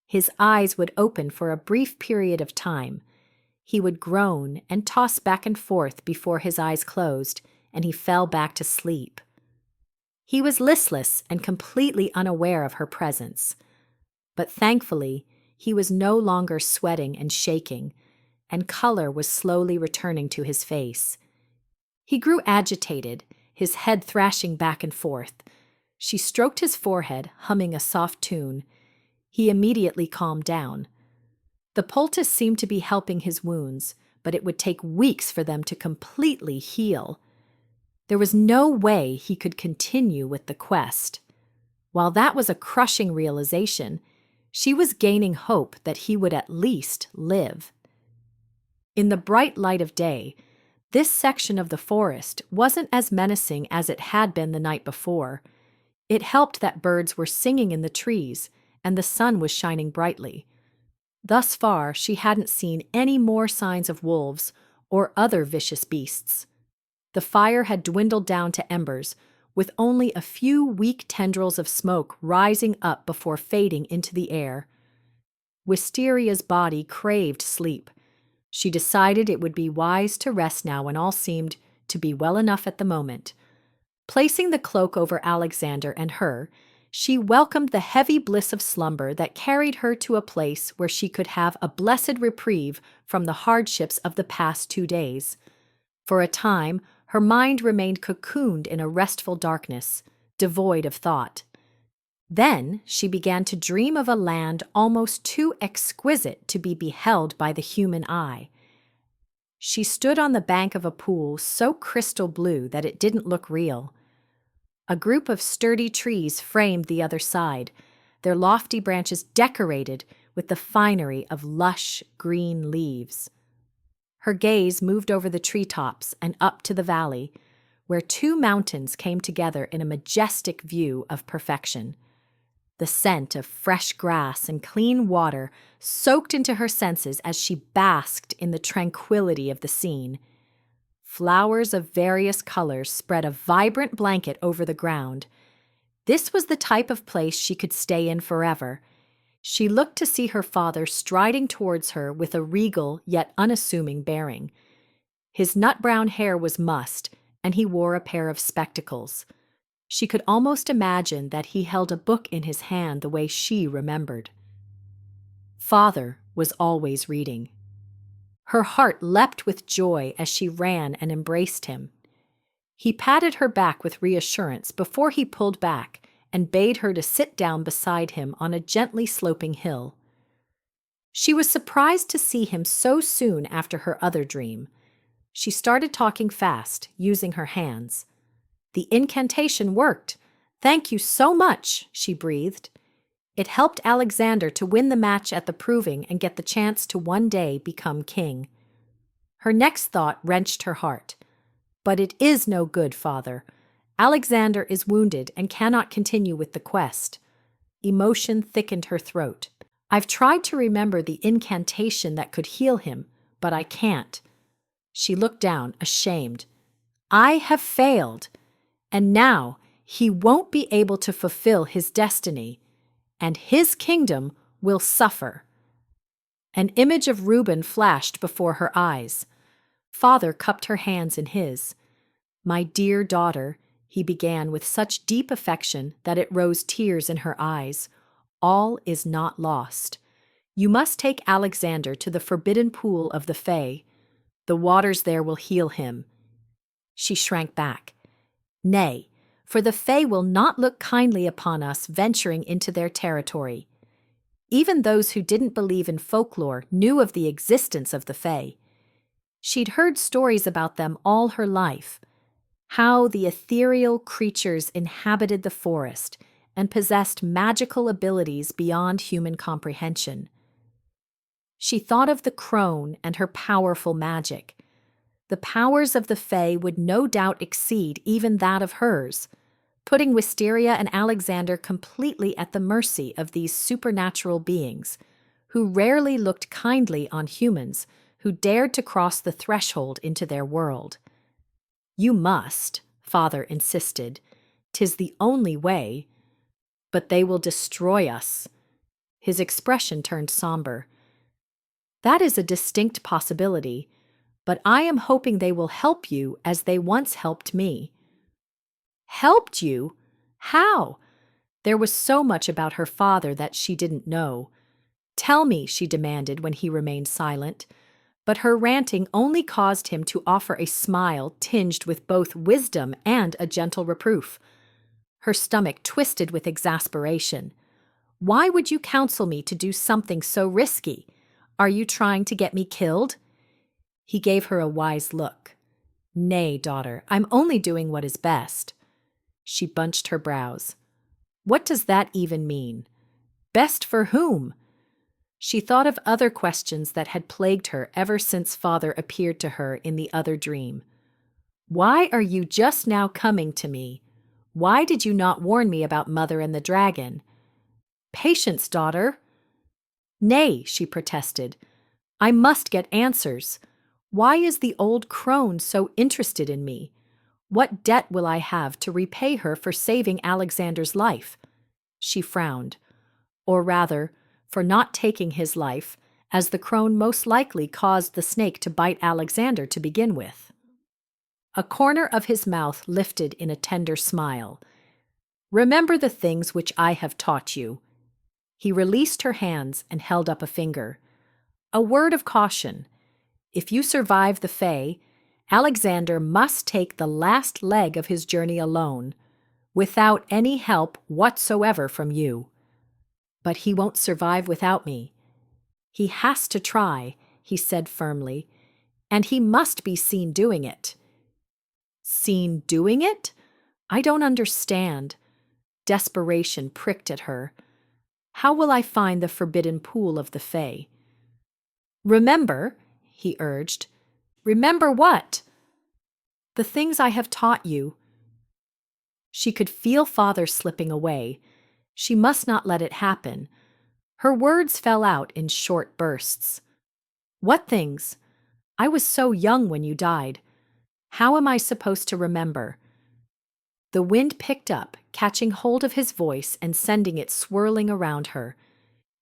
His eyes would open for a brief period of time. He would groan and toss back and forth before his eyes closed, and he fell back to sleep. He was listless and completely unaware of her presence. But thankfully, he was no longer sweating and shaking, and color was slowly returning to his face. He grew agitated, his head thrashing back and forth. She stroked his forehead, humming a soft tune. He immediately calmed down. The poultice seemed to be helping his wounds, but it would take weeks for them to completely heal. There was no way he could continue with the quest. While that was a crushing realization, She was gaining hope that he would at least live. In the bright light of day, this section of the forest wasn't as menacing as it had been the night before. It helped that birds were singing in the trees and the sun was shining brightly. Thus far, she hadn't seen any more signs of wolves or other vicious beasts. The fire had dwindled down to embers, with only a few weak tendrils of smoke rising up before fading into the air. Wisteria's body craved sleep. She decided it would be wise to rest now when all seemed to be well enough at the moment. Placing the cloak over Alexander and her, she welcomed the heavy bliss of slumber that carried her to a place where she could have a blessed reprieve from the hardships of the past 2 days. For a time, her mind remained cocooned in a restful darkness, devoid of thought. Then she began to dream of a land almost too exquisite to be beheld by the human eye. She stood on the bank of a pool so crystal blue that it didn't look real. A group of sturdy trees framed the other side, their lofty branches decorated with the finery of lush green leaves. Her gaze moved over the treetops and up to the valley, where 2 mountains came together in a majestic view of perfection. The scent of fresh grass and clean water soaked into her senses as she basked in the tranquility of the scene. Flowers of various colors spread a vibrant blanket over the ground. This was the type of place she could stay in forever. She looked to see her father striding towards her with a regal yet unassuming bearing. His nut-brown hair was mussed, and he wore a pair of spectacles. She could almost imagine that he held a book in his hand the way she remembered. Father was always reading. Her heart leapt with joy as she ran and embraced him. He patted her back with reassurance before he pulled back and bade her to sit down beside him on a gently sloping hill. She was surprised to see him so soon after her other dream. She started talking fast, using her hands. The incantation worked. "Thank you so much," she breathed. It helped Alexander to win the match at the proving and get the chance to one day become king. Her next thought wrenched her heart. "But it is no good, father. Alexander is wounded and cannot continue with the quest." Emotion thickened her throat. "I've tried to remember the incantation that could heal him, but I can't." She looked down, ashamed. "I have failed. And now he won't be able to fulfill his destiny, and his kingdom will suffer." An image of Reuben flashed before her eyes. Father cupped her hands in his. "My dear daughter," he began with such deep affection that it rose tears in her eyes, "all is not lost. You must take Alexander to the forbidden pool of the Fae. The waters there will heal him." She shrank back. "Nay, for the Fae will not look kindly upon us venturing into their territory." Even those who didn't believe in folklore knew of the existence of the Fae. She'd heard stories about them all her life, how the ethereal creatures inhabited the forest and possessed magical abilities beyond human comprehension. She thought of the crone and her powerful magic. The powers of the Fae would no doubt exceed even that of hers, putting Wisteria and Alexander completely at the mercy of these supernatural beings, who rarely looked kindly on humans who dared to cross the threshold into their world. "You must," Father insisted. "'Tis the only way." "But they will destroy us." His expression turned somber. "That is a distinct possibility. But I am hoping they will help you as they once helped me." "Helped you? How?" There was so much about her father that she didn't know. "Tell me," she demanded when he remained silent. But her ranting only caused him to offer a smile tinged with both wisdom and a gentle reproof. Her stomach twisted with exasperation. "Why would you counsel me to do something so risky? Are you trying to get me killed?" He gave her a wise look. "Nay, daughter, I'm only doing what is best." She bunched her brows. "What does that even mean?" Best for whom? She thought of other questions that had plagued her ever since father appeared to her in the other dream. Why are you just now coming to me? Why did you not warn me about mother and the dragon? Patience, daughter. Nay, she protested. I must get answers. Why is the old crone so interested in me? What debt will I have to repay her for saving Alexander's life? She frowned. Or rather, for not taking his life, as the crone most likely caused the snake to bite Alexander to begin with. A corner of his mouth lifted in a tender smile. Remember the things which I have taught you. He released her hands and held up a finger. A word of caution. If you survive the Fae, Alexander must take the last leg of his journey alone, without any help whatsoever from you. But he won't survive without me. He has to try, he said firmly, and he must be seen doing it. Seen doing it? I don't understand. Desperation pricked at her. How will I find the forbidden pool of the Fae? Remember, he urged. Remember what? The things I have taught you. She could feel father slipping away. She must not let it happen. Her words fell out in short bursts. What things? I was so young when you died. How am I supposed to remember? The wind picked up, catching hold of his voice and sending it swirling around her.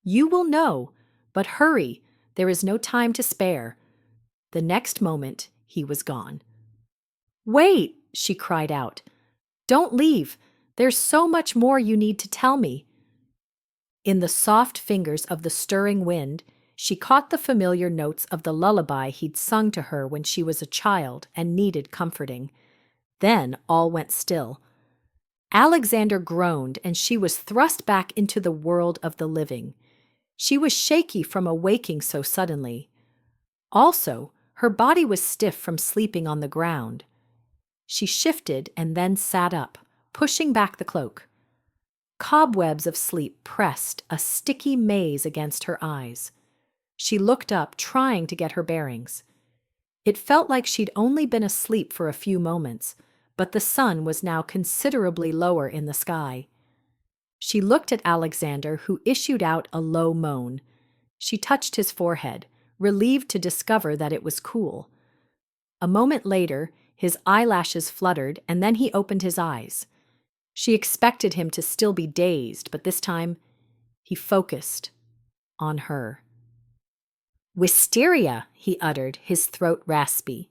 You will know, but hurry, there is no time to spare. The next moment, he was gone. Wait, she cried out. Don't leave. There's so much more you need to tell me. In the soft fingers of the stirring wind, she caught the familiar notes of the lullaby he'd sung to her when she was a child and needed comforting. Then all went still. Alexander groaned, and she was thrust back into the world of the living. She was shaky from awaking so suddenly. Also, her body was stiff from sleeping on the ground. She shifted and then sat up, pushing back the cloak. Cobwebs of sleep pressed, a sticky maze against her eyes. She looked up, trying to get her bearings. It felt like she'd only been asleep for a few moments, but the sun was now considerably lower in the sky. She looked at Alexander, who issued out a low moan. She touched his forehead, relieved to discover that it was cool. A moment later, his eyelashes fluttered, and then he opened his eyes. She expected him to still be dazed, but this time, he focused on her. Wisteria, he uttered, his throat raspy.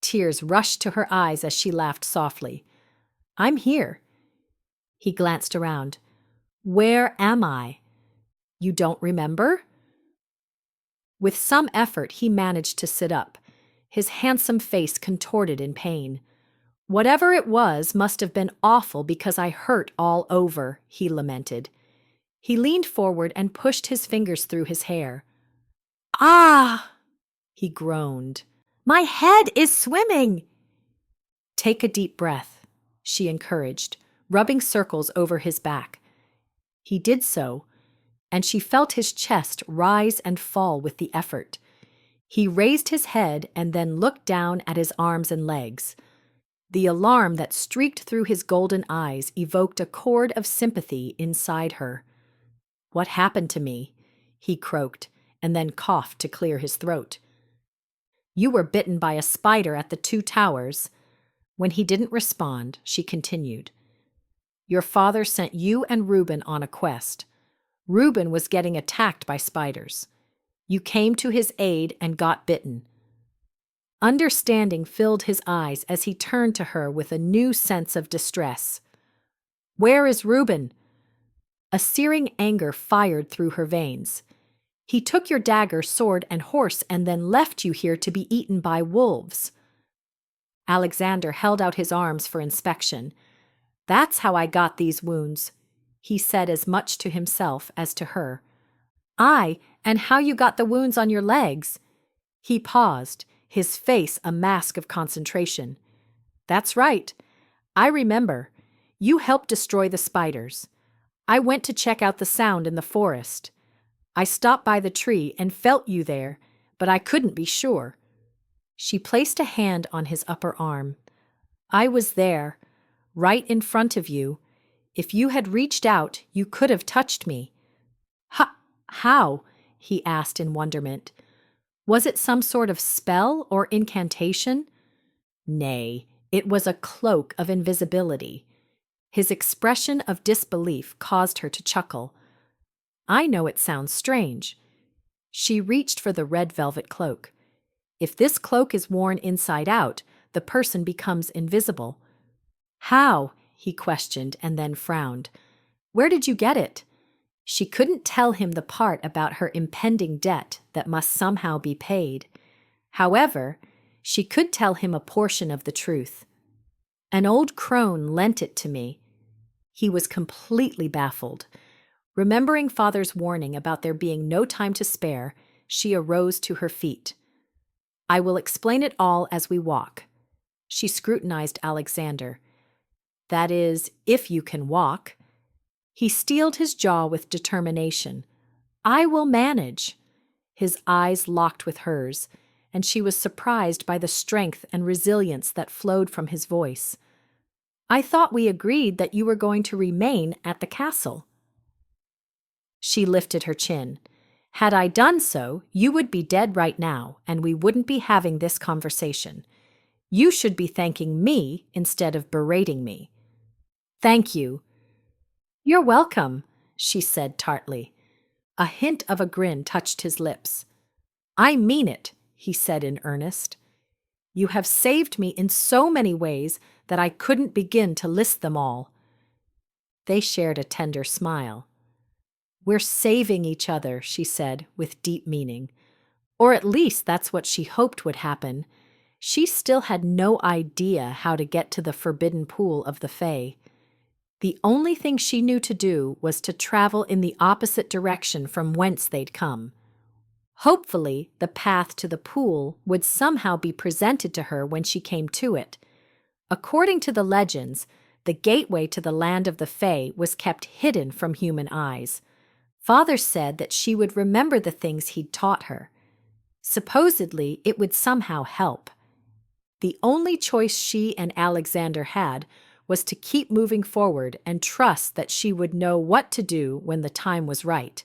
Tears rushed to her eyes as she laughed softly. I'm here. He glanced around. Where am I? You don't remember? With some effort, he managed to sit up, his handsome face contorted in pain. Whatever it was must have been awful because I hurt all over, he lamented. He leaned forward and pushed his fingers through his hair. Ah! He groaned. My head is swimming! Take a deep breath, she encouraged, rubbing circles over his back. He did so, and she felt his chest rise and fall with the effort. He raised his head and then looked down at his arms and legs. The alarm that streaked through his golden eyes evoked a chord of sympathy inside her. What happened to me? He croaked, and then coughed to clear his throat. You were bitten by a spider at the 2 towers. When he didn't respond, she continued. Your father sent you and Reuben on a quest. Reuben was getting attacked by spiders. You came to his aid and got bitten. Understanding filled his eyes as he turned to her with a new sense of distress. Where is Reuben? A searing anger fired through her veins. He took your dagger, sword, and horse and then left you here to be eaten by wolves. Alexander held out his arms for inspection. That's how I got these wounds, he said as much to himself as to her. Aye, and how you got the wounds on your legs. He paused, his face a mask of concentration. That's right. I remember. You helped destroy the spiders. I went to check out the sound in the forest. I stopped by the tree and felt you there, but I couldn't be sure." She placed a hand on his upper arm. "I was there, right in front of you. If you had reached out, you could have touched me." How?" he asked in wonderment. "Was it some sort of spell or incantation?" "Nay, it was a cloak of invisibility." His expression of disbelief caused her to chuckle. "I know it sounds strange." She reached for the red velvet cloak. "If this cloak is worn inside out, the person becomes invisible." "How?" he questioned and then frowned. "Where did you get it?" She couldn't tell him the part about her impending debt that must somehow be paid. However, she could tell him a portion of the truth. "An old crone lent it to me." He was completely baffled. Remembering Father's warning about there being no time to spare, she arose to her feet. "I will explain it all as we walk." She scrutinized Alexander. "That is, if you can walk." He steeled his jaw with determination. "I will manage." His eyes locked with hers, and she was surprised by the strength and resilience that flowed from his voice. "I thought we agreed that you were going to remain at the castle." She lifted her chin. "Had I done so, you would be dead right now, and we wouldn't be having this conversation. You should be thanking me instead of berating me." "Thank you." "You're welcome," she said tartly. A hint of a grin touched his lips. "I mean it," he said in earnest. "You have saved me in so many ways that I couldn't begin to list them all." They shared a tender smile. "We're saving each other," she said with deep meaning. Or at least that's what she hoped would happen. She still had no idea how to get to the forbidden pool of the Fae. The only thing she knew to do was to travel in the opposite direction from whence they'd come. Hopefully, the path to the pool would somehow be presented to her when she came to it. According to the legends, the gateway to the land of the Fae was kept hidden from human eyes. Father said that she would remember the things he'd taught her. Supposedly, it would somehow help. The only choice she and Alexander had was to keep moving forward and trust that she would know what to do when the time was right.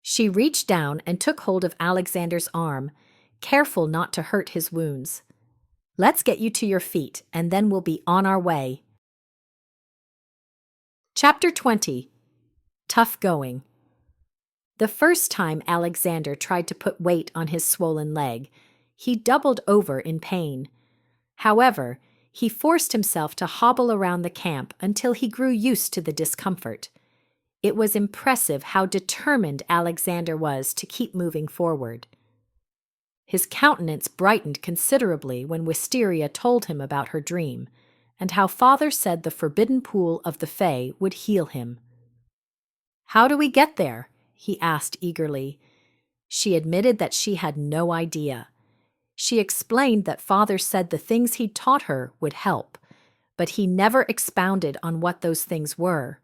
She reached down and took hold of Alexander's arm, careful not to hurt his wounds. "Let's get you to your feet, and then we'll be on our way." Chapter 20. Tough Going. The first time Alexander tried to put weight on his swollen leg, he doubled over in pain. However, he forced himself to hobble around the camp until he grew used to the discomfort. It was impressive how determined Alexander was to keep moving forward. His countenance brightened considerably when Wisteria told him about her dream, and how Father said the forbidden pool of the Fae would heal him. "How do we get there?" he asked eagerly. She admitted that she had no idea. She explained that Father said the things he'd taught her would help, but he never expounded on what those things were.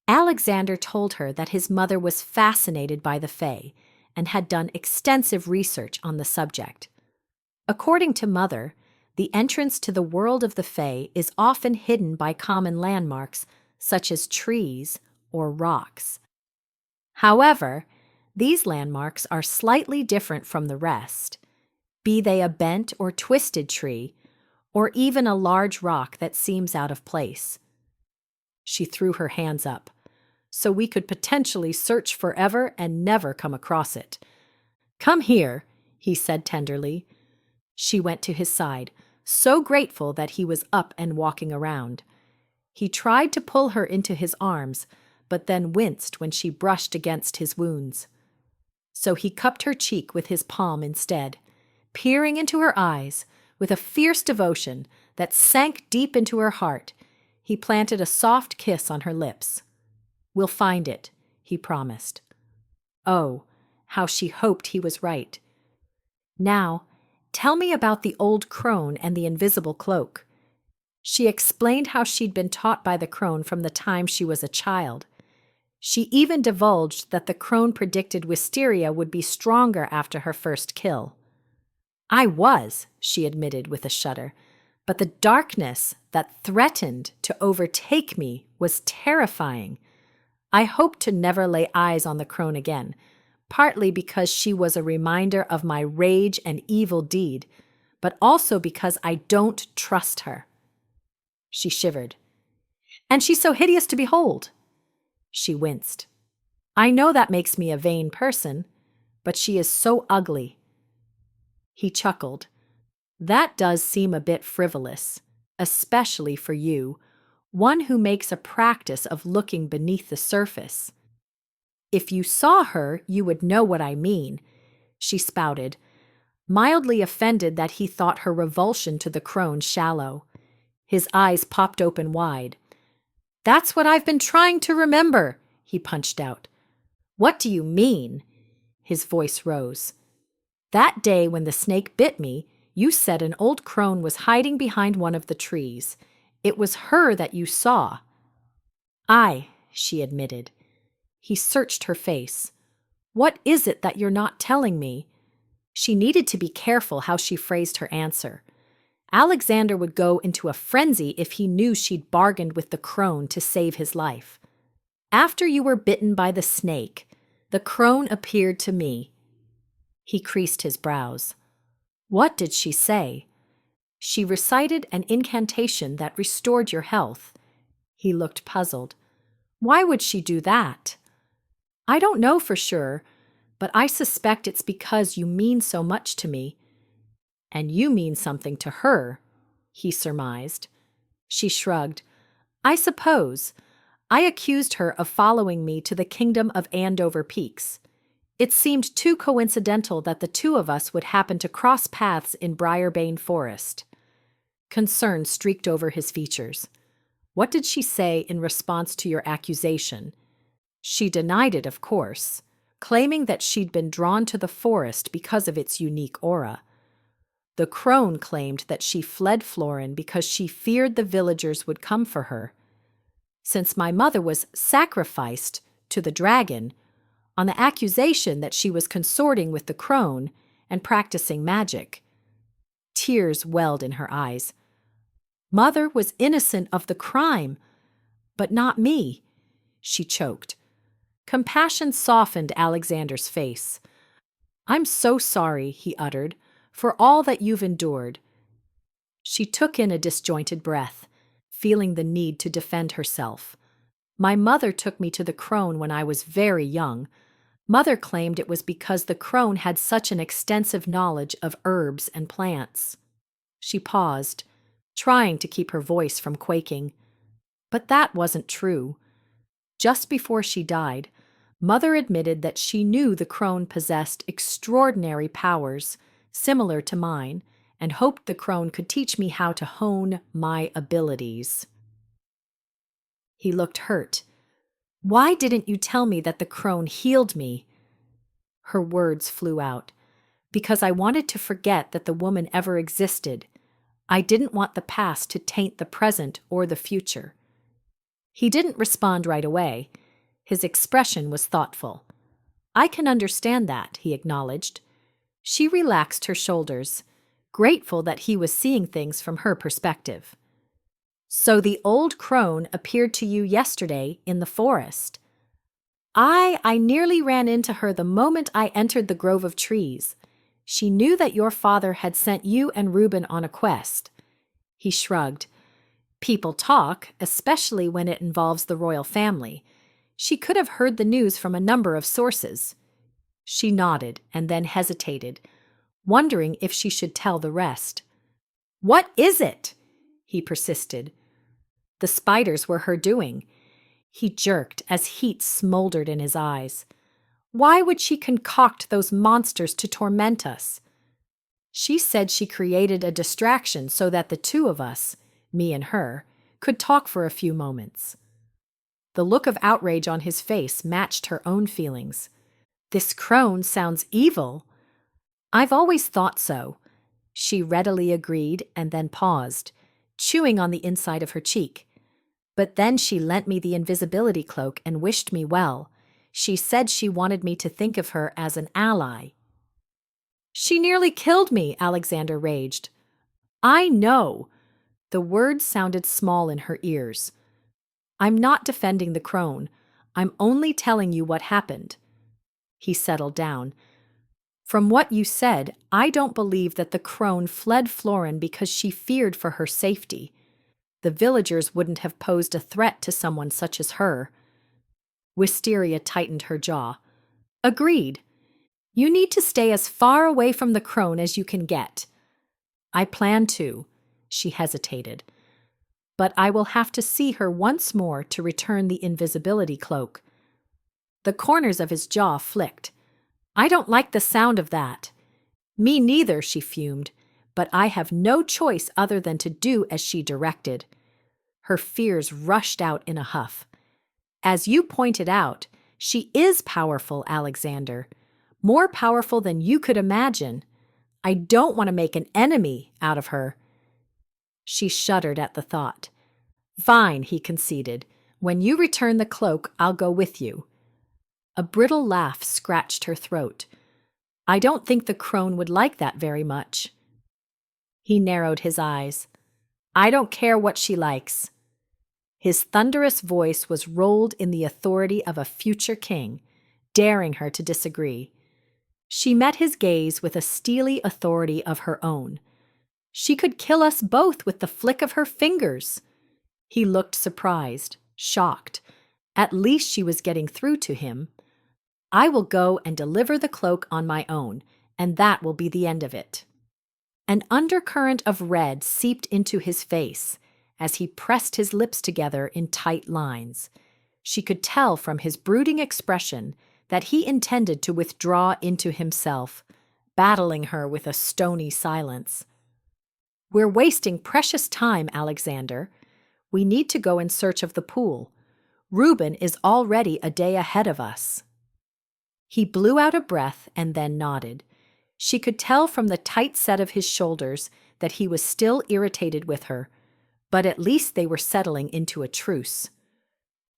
Alexander told her that his mother was fascinated by the Fae and had done extensive research on the subject. According to Mother, the entrance to the world of the Fae is often hidden by common landmarks such as trees or rocks. However, these landmarks are slightly different from the rest, be they a bent or twisted tree, or even a large rock that seems out of place. She threw her hands up. "So we could potentially search forever and never come across it." "Come here," he said tenderly. She went to his side, so grateful that he was up and walking around. He tried to pull her into his arms, but then winced when she brushed against his wounds. So he cupped her cheek with his palm instead, peering into her eyes with a fierce devotion that sank deep into her heart. He planted a soft kiss on her lips. "We'll find it," he promised. Oh, how she hoped he was right. "Now, tell me about the old crone and the invisible cloak." She explained how she'd been taught by the crone from the time she was a child. She even divulged that the crone predicted Wisteria would be stronger after her first kill. I was, she admitted with a shudder, but the darkness that threatened to overtake me was terrifying. I hoped to never lay eyes on the crone again, partly because she was a reminder of my rage and evil deed, but also because I don't trust her. She shivered. And she's so hideous to behold. She winced. I know that makes me a vain person, but she is so ugly. He chuckled. That does seem a bit frivolous, especially for you, one who makes a practice of looking beneath the surface. If you saw her, you would know what I mean, she spouted, mildly offended that he thought her revulsion to the crone shallow. His eyes popped open wide. That's what I've been trying to remember, he punched out. What do you mean? His voice rose. That day when the snake bit me, you said an old crone was hiding behind one of the trees. It was her that you saw. Aye, she admitted. He searched her face. What is it that you're not telling me? She needed to be careful how she phrased her answer. Alexander would go into a frenzy if he knew she'd bargained with the crone to save his life. After you were bitten by the snake, the crone appeared to me. He creased his brows. What did she say? She recited an incantation that restored your health. He looked puzzled. Why would she do that? I don't know for sure, but I suspect it's because you mean so much to me. And you mean something to her, he surmised. She shrugged. I suppose. I accused her of following me to the kingdom of Andover Peaks. It seemed too coincidental that the two of us would happen to cross paths in Briarbane Forest. Concern streaked over his features. What did she say in response to your accusation? She denied it, of course, claiming that she'd been drawn to the forest because of its unique aura. The crone claimed that she fled Florin because she feared the villagers would come for her. Since my mother was sacrificed to the dragon, on the accusation that she was consorting with the crone and practicing magic. Tears welled in her eyes. Mother was innocent of the crime, but not me, she choked. Compassion softened Alexander's face. I'm so sorry, he uttered, for all that you've endured. She took in a disjointed breath, feeling the need to defend herself. My mother took me to the crone when I was very young. Mother claimed it was because the crone had such an extensive knowledge of herbs and plants. She paused, trying to keep her voice from quaking. But that wasn't true. Just before she died, Mother admitted that she knew the crone possessed extraordinary powers, similar to mine, and hoped the crone could teach me how to hone my abilities. He looked hurt. Why didn't you tell me that the crone healed me? Her words flew out. Because I wanted to forget that the woman ever existed. I didn't want the past to taint the present or the future. He didn't respond right away. His expression was thoughtful. I can understand that, he acknowledged. She relaxed her shoulders, grateful that he was seeing things from her perspective. So the old crone appeared to you yesterday in the forest. I nearly ran into her the moment I entered the grove of trees. She knew that your father had sent you and Reuben on a quest. He shrugged. People talk, especially when it involves the royal family. She could have heard the news from a number of sources. She nodded and then hesitated, wondering if she should tell the rest. What is it? He persisted. The spiders were her doing. He jerked as heat smoldered in his eyes. Why would she concoct those monsters to torment us? She said she created a distraction so that the two of us, me and her, could talk for a few moments. The look of outrage on his face matched her own feelings. This crone sounds evil. I've always thought so. She readily agreed and then paused, chewing on the inside of her cheek. But then she lent me the invisibility cloak and wished me well. She said she wanted me to think of her as an ally. She nearly killed me, Alexander raged. I know. The words sounded small in her ears. I'm not defending the crone. I'm only telling you what happened. He settled down. From what you said, I don't believe that the crone fled Florin because she feared for her safety. The villagers wouldn't have posed a threat to someone such as her. Wisteria tightened her jaw. Agreed. You need to stay as far away from the crone as you can get. I plan to. She hesitated. But I will have to see her once more to return the invisibility cloak. The corners of his jaw flicked. I don't like the sound of that. Me neither, she fumed, but I have no choice other than to do as she directed. Her fears rushed out in a huff. As you pointed out, she is powerful, Alexander. More powerful than you could imagine. I don't want to make an enemy out of her. She shuddered at the thought. Fine, he conceded. When you return the cloak, I'll go with you. A brittle laugh scratched her throat. I don't think the crone would like that very much. He narrowed his eyes. I don't care what she likes. His thunderous voice was rolled in the authority of a future king, daring her to disagree. She met his gaze with a steely authority of her own. She could kill us both with the flick of her fingers. He looked surprised, shocked. At least she was getting through to him. I will go and deliver the cloak on my own, and that will be the end of it. An undercurrent of red seeped into his face as he pressed his lips together in tight lines. She could tell from his brooding expression that he intended to withdraw into himself, battling her with a stony silence. We're wasting precious time, Alexander. We need to go in search of the pool. Reuben is already a day ahead of us. He blew out a breath and then nodded. She could tell from the tight set of his shoulders that he was still irritated with her, but at least they were settling into a truce.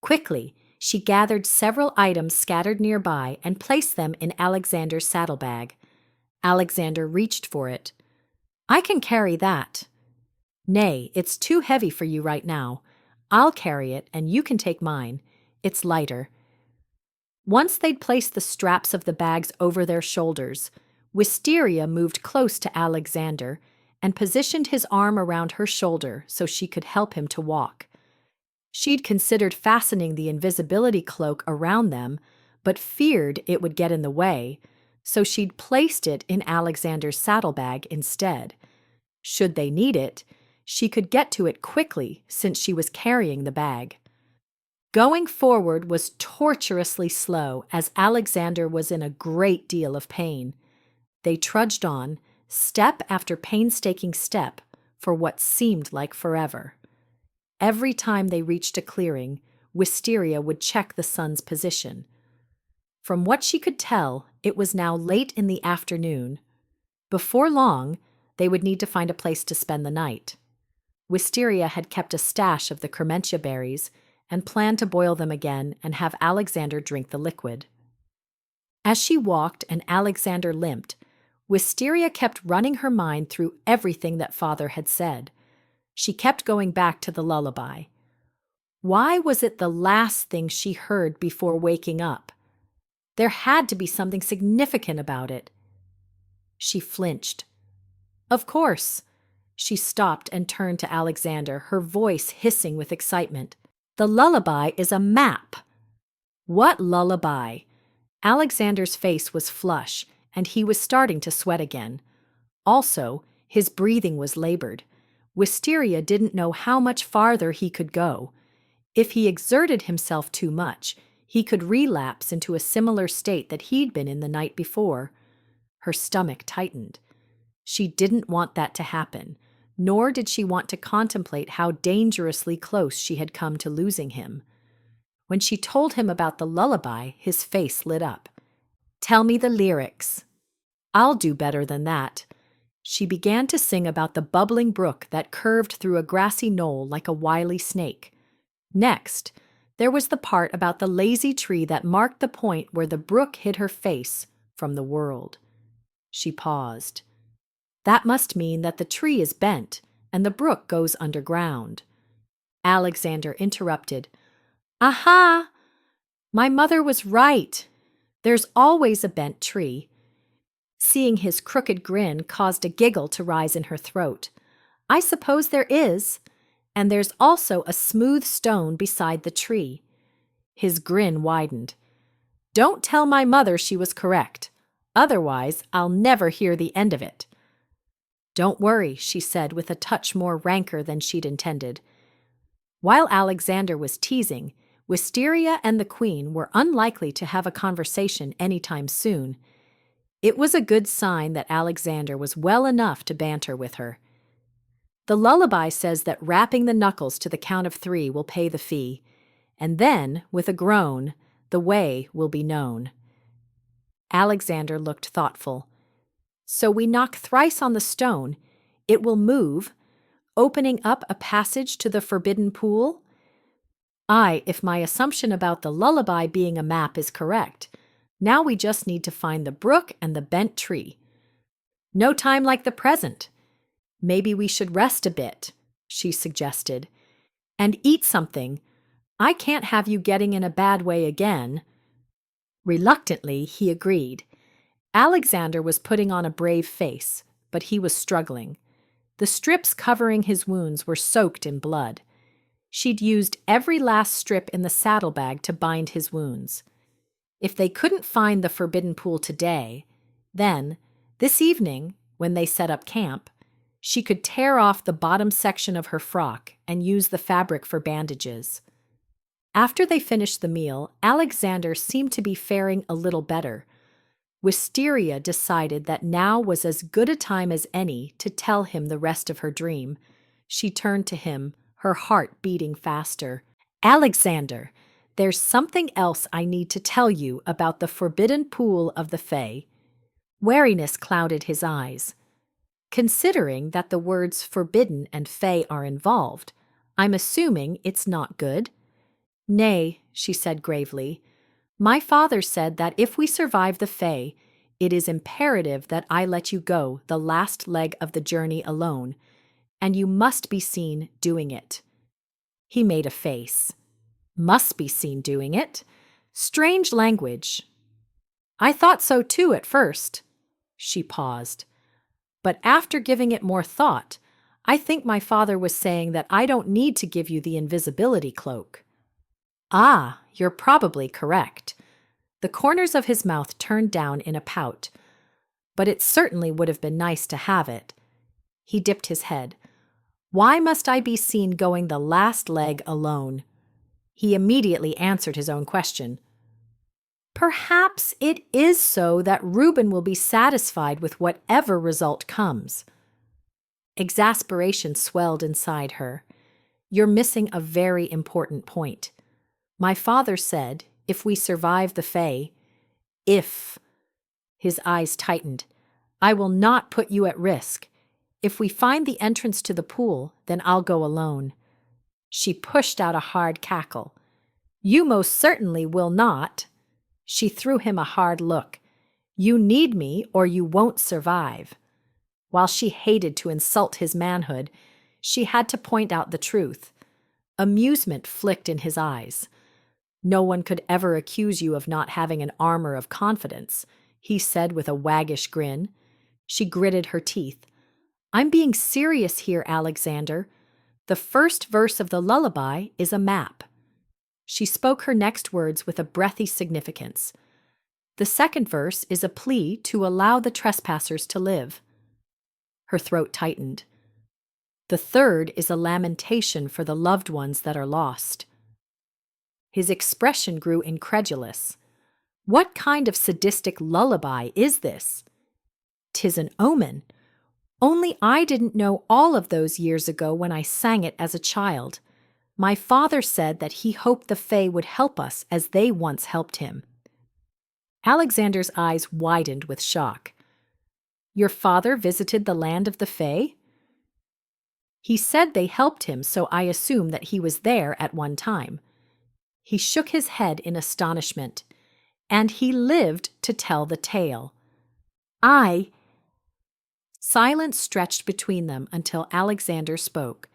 Quickly, she gathered several items scattered nearby and placed them in Alexander's saddlebag. Alexander reached for it. I can carry that. Nay, it's too heavy for you right now. I'll carry it and you can take mine. It's lighter. Once they'd placed the straps of the bags over their shoulders, Wisteria moved close to Alexander and positioned his arm around her shoulder so she could help him to walk. She'd considered fastening the invisibility cloak around them, but feared it would get in the way, so she'd placed it in Alexander's saddlebag instead. Should they need it, she could get to it quickly since she was carrying the bag. Going forward was torturously slow as Alexander was in a great deal of pain. They trudged on, step after painstaking step, for what seemed like forever. Every time they reached a clearing, Wisteria would check the sun's position. From what she could tell, it was now late in the afternoon. Before long, they would need to find a place to spend the night. Wisteria had kept a stash of the Crementia berries and planned to boil them again and have Alexander drink the liquid. As she walked and Alexander limped, Wisteria kept running her mind through everything that father had said. She kept going back to the lullaby. Why was it the last thing she heard before waking up? There had to be something significant about it. She flinched. Of course. She stopped and turned to Alexander, her voice hissing with excitement. The lullaby is a map. What lullaby? Alexander's face was flush, and he was starting to sweat again. Also, his breathing was labored. Wisteria didn't know how much farther he could go. If he exerted himself too much, he could relapse into a similar state that he'd been in the night before. Her stomach tightened. She didn't want that to happen, nor did she want to contemplate how dangerously close she had come to losing him. When she told him about the lullaby, his face lit up. Tell me the lyrics. I'll do better than that. She began to sing about the bubbling brook that curved through a grassy knoll like a wily snake. Next, there was the part about the lazy tree that marked the point where the brook hid her face from the world. She paused. That must mean that the tree is bent and the brook goes underground. Alexander interrupted. Aha! My mother was right. There's always a bent tree. Seeing his crooked grin caused a giggle to rise in her throat. I suppose there is. And there's also a smooth stone beside the tree. His grin widened. Don't tell my mother she was correct. Otherwise, I'll never hear the end of it. Don't worry, she said with a touch more rancor than she'd intended. While Alexander was teasing, Wisteria and the Queen were unlikely to have a conversation anytime soon. It was a good sign that Alexander was well enough to banter with her. The lullaby says that rapping the knuckles to the count of 3 will pay the fee, and then, with a groan, the way will be known. Alexander looked thoughtful. So we knock thrice on the stone, it will move, opening up a passage to the forbidden pool? Aye, if my assumption about the lullaby being a map is correct. Now we just need to find the brook and the bent tree. No time like the present. Maybe we should rest a bit, she suggested. And eat something. I can't have you getting in a bad way again. Reluctantly, he agreed. Alexander was putting on a brave face, but he was struggling. The strips covering his wounds were soaked in blood. She'd used every last strip in the saddlebag to bind his wounds. If they couldn't find the forbidden pool today, then, this evening, when they set up camp, she could tear off the bottom section of her frock and use the fabric for bandages. After they finished the meal, Alexander seemed to be faring a little better. Wisteria decided that now was as good a time as any to tell him the rest of her dream. She turned to him, her heart beating faster. Alexander, there's something else I need to tell you about the forbidden pool of the Fae. Wariness clouded his eyes. Considering that the words forbidden and Fae are involved, I'm assuming it's not good? Nay, she said gravely. My father said that if we survive the Fae, it is imperative that I let you go the last leg of the journey alone, and you must be seen doing it. He made a face. Must be seen doing it? Strange language. I thought so too at first. She paused. But after giving it more thought, I think my father was saying that I don't need to give you the invisibility cloak. Ah, you're probably correct. The corners of his mouth turned down in a pout. But it certainly would have been nice to have it. He dipped his head. Why must I be seen going the last leg alone? He immediately answered his own question. Perhaps it is so that Reuben will be satisfied with whatever result comes. Exasperation swelled inside her. You're missing a very important point. My father said, if we survive the Fae, if, his eyes tightened, I will not put you at risk. If we find the entrance to the pool, then I'll go alone. She pushed out a hard cackle. You most certainly will not. She threw him a hard look. You need me or you won't survive. While she hated to insult his manhood, she had to point out the truth. Amusement flicked in his eyes. No one could ever accuse you of not having an armor of confidence, he said with a waggish grin. She gritted her teeth. I'm being serious here, Alexander. The first verse of the lullaby is a map. She spoke her next words with a breathy significance. The second verse is a plea to allow the trespassers to live. Her throat tightened. The third is a lamentation for the loved ones that are lost. His expression grew incredulous. What kind of sadistic lullaby is this? 'Tis an omen. Only I didn't know all of those years ago when I sang it as a child. My father said that he hoped the Fae would help us as they once helped him. Alexander's eyes widened with shock. Your father visited the land of the Fae? He said they helped him, so I assume that he was there at one time. He shook his head in astonishment. And he lived to tell the tale. Silence stretched between them until Alexander spoke.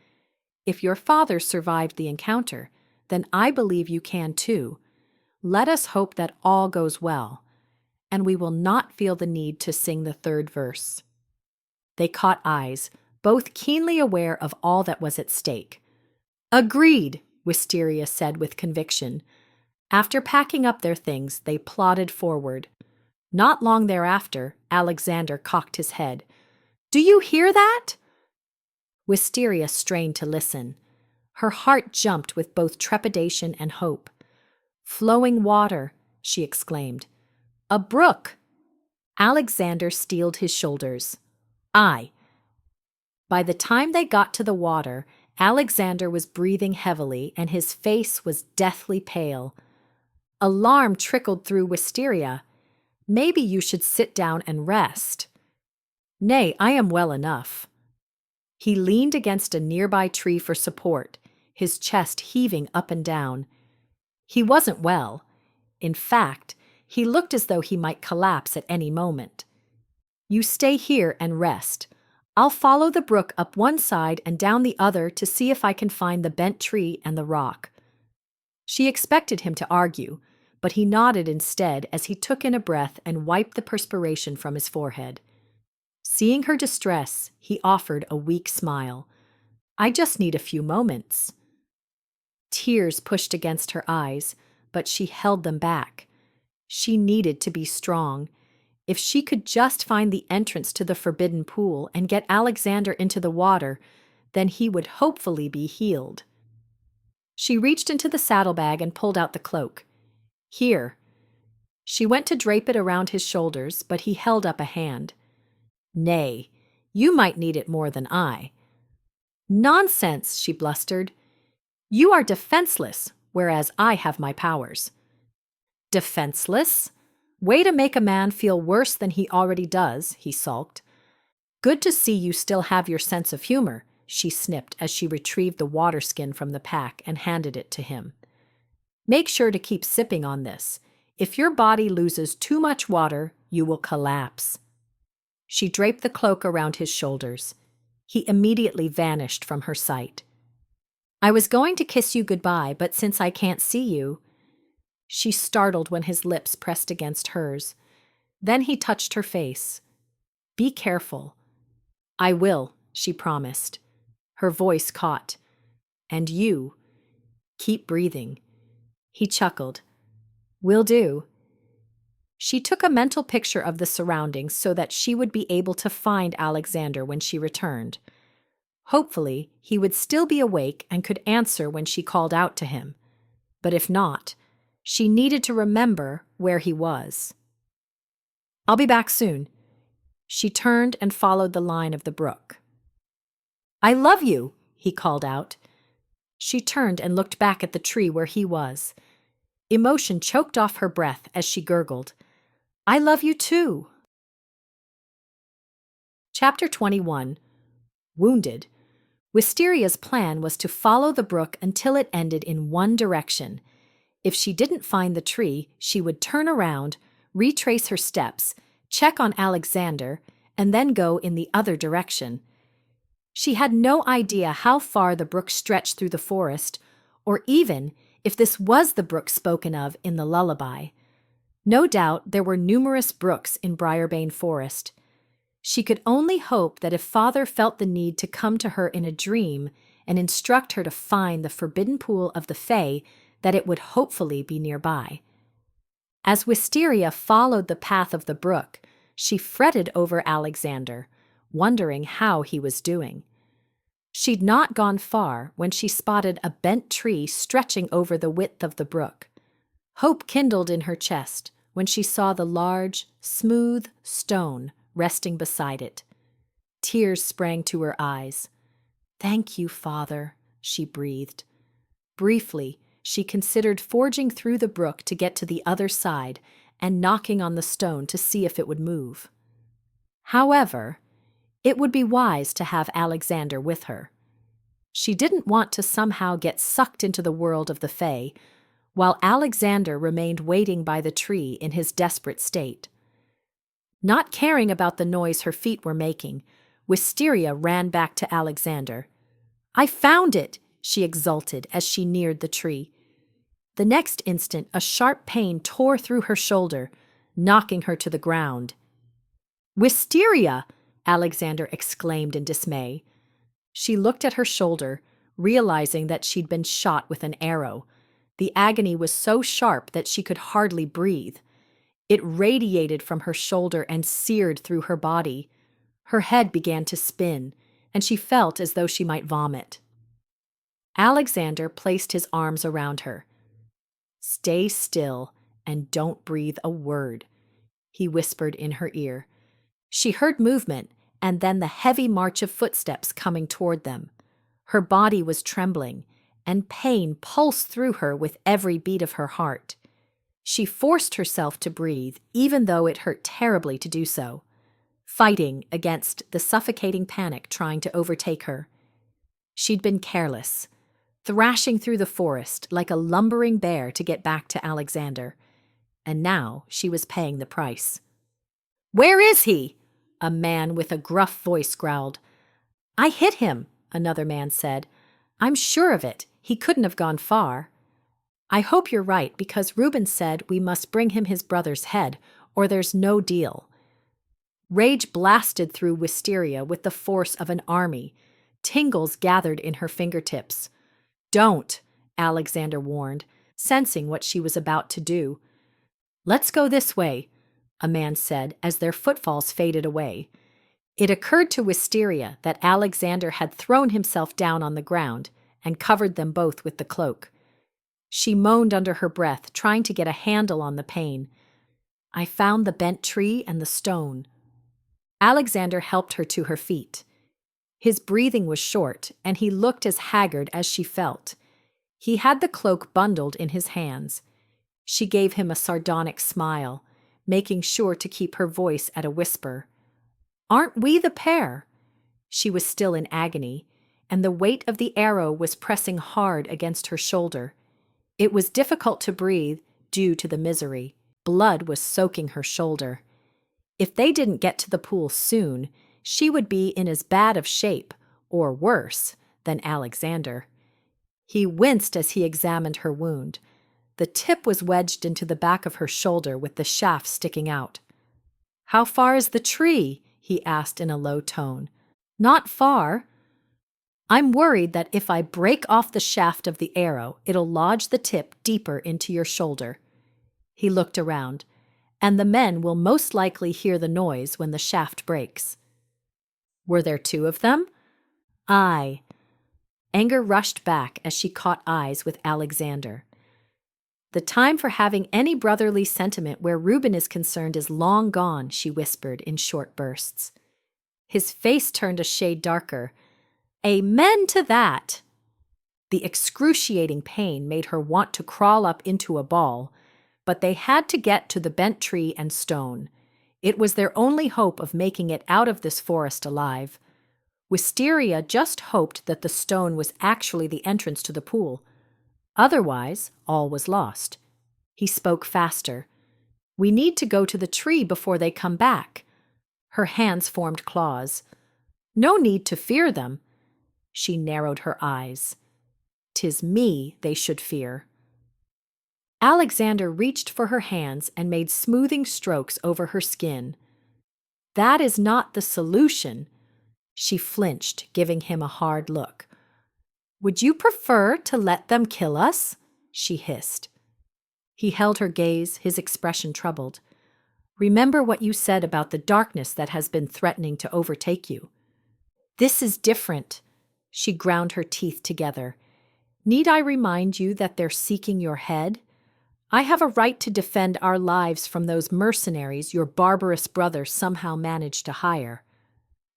If your father survived the encounter, then I believe you can too. Let us hope that all goes well, and we will not feel the need to sing the third verse. They caught eyes, both keenly aware of all that was at stake. Agreed, Wisteria said with conviction. After packing up their things, they plodded forward. Not long thereafter, Alexander cocked his head. Do you hear that? Wisteria strained to listen. Her heart jumped with both trepidation and hope. Flowing water, she exclaimed. A brook! Alexander steeled his shoulders. Aye. By the time they got to the water, Alexander was breathing heavily and his face was deathly pale. Alarm trickled through Wisteria. Maybe you should sit down and rest. Nay, I am well enough. He leaned against a nearby tree for support, his chest heaving up and down. He wasn't well. In fact, he looked as though he might collapse at any moment. You stay here and rest. I'll follow the brook up one side and down the other to see if I can find the bent tree and the rock. She expected him to argue, but he nodded instead as he took in a breath and wiped the perspiration from his forehead. Seeing her distress, he offered a weak smile. I just need a few moments. Tears pushed against her eyes, but she held them back. She needed to be strong. If she could just find the entrance to the forbidden pool and get Alexander into the water, then he would hopefully be healed. She reached into the saddlebag and pulled out the cloak. Here. She went to drape it around his shoulders, but he held up a hand. Nay, you might need it more than I. Nonsense, she blustered. You are defenseless, whereas I have my powers. Defenseless? Way to make a man feel worse than he already does, he sulked. Good to see you still have your sense of humor, she snipped as she retrieved the water skin from the pack and handed it to him. Make sure to keep sipping on this. If your body loses too much water, you will collapse. She draped the cloak around his shoulders. He immediately vanished from her sight. I was going to kiss you goodbye, but since I can't see you... She startled when his lips pressed against hers. Then he touched her face. Be careful. I will, she promised. Her voice caught. And you. Keep breathing. He chuckled. Will do. She took a mental picture of the surroundings so that she would be able to find Alexander when she returned. Hopefully, he would still be awake and could answer when she called out to him. But if not, she needed to remember where he was. I'll be back soon. She turned and followed the line of the brook. I love you, he called out. She turned and looked back at the tree where he was. Emotion choked off her breath as she gurgled. I love you too. Chapter 21. Wounded. Wisteria's plan was to follow the brook until it ended in one direction. If she didn't find the tree, she would turn around, retrace her steps, check on Alexander, and then go in the other direction. She had no idea how far the brook stretched through the forest, or even if this was the brook spoken of in the lullaby. No doubt there were numerous brooks in Briarbane Forest. She could only hope that if Father felt the need to come to her in a dream and instruct her to find the forbidden pool of the Fae, that it would hopefully be nearby. As Wisteria followed the path of the brook, she fretted over Alexander, wondering how he was doing. She'd not gone far when she spotted a bent tree stretching over the width of the brook. Hope kindled in her chest when she saw the large, smooth stone resting beside it. Tears sprang to her eyes. Thank you, Father, she breathed. Briefly, she considered forging through the brook to get to the other side and knocking on the stone to see if it would move. However, it would be wise to have Alexander with her. She didn't want to somehow get sucked into the world of the Fae, while Alexander remained waiting by the tree in his desperate state. Not caring about the noise her feet were making, Wisteria ran back to Alexander. "I found it!" she exulted as she neared the tree. The next instant, a sharp pain tore through her shoulder, knocking her to the ground. "Wisteria!" Alexander exclaimed in dismay. She looked at her shoulder, realizing that she'd been shot with an arrow. The agony was so sharp that she could hardly breathe. It radiated from her shoulder and seared through her body. Her head began to spin, and she felt as though she might vomit. Alexander placed his arms around her. "Stay still and don't breathe a word," he whispered in her ear. She heard movement and then the heavy march of footsteps coming toward them. Her body was trembling, and pain pulsed through her with every beat of her heart. She forced herself to breathe, even though it hurt terribly to do so, fighting against the suffocating panic trying to overtake her. She'd been careless, thrashing through the forest like a lumbering bear to get back to Alexander, and now she was paying the price. "Where is he?" a man with a gruff voice growled. "I hit him," another man said. "I'm sure of it. He couldn't have gone far." "I hope you're right, because Reuben said we must bring him his brother's head, or there's no deal." Rage blasted through Wisteria with the force of an army. Tingles gathered in her fingertips. "Don't," Alexander warned, sensing what she was about to do. "Let's go this way," a man said as their footfalls faded away. It occurred to Wisteria that Alexander had thrown himself down on the ground and covered them both with the cloak. She moaned under her breath, trying to get a handle on the pain. "I found the bent tree and the stone." Alexander helped her to her feet. His breathing was short, and he looked as haggard as she felt. He had the cloak bundled in his hands. She gave him a sardonic smile, making sure to keep her voice at a whisper. "Aren't we the pair?" She was still in agony, and the weight of the arrow was pressing hard against her shoulder. It was difficult to breathe due to the misery. Blood was soaking her shoulder. If they didn't get to the pool soon, she would be in as bad of shape, or worse, than Alexander. He winced as he examined her wound. The tip was wedged into the back of her shoulder with the shaft sticking out. "How far is the tree?" he asked in a low tone. "Not far." "I'm worried that if I break off the shaft of the arrow, it'll lodge the tip deeper into your shoulder." He looked around, "and the men will most likely hear the noise when the shaft breaks." "Were there two of them?" "Aye." Anger rushed back as she caught eyes with Alexander. "The time for having any brotherly sentiment where Reuben is concerned is long gone," she whispered in short bursts. His face turned a shade darker. "Amen to that!" The excruciating pain made her want to crawl up into a ball, but they had to get to the bent tree and stone. It was their only hope of making it out of this forest alive. Wisteria just hoped that the stone was actually the entrance to the pool. Otherwise, all was lost. He spoke faster. "We need to go to the tree before they come back." Her hands formed claws. "No need to fear them." She narrowed her eyes. "'Tis me they should fear." Alexander reached for her hands and made smoothing strokes over her skin. "That is not the solution." She flinched, giving him a hard look. "Would you prefer to let them kill us?" she hissed. He held her gaze, his expression troubled. "Remember what you said about the darkness that has been threatening to overtake you." "This is different." She ground her teeth together. "Need I remind you that they're seeking your head? I have a right to defend our lives from those mercenaries your barbarous brother somehow managed to hire.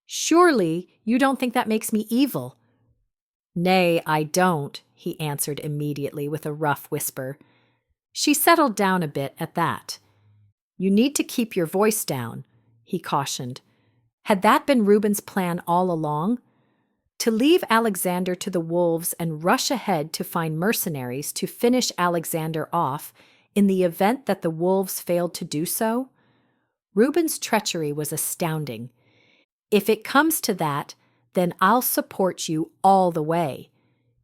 Surely you don't think that makes me evil?" "Nay, I don't," he answered immediately with a rough whisper. She settled down a bit at that. "You need to keep your voice down," he cautioned. Had that been Reuben's plan all along? To leave Alexander to the wolves and rush ahead to find mercenaries to finish Alexander off in the event that the wolves failed to do so? Reuben's treachery was astounding. If it comes to that, then I'll support you all the way.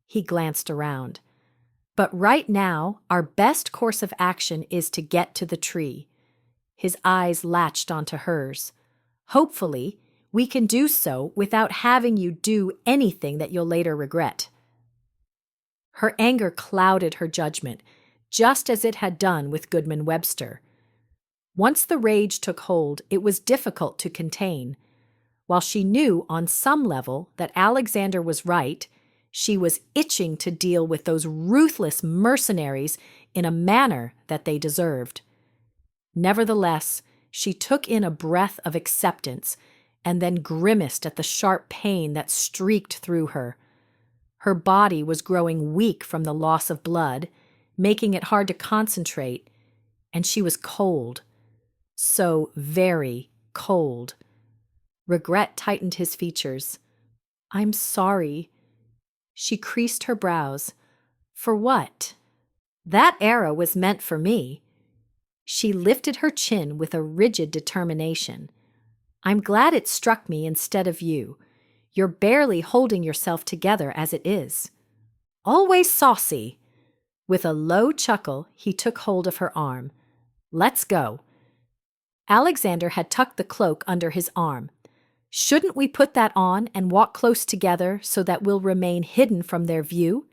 He glanced around. But right now, our best course of action is to get to the tree. His eyes latched onto hers. Hopefully, we can do so without having you do anything that you'll later regret. Her anger clouded her judgment, just as it had done with Goodman Webster. Once the rage took hold, it was difficult to contain. While she knew on some level that Alexander was right, she was itching to deal with those ruthless mercenaries in a manner that they deserved. Nevertheless, she took in a breath of acceptance and then grimaced at the sharp pain that streaked through her. Her body was growing weak from the loss of blood, making it hard to concentrate, and she was cold. So very cold. Regret tightened his features. "I'm sorry." She creased her brows. "For what?" "That arrow was meant for me." She lifted her chin with a rigid determination. "I'm glad it struck me instead of you. You're barely holding yourself together as it is." "Always saucy." With a low chuckle, he took hold of her arm. "Let's go." Alexander had tucked the cloak under his arm. "Shouldn't we put that on and walk close together so that we'll remain hidden from their view?"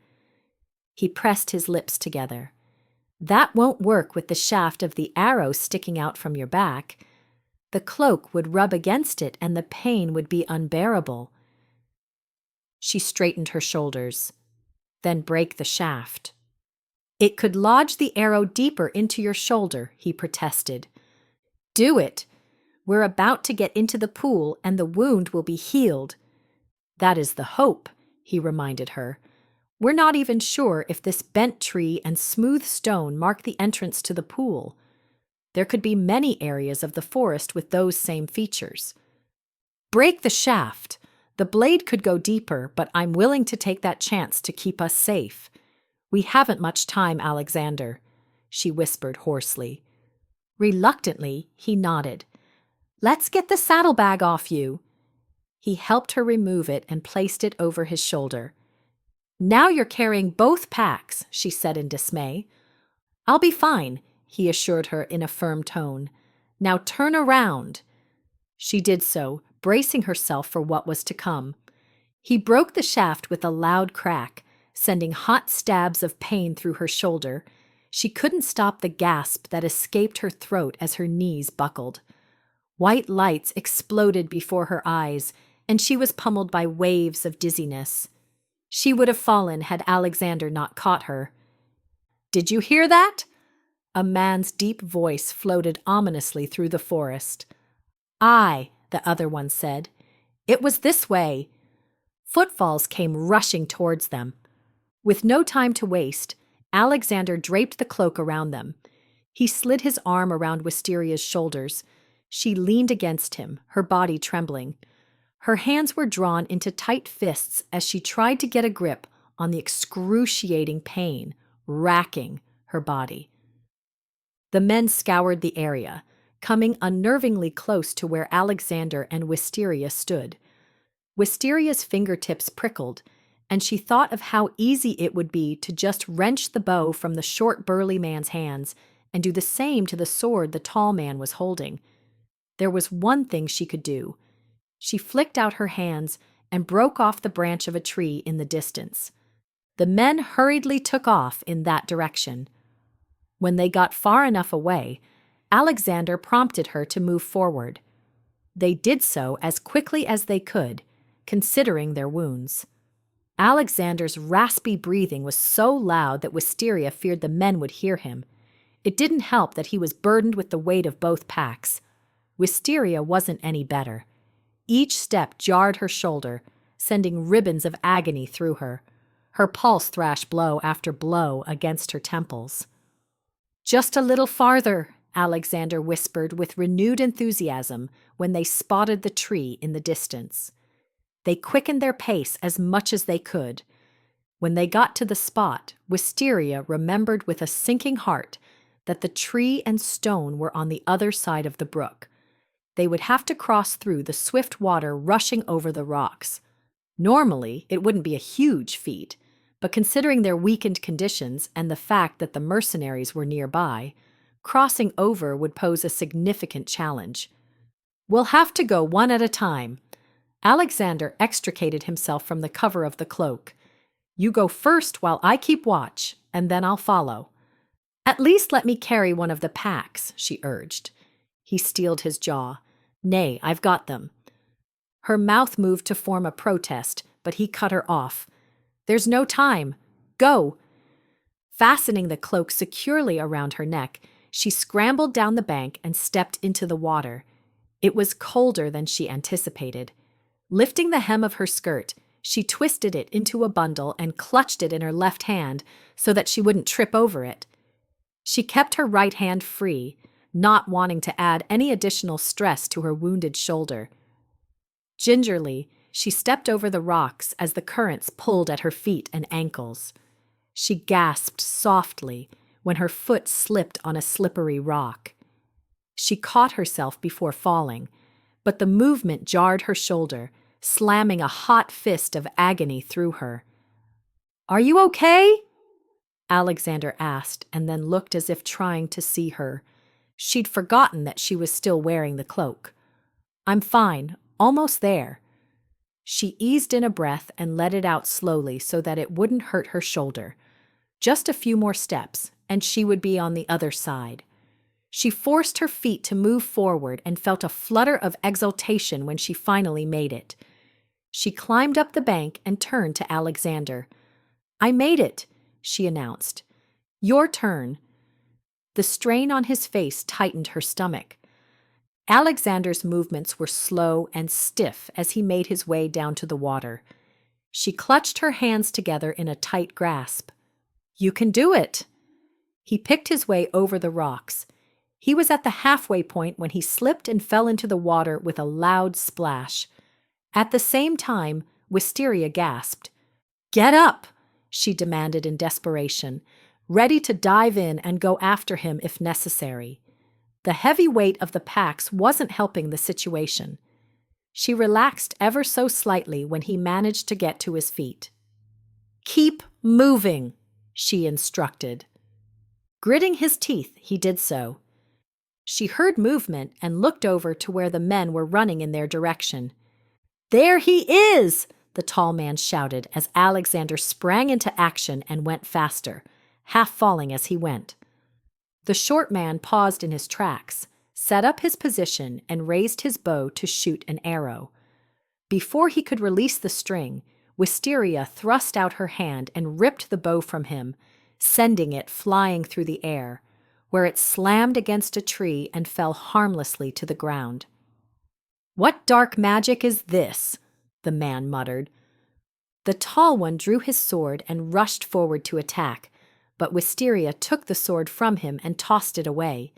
He pressed his lips together. "That won't work with the shaft of the arrow sticking out from your back. The cloak would rub against it and the pain would be unbearable." She straightened her shoulders. "Then break the shaft." "It could lodge the arrow deeper into your shoulder," he protested. "Do it. We're about to get into the pool and the wound will be healed." "That is the hope," he reminded her. "We're not even sure if this bent tree and smooth stone mark the entrance to the pool. There could be many areas of the forest with those same features." "Break the shaft. The blade could go deeper, but I'm willing to take that chance to keep us safe. We haven't much time, Alexander," she whispered hoarsely. Reluctantly, he nodded. "Let's get the saddlebag off you." He helped her remove it and placed it over his shoulder. "Now you're carrying both packs," she said in dismay. "I'll be fine," he assured her in a firm tone. "Now turn around." She did so, bracing herself for what was to come. He broke the shaft with a loud crack, sending hot stabs of pain through her shoulder. She couldn't stop the gasp that escaped her throat as her knees buckled. White lights exploded before her eyes, and she was pummeled by waves of dizziness. She would have fallen had Alexander not caught her. "Did you hear that?" A man's deep voice floated ominously through the forest. "Aye," the other one said. "It was this way." Footfalls came rushing towards them. With no time to waste, Alexander draped the cloak around them. He slid his arm around Wisteria's shoulders. She leaned against him, her body trembling. Her hands were drawn into tight fists as she tried to get a grip on the excruciating pain, racking her body. The men scoured the area, coming unnervingly close to where Alexander and Wisteria stood. Wisteria's fingertips prickled, and she thought of how easy it would be to just wrench the bow from the short, burly man's hands and do the same to the sword the tall man was holding. There was one thing she could do. She flicked out her hands and broke off the branch of a tree in the distance. The men hurriedly took off in that direction. When they got far enough away, Alexander prompted her to move forward. They did so as quickly as they could, considering their wounds. Alexander's raspy breathing was so loud that Wisteria feared the men would hear him. It didn't help that he was burdened with the weight of both packs. Wisteria wasn't any better. Each step jarred her shoulder, sending ribbons of agony through her. Her pulse thrashed blow after blow against her temples. "Just a little farther," Alexander whispered with renewed enthusiasm when they spotted the tree in the distance. They quickened their pace as much as they could. When they got to the spot, Wisteria remembered with a sinking heart that the tree and stone were on the other side of the brook. They would have to cross through the swift water rushing over the rocks. Normally, it wouldn't be a huge feat, but considering their weakened conditions and the fact that the mercenaries were nearby, crossing over would pose a significant challenge. "We'll have to go one at a time." Alexander extricated himself from the cover of the cloak. "You go first while I keep watch, and then I'll follow." "At least let me carry one of the packs," she urged. He steeled his jaw. "Nay, I've got them." Her mouth moved to form a protest, but he cut her off. "There's no time. Go!" Fastening the cloak securely around her neck, she scrambled down the bank and stepped into the water. It was colder than she anticipated. Lifting the hem of her skirt, she twisted it into a bundle and clutched it in her left hand so that she wouldn't trip over it. She kept her right hand free, not wanting to add any additional stress to her wounded shoulder. Gingerly, she stepped over the rocks as the currents pulled at her feet and ankles. She gasped softly when her foot slipped on a slippery rock. She caught herself before falling, but the movement jarred her shoulder, slamming a hot fist of agony through her. "Are you okay?" Alexander asked, and then looked as if trying to see her. She'd forgotten that she was still wearing the cloak. "I'm fine, almost there." She eased in a breath and let it out slowly so that it wouldn't hurt her shoulder. Just a few more steps, and she would be on the other side. She forced her feet to move forward and felt a flutter of exultation when she finally made it. She climbed up the bank and turned to Alexander. "I made it," she announced. "Your turn." The strain on his face tightened her stomach. Alexander's movements were slow and stiff as he made his way down to the water. She clutched her hands together in a tight grasp. "You can do it." He picked his way over the rocks. He was at the halfway point when he slipped and fell into the water with a loud splash. At the same time, Wisteria gasped. "Get up!" she demanded in desperation, ready to dive in and go after him if necessary. The heavy weight of the packs wasn't helping the situation. She relaxed ever so slightly when he managed to get to his feet. "Keep moving," she instructed. Gritting his teeth, he did so. She heard movement and looked over to where the men were running in their direction. "There he is!" the tall man shouted as Alexander sprang into action and went faster, half falling as he went. The short man paused in his tracks, set up his position, and raised his bow to shoot an arrow. Before he could release the string, Wisteria thrust out her hand and ripped the bow from him, sending it flying through the air, where it slammed against a tree and fell harmlessly to the ground. "What dark magic is this?" the man muttered. The tall one drew his sword and rushed forward to attack, but Wisteria took the sword from him and tossed it away.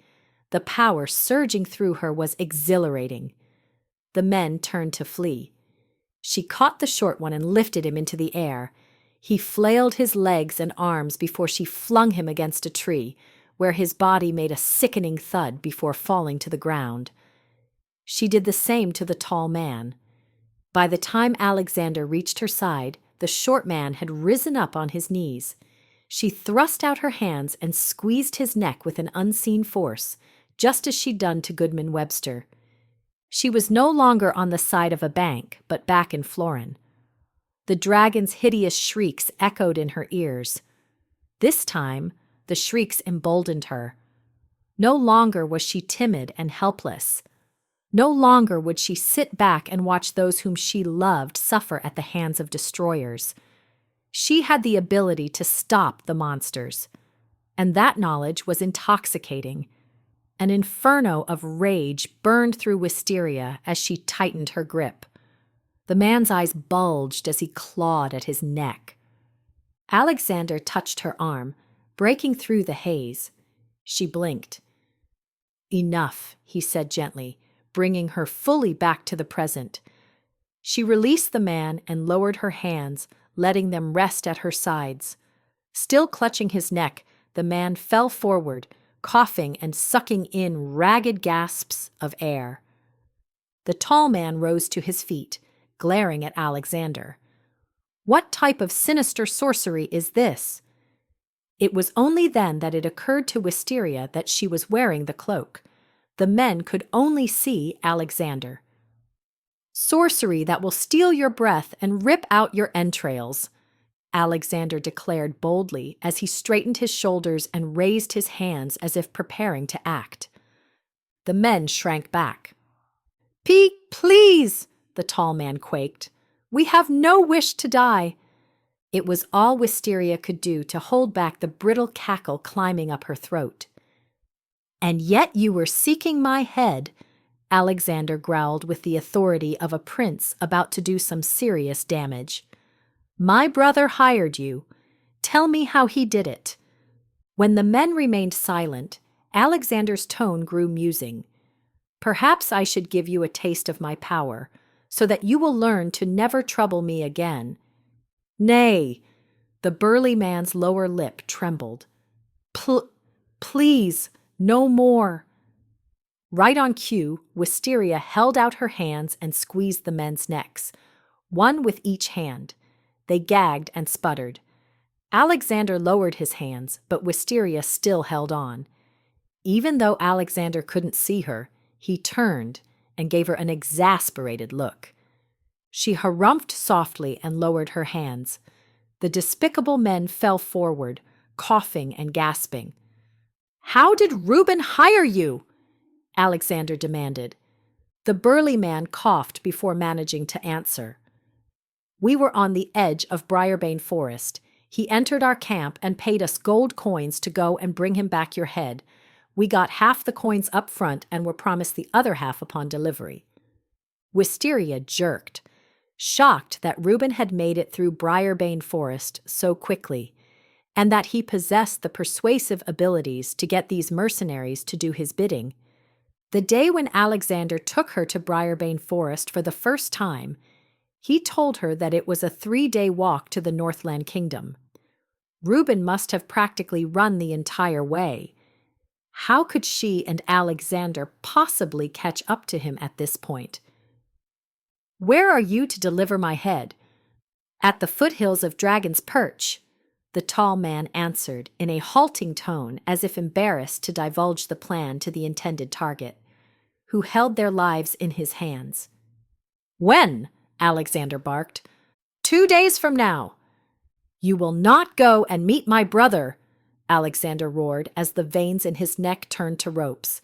The power surging through her was exhilarating. The men turned to flee. She caught the short one and lifted him into the air. He flailed his legs and arms before she flung him against a tree, where his body made a sickening thud before falling to the ground. She did the same to the tall man. By the time Alexander reached her side, the short man had risen up on his knees. She thrust out her hands and squeezed his neck with an unseen force, just as she'd done to Goodman Webster. She was no longer on the side of a bank, but back in Florin. The dragon's hideous shrieks echoed in her ears. This time, the shrieks emboldened her. No longer was she timid and helpless. No longer would she sit back and watch those whom she loved suffer at the hands of destroyers. She had the ability to stop the monsters, and that knowledge was intoxicating. An inferno of rage burned through Wisteria as she tightened her grip. The man's eyes bulged as he clawed at his neck. Alexander touched her arm, breaking through the haze. She blinked. "Enough," he said gently, bringing her fully back to the present. She released the man and lowered her hands, letting them rest at her sides. Still clutching his neck, the man fell forward, coughing and sucking in ragged gasps of air. The tall man rose to his feet, glaring at Alexander. What type of sinister sorcery is this? It was only then that it occurred to Wisteria that she was wearing the cloak. The men could only see Alexander. Sorcery that will steal your breath and rip out your entrails, Alexander declared boldly as he straightened his shoulders and raised his hands as if preparing to act. The men shrank back. Please, the tall man quaked. We have no wish to die. It was all Wisteria could do to hold back the brittle cackle climbing up her throat. And yet you were seeking my head, Alexander growled with the authority of a prince about to do some serious damage. My brother hired you. Tell me how he did it. When the men remained silent, Alexander's tone grew musing. Perhaps I should give you a taste of my power, so that you will learn to never trouble me again. Nay, the burly man's lower lip trembled. Please, no more. Right on cue, Wisteria held out her hands and squeezed the men's necks, one with each hand. They gagged and sputtered. Alexander lowered his hands, but Wisteria still held on. Even though Alexander couldn't see her, he turned and gave her an exasperated look. She harumphed softly and lowered her hands. The despicable men fell forward, coughing and gasping. How did Reuben hire you? Alexander demanded. The burly man coughed before managing to answer. We were on the edge of Briarbane Forest. He entered our camp and paid us gold coins to go and bring him back your head. We got half the coins up front and were promised the other half upon delivery. Wisteria jerked, shocked that Reuben had made it through Briarbane Forest so quickly, and that he possessed the persuasive abilities to get these mercenaries to do his bidding. The day when Alexander took her to Briarbane Forest for the first time, he told her that it was a 3-day walk to the Northland Kingdom. Reuben must have practically run the entire way. How could she and Alexander possibly catch up to him at this point? Where are you to deliver my head? At the foothills of Dragon's Perch, the tall man answered in a halting tone as if embarrassed to divulge the plan to the intended target, who held their lives in his hands. When? Alexander barked. 2 days from now. You will not go and meet my brother, Alexander roared as the veins in his neck turned to ropes.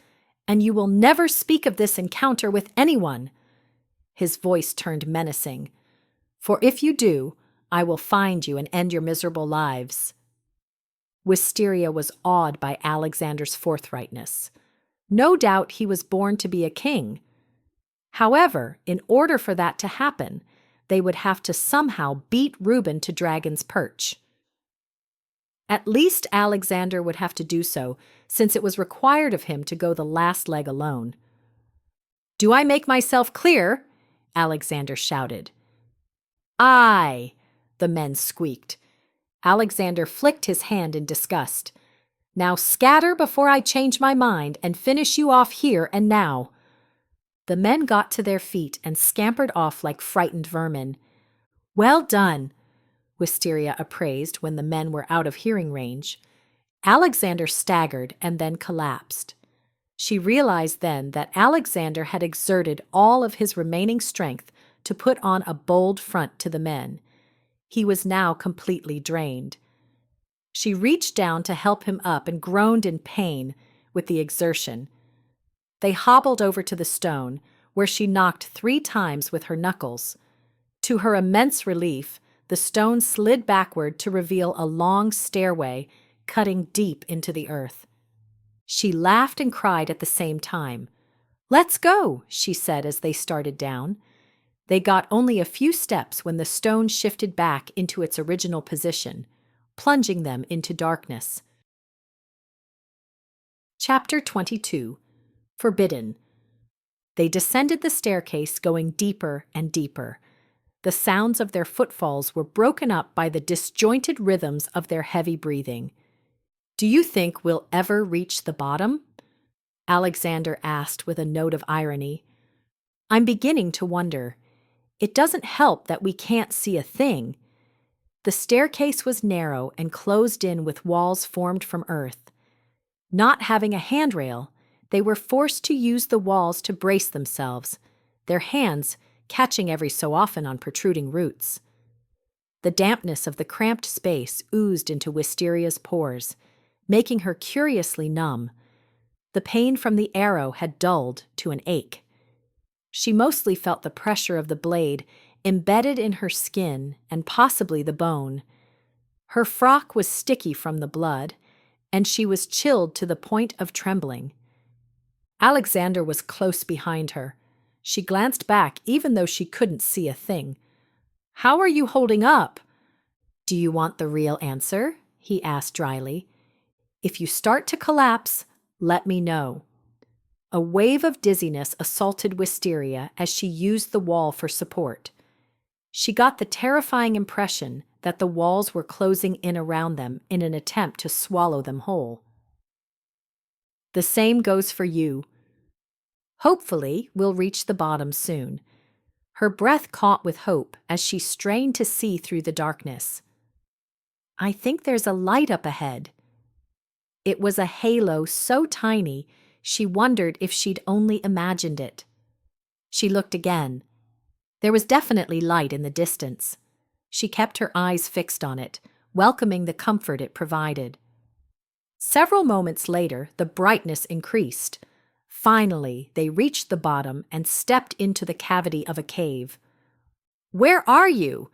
And you will never speak of this encounter with anyone. His voice turned menacing. For if you do, I will find you and end your miserable lives. Wisteria was awed by Alexander's forthrightness. No doubt he was born to be a king. However, in order for that to happen, they would have to somehow beat Reuben to Dragon's Perch. At least Alexander would have to do so, since it was required of him to go the last leg alone. Do I make myself clear? Alexander shouted. Aye, the men squeaked. Alexander flicked his hand in disgust. Now scatter before I change my mind and finish you off here and now. The men got to their feet and scampered off like frightened vermin. Well done, Wisteria appraised when the men were out of hearing range. Alexander staggered and then collapsed. She realized then that Alexander had exerted all of his remaining strength to put on a bold front to the men. He was now completely drained. She reached down to help him up and groaned in pain with the exertion. They hobbled over to the stone, where she knocked 3 times with her knuckles. To her immense relief, the stone slid backward to reveal a long stairway cutting deep into the earth. She laughed and cried at the same time. Let's go, she said as they started down. They got only a few steps when the stone shifted back into its original position, plunging them into darkness. Chapter 22. Forbidden. They descended the staircase, going deeper and deeper. The sounds of their footfalls were broken up by the disjointed rhythms of their heavy breathing. "Do you think we'll ever reach the bottom?" Alexander asked with a note of irony. "I'm beginning to wonder. It doesn't help that we can't see a thing." The staircase was narrow and closed in with walls formed from earth. Not having a handrail, they were forced to use the walls to brace themselves, their hands catching every so often on protruding roots. The dampness of the cramped space oozed into Wisteria's pores, making her curiously numb. The pain from the arrow had dulled to an ache. She mostly felt the pressure of the blade embedded in her skin and possibly the bone. Her frock was sticky from the blood, and she was chilled to the point of trembling. Alexander was close behind her. She glanced back even though she couldn't see a thing. "How are you holding up?" "Do you want the real answer?" he asked dryly. "If you start to collapse, let me know." A wave of dizziness assaulted Wisteria as she used the wall for support. She got the terrifying impression that the walls were closing in around them in an attempt to swallow them whole. "The same goes for you. Hopefully, we'll reach the bottom soon." Her breath caught with hope as she strained to see through the darkness. "I think there's a light up ahead." It was a halo so tiny, she wondered if she'd only imagined it. She looked again. There was definitely light in the distance. She kept her eyes fixed on it, welcoming the comfort it provided. Several moments later, the brightness increased. Finally, they reached the bottom and stepped into the cavity of a cave. "Where are you?"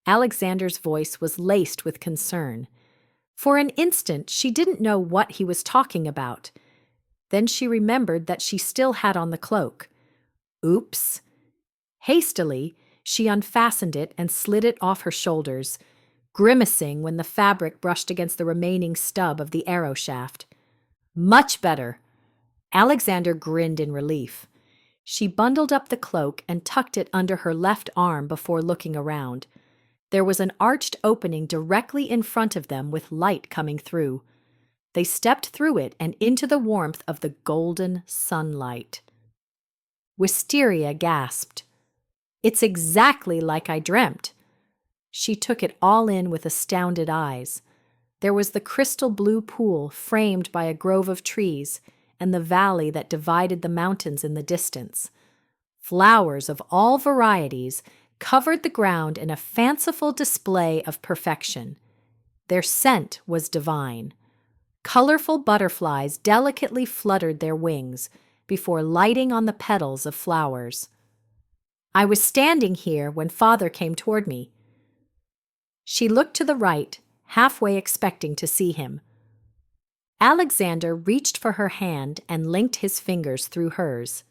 Alexander's voice was laced with concern. For an instant, she didn't know what he was talking about. Then she remembered that she still had on the cloak. Oops. Hastily, she unfastened it and slid it off her shoulders, grimacing when the fabric brushed against the remaining stub of the arrow shaft. "Much better." Alexander grinned in relief. She bundled up the cloak and tucked it under her left arm before looking around. There was an arched opening directly in front of them with light coming through. They stepped through it and into the warmth of the golden sunlight. Wisteria gasped. "It's exactly like I dreamt." She took it all in with astounded eyes. There was the crystal blue pool framed by a grove of trees, and the valley that divided the mountains in the distance. Flowers of all varieties covered the ground in a fanciful display of perfection. Their scent was divine. Colorful butterflies delicately fluttered their wings before lighting on the petals of flowers. "I was standing here when Father came toward me." She looked to the right, halfway expecting to see him. Alexander reached for her hand and linked his fingers through hers.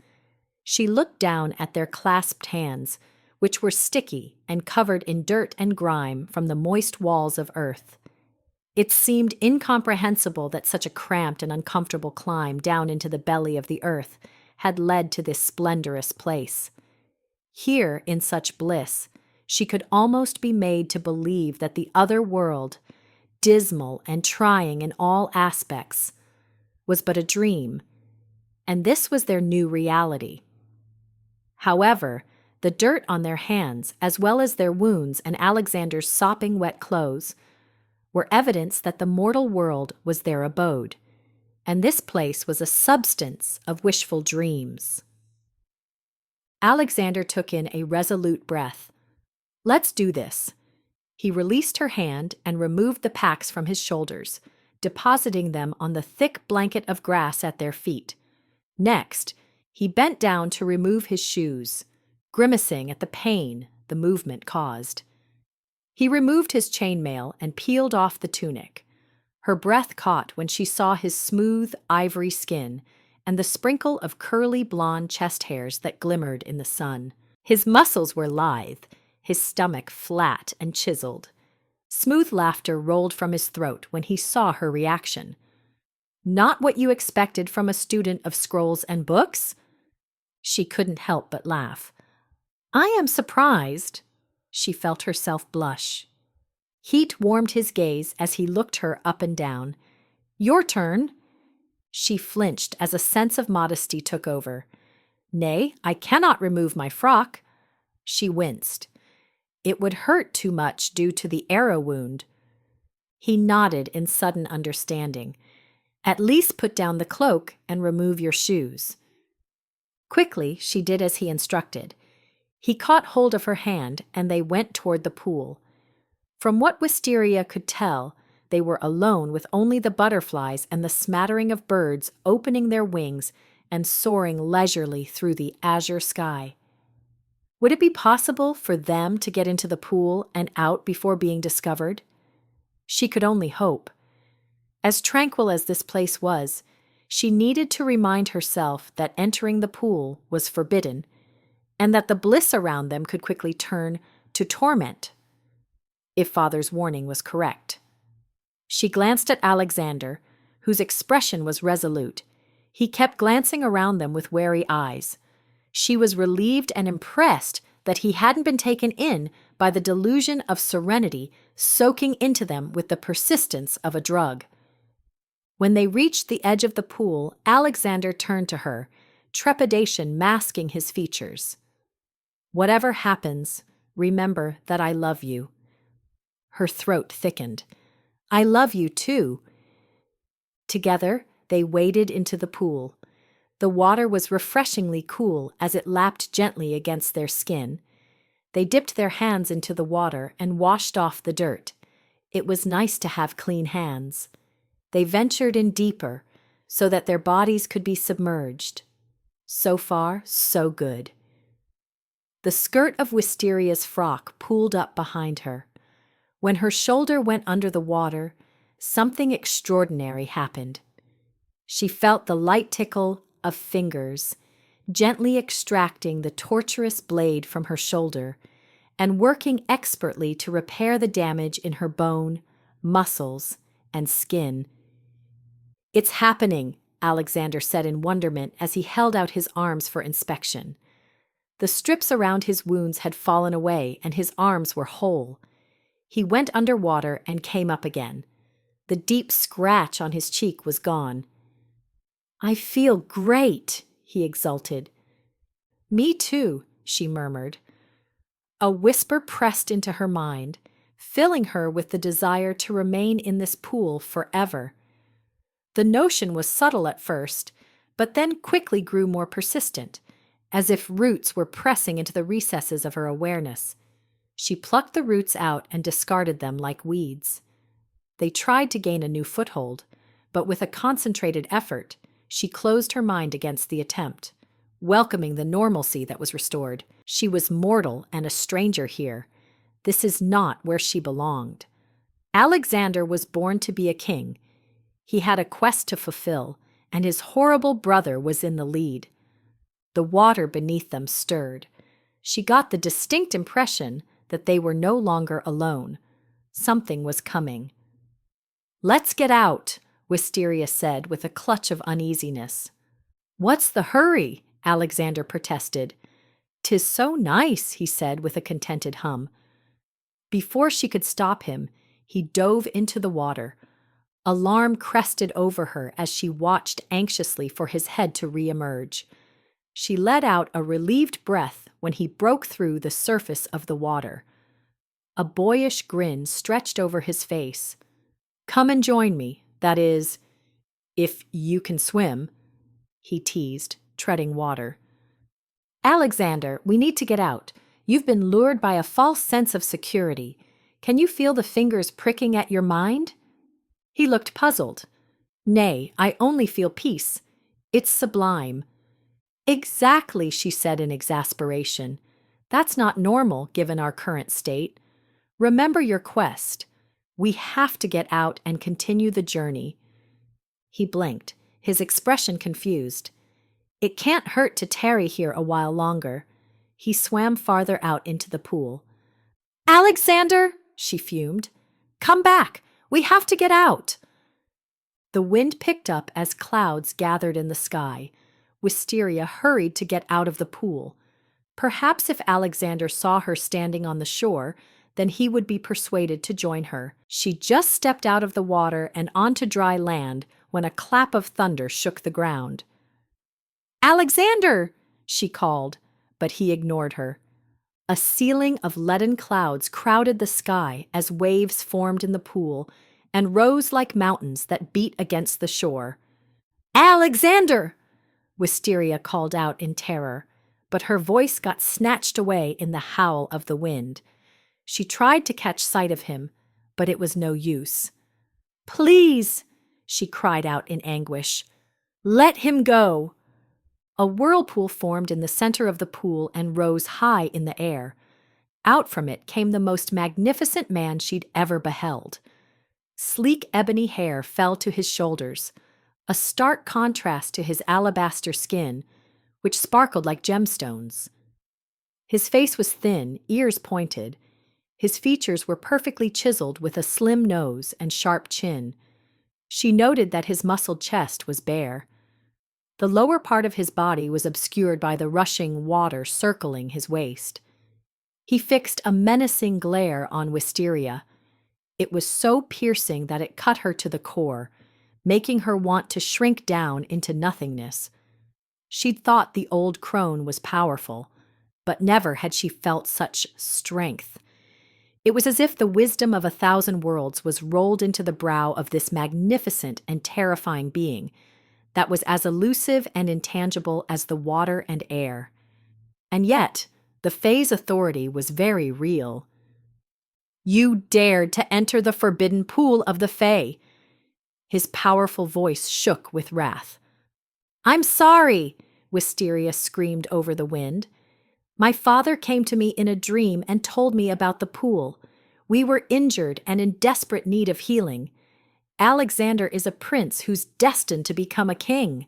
She looked down at their clasped hands, which were sticky and covered in dirt and grime from the moist walls of earth. It seemed incomprehensible that such a cramped and uncomfortable climb down into the belly of the earth had led to this splendorous place. Here, in such bliss, she could almost be made to believe that the other world, dismal and trying in all aspects, was but a dream, and this was their new reality. However, the dirt on their hands, as well as their wounds and Alexander's sopping wet clothes, were evidence that the mortal world was their abode, and this place was a substance of wishful dreams. Alexander took in a resolute breath. "Let's do this." He released her hand and removed the packs from his shoulders, depositing them on the thick blanket of grass at their feet. Next, he bent down to remove his shoes, grimacing at the pain the movement caused. He removed his chainmail and peeled off the tunic. Her breath caught when she saw his smooth, ivory skin and the sprinkle of curly blonde chest hairs that glimmered in the sun. His muscles were lithe, his stomach flat and chiseled. Smooth laughter rolled from his throat when he saw her reaction. "Not what you expected from a student of scrolls and books?" She couldn't help but laugh. I am surprised. She felt herself blush. Heat warmed his gaze as he looked her up and down. Your turn. She flinched as a sense of modesty took over. Nay, I cannot remove my frock. She winced. It would hurt too much due to the arrow wound. He nodded in sudden understanding. At least put down the cloak and remove your shoes. Quickly, she did as he instructed. He caught hold of her hand, and they went toward the pool. From what Wisteria could tell, they were alone with only the butterflies and the smattering of birds opening their wings and soaring leisurely through the azure sky. Would it be possible for them to get into the pool and out before being discovered? She could only hope. As tranquil as this place was, she needed to remind herself that entering the pool was forbidden, and that the bliss around them could quickly turn to torment, if Father's warning was correct. She glanced at Alexander, whose expression was resolute. He kept glancing around them with wary eyes. She was relieved and impressed that he hadn't been taken in by the delusion of serenity soaking into them with the persistence of a drug. When they reached the edge of the pool, Alexander turned to her, trepidation masking his features. Whatever happens, remember that I love you. Her throat thickened. I love you too. Together, they waded into the pool. The water was refreshingly cool as it lapped gently against their skin. They dipped their hands into the water and washed off the dirt. It was nice to have clean hands. They ventured in deeper, so that their bodies could be submerged. So far, so good. The skirt of Wisteria's frock pooled up behind her. When her shoulder went under the water, something extraordinary happened. She felt the light tickle of fingers, gently extracting the tortuous blade from her shoulder and working expertly to repair the damage in her bone, muscles, and skin. It's happening, Alexander said in wonderment as he held out his arms for inspection. The strips around his wounds had fallen away and his arms were whole. He went underwater and came up again. The deep scratch on his cheek was gone. I feel great, he exulted. Me too, she murmured. A whisper pressed into her mind, filling her with the desire to remain in this pool forever. The notion was subtle at first, but then quickly grew more persistent, as if roots were pressing into the recesses of her awareness. She plucked the roots out and discarded them like weeds. They tried to gain a new foothold, but with a concentrated effort, she closed her mind against the attempt, welcoming the normalcy that was restored. She was mortal and a stranger here. This is not where she belonged. Alexander was born to be a king. He had a quest to fulfill, and his horrible brother was in the lead. The water beneath them stirred. She got the distinct impression that they were no longer alone. Something was coming. Let's get out, Wisteria said with a clutch of uneasiness. What's the hurry? Alexander protested. 'Tis so nice, he said with a contented hum. Before she could stop him, he dove into the water. Alarm crested over her as she watched anxiously for his head to re-emerge. She let out a relieved breath when he broke through the surface of the water. A boyish grin stretched over his face. Come and join me, that is, if you can swim, he teased, treading water. Alexander, we need to get out. You've been lured by a false sense of security. Can you feel the fingers pricking at your mind? He looked puzzled. Nay, I only feel peace. It's sublime. Exactly, she said in exasperation. That's not normal, given our current state. Remember your quest. We have to get out and continue the journey. He blinked, his expression confused. It can't hurt to tarry here a while longer. He swam farther out into the pool. Alexander, she fumed. Come back. We have to get out. The wind picked up as clouds gathered in the sky. Wisteria hurried to get out of the pool. Perhaps if Alexander saw her standing on the shore, then he would be persuaded to join her. She just stepped out of the water and onto dry land when a clap of thunder shook the ground. "Alexander!" she called, but he ignored her. A ceiling of leaden clouds crowded the sky as waves formed in the pool and rose like mountains that beat against the shore. "Alexander!" Wisteria called out in terror, but her voice got snatched away in the howl of the wind. She tried to catch sight of him, but it was no use. "Please!" she cried out in anguish. "Let him go!" A whirlpool formed in the center of the pool and rose high in the air. Out from it came the most magnificent man she'd ever beheld. Sleek ebony hair fell to his shoulders, a stark contrast to his alabaster skin, which sparkled like gemstones. His face was thin, ears pointed. His features were perfectly chiseled with a slim nose and sharp chin. She noted that his muscled chest was bare. The lower part of his body was obscured by the rushing water circling his waist. He fixed a menacing glare on Wisteria. It was so piercing that it cut her to the core, making her want to shrink down into nothingness. She'd thought the old crone was powerful, but never had she felt such strength. It was as if the wisdom of 1,000 worlds was rolled into the brow of this magnificent and terrifying being that was as elusive and intangible as the water and air. And yet, the Fae's authority was very real. "You dared to enter the forbidden pool of the Fae!" His powerful voice shook with wrath. "I'm sorry!" Wisteria screamed over the wind. "My father came to me in a dream and told me about the pool. We were injured and in desperate need of healing. Alexander is a prince who's destined to become a king."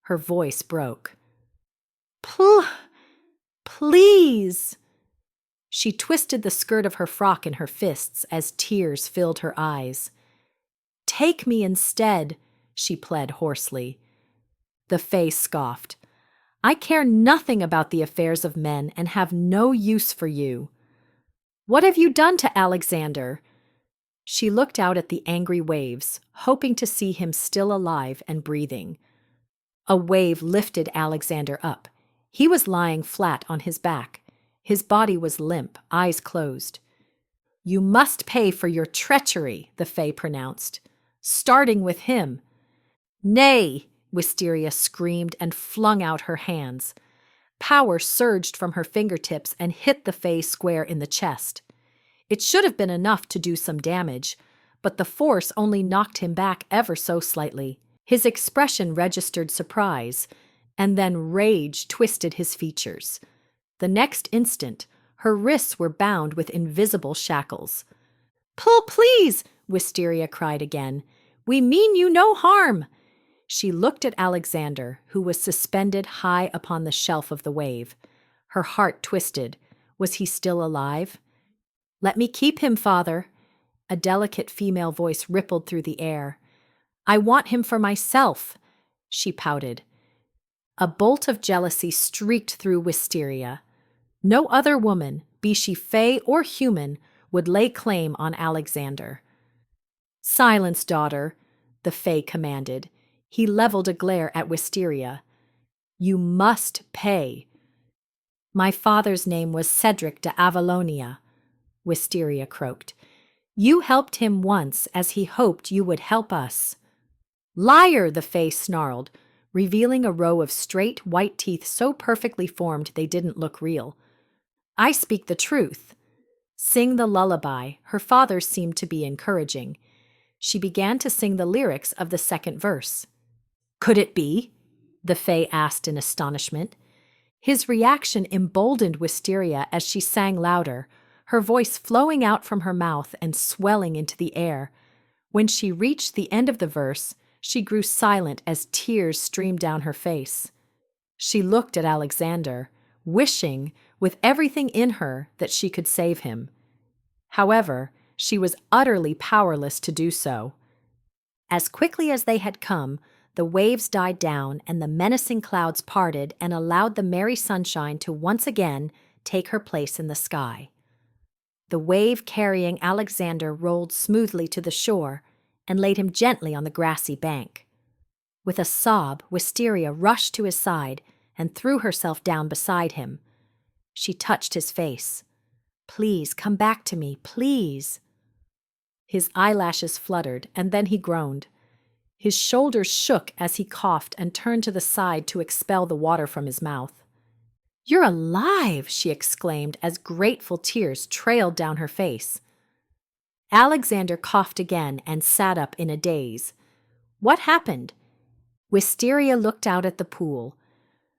Her voice broke. Please!" She twisted the skirt of her frock in her fists as tears filled her eyes. "Take me instead," she pled hoarsely. The Fae scoffed. "I care nothing about the affairs of men and have no use for you." "What have you done to Alexander?" She looked out at the angry waves, hoping to see him still alive and breathing. A wave lifted Alexander up. He was lying flat on his back. His body was limp, eyes closed. "You must pay for your treachery," the Fae pronounced, "starting with him." "Nay!" Wisteria screamed and flung out her hands. Power surged from her fingertips and hit the Fae square in the chest. It should have been enough to do some damage, but the force only knocked him back ever so slightly. His expression registered surprise, and then rage twisted his features. The next instant, her wrists were bound with invisible shackles. Please!" Wisteria cried again. "We mean you no harm." She looked at Alexander, who was suspended high upon the shelf of the wave. Her heart twisted. Was he still alive? "Let me keep him, father." A delicate female voice rippled through the air. "I want him for myself." She pouted. A bolt of jealousy streaked through Wisteria. No other woman, be she Fae or human, would lay claim on Alexander. "Silence, daughter," the Fae commanded. He leveled a glare at Wisteria. "You must pay." "My father's name was Cedric de Avalonia," Wisteria croaked. "You helped him once as he hoped you would help us." "Liar!" the Fae snarled, revealing a row of straight, white teeth so perfectly formed they didn't look real. "I speak the truth." "Sing the lullaby," her father seemed to be encouraging. She began to sing the lyrics of the second verse. "Could it be?" the Fae asked in astonishment. His reaction emboldened Wisteria as she sang louder, her voice flowing out from her mouth and swelling into the air. When she reached the end of the verse, she grew silent as tears streamed down her face. She looked at Alexander, wishing, with everything in her, that she could save him. However, she was utterly powerless to do so. As quickly as they had come, The waves died down, and the menacing clouds parted and allowed the merry sunshine to once again take her place in the sky. The wave carrying Alexander rolled smoothly to the shore and laid him gently on the grassy bank. With a sob, Wisteria rushed to his side and threw herself down beside him. She touched his face. "Please, come back to me, please." His eyelashes fluttered, and then he groaned. His shoulders shook as he coughed and turned to the side to expel the water from his mouth. "You're alive!" she exclaimed as grateful tears trailed down her face. Alexander coughed again and sat up in a daze. What happened? Wisteria looked out at the pool.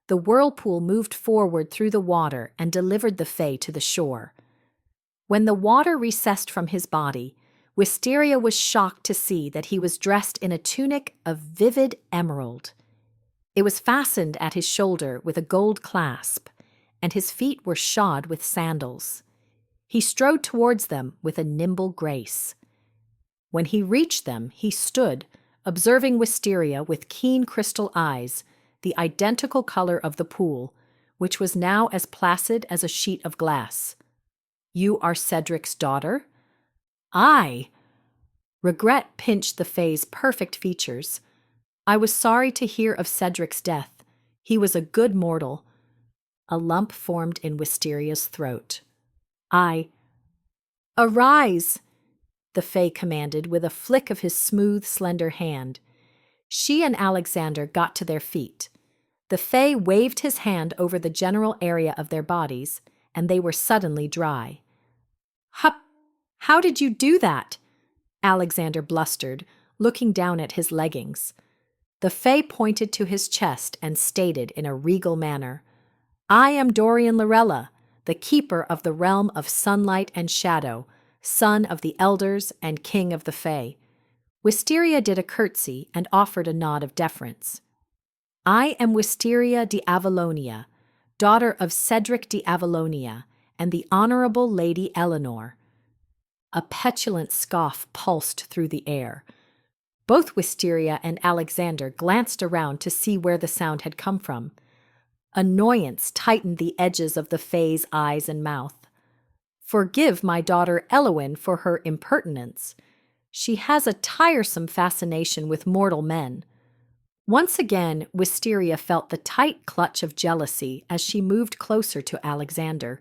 The whirlpool moved forward through the water and delivered the Fae to the shore. When the water recessed from his body, Wisteria was shocked to see that he was dressed in a tunic of vivid emerald. It was fastened at his shoulder with a gold clasp, and his feet were shod with sandals. He strode towards them with a nimble grace. When he reached them, he stood, observing Wisteria with keen crystal eyes, the identical color of the pool, which was now as placid as a sheet of glass. "You are Cedric's daughter?" "Aye." Regret pinched the Fae's perfect features. "I was sorry to hear of Cedric's death. He was a good mortal." A lump formed in Wisteria's throat. "Arise!" the Fae commanded with a flick of his smooth, slender hand. She and Alexander got to their feet. The Fae waved his hand over the general area of their bodies, and they were suddenly dry. "Hup! How did you do that?" Alexander blustered, looking down at his leggings. The Fae pointed to his chest and stated in a regal manner, "I am Dorian Lorella, the keeper of the realm of sunlight and shadow, son of the elders and king of the Fae." Wisteria did a curtsy and offered a nod of deference. "I am Wisteria de Avalonia, daughter of Cedric de Avalonia and the Honorable Lady Eleanor." A petulant scoff pulsed through the air. Both Wisteria and Alexander glanced around to see where the sound had come from. Annoyance tightened the edges of the Fae's eyes and mouth. "Forgive my daughter Elwyn for her impertinence. She has a tiresome fascination with mortal men." Once again, Wisteria felt the tight clutch of jealousy as she moved closer to Alexander.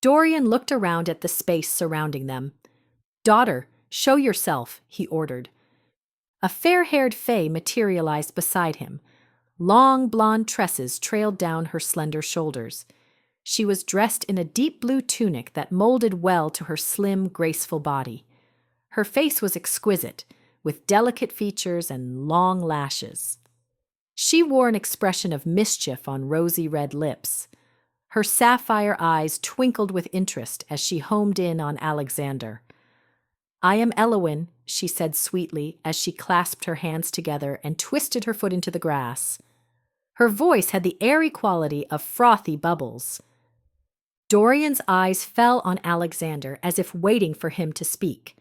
Dorian looked around at the space surrounding them. "Daughter, show yourself," he ordered. A fair-haired Fae materialized beside him. Long blonde tresses trailed down her slender shoulders. She was dressed in a deep blue tunic that molded well to her slim, graceful body. Her face was exquisite, with delicate features and long lashes. She wore an expression of mischief on rosy red lips. Her sapphire eyes twinkled with interest as she homed in on Alexander. "I am Elwyn," she said sweetly as she clasped her hands together and twisted her foot into the grass. Her voice had the airy quality of frothy bubbles. Dorian's eyes fell on Alexander as if waiting for him to speak.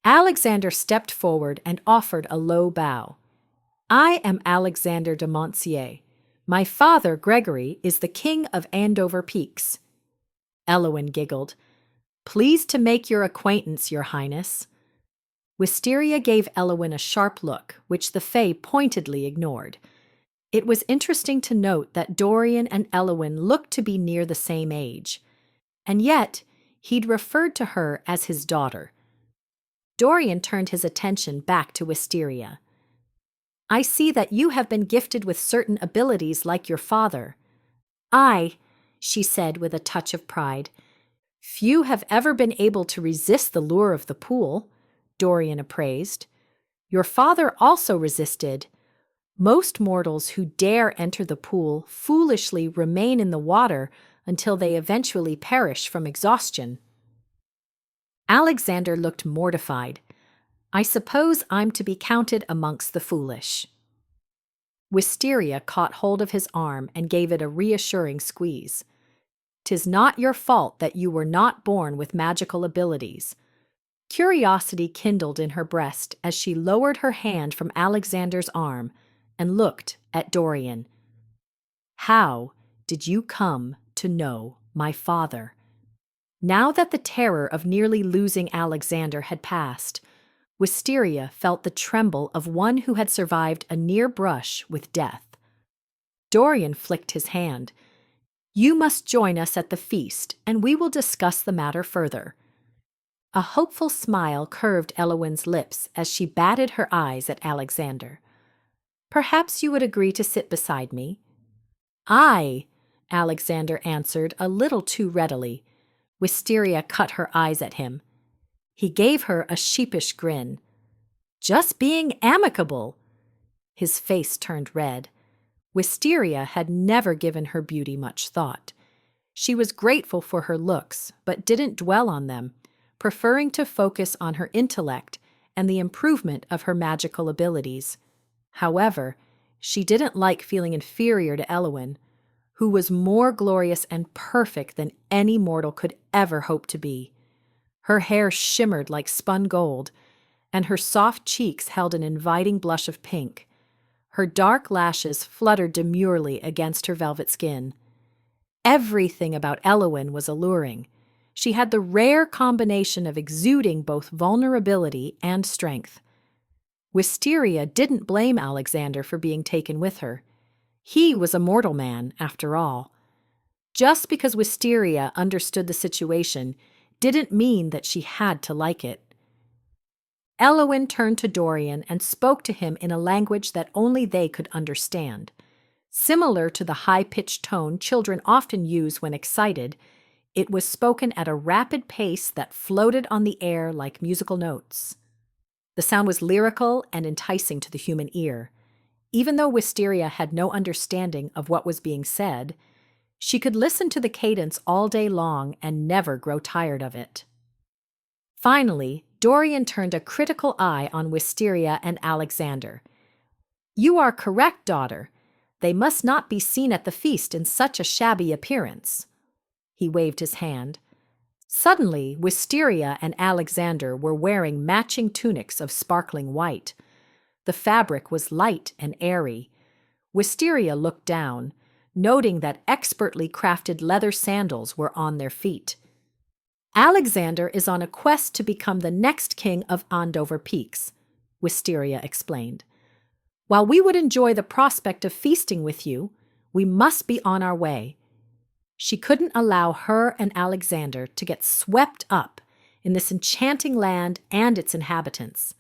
Alexander stepped forward and offered a low bow. "I am Alexander de Montcier. My father, Gregory, is the king of Andover Peaks." Elwyn giggled. "Pleased to make your acquaintance, your highness." Wisteria gave Elwyn a sharp look, which the Fae pointedly ignored. It was interesting to note that Dorian and Elwyn looked to be near the same age, and yet he'd referred to her as his daughter. Dorian turned his attention back to Wisteria. "I see that you have been gifted with certain abilities like your father." "Aye," she said with a touch of pride. "Few have ever been able to resist the lure of the pool," Dorian appraised. "Your father also resisted. Most mortals who dare enter the pool foolishly remain in the water until they eventually perish from exhaustion." Alexander looked mortified. "I suppose I'm to be counted amongst the foolish." Wisteria caught hold of his arm and gave it a reassuring squeeze. "'Tis not your fault that you were not born with magical abilities. Curiosity kindled in her breast as she lowered her hand from Alexander's arm and looked at Dorian. "How did you come to know my father?" Now that the terror of nearly losing Alexander had passed, Wisteria felt the tremble of one who had survived a near brush with death. Dorian flicked his hand. "You must join us at the feast, and we will discuss the matter further." A hopeful smile curved Eowyn's lips as she batted her eyes at Alexander. "Perhaps you would agree to sit beside me?" "Aye," Alexander answered a little too readily. Wisteria cut her eyes at him. He gave her a sheepish grin. "Just being amicable." His face turned red. Wisteria had never given her beauty much thought. She was grateful for her looks, but didn't dwell on them, preferring to focus on her intellect and the improvement of her magical abilities. However, she didn't like feeling inferior to Eowyn, who was more glorious and perfect than any mortal could ever hope to be. Her hair shimmered like spun gold, and her soft cheeks held an inviting blush of pink. Her dark lashes fluttered demurely against her velvet skin. Everything about Eowyn was alluring. She had the rare combination of exuding both vulnerability and strength. Wisteria didn't blame Alexander for being taken with her. He was a mortal man, after all. Just because Wisteria understood the situation didn't mean that she had to like it. Eowyn turned to Dorian and spoke to him in a language that only they could understand. Similar to the high-pitched tone children often use when excited, it was spoken at a rapid pace that floated on the air like musical notes. The sound was lyrical and enticing to the human ear. Even though Wisteria had no understanding of what was being said, she could listen to the cadence all day long and never grow tired of it. Finally, Dorian turned a critical eye on Wisteria and Alexander. "You are correct, daughter. They must not be seen at the feast in such a shabby appearance." He waved his hand. Suddenly, Wisteria and Alexander were wearing matching tunics of sparkling white. The fabric was light and airy. Wisteria looked down, noting that expertly crafted leather sandals were on their feet. "Alexander is on a quest to become the next king of Andover Peaks," Wisteria explained. "While we would enjoy the prospect of feasting with you, we must be on our way." She couldn't allow her and Alexander to get swept up in this enchanting land and its inhabitants.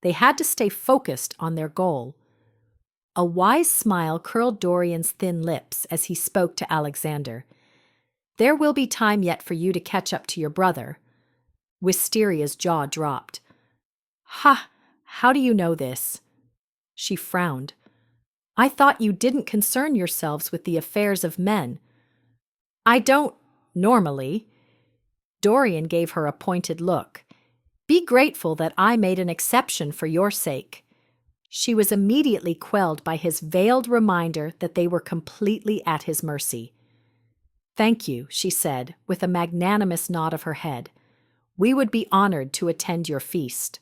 They had to stay focused on their goal. A wise smile curled Dorian's thin lips as he spoke to Alexander. "There will be time yet for you to catch up to your brother." Wisteria's jaw dropped. "Ha! How do you know this?" She frowned. "I thought you didn't concern yourselves with the affairs of men." "I don't, normally." Dorian gave her a pointed look. "Be grateful that I made an exception for your sake." She was immediately quelled by his veiled reminder that they were completely at his mercy. "Thank you," she said, with a magnanimous nod of her head. "We would be honored to attend your feast."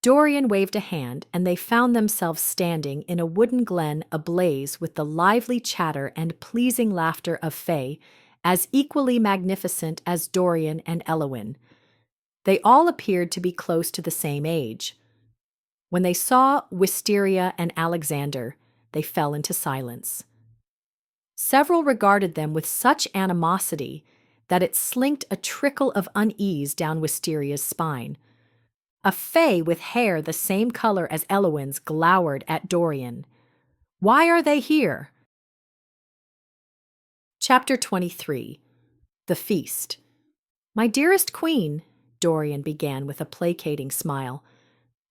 Dorian waved a hand, and they found themselves standing in a wooden glen ablaze with the lively chatter and pleasing laughter of Fae, as equally magnificent as Dorian and Eowyn. They all appeared to be close to the same age. When they saw Wisteria and Alexander, they fell into silence. Several regarded them with such animosity that it slinked a trickle of unease down Wisteria's spine. A Fae with hair the same color as Eowyn's glowered at Dorian. "Why are they here?" Chapter 23. The Feast. "My dearest queen," Dorian began with a placating smile,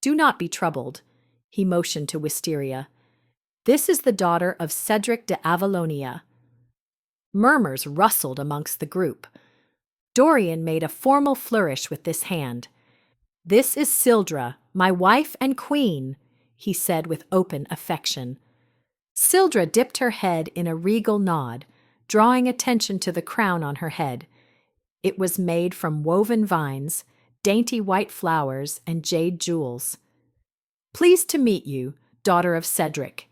"do not be troubled." He motioned to Wisteria. "This is the daughter of Cedric de Avalonia." Murmurs rustled amongst the group. Dorian made a formal flourish with this hand. "This is Sildra, my wife and queen," he said with open affection. Sildra dipped her head in a regal nod, drawing attention to the crown on her head. It was made from woven vines, dainty white flowers, and jade jewels. "Pleased to meet you, daughter of Cedric.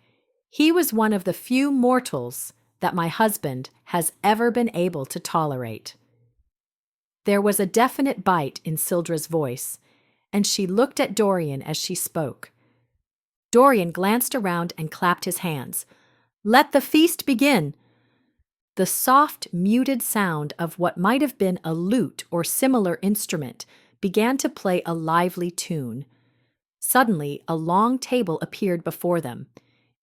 He was one of the few mortals that my husband has ever been able to tolerate." There was a definite bite in Sildra's voice, and she looked at Dorian as she spoke. Dorian glanced around and clapped his hands. "Let the feast begin!" The soft, muted sound of what might have been a lute or similar instrument began to play a lively tune. Suddenly, a long table appeared before them.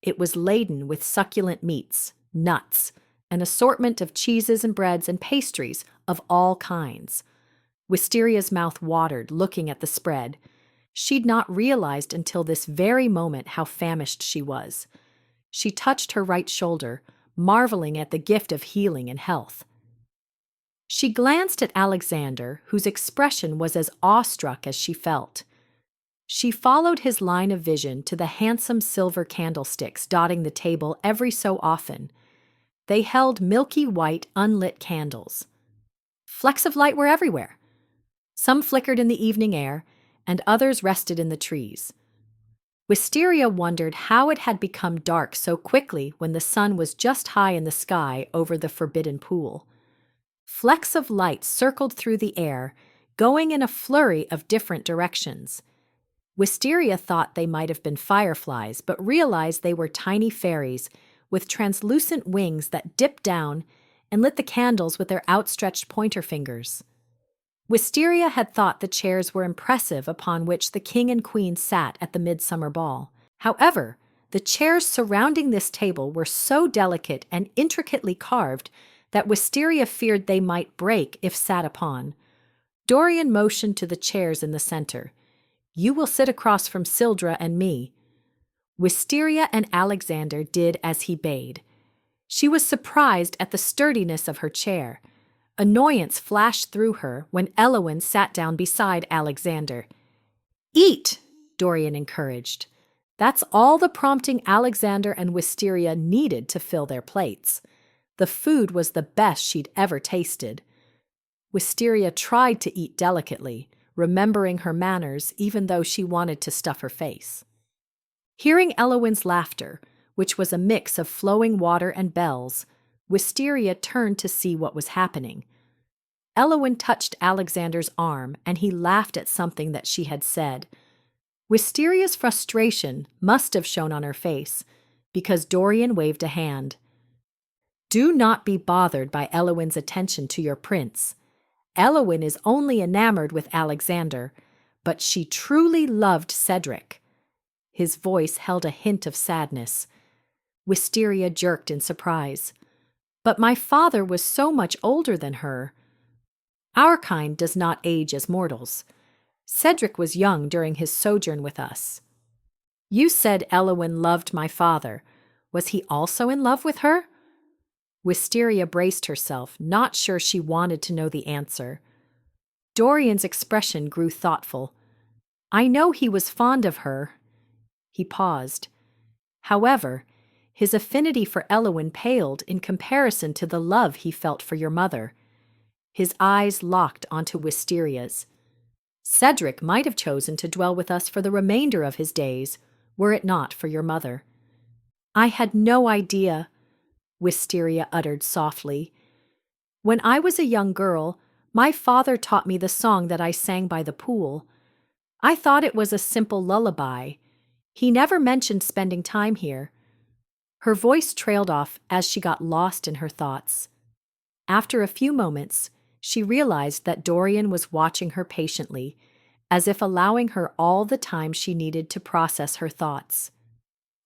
It was laden with succulent meats, nuts, an assortment of cheeses and breads and pastries of all kinds. Wisteria's mouth watered, looking at the spread. She'd not realized until this very moment how famished she was. She touched her right shoulder, marveling at the gift of healing and health. She glanced at Alexander, whose expression was as awestruck as she felt. She followed his line of vision to the handsome silver candlesticks dotting the table every so often. They held milky white, unlit candles. Flecks of light were everywhere. Some flickered in the evening air, and others rested in the trees. Wisteria wondered how it had become dark so quickly when the sun was just high in the sky over the forbidden pool. Flecks of light circled through the air, going in a flurry of different directions. Wisteria thought they might have been fireflies, but realized they were tiny fairies with translucent wings that dipped down and lit the candles with their outstretched pointer fingers. Wisteria had thought the chairs were impressive upon which the king and queen sat at the midsummer ball. However, the chairs surrounding this table were so delicate and intricately carved that Wisteria feared they might break if sat upon. Dorian motioned to the chairs in the center. "You will sit across from Sildra and me." Wisteria and Alexander did as he bade. She was surprised at the sturdiness of her chair. Annoyance flashed through her when Elowin sat down beside Alexander. "Eat," Dorian encouraged. That's all the prompting Alexander and Wisteria needed to fill their plates. The food was the best she'd ever tasted. Wisteria tried to eat delicately, remembering her manners even though she wanted to stuff her face. Hearing Elowin's laughter, which was a mix of flowing water and bells, Wisteria turned to see what was happening. Elowin touched Alexander's arm, and he laughed at something that she had said. Wisteria's frustration must have shown on her face, because Dorian waved a hand. "Do not be bothered by Elowin's attention to your prince. Elowin is only enamored with Alexander, but she truly loved Cedric." His voice held a hint of sadness. Wisteria jerked in surprise. "But my father was so much older than her." "Our kind does not age as mortals. Cedric was young during his sojourn with us." "You said Elowin loved my father. Was he also in love with her?" Wisteria braced herself, not sure she wanted to know the answer. Dorian's expression grew thoughtful. "I know he was fond of her." He paused. "However, his affinity for Elowin paled in comparison to the love he felt for your mother." His eyes locked onto Wisteria's. "Cedric might have chosen to dwell with us for the remainder of his days, were it not for your mother." "I had no idea," Wisteria uttered softly. "When I was a young girl, my father taught me the song that I sang by the pool. I thought it was a simple lullaby. He never mentioned spending time here." Her voice trailed off as she got lost in her thoughts. After a few moments, she realized that Dorian was watching her patiently, as if allowing her all the time she needed to process her thoughts.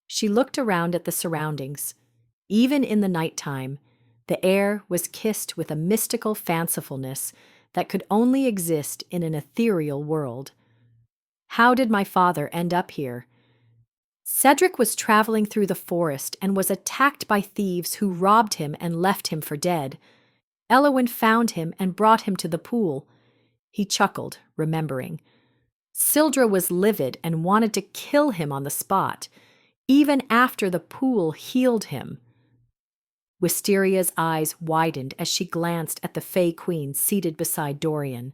She looked around at the surroundings. Even in the nighttime, the air was kissed with a mystical fancifulness that could only exist in an ethereal world. How did my father end up here? Cedric was traveling through the forest and was attacked by thieves who robbed him and left him for dead. Elowin found him and brought him to the pool. He chuckled, remembering. Sildra was livid and wanted to kill him on the spot, even after the pool healed him. Wisteria's eyes widened as she glanced at the Fey Queen seated beside Dorian.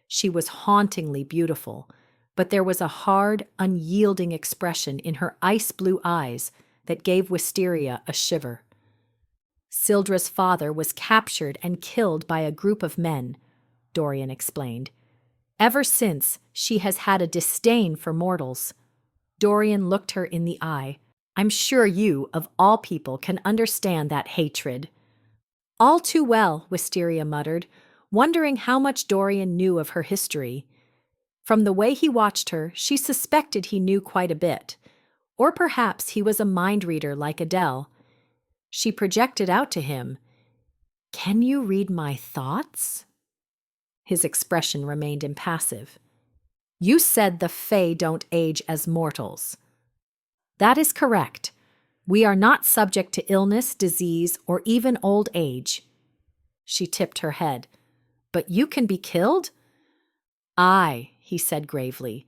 She was hauntingly beautiful, but there was a hard, unyielding expression in her ice-blue eyes that gave Wisteria a shiver. Sildra's father was captured and killed by a group of men, Dorian explained. Ever since, she has had a disdain for mortals. Dorian looked her in the eye. I'm sure you, of all people, can understand that hatred. All too well, Wisteria muttered, wondering how much Dorian knew of her history. From the way he watched her, she suspected he knew quite a bit. Or perhaps he was a mind reader like Adele. She projected out to him, "Can you read my thoughts?" His expression remained impassive. "You said the Fae don't age as mortals." "That is correct. We are not subject to illness, disease, or even old age." She tipped her head. "But you can be killed?" "Aye," he said gravely.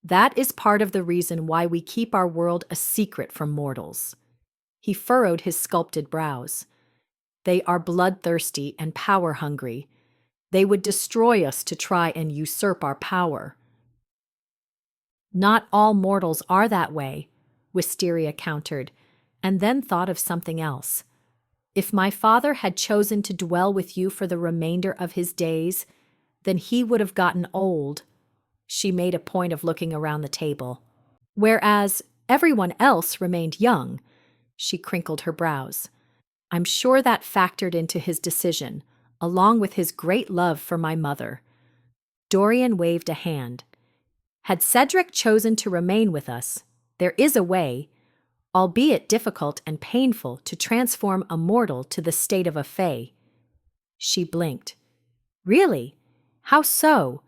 "That is part of the reason why we keep our world a secret from mortals." He furrowed his sculpted brows. "They are bloodthirsty and power-hungry. They would destroy us to try and usurp our power." "Not all mortals are that way," Wisteria countered, and then thought of something else. "If my father had chosen to dwell with you for the remainder of his days, then he would have gotten old." She made a point of looking around the table. "Whereas everyone else remained young." She crinkled her brows. "I'm sure that factored into his decision, along with his great love for my mother." Dorian waved a hand. "Had Cedric chosen to remain with us, there is a way, albeit difficult and painful, to transform a mortal to the state of a Fae." She blinked. "Really? How so?"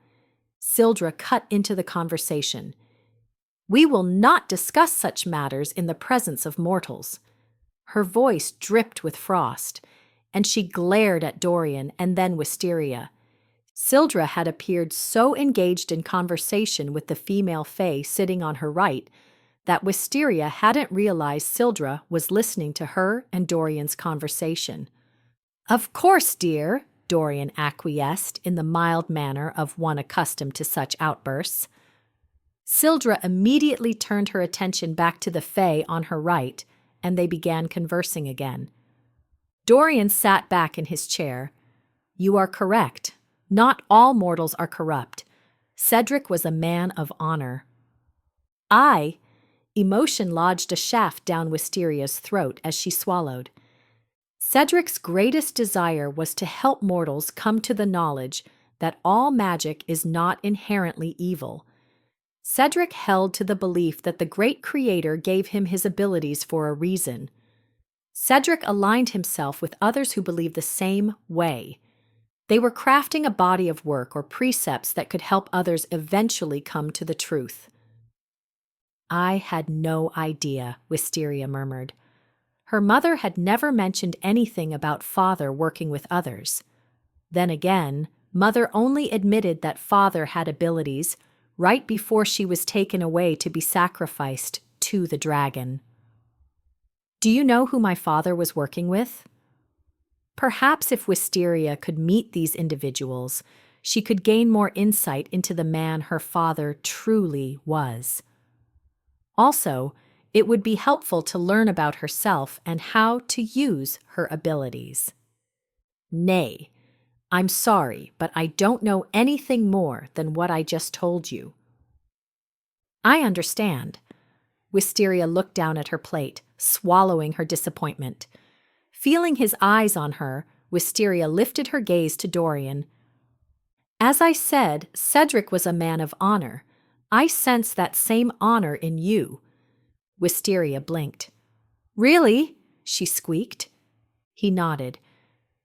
Sildra cut into the conversation. "We will not discuss such matters in the presence of mortals." Her voice dripped with frost, and she glared at Dorian and then Wisteria. Sildra had appeared so engaged in conversation with the female Fae sitting on her right that Wisteria hadn't realized Sildra was listening to her and Dorian's conversation. "Of course, dear," Dorian acquiesced in the mild manner of one accustomed to such outbursts. Sildra immediately turned her attention back to the Fae on her right, and they began conversing again. Dorian sat back in his chair. "You are correct. Not all mortals are corrupt. Cedric was a man of honor." Emotion lodged a shaft down Wisteria's throat as she swallowed. Cedric's greatest desire was to help mortals come to the knowledge that all magic is not inherently evil. Cedric held to the belief that the great creator gave him his abilities for a reason. Cedric aligned himself with others who believed the same way. They were crafting a body of work or precepts that could help others eventually come to the truth. "I had no idea," Wisteria murmured. Her mother had never mentioned anything about father working with others. Then again, mother only admitted that father had abilities right before she was taken away to be sacrificed to the dragon. "Do you know who my father was working with?" Perhaps if Wisteria could meet these individuals, she could gain more insight into the man her father truly was. Also, it would be helpful to learn about herself and how to use her abilities. "Nay, I'm sorry, but I don't know anything more than what I just told you." "I understand." Wisteria looked down at her plate, swallowing her disappointment. Feeling his eyes on her, Wisteria lifted her gaze to Dorian. "As I said, Cedric was a man of honor. I sense that same honor in you." Wisteria blinked. "Really?" she squeaked. He nodded.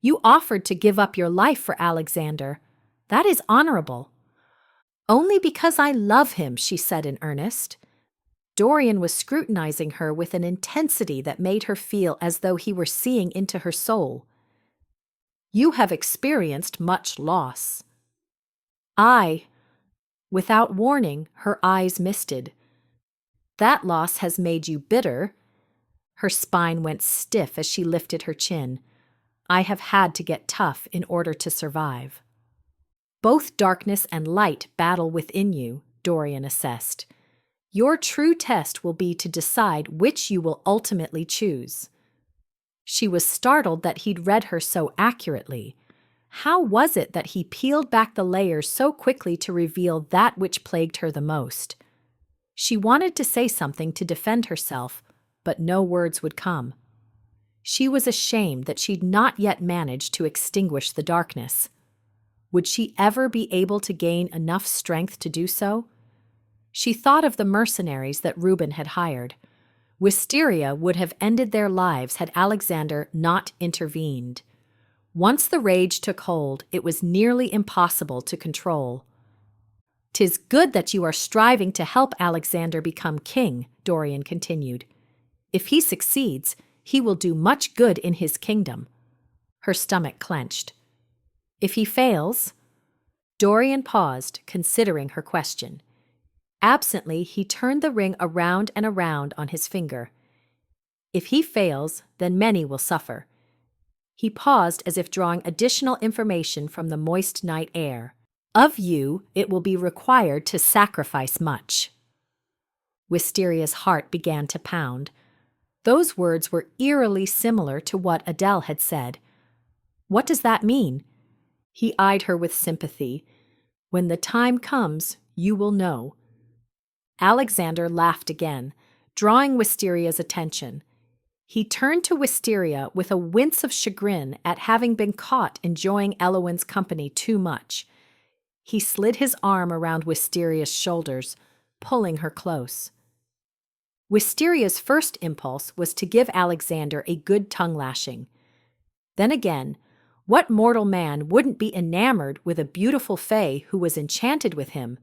"You offered to give up your life for Alexander. That is honorable." "Only because I love him," she said in earnest. Dorian was scrutinizing her with an intensity that made her feel as though he were seeing into her soul. "You have experienced much loss." Without warning, her eyes misted. "That loss has made you bitter." Her spine went stiff as she lifted her chin. "I have had to get tough in order to survive." Both darkness and light battle within you, Dorian assessed. Your true test will be to decide which you will ultimately choose. She was startled that he'd read her so accurately. How was it that he peeled back the layers so quickly to reveal that which plagued her the most? She wanted to say something to defend herself, but no words would come. She was ashamed that she'd not yet managed to extinguish the darkness. Would she ever be able to gain enough strength to do so? She thought of the mercenaries that Reuben had hired. Wisteria would have ended their lives had Alexander not intervened. Once the rage took hold, it was nearly impossible to control. "'Tis good that you are striving to help Alexander become king," Dorian continued. "If he succeeds, he will do much good in his kingdom." Her stomach clenched. "If he fails?" Dorian paused, considering her question. Absently, he turned the ring around and around on his finger. "If he fails, then many will suffer." He paused as if drawing additional information from the moist night air. "Of you, it will be required to sacrifice much." Wisteria's heart began to pound. Those words were eerily similar to what Adele had said. "What does that mean?" He eyed her with sympathy. "When the time comes, you will know." Alexander laughed again, drawing Wisteria's attention. He turned to Wisteria with a wince of chagrin at having been caught enjoying Eloin's company too much. He slid his arm around Wisteria's shoulders, pulling her close. Wisteria's first impulse was to give Alexander a good tongue-lashing. Then again, what mortal man wouldn't be enamored with a beautiful fae who was enchanted with him?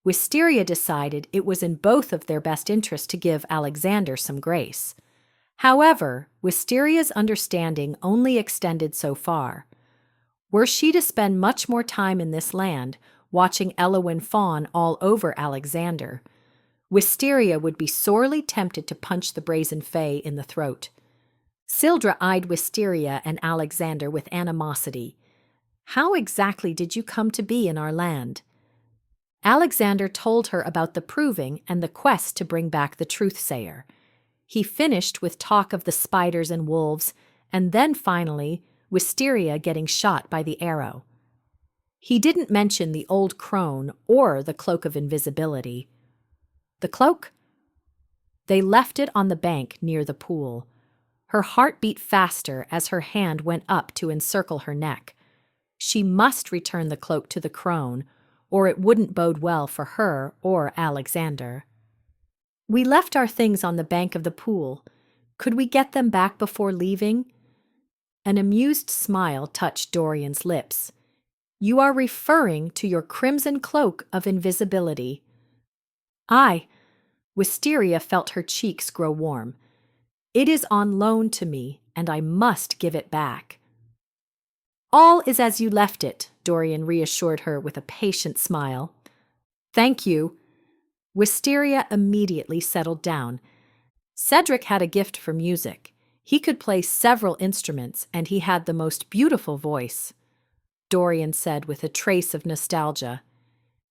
Wisteria decided it was in both of their best interest to give Alexander some grace. However, Wisteria's understanding only extended so far. Were she to spend much more time in this land, watching Eloin fawn all over Alexander, Wisteria would be sorely tempted to punch the brazen fae in the throat. Sildra eyed Wisteria and Alexander with animosity. "How exactly did you come to be in our land?" Alexander told her about the proving and the quest to bring back the truth-sayer. He finished with talk of the spiders and wolves, and then finally, Wisteria getting shot by the arrow. He didn't mention the old crone or the cloak of invisibility. The cloak? They left it on the bank near the pool. Her heart beat faster as her hand went up to encircle her neck. She must return the cloak to the crone, or it wouldn't bode well for her or Alexander. "We left our things on the bank of the pool. Could we get them back before leaving?" An amused smile touched Dorian's lips. "You are referring to your crimson cloak of invisibility." "Aye." Wisteria felt her cheeks grow warm. "It is on loan to me, and I must give it back." "All is as you left it," Dorian reassured her with a patient smile. "Thank you." Wisteria immediately settled down. Cedric had a gift for music. He could play several instruments, and he had the most beautiful voice, Dorian said with a trace of nostalgia.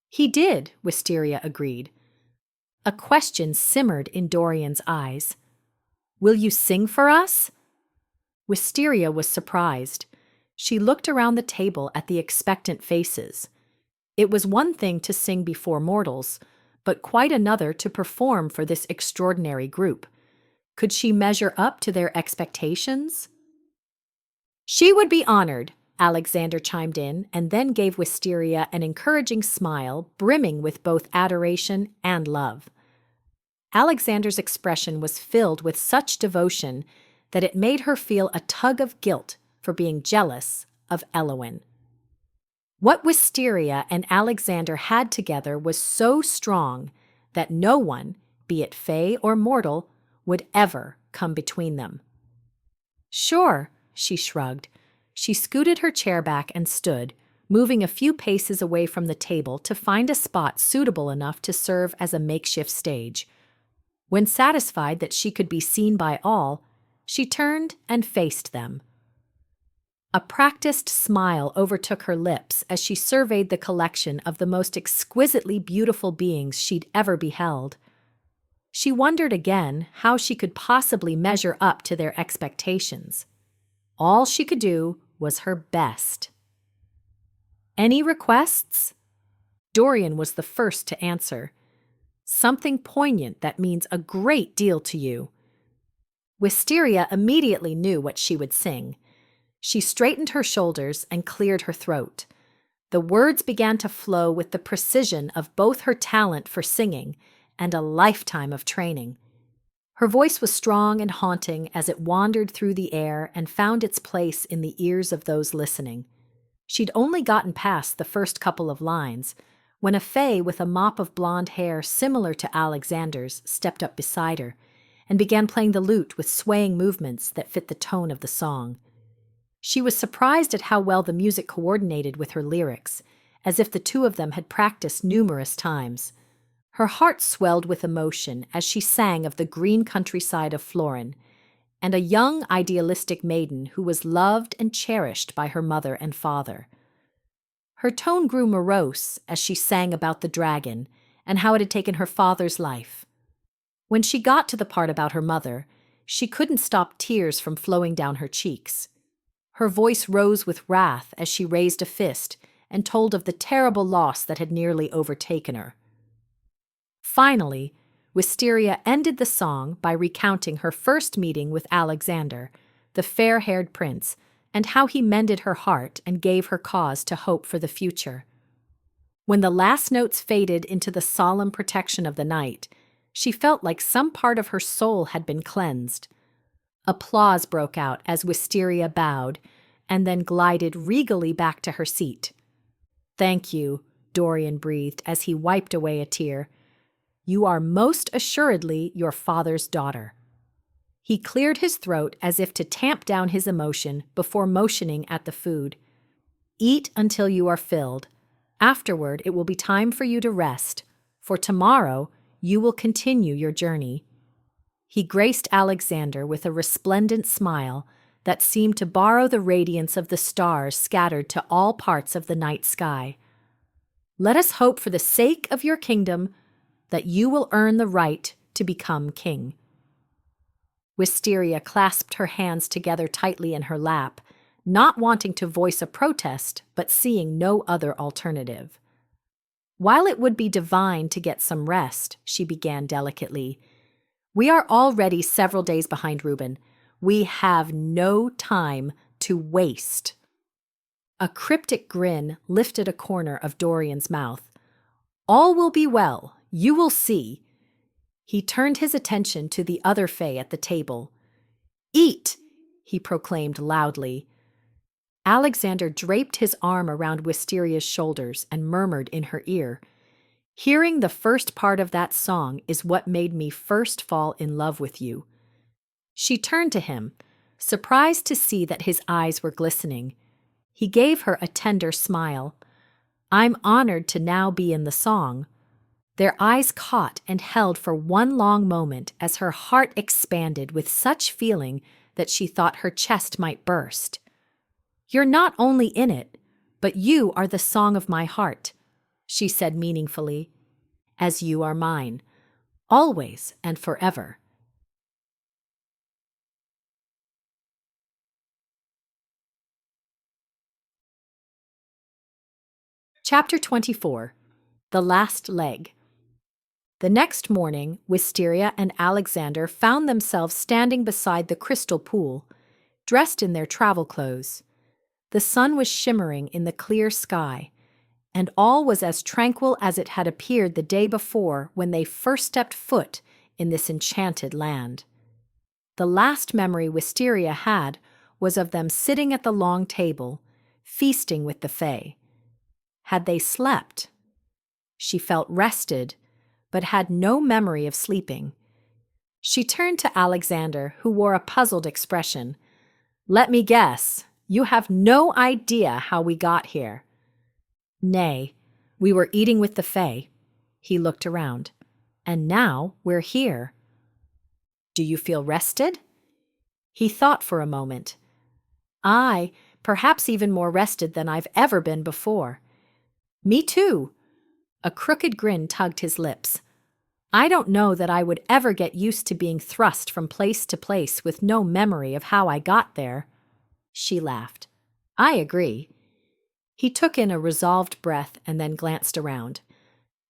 "He did," Wisteria agreed. A question simmered in Dorian's eyes. "Will you sing for us?" Wisteria was surprised. She looked around the table at the expectant faces. It was one thing to sing before mortals, but quite another to perform for this extraordinary group. Could she measure up to their expectations? "She would be honored," Alexander chimed in, and then gave Wisteria an encouraging smile, brimming with both adoration and love. Alexander's expression was filled with such devotion that it made her feel a tug of guilt for being jealous of Eloin. What Wisteria and Alexander had together was so strong that no one, be it fae or mortal, would ever come between them. "Sure," she shrugged. She scooted her chair back and stood, moving a few paces away from the table to find a spot suitable enough to serve as a makeshift stage. When satisfied that she could be seen by all, she turned and faced them. A practiced smile overtook her lips as she surveyed the collection of the most exquisitely beautiful beings she'd ever beheld. She wondered again how she could possibly measure up to their expectations. All she could do was her best. "Any requests?" Dorian was the first to answer. "Something poignant that means a great deal to you." Wisteria immediately knew what she would sing. She straightened her shoulders and cleared her throat. The words began to flow with the precision of both her talent for singing and a lifetime of training. Her voice was strong and haunting as it wandered through the air and found its place in the ears of those listening. She'd only gotten past the first couple of lines when a fae with a mop of blonde hair similar to Alexander's stepped up beside her and began playing the lute with swaying movements that fit the tone of the song. She was surprised at how well the music coordinated with her lyrics, as if the two of them had practiced numerous times. Her heart swelled with emotion as she sang of the green countryside of Florin, and a young idealistic maiden who was loved and cherished by her mother and father. Her tone grew morose as she sang about the dragon and how it had taken her father's life. When she got to the part about her mother, she couldn't stop tears from flowing down her cheeks. Her voice rose with wrath as she raised a fist and told of the terrible loss that had nearly overtaken her. Finally, Wisteria ended the song by recounting her first meeting with Alexander, the fair-haired prince, and how he mended her heart and gave her cause to hope for the future. When the last notes faded into the solemn protection of the night, she felt like some part of her soul had been cleansed. Applause broke out as Wisteria bowed and then glided regally back to her seat. "Thank you," Dorian breathed as he wiped away a tear. "You are most assuredly your father's daughter." He cleared his throat as if to tamp down his emotion before motioning at the food. "Eat until you are filled. Afterward, it will be time for you to rest. For tomorrow, you will continue your journey." He graced Alexander with a resplendent smile that seemed to borrow the radiance of the stars scattered to all parts of the night sky. "Let us hope for the sake of your kingdom that you will earn the right to become king." Wisteria clasped her hands together tightly in her lap, not wanting to voice a protest, but seeing no other alternative. "While it would be divine to get some rest," she began delicately, "we are already several days behind Reuben. We have no time to waste." A cryptic grin lifted a corner of Dorian's mouth. "All will be well. You will see." He turned his attention to the other fae at the table. "Eat!" he proclaimed loudly. Alexander draped his arm around Wisteria's shoulders and murmured in her ear, "Hearing the first part of that song is what made me first fall in love with you." She turned to him, surprised to see that his eyes were glistening. He gave her a tender smile. "I'm honored to now be in the song." Their eyes caught and held for one long moment as her heart expanded with such feeling that she thought her chest might burst. "You're not only in it, but you are the song of my heart," she said meaningfully, "as you are mine, always and forever." Chapter 24. The Last Leg. The next morning, Wisteria and Alexander found themselves standing beside the crystal pool, dressed in their travel clothes. The sun was shimmering in the clear sky, and all was as tranquil as it had appeared the day before when they first stepped foot in this enchanted land. The last memory Wisteria had was of them sitting at the long table, feasting with the fae. Had they slept? She felt rested, but had no memory of sleeping. She turned to Alexander, who wore a puzzled expression. "Let me guess, you have no idea how we got here." "Nay, we were eating with the fae." He looked around. "And now we're here." "Do you feel rested?" He thought for a moment. "Aye, perhaps even more rested than I've ever been before. Me too. A crooked grin tugged his lips. I don't know that I would ever get used to being thrust from place to place with no memory of how I got there. She laughed. I agree. He took in a resolved breath and then glanced around.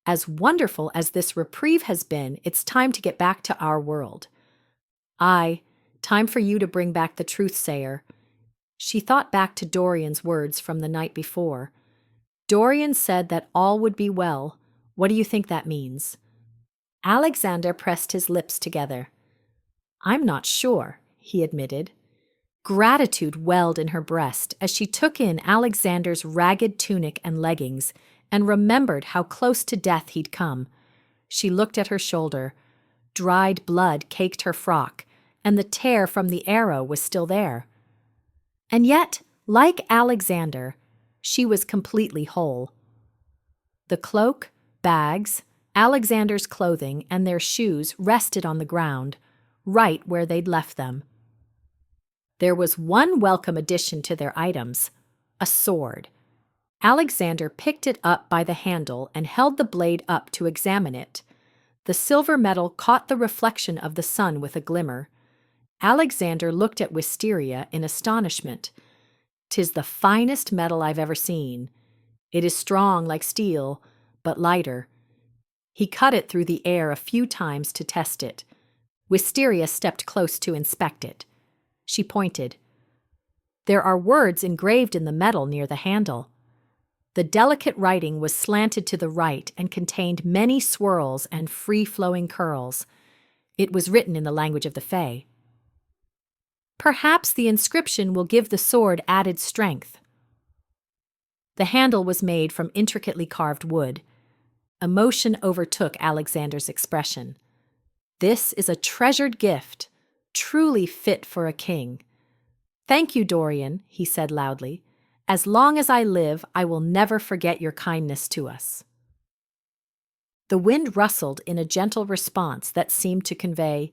As wonderful as this reprieve has been, it's time to get back to our world. Time for you to bring back the truth-sayer. She thought back to Dorian's words from the night before. Dorian said that all would be well. What do you think that means? Alexander pressed his lips together. I'm not sure, he admitted. Gratitude welled in her breast as she took in Alexander's ragged tunic and leggings and remembered how close to death he'd come. She looked at her shoulder. Dried blood caked her frock, and the tear from the arrow was still there. And yet, like Alexander, she was completely whole. The cloak, bags, Alexander's clothing, and their shoes rested on the ground, right where they'd left them. There was one welcome addition to their items, a sword. Alexander picked it up by the handle and held the blade up to examine it. The silver metal caught the reflection of the sun with a glimmer. Alexander looked at Wisteria in astonishment. "'Tis the finest metal I've ever seen. It is strong like steel, but lighter." He cut it through the air a few times to test it. Wisteria stepped close to inspect it. She pointed. There are words engraved in the metal near the handle. The delicate writing was slanted to the right and contained many swirls and free-flowing curls. It was written in the language of the Fae. Perhaps the inscription will give the sword added strength. The handle was made from intricately carved wood. Emotion overtook Alexander's expression. This is a treasured gift, truly fit for a king. Thank you, Dorian, he said loudly. As long as I live, I will never forget your kindness to us. The wind rustled in a gentle response that seemed to convey,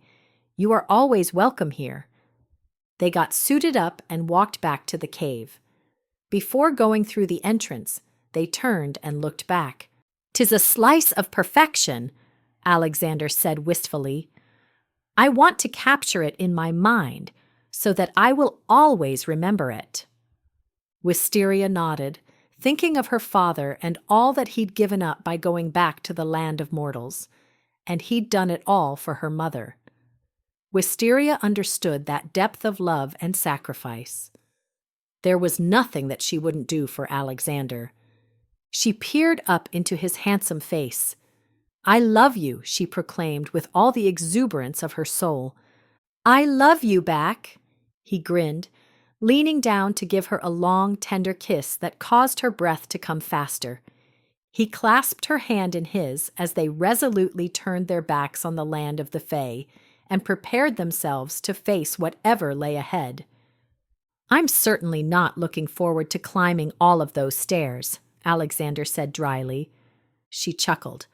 "You are always welcome here." They got suited up and walked back to the cave. Before going through the entrance, they turned and looked back. "'Tis a slice of perfection," Alexander said wistfully. "I want to capture it in my mind so that I will always remember it." Wisteria nodded, thinking of her father and all that he'd given up by going back to the land of mortals. And he'd done it all for her mother. Wisteria understood that depth of love and sacrifice. There was nothing that she wouldn't do for Alexander. She peered up into his handsome face. "I love you," she proclaimed with all the exuberance of her soul. "I love you back," he grinned, leaning down to give her a long, tender kiss that caused her breath to come faster. He clasped her hand in his as they resolutely turned their backs on the land of the Fae and prepared themselves to face whatever lay ahead. "I'm certainly not looking forward to climbing all of those stairs," Alexander said dryly. She chuckled.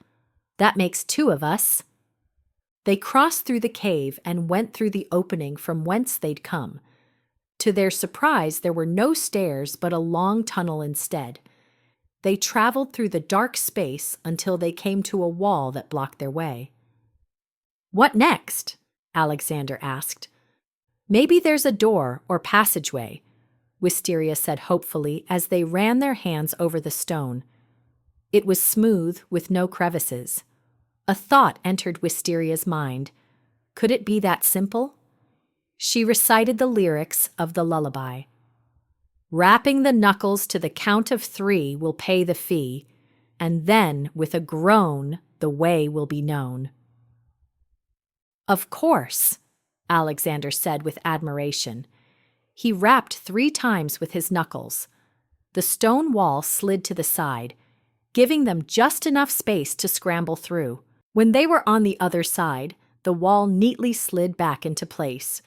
"That makes two of us." They crossed through the cave and went through the opening from whence they'd come. To their surprise, there were no stairs but a long tunnel instead. They traveled through the dark space until they came to a wall that blocked their way. "What next?" Alexander asked. "Maybe there's a door or passageway," Wisteria said hopefully as they ran their hands over the stone. It was smooth with no crevices. A thought entered Wisteria's mind. Could it be that simple? She recited the lyrics of the lullaby. "Rapping the knuckles to the count of 3 will pay the fee, and then, with a groan, the way will be known." "Of course," Alexander said with admiration. He rapped 3 times with his knuckles. The stone wall slid to the side, giving them just enough space to scramble through. When they were on the other side, the wall neatly slid back into place.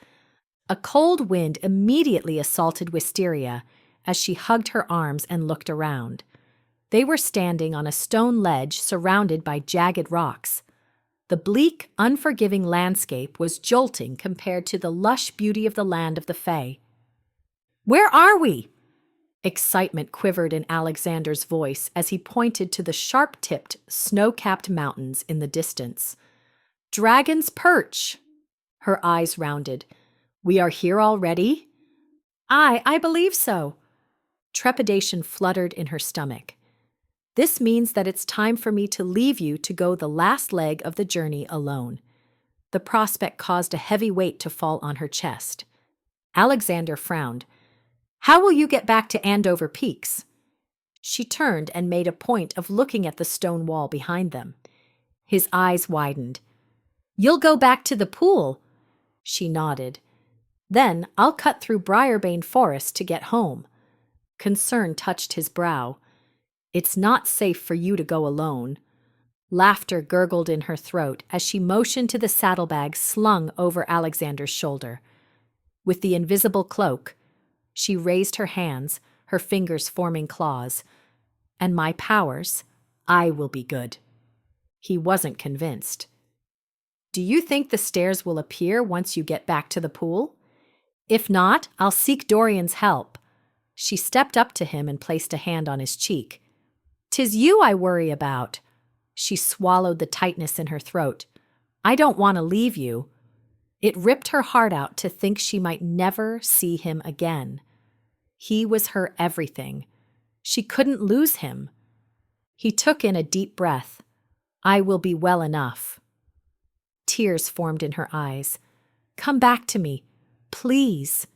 A cold wind immediately assaulted Wisteria as she hugged her arms and looked around. They were standing on a stone ledge surrounded by jagged rocks. The bleak, unforgiving landscape was jolting compared to the lush beauty of the land of the Fae. "Where are we?" Excitement quivered in Alexander's voice as he pointed to the sharp-tipped, snow-capped mountains in the distance. "Dragon's Perch!" Her eyes rounded. "We are here already?" I believe so." Trepidation fluttered in her stomach. "This means that it's time for me to leave you to go the last leg of the journey alone." The prospect caused a heavy weight to fall on her chest. Alexander frowned. "How will you get back to Andover Peaks?" She turned and made a point of looking at the stone wall behind them. His eyes widened. "You'll go back to the pool." She nodded. "Then I'll cut through Briarbane Forest to get home." Concern touched his brow. "It's not safe for you to go alone." Laughter gurgled in her throat as she motioned to the saddlebag slung over Alexander's shoulder. With the invisible cloak, she raised her hands, her fingers forming claws. "And my powers, I will be good." He wasn't convinced. "Do you think the stairs will appear once you get back to the pool?" "If not, I'll seek Dorian's help." She stepped up to him and placed a hand on his cheek. "'Tis you I worry about." She swallowed the tightness in her throat. "I don't want to leave you." It ripped her heart out to think she might never see him again. He was her everything. She couldn't lose him. He took in a deep breath. "I will be well enough." Tears formed in her eyes. "Come back to me, please."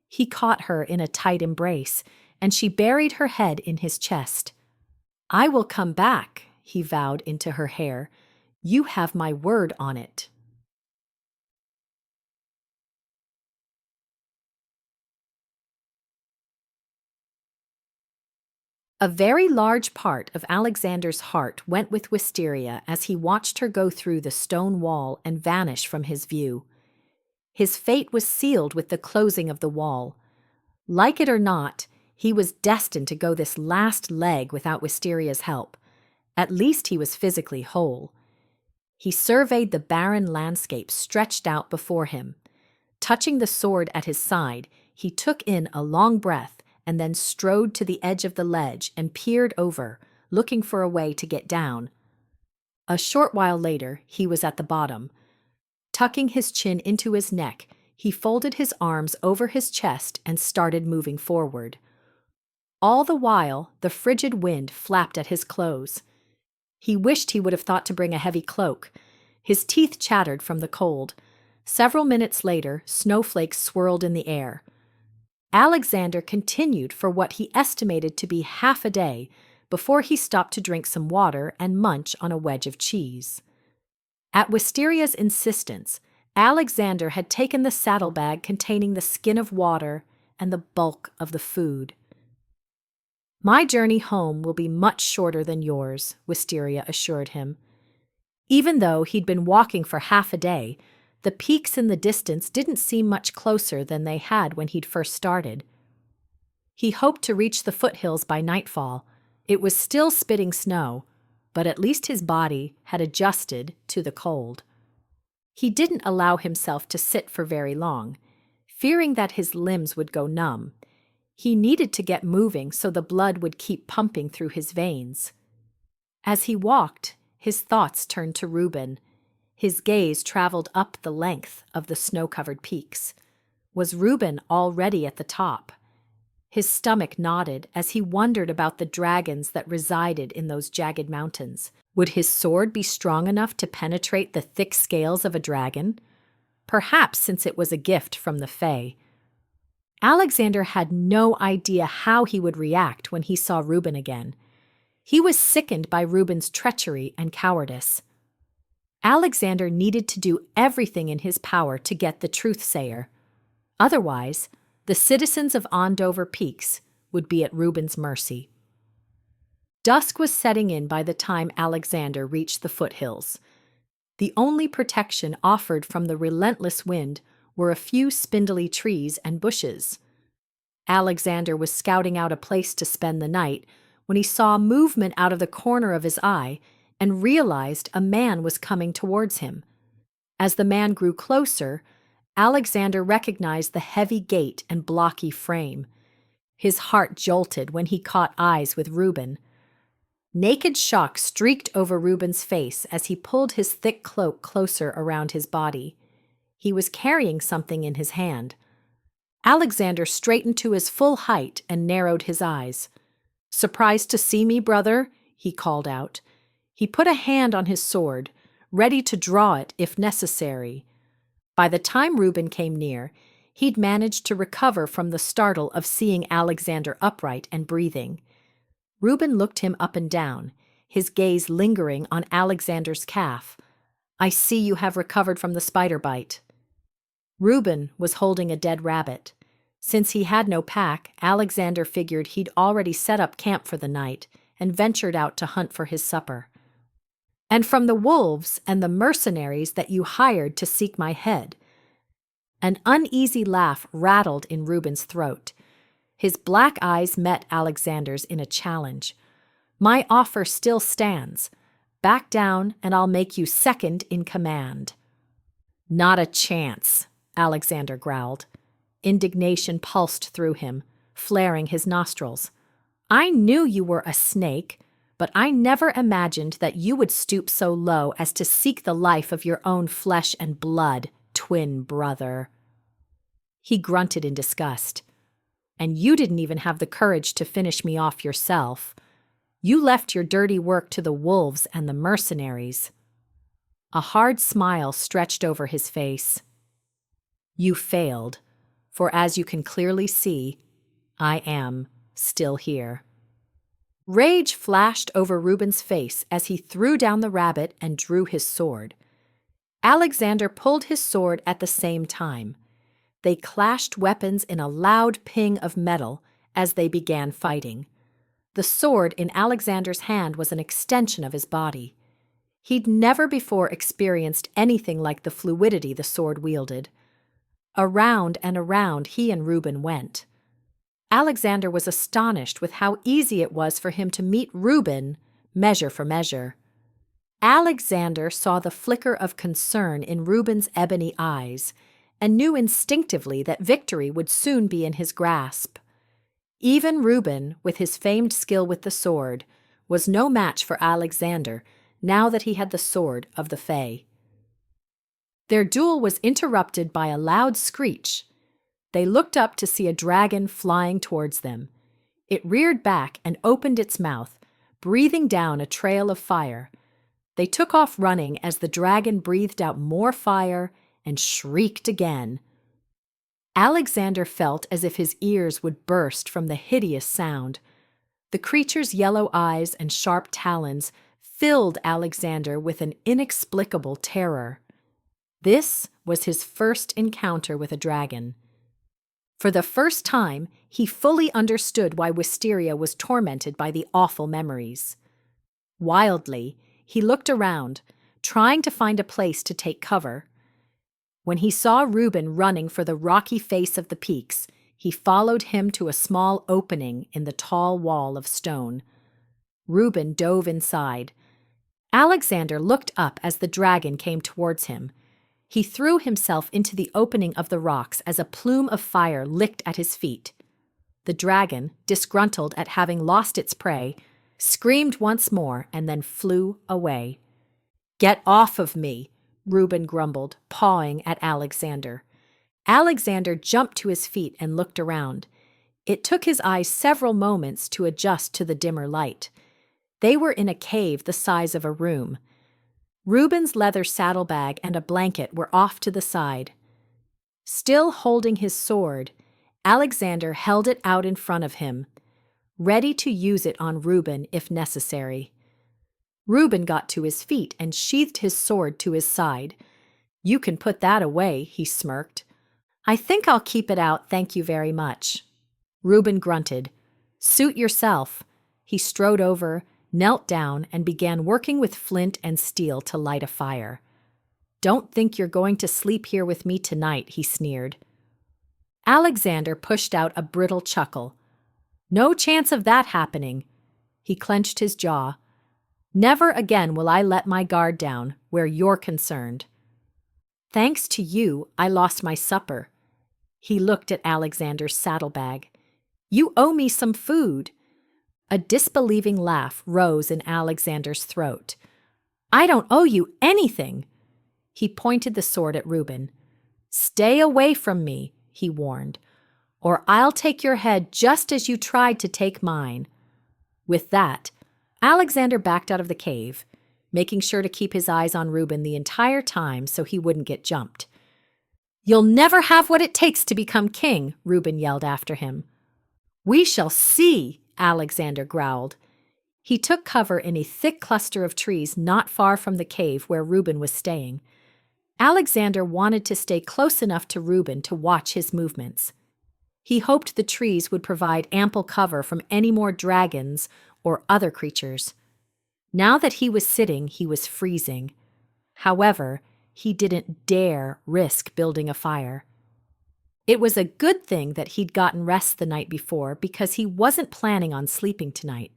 He caught her in a tight embrace, and she buried her head in his chest. "I will come back," he vowed into her hair. "You have my word on it." A very large part of Alexander's heart went with Wisteria as he watched her go through the stone wall and vanish from his view. His fate was sealed with the closing of the wall. Like it or not, he was destined to go this last leg without Wisteria's help. At least he was physically whole. He surveyed the barren landscape stretched out before him. Touching the sword at his side, he took in a long breath and then strode to the edge of the ledge and peered over, looking for a way to get down. A short while later, he was at the bottom. Tucking his chin into his neck, he folded his arms over his chest and started moving forward. All the while, the frigid wind flapped at his clothes. He wished he would have thought to bring a heavy cloak. His teeth chattered from the cold. Several minutes later, snowflakes swirled in the air. Alexander continued for what he estimated to be half a day before he stopped to drink some water and munch on a wedge of cheese. At Wisteria's insistence, Alexander had taken the saddlebag containing the skin of water and the bulk of the food. "My journey home will be much shorter than yours," Wisteria assured him. Even though he'd been walking for half a day, the peaks in the distance didn't seem much closer than they had when he'd first started. He hoped to reach the foothills by nightfall. It was still spitting snow, but at least his body had adjusted to the cold. He didn't allow himself to sit for very long, fearing that his limbs would go numb. He needed to get moving so the blood would keep pumping through his veins. As he walked, his thoughts turned to Reuben. His gaze traveled up the length of the snow-covered peaks. Was Reuben already at the top? His stomach knotted as he wondered about the dragons that resided in those jagged mountains. Would his sword be strong enough to penetrate the thick scales of a dragon? Perhaps, since it was a gift from the Fae. Alexander had no idea how he would react when he saw Reuben again. He was sickened by Reuben's treachery and cowardice. Alexander needed to do everything in his power to get the truth-sayer. Otherwise, the citizens of Andover Peaks would be at Reuben's mercy. Dusk was setting in by the time Alexander reached the foothills. The only protection offered from the relentless wind were a few spindly trees and bushes. Alexander was scouting out a place to spend the night when he saw movement out of the corner of his eye and realized a man was coming towards him. As the man grew closer, Alexander recognized the heavy gait and blocky frame. His heart jolted when he caught eyes with Reuben. Naked shock streaked over Reuben's face as he pulled his thick cloak closer around his body. He was carrying something in his hand. Alexander straightened to his full height and narrowed his eyes. "Surprised to see me, brother?" he called out. He put a hand on his sword, ready to draw it if necessary. By the time Reuben came near, he'd managed to recover from the startle of seeing Alexander upright and breathing. Reuben looked him up and down, his gaze lingering on Alexander's calf. "I see you have recovered from the spider bite." Reuben was holding a dead rabbit. Since he had no pack, Alexander figured he'd already set up camp for the night and ventured out to hunt for his supper. "And from the wolves and the mercenaries that you hired to seek my head." An uneasy laugh rattled in Reuben's throat. His black eyes met Alexander's in a challenge. "My offer still stands. Back down and I'll make you second in command." "Not a chance," Alexander growled. Indignation pulsed through him, flaring his nostrils. "I knew you were a snake, but I never imagined that you would stoop so low as to seek the life of your own flesh and blood, twin brother." He grunted in disgust. "And you didn't even have the courage to finish me off yourself. You left your dirty work to the wolves and the mercenaries." A hard smile stretched over his face. "You failed, for as you can clearly see, I am still here." Rage flashed over Reuben's face as he threw down the rabbit and drew his sword. Alexander pulled his sword at the same time. They clashed weapons in a loud ping of metal as they began fighting. The sword in Alexander's hand was an extension of his body. He'd never before experienced anything like the fluidity the sword wielded. Around and around he and Reuben went. Alexander was astonished with how easy it was for him to meet Reuben, measure for measure. Alexander saw the flicker of concern in Reuben's ebony eyes and knew instinctively that victory would soon be in his grasp. Even Reuben, with his famed skill with the sword, was no match for Alexander now that he had the sword of the Fae. Their duel was interrupted by a loud screech. They looked up to see a dragon flying towards them. It reared back and opened its mouth, breathing down a trail of fire. They took off running as the dragon breathed out more fire and shrieked again. Alexander felt as if his ears would burst from the hideous sound. The creature's yellow eyes and sharp talons filled Alexander with an inexplicable terror. This was his first encounter with a dragon. For the first time, he fully understood why Wisteria was tormented by the awful memories. Wildly, he looked around, trying to find a place to take cover. When he saw Reuben running for the rocky face of the peaks, he followed him to a small opening in the tall wall of stone. Reuben dove inside. Alexander looked up as the dragon came towards him. He threw himself into the opening of the rocks as a plume of fire licked at his feet. The dragon, disgruntled at having lost its prey, screamed once more and then flew away. "Get off of me," Reuben grumbled, pawing at Alexander. Alexander jumped to his feet and looked around. It took his eyes several moments to adjust to the dimmer light. They were in a cave the size of a room. Reuben's leather saddlebag and a blanket were off to the side. Still holding his sword, Alexander held it out in front of him, ready to use it on Reuben if necessary. Reuben got to his feet and sheathed his sword to his side. "You can put that away," he smirked. "I think I'll keep it out, thank you very much." Reuben grunted. "Suit yourself." He strode over, knelt down, and began working with flint and steel to light a fire. "Don't think you're going to sleep here with me tonight," he sneered. Alexander pushed out a brittle chuckle. "No chance of that happening." He clenched his jaw. "Never again will I let my guard down where you're concerned." "Thanks to you, I lost my supper." He looked at Alexander's saddlebag. You owe me some food." A disbelieving laugh rose in Alexander's throat. "I don't owe you anything." He pointed the sword at Reuben. "Stay away from me," he warned, "or I'll take your head just as you tried to take mine." With that, Alexander backed out of the cave, making sure to keep his eyes on Reuben the entire time so he wouldn't get jumped. "You'll never have what it takes to become king," Reuben yelled after him. "We shall see," Alexander growled. He took cover in a thick cluster of trees not far from the cave where Reuben was staying. Alexander wanted to stay close enough to Reuben to watch his movements. He hoped the trees would provide ample cover from any more dragons or other creatures. Now that he was sitting, he was freezing. However, he didn't dare risk building a fire. It was a good thing that he'd gotten rest the night before because he wasn't planning on sleeping tonight.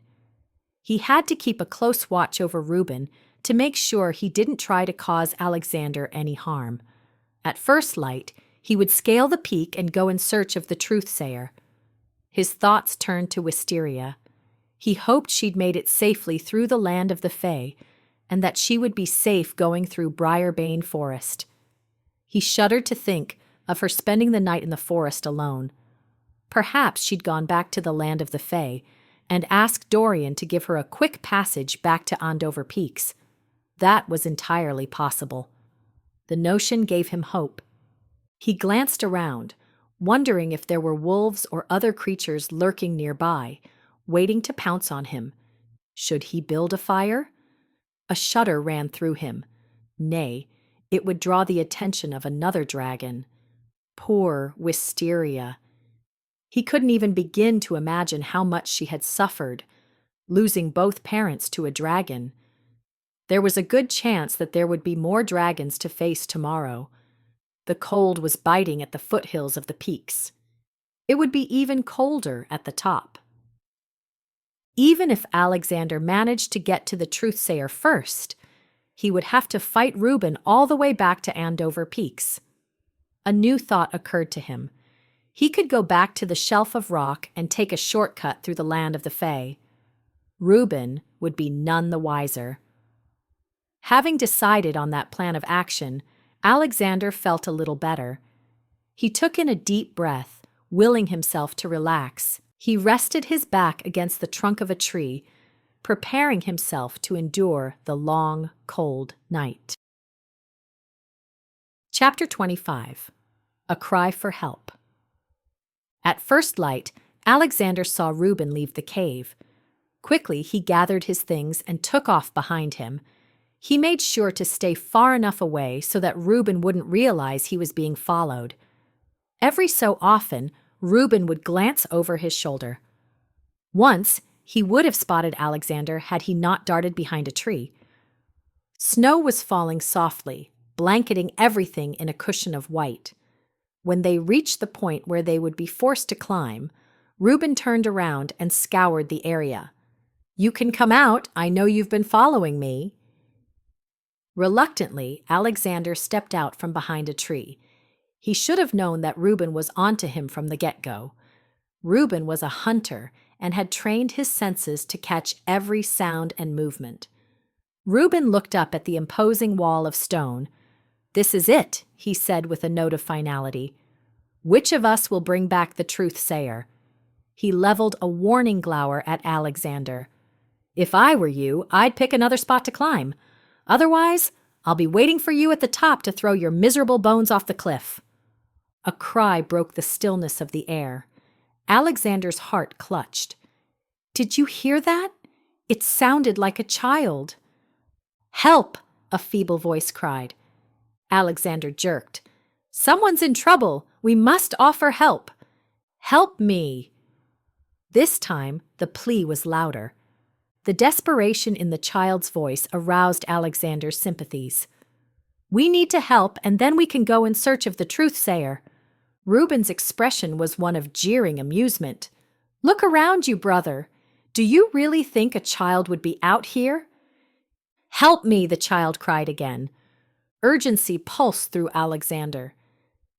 He had to keep a close watch over Reuben to make sure he didn't try to cause Alexander any harm. At first light, he would scale the peak and go in search of the truth-sayer. His thoughts turned to Wisteria. He hoped she'd made it safely through the land of the Fae, and that she would be safe going through Briarbane Forest. He shuddered to think of her spending the night in the forest alone. Perhaps she'd gone back to the land of the Fae and asked Dorian to give her a quick passage back to Andover Peaks. That was entirely possible. The notion gave him hope. He glanced around, wondering if there were wolves or other creatures lurking nearby, waiting to pounce on him. Should he build a fire? A shudder ran through him. Nay, it would draw the attention of another dragon. Poor Wisteria. He couldn't even begin to imagine how much she had suffered, losing both parents to a dragon. There was a good chance that there would be more dragons to face tomorrow. The cold was biting at the foothills of the peaks. It would be even colder at the top. Even if Alexander managed to get to the truth-sayer first, he would have to fight Reuben all the way back to Andover Peaks. A new thought occurred to him. He could go back to the shelf of rock and take a shortcut through the land of the Fae. Reuben would be none the wiser. Having decided on that plan of action, Alexander felt a little better. He took in a deep breath, willing himself to relax. He rested his back against the trunk of a tree, preparing himself to endure the long, cold night. Chapter 25. A Cry for Help. At first light, Alexander saw Reuben leave the cave. Quickly, he gathered his things and took off behind him. He made sure to stay far enough away so that Reuben wouldn't realize he was being followed. Every so often, Reuben would glance over his shoulder. Once, he would have spotted Alexander had he not darted behind a tree. Snow was falling softly, blanketing everything in a cushion of white. When they reached the point where they would be forced to climb, Reuben turned around and scoured the area. "You can come out. I know you've been following me." Reluctantly, Alexander stepped out from behind a tree. He should have known that Reuben was onto him from the get-go. Reuben was a hunter and had trained his senses to catch every sound and movement. Reuben looked up at the imposing wall of stone. "This is it," he said with a note of finality. "Which of us will bring back the truth-sayer?" He leveled a warning glower at Alexander. "If I were you, I'd pick another spot to climb. Otherwise, I'll be waiting for you at the top to throw your miserable bones off the cliff." A cry broke the stillness of the air. Alexander's heart clutched. "Did you hear that? It sounded like a child." "Help!" a feeble voice cried. Alexander jerked. "Someone's in trouble. We must offer help." "Help me!" This time, the plea was louder. The desperation in the child's voice aroused Alexander's sympathies. "We need to help, and then we can go in search of the truth-sayer." Reuben's expression was one of jeering amusement. "Look around you, brother. Do you really think a child would be out here?" "Help me!" the child cried again. Urgency pulsed through Alexander.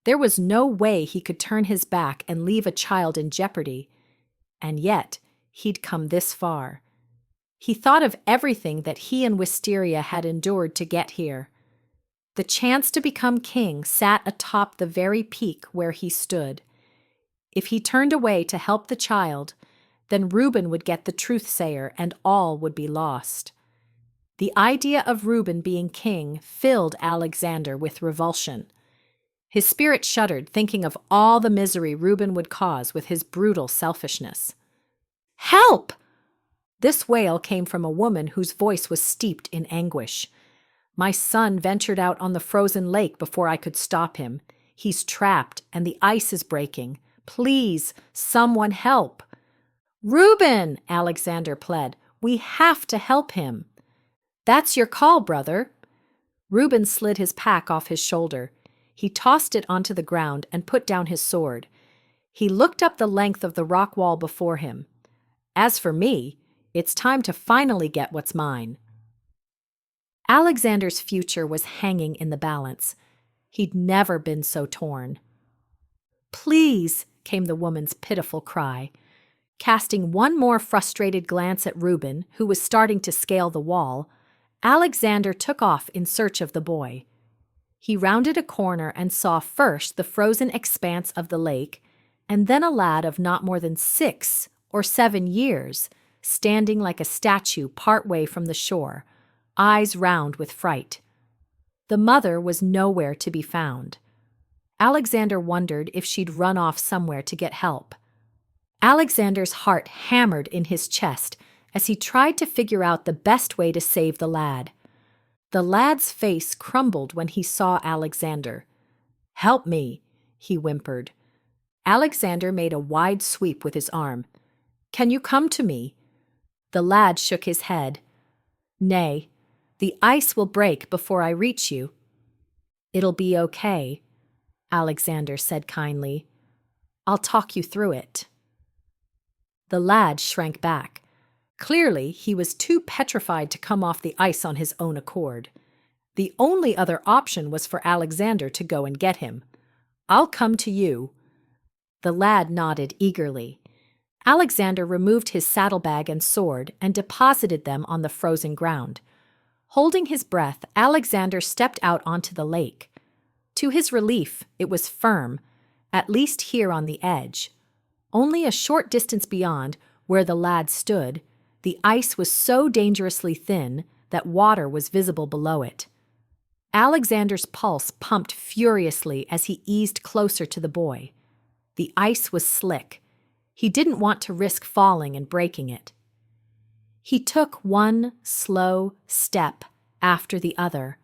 There was no way he could turn his back and leave a child in jeopardy. And yet, he'd come this far. He thought of everything that he and Wisteria had endured to get here. The chance to become king sat atop the very peak where he stood. If he turned away to help the child, then Reuben would get the truth-sayer and all would be lost. The idea of Reuben being king filled Alexander with revulsion. His spirit shuddered, thinking of all the misery Reuben would cause with his brutal selfishness. "Help!" This wail came from a woman whose voice was steeped in anguish. "My son ventured out on the frozen lake before I could stop him. He's trapped, and the ice is breaking. Please, someone help!" "Reuben!" Alexander pled. "We have to help him." "That's your call, brother." Reuben slid his pack off his shoulder. He tossed it onto the ground and put down his sword. He looked up the length of the rock wall before him. "As for me, it's time to finally get what's mine." Alexander's future was hanging in the balance. He'd never been so torn. "Please," came the woman's pitiful cry. Casting one more frustrated glance at Reuben, who was starting to scale the wall, Alexander took off in search of the boy. He rounded a corner and saw first the frozen expanse of the lake, and then a lad of not more than 6 or 7 years, standing like a statue partway from the shore, eyes round with fright. The mother was nowhere to be found. Alexander wondered if she'd run off somewhere to get help. Alexander's heart hammered in his chest as he tried to figure out the best way to save the lad. The lad's face crumbled when he saw Alexander. "Help me," he whimpered. Alexander made a wide sweep with his arm. "Can you come to me?" The lad shook his head. "Nay, the ice will break before I reach you." "It'll be okay," Alexander said kindly. "I'll talk you through it." The lad shrank back. Clearly, he was too petrified to come off the ice on his own accord. The only other option was for Alexander to go and get him. "I'll come to you." The lad nodded eagerly. Alexander removed his saddlebag and sword and deposited them on the frozen ground. Holding his breath, Alexander stepped out onto the lake. To his relief, it was firm, at least here on the edge. Only a short distance beyond, where the lad stood, the ice was so dangerously thin that water was visible below it. Alexander's pulse pumped furiously as he eased closer to the boy. The ice was slick. He didn't want to risk falling and breaking it. He took one slow step after the other,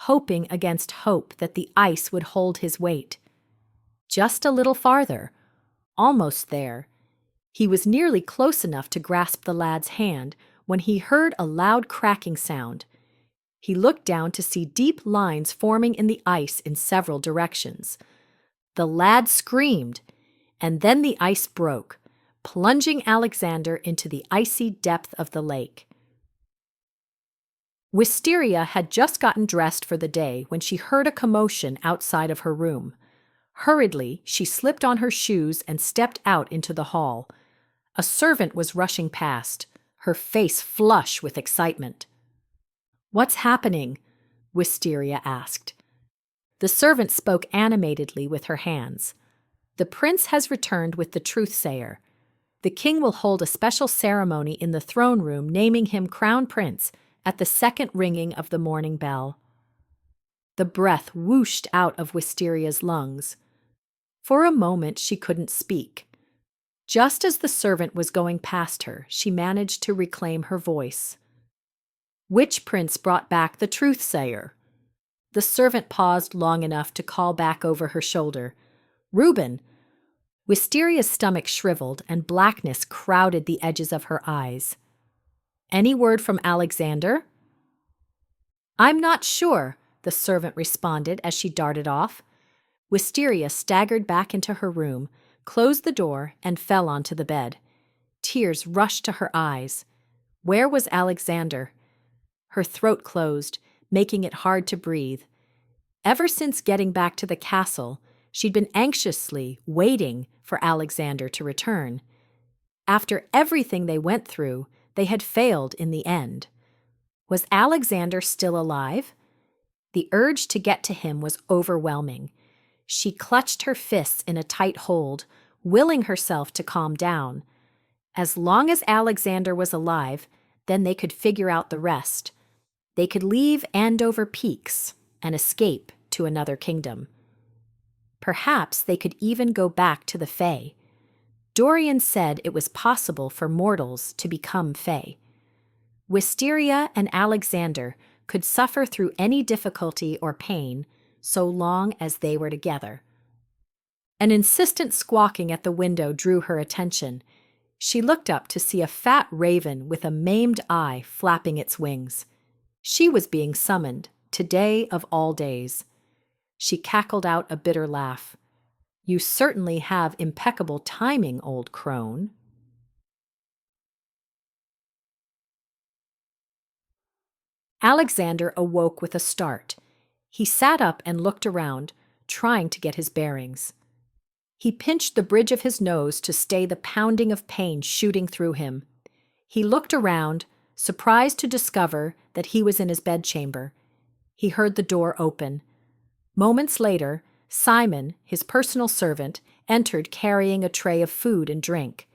hoping against hope that the ice would hold his weight. Just a little farther. Almost there. He was nearly close enough to grasp the lad's hand when he heard a loud cracking sound. He looked down to see deep lines forming in the ice in several directions. The lad screamed, and then the ice broke, plunging Alexander into the icy depth of the lake. Wisteria had just gotten dressed for the day when she heard a commotion outside of her room. Hurriedly, she slipped on her shoes and stepped out into the hall. A servant was rushing past, her face flush with excitement. "What's happening?" Wisteria asked. The servant spoke animatedly with her hands. "The prince has returned with the truth-sayer. The king will hold a special ceremony in the throne room naming him crown prince at the second ringing of the morning bell." The breath whooshed out of Wisteria's lungs. For a moment she couldn't speak. Just as the servant was going past her, she managed to reclaim her voice. "Which prince brought back the truth-sayer?" The servant paused long enough to call back over her shoulder. "Reuben." Wisteria's stomach shriveled and blackness crowded the edges of her eyes. "Any word from Alexander?" "I'm not sure," the servant responded as she darted off. Wisteria staggered back into her room, closed the door, and fell onto the bed. Tears rushed to her eyes. Where was Alexander? Her throat closed, making it hard to breathe. Ever since getting back to the castle, she'd been anxiously waiting for Alexander to return. After everything they went through, they had failed in the end. Was Alexander still alive? The urge to get to him was overwhelming. She clutched her fists in a tight hold, willing herself to calm down. As long as Alexander was alive, then they could figure out the rest. They could leave Andover Peaks and escape to another kingdom. Perhaps they could even go back to the Fae. Dorian said it was possible for mortals to become Fae. Wisteria and Alexander could suffer through any difficulty or pain so long as they were together. An insistent squawking at the window drew her attention. She looked up to see a fat raven with a maimed eye flapping its wings. She was being summoned, today of all days. She cackled out a bitter laugh. "You certainly have impeccable timing, old crone." Alexander awoke with a start. He sat up and looked around, trying to get his bearings. He pinched the bridge of his nose to stay the pounding of pain shooting through him. He looked around, surprised to discover that he was in his bedchamber. He heard the door open. Moments later, Simon, his personal servant, entered carrying a tray of food and drink.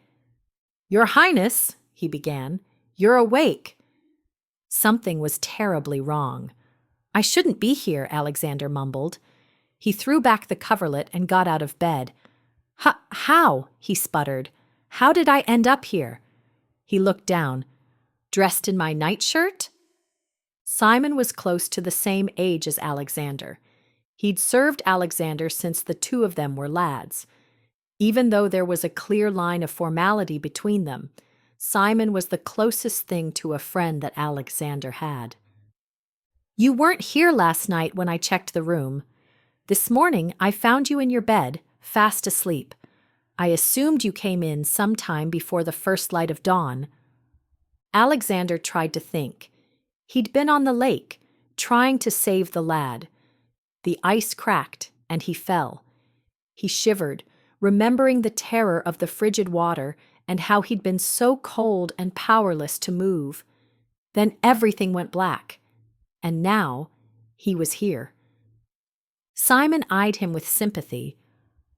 "Your Highness," he began, "you're awake." Something was terribly wrong. "I shouldn't be here," Alexander mumbled. He threw back the coverlet and got out of bed. How?" he sputtered. "How did I end up here?" He looked down. "Dressed in my nightshirt?" Simon was close to the same age as Alexander. He'd served Alexander since the two of them were lads. Even though there was a clear line of formality between them, Simon was the closest thing to a friend that Alexander had. "You weren't here last night when I checked the room. This morning I found you in your bed, fast asleep. I assumed you came in sometime before the first light of dawn." Alexander tried to think. He'd been on the lake, trying to save the lad. The ice cracked, and he fell. He shivered, remembering the terror of the frigid water and how he'd been so cold and powerless to move. Then everything went black, and now he was here. Simon eyed him with sympathy.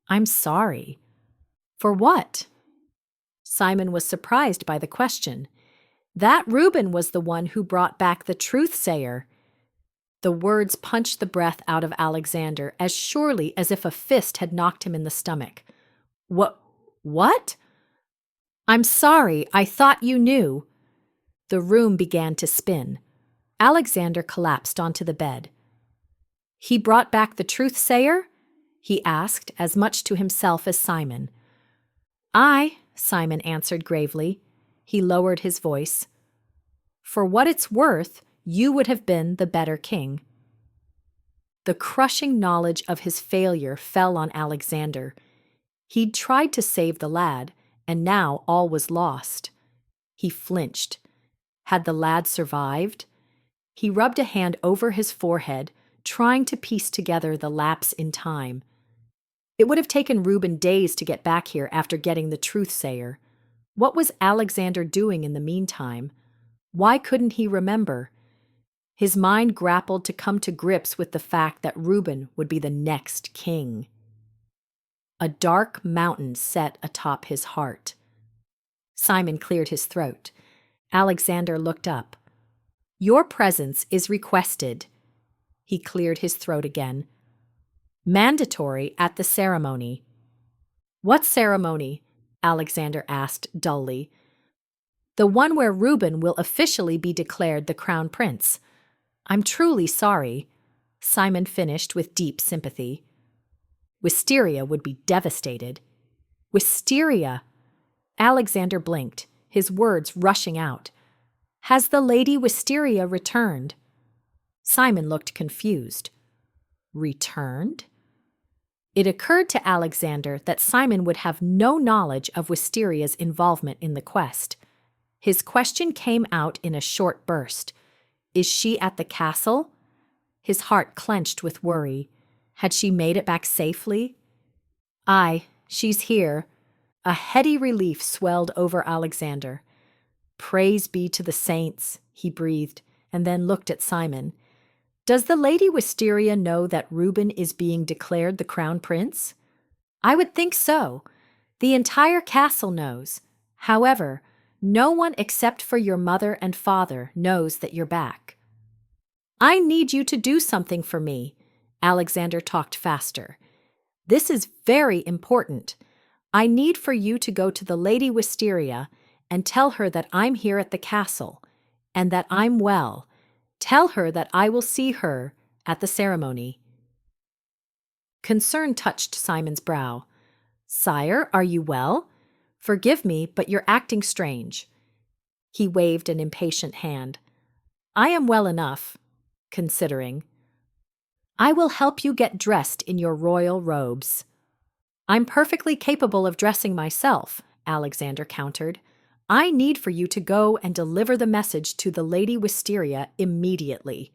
"I'm sorry." "For what?" Simon was surprised by the question. That Reuben was the one who brought back the truth-sayer. The words punched the breath out of Alexander as surely as if a fist had knocked him in the stomach. What? "I'm sorry, I thought you knew." The room began to spin. Alexander collapsed onto the bed. "He brought back the truth-sayer?" he asked, as much to himself as Simon. "Aye," Simon answered gravely. He lowered his voice. "For what it's worth, you would have been the better king." The crushing knowledge of his failure fell on Alexander. He'd tried to save the lad, and now all was lost. He flinched. Had the lad survived? He rubbed a hand over his forehead, trying to piece together the lapse in time. It would have taken Reuben days to get back here after getting the truth-sayer. What was Alexander doing in the meantime? Why couldn't he remember? His mind grappled to come to grips with the fact that Reuben would be the next king. A dark mountain set atop his heart. Simon cleared his throat. Alexander looked up. "Your presence is requested." He cleared his throat again. "Mandatory at the ceremony." "What ceremony?" Alexander asked dully. "The one where Reuben will officially be declared the crown prince." "I'm truly sorry," Simon finished with deep sympathy. Wisteria would be devastated. Wisteria! Alexander blinked, his words rushing out. "Has the Lady Wisteria returned?" Simon looked confused. Returned? It occurred to Alexander that Simon would have no knowledge of Wisteria's involvement in the quest. His question came out in a short burst. "Is she at the castle?" His heart clenched with worry. Had she made it back safely? "Aye, she's here." A heady relief swelled over Alexander. "Praise be to the saints," he breathed, and then looked at Simon. "Does the Lady Wisteria know that Reuben is being declared the crown prince?" "I would think so. The entire castle knows. However, no one except for your mother and father knows that you're back." "I need you to do something for me." Alexander talked faster. "This is very important. I need for you to go to the Lady Wisteria and tell her that I'm here at the castle, and that I'm well. Tell her that I will see her at the ceremony." Concern touched Simon's brow. "Sire, are you well? Forgive me, but you're acting strange." He waved an impatient hand. "I am well enough, considering. I will help you get dressed in your royal robes." "I'm perfectly capable of dressing myself," Alexander countered. "I need for you to go and deliver the message to the Lady Wisteria immediately."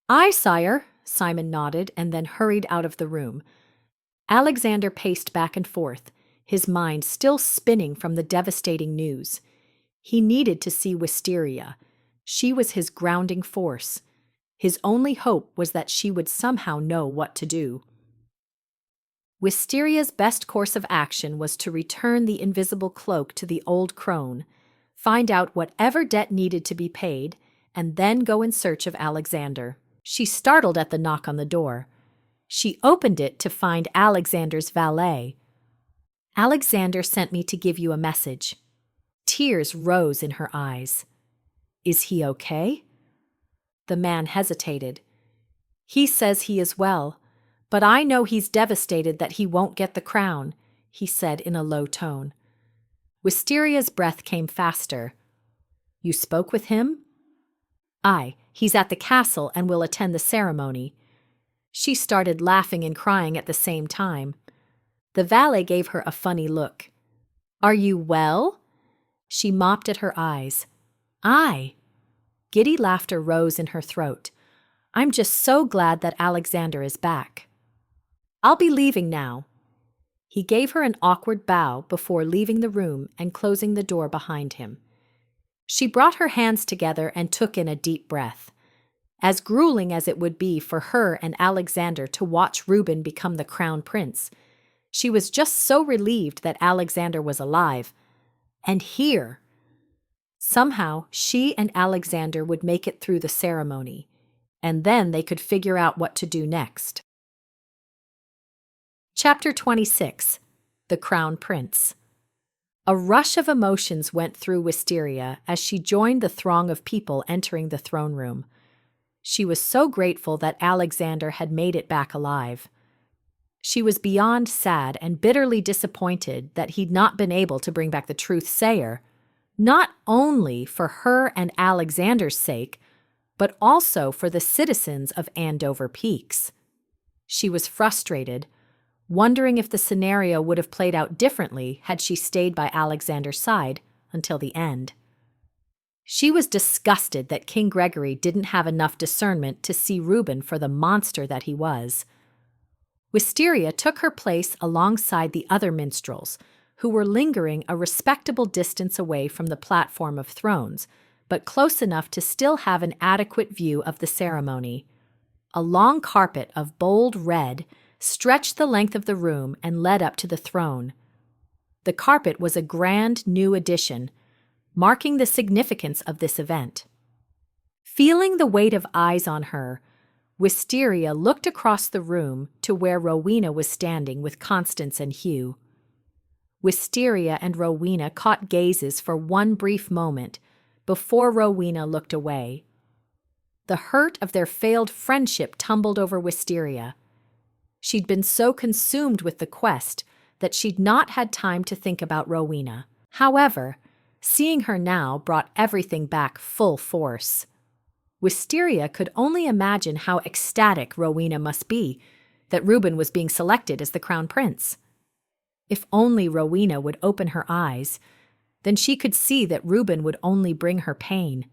"Aye, sire," Simon nodded and then hurried out of the room. Alexander paced back and forth, his mind still spinning from the devastating news. He needed to see Wisteria. She was his grounding force. His only hope was that she would somehow know what to do. Wisteria's best course of action was to return the invisible cloak to the old crone, find out whatever debt needed to be paid, and then go in search of Alexander. She startled at the knock on the door. She opened it to find Alexander's valet. "Alexander sent me to give you a message." Tears rose in her eyes. "Is he okay?" The man hesitated. "He says he is well, but I know he's devastated that he won't get the crown," he said in a low tone. Wisteria's breath came faster. "You spoke with him?" "Aye, he's at the castle and will attend the ceremony." She started laughing and crying at the same time. The valet gave her a funny look. "Are you well?" She mopped at her eyes. "Aye." Giddy laughter rose in her throat. "I'm just so glad that Alexander is back." "I'll be leaving now." He gave her an awkward bow before leaving the room and closing the door behind him. She brought her hands together and took in a deep breath. As grueling as it would be for her and Alexander to watch Reuben become the crown prince, she was just so relieved that Alexander was alive. And here! Somehow, she and Alexander would make it through the ceremony, and then they could figure out what to do next. Chapter 26. The Crown Prince. A rush of emotions went through Wisteria as she joined the throng of people entering the throne room. She was so grateful that Alexander had made it back alive. She was beyond sad and bitterly disappointed that he'd not been able to bring back the truth sayer, not only for her and Alexander's sake, but also for the citizens of Andover Peaks. She was frustrated, wondering if the scenario would have played out differently had she stayed by Alexander's side until the end. She was disgusted that King Gregory didn't have enough discernment to see Reuben for the monster that he was. Wisteria took her place alongside the other minstrels, who were lingering a respectable distance away from the platform of thrones, but close enough to still have an adequate view of the ceremony. A long carpet of bold red stretched the length of the room and led up to the throne. The carpet was a grand new addition, marking the significance of this event. Feeling the weight of eyes on her, Wisteria looked across the room to where Rowena was standing with Constance and Hugh. Wisteria and Rowena caught gazes for one brief moment before Rowena looked away. The hurt of their failed friendship tumbled over Wisteria. She'd been so consumed with the quest that she'd not had time to think about Rowena. However, seeing her now brought everything back full force. Wisteria could only imagine how ecstatic Rowena must be that Reuben was being selected as the crown prince. If only Rowena would open her eyes, then she could see that Reuben would only bring her pain.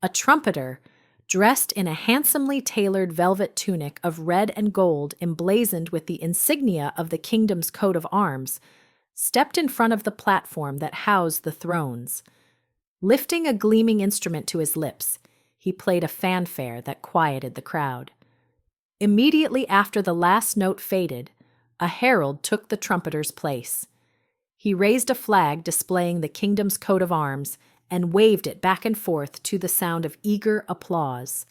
A trumpeter, dressed in a handsomely tailored velvet tunic of red and gold emblazoned with the insignia of the kingdom's coat of arms, stepped in front of the platform that housed the thrones. Lifting a gleaming instrument to his lips, he played a fanfare that quieted the crowd. Immediately after the last note faded, a herald took the trumpeter's place. He raised a flag displaying the kingdom's coat of arms and waved it back and forth to the sound of eager applause.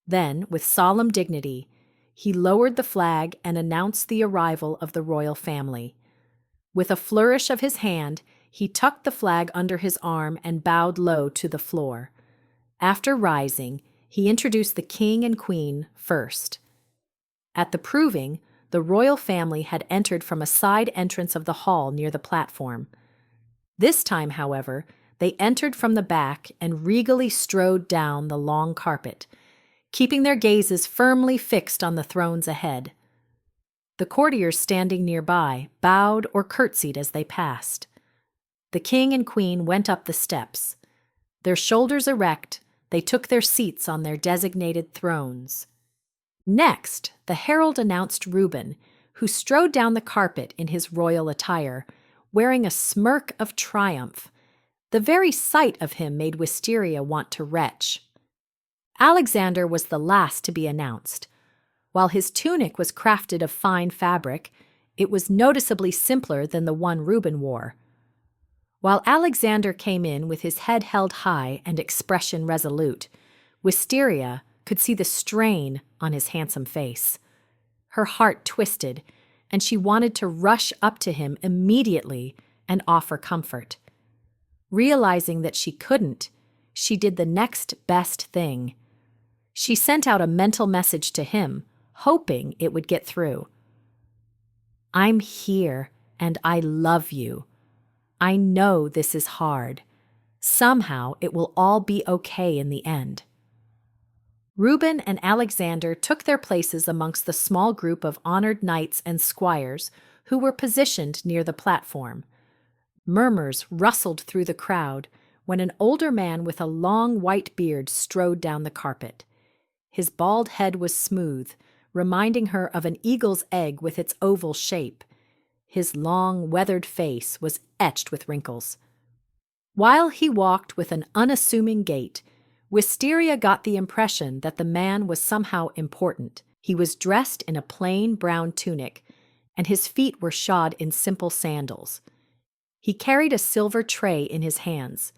Then, with solemn dignity, he lowered the flag and announced the arrival of the royal family. With a flourish of his hand, he tucked the flag under his arm and bowed low to the floor. After rising, he introduced the king and queen first. At the proving, the royal family had entered from a side entrance of the hall near the platform. This time, however, they entered from the back and regally strode down the long carpet, keeping their gazes firmly fixed on the thrones ahead. The courtiers standing nearby bowed or curtsied as they passed. The king and queen went up the steps. Their shoulders erect, they took their seats on their designated thrones. Next, the herald announced Reuben, who strode down the carpet in his royal attire, wearing a smirk of triumph. The very sight of him made Wisteria want to retch. Alexander was the last to be announced. While his tunic was crafted of fine fabric, it was noticeably simpler than the one Reuben wore. While Alexander came in with his head held high and expression resolute, Wisteria could see the strain on his handsome face. Her heart twisted, and she wanted to rush up to him immediately and offer comfort. Realizing that she couldn't, she did the next best thing. She sent out a mental message to him, hoping it would get through. "I'm here, and I love you. I know this is hard. Somehow it will all be okay in the end." Reuben and Alexander took their places amongst the small group of honored knights and squires who were positioned near the platform. Murmurs rustled through the crowd when an older man with a long white beard strode down the carpet. His bald head was smooth, reminding her of an eagle's egg with its oval shape. His long, weathered face was etched with wrinkles. While he walked with an unassuming gait, Wisteria got the impression that the man was somehow important. He was dressed in a plain brown tunic, and his feet were shod in simple sandals. He carried a silver tray in his hands.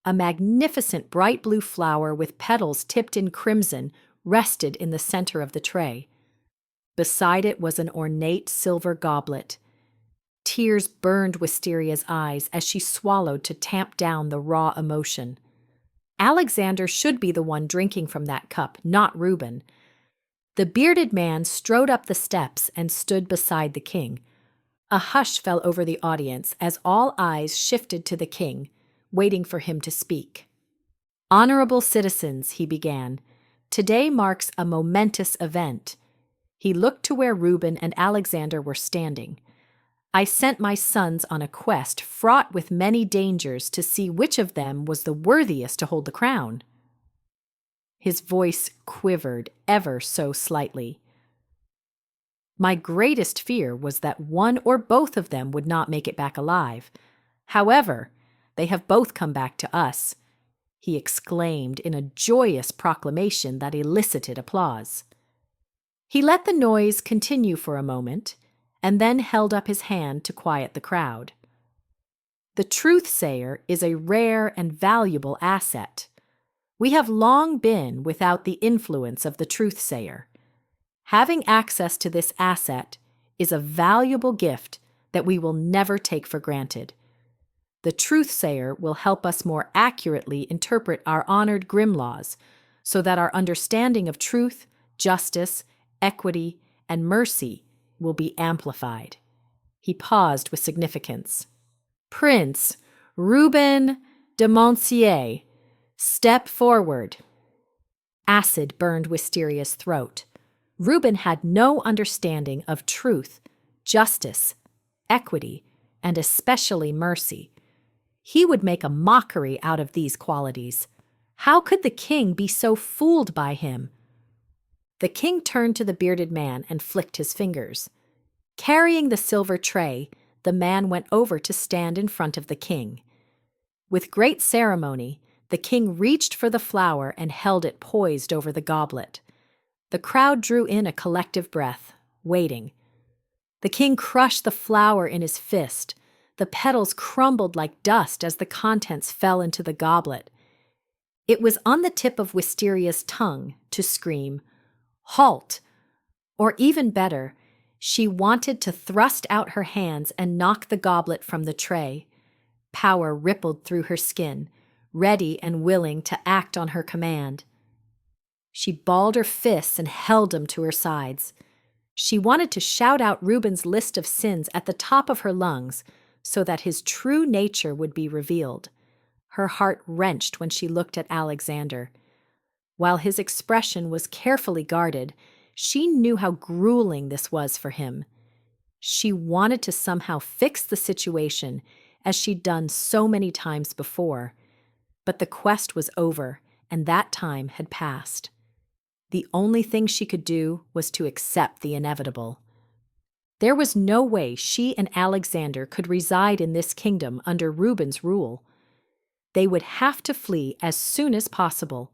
A magnificent bright blue flower with petals tipped in crimson rested in the center of the tray. Beside it was an ornate silver goblet. Tears burned Wisteria's eyes as she swallowed to tamp down the raw emotion. Alexander should be the one drinking from that cup, not Reuben. The bearded man strode up the steps and stood beside the king. A hush fell over the audience as all eyes shifted to the king, waiting for him to speak. "Honorable citizens," he began, "today marks a momentous event." He looked to where Reuben and Alexander were standing. "I sent my sons on a quest fraught with many dangers to see which of them was the worthiest to hold the crown." His voice quivered ever so slightly. "My greatest fear was that one or both of them would not make it back alive. However, they have both come back to us," he exclaimed in a joyous proclamation that elicited applause. He let the noise continue for a moment, and then held up his hand to quiet the crowd. "The truth-sayer is a rare and valuable asset. We have long been without the influence of the truth-sayer. Having access to this asset is a valuable gift that we will never take for granted. The truth-sayer will help us more accurately interpret our honored Grimm laws so that our understanding of truth, justice, equity, and mercy will be amplified." He paused with significance. "Prince Reuben de Montcier, step forward." Acid burned Wisteria's throat. Reuben had no understanding of truth, justice, equity, and especially mercy. He would make a mockery out of these qualities. How could the king be so fooled by him? The king turned to the bearded man and flicked his fingers. Carrying the silver tray, the man went over to stand in front of the king. With great ceremony, the king reached for the flower and held it poised over the goblet. The crowd drew in a collective breath, waiting. The king crushed the flower in his fist. The petals crumbled like dust as the contents fell into the goblet. It was on the tip of Wisteria's tongue to scream, "Halt!" Or even better, she wanted to thrust out her hands and knock the goblet from the tray. Power rippled through her skin, ready and willing to act on her command. She balled her fists and held them to her sides. She wanted to shout out Reuben's list of sins at the top of her lungs so that his true nature would be revealed. Her heart wrenched when she looked at Alexander. While his expression was carefully guarded, she knew how grueling this was for him. She wanted to somehow fix the situation, as she'd done so many times before. But the quest was over, and that time had passed. The only thing she could do was to accept the inevitable. There was no way she and Alexander could reside in this kingdom under Reuben's rule. They would have to flee as soon as possible.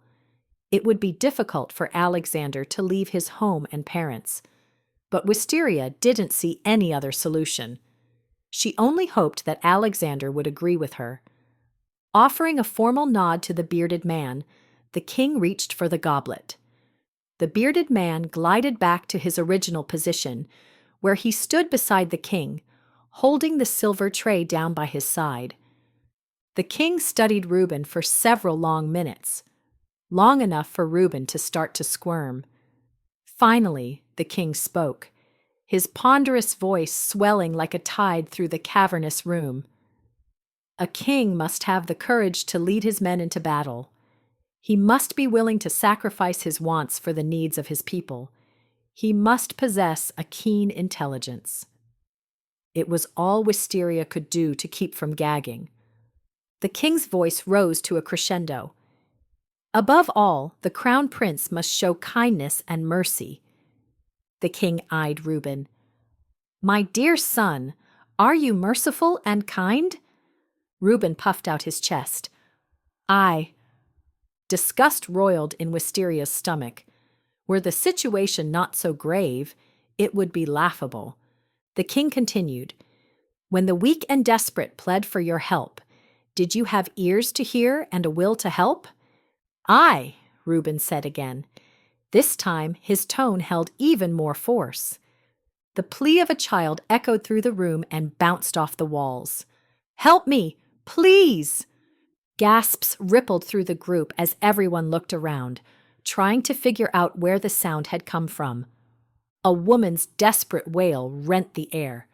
It would be difficult for Alexander to leave his home and parents. But Wisteria didn't see any other solution. She only hoped that Alexander would agree with her. Offering a formal nod to the bearded man, the king reached for the goblet. The bearded man glided back to his original position, where he stood beside the king, holding the silver tray down by his side. The king studied Reuben for several long minutes, long enough for Reuben to start to squirm. Finally, the king spoke, his ponderous voice swelling like a tide through the cavernous room. A king must have the courage to lead his men into battle. He must be willing to sacrifice his wants for the needs of his people. He must possess a keen intelligence. It was all Wisteria could do to keep from gagging. The king's voice rose to a crescendo. Above all, the crown prince must show kindness and mercy. The king eyed Reuben. "My dear son, are you merciful and kind?" Reuben puffed out his chest. "I." Disgust roiled in Wisteria's stomach. Were the situation not so grave, it would be laughable. The king continued, "When the weak and desperate pled for your help, did you have ears to hear and a will to help?" "Aye," Reuben said again. This time his tone held even more force. The plea of a child echoed through the room and bounced off the walls. "Help me, please!" Gasps rippled through the group as everyone looked around, trying to figure out where the sound had come from. A woman's desperate wail rent the air.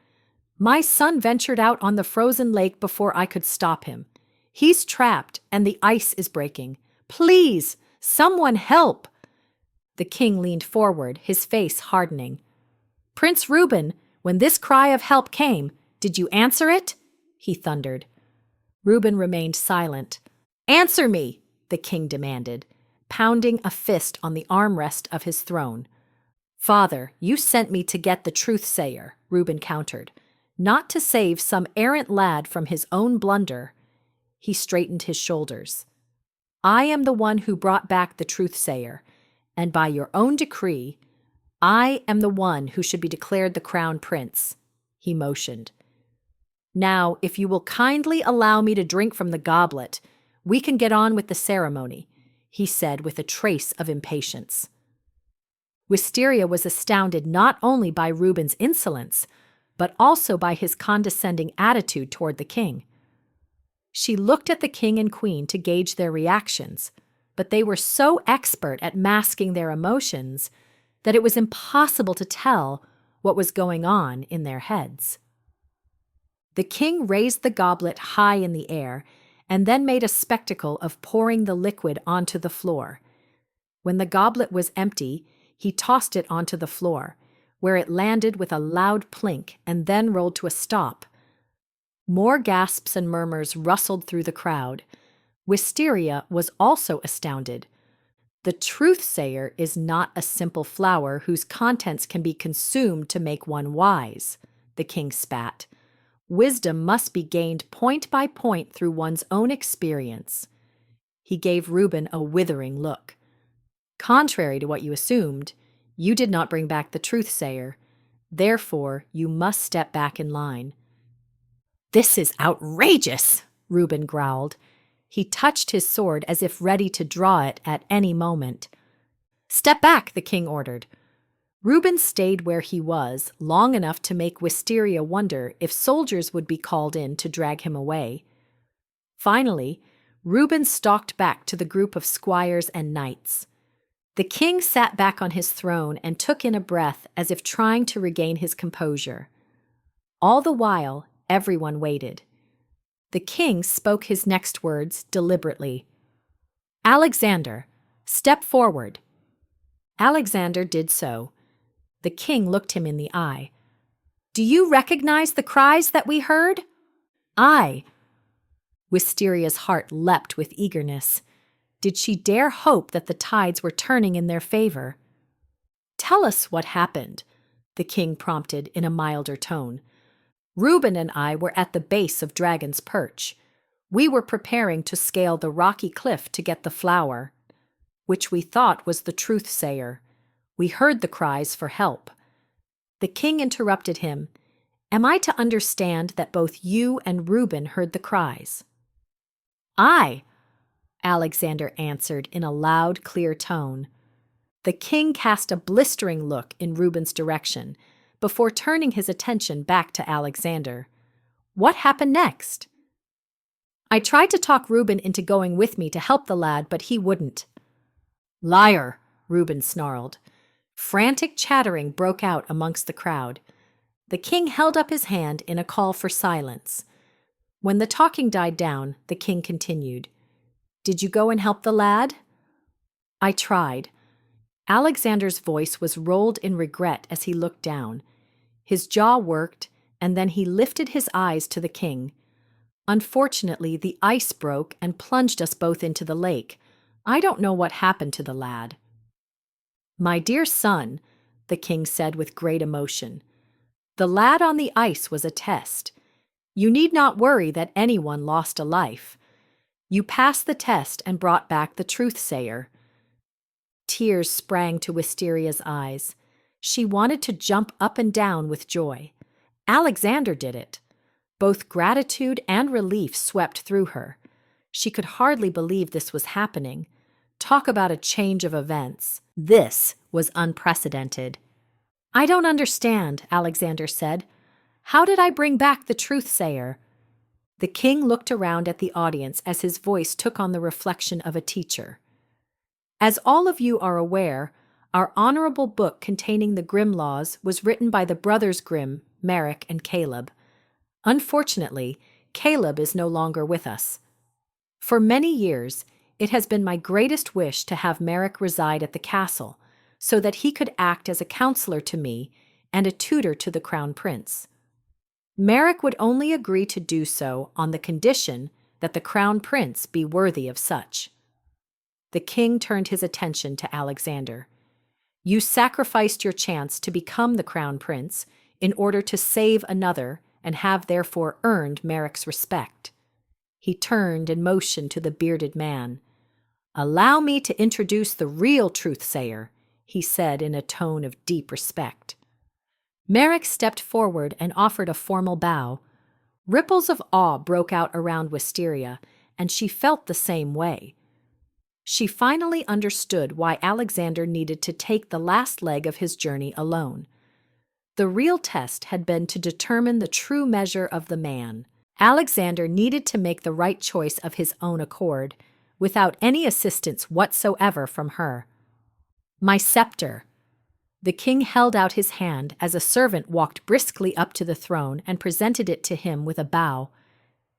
"My son ventured out on the frozen lake before I could stop him. He's trapped and the ice is breaking. Please, someone help!" The king leaned forward, his face hardening. "Prince Reuben, when this cry of help came, did you answer it?" he thundered. Reuben remained silent. "Answer me!" the king demanded, pounding a fist on the armrest of his throne. "Father, you sent me to get the truth-sayer," Reuben countered, "not to save some errant lad from his own blunder." He straightened his shoulders. "I am the one who brought back the truth-sayer, and by your own decree, I am the one who should be declared the crown prince," he motioned. "Now, if you will kindly allow me to drink from the goblet, we can get on with the ceremony," he said with a trace of impatience. Wisteria was astounded not only by Reuben's insolence, but also by his condescending attitude toward the king. She looked at the king and queen to gauge their reactions, but they were so expert at masking their emotions that it was impossible to tell what was going on in their heads. The king raised the goblet high in the air and then made a spectacle of pouring the liquid onto the floor. When the goblet was empty, he tossed it onto the floor, where it landed with a loud plink and then rolled to a stop. More gasps and murmurs rustled through the crowd. Wisteria was also astounded. The truth-sayer is not a simple flower whose contents can be consumed to make one wise, the king spat. Wisdom must be gained point by point through one's own experience. He gave Reuben a withering look. Contrary to what you assumed, you did not bring back the truth-sayer. Therefore, you must step back in line. This is outrageous, Reuben growled. He touched his sword as if ready to draw it at any moment. Step back, the king ordered. Reuben stayed where he was long enough to make Wisteria wonder if soldiers would be called in to drag him away. Finally, Reuben stalked back to the group of squires and knights. The king sat back on his throne and took in a breath as if trying to regain his composure. All the while, everyone waited. The king spoke his next words deliberately. Alexander, step forward. Alexander did so. The king looked him in the eye. Do you recognize the cries that we heard? Aye. Wisteria's heart leapt with eagerness. Did she dare hope that the tides were turning in their favor? Tell us what happened, the king prompted in a milder tone. Reuben and I were at the base of Dragon's Perch. We were preparing to scale the rocky cliff to get the flower, which we thought was the truth-sayer. We heard the cries for help. The king interrupted him. Am I to understand that both you and Reuben heard the cries? Aye, Alexander answered in a loud, clear tone. The king cast a blistering look in Reuben's direction before turning his attention back to Alexander. What happened next? I tried to talk Reuben into going with me to help the lad, but he wouldn't. Liar, Reuben snarled. Frantic chattering broke out amongst the crowd. The king held up his hand in a call for silence. When the talking died down, the king continued. Did you go and help the lad? I tried. Alexander's voice was rolled in regret as he looked down. His jaw worked, and then he lifted his eyes to the king. Unfortunately, the ice broke and plunged us both into the lake. I don't know what happened to the lad. My dear son, the king said with great emotion, the lad on the ice was a test. You need not worry that anyone lost a life. You passed the test and brought back the truth-sayer. Tears sprang to Wisteria's eyes. She wanted to jump up and down with joy. Alexander did it. Both gratitude and relief swept through her. She could hardly believe this was happening. Talk about a change of events. This was unprecedented. I don't understand, Alexander said. How did I bring back the truth-sayer? The king looked around at the audience as his voice took on the reflection of a teacher. As all of you are aware, our honorable book containing the Grimm laws was written by the brothers Grimm, Merrick, and Caleb. Unfortunately, Caleb is no longer with us. For many years, it has been my greatest wish to have Merrick reside at the castle, so that he could act as a counselor to me and a tutor to the crown prince. Merrick would only agree to do so on the condition that the crown prince be worthy of such. The king turned his attention to Alexander. You sacrificed your chance to become the crown prince in order to save another and have therefore earned Merrick's respect. He turned and motioned to the bearded man. Allow me to introduce the real truth-sayer, he said in a tone of deep respect. Merrick stepped forward and offered a formal bow. Ripples of awe broke out around Wisteria, and she felt the same way. She finally understood why Alexander needed to take the last leg of his journey alone. The real test had been to determine the true measure of the man. Alexander needed to make the right choice of his own accord, without any assistance whatsoever from her. My scepter. The king held out his hand as a servant walked briskly up to the throne and presented it to him with a bow.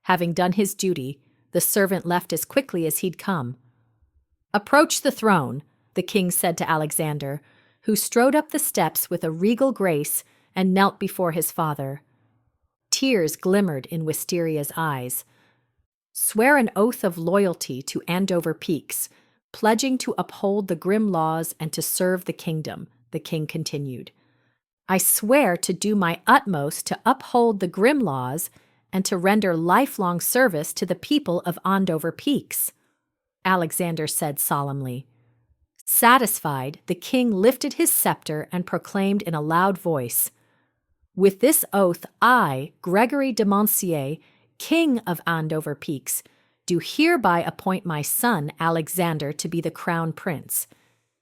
Having done his duty, the servant left as quickly as he'd come. Approach the throne, the king said to Alexander, who strode up the steps with a regal grace and knelt before his father. Tears glimmered in Wisteria's eyes. Swear an oath of loyalty to Andover Peaks, pledging to uphold the Grimm laws and to serve the kingdom, the king continued. I swear to do my utmost to uphold the Grimm laws and to render lifelong service to the people of Andover Peaks," Alexander said solemnly. Satisfied, the king lifted his scepter and proclaimed in a loud voice, "With this oath, I, Gregory de Monsier, King of Andover Peaks, do hereby appoint my son Alexander to be the crown prince.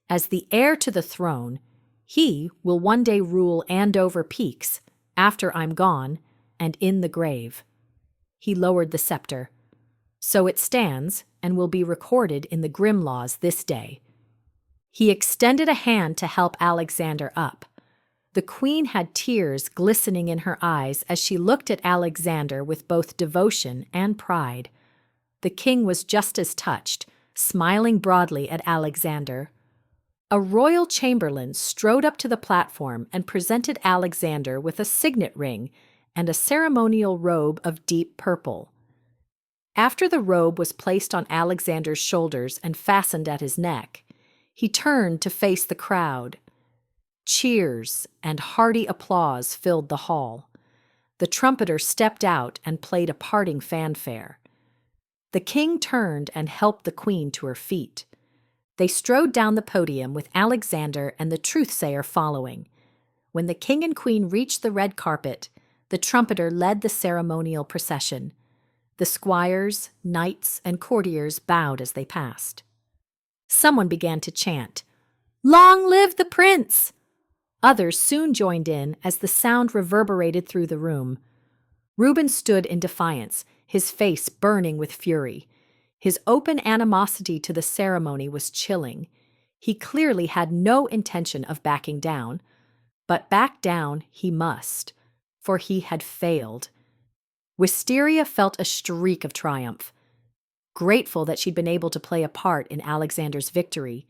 As the heir to the throne, he will one day rule Andover Peaks, after I'm gone, and in the grave." He lowered the scepter. "So it stands, and will be recorded in the Grimm laws this day." He extended a hand to help Alexander up. The queen had tears glistening in her eyes as she looked at Alexander with both devotion and pride. The king was just as touched, smiling broadly at Alexander. A royal chamberlain strode up to the platform and presented Alexander with a signet ring and a ceremonial robe of deep purple. After the robe was placed on Alexander's shoulders and fastened at his neck, he turned to face the crowd. Cheers and hearty applause filled the hall. The trumpeter stepped out and played a parting fanfare. The king turned and helped the queen to her feet. They strode down the podium with Alexander and the truthsayer following. When the king and queen reached the red carpet, the trumpeter led the ceremonial procession. The squires, knights, and courtiers bowed as they passed. Someone began to chant, "Long live the prince!" Others soon joined in as the sound reverberated through the room. Reuben stood in defiance, his face burning with fury. His open animosity to the ceremony was chilling. He clearly had no intention of backing down, but back down he must, for he had failed. Wisteria felt a streak of triumph. Grateful that she'd been able to play a part in Alexander's victory.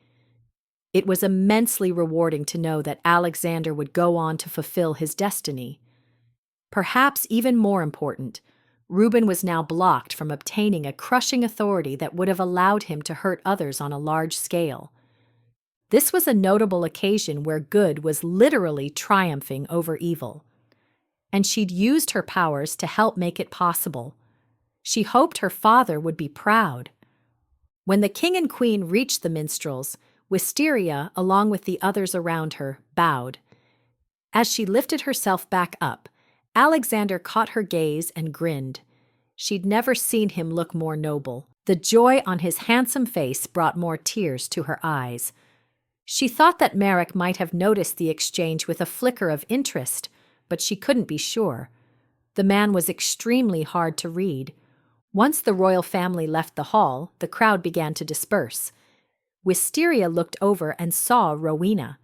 It was immensely rewarding to know that Alexander would go on to fulfill his destiny. Perhaps even more important, Reuben was now blocked from obtaining a crushing authority that would have allowed him to hurt others on a large scale. This was a notable occasion where good was literally triumphing over evil. And she'd used her powers to help make it possible. She hoped her father would be proud. When the king and queen reached the minstrels, Wisteria, along with the others around her, bowed. As she lifted herself back up, Alexander caught her gaze and grinned. She'd never seen him look more noble. The joy on his handsome face brought more tears to her eyes. She thought that Merrick might have noticed the exchange with a flicker of interest, but she couldn't be sure. The man was extremely hard to read. Once the royal family left the hall, the crowd began to disperse. Wisteria looked over and saw Rowena.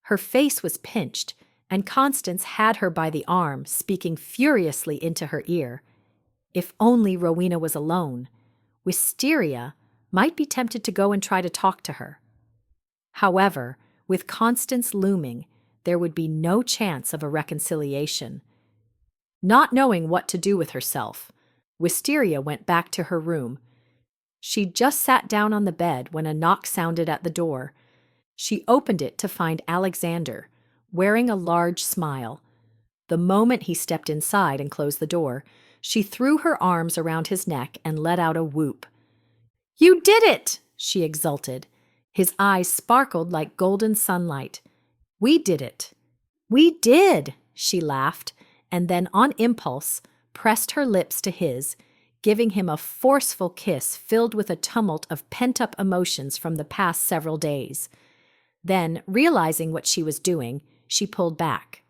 Her face was pinched, and Constance had her by the arm, speaking furiously into her ear. If only Rowena was alone. Wisteria might be tempted to go and try to talk to her. However, with Constance looming, there would be no chance of a reconciliation. Not knowing what to do with herself, Wisteria went back to her room. She'd just sat down on the bed when a knock sounded at the door. She opened it to find Alexander, wearing a large smile. The moment he stepped inside and closed the door, she threw her arms around his neck and let out a whoop. "You did it!" she exulted. His eyes sparkled like golden sunlight. "We did it." "We did," she laughed, and then on impulse pressed her lips to his, giving him a forceful kiss filled with a tumult of pent-up emotions from the past several days. Then, realizing what she was doing, she pulled back.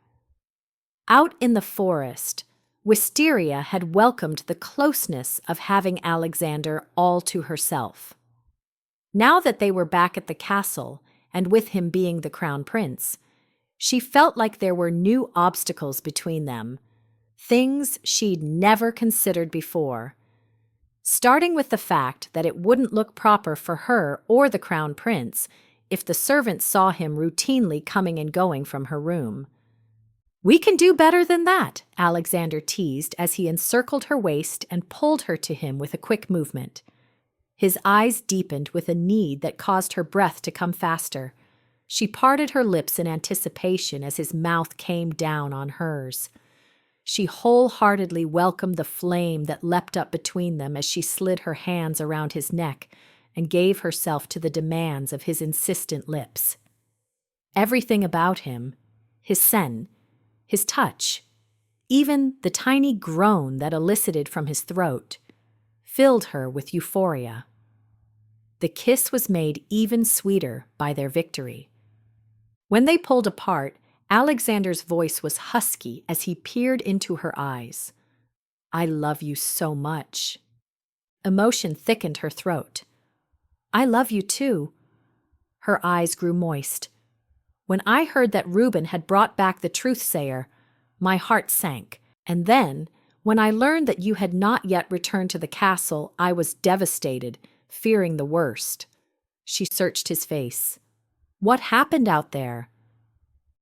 Out in the forest, Wisteria had welcomed the closeness of having Alexander all to herself. Now that they were back at the castle, and with him being the crown prince, she felt like there were new obstacles between them, things she'd never considered before. Starting with the fact that it wouldn't look proper for her or the crown prince if the servants saw him routinely coming and going from her room. "We can do better than that," Alexander teased as he encircled her waist and pulled her to him with a quick movement. His eyes deepened with a need that caused her breath to come faster. She parted her lips in anticipation as his mouth came down on hers. She wholeheartedly welcomed the flame that leapt up between them as she slid her hands around his neck and gave herself to the demands of his insistent lips. Everything about him, his scent, his touch, even the tiny groan that elicited from his throat, filled her with euphoria. The kiss was made even sweeter by their victory. When they pulled apart, Alexander's voice was husky as he peered into her eyes. "I love you so much." Emotion thickened her throat. "I love you too." Her eyes grew moist. "When I heard that Reuben had brought back the truth-sayer, my heart sank, and then, when I learned that you had not yet returned to the castle, I was devastated, fearing the worst." She searched his face. "What happened out there?"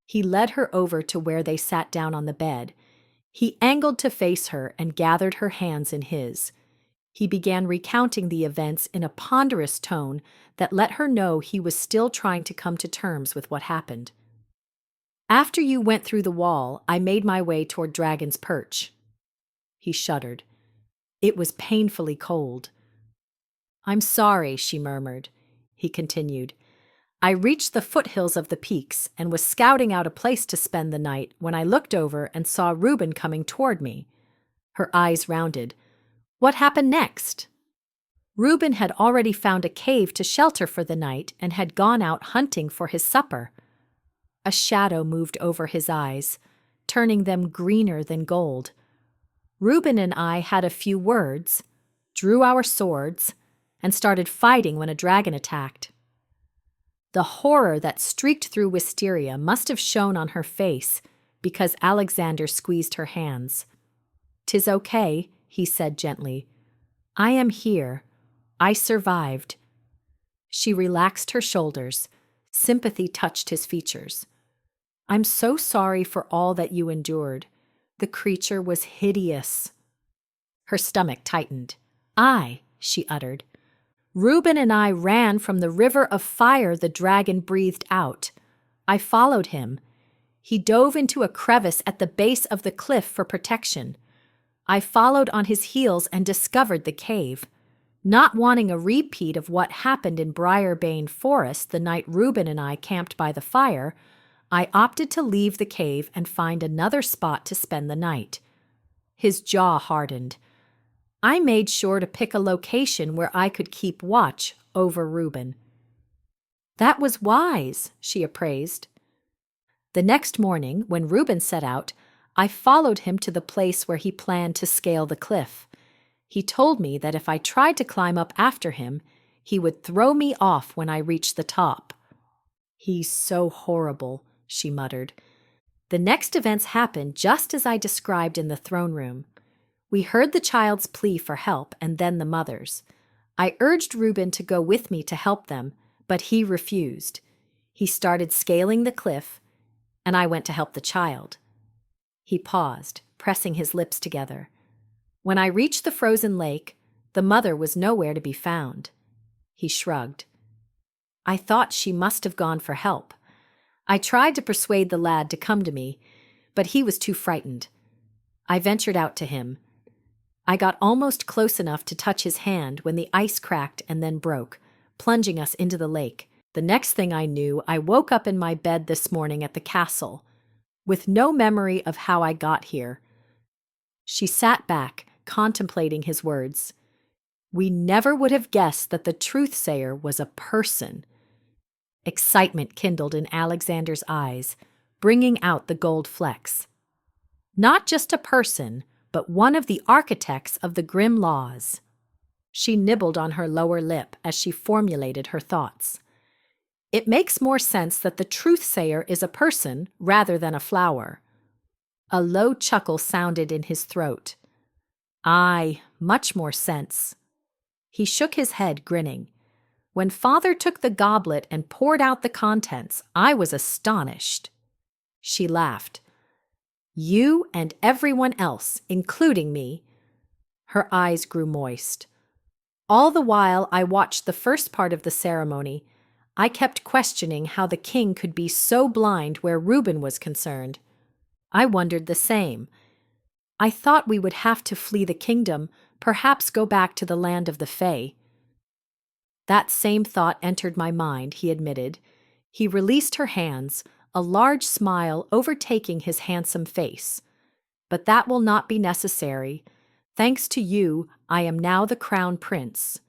He led her over to where they sat down on the bed. He angled to face her and gathered her hands in his. He began recounting the events in a ponderous tone that let her know he was still trying to come to terms with what happened. "After you went through the wall, I made my way toward Dragon's Perch." He shuddered. It was painfully cold. "I'm sorry," she murmured. He continued. "I reached the foothills of the peaks and was scouting out a place to spend the night when I looked over and saw Reuben coming toward me." Her eyes rounded. "What happened next?" "Reuben had already found a cave to shelter for the night and had gone out hunting for his supper." A shadow moved over his eyes, turning them greener than gold. "Reuben and I had a few words, drew our swords, and started fighting when a dragon attacked." The horror that streaked through Wisteria must have shown on her face because Alexander squeezed her hands. "'Tis okay," he said gently. "I am here. I survived." She relaxed her shoulders. Sympathy touched his features. "I'm so sorry for all that you endured. The creature was hideous." Her stomach tightened. She uttered. "Reuben and I ran from the river of fire the dragon breathed out. I followed him. He dove into a crevice at the base of the cliff for protection. I followed on his heels and discovered the cave. Not wanting a repeat of what happened in Briarbane Forest the night Reuben and I camped by the fire, I opted to leave the cave and find another spot to spend the night." His jaw hardened. "I made sure to pick a location where I could keep watch over Reuben." "That was wise," she appraised. "The next morning, when Reuben set out, I followed him to the place where he planned to scale the cliff. He told me that if I tried to climb up after him, he would throw me off when I reached the top." "He's so horrible," she muttered. "The next events happened just as I described in the throne room. We heard the child's plea for help and then the mother's. I urged Reuben to go with me to help them, but he refused. He started scaling the cliff, and I went to help the child." He paused, pressing his lips together. "When I reached the frozen lake, the mother was nowhere to be found." He shrugged. "I thought she must have gone for help. I tried to persuade the lad to come to me, but he was too frightened. I ventured out to him. I got almost close enough to touch his hand when the ice cracked and then broke, plunging us into the lake. The next thing I knew, I woke up in my bed this morning at the castle, with no memory of how I got here." She sat back, contemplating his words. "We never would have guessed that the truth-sayer was a person." Excitement kindled in Alexander's eyes, bringing out the gold flecks. "Not just a person, but one of the architects of the Grimm laws." She nibbled on her lower lip as she formulated her thoughts. "It makes more sense that the truth-sayer is a person rather than a flower." A low chuckle sounded in his throat. "Aye, much more sense." He shook his head, grinning. "When Father took the goblet and poured out the contents, I was astonished." She laughed. "You and everyone else, including me." Her eyes grew moist. "All the while I watched the first part of the ceremony, I kept questioning how the king could be so blind where Reuben was concerned. I wondered the same. I thought we would have to flee the kingdom, perhaps go back to the land of the Fae. That same thought entered my mind, he admitted. He released her hands, a large smile overtaking his handsome face. But that will not be necessary. Thanks to you, I am now the crown prince.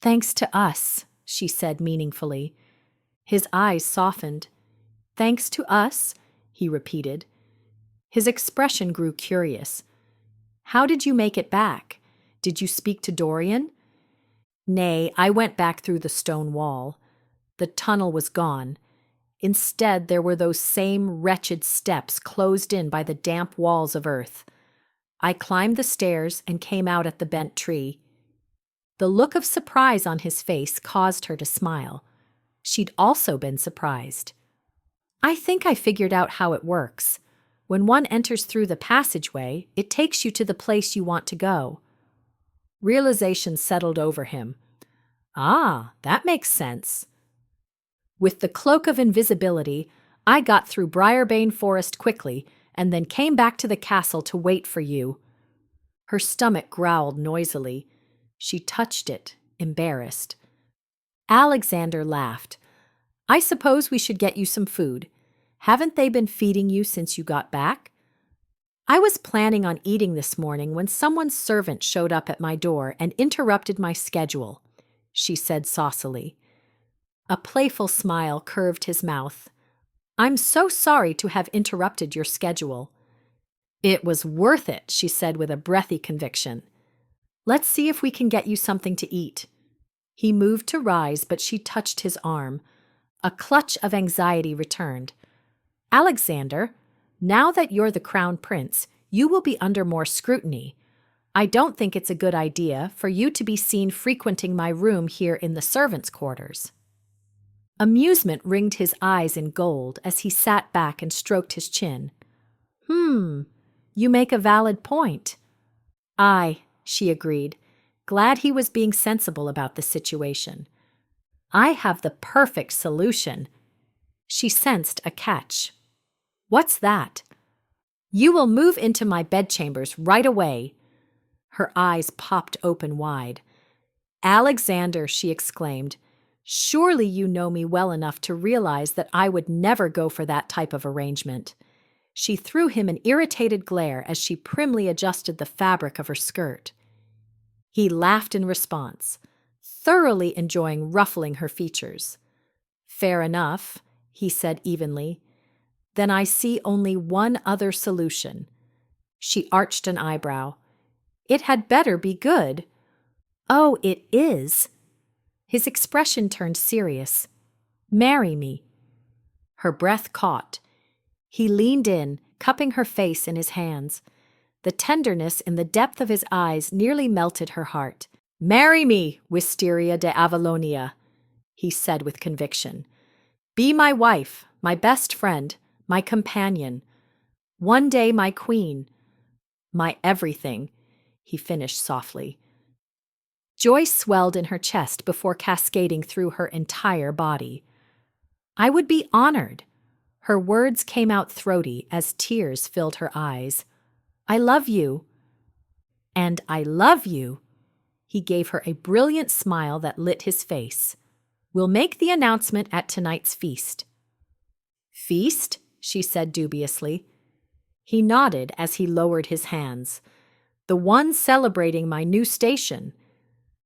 Thanks to us, she said meaningfully. His eyes softened. Thanks to us, he repeated. His expression grew curious. How did you make it back? Did you speak to Dorian? Nay, I went back through the stone wall. The tunnel was gone. Instead, there were those same wretched steps closed in by the damp walls of earth. I climbed the stairs and came out at the bent tree. The look of surprise on his face caused her to smile. She'd also been surprised. I think I figured out how it works. When one enters through the passageway, it takes you to the place you want to go. Realization settled over him. Ah, that makes sense. With the cloak of invisibility, I got through Briarbane Forest quickly and then came back to the castle to wait for you. Her stomach growled noisily. She touched it, embarrassed. Alexander laughed. I suppose we should get you some food. Haven't they been feeding you since you got back? I was planning on eating this morning when someone's servant showed up at my door and interrupted my schedule, she said saucily. A playful smile curved his mouth. I'm so sorry to have interrupted your schedule. It was worth it, she said with a breathy conviction. Let's see if we can get you something to eat. He moved to rise, but she touched his arm. A clutch of anxiety returned. Alexander, now that you're the crown prince, you will be under more scrutiny. I don't think it's a good idea for you to be seen frequenting my room here in the servants' quarters. Amusement ringed his eyes in gold as he sat back and stroked his chin. You make a valid point. Aye, she agreed, glad he was being sensible about the situation. I have the perfect solution. She sensed a catch. What's that? You will move into my bedchambers right away. Her eyes popped open wide. Alexander, she exclaimed, surely you know me well enough to realize that I would never go for that type of arrangement. She threw him an irritated glare as she primly adjusted the fabric of her skirt. He laughed in response, thoroughly enjoying ruffling her features. Fair enough, he said evenly. Then I see only one other solution. She arched an eyebrow. It had better be good. Oh, it is. His expression turned serious. Marry me. Her breath caught. He leaned in, cupping her face in his hands. The tenderness in the depth of his eyes nearly melted her heart. Marry me, Wisteria de Avalonia, he said with conviction. Be my wife, my best friend, my companion. One day my queen. My everything, he finished softly. Joy swelled in her chest before cascading through her entire body. I would be honored. Her words came out throaty as tears filled her eyes. I love you. And I love you. He gave her a brilliant smile that lit his face. We'll make the announcement at tonight's feast. Feast? She said dubiously. He nodded as he lowered his hands. The one celebrating my new station.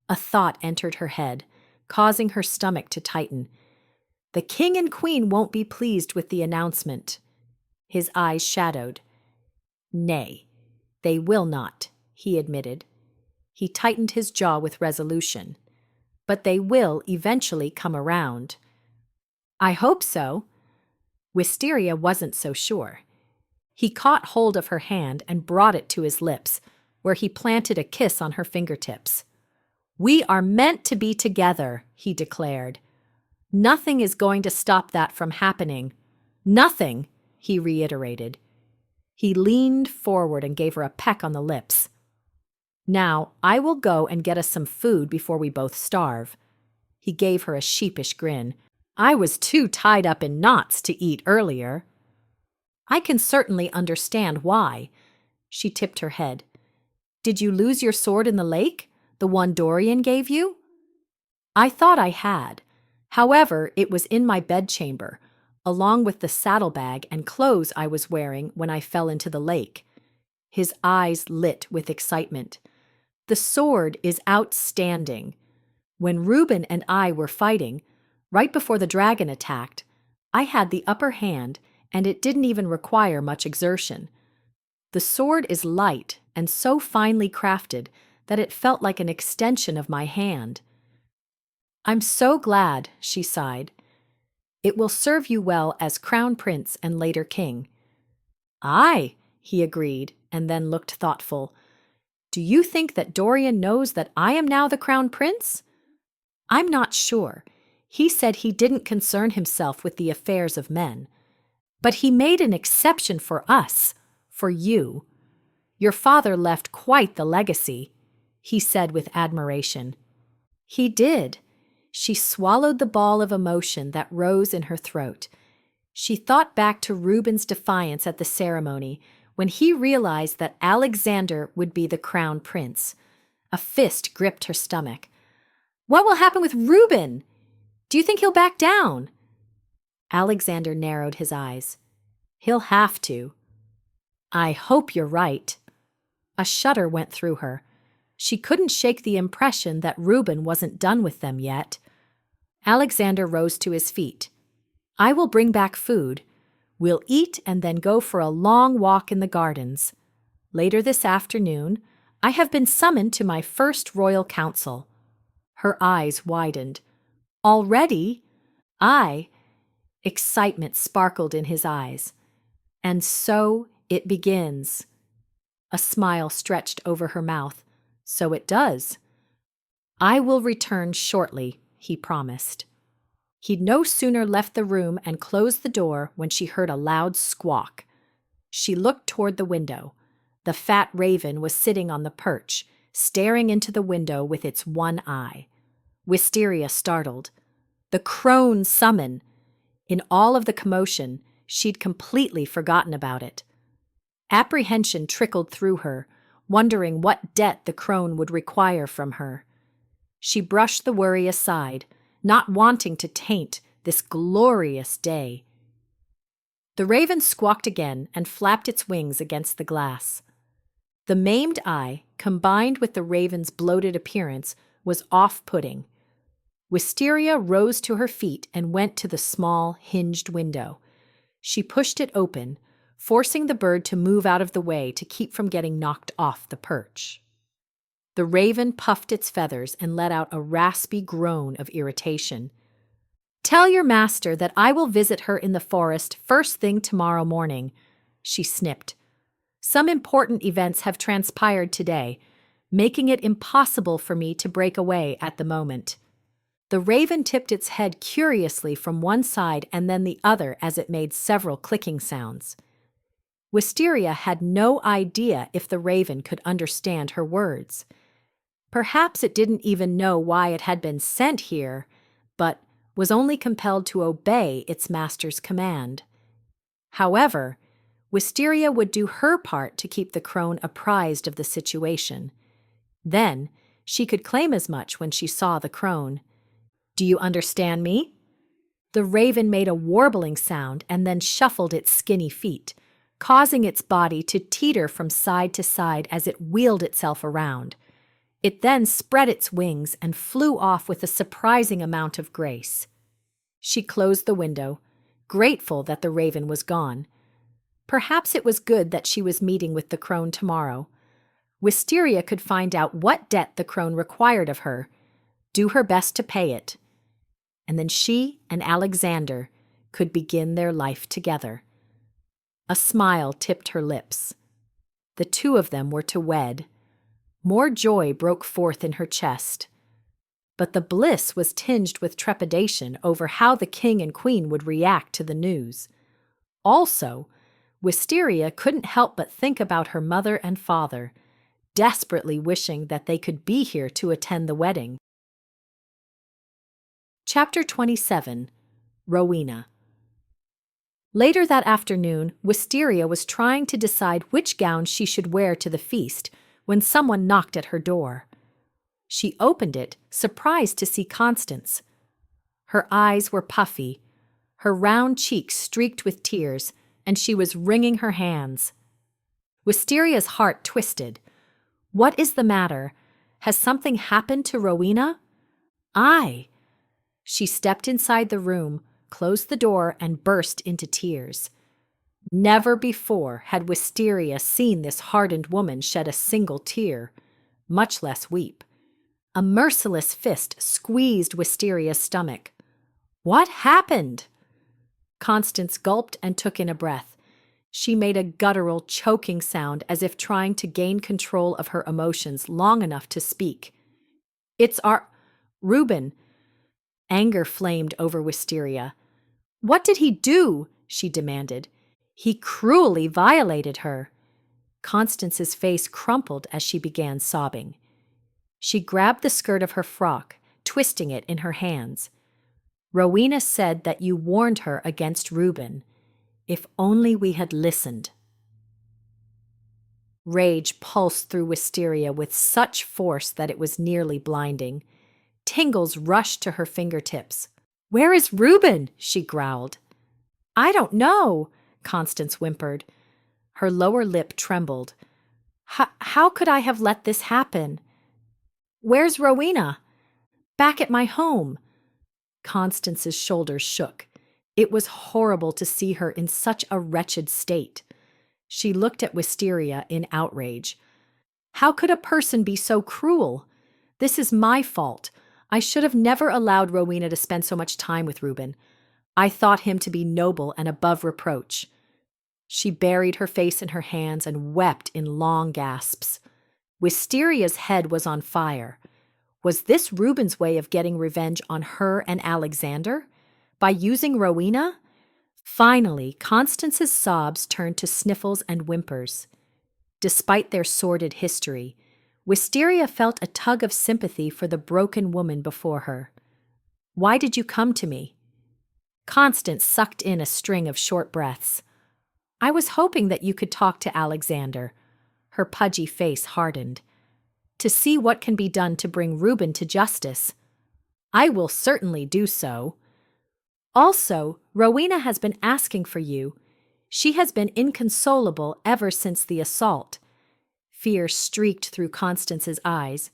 A thought entered her head, causing her stomach to tighten. The king and queen won't be pleased with the announcement. His eyes shadowed. Nay, they will not, he admitted. He tightened his jaw with resolution. But they will eventually come around. I hope so. Wisteria wasn't so sure. He caught hold of her hand and brought it to his lips, where he planted a kiss on her fingertips. We are meant to be together, he declared. Nothing is going to stop that from happening. Nothing, he reiterated. He leaned forward and gave her a peck on the lips. Now, I will go and get us some food before we both starve. He gave her a sheepish grin. I was too tied up in knots to eat earlier. I can certainly understand why. She tipped her head. Did you lose your sword in the lake? The one Dorian gave you? I thought I had. However, it was in my bedchamber, along with the saddlebag and clothes I was wearing when I fell into the lake. His eyes lit with excitement. The sword is outstanding. When Reuben and I were fighting, right before the dragon attacked, I had the upper hand, and it didn't even require much exertion. The sword is light and so finely crafted that it felt like an extension of my hand. I'm so glad, she sighed. It will serve you well as crown prince and later king. Aye, he agreed, and then looked thoughtful. Do you think that Dorian knows that I am now the crown prince? I'm not sure. He said he didn't concern himself with the affairs of men. But he made an exception for us, for you. Your father left quite the legacy, he said with admiration. He did. She swallowed the ball of emotion that rose in her throat. She thought back to Reuben's defiance at the ceremony when he realized that Alexander would be the crown prince. A fist gripped her stomach. What will happen with Reuben? Do you think he'll back down? Alexander narrowed his eyes. He'll have to. I hope you're right. A shudder went through her. She couldn't shake the impression that Reuben wasn't done with them yet. Alexander rose to his feet. I will bring back food. We'll eat and then go for a long walk in the gardens. Later this afternoon, I have been summoned to my first royal council. Her eyes widened. Already? Excitement sparkled in his eyes. And so it begins. A smile stretched over her mouth. So it does. I will return shortly, he promised. He'd no sooner left the room and closed the door when she heard a loud squawk. She looked toward the window. The fat raven was sitting on the perch, staring into the window with its one eye. Wisteria startled. The crone summon! In all of the commotion, she'd completely forgotten about it. Apprehension trickled through her, wondering what debt the crone would require from her. She brushed the worry aside, not wanting to taint this glorious day. The raven squawked again and flapped its wings against the glass. The maimed eye, combined with the raven's bloated appearance, was off-putting. Wisteria rose to her feet and went to the small, hinged window. She pushed it open, forcing the bird to move out of the way to keep from getting knocked off the perch. The raven puffed its feathers and let out a raspy groan of irritation. Tell your master that I will visit her in the forest first thing tomorrow morning, she snipped. Some important events have transpired today, making it impossible for me to break away at the moment. The raven tipped its head curiously from one side and then the other as it made several clicking sounds. Wisteria had no idea if the raven could understand her words. Perhaps it didn't even know why it had been sent here, but was only compelled to obey its master's command. However, Wisteria would do her part to keep the crone apprised of the situation. Then, she could claim as much when she saw the crone. Do you understand me? The raven made a warbling sound and then shuffled its skinny feet, causing its body to teeter from side to side as it wheeled itself around. It then spread its wings and flew off with a surprising amount of grace. She closed the window, grateful that the raven was gone. Perhaps it was good that she was meeting with the crone tomorrow. Wisteria could find out what debt the crone required of her, do her best to pay it, and then she and Alexander could begin their life together. A smile tipped her lips. The two of them were to wed. More joy broke forth in her chest. But the bliss was tinged with trepidation over how the king and queen would react to the news. Also, Wisteria couldn't help but think about her mother and father, desperately wishing that they could be here to attend the wedding. Chapter 27. Rowena. Later that afternoon, Wisteria was trying to decide which gown she should wear to the feast when someone knocked at her door. She opened it, surprised to see Constance. Her eyes were puffy, her round cheeks streaked with tears, and she was wringing her hands. Wisteria's heart twisted. What is the matter? Has something happened to Rowena? Aye. She stepped inside the room, closed the door, and burst into tears. Never before had Wisteria seen this hardened woman shed a single tear, much less weep. A merciless fist squeezed Wisteria's stomach. What happened? Constance gulped and took in a breath. She made a guttural, choking sound as if trying to gain control of her emotions long enough to speak. It's our... Reuben. Anger flamed over Wisteria. What did he do? She demanded. He cruelly violated her. Constance's face crumpled as she began sobbing. She grabbed the skirt of her frock, twisting it in her hands. Rowena said that you warned her against Reuben. If only we had listened. Rage pulsed through Wisteria with such force that it was nearly blinding. Tingles rushed to her fingertips. Where is Reuben? She growled. I don't know, Constance whimpered. Her lower lip trembled. How could I have let this happen? Where's Rowena? Back at my home. Constance's shoulders shook. It was horrible to see her in such a wretched state. She looked at Wisteria in outrage. How could a person be so cruel? This is my fault. I should have never allowed Rowena to spend so much time with Reuben. I thought him to be noble and above reproach. She buried her face in her hands and wept in long gasps. Wisteria's head was on fire. Was this Reuben's way of getting revenge on her and Alexander? By using Rowena? Finally, Constance's sobs turned to sniffles and whimpers. Despite their sordid history, Wisteria felt a tug of sympathy for the broken woman before her. Why did you come to me? Constance sucked in a string of short breaths. I was hoping that you could talk to Alexander. Her pudgy face hardened. To see what can be done to bring Reuben to justice. I will certainly do so. Also, Rowena has been asking for you. She has been inconsolable ever since the assault. Fear streaked through Constance's eyes.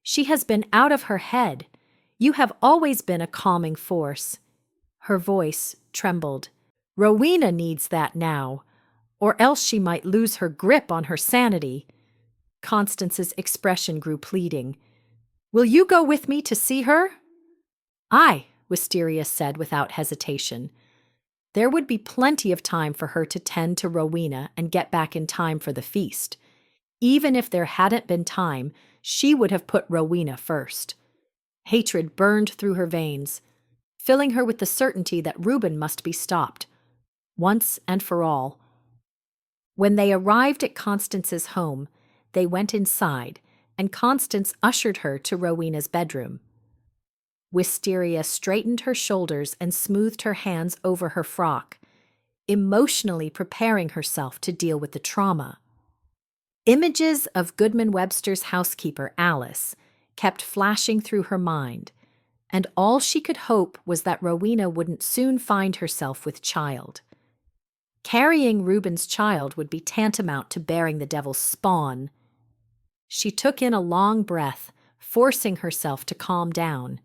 She has been out of her head. You have always been a calming force. Her voice trembled. Rowena needs that now, or else she might lose her grip on her sanity. Constance's expression grew pleading. Will you go with me to see her? Aye, Wisteria said without hesitation. There would be plenty of time for her to tend to Rowena and get back in time for the feast. Even if there hadn't been time, she would have put Rowena first. Hatred burned through her veins, filling her with the certainty that Reuben must be stopped, once and for all. When they arrived at Constance's home, they went inside, and Constance ushered her to Rowena's bedroom. Wisteria straightened her shoulders and smoothed her hands over her frock, emotionally preparing herself to deal with the trauma. Images of Goodman Webster's housekeeper, Alice, kept flashing through her mind, and all she could hope was that Rowena wouldn't soon find herself with child. Carrying Reuben's child would be tantamount to bearing the devil's spawn. She took in a long breath, forcing herself to calm down.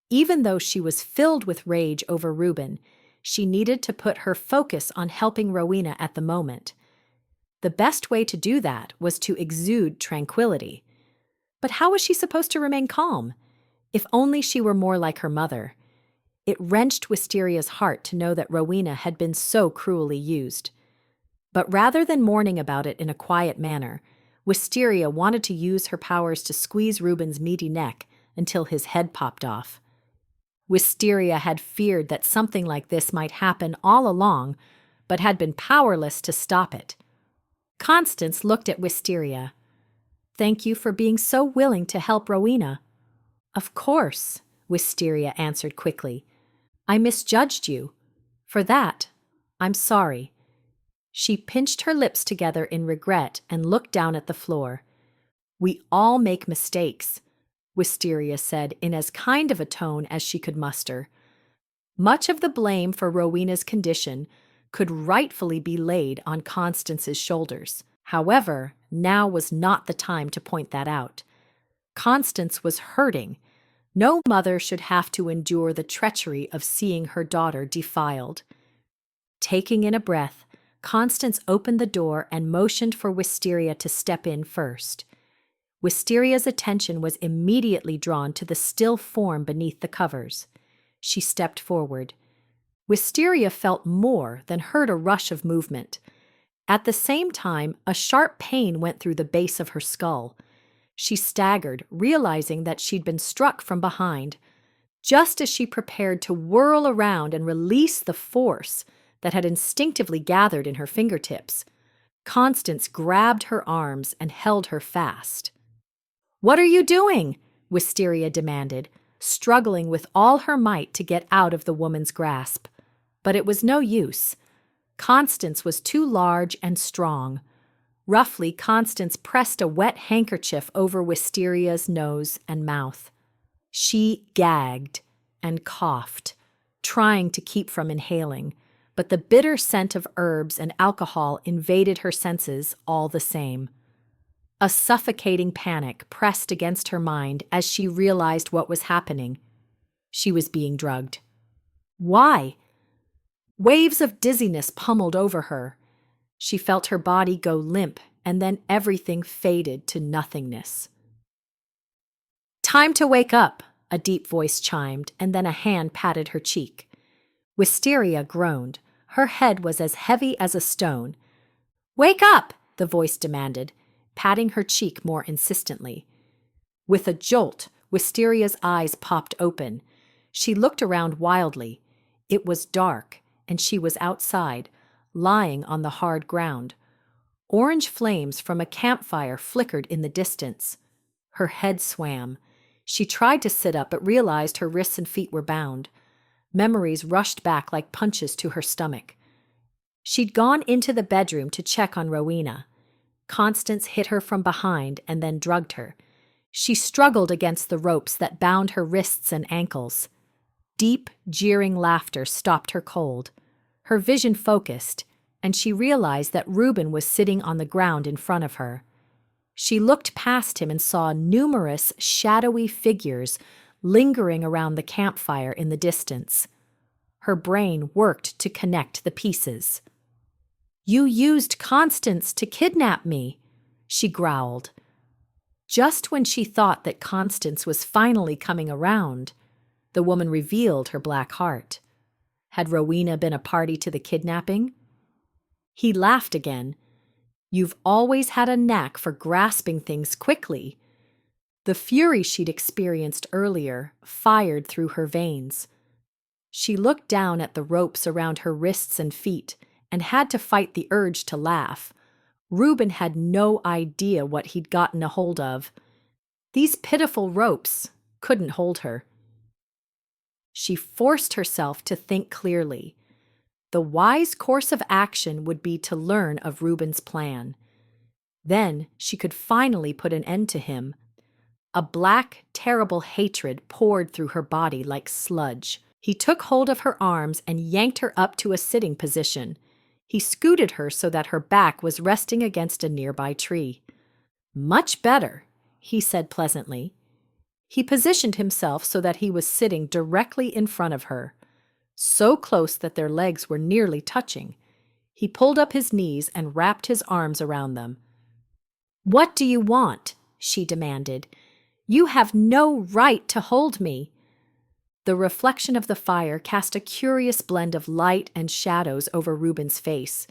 Even though she was filled with rage over Reuben, she needed to put her focus on helping Rowena at the moment. The best way to do that was to exude tranquility. But how was she supposed to remain calm? If only she were more like her mother. It wrenched Wisteria's heart to know that Rowena had been so cruelly used. But rather than mourning about it in a quiet manner, Wisteria wanted to use her powers to squeeze Reuben's meaty neck until his head popped off. Wisteria had feared that something like this might happen all along, but had been powerless to stop it. Constance looked at Wisteria. Thank you for being so willing to help Rowena. Of course, Wisteria answered quickly. I misjudged you. For that, I'm sorry." She pinched her lips together in regret and looked down at the floor. "We all make mistakes," Wisteria said in as kind of a tone as she could muster. Much of the blame for Rowena's condition could rightfully be laid on Constance's shoulders. However, now was not the time to point that out. Constance was hurting. No mother should have to endure the treachery of seeing her daughter defiled. Taking in a breath, Constance opened the door and motioned for Wisteria to step in first. Wisteria's attention was immediately drawn to the still form beneath the covers. She stepped forward. Wisteria felt more than heard a rush of movement. At the same time, a sharp pain went through the base of her skull. She staggered, realizing that she'd been struck from behind. Just as she prepared to whirl around and release the force that had instinctively gathered in her fingertips, Constance grabbed her arms and held her fast. "What are you doing?" Wisteria demanded, struggling with all her might to get out of the woman's grasp. But it was no use. Constance was too large and strong. Roughly, Constance pressed a wet handkerchief over Wisteria's nose and mouth. She gagged and coughed, trying to keep from inhaling, but the bitter scent of herbs and alcohol invaded her senses all the same. A suffocating panic pressed against her mind as she realized what was happening. She was being drugged. Why? Waves of dizziness pummeled over her. She felt her body go limp, and then everything faded to nothingness. "Time to wake up," a deep voice chimed, and then a hand patted her cheek. Wisteria groaned. Her head was as heavy as a stone. "Wake up!" the voice demanded, patting her cheek more insistently. With a jolt, Wisteria's eyes popped open. She looked around wildly. It was dark, and she was outside, lying on the hard ground. Orange flames from a campfire flickered in the distance. Her head swam. She tried to sit up but realized her wrists and feet were bound. Memories rushed back like punches to her stomach. She'd gone into the bedroom to check on Rowena. Constance hit her from behind and then drugged her. She struggled against the ropes that bound her wrists and ankles. Deep, jeering laughter stopped her cold. Her vision focused, and she realized that Reuben was sitting on the ground in front of her. She looked past him and saw numerous shadowy figures lingering around the campfire in the distance. Her brain worked to connect the pieces. "You used Constance to kidnap me," she growled. Just when she thought that Constance was finally coming around, the woman revealed her black heart. Had Rowena been a party to the kidnapping? He laughed again. "You've always had a knack for grasping things quickly." The fury she'd experienced earlier fired through her veins. She looked down at the ropes around her wrists and feet and had to fight the urge to laugh. Reuben had no idea what he'd gotten a hold of. These pitiful ropes couldn't hold her. She forced herself to think clearly. The wise course of action would be to learn of Reuben's plan. Then she could finally put an end to him. A black, terrible hatred poured through her body like sludge. He took hold of her arms and yanked her up to a sitting position. He scooted her so that her back was resting against a nearby tree. "Much better," he said pleasantly. He positioned himself so that he was sitting directly in front of her, so close that their legs were nearly touching. He pulled up his knees and wrapped his arms around them. "What do you want?" she demanded. "You have no right to hold me." The reflection of the fire cast a curious blend of light and shadows over Reuben's face,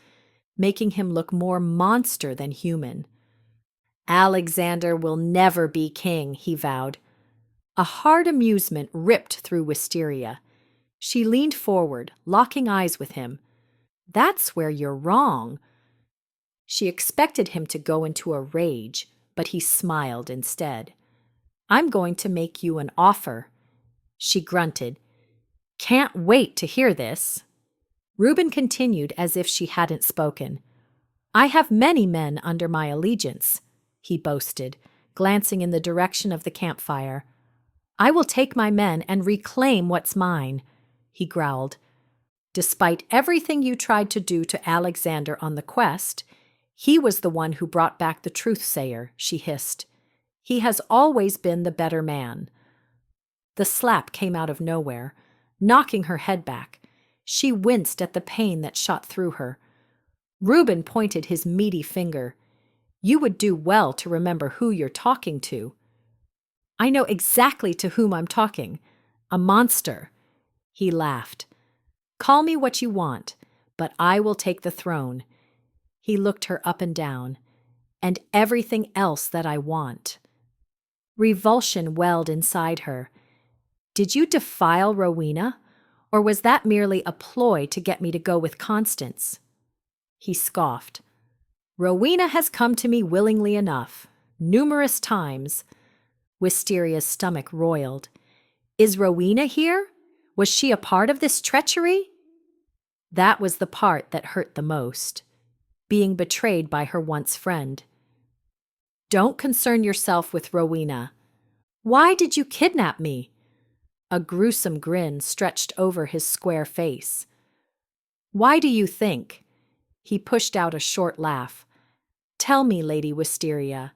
making him look more monster than human. "Alexander will never be king," he vowed. A hard amusement ripped through Wisteria. She leaned forward, locking eyes with him. "That's where you're wrong." She expected him to go into a rage, but he smiled instead. "I'm going to make you an offer." She grunted. Can't wait to hear this. Reuben continued as if she hadn't spoken. I have many men under my allegiance, he boasted, glancing in the direction of the campfire. I will take my men and reclaim what's mine, he growled. Despite everything you tried to do to Alexander on the quest, he was the one who brought back the truth-sayer, she hissed. He has always been the better man. The slap came out of nowhere, knocking her head back. She winced at the pain that shot through her. Reuben pointed his meaty finger. You would do well to remember who you're talking to. I know exactly to whom I'm talking. A monster. He laughed. Call me what you want, but I will take the throne. He looked her up and down. And everything else that I want. Revulsion welled inside her. Did you defile Rowena? Or was that merely a ploy to get me to go with Constance? He scoffed. Rowena has come to me willingly enough, numerous times. Wisteria's stomach roiled. Is Rowena here? Was she a part of this treachery? That was the part that hurt the most. Being betrayed by her once friend. Don't concern yourself with Rowena. Why did you kidnap me? A gruesome grin stretched over his square face. Why do you think? He pushed out a short laugh. Tell me, Lady Wisteria,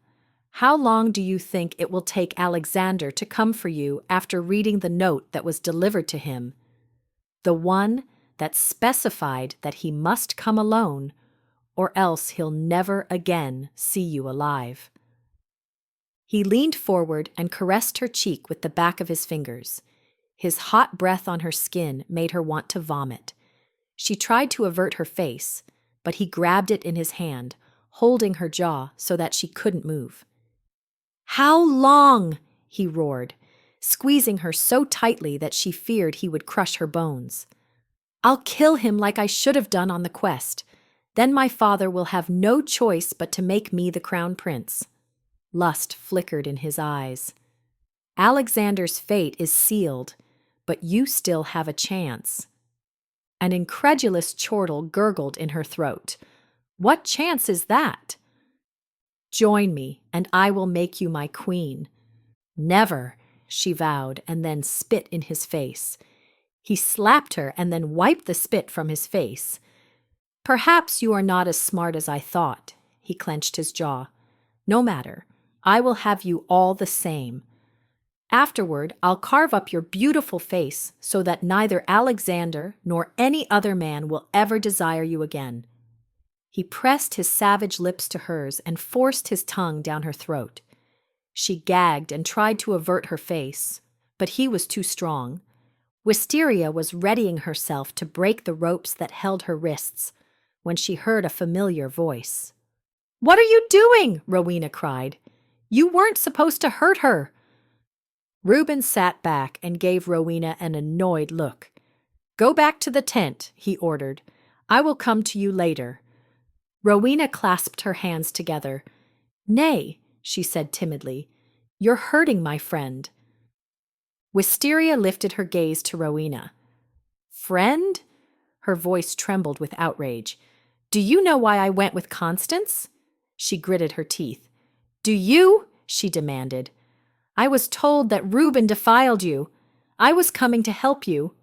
how long do you think it will take Alexander to come for you after reading the note that was delivered to him? The one that specified that he must come alone, or else he'll never again see you alive. He leaned forward and caressed her cheek with the back of his fingers. His hot breath on her skin made her want to vomit. She tried to avert her face, but he grabbed it in his hand, holding her jaw so that she couldn't move. How long? He roared, squeezing her so tightly that she feared he would crush her bones. I'll kill him like I should have done on the quest. Then my father will have no choice but to make me the crown prince. Lust flickered in his eyes. Alexander's fate is sealed, but you still have a chance. An incredulous chortle gurgled in her throat. What chance is that? Join me, and I will make you my queen. Never, she vowed, and then spit in his face. He slapped her and then wiped the spit from his face. Perhaps you are not as smart as I thought. He clenched his jaw. No matter. I will have you all the same. Afterward, I'll carve up your beautiful face so that neither Alexander nor any other man will ever desire you again. He pressed his savage lips to hers and forced his tongue down her throat. She gagged and tried to avert her face, but he was too strong. Wisteria was readying herself to break the ropes that held her wrists when she heard a familiar voice. "What are you doing?" Rowena cried. "You weren't supposed to hurt her." Reuben sat back and gave Rowena an annoyed look. "Go back to the tent," he ordered. "I will come to you later." Rowena clasped her hands together. "Nay," she said timidly. "You're hurting my friend." Wisteria lifted her gaze to Rowena. "Friend?" Her voice trembled with outrage. "Do you know why I went with Constance?" She gritted her teeth. "Do you?" she demanded. "I was told that Reuben defiled you. I was coming to help you."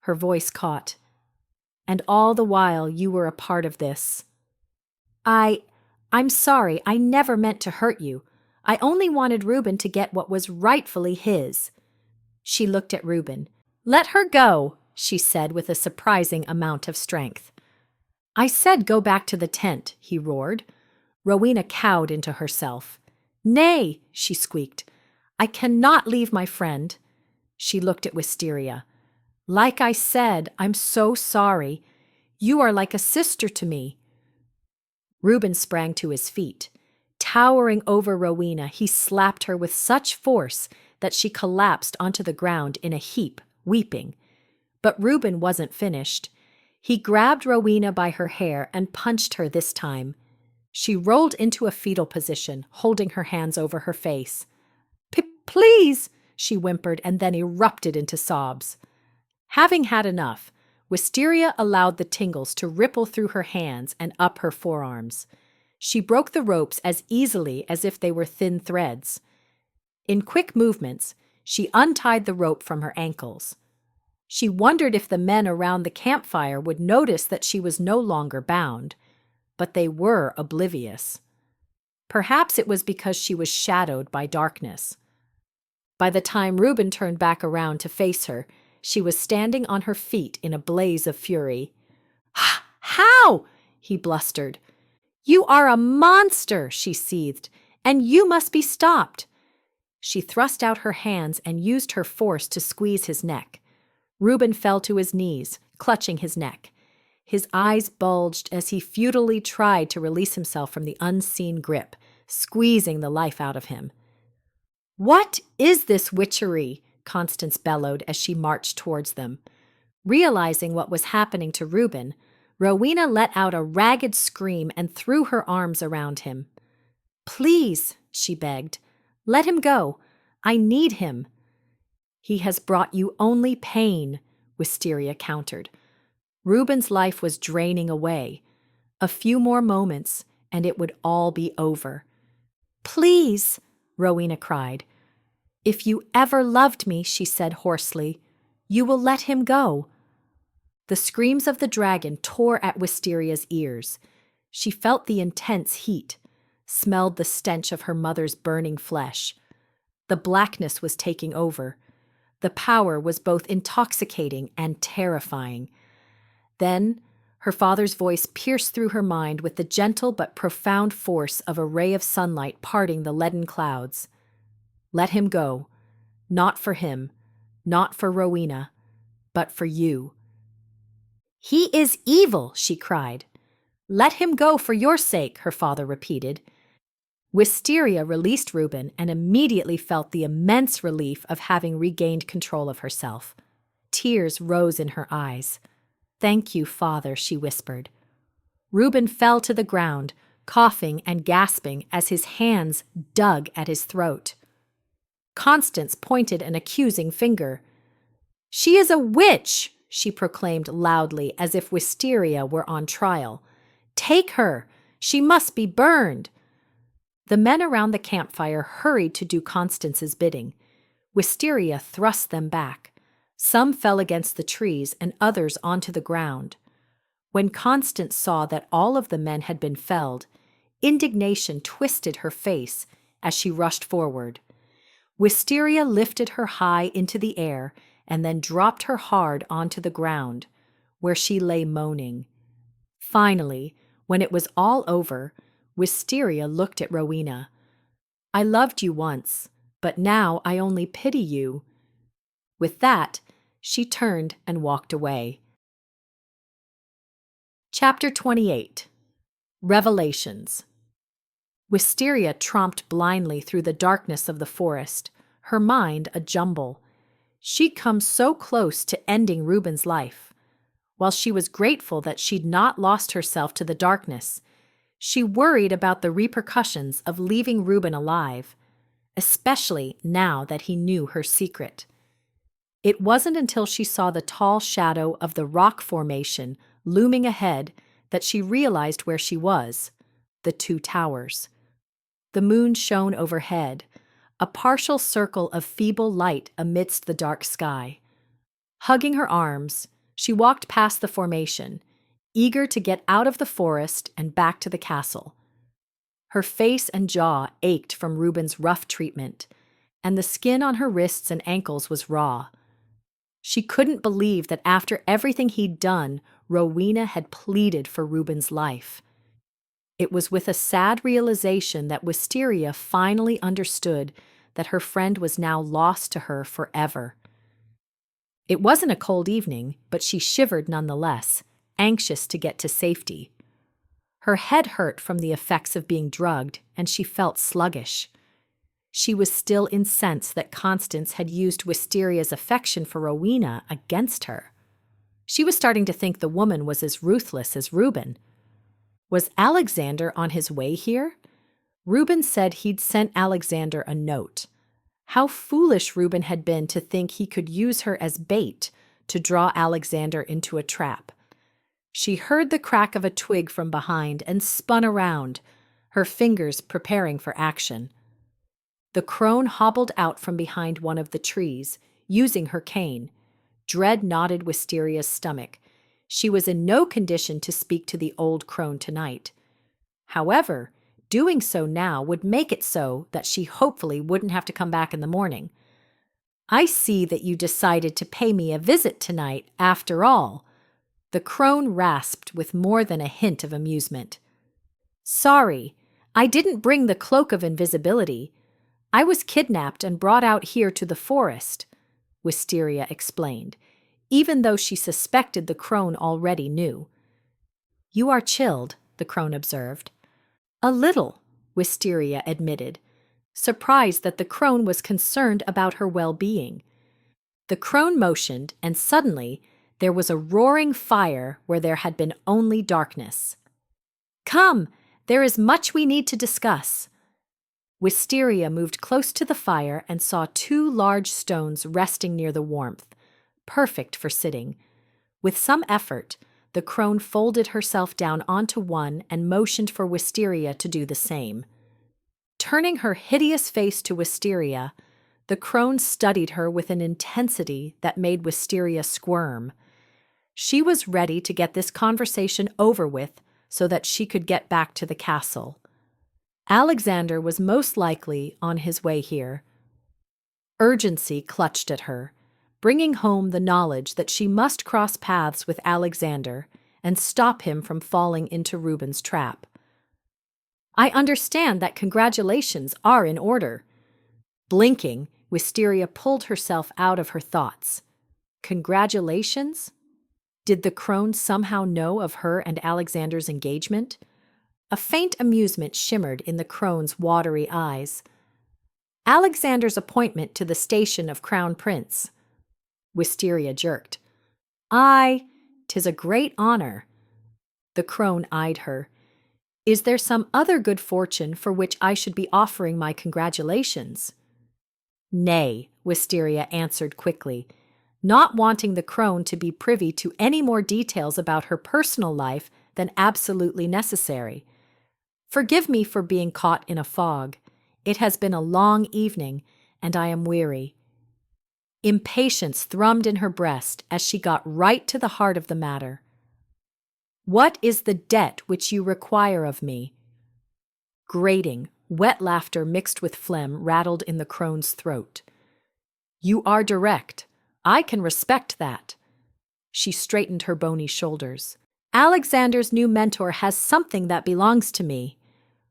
Her voice caught. "And all the while you were a part of this." I'm sorry, I never meant to hurt you. I only wanted Reuben to get what was rightfully his." She looked at Reuben. "Let her go," she said with a surprising amount of strength. "I said go back to the tent," he roared. Rowena cowed into herself. "Nay," she squeaked. "I cannot leave my friend." She looked at Wisteria. "Like I said, I'm so sorry. You are like a sister to me." Reuben sprang to his feet. Towering over Rowena, he slapped her with such force that she collapsed onto the ground in a heap, weeping. But Reuben wasn't finished. He grabbed Rowena by her hair and punched her this time. She rolled into a fetal position, holding her hands over her face. Please," she whimpered and then erupted into sobs. Having had enough, Wisteria allowed the tingles to ripple through her hands and up her forearms. She broke the ropes as easily as if they were thin threads. In quick movements, she untied the rope from her ankles. She wondered if the men around the campfire would notice that she was no longer bound, but they were oblivious. Perhaps it was because she was shadowed by darkness. By the time Reuben turned back around to face her, she was standing on her feet in a blaze of fury. "How?" he blustered. "You are a monster," she seethed, "and you must be stopped." She thrust out her hands and used her force to squeeze his neck. Reuben fell to his knees, clutching his neck. His eyes bulged as he futilely tried to release himself from the unseen grip, squeezing the life out of him. "What is this witchery?" Constance bellowed as she marched towards them. Realizing what was happening to Reuben, Rowena let out a ragged scream and threw her arms around him. "Please," she begged, "let him go. I need him." "He has brought you only pain," Wisteria countered. Reuben's life was draining away. A few more moments, and it would all be over. "Please," Rowena cried. "If you ever loved me," she said hoarsely, "you will let him go." The screams of the dragon tore at Wisteria's ears. She felt the intense heat, smelled the stench of her mother's burning flesh. The blackness was taking over. The power was both intoxicating and terrifying. Then, her father's voice pierced through her mind with the gentle but profound force of a ray of sunlight parting the leaden clouds. Let him go. Not for him, not for Rowena, but for you. "He is evil," she cried. "Let him go for your sake," her father repeated. Wisteria released Reuben and immediately felt the immense relief of having regained control of herself. Tears rose in her eyes. "Thank you, Father," she whispered. Reuben fell to the ground, coughing and gasping as his hands dug at his throat. Constance pointed an accusing finger. "She is a witch!" she proclaimed loudly as if Wisteria were on trial. "Take her! She must be burned!" The men around the campfire hurried to do Constance's bidding. Wisteria thrust them back. Some fell against the trees and others onto the ground. When Constance saw that all of the men had been felled, indignation twisted her face as she rushed forward. Wisteria lifted her high into the air and then dropped her hard onto the ground, where she lay moaning. Finally, when it was all over, Wisteria looked at Rowena. "I loved you once, but now I only pity you." With that, she turned and walked away. Chapter 28. Revelations. Wisteria tromped blindly through the darkness of the forest, her mind a jumble. She'd come so close to ending Reuben's life. While she was grateful that she'd not lost herself to the darkness, she worried about the repercussions of leaving Reuben alive, especially now that he knew her secret. It wasn't until she saw the tall shadow of the rock formation looming ahead that she realized where she was, the two towers. The moon shone overhead, a partial circle of feeble light amidst the dark sky. Hugging her arms, she walked past the formation, eager to get out of the forest and back to the castle. Her face and jaw ached from Reuben's rough treatment, and the skin on her wrists and ankles was raw. She couldn't believe that after everything he'd done, Rowena had pleaded for Reuben's life. It was with a sad realization that Wisteria finally understood that her friend was now lost to her forever. It wasn't a cold evening, but she shivered nonetheless, anxious to get to safety. Her head hurt from the effects of being drugged, and she felt sluggish. She was still incensed that Constance had used Wisteria's affection for Rowena against her. She was starting to think the woman was as ruthless as Reuben. Was Alexander on his way here? Reuben said he'd sent Alexander a note. How foolish Reuben had been to think he could use her as bait, to draw Alexander into a trap. She heard the crack of a twig from behind and spun around, her fingers preparing for action. The crone hobbled out from behind one of the trees, using her cane. Dread knotted Wisteria's stomach. She was in no condition to speak to the old crone tonight. However, doing so now would make it so that she hopefully wouldn't have to come back in the morning. "I see that you decided to pay me a visit tonight, after all," the crone rasped with more than a hint of amusement. "Sorry, I didn't bring the cloak of invisibility. I was kidnapped and brought out here to the forest," Wisteria explained, even though she suspected the crone already knew. "You are chilled," the crone observed. "A little," Wisteria admitted, surprised that the crone was concerned about her well-being. The crone motioned, and suddenly there was a roaring fire where there had been only darkness. "Come, there is much we need to discuss." Wisteria moved close to the fire and saw two large stones resting near the warmth, perfect for sitting. With some effort, the crone folded herself down onto one and motioned for Wisteria to do the same. Turning her hideous face to Wisteria, the crone studied her with an intensity that made Wisteria squirm. She was ready to get this conversation over with so that she could get back to the castle. Alexander was most likely on his way here. Urgency clutched at her, bringing home the knowledge that she must cross paths with Alexander and stop him from falling into Reuben's trap. "I understand that congratulations are in order." Blinking, Wisteria pulled herself out of her thoughts. Congratulations? Did the crone somehow know of her and Alexander's engagement? A faint amusement shimmered in the crone's watery eyes. "Alexander's appointment to the station of Crown Prince." Wisteria jerked. "Aye, 'tis a great honor." The crone eyed her. "Is there some other good fortune for which I should be offering my congratulations?" "Nay," Wisteria answered quickly, not wanting the crone to be privy to any more details about her personal life than absolutely necessary. "Forgive me for being caught in a fog. It has been a long evening, and I am weary." Impatience thrummed in her breast as she got right to the heart of the matter. "What is the debt which you require of me?" Grating, wet laughter mixed with phlegm rattled in the crone's throat. "You are direct. I can respect that." She straightened her bony shoulders. "Alexander's new mentor has something that belongs to me."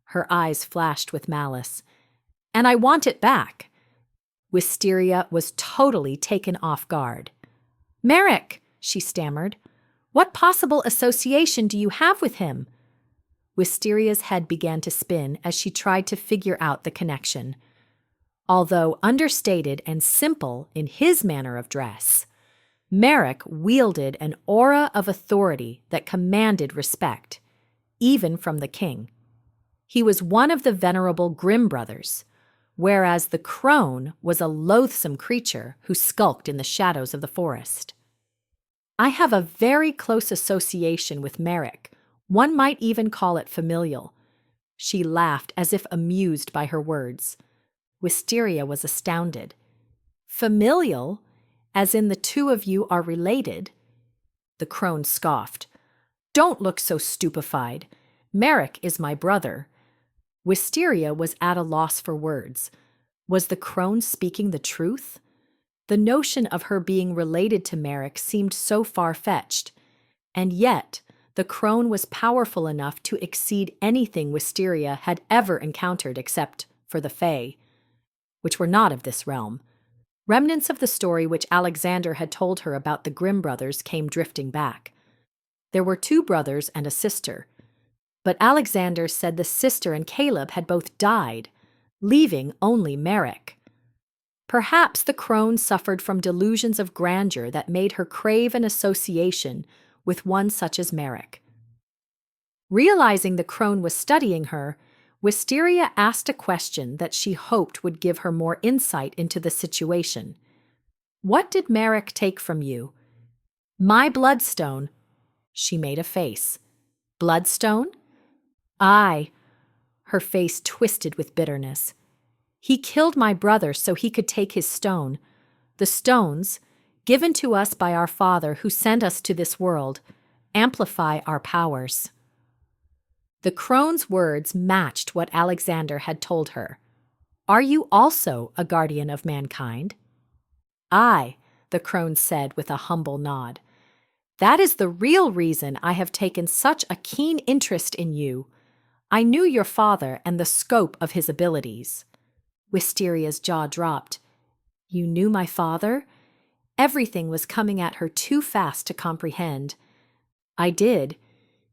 Her eyes flashed with malice. "And I want it back." Wisteria was totally taken off guard. "Merrick," she stammered, "what possible association do you have with him?" Wisteria's head began to spin as she tried to figure out the connection. Although understated and simple in his manner of dress, Merrick wielded an aura of authority that commanded respect, even from the king. He was one of the venerable Grimm brothers, whereas the crone was a loathsome creature who skulked in the shadows of the forest. "I have a very close association with Merrick. One might even call it familial." She laughed as if amused by her words. Wisteria was astounded. "Familial? As in the two of you are related?" The crone scoffed. "Don't look so stupefied. Merrick is my brother." Wisteria was at a loss for words. Was the crone speaking the truth? The notion of her being related to Merrick seemed so far-fetched, and yet the crone was powerful enough to exceed anything Wisteria had ever encountered except for the Fae, which were not of this realm. Remnants of the story which Alexander had told her about the Grimm brothers came drifting back. There were two brothers and a sister, but Alexander said the sister and Caleb had both died, leaving only Merrick. Perhaps the crone suffered from delusions of grandeur that made her crave an association with one such as Merrick. Realizing the crone was studying her, Wisteria asked a question that she hoped would give her more insight into the situation. "What did Merrick take from you?" My bloodstone. She made a face. Bloodstone? Aye. Her face twisted with bitterness. He killed my brother so he could take his stone. The stones, given to us by our Father who sent us to this world, amplify our powers. The crone's words matched what Alexander had told her. Are you also a guardian of mankind? Aye, the crone said with a humble nod. That is the real reason I have taken such a keen interest in you. I knew your father and the scope of his abilities. Wisteria's jaw dropped. You knew my father? Everything was coming at her too fast to comprehend. I did.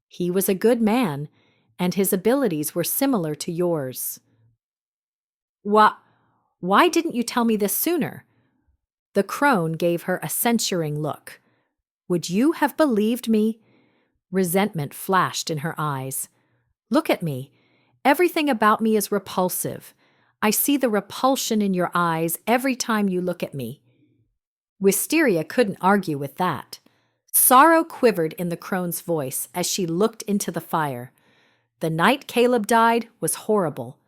He was a good man, and his abilities were similar to yours. Why didn't you tell me this sooner? The crone gave her a censuring look. Would you have believed me? Resentment flashed in her eyes. Look at me. Everything about me is repulsive. I see the repulsion in your eyes every time you look at me. Wisteria couldn't argue with that. Sorrow quivered in the crone's voice as she looked into the fire. The night Caleb died was horrible.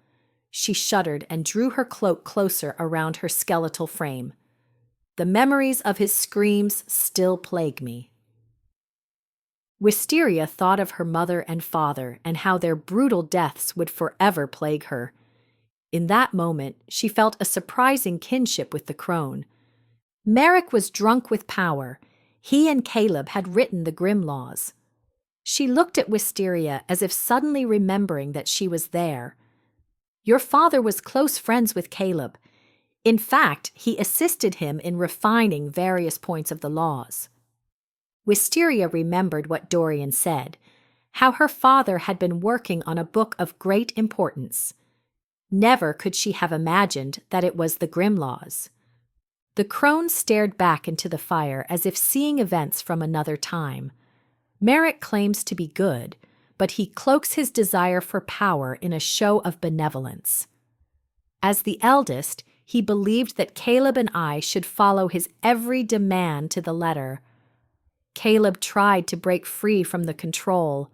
She shuddered and drew her cloak closer around her skeletal frame. The memories of his screams still plague me. Wisteria thought of her mother and father and how their brutal deaths would forever plague her. In that moment, she felt a surprising kinship with the crone. Merrick was drunk with power. He and Caleb had written the Grimm laws. She looked at Wisteria as if suddenly remembering that she was there. Your father was close friends with Caleb. In fact, he assisted him in refining various points of the laws. Wisteria remembered what Dorian said, how her father had been working on a book of great importance. Never could she have imagined that it was the Grimm laws. The crone stared back into the fire as if seeing events from another time. Merrick claims to be good, but he cloaks his desire for power in a show of benevolence. As the eldest, he believed that Caleb and I should follow his every demand to the letter. Caleb tried to break free from the control.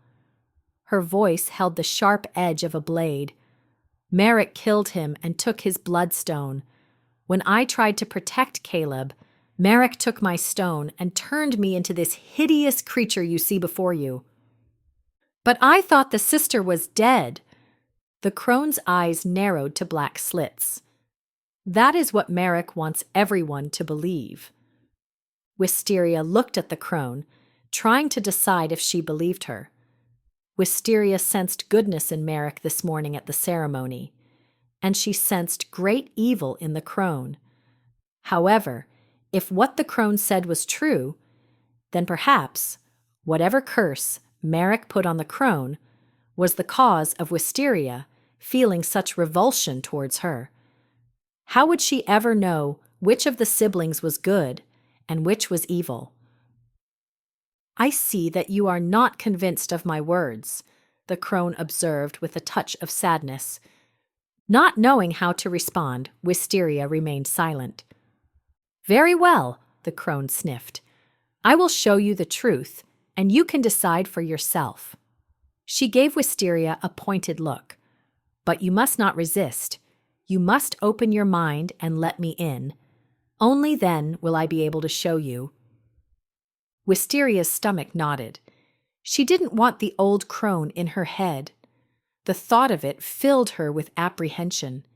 Her voice held the sharp edge of a blade. Merrick killed him and took his bloodstone. When I tried to protect Caleb, Merrick took my stone and turned me into this hideous creature you see before you. But I thought the sister was dead. The crone's eyes narrowed to black slits. That is what Merrick wants everyone to believe. Wisteria looked at the crone, trying to decide if she believed her. Wisteria sensed goodness in Merrick this morning at the ceremony, and she sensed great evil in the crone. However, if what the crone said was true, then perhaps, whatever curse Merrick put on the crone was the cause of Wisteria feeling such revulsion towards her. How would she ever know which of the siblings was good and which was evil? I see that you are not convinced of my words, the crone observed with a touch of sadness. Not knowing how to respond, Wisteria remained silent. Very well, the crone sniffed. I will show you the truth, and you can decide for yourself. She gave Wisteria a pointed look. But you must not resist. You must open your mind and let me in. Only then will I be able to show you. Wisteria's stomach nodded. She didn't want the old crone in her head. The thought of it filled her with apprehension.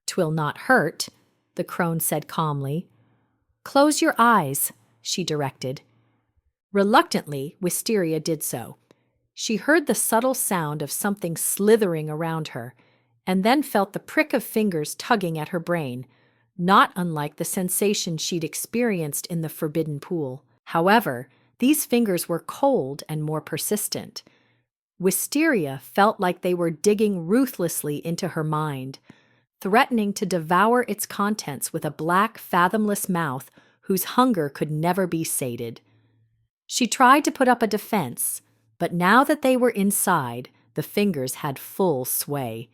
"'Twill not hurt," the crone said calmly. "Close your eyes," she directed. Reluctantly, Wisteria did so. She heard the subtle sound of something slithering around her, and then felt the prick of fingers tugging at her brain, not unlike the sensation she'd experienced in the forbidden pool. However, these fingers were cold and more persistent. Wisteria felt like they were digging ruthlessly into her mind, threatening to devour its contents with a black, fathomless mouth whose hunger could never be sated. She tried to put up a defense, but now that they were inside, the fingers had full sway.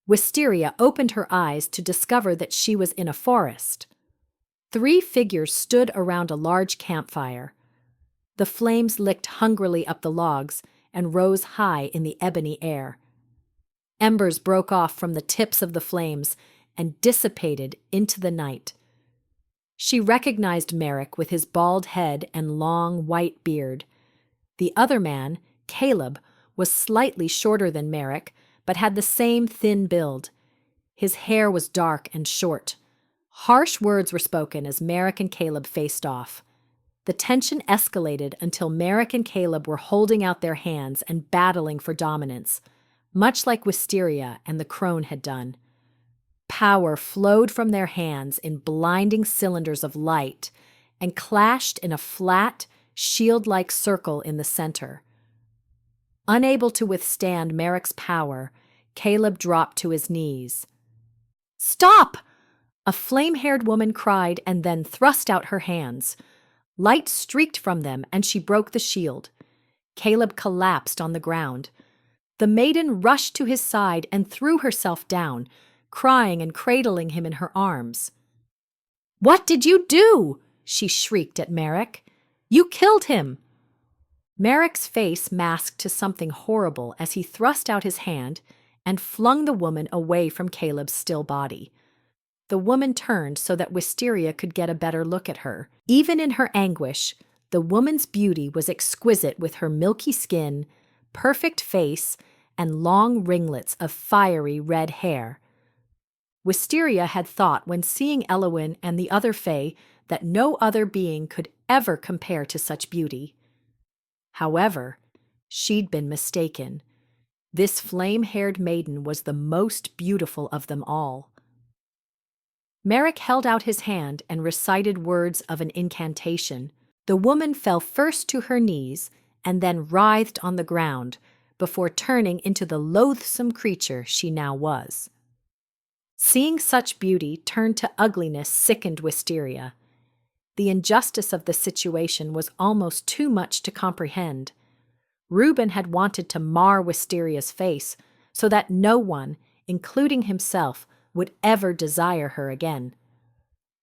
Wisteria opened her eyes to discover that she was in a forest. 3 figures stood around a large campfire. The flames licked hungrily up the logs and rose high in the ebony air. Embers broke off from the tips of the flames and dissipated into the night. She recognized Merrick with his bald head and long white beard. The other man, Caleb, was slightly shorter than Merrick, but had the same thin build. His hair was dark and short. Harsh words were spoken as Merrick and Caleb faced off. The tension escalated until Merrick and Caleb were holding out their hands and battling for dominance, much like Wisteria and the crone had done. Power flowed from their hands in blinding cylinders of light and clashed in a flat, shield-like circle in the center. Unable to withstand Merrick's power, Caleb dropped to his knees. "Stop!" A flame-haired woman cried and then thrust out her hands. Light streaked from them and she broke the shield. Caleb collapsed on the ground. The maiden rushed to his side and threw herself down, crying and cradling him in her arms. "What did you do?" she shrieked at Merrick. "You killed him!" Merrick's face masked to something horrible as he thrust out his hand and flung the woman away from Caleb's still body. The woman turned so that Wisteria could get a better look at her. Even in her anguish, the woman's beauty was exquisite with her milky skin, perfect face, and long ringlets of fiery red hair. Wisteria had thought when seeing Elwyn and the other fae that no other being could ever compare to such beauty. However, she'd been mistaken. This flame-haired maiden was the most beautiful of them all. Merrick held out his hand and recited words of an incantation. The woman fell first to her knees and then writhed on the ground before turning into the loathsome creature she now was. Seeing such beauty turned to ugliness sickened Wisteria. The injustice of the situation was almost too much to comprehend. Reuben had wanted to mar Wisteria's face so that no one, including himself, would ever desire her again.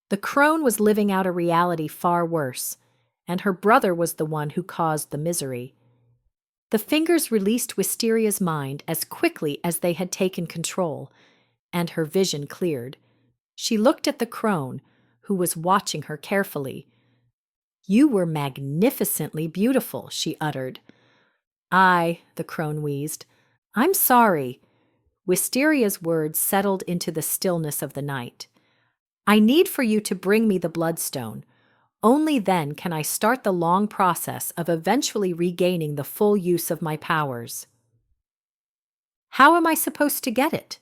The crone was living out a reality far worse, and her brother was the one who caused the misery. The fingers released Wisteria's mind as quickly as they had taken control, and her vision cleared. She looked at the crone, who was watching her carefully. "You were magnificently beautiful," she uttered. "Aye," the crone wheezed. "I'm sorry." Wisteria's words settled into the stillness of the night. "I need for you to bring me the bloodstone. Only then can I start the long process of eventually regaining the full use of my powers." "How am I supposed to get it?"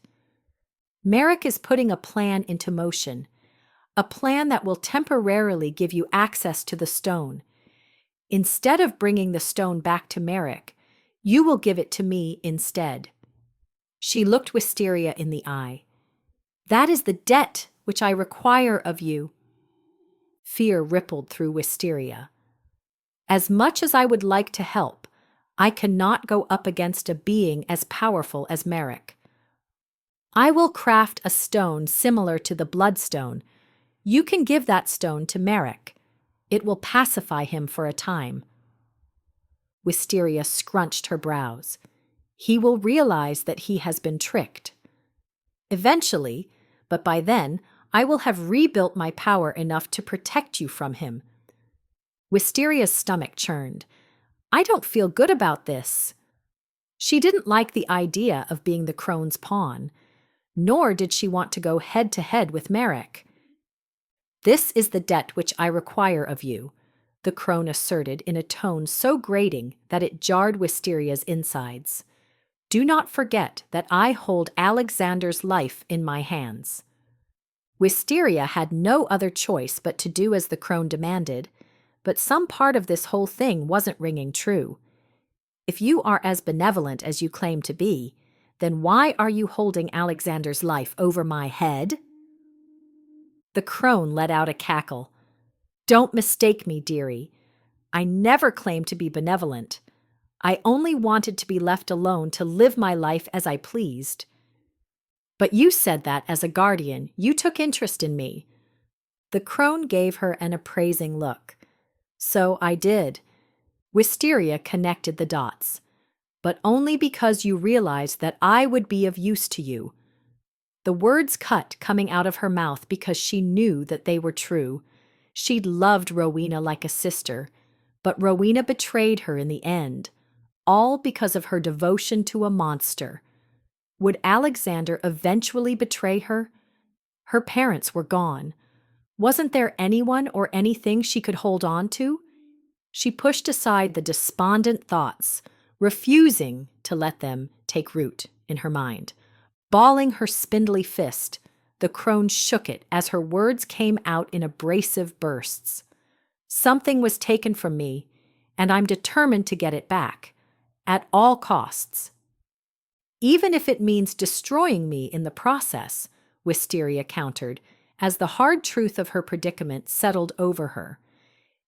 "Merrick is putting a plan into motion. A plan that will temporarily give you access to the stone. Instead of bringing the stone back to Merrick, you will give it to me instead." She looked Wisteria in the eye. "That is the debt which I require of you." Fear rippled through Wisteria. "As much as I would like to help, I cannot go up against a being as powerful as Merrick. I will craft a stone similar to the bloodstone. You can give that stone to Merrick. It will pacify him for a time." Wisteria scrunched her brows. He will realize that he has been tricked. Eventually, but by then, I will have rebuilt my power enough to protect you from him. Wisteria's stomach churned. "I don't feel good about this." She didn't like the idea of being the crone's pawn, nor did she want to go head-to-head with Merrick. "This is the debt which I require of you," the crone asserted in a tone so grating that it jarred Wisteria's insides. "Do not forget that I hold Alexander's life in my hands." Wisteria had no other choice but to do as the crone demanded, but some part of this whole thing wasn't ringing true. If you are as benevolent as you claim to be, then why are you holding Alexander's life over my head? The crone let out a cackle. "Don't mistake me, dearie. I never claimed to be benevolent. I only wanted to be left alone to live my life as I pleased. But you said that as a guardian, you took interest in me. The crone gave her an appraising look. So I did. Wisteria connected the dots. But only because you realized that I would be of use to you. The words cut coming out of her mouth because she knew that they were true. She'd loved Rowena like a sister, but Rowena betrayed her in the end, all because of her devotion to a monster. Would Alexander eventually betray her? Her parents were gone. Wasn't there anyone or anything she could hold on to? She pushed aside the despondent thoughts, refusing to let them take root in her mind. Balling her spindly fist, the crone shook it as her words came out in abrasive bursts. Something was taken from me, and I'm determined to get it back, at all costs. Even if it means destroying me in the process, Wisteria countered, as the hard truth of her predicament settled over her.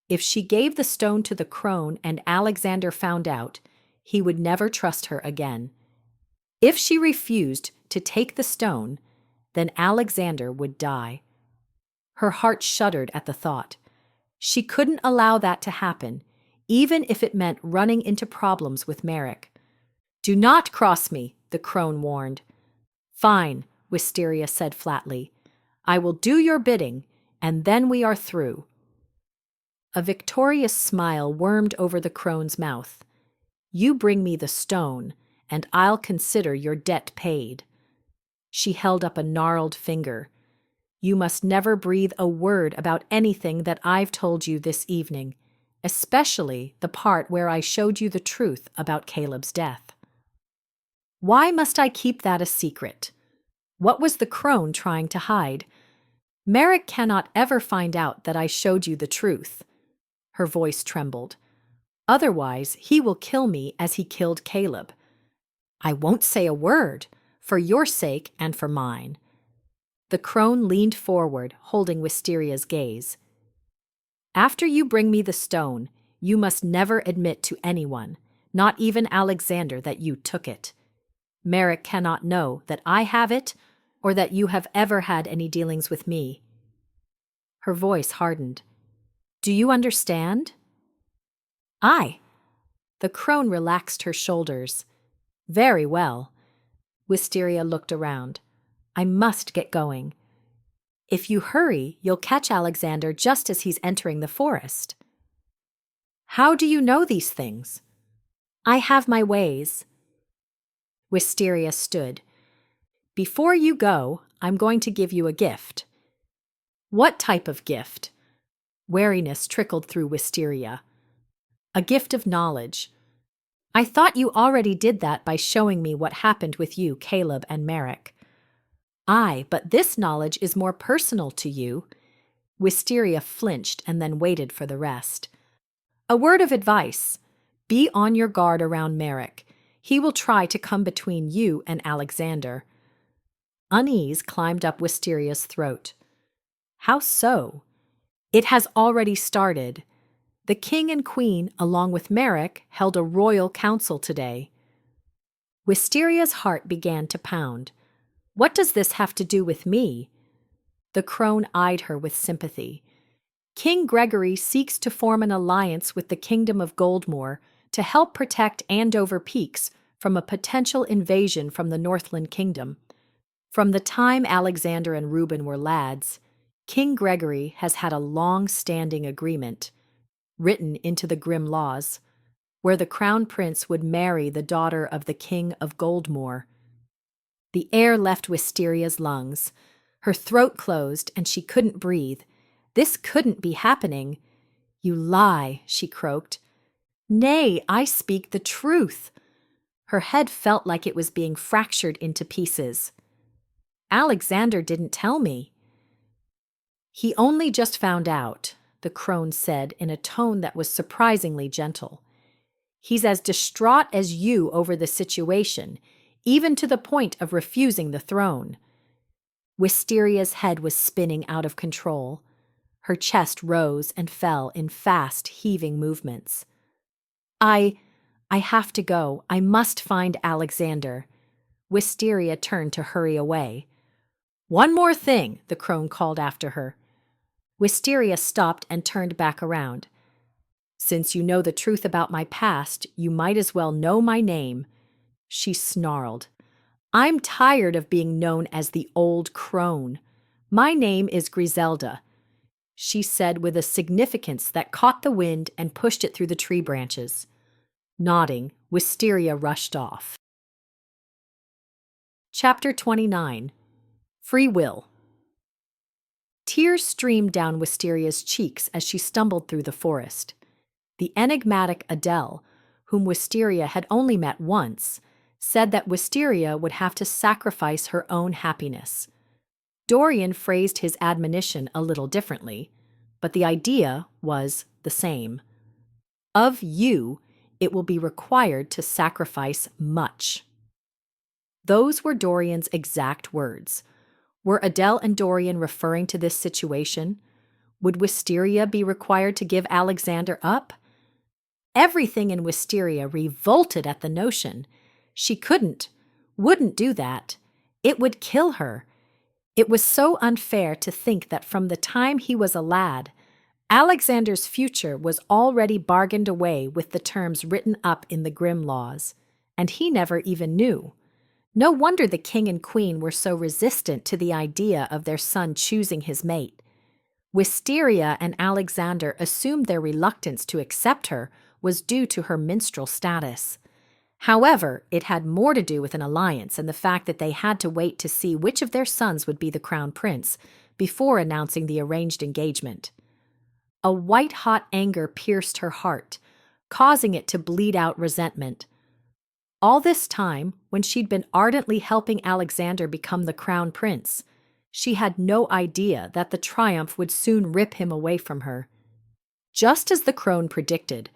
If she gave the stone to the crone and Alexander found out, he would never trust her again. If she refused to take the stone, then Alexander would die. Her heart shuddered at the thought. She couldn't allow that to happen, even if it meant running into problems with Merrick. "Do not cross me," the crone warned. "Fine," Wisteria said flatly. "I will do your bidding, and then we are through." A victorious smile wormed over the crone's mouth. "You bring me the stone, and I'll consider your debt paid." She held up a gnarled finger. "You must never breathe a word about anything that I've told you this evening, especially the part where I showed you the truth about Caleb's death." Why must I keep that a secret? What was the crone trying to hide? Merrick cannot ever find out that I showed you the truth. Her voice trembled. Otherwise, he will kill me as he killed Caleb. I won't say a word, for your sake and for mine. The crone leaned forward, holding Wisteria's gaze. "After you bring me the stone, you must never admit to anyone, not even Alexander, that you took it. Merrick cannot know that I have it, or that you have ever had any dealings with me." Her voice hardened. "Do you understand?" "Aye." The crone relaxed her shoulders. "Very well." Wisteria looked around. "I must get going. If you hurry, you'll catch Alexander just as he's entering the forest." "How do you know these things?" "I have my ways." Wisteria stood. "Before you go, I'm going to give you a gift." "What type of gift?" Wariness trickled through Wisteria. "A gift of knowledge. I thought you already did that by showing me what happened with you, Caleb, and Merrick." "Aye, but this knowledge is more personal to you." Wisteria flinched and then waited for the rest. "A word of advice. Be on your guard around Merrick. He will try to come between you and Alexander." Unease climbed up Wisteria's throat. "How so?" "It has already started. The king and queen, along with Merrick, held a royal council today." Wisteria's heart began to pound. "What does this have to do with me?" The crone eyed her with sympathy. "King Gregory seeks to form an alliance with the Kingdom of Goldmoor to help protect Andover Peaks from a potential invasion from the Northland Kingdom. From the time Alexander and Reuben were lads, King Gregory has had a long-standing agreement, written into the Grimm laws, where the crown prince would marry the daughter of the King of Goldmoor." The air left Wisteria's lungs. Her throat closed, and she couldn't breathe. This couldn't be happening. "You lie," she croaked. "Nay, I speak the truth." Her head felt like it was being fractured into pieces. "Alexander didn't tell me." "He only just found out," the crone said in a tone that was surprisingly gentle. "He's as distraught as you over the situation, even to the point of refusing the throne." Wisteria's head was spinning out of control. Her chest rose and fell in fast, heaving movements. I have to go. I must find Alexander." Wisteria turned to hurry away. "One more thing," the crone called after her. Wisteria stopped and turned back around. "Since you know the truth about my past, you might as well know my name," she snarled. "I'm tired of being known as the old crone. My name is Griselda," she said with a significance that caught the wind and pushed it through the tree branches. Nodding, Wisteria rushed off. Chapter 29. Free Will. Tears streamed down Wisteria's cheeks as she stumbled through the forest. The enigmatic Adele, whom Wisteria had only met once, said that Wisteria would have to sacrifice her own happiness. Dorian phrased his admonition a little differently, but the idea was the same. Of you, it will be required to sacrifice much. Those were Dorian's exact words. Were Adele and Dorian referring to this situation? Would Wisteria be required to give Alexander up? Everything in Wisteria revolted at the notion. She wouldn't do that. It would kill her. It was so unfair to think that from the time he was a lad, Alexander's future was already bargained away with the terms written up in the Grimm laws, and he never even knew. No wonder the king and queen were so resistant to the idea of their son choosing his mate. Wisteria and Alexander assumed their reluctance to accept her was due to her minstrel status. However, it had more to do with an alliance and the fact that they had to wait to see which of their sons would be the crown prince before announcing the arranged engagement. A white-hot anger pierced her heart, causing it to bleed out resentment. All this time, when she'd been ardently helping Alexander become the crown prince, she had no idea that the triumph would soon rip him away from her. Just as the crone predicted,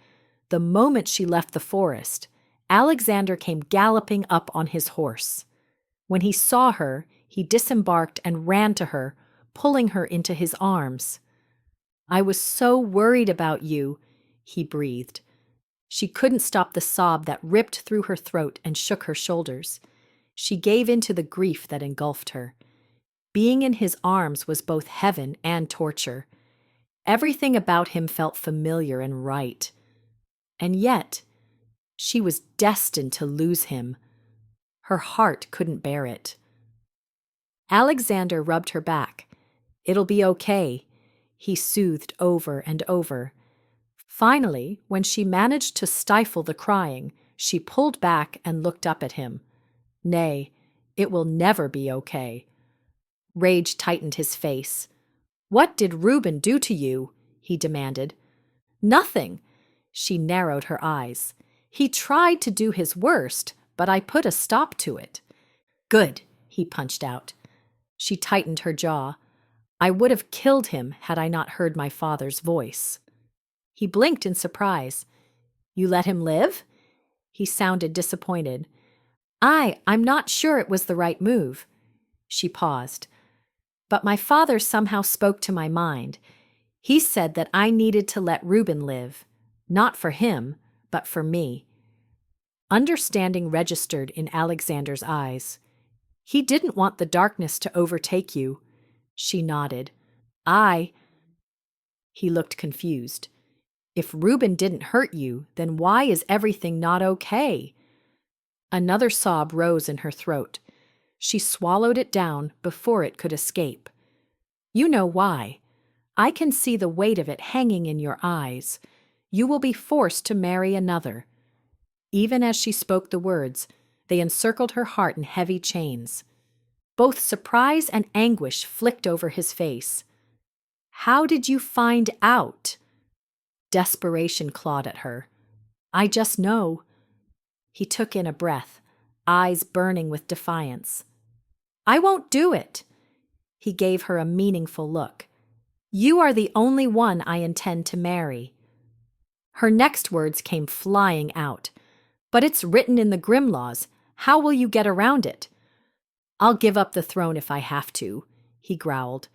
the moment she left the forest, Alexander came galloping up on his horse. When he saw her, he disembarked and ran to her, pulling her into his arms. "I was so worried about you," he breathed. She couldn't stop the sob that ripped through her throat and shook her shoulders. She gave in to the grief that engulfed her. Being in his arms was both heaven and torture. Everything about him felt familiar and right. And yet, she was destined to lose him. Her heart couldn't bear it. Alexander rubbed her back. "It'll be okay," he soothed over and over. Finally, when she managed to stifle the crying, she pulled back and looked up at him. "Nay, it will never be okay." Rage tightened his face. "What did Reuben do to you?" he demanded. "Nothing." She narrowed her eyes. "He tried to do his worst, but I put a stop to it." "Good," he punched out. She tightened her jaw. "I would have killed him had I not heard my father's voice." He blinked in surprise. "You let him live?" He sounded disappointed. I'm not sure it was the right move." She paused. "But my father somehow spoke to my mind. He said that I needed to let Reuben live. Not for him, but for me." Understanding registered in Alexander's eyes. "He didn't want the darkness to overtake you." She nodded. He looked confused. "If Reuben didn't hurt you, then why is everything not okay?" Another sob rose in her throat. She swallowed it down before it could escape. "You know why. I can see the weight of it hanging in your eyes. You will be forced to marry another." Even as she spoke the words, they encircled her heart in heavy chains. Both surprise and anguish flicked over his face. "How did you find out?" Desperation clawed at her. "I just know." He took in a breath, eyes burning with defiance. "I won't do it." He gave her a meaningful look. "You are the only one I intend to marry." Her next words came flying out. "But it's written in the Grimm laws. How will you get around it?" "I'll give up the throne if I have to," he growled.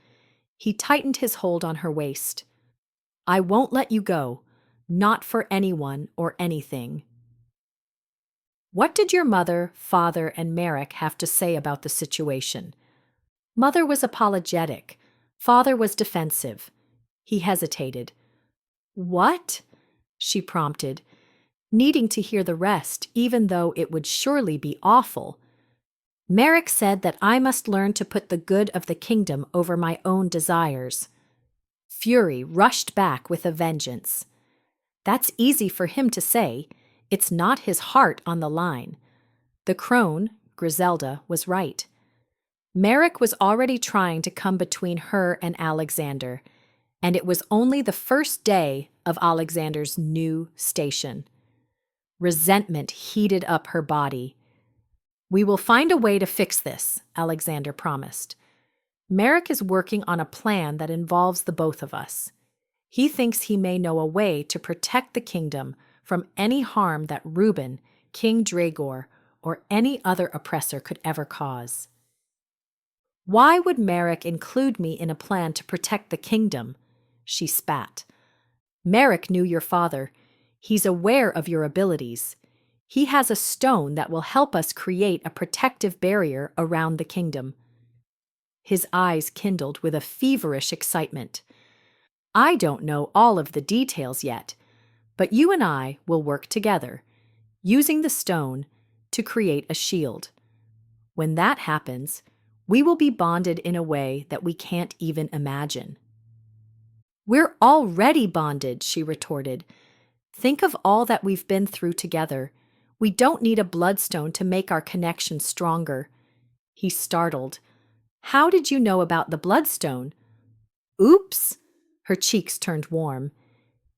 He tightened his hold on her waist. "I won't let you go. Not for anyone or anything." What did your mother, father, and Merrick have to say about the situation? Mother was apologetic. Father was defensive. He hesitated. What? She prompted, needing to hear the rest, even though it would surely be awful. Merrick said that I must learn to put the good of the kingdom over my own desires. Fury rushed back with a vengeance. That's easy for him to say. It's not his heart on the line. The crone, Griselda, was right. Merrick was already trying to come between her and Alexander, and it was only the first day of Alexander's new station. Resentment heated up her body. We will find a way to fix this, Alexander promised. Merrick is working on a plan that involves the both of us. He thinks he may know a way to protect the kingdom from any harm that Reuben, King Dragor, or any other oppressor could ever cause. Why would Merrick include me in a plan to protect the kingdom? She spat. Merrick knew your father. He's aware of your abilities. He has a stone that will help us create a protective barrier around the kingdom. His eyes kindled with a feverish excitement. I don't know all of the details yet, but you and I will work together, using the stone to create a shield. When that happens, we will be bonded in a way that we can't even imagine. We're already bonded, she retorted. Think of all that we've been through together. We don't need a bloodstone to make our connection stronger. He startled. How did you know about the bloodstone? Oops! Her cheeks turned warm.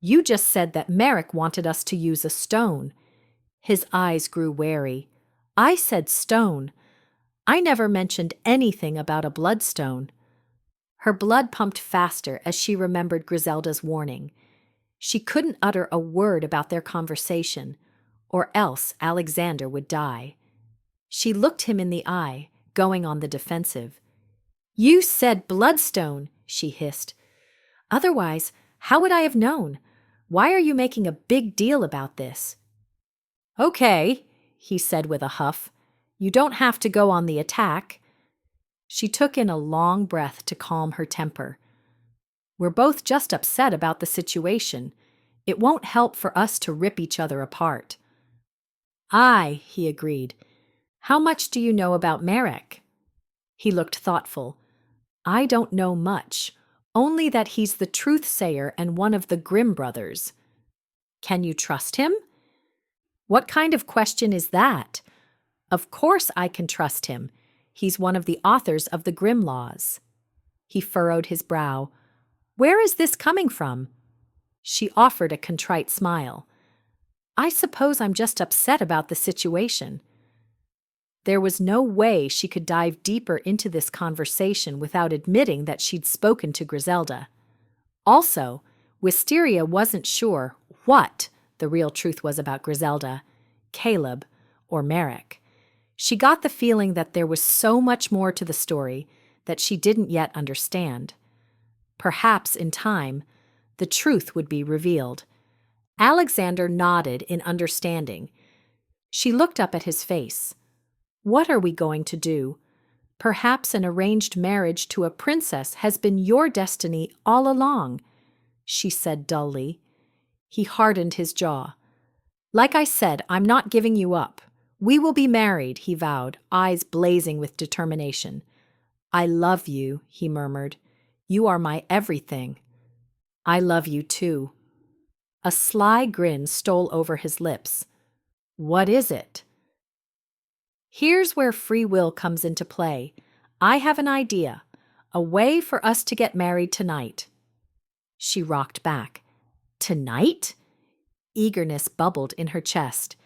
You just said that Merrick wanted us to use a stone. His eyes grew wary. I said stone. I never mentioned anything about a bloodstone. Her blood pumped faster as she remembered Griselda's warning. She couldn't utter a word about their conversation, or else Alexander would die. She looked him in the eye, going on the defensive. You said bloodstone, she hissed. Otherwise, how would I have known? Why are you making a big deal about this? Okay, he said with a huff. You don't have to go on the attack. She took in a long breath to calm her temper. We're both just upset about the situation. It won't help for us to rip each other apart. Aye, he agreed. How much do you know about Merrick? He looked thoughtful. I don't know much, only that he's the truth-sayer and one of the Grimm brothers. Can you trust him? What kind of question is that? Of course I can trust him. He's one of the authors of the Grimm laws. He furrowed his brow. Where is this coming from? She offered a contrite smile. I suppose I'm just upset about the situation. There was no way she could dive deeper into this conversation without admitting that she'd spoken to Griselda. Also, Wisteria wasn't sure what the real truth was about Griselda, Caleb, or Merrick. She got the feeling that there was so much more to the story that she didn't yet understand. Perhaps in time, the truth would be revealed. Alexander nodded in understanding. She looked up at his face. What are we going to do? Perhaps an arranged marriage to a princess has been your destiny all along, she said dully. He hardened his jaw. Like I said, I'm not giving you up. We will be married, he vowed, eyes blazing with determination. I love you, he murmured. You are my everything. I love you too. A sly grin stole over his lips. What is it? Here's where free will comes into play. I have an idea, a way for us to get married tonight. She rocked back. Tonight? Eagerness bubbled in her chest.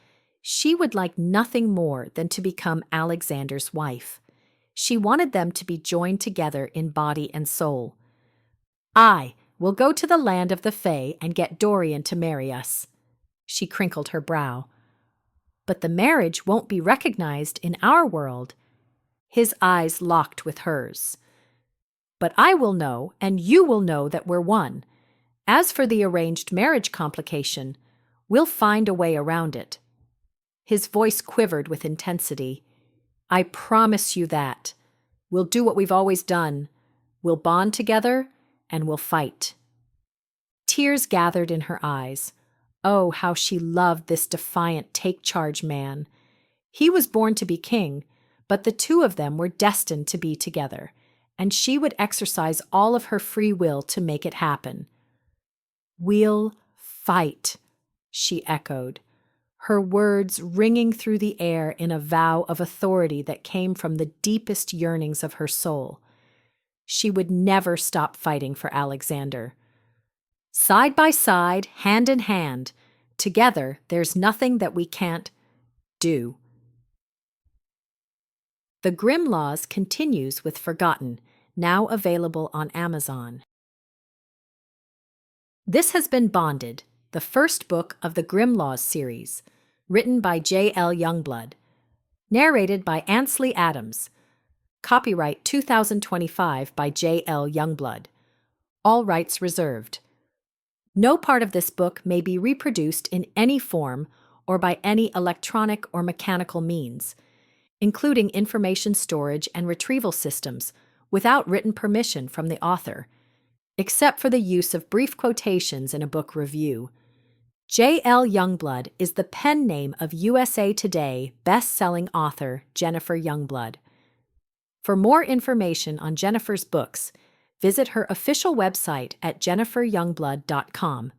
She would like nothing more than to become Alexander's wife. She wanted them to be joined together in body and soul. I will go to the land of the Fae and get Dorian to marry us. She crinkled her brow. But the marriage won't be recognized in our world. His eyes locked with hers. But I will know, and you will know that we're one. As for the arranged marriage complication, we'll find a way around it. His voice quivered with intensity. I promise you that. We'll do what we've always done. We'll bond together, and we'll fight. Tears gathered in her eyes. Oh, how she loved this defiant take-charge man. He was born to be king, but the two of them were destined to be together, and she would exercise all of her free will to make it happen. "We'll fight," she echoed, her words ringing through the air in a vow of authority that came from the deepest yearnings of her soul. She would never stop fighting for Alexander. Side by side, hand in hand, together, there's nothing that we can't do. The Grimm Laws continues with Forgotten, now available on Amazon. This has been Bonded, the first book of the Grimm Laws series, written by J.L. Youngblood, narrated by Ansley Adams. Copyright 2025 by J.L. Youngblood. All rights reserved. No part of this book may be reproduced in any form or by any electronic or mechanical means, including information storage and retrieval systems, without written permission from the author, except for the use of brief quotations in a book review. J.L. Youngblood is the pen name of USA Today best-selling author Jennifer Youngblood. For more information on Jennifer's books, visit her official website at jenniferyoungblood.com.